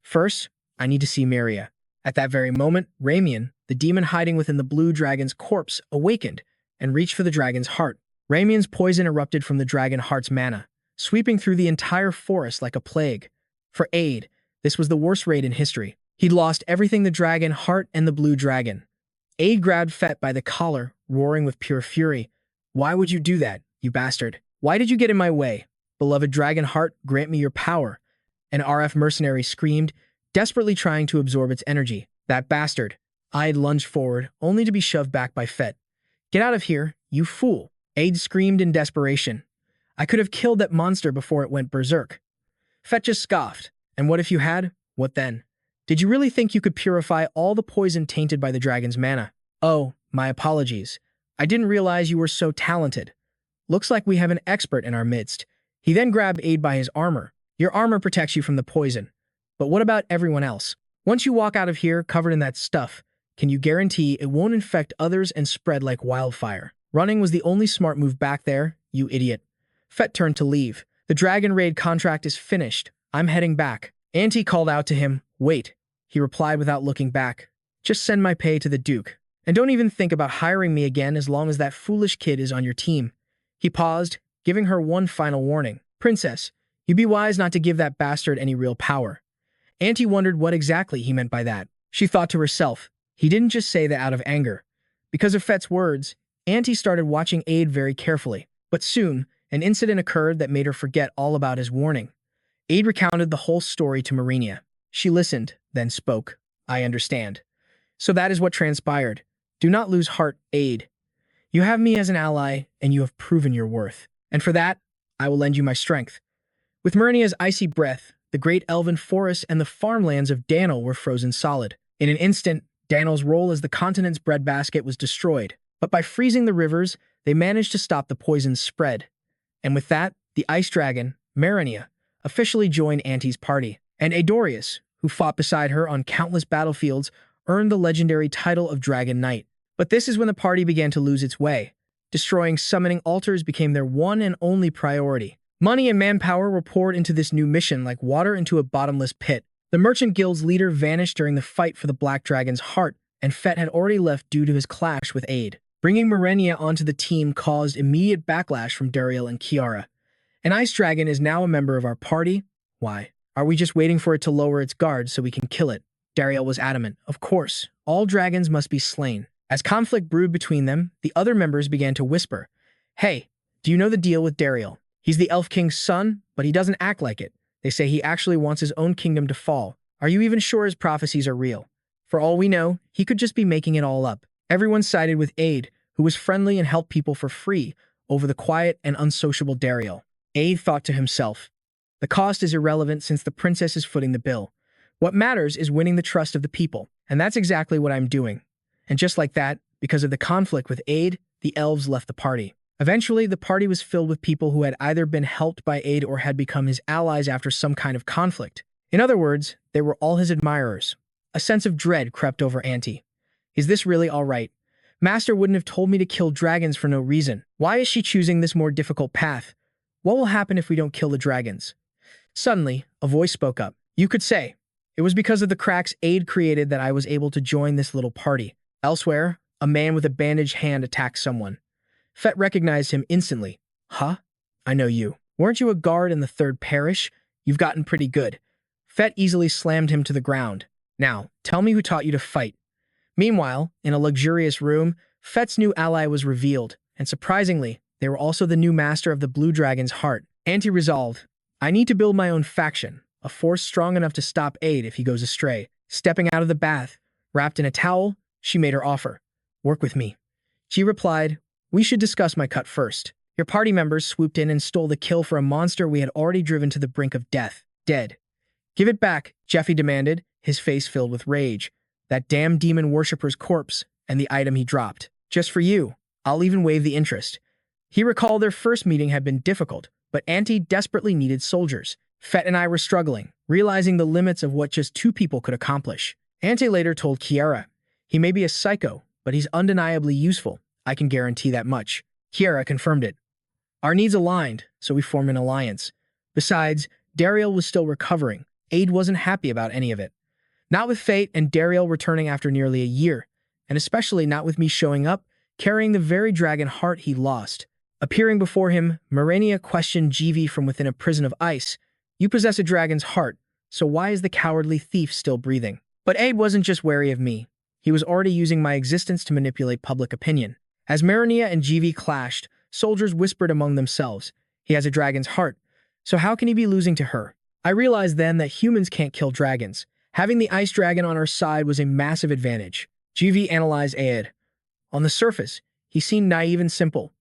First, I need to see Maria. At that very moment, Ramian, the demon hiding within the Blue Dragon's corpse, awakened and reached for the dragon's heart. Ramian's poison erupted from the dragon heart's mana, sweeping through the entire forest like a plague. For Aid, this was the worst raid in history. He'd lost everything: the dragon heart and the Blue Dragon. Aid grabbed Fett by the collar, roaring with pure fury. Why would you do that, you bastard? Why did you get in my way? Beloved dragon heart, grant me your power. An RF mercenary screamed, desperately trying to absorb its energy. That bastard. Aid lunged forward, only to be shoved back by Fett. Get out of here, you fool. Aid screamed in desperation. I could have killed that monster before it went berserk. Fett just scoffed. And what if you had? What then? Did you really think you could purify all the poison tainted by the dragon's mana? Oh, my apologies. I didn't realize you were so talented. Looks like we have an expert in our midst. He then grabbed Aid by his armor. Your armor protects you from the poison. But what about everyone else? Once you walk out of here covered in that stuff, can you guarantee it won't infect others and spread like wildfire? Running was the only smart move back there, you idiot. Fett turned to leave. The dragon raid contract is finished. I'm heading back. Auntie called out to him. Wait, he replied without looking back. Just send my pay to the Duke. And don't even think about hiring me again as long as that foolish kid is on your team. He paused, giving her one final warning. Princess, you'd be wise not to give that bastard any real power. Auntie wondered what exactly he meant by that. She thought to herself, he didn't just say that out of anger. Because of Fett's words, Auntie started watching Aid very carefully. But soon, an incident occurred that made her forget all about his warning. Aid recounted the whole story to Marinia. She listened, then spoke. I understand. So that is what transpired. Do not lose heart, Aid. You have me as an ally, and you have proven your worth. And for that, I will lend you my strength. With Marinia's icy breath, the great elven forests and the farmlands of Danil were frozen solid. In an instant, Danil's role as the continent's breadbasket was destroyed. But by freezing the rivers, they managed to stop the poison's spread. And with that, the ice dragon, Marinia, officially joined Auntie's party. And Adorius, who fought beside her on countless battlefields, earned the legendary title of Dragon Knight. But this is when the party began to lose its way. Destroying summoning altars became their one and only priority. Money and manpower were poured into this new mission like water into a bottomless pit. The Merchant Guild's leader vanished during the fight for the Black Dragon's heart, and Fet had already left due to his clash with Aid. Bringing Marenia onto the team caused immediate backlash from Dariel and Kiara. An ice dragon is now a member of our party? Why? Are we just waiting for it to lower its guard so we can kill it? Dariel was adamant. Of course, all dragons must be slain. As conflict brewed between them, the other members began to whisper. Hey, do you know the deal with Dariel? He's the Elf King's son, but he doesn't act like it. They say he actually wants his own kingdom to fall. Are you even sure his prophecies are real? For all we know, he could just be making it all up. Everyone sided with Aid, who was friendly and helped people for free, over the quiet and unsociable Dariel. Aid thought to himself, the cost is irrelevant since the princess is footing the bill. What matters is winning the trust of the people, and that's exactly what I'm doing. And just like that, because of the conflict with Aid, the elves left the party. Eventually, the party was filled with people who had either been helped by Aid or had become his allies after some kind of conflict. In other words, they were all his admirers. A sense of dread crept over Auntie. Is this really all right? Master wouldn't have told me to kill dragons for no reason. Why is she choosing this more difficult path? What will happen if we don't kill the dragons? Suddenly, a voice spoke up. You could say, it was because of the cracks Aid created that I was able to join this little party. Elsewhere, a man with a bandaged hand attacked someone. Fet recognized him instantly. Huh? I know you. Weren't you a guard in the 3rd Parish? You've gotten pretty good. Fet easily slammed him to the ground. Now, tell me who taught you to fight. Meanwhile, in a luxurious room, Fet's new ally was revealed, and surprisingly, they were also the new master of the Blue Dragon's heart. Auntie resolved, I need to build my own faction, a force strong enough to stop Aid if he goes astray. Stepping out of the bath, wrapped in a towel, she made her offer. Work with me. She replied, we should discuss my cut first. Your party members swooped in and stole the kill for a monster we had already driven to the brink of death. Dead. Give it back, Jeffy demanded, his face filled with rage. That damn demon worshipper's corpse and the item he dropped. Just for you. I'll even waive the interest. He recalled their first meeting had been difficult, but Auntie desperately needed soldiers. Fet and I were struggling, realizing the limits of what just 2 people could accomplish. Auntie later told Kiara, he may be a psycho, but he's undeniably useful. I can guarantee that much. Kiara confirmed it. Our needs aligned, so we formed an alliance. Besides, Dariel was still recovering. Aid wasn't happy about any of it. Not with Fate and Dariel returning after nearly a year, and especially not with me showing up, carrying the very dragon heart he lost. Appearing before him, Marenia questioned GV from within a prison of ice. You possess a dragon's heart, so why is the cowardly thief still breathing? But Aid wasn't just wary of me. He was already using my existence to manipulate public opinion. As Marenia and GV clashed, soldiers whispered among themselves. He has a dragon's heart, so how can he be losing to her? I realized then that humans can't kill dragons. Having the ice dragon on our side was a massive advantage. GV analyzed Aid. On the surface, he seemed naive and simple,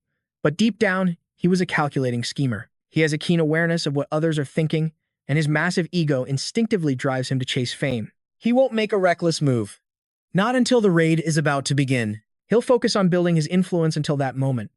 but deep down, he was a calculating schemer. He has a keen awareness of what others are thinking, and his massive ego instinctively drives him to chase fame. He won't make a reckless move. Not until the raid is about to begin. He'll focus on building his influence until that moment.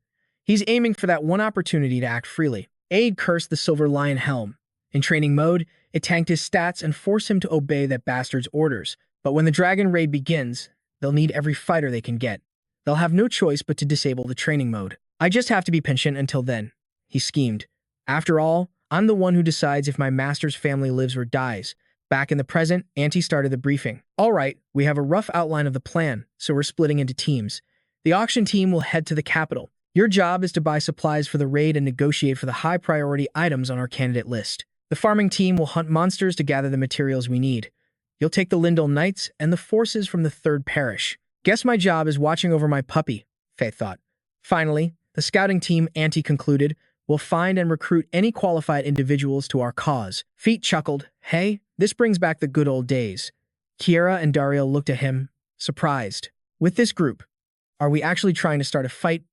He's aiming for that one opportunity to act freely. Aid cursed the Silver Lion Helm. In training mode, it tanked his stats and forced him to obey that bastard's orders. But when the dragon raid begins, they'll need every fighter they can get. They'll have no choice but to disable the training mode. I just have to be patient until then, he schemed. After all, I'm the one who decides if my master's family lives or dies. Back in the present, Auntie started the briefing. All right, we have a rough outline of the plan, so we're splitting into teams. The auction team will head to the capital. Your job is to buy supplies for the raid and negotiate for the high-priority items on our candidate list. The farming team will hunt monsters to gather the materials we need. You'll take the Lindell Knights and the forces from the 3rd Parish. Guess my job is watching over my puppy, Faith thought. Finally, the scouting team, Auntie concluded, will find and recruit any qualified individuals to our cause. Feet chuckled. Hey, this brings back the good old days. Kiera and Dario looked at him, surprised. With this group, are we actually trying to start a fight?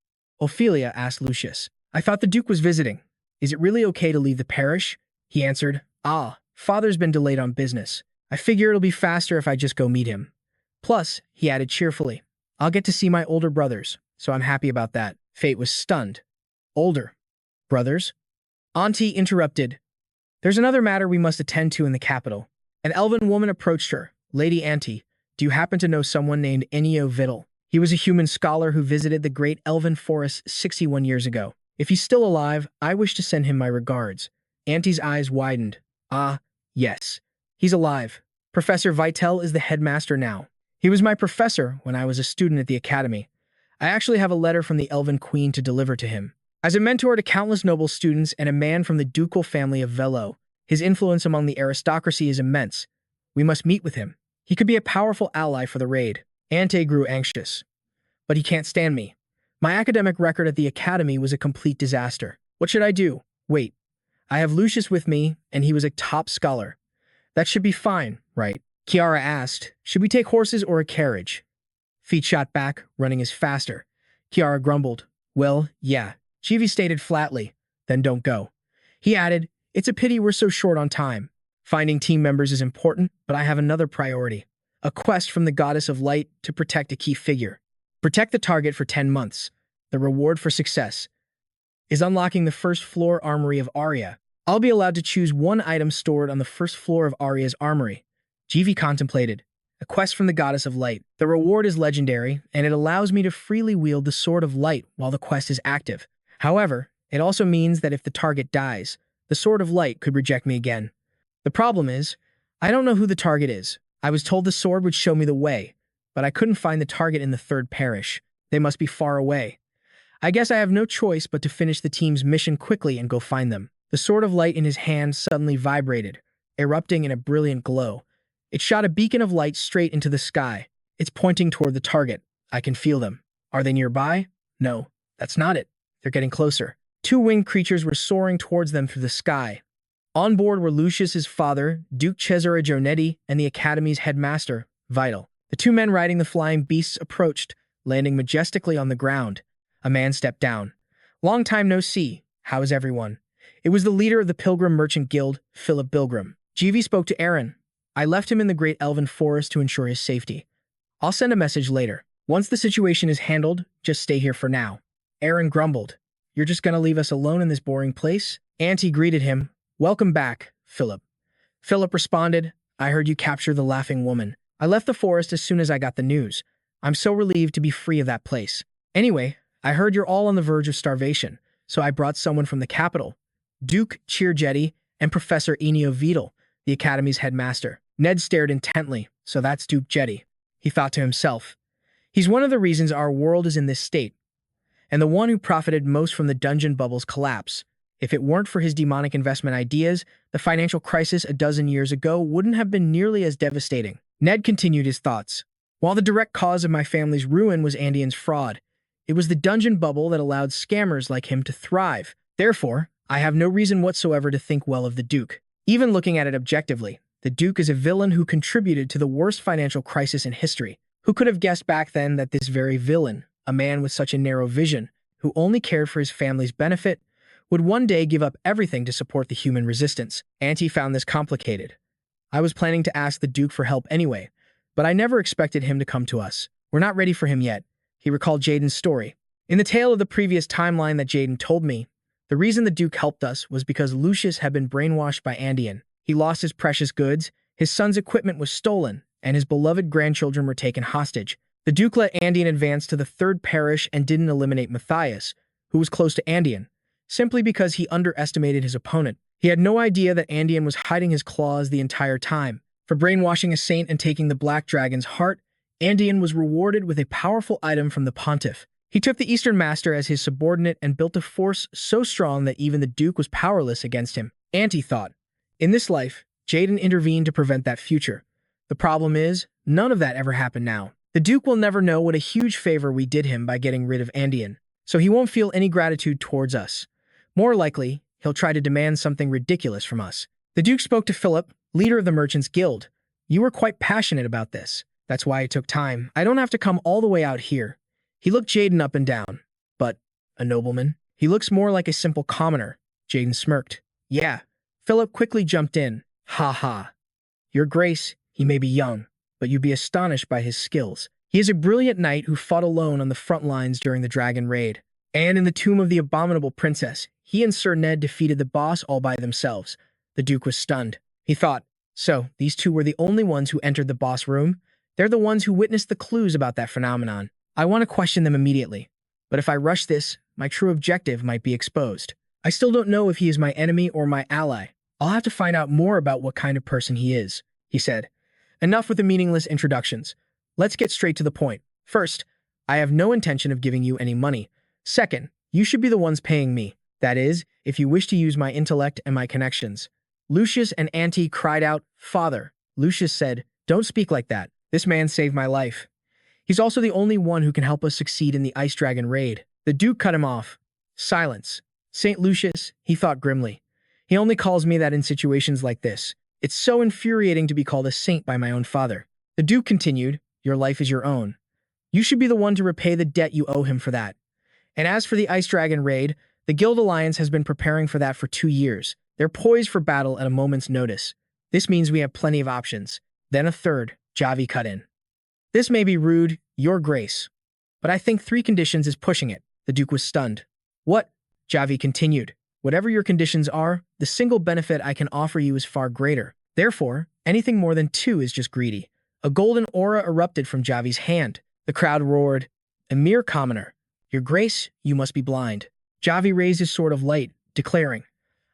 Ophelia asked Lucius. I thought the Duke was visiting. Is it really okay to leave the parish? He answered, Father's been delayed on business. I figure it'll be faster if I just go meet him. Plus, he added cheerfully, I'll get to see my older brothers, so I'm happy about that. Fate was stunned. Older brothers? Auntie interrupted. There's another matter we must attend to in the capital. An elven woman approached her. Lady Auntie, do you happen to know someone named Ennio Vittel? He was a human scholar who visited the great elven forest 61 years ago. If he's still alive, I wish to send him my regards. Auntie's eyes widened. Yes. He's alive. Professor Vittel is the headmaster now. He was my professor when I was a student at the academy. I actually have a letter from the Elven Queen to deliver to him. As a mentor to countless noble students and a man from the ducal family of Velo, his influence among the aristocracy is immense. We must meet with him. He could be a powerful ally for the raid. Ante grew anxious. But he can't stand me. My academic record at the academy was a complete disaster. What should I do? Wait. I have Lucius with me, and he was a top scholar. That should be fine, right? Kiara asked, should we take horses or a carriage? Feet shot back, running is faster. Kiara grumbled, well, yeah. Chivi stated flatly, then don't go. He added, it's a pity we're so short on time. Finding team members is important, but I have another priority. A quest from the Goddess of Light to protect a key figure. Protect the target for 10 months. The reward for success is unlocking the first floor armory of Aria. I'll be allowed to choose one item stored on the first floor of Aria's armory. Jivi contemplated. A quest from the Goddess of Light. The reward is legendary, and it allows me to freely wield the Sword of Light while the quest is active. However, it also means that if the target dies, the Sword of Light could reject me again. The problem is, I don't know who the target is. I was told the sword would show me the way, but I couldn't find the target in the third parish. They must be far away. I guess I have no choice but to finish the team's mission quickly and go find them. The Sword of Light in his hand suddenly vibrated, erupting in a brilliant glow. It shot a beacon of light straight into the sky. It's pointing toward the target. I can feel them. Are they nearby? No, that's not it. They're getting closer. Two winged creatures were soaring towards them through the sky. On board were Lucius's father, Duke Cesare Gionetti, and the Academy's headmaster, Vital. The two men riding the flying beasts approached, landing majestically on the ground. A man stepped down. Long time no see. How is everyone? It was the leader of the Pilgrim Merchant Guild, Philip Bilgrim. Jivi spoke to Aaron. I left him in the Great Elven Forest to ensure his safety. I'll send a message later. Once the situation is handled, just stay here for now. Aaron grumbled. You're just gonna leave us alone in this boring place? Auntie greeted him. Welcome back, Philip. Philip responded, I heard you capture the Laughing Woman. I left the forest as soon as I got the news. I'm so relieved to be free of that place. Anyway, I heard you're all on the verge of starvation, so I brought someone from the capital. Duke Cheerjetty and Professor Ennio Vittel, the Academy's headmaster. Ned stared intently. So that's Duke Jetty. He thought to himself. He's one of the reasons our world is in this state, and the one who profited most from the dungeon bubble's collapse. If it weren't for his demonic investment ideas, the financial crisis a dozen years ago wouldn't have been nearly as devastating. Ned continued his thoughts. While the direct cause of my family's ruin was Andean's fraud, it was the dungeon bubble that allowed scammers like him to thrive. Therefore, I have no reason whatsoever to think well of the Duke. Even looking at it objectively, the Duke is a villain who contributed to the worst financial crisis in history. Who could have guessed back then that this very villain, a man with such a narrow vision, who only cared for his family's benefit, would one day give up everything to support the human resistance? Auntie found this complicated. I was planning to ask the Duke for help anyway, but I never expected him to come to us. We're not ready for him yet. He recalled Jaden's story. In the tale of the previous timeline that Jaden told me, the reason the Duke helped us was because Lucius had been brainwashed by Andean. He lost his precious goods, his son's equipment was stolen, and his beloved grandchildren were taken hostage. The Duke let Andean advance to the third parish and didn't eliminate Matthias, who was close to Andean, simply because he underestimated his opponent. He had no idea that Andean was hiding his claws the entire time. For brainwashing a saint and taking the Black Dragon's heart, Andean was rewarded with a powerful item from the Pontiff. He took the Eastern Master as his subordinate and built a force so strong that even the Duke was powerless against him. Auntie thought. In this life, Jaden intervened to prevent that future. The problem is, none of that ever happened now. The Duke will never know what a huge favor we did him by getting rid of Andean. so he won't feel any gratitude towards us. More likely, he'll try to demand something ridiculous from us. The Duke spoke to Philip, leader of the Merchants Guild. You were quite passionate about this. That's why it took time. I don't have to come all the way out here. He looked Jaden up and down. But, a nobleman? He looks more like a simple commoner. Jaden smirked. Yeah. Philip quickly jumped in. Ha ha. Your Grace, he may be young, but you'd be astonished by his skills. He is a brilliant knight who fought alone on the front lines during the dragon raid. And in the tomb of the abominable princess, he and Sir Ned defeated the boss all by themselves. The Duke was stunned. He thought, so, these two were the only ones who entered the boss room? They're the ones who witnessed the clues about that phenomenon. I want to question them immediately. But if I rush this, my true objective might be exposed. I still don't know if he is my enemy or my ally. I'll have to find out more about what kind of person he is, he said. Enough with the meaningless introductions. Let's get straight to the point. First, I have no intention of giving you any money. Second, you should be the ones paying me. That is, if you wish to use my intellect and my connections. Lucius and Auntie cried out, Father. Lucius said, Don't speak like that. This man saved my life. He's also the only one who can help us succeed in the Ice Dragon raid. The Duke cut him off. Silence. St. Lucius, he thought grimly. He only calls me that in situations like this. It's so infuriating to be called a saint by my own father. The Duke continued, Your life is your own. You should be the one to repay the debt you owe him for that. And as for the Ice Dragon raid, the Guild Alliance has been preparing for that for 2 years. They're poised for battle at a moment's notice. This means we have plenty of options. Then a third, Javi cut in. This may be rude, Your Grace, but I think 3 conditions is pushing it. The Duke was stunned. What? Javi continued. Whatever your conditions are, the single benefit I can offer you is far greater. Therefore, anything more than 2 is just greedy. A golden aura erupted from Javi's hand. The crowd roared, A mere commoner. Your Grace, you must be blind. Javi raised his sword of light, declaring,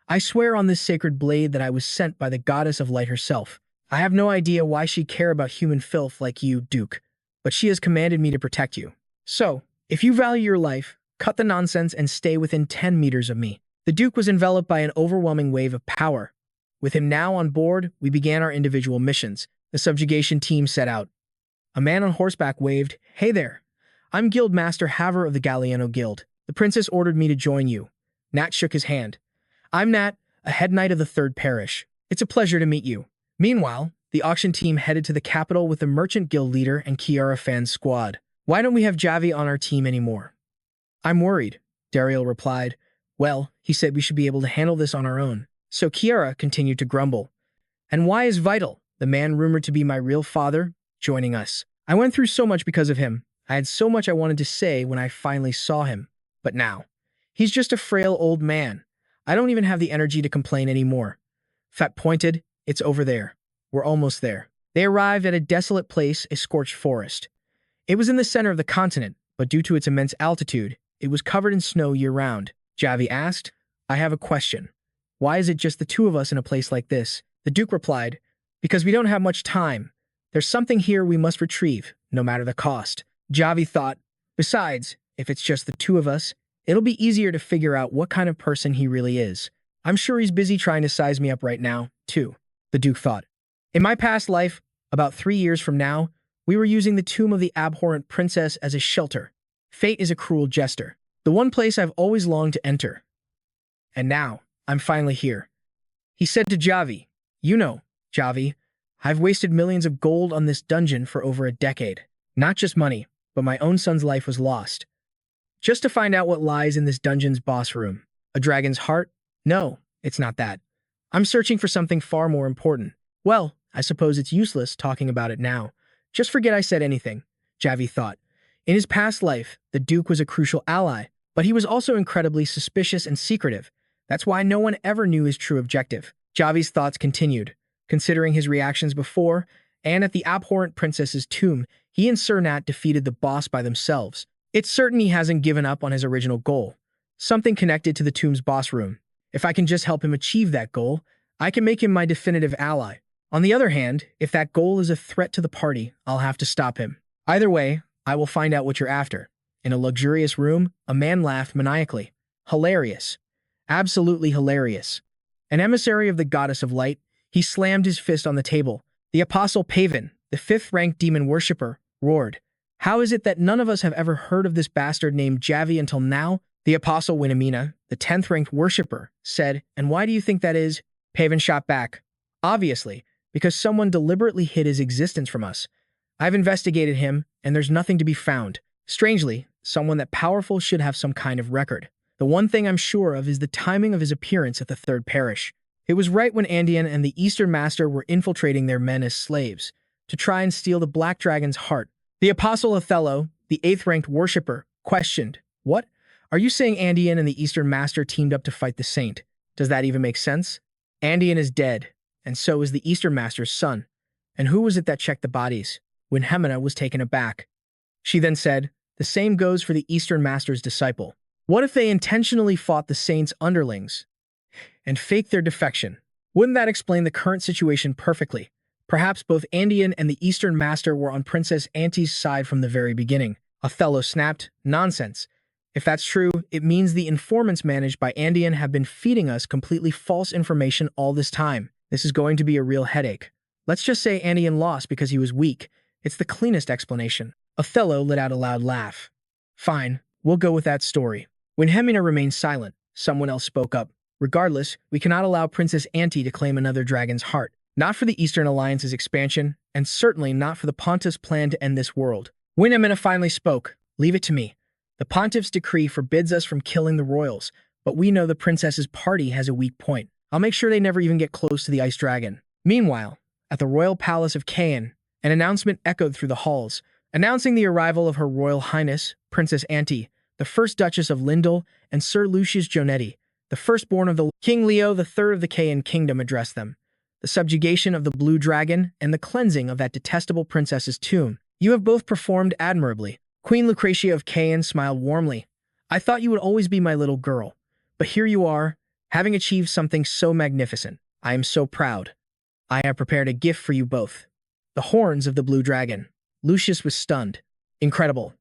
I swear on this sacred blade that I was sent by the goddess of light herself. I have no idea why she'd care about human filth like you, Duke, but she has commanded me to protect you. So, if you value your life, cut the nonsense and stay within 10 meters of me. The Duke was enveloped by an overwhelming wave of power. With him now on board, we began our individual missions. The subjugation team set out. A man on horseback waved, Hey there. I'm Guild Master Haver of the Galliano Guild. The princess ordered me to join you. Nat shook his hand. I'm Nat, a head knight of the 3rd Parish. It's a pleasure to meet you. Meanwhile, the auction team headed to the capital with the Merchant Guild leader and Kiara Fan's squad. Why don't we have Javi on our team anymore? I'm worried, Dariel replied. Well, he said we should be able to handle this on our own. So Kiara continued to grumble. And why is Vital, the man rumored to be my real father, joining us? I went through so much because of him. I had so much I wanted to say when I finally saw him. But now, he's just a frail old man. I don't even have the energy to complain anymore. Fat pointed, It's over there. We're almost there. They arrived at a desolate place, a scorched forest. It was in the center of the continent, but due to its immense altitude, it was covered in snow year-round. Javi asked, I have a question. Why is it just the 2 of us in a place like this? The Duke replied, Because we don't have much time. There's something here we must retrieve, no matter the cost. Javi thought, Besides, if it's just the 2 of us, it'll be easier to figure out what kind of person he really is. I'm sure he's busy trying to size me up right now, too, the Duke thought. In my past life, about 3 years from now, we were using the tomb of the abhorrent princess as a shelter. Fate is a cruel jester. The one place I've always longed to enter. And now, I'm finally here. He said to Javi, You know, Javi, I've wasted millions of gold on this dungeon for over a decade. Not just money, but my own son's life was lost. Just to find out what lies in this dungeon's boss room. A dragon's heart? No, it's not that. I'm searching for something far more important. Well, I suppose it's useless talking about it now. Just forget I said anything, Javi thought. In his past life, the Duke was a crucial ally, but he was also incredibly suspicious and secretive. That's why no one ever knew his true objective. Javi's thoughts continued. Considering his reactions before, and at the abhorrent princess's tomb, he and Sir Nat defeated the boss by themselves. It's certain he hasn't given up on his original goal. Something connected to the tomb's boss room. If I can just help him achieve that goal, I can make him my definitive ally. On the other hand, if that goal is a threat to the party, I'll have to stop him. Either way, I will find out what you're after. In a luxurious room, a man laughed maniacally. Hilarious. Absolutely hilarious. An emissary of the goddess of light, he slammed his fist on the table. The Apostle Pavan, the 5th-ranked demon worshipper, roared. How is it that none of us have ever heard of this bastard named Javi until now? The apostle Winamina, the 10th ranked worshipper, said, and why do you think that is? Paven shot back. Obviously, because someone deliberately hid his existence from us. I've investigated him, and there's nothing to be found. Strangely, someone that powerful should have some kind of record. The one thing I'm sure of is the timing of his appearance at the Third Parish. It was right when Andean and the Eastern Master were infiltrating their men as slaves, to try and steal the Black Dragon's heart. The Apostle Othello, the 8th-ranked worshipper, questioned, "What? Are you saying Andean and the Eastern Master teamed up to fight the Saint? Does that even make sense? Andean is dead, and so is the Eastern Master's son. And who was it that checked the bodies?" When Hemina was taken aback. She then said, "The same goes for the Eastern Master's disciple. What if they intentionally fought the Saint's underlings and faked their defection? Wouldn't that explain the current situation perfectly? Perhaps both Andean and the Eastern Master were on Princess Anti's side from the very beginning." Othello snapped, "Nonsense. If that's true, it means the informants managed by Andean have been feeding us completely false information all this time. This is going to be a real headache. Let's just say Andean lost because he was weak. It's the cleanest explanation." Othello let out a loud laugh. "Fine, we'll go with that story." When Hemina remained silent, someone else spoke up. "Regardless, we cannot allow Princess Anti to claim another dragon's heart. Not for the Eastern Alliance's expansion, and certainly not for the Pontiff's plan to end this world." When Hemina finally spoke, "Leave it to me. The Pontiff's decree forbids us from killing the royals, but we know the princess's party has a weak point. I'll make sure they never even get close to the Ice Dragon." Meanwhile, at the royal palace of Caen, an announcement echoed through the halls, announcing the arrival of Her Royal Highness, Princess Anti, the First Duchess of Lindell, and Sir Lucius Jonetti, the firstborn of the King Leo III of the Caen Kingdom, addressed them. "The subjugation of the Blue Dragon and the cleansing of that detestable princess's tomb. You have both performed admirably." Queen Lucretia of Caen smiled warmly. "I thought you would always be my little girl, but here you are, having achieved something so magnificent. I am so proud. I have prepared a gift for you both. The horns of the Blue Dragon." Lucius was stunned. "Incredible.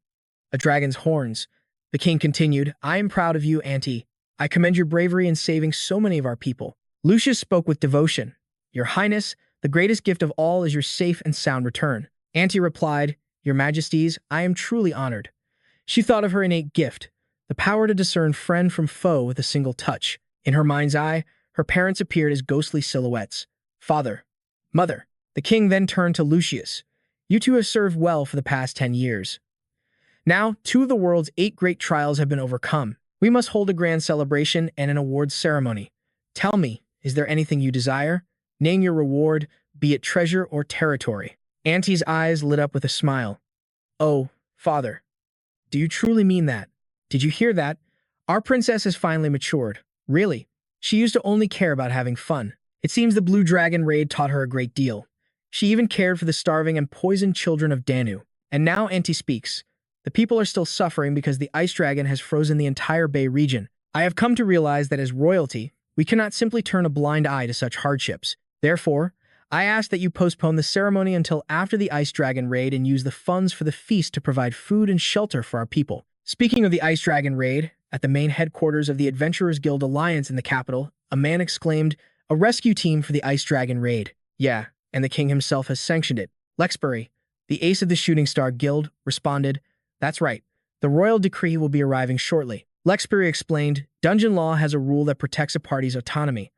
A dragon's horns." The king continued, "I am proud of you, Auntie. I commend your bravery in saving so many of our people." Lucius spoke with devotion. "Your Highness, the greatest gift of all is your safe and sound return." Auntie replied, "Your Majesties, I am truly honored." She thought of her innate gift, the power to discern friend from foe with a single touch. In her mind's eye, her parents appeared as ghostly silhouettes. "Father, Mother." The king then turned to Lucius. "You two have served well for the past 10 years. Now, 2 of the world's 8 great trials have been overcome. We must hold a grand celebration and an awards ceremony. Tell me, is there anything you desire? Name your reward, be it treasure or territory." Auntie's eyes lit up with a smile. "Oh, Father, do you truly mean that? Did you hear that? Our princess has finally matured. Really, she used to only care about having fun. It seems the Blue Dragon raid taught her a great deal. She even cared for the starving and poisoned children of Danu. And now Auntie speaks. The people are still suffering because the Ice Dragon has frozen the entire Bay region. I have come to realize that as royalty, we cannot simply turn a blind eye to such hardships. Therefore, I ask that you postpone the ceremony until after the Ice Dragon raid and use the funds for the feast to provide food and shelter for our people." Speaking of the Ice Dragon raid, at the main headquarters of the Adventurers Guild Alliance in the capital, a man exclaimed, "A rescue team for the Ice Dragon raid." "Yeah, and the king himself has sanctioned it." Lexbury, the ace of the Shooting Star Guild, responded, "That's right. The royal decree will be arriving shortly." Lexbury explained, "Dungeon law has a rule that protects a party's autonomy.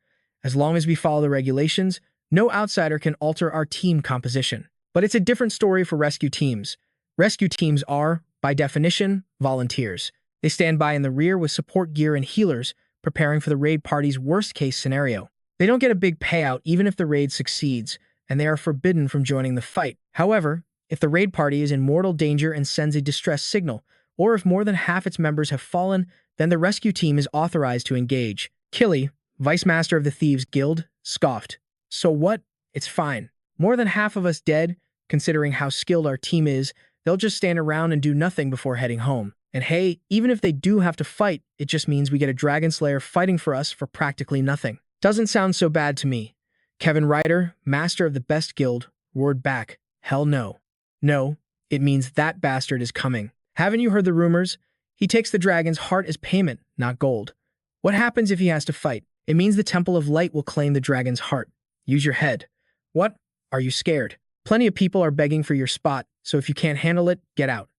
As long as we follow the regulations, no outsider can alter our team composition. But it's a different story for rescue teams. Rescue teams are, by definition, volunteers. They stand by in the rear with support gear and healers, preparing for the raid party's worst-case scenario. They don't get a big payout even if the raid succeeds, and they are forbidden from joining the fight. However, if the raid party is in mortal danger and sends a distress signal, or if more than half its members have fallen, then the rescue team is authorized to engage." Killy, Vice Master of the Thieves Guild, scoffed. "So what? It's fine. More than half of us dead, considering how skilled our team is, they'll just stand around and do nothing before heading home. And hey, even if they do have to fight, it just means we get a Dragon Slayer fighting for us for practically nothing. Doesn't sound so bad to me." Kevin Ryder, Master of the Best Guild, roared back, "Hell no. No, it means that bastard is coming. Haven't you heard the rumors? He takes the dragon's heart as payment, not gold. What happens if he has to fight? It means the Temple of Light will claim the dragon's heart. Use your head. What? Are you scared?" Plenty of people are begging for your spot, so if you can't handle it, get out.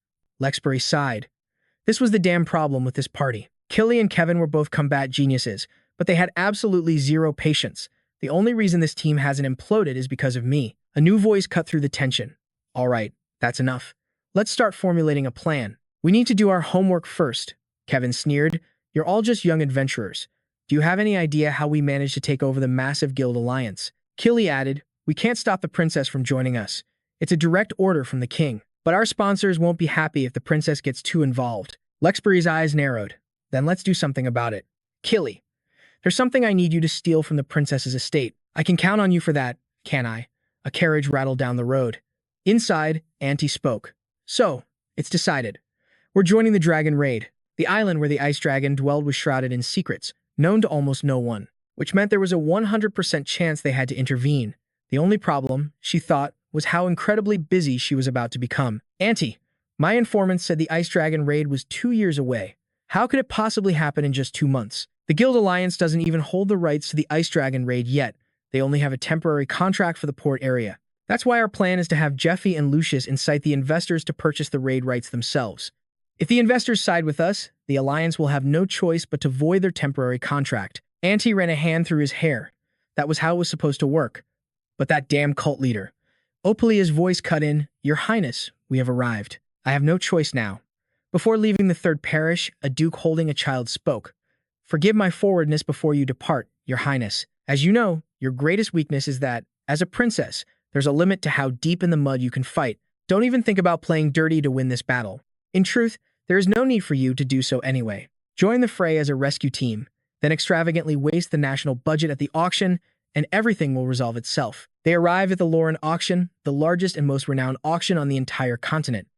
Lexbury sighed. This was the damn problem with this party. Killy and Kevin were both combat geniuses, but they had absolutely zero patience. The only reason this team hasn't imploded is because of me. A new voice cut through the tension. All right, that's enough. Let's start formulating a plan. We need to do our homework first. Kevin sneered. You're all just young adventurers. Do you have any idea how we managed to take over the massive guild alliance? Killy added, we can't stop the princess from joining us. It's a direct order from the king. But our sponsors won't be happy if the princess gets too involved. Lexbury's eyes narrowed. Then let's do something about it. Killy, there's something I need you to steal from the princess's estate. I can count on you for that, can I? A carriage rattled down the road. Inside, Auntie spoke. So, it's decided. We're joining the dragon raid. The island where the ice dragon dwelled was shrouded in secrets, known to almost no one, which meant there was a 100% chance they had to intervene. The only problem, she thought, was how incredibly busy she was about to become. Auntie, my informants said the ice dragon raid was 2 years away. How could it possibly happen in just 2 months? The Guild Alliance doesn't even hold the rights to the ice dragon raid yet. They only have a temporary contract for the port area. That's why our plan is to have Jeffy and Lucius incite the investors to purchase the raid rights themselves. If the investors side with us, the Alliance will have no choice but to void their temporary contract. Auntie ran a hand through his hair. That was how it was supposed to work. But that damn cult leader. Opalia's voice cut in, Your Highness, we have arrived. I have no choice now. Before leaving the third parish, a duke holding a child spoke. Forgive my forwardness before you depart, Your Highness. As you know, your greatest weakness is that, as a princess, there's a limit to how deep in the mud you can fight. Don't even think about playing dirty to win this battle. In truth, there is no need for you to do so anyway. Join the fray as a rescue team, then extravagantly waste the national budget at the auction, and everything will resolve itself. They arrive at the Lauren auction, the largest and most renowned auction on the entire continent.